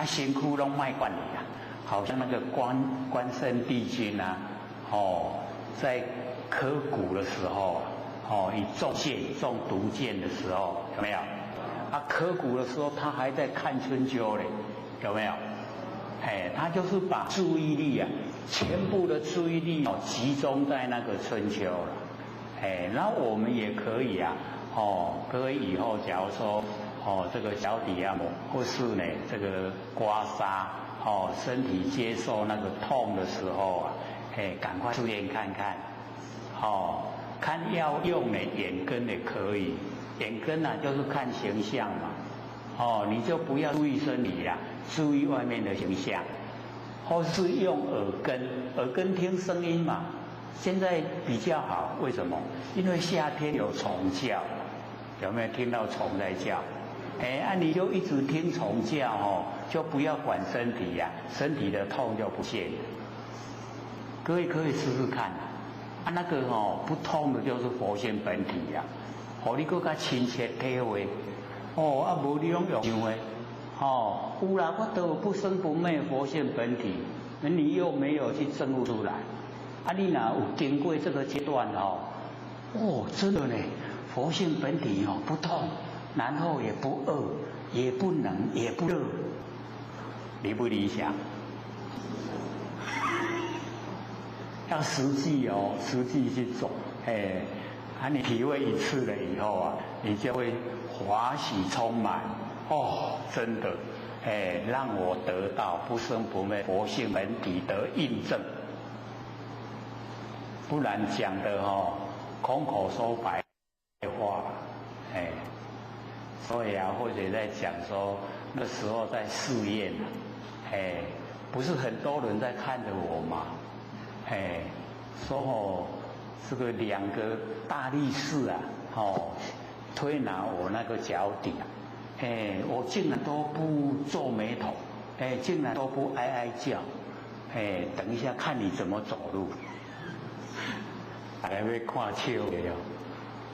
身躯拢卖惯你啊，好像那个关圣帝君啊，在刻骨的时候以中毒箭的时候有没有？啊，刻骨的时候他还在看春秋嘞，有没有？他就是把注意力啊，全部的注意力集中在那个春秋了。那我们也可以啊，各位以后假如说。这个脚底按摩，或是呢这个刮痧，身体接受那个痛的时候啊，赶快出院看看，看要用的眼根也可以，眼根啊就是看形象嘛，你就不要注意身体啦，注意外面的形象，或是用耳根听声音嘛，现在比较好，为什么？因为夏天有虫叫，有没有听到虫在叫？你就一直听虫叫就不要管身体呀，身体的痛就不见了。各位可以试试看那个不痛的就是佛性本体呀，你更加亲切体会。无你拢用想的，有啦，我都有不生不灭佛性本体，你又没有去证悟出来，你哪有经过这个阶段真的呢，佛性本体不痛。然后也不饿，也不冷，也不热，理不理想？要实际去做，你体会一次了以后啊，你就会欢喜充满，真的，让我得到不生不灭佛性本体的印证，不然讲的空口说白话，所以啊，或者在讲说那时候在试验不是很多人在看着我嘛，说这个两个大力士啊，推拿我那个脚底，我竟然都不皱眉头，竟然都不哀哀叫，等一下看你怎么走路，大家会看笑的哟。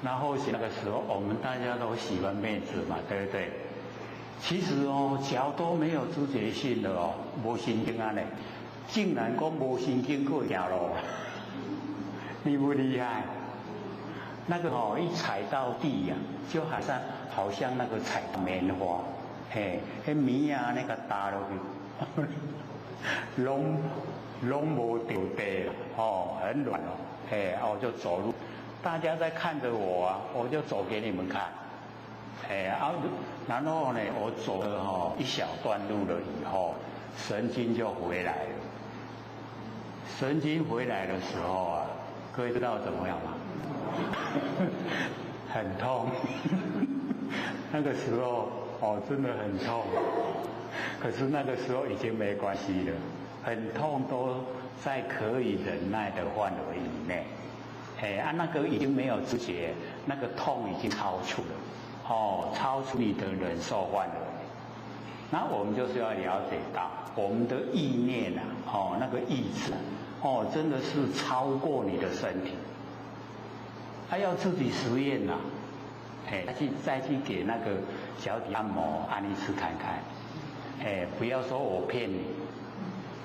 那或许那个时候我们大家都喜欢妹子嘛，对不对？其实脚都没有知觉性的无神经呢，竟然讲无神经过走路，厉不厉害？那个一踩到地呀，就好像那个踩棉花，那棉啊那个打落去，拢无掉地很软就走路。大家在看着我啊，我就走给你们看，然后呢，我走了一小段路了以后，神经就回来了。神经回来的时候啊，各位知道怎么样吗？很痛。那个时候真的很痛。可是那个时候已经没关系了，很痛都在可以忍耐的范围以内。那个已经没有知觉，那个痛已经超出了，超出你的忍受范围。那我们就是要了解到我们的意念啊，那个意志，真的是超过你的身体。还要自己实验呐，再去给那个脚底按摩按一次看看，不要说我骗你，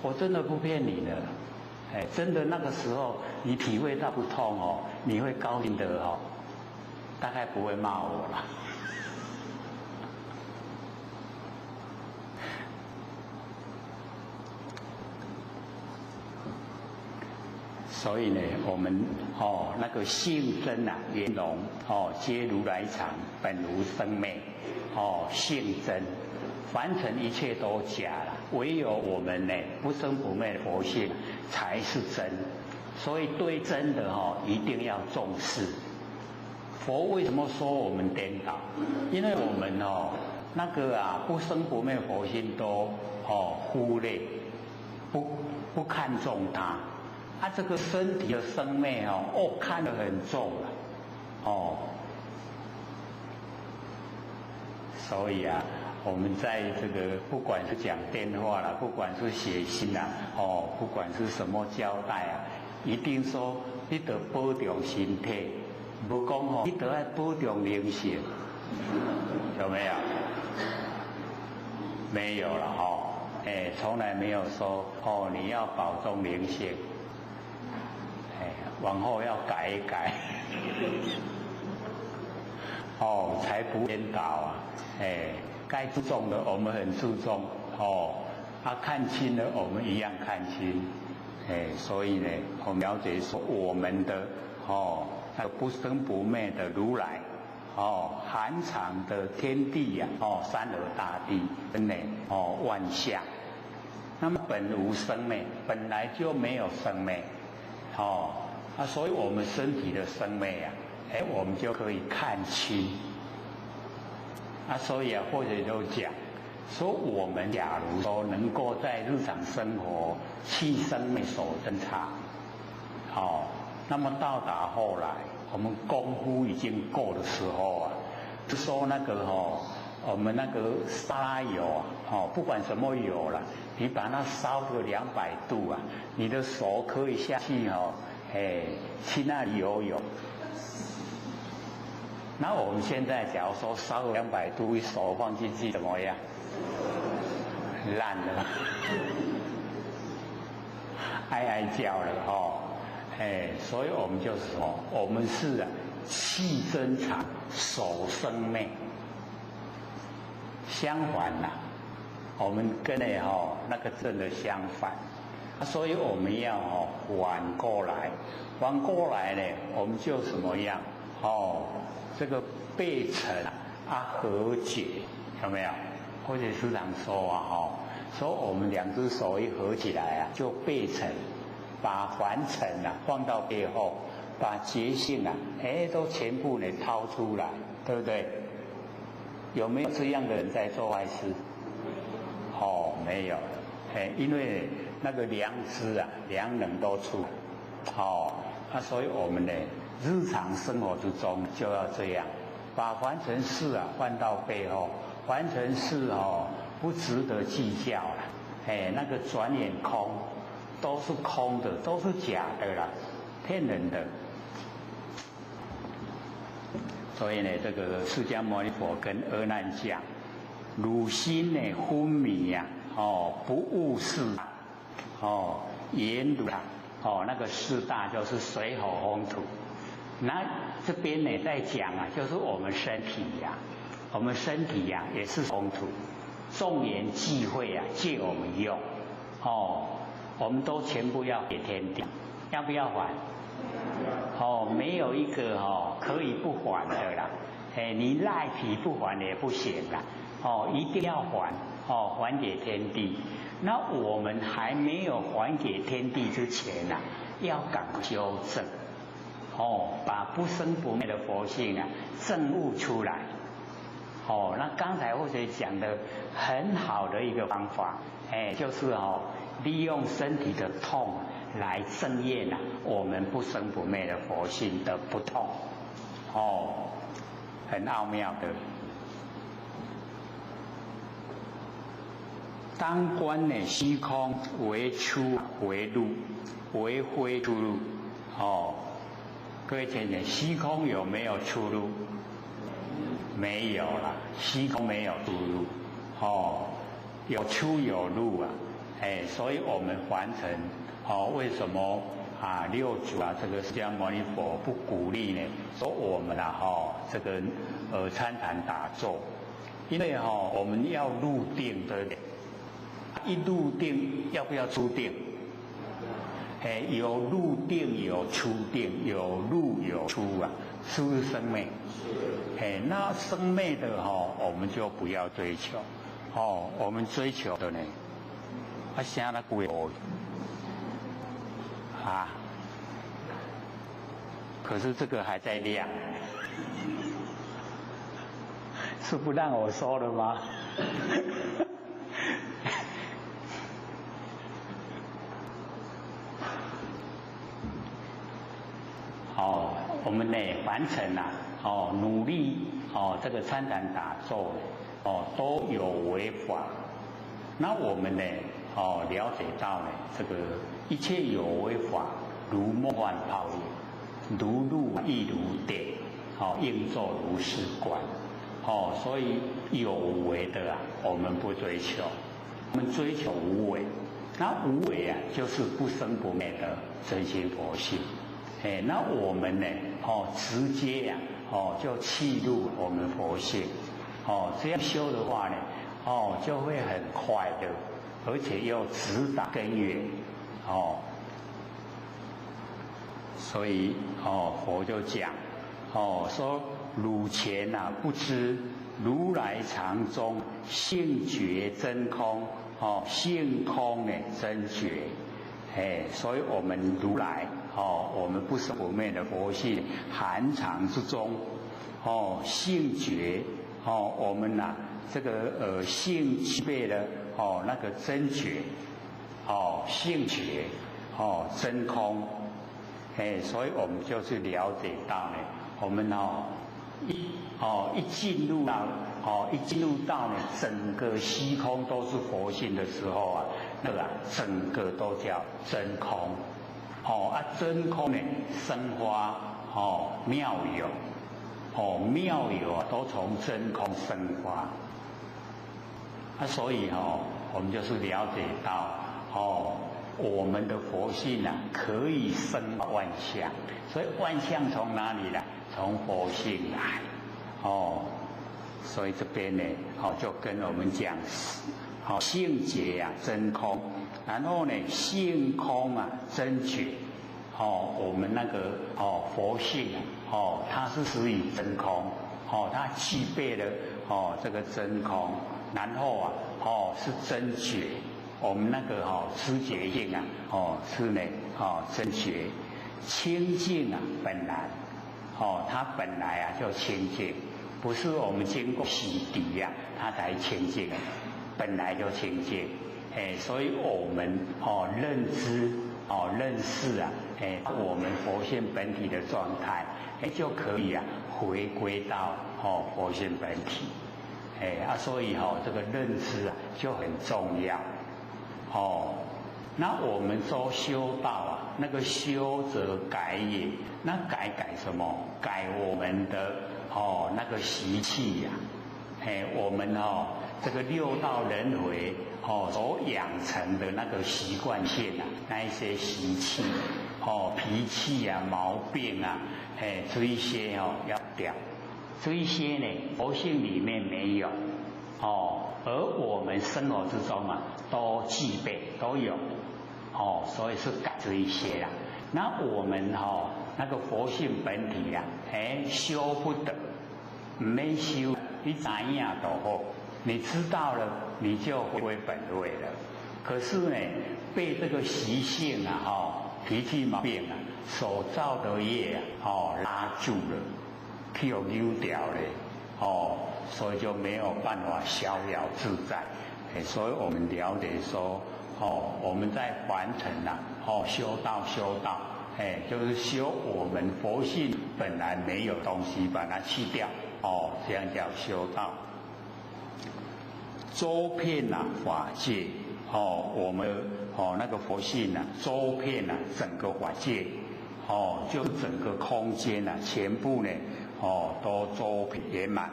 我真的不骗你的，真的那个时候你体会到不痛你会高兴的大概不会骂我了。所以呢，我们那个性真圆融皆如来藏，本无生灭性真，凡尘一切都假了，唯有我们呢不生不灭的佛性才是真。所以对真的一定要重视。佛为什么说我们颠倒？因为我们那个不生不灭佛性都忽略，不看重它。这个身体的生灭看得很重了所以我们在这个不管是讲电话啦，不管是写信啦，不管是什么交代一定说你得保重身体，不讲你得要保重灵性，有没有？没有了从来没有说你要保重灵性。往后要改一改，才不颠倒该注重的我们很注重看清了我们一样看清，所以呢，我们了解说我们的那个不生不灭的如来含藏的天地山河大地真的万象，那么本无生灭，本来就没有生灭所以我们身体的生灭我们就可以看清所以或者就讲说，我们假如说能够在日常生活弃生灭守真刹那么到达后来我们功夫已经够的时候就说那个我们那个沙拉油不管什么油了，你把它烧个200度你的手可以下去去那里游泳。那我们现在假如说烧个200度，一手放进去怎么样？烂了，哀叫了所以我们就是我们是气真常，守生灭。相反我们跟那个正的相反。所以我们要反过来，反过来呢，我们就怎么样这个背尘和解，有没有？或者时常说说我们2只手一合起来就背尘，把凡尘放到背后，把觉性都全部掏出来，对不对？有没有这样的人在做坏事？没有了，因为那个良知良能都出所以我们呢日常生活之中就要这样，把凡尘事放到背后，凡尘事不值得计较了，那个转眼空，都是空的，都是假的啦，骗人的。所以呢，这个释迦牟尼佛跟阿难讲，汝心呢昏迷不悟事言如那个四大就是水火风土。那这边呢在讲就是我们身体我们身体也是风土，众缘际会借我们用我们都全部要给天地，要不要还？没有一个可以不还的啦，你赖皮不还也不行啦，一定要还，还给天地。那我们还没有还给天地之前要赶快修正，把不生不灭的佛性证悟出来，那刚才或许讲的很好的一个方法，就是利用身体的痛来正验我们不生不灭的佛性的不痛，很奥妙的。当观呢虚空为出为入，为非出入。各位姐姐，虚空有没有出入？没有啦，虚空没有出入，有出有入啊，所以我们凡尘，为什么六祖这个释迦牟尼佛不鼓励呢？说我们这个参禅打坐，因为我们要入定的，一入定要不要出定？有入定有出定，有入有出啊，是不是生灭？那生灭的我们就不要追求，我们追求的呢，啥那贵可是这个还在亮，是不让我说了吗？我们呢凡尘努力这个参禅打坐都有为法，那我们呢了解到呢这个一切有为法如梦幻泡影，如露亦如电，应作如是观，所以有为的我们不追求，我们追求无为。那无为就是不生不灭的真心佛性。那我们呢直接就契入我们佛性，这样修的话呢就会很快乐，而且又直达根源，所以佛就讲说汝前不知如来藏中性觉真空，性空呢真觉，所以我们如来我们不生不灭的佛性含藏之中，性觉，我们这个性具备了那个真觉，性觉，真空，所以我们就是了解到呢，我们一进入到呢整个虚空都是佛性的时候那个整个都叫真空。真空呢生花妙有，妙有都从真空生发，所以我们就是了解到我们的佛性可以生万象，所以万象从哪里来？从佛性来，所以这边呢就跟我们讲性觉真空，然后呢性空真觉，我们那个佛性它是属于真空，它具备了这个真空，然后是真觉，我们那个知觉性是呢真觉，清净本来它本来就清净，不是我们经过洗涤它才清净，本来就清净，所以我们认知认识我们佛性本体的状态，就可以回归到佛性本体，所以这个认知就很重要，那我们说修道那个修则改也，那改什么？改我们的那个习气我们这个六道轮回所养成的那个习惯性那一些习气脾气毛病这一些要掉，这一些呢佛性里面没有而我们生活之中都具备都有所以是改这一些那我们那个佛性本体修不得，没修你怎样都好，你知道了你就回归本位了。可是呢被这个习性脾气毛病所造的业拉住了，去扭掉了所以就没有办法逍遥自在。所以我们了解说，我们在凡尘修道，就是修我们佛性本来没有东西，把它去掉，这样叫修道。周遍法界，我们那个佛性周遍整个法界，就整个空间全部呢，都周遍圆满。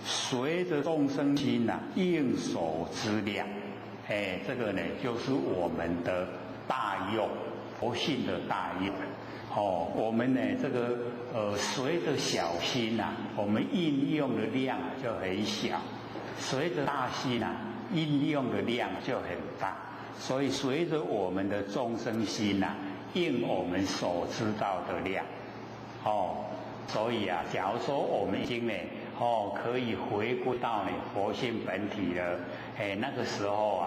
随着众生心应所知量，这个呢就是我们的大用，佛性的大用。我们呢这个随着小心我们应用的量就很小；随着大心应用的量就很大。所以随着我们的众生心应我们所知道的量，所以假如说我们已经呢可以回归到呢佛性本体了，那个时候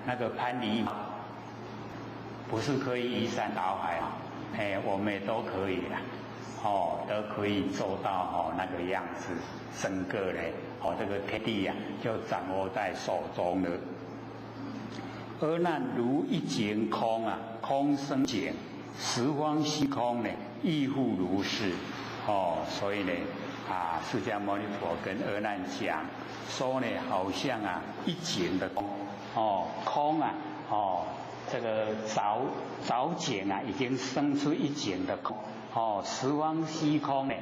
那个攀离不是可以移山倒海我们也都可以都可以做到那个样子。整个呢这个天地就掌握在手中了。阿难如一境空空生境，十方虚空呢亦复如是。所以呢释迦牟尼佛跟阿难讲说呢，好像一境的空，空这个早境已经生出一境的空，十方虚空呢，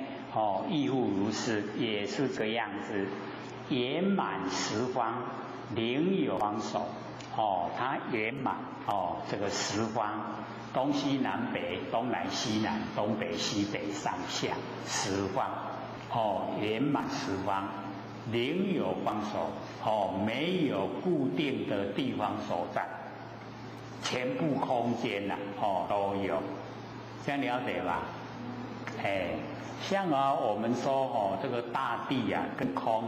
亦复如是，也是这个样子，圆满十方，灵有方手，它圆满这个十方。东西南北，东南西南，东北西北，上下十方，圆满十方，灵有方手，没有固定的地方所在，全部空间都有，这样了解吧？像我们说这个大地跟空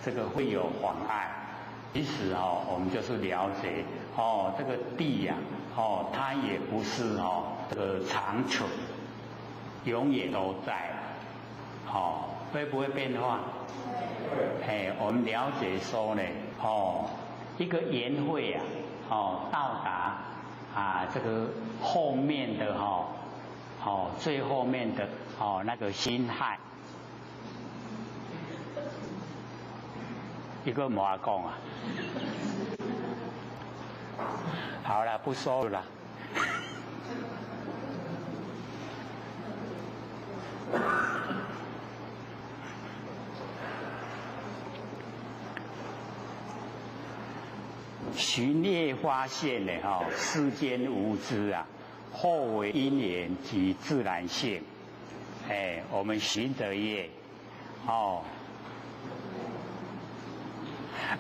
这个会有妨碍，其实我们就是了解这个地它也不是这个长存，永远都在，会不会变化？我们了解说呢，一个缘会到达这个后面的最后面的那个辛亥，一个没讲好了，不说了。寻业发现呢，世间无知后为因缘及自然性。我们寻的业，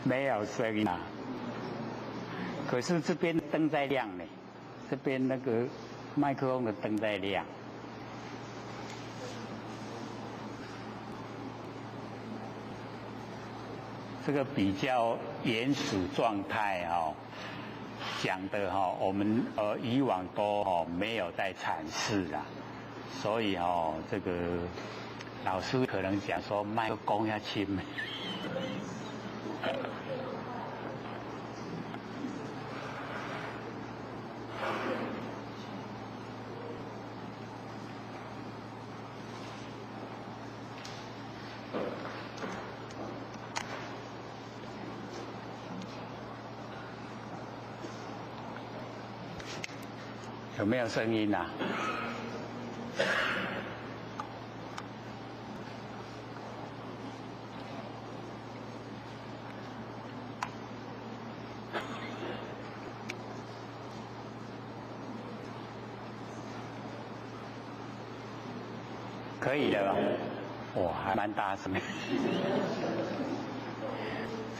没有声音可是这边灯在亮呢，这边那个麦克风的灯在亮。这个比较原始状态讲的我们以往都没有在阐释所以这个老师可能讲说麦克风要轻。有没有声音可以的吧？哇，还蛮大声的。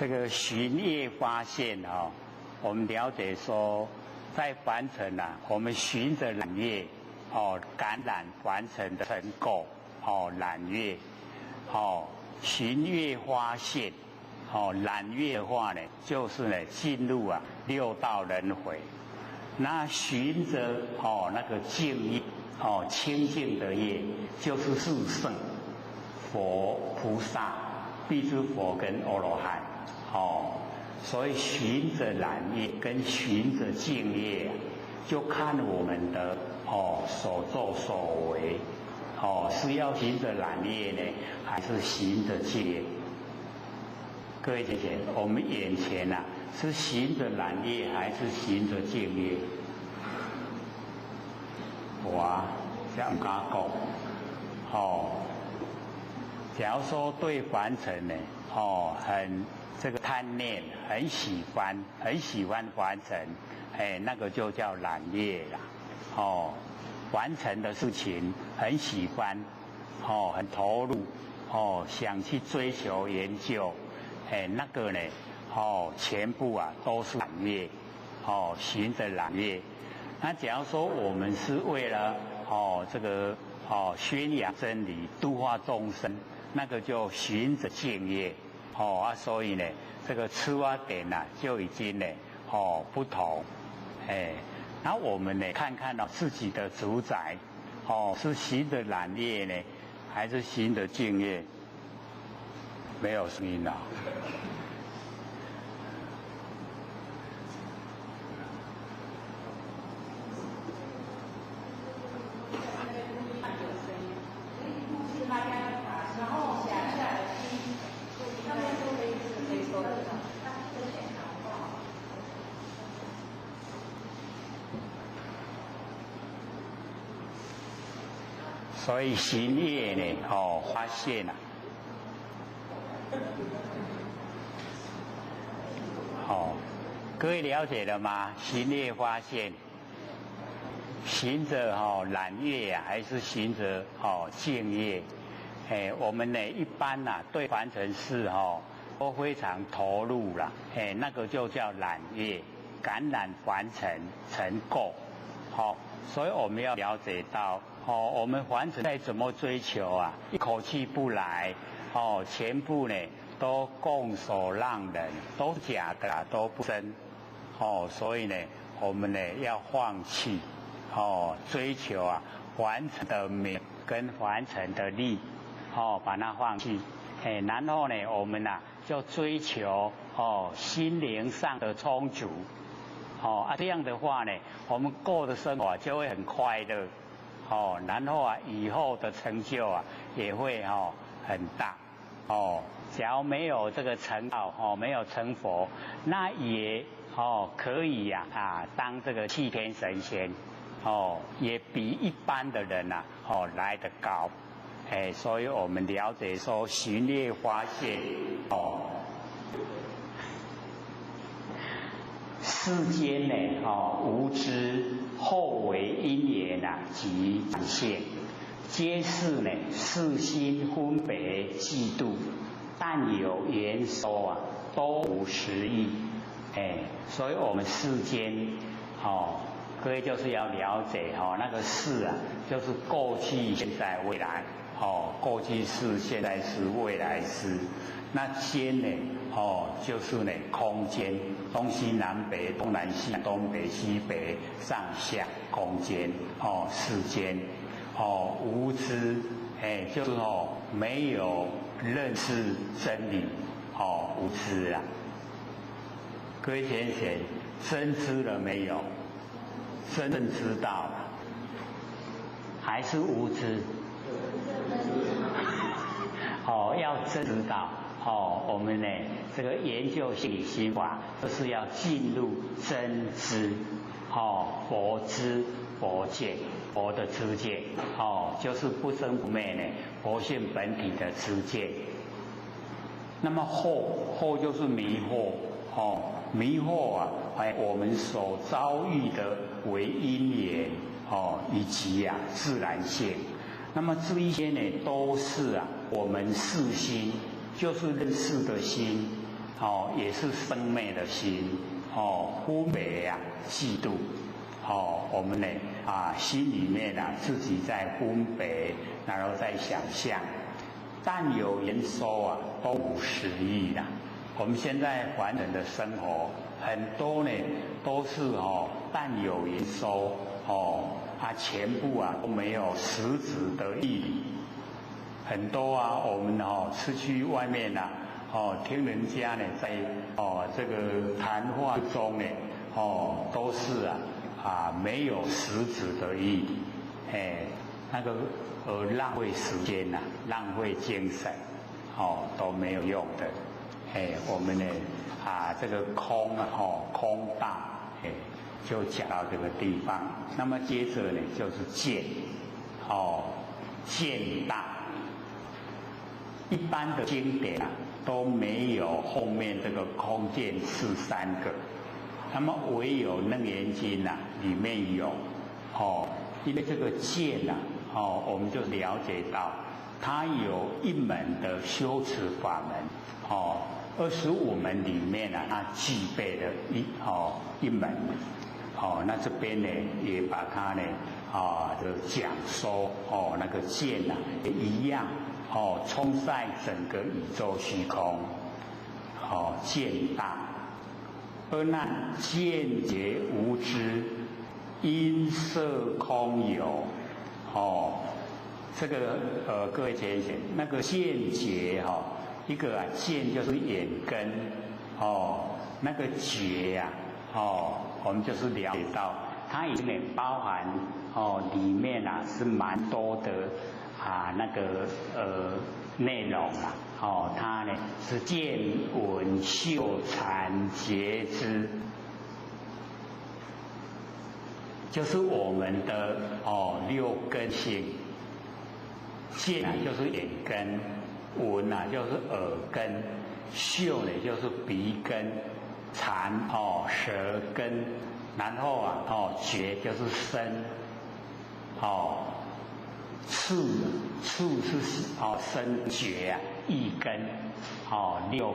这个寻业发现我们了解说，在凡尘我们循着染业感染凡尘的尘垢染业寻业发现染业的话呢，就是呢进入六道轮回。那循着那个净业清净的业，就是四圣佛菩萨必知佛跟阿罗汉，所以循着染业跟循着净业，就看我们的所作所为，是要循着染业呢，还是循着净业？各位姐姐，我们眼前是循着染业还是循着净业？我这样敢讲，假如说对凡尘呢，很这个贪念，很喜欢凡尘，那个就叫染业啦，凡尘的事情很喜欢，很投入，想去追求研究，那个呢，全部都是染业，循着染业。那假如说我们是为了这个宣扬真理、度化众生，那个就循着净业，所以呢，这个出发点就已经呢不同，那我们呢看看自己的主宰，是循着染业呢，还是循着净业？没有声音了。所以行业呢，发现各位了解了吗？行业发现，循着染业还是循着净业？我们呢一般对凡尘事都非常投入啦，那个就叫染业，感染凡尘成垢，所以我们要了解到，我们凡尘再怎么追求一口气不来，全部呢都拱手让人，都假的都不真，所以呢，我们呢要放弃，追求凡尘的名跟凡尘的利，把它放弃，然后呢，我们就追求心灵上的充足。这样的话呢，我们过的生活就会很快乐，然后以后的成就也会很大，假如没有这个成道，没有成佛，那也可以当这个气天神仙，也比一般的人来得高，所以我们了解说循业发现，世间呢，无知后为因缘及展现，皆是呢世心分别嫉妒，但有言说都无实意，所以我们世间各位就是要了解那个事就是过去、现在、未来，过去是、现在是、未来是。那间呢，就是呢空间，东西南北、东南西、东北西北、上下空间，世间，无知，就是没有认识真理，无知啊。各位先生，真知了没有？真正知道了，还是无知？要真知道。我们呢，这个研究心理心法，就是要进入真知，佛知、佛见、佛的知见，就是不生不灭呢，佛性本体的知见。那么惑就是迷惑，迷惑我们所遭遇的为因缘，以及自然性。那么这一些呢，都是我们世心。就是认识的心，也是生灭的心，分别嫉妒，我们呢心里面自己在分别，然后在想象，但有言说都无实意啦。我们现在凡人的生活，很多呢都是但有言说，全部都没有实质的意义。很多我们出去外面听人家呢在这个谈话中呢都是没有实质的意义，那个浪费时间浪费精神，都没有用的，我们呢这个空空大，就讲到这个地方。那么接着呢就是见，见大。一般的经典都没有后面这个空见识三个，那么唯有《楞严经》里面有，因为这个见我们就了解到它有一门的修持法门，25门里面它具备了一门，那这边呢也把它呢的讲说那个见也一样。充塞整个宇宙虚空，见大。阿难，见觉无知，因色空有。这个各位姐姐，那个见觉一个见就是眼根，那个觉我们就是了解到它已经包含里面是蛮多的。那个内容它呢是见闻嗅禅觉知，就是我们的六根性。见就是眼根，闻就是耳根，嗅呢就是鼻根，禅舌根，然后觉就是身，触是身觉意根，六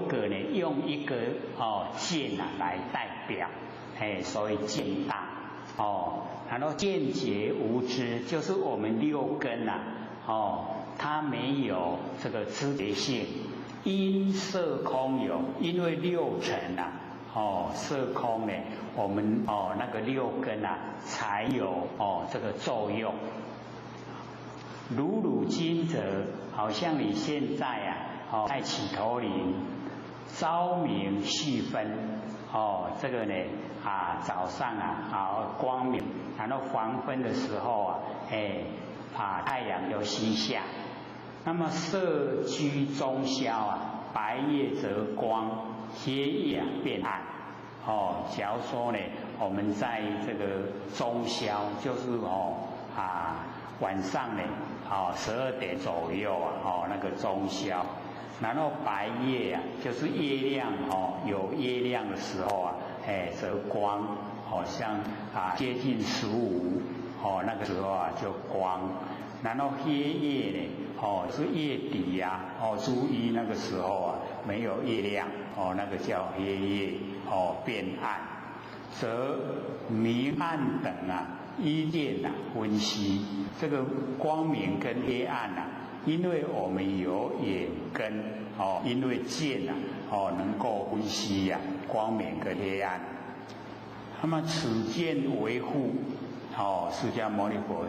个呢用一个见来代表，所以见大然后见觉无知，就是我们六根它没有这个知觉性，因色空有，因为六尘色空呢，我们那个六根才有这个作用。如今则好像你现在在起头林朝明夕分这个呢早上光明，然后黄昏的时候太阳又西下，那么色居中宵白夜则光，黑夜变暗。假如说呢我们在这个中宵，就是晚上呢12点左右那个中宵，然后白夜就是月亮有月亮的时候则光像接近15那个时候就光，然后黑夜呢是月底初一那个时候没有月亮那个叫黑夜变暗，则明暗等依见分析这个光明跟黑暗因为我们有眼根因为见能够分析光明跟黑暗。那么此见为护释迦牟尼佛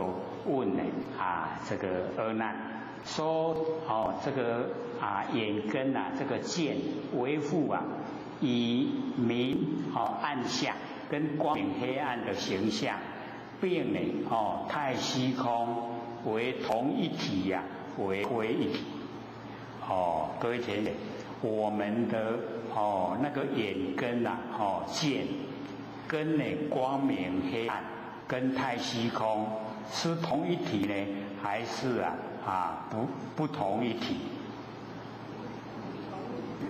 问这个阿难说这个眼根这个见为护以明暗相跟光明黑暗的形象，并呢太虚空为同一体为归一体。各位姐妹，我们的那个眼根见跟呢光明黑暗跟太虚空是同一体呢，还是不同一体？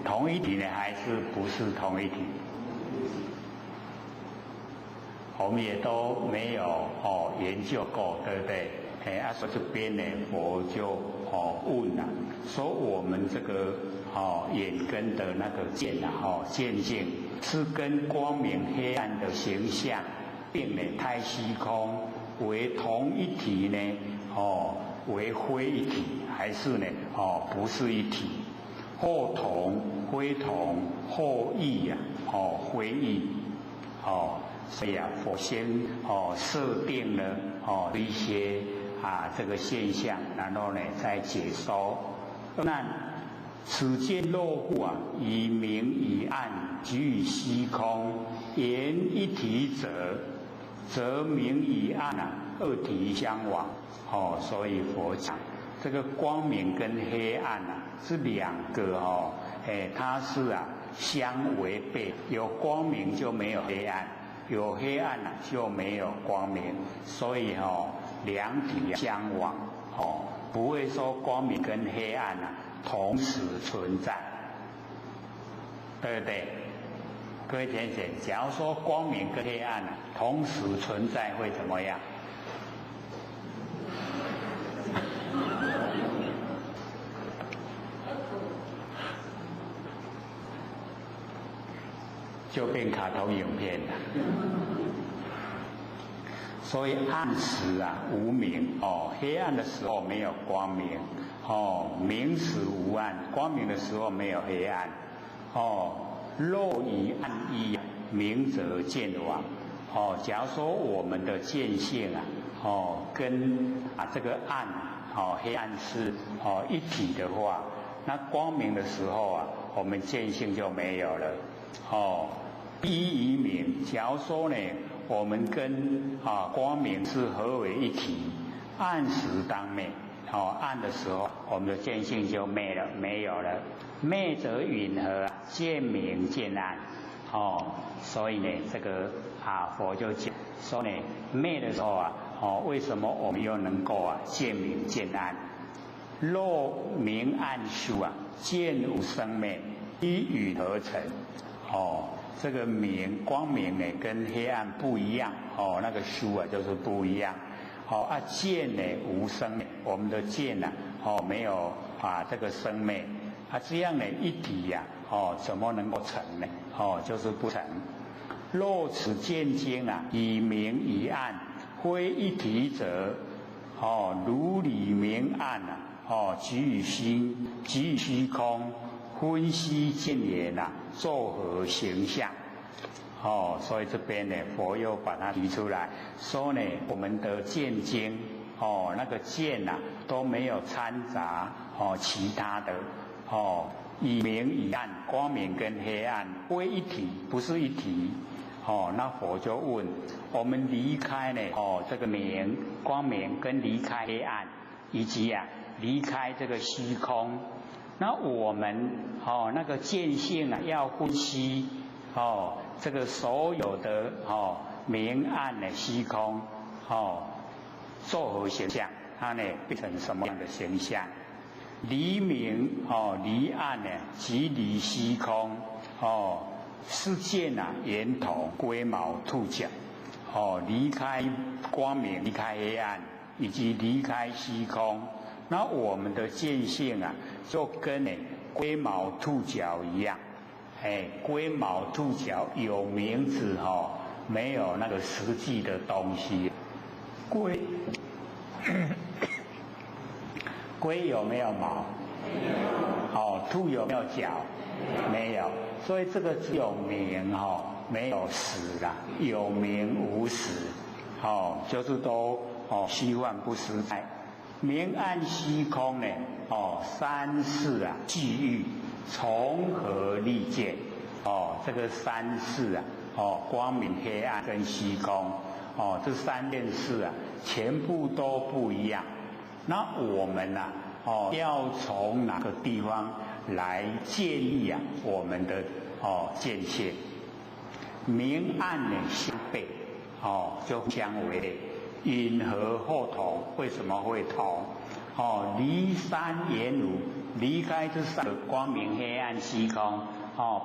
同一体呢，还是不是同一体？我们也都没有研究过，对不对？说这边呢，我就问说我们这个眼根的那个见见性是跟光明黑暗的形象，并呢太虚空为同一体呢？为非一体，还是呢不是一体？或同非同，或异非异所以佛先设定了一些这个现象，然后呢再解说。那此见若复啊，以明以暗，即与虚空，言一体者，则明与暗啊，二体相往。所以佛讲这个光明跟黑暗啊，是两个它是相违背，有光明就没有黑暗，有黑暗就没有光明，所以两体相往，不会说光明跟黑暗同时存在，对不对？各位先生，假如说光明跟黑暗同时存在，会怎么样？就变卡通影片了。所以暗时无明，黑暗的时候没有光明，明时无暗，光明的时候没有黑暗，若以暗依，明则见往。假如说我们的见性跟这个暗黑暗是一体的话，那光明的时候我们见性就没有了。依于明，假如说呢，我们跟光明是合为一体，暗时当灭，暗的时候我们的见性就没有了。灭则允和，见明见暗，所以呢，这个佛就讲说呢，灭的时候为什么我们又能够见明见暗？若明暗殊见无生灭，依与合成。这个光明呢跟黑暗不一样，那个殊就是不一样。见呢无生灭，我们的见没有这个生灭，这样呢一体怎么能够成呢？就是不成。若此见经以明以暗，非一体者，如理明暗即与虚空。分析见言作何形象？所以这边呢，佛又把它提出来说呢，我们的见经那个见都没有掺杂其他的以明以暗，光明跟黑暗非一体，不是一体。那佛就问我们离开呢这个光明跟离开黑暗，以及离开这个虚空。那我们那个见性要分析这个所有的明暗的虚空作何形象？它呢变成什么样的形象？离明离暗即离虚空是见圆筒龟毛兔角离开光明，离开黑暗，以及离开虚空。那我们的见性就跟龟毛兔角一样，龟毛兔角有名字没有那个实际的东西。龟有没有毛？兔有没有脚？没有。所以这个只有名没有实啦，有名无实，就是都虚幻不实在。明暗虚空呢三世际遇，从何立见？这个三世光明黑暗跟虚空这三件事全部都不一样。那我们要从哪个地方来建立我们的见性？明暗相悖就相违背。因何后同？为什么会同？离三言如，离开这三个光明、黑暗、虚空，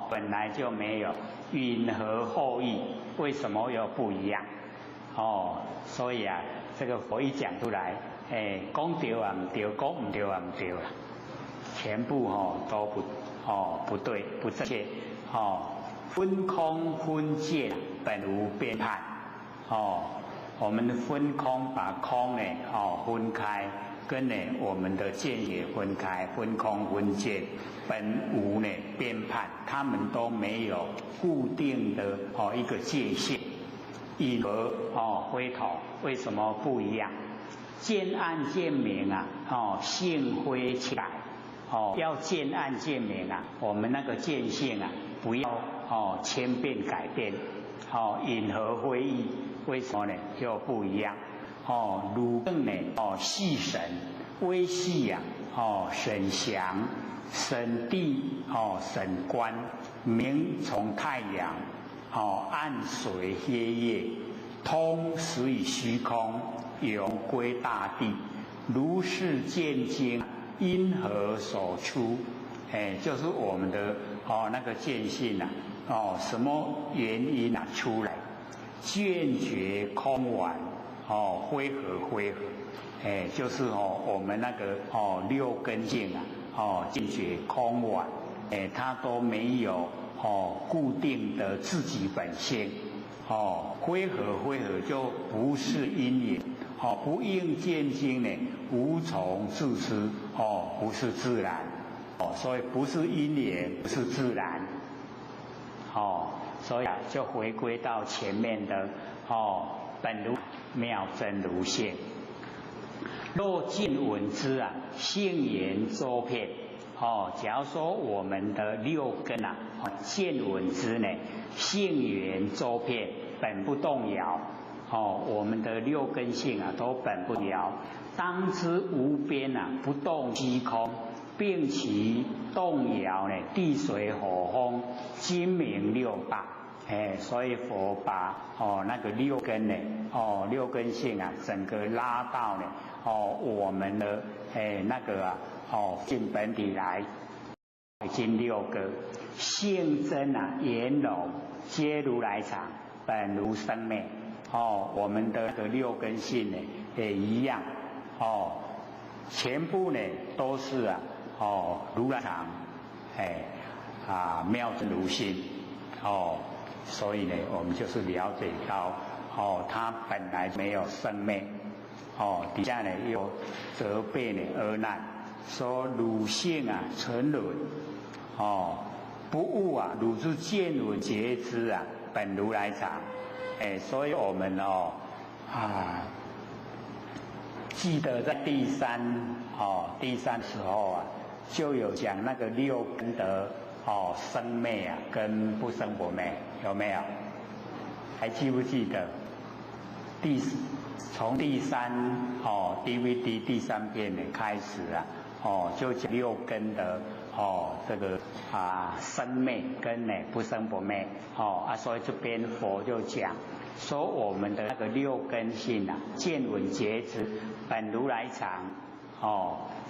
本来就没有。因何后异？为什么又不一样？所以这个佛一讲出来，讲对啊唔对，讲唔对啊唔对啦，全部都不对，不正确。分空分界，本无边判。我们分空把空呢分开，跟我们的见也分开，分空分见，本无呢边判，他们都没有固定的一个界限。因何非同？为什么不一样？见暗见明性非起来，要见暗见明啊，我们那个见性啊，不要千变改变，隐合非异，为什么呢？就不一样。汝更呢，细神微细啊，神祥、神地、神观，明从太阳，暗随黑夜，通始于虚空，永归大地。如是见经，因何所出？就是我们的那个见性啊，什么原因出来？见觉空顽，灰合，就是我们那个六根性见觉空顽，它都没有固定的自己本性，灰合就不是因缘。不应见经呢，无从自知，不是自然，所以不是因缘，不是自然，所以就回归到前面的本如妙真如性。若见闻之啊，性言周遍，假如说我们的六根见闻之呢，性言周遍，本不动摇。我们的六根性都本不摇，当知无边不动虚空，并其动摇呢，地水火风精明六大。所以佛把那个六根呢，六根性整个拉到呢，我们的那个性本体来，已经六个性真圆融，皆如来藏，本如生灭。我们的六根性呢也一样，全部呢都是如来藏，妙真如性，所以呢我们就是了解到，它本来没有生灭，底下呢又责备呢阿难，说汝性沉沦，不悟汝之见闻觉知本如来藏。所以我们记得在第三时候就有讲那个六根的生灭跟不生不灭，有没有？还记不记得？从第三DVD 第3篇呢开始就讲六根的这个生灭跟不生不灭所以这边佛就讲说我们的那个六根性见闻觉知本如来藏，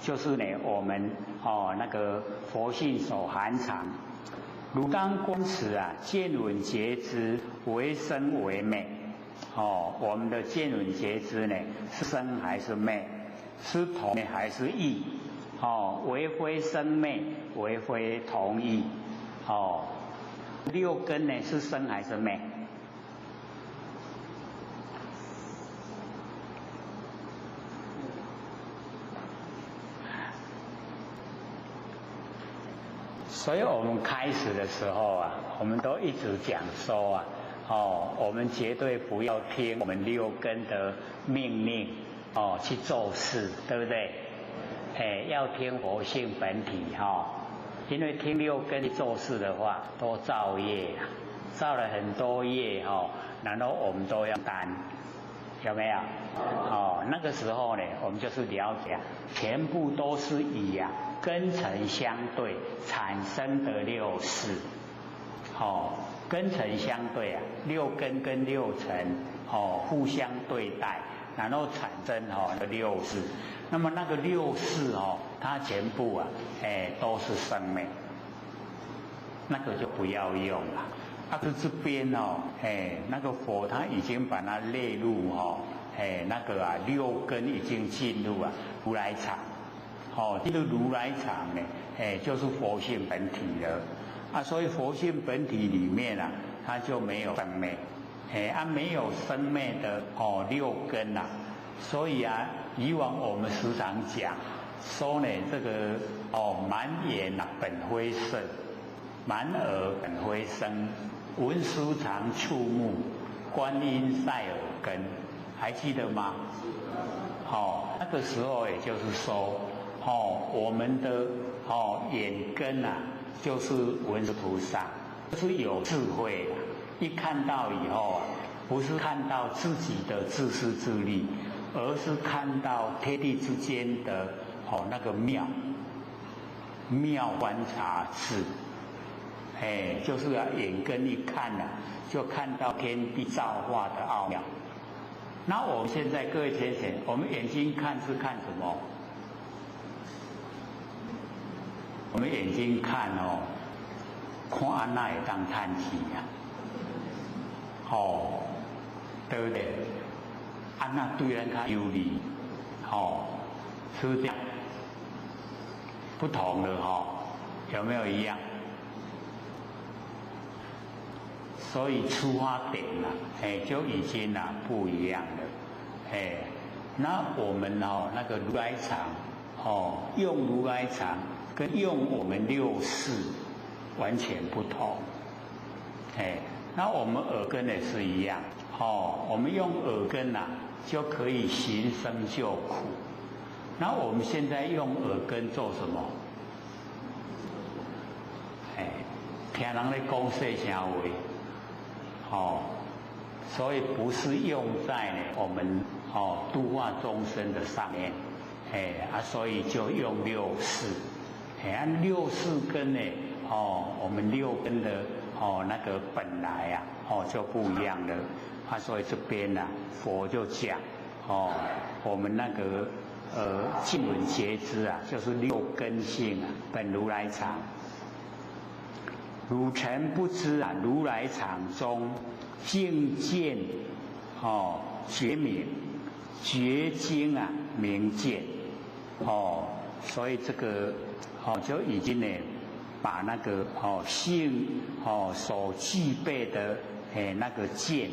就是呢我们那个佛性所含藏。如当观持见闻觉知为生为灭，我们的见闻觉知呢是生还是灭？是同还是异？为非生灭，为非同异。六根呢是生还是灭？所以我们开始的时候我们都一直讲说我们绝对不要听我们六根的命令去做事，对不对？要听佛性本体因为听六根去做事的话，都造业造了很多业然后我们都要担，有没有？那个时候呢，我们就是了解，全部都是以根尘相对产生的六识，根尘相对六根跟六尘互相对待，然后产生那个六识。那么那个六识它全部都是生灭，那个就不要用了。这边那个佛他已经把它列入那个六根已经进入如来藏，这个如来藏呢就是佛性本体了所以佛性本体里面它就没有生灭，没有生灭的六根所以以往我们时常讲说呢，这个满眼本非色，满耳本非声，闻思常触目，观音在耳根，还记得吗？那个时候也就是说我们的眼根啊，就是文殊菩萨，就是有智慧啊。一看到以后啊，不是看到自己的自私自利，而是看到天地之间的那个妙观察智。就是眼根一看啊，就看到天地造化的奥妙。那我们现在各位先生，我们眼睛看是看什么？我们眼睛看看安那会当叹气呀，对不对？安那对人较有利，是不是这样？不同的有没有一样？所以出发点就已经不一样了，那我们那个如来藏用如来藏跟用我们六识完全不同，那我们耳根也是一样，我们用耳根就可以行生救苦，那我们现在用耳根做什么？听人在讲细声话，所以不是用在我们度化众生的上面，所以就用六识，按六识根我们六根的那个本来就不一样了，所以这边佛就讲我们那个净闻觉知就是六根性本如来藏。汝诚不知如来藏中净见觉明，觉经明见，所以这个就已经把那个性所具备的那个见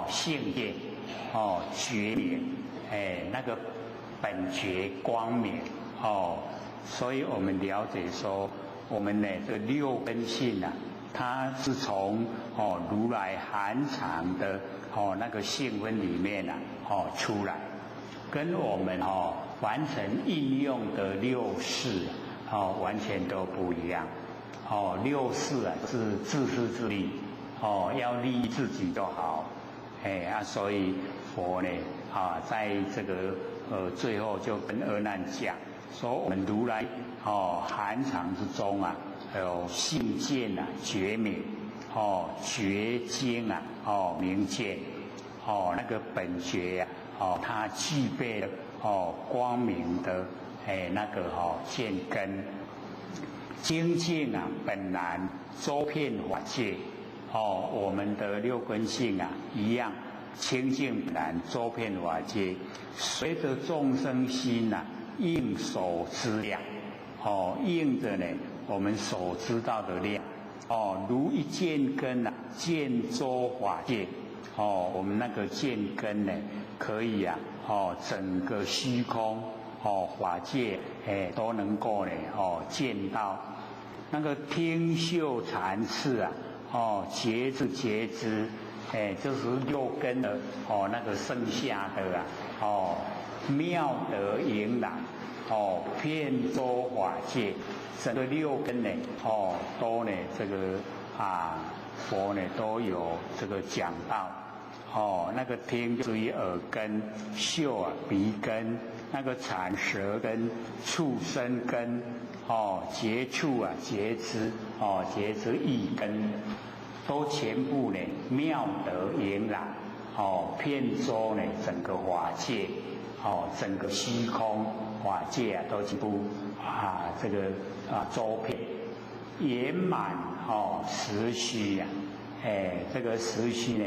性见觉明那个本觉光明所以我们了解说。我们这六根性它是从如来含藏的那个性分里面出来，跟我们完成应用的六识完全都不一样。六识是自私自利，要利益自己就好。所以佛在这个最后就跟阿难讲。说我们如来含藏之中有性见觉明觉经明见那个本觉它具备了光明的那个见根，精进本然周遍法界我们的六根性一样清净本然周遍法界，随着众生心应所知量，应着我们所知道的量，如一见根见周法界，我们那个见根可以整个虚空法界都能够见到，那个听嗅禅次觉知就是六根的那个剩下的妙德盈朗遍周法界，整个六根都这个佛都有这个讲到那个听就是于耳根，嗅鼻根，那个产舌根，触身根接触觉知觉知意根，都全部妙德盈朗遍周整个法界整个虚空法界都几乎这个周遍圆满十虚这个十虚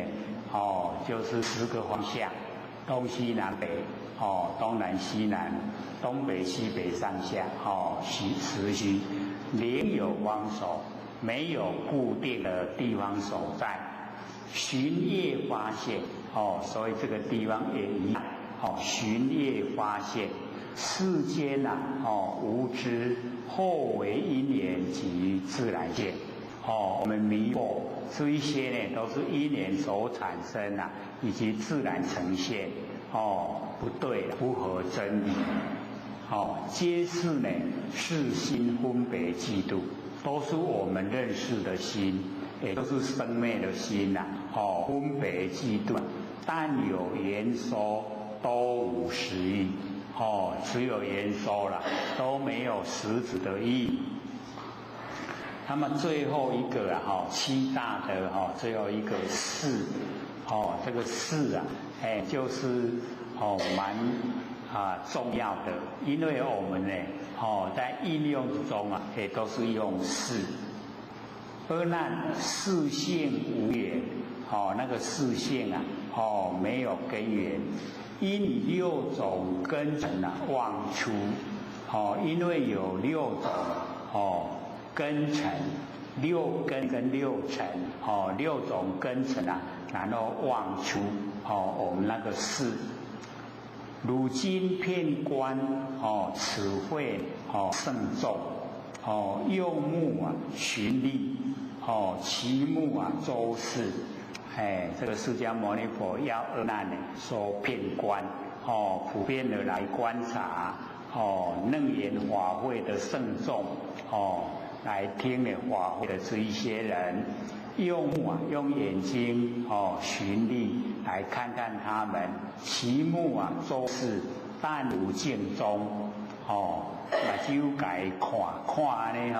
就是10个方向，东西南北东南西南，东北西北上下十虚，另有方所，没有固定的地方所在，寻业发现所以这个地方也一样寻业发现，世间无知，后为因缘及自然现我们迷惑这一些都是因缘所产生以及自然呈现不对，不合真理皆是呢世心分别嫉妒，都是我们认识的心，也都是生灭的心呐。分别嫉妒，但有言说都无实义。只有言说了，都没有实质的意义。那么最后一个七大的最后一个事，这个事啊，就是蛮重要的，因为我们呢在应用之中啊，也都是用事。而那事性无缘，那个事性啊，没有根源。因以六种根尘妄出，因为有六种根尘，六根跟六尘，六种根尘然后妄出我们那个事。如今遍观此会甚众，用目寻历，其目周视。这个释迦牟尼佛要阿难呢说遍观，普遍的来观察，楞严法会的圣众，来听呢法会的这一些人，用目用眼睛寻历来看看他们，其目周视，但如镜中，目睭家看安尼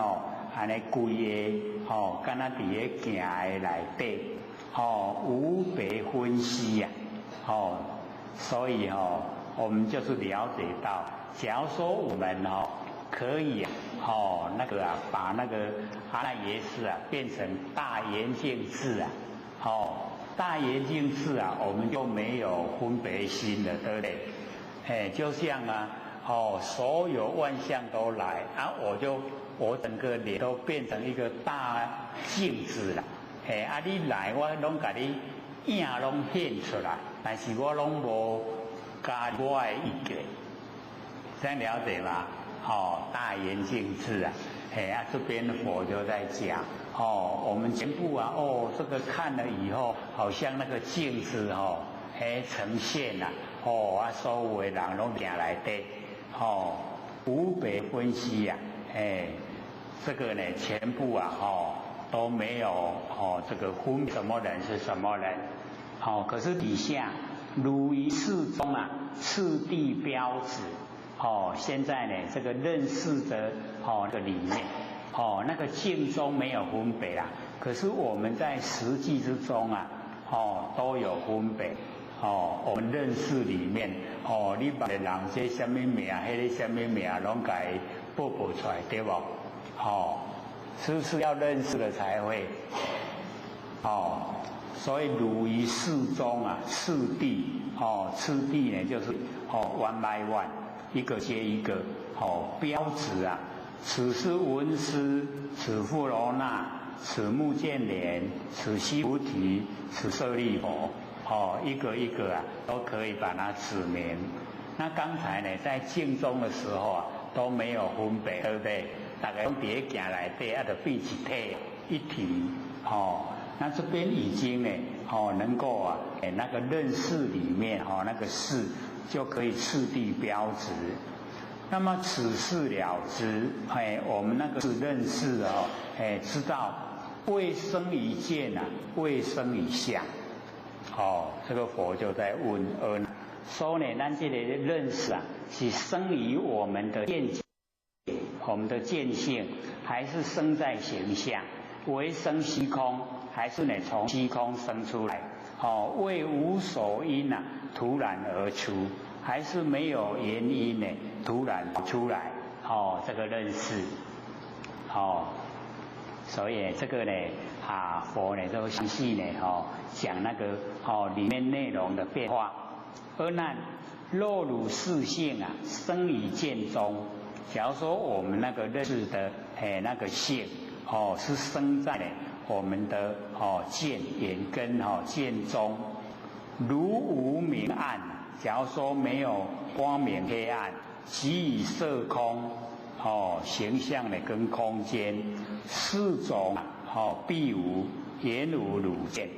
安尼规个敢若伫咧行的内底。无别分析呀，所以我们就是了解到，假如说我们可以把那个阿赖耶识变成大圆镜智大圆镜智我们就没有分别心了，对不对？就像所有万象都来我整个脸都变成一个大镜子了。你来我拢甲你影拢显出来，但是我拢无加我的意见，这样了解吗？大圆镜智这边佛就在讲我们全部这个看了以后，好像那个镜子呈现了所有的人拢行来底无别分析呀这个呢全部都没有这个分什么人是什么人，可是底下如于世中次第标指，现在呢这个认识的那个里面，那个境中没有分别啦，可是我们在实际之中都有分别，我们认识里面，你把人这什么名，迄个什么名，拢甲伊报出来，对不？是不是要认识了才会？所以如于世中次第，次第呢就是one by one，一个接一个，标指此是文思，此富罗那，此目犍连，此须菩提，此舍利佛，一个一个都可以把它指明。那刚才呢在静中的时候都没有分别，对不对？大家拢伫咧行内底就变一体一体，那这边已经呢，能够那个认识里面那个事就可以次第标值。那么此事了知，我们那个是认识知道未生于见未生于相，这个佛就在问所以呢，咱这个认识是生于我们的见解。我们的见性还是生在形象，为生虚空，还是呢从虚空生出来？为无所因突然而出，还是没有原因呢突然出来？这个认识，所以这个呢佛呢都详细呢讲那个里面内容的变化。而那若如是性生于见中。假如说我们那个认识的那个性是生在我们的见眼根见中，如无明暗，假如说没有光明黑暗，即以色空形象的跟空间四种必无，言无汝见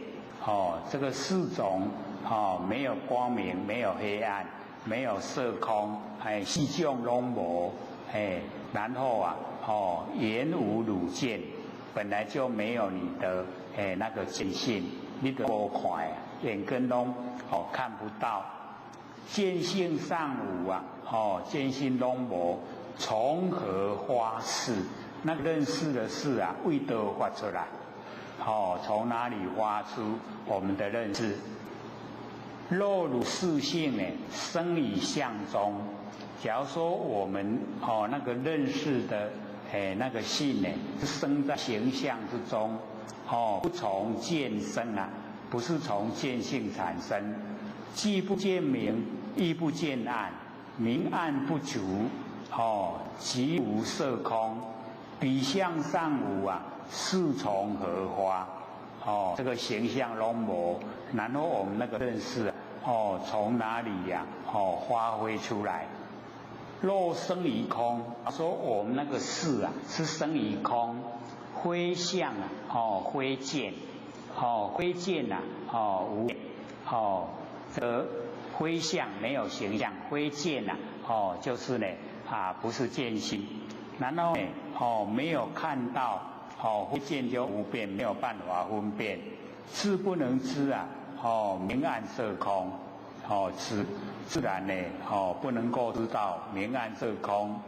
这个四种没有光明，没有黑暗，没有色空，四种拢无，然后啊，言无汝见，本来就没有你的那个见性，你都无看，眼根拢看不到，见性尚无啊，见性拢无，从何发事？那个认识的事啊，为何发出来？从哪里发出我们的认识？若汝事性呢，生于相中。假如说我们那个认识的那个性呢，是生在形象之中，不从见生啊，不是从见性产生，既不见明，亦不见暗，明暗不足，即无色空，彼相尚无啊，是从何发？这个形象拢无，然后我们那个认识从哪里呀？发挥出来？若生于空，说我们那个事啊，是生于空，非相啊，非见，非见啊，无，这个非相没有形象，非见啊，就是呢不是见性，然后呢没有看到，非见就无辨，没有办法分辨，知不能知啊，明暗色空，自然呢，不能够知道明暗色空，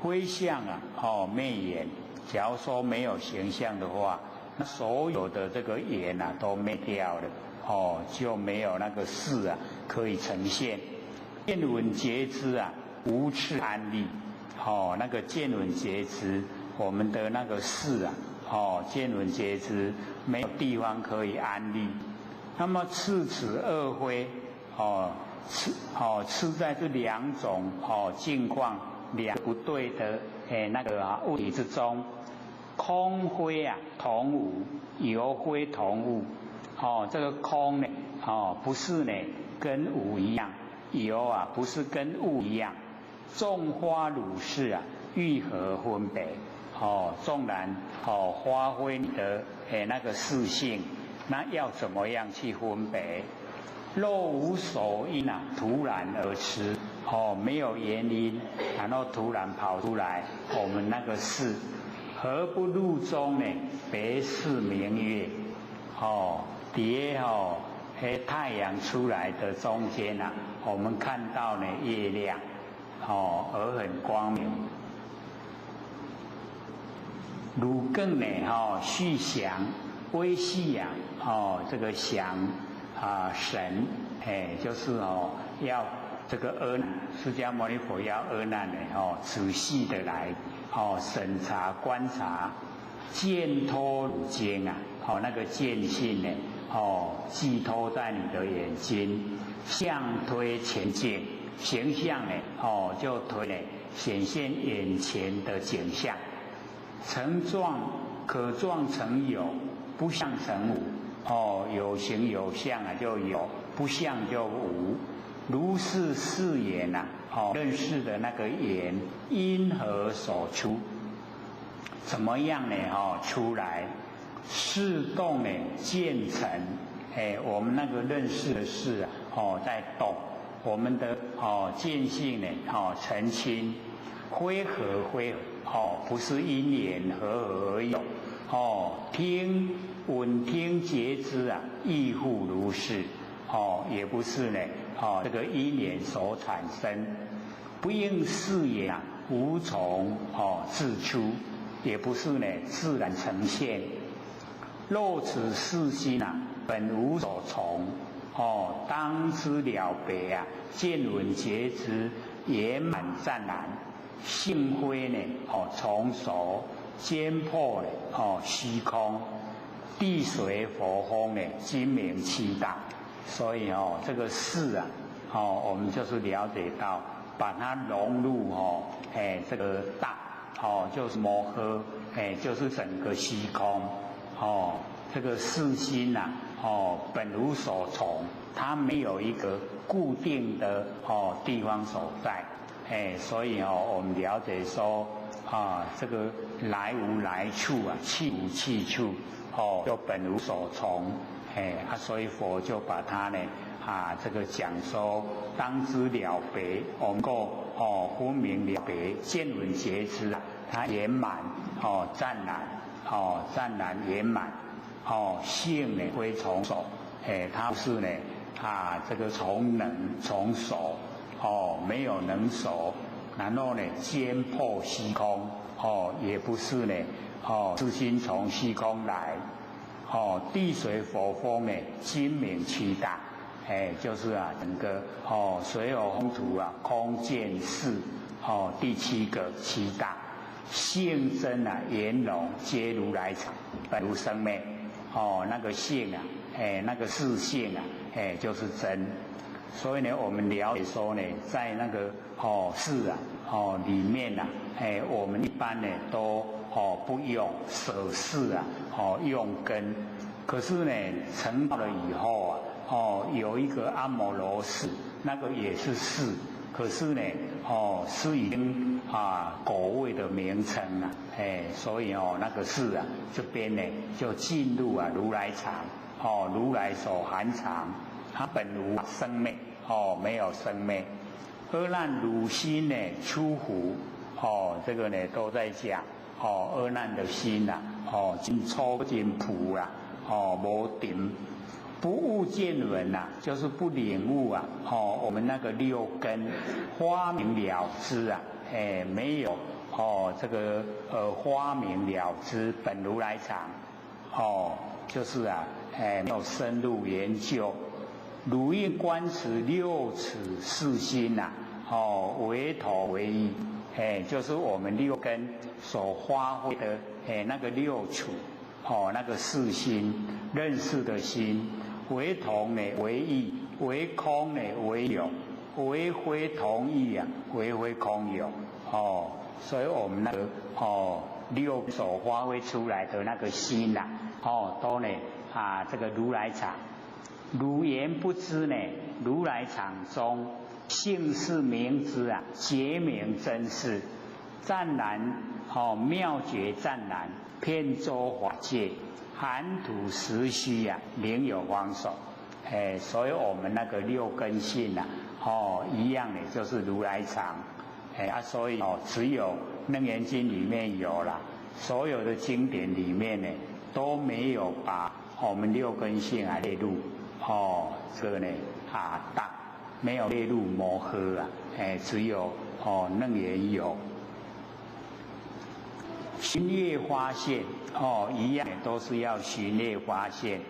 非相啊，昧眼。假如说没有形象的话，那所有的这个眼啊都灭掉了，就没有那个事啊可以呈现。见闻觉知啊，无次安立，那个见闻觉知，我们的那个事啊，见闻觉知没有地方可以安立。那么次此二非，次在这两种境况两不对的那个物体之中，空非啊同无，有非同物。这个空呢，不是呢跟无一样，有啊不是跟物一样。众花如是啊，欲何分别？纵然发挥你的那个事性，那要怎么样去分别？若无所因啊，突然而出，没有原因，然后突然跑出来，我们那个事，何不入中呢？别是明月，蝶太阳出来的中间啊，我们看到呢月亮，而很光明。汝更呢，续想微细呀，这个想。神，就是要这个阿难，释迦牟尼佛要阿难呢，仔细的来，审查观察，见托汝睛啊，那个见性呢，寄托在你的眼睛，相推前进，形象呢，就推呢，显现眼前的景象，成状可状成有，不相成无。有形有相啊，就有；不相就无。如是事眼啊，认识的那个眼，因何所出？怎么样呢？出来，事动呢，渐成。我们那个认识的事啊，在动。我们的见性呢，澄清，非合非合，不是因缘合而有。闻听觉知啊，亦复如是，也不是呢，这个因缘所产生，不应事也啊，无从自出，也不是呢自然呈现。若此事心啊，本无所从，当知了别啊，见闻觉知圆满湛然，性非呢，从熟坚破呢，虚空。地水火风呢，精明气大，所以这个事啊，我们就是了解到，把它融入这个大，就是摩诃，就是整个虚空，这个事心呐，本无所从，它没有一个固定的地方所在，所以我们了解说这个来无来处啊，去无去处。就本无所从，所以佛就把它呢这个讲说当知了别，我们够分明了别，见闻觉知它圆满湛然圆满性呢归从手，它是呢这个从能从手没有能手，然后呢兼破虚空也不是呢自心从虚空来地水火风呢精明七大，就是整个水火风土空见识第7个七大性真圆融皆如来藏，本无生灭那个性那个是性就是真。所以呢，我们了解说呢，在那个事里面我们一般呢都不用舍事用根。可是呢，成道了以后有一个阿摩罗氏，那个也是事，可是呢是已经果位的名称所以那个事这边呢就进入如来藏如来所含藏，它本无生灭没有生灭。阿难汝心呢出乎这个呢都在讲阿难的心真粗真朴无定不悟见闻就是不领悟我们那个六根花明了知没有这个花明了知本如来藏就是没有深入研究。如应观持六尺四心为头为意就是我们六根所发挥的那个六处那个四心认识的心，为同呢为意，为空呢为有，为非同意为非空有所以我们那个六所发挥出来的那个心都呢这个如来藏。如言不知呢，如来藏中性是明知觉明真实，湛然妙觉湛然，遍周法界，含土实虚名有方手所以我们那个六根性一样的就是如来藏所以只有楞严经里面有啦，所有的经典里面呢都没有把我们六根性列入这个呢大没有列入摩诃只有楞严有。寻业发现一样都是要寻业发现。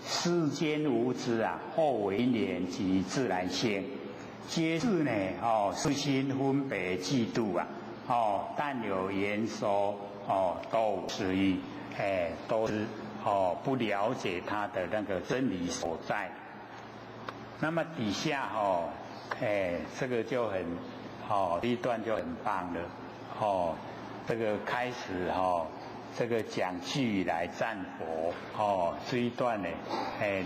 世间无知后为念及自然性，皆是呢私心分别嫉妒但有言说都失意都是不了解他的那个真理所在。那么底下这个就很第一段就很棒了这个开始这个讲句来赞佛这一段呢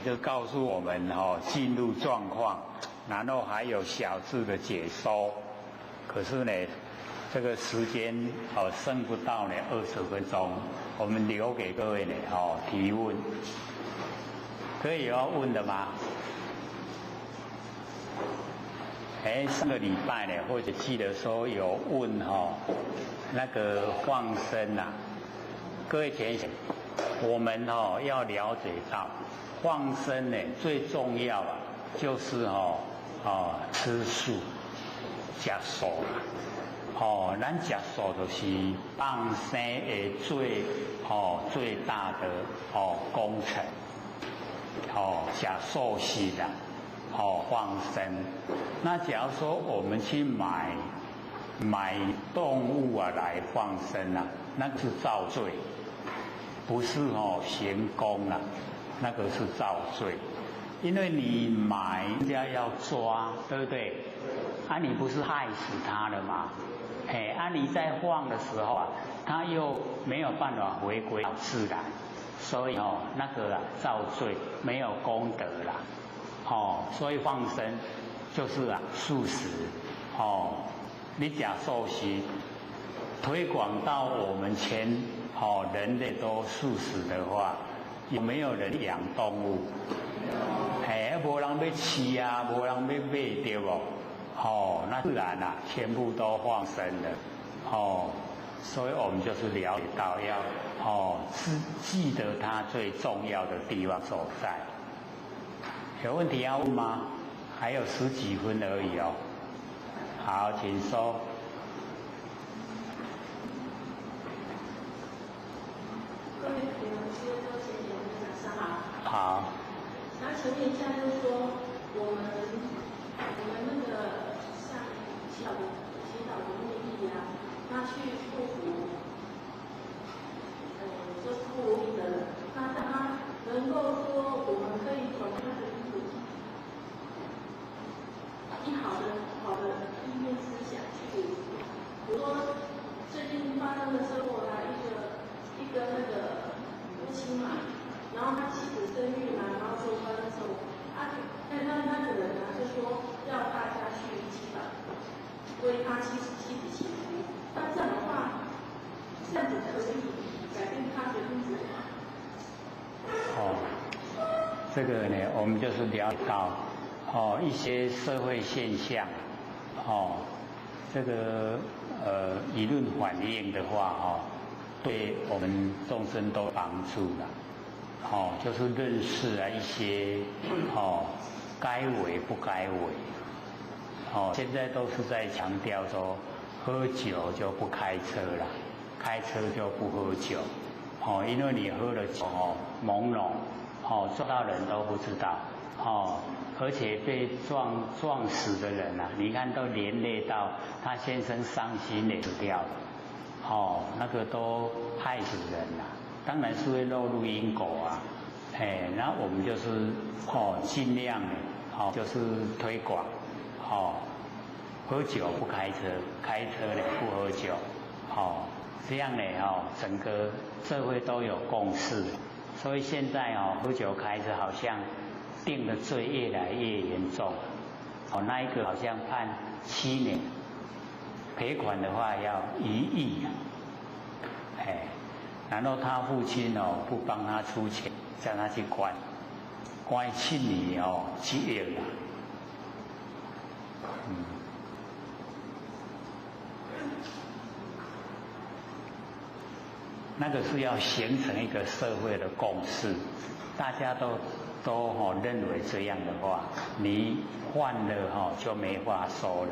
就告诉我们进入状况，然后还有小字的解说。可是呢这个时间剩不到呢20分钟，我们留给各位呢提问。可以有要问的吗？上个礼拜呢，或者记得说有问那个放生各位田姐，我们要了解到放生呢最重要就是吃素吃素咱吃素就是放生的最大的工程吃素食放生。那假如说我们去买动物来放生那个是造罪，不是行功那个是造罪。因为你买人家要抓，对不对你不是害死他了吗你在放的时候他又没有办法回归自然，所以那个造罪，没有功德啦所以放生就是素食你讲素食推广到我们全人类都素食的话，有没有人养动物无人要吃啊，无人要买，对不？哦，那自然啦，全部都放生了。哦，所以我们就是了解到要记得它最重要的地方所在。有问题要问吗？还有10几分而已哦。好，请说。各位朋友，今天都谢谢我们晚上好。好。然后请问一下，就是说我们那个像祈祷的目的啊，他去祝福，就是不如意的人，那他能够说我们可以从他的一好的意念思想去，比如说最近发生的车祸啊，一个那个夫妻嘛，然后他妻子生育嘛，然后就发生车祸，那个人啊就说要大家去祈祷，为他妻子祈福，那这样的话，这样子可以改变他的日子吗？这个呢，我们就是了解到一些社会现象，这个理论反映的话，对我们众生都有帮助了。就是认识一些该为不该为。现在都是在强调说，喝酒就不开车了，开车就不喝酒。因为你喝了酒朦胧，撞到人都不知道。而且被撞死的人啊，你看都连累到他先生伤心也死掉了，那个都害死人了，当然是会落入因果啊，然后我们就是尽量就是推广，喝酒不开车，开车呢不喝酒，这样呢整个社会都有共识，所以现在喝酒开车好像定的罪越来越严重，那一个好像判7年，赔款的话要1亿，然后他父亲不帮他出钱，叫他去关7年7亿了，那个是要形成一个社会的共识，大家都认为这样的话，你换了就没话说了。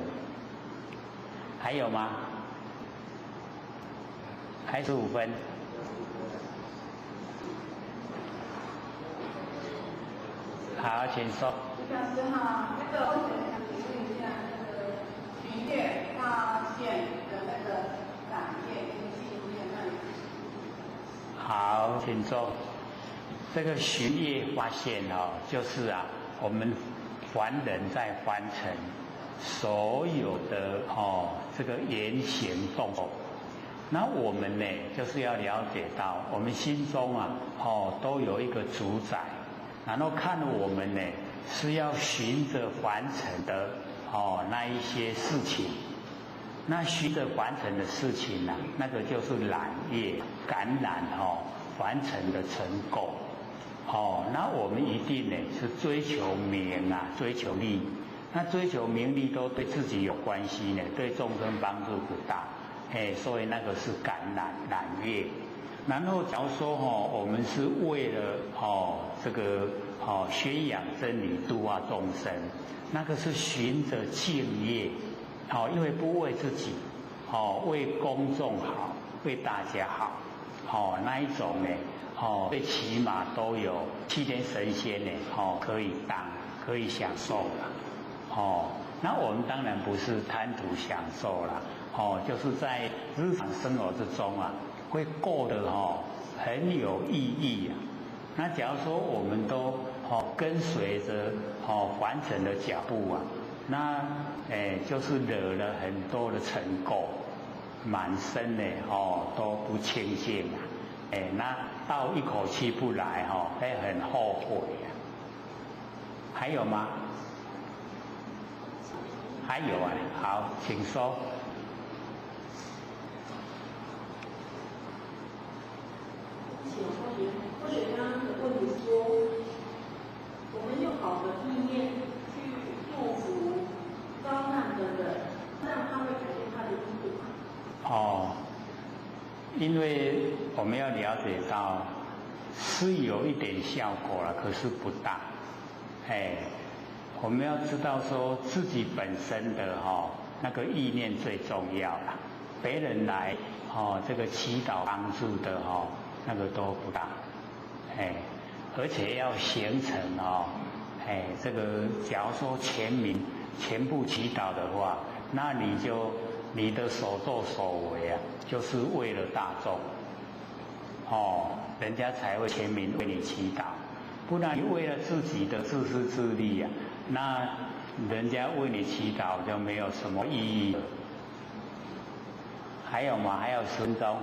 还有吗？还15分。好，请说。老师好，那个我想请问一下，那个巡业发现的那个感业跟纪念那里。好，请说。这个巡业发现就是我们凡人在凡尘所有的这个言行动作，那我们呢就是要了解到，我们心中都有一个主宰，然后看我们呢是要循着凡尘的那一些事情，那循着凡尘的事情那个就是染业感染凡尘的尘垢。那我们一定呢是追求名追求利，那追求名利都对自己有关系呢，对众生帮助不大，所以那个是感染业。然后假如说我们是为了这个宣扬真理度化众生，那个是循着敬业，因为不为自己，为公众好，为大家好，那一种呢最起码都有7天神仙呢，可以享受了，那我们当然不是贪图享受啦，就是在日常生活之中会过得很有意义。那假如说我们都跟随着凡尘的脚步那就是惹了很多的尘垢，满身呢都不清净那到一口气不来会很后悔还有吗？还有好，请说。或许刚刚的问题说，我们用好的意念去祝福、招纳的人，这样他会改变他的因果吗？因为我们要了解到，是有一点效果了，可是不大。我们要知道说自己本身的那个意念最重要了，别人来这个祈祷帮助的那个都不大。而且要形成这个假如说全民全部祈祷的话，那你的所作所为啊，就是为了大众，人家才会全民为你祈祷。不然你为了自己的自私自利啊，那人家为你祈祷就没有什么意义了。还有吗？还有10分钟。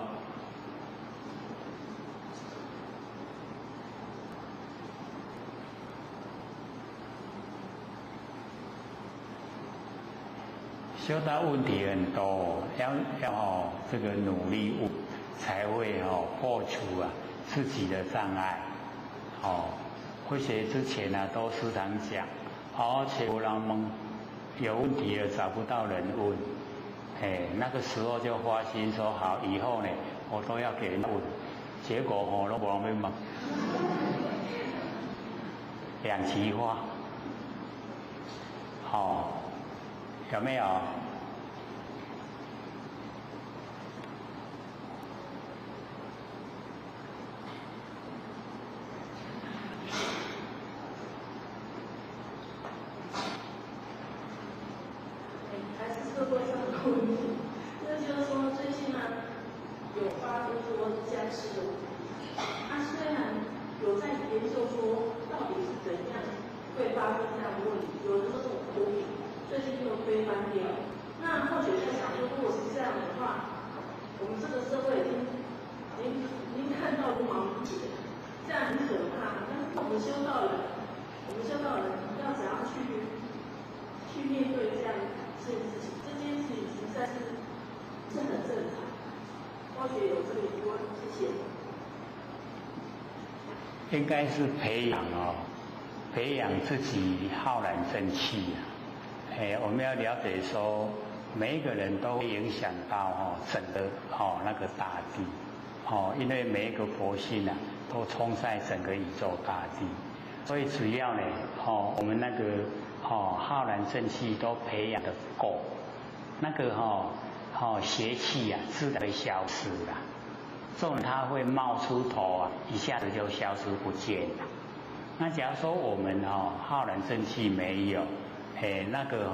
修道问题很多，要这个努力才会破除自己的障碍。会学之前都时常讲，而且有人问有问题了找不到人问，那个时候就发心说好，以后呢我都要给人问，结果都没人问，两极化，有没有？还是社会上的问题，就是说最近有发生说僵尸的问题，虽然有在研究说到底是怎样会发生这样的问题，有的这种毒品最近又推翻掉。那或许在想说，如果是这样的话，我们这个社会已经看到不盲解，这样很可怕。但是我们修道人要怎样去面对这样这件事情？这件事情实在是很正常。或许有这个疑问，谢谢。应该是培养自己浩然正气我们要了解说，每一个人都会影响到整个那个大地因为每一个佛性都充在整个宇宙大地，所以只要呢我们那个浩然正气都培养的够，那个邪气自然会消失了。纵然它会冒出头一下子就消失不见了。那假如说我们浩然正气没有，那个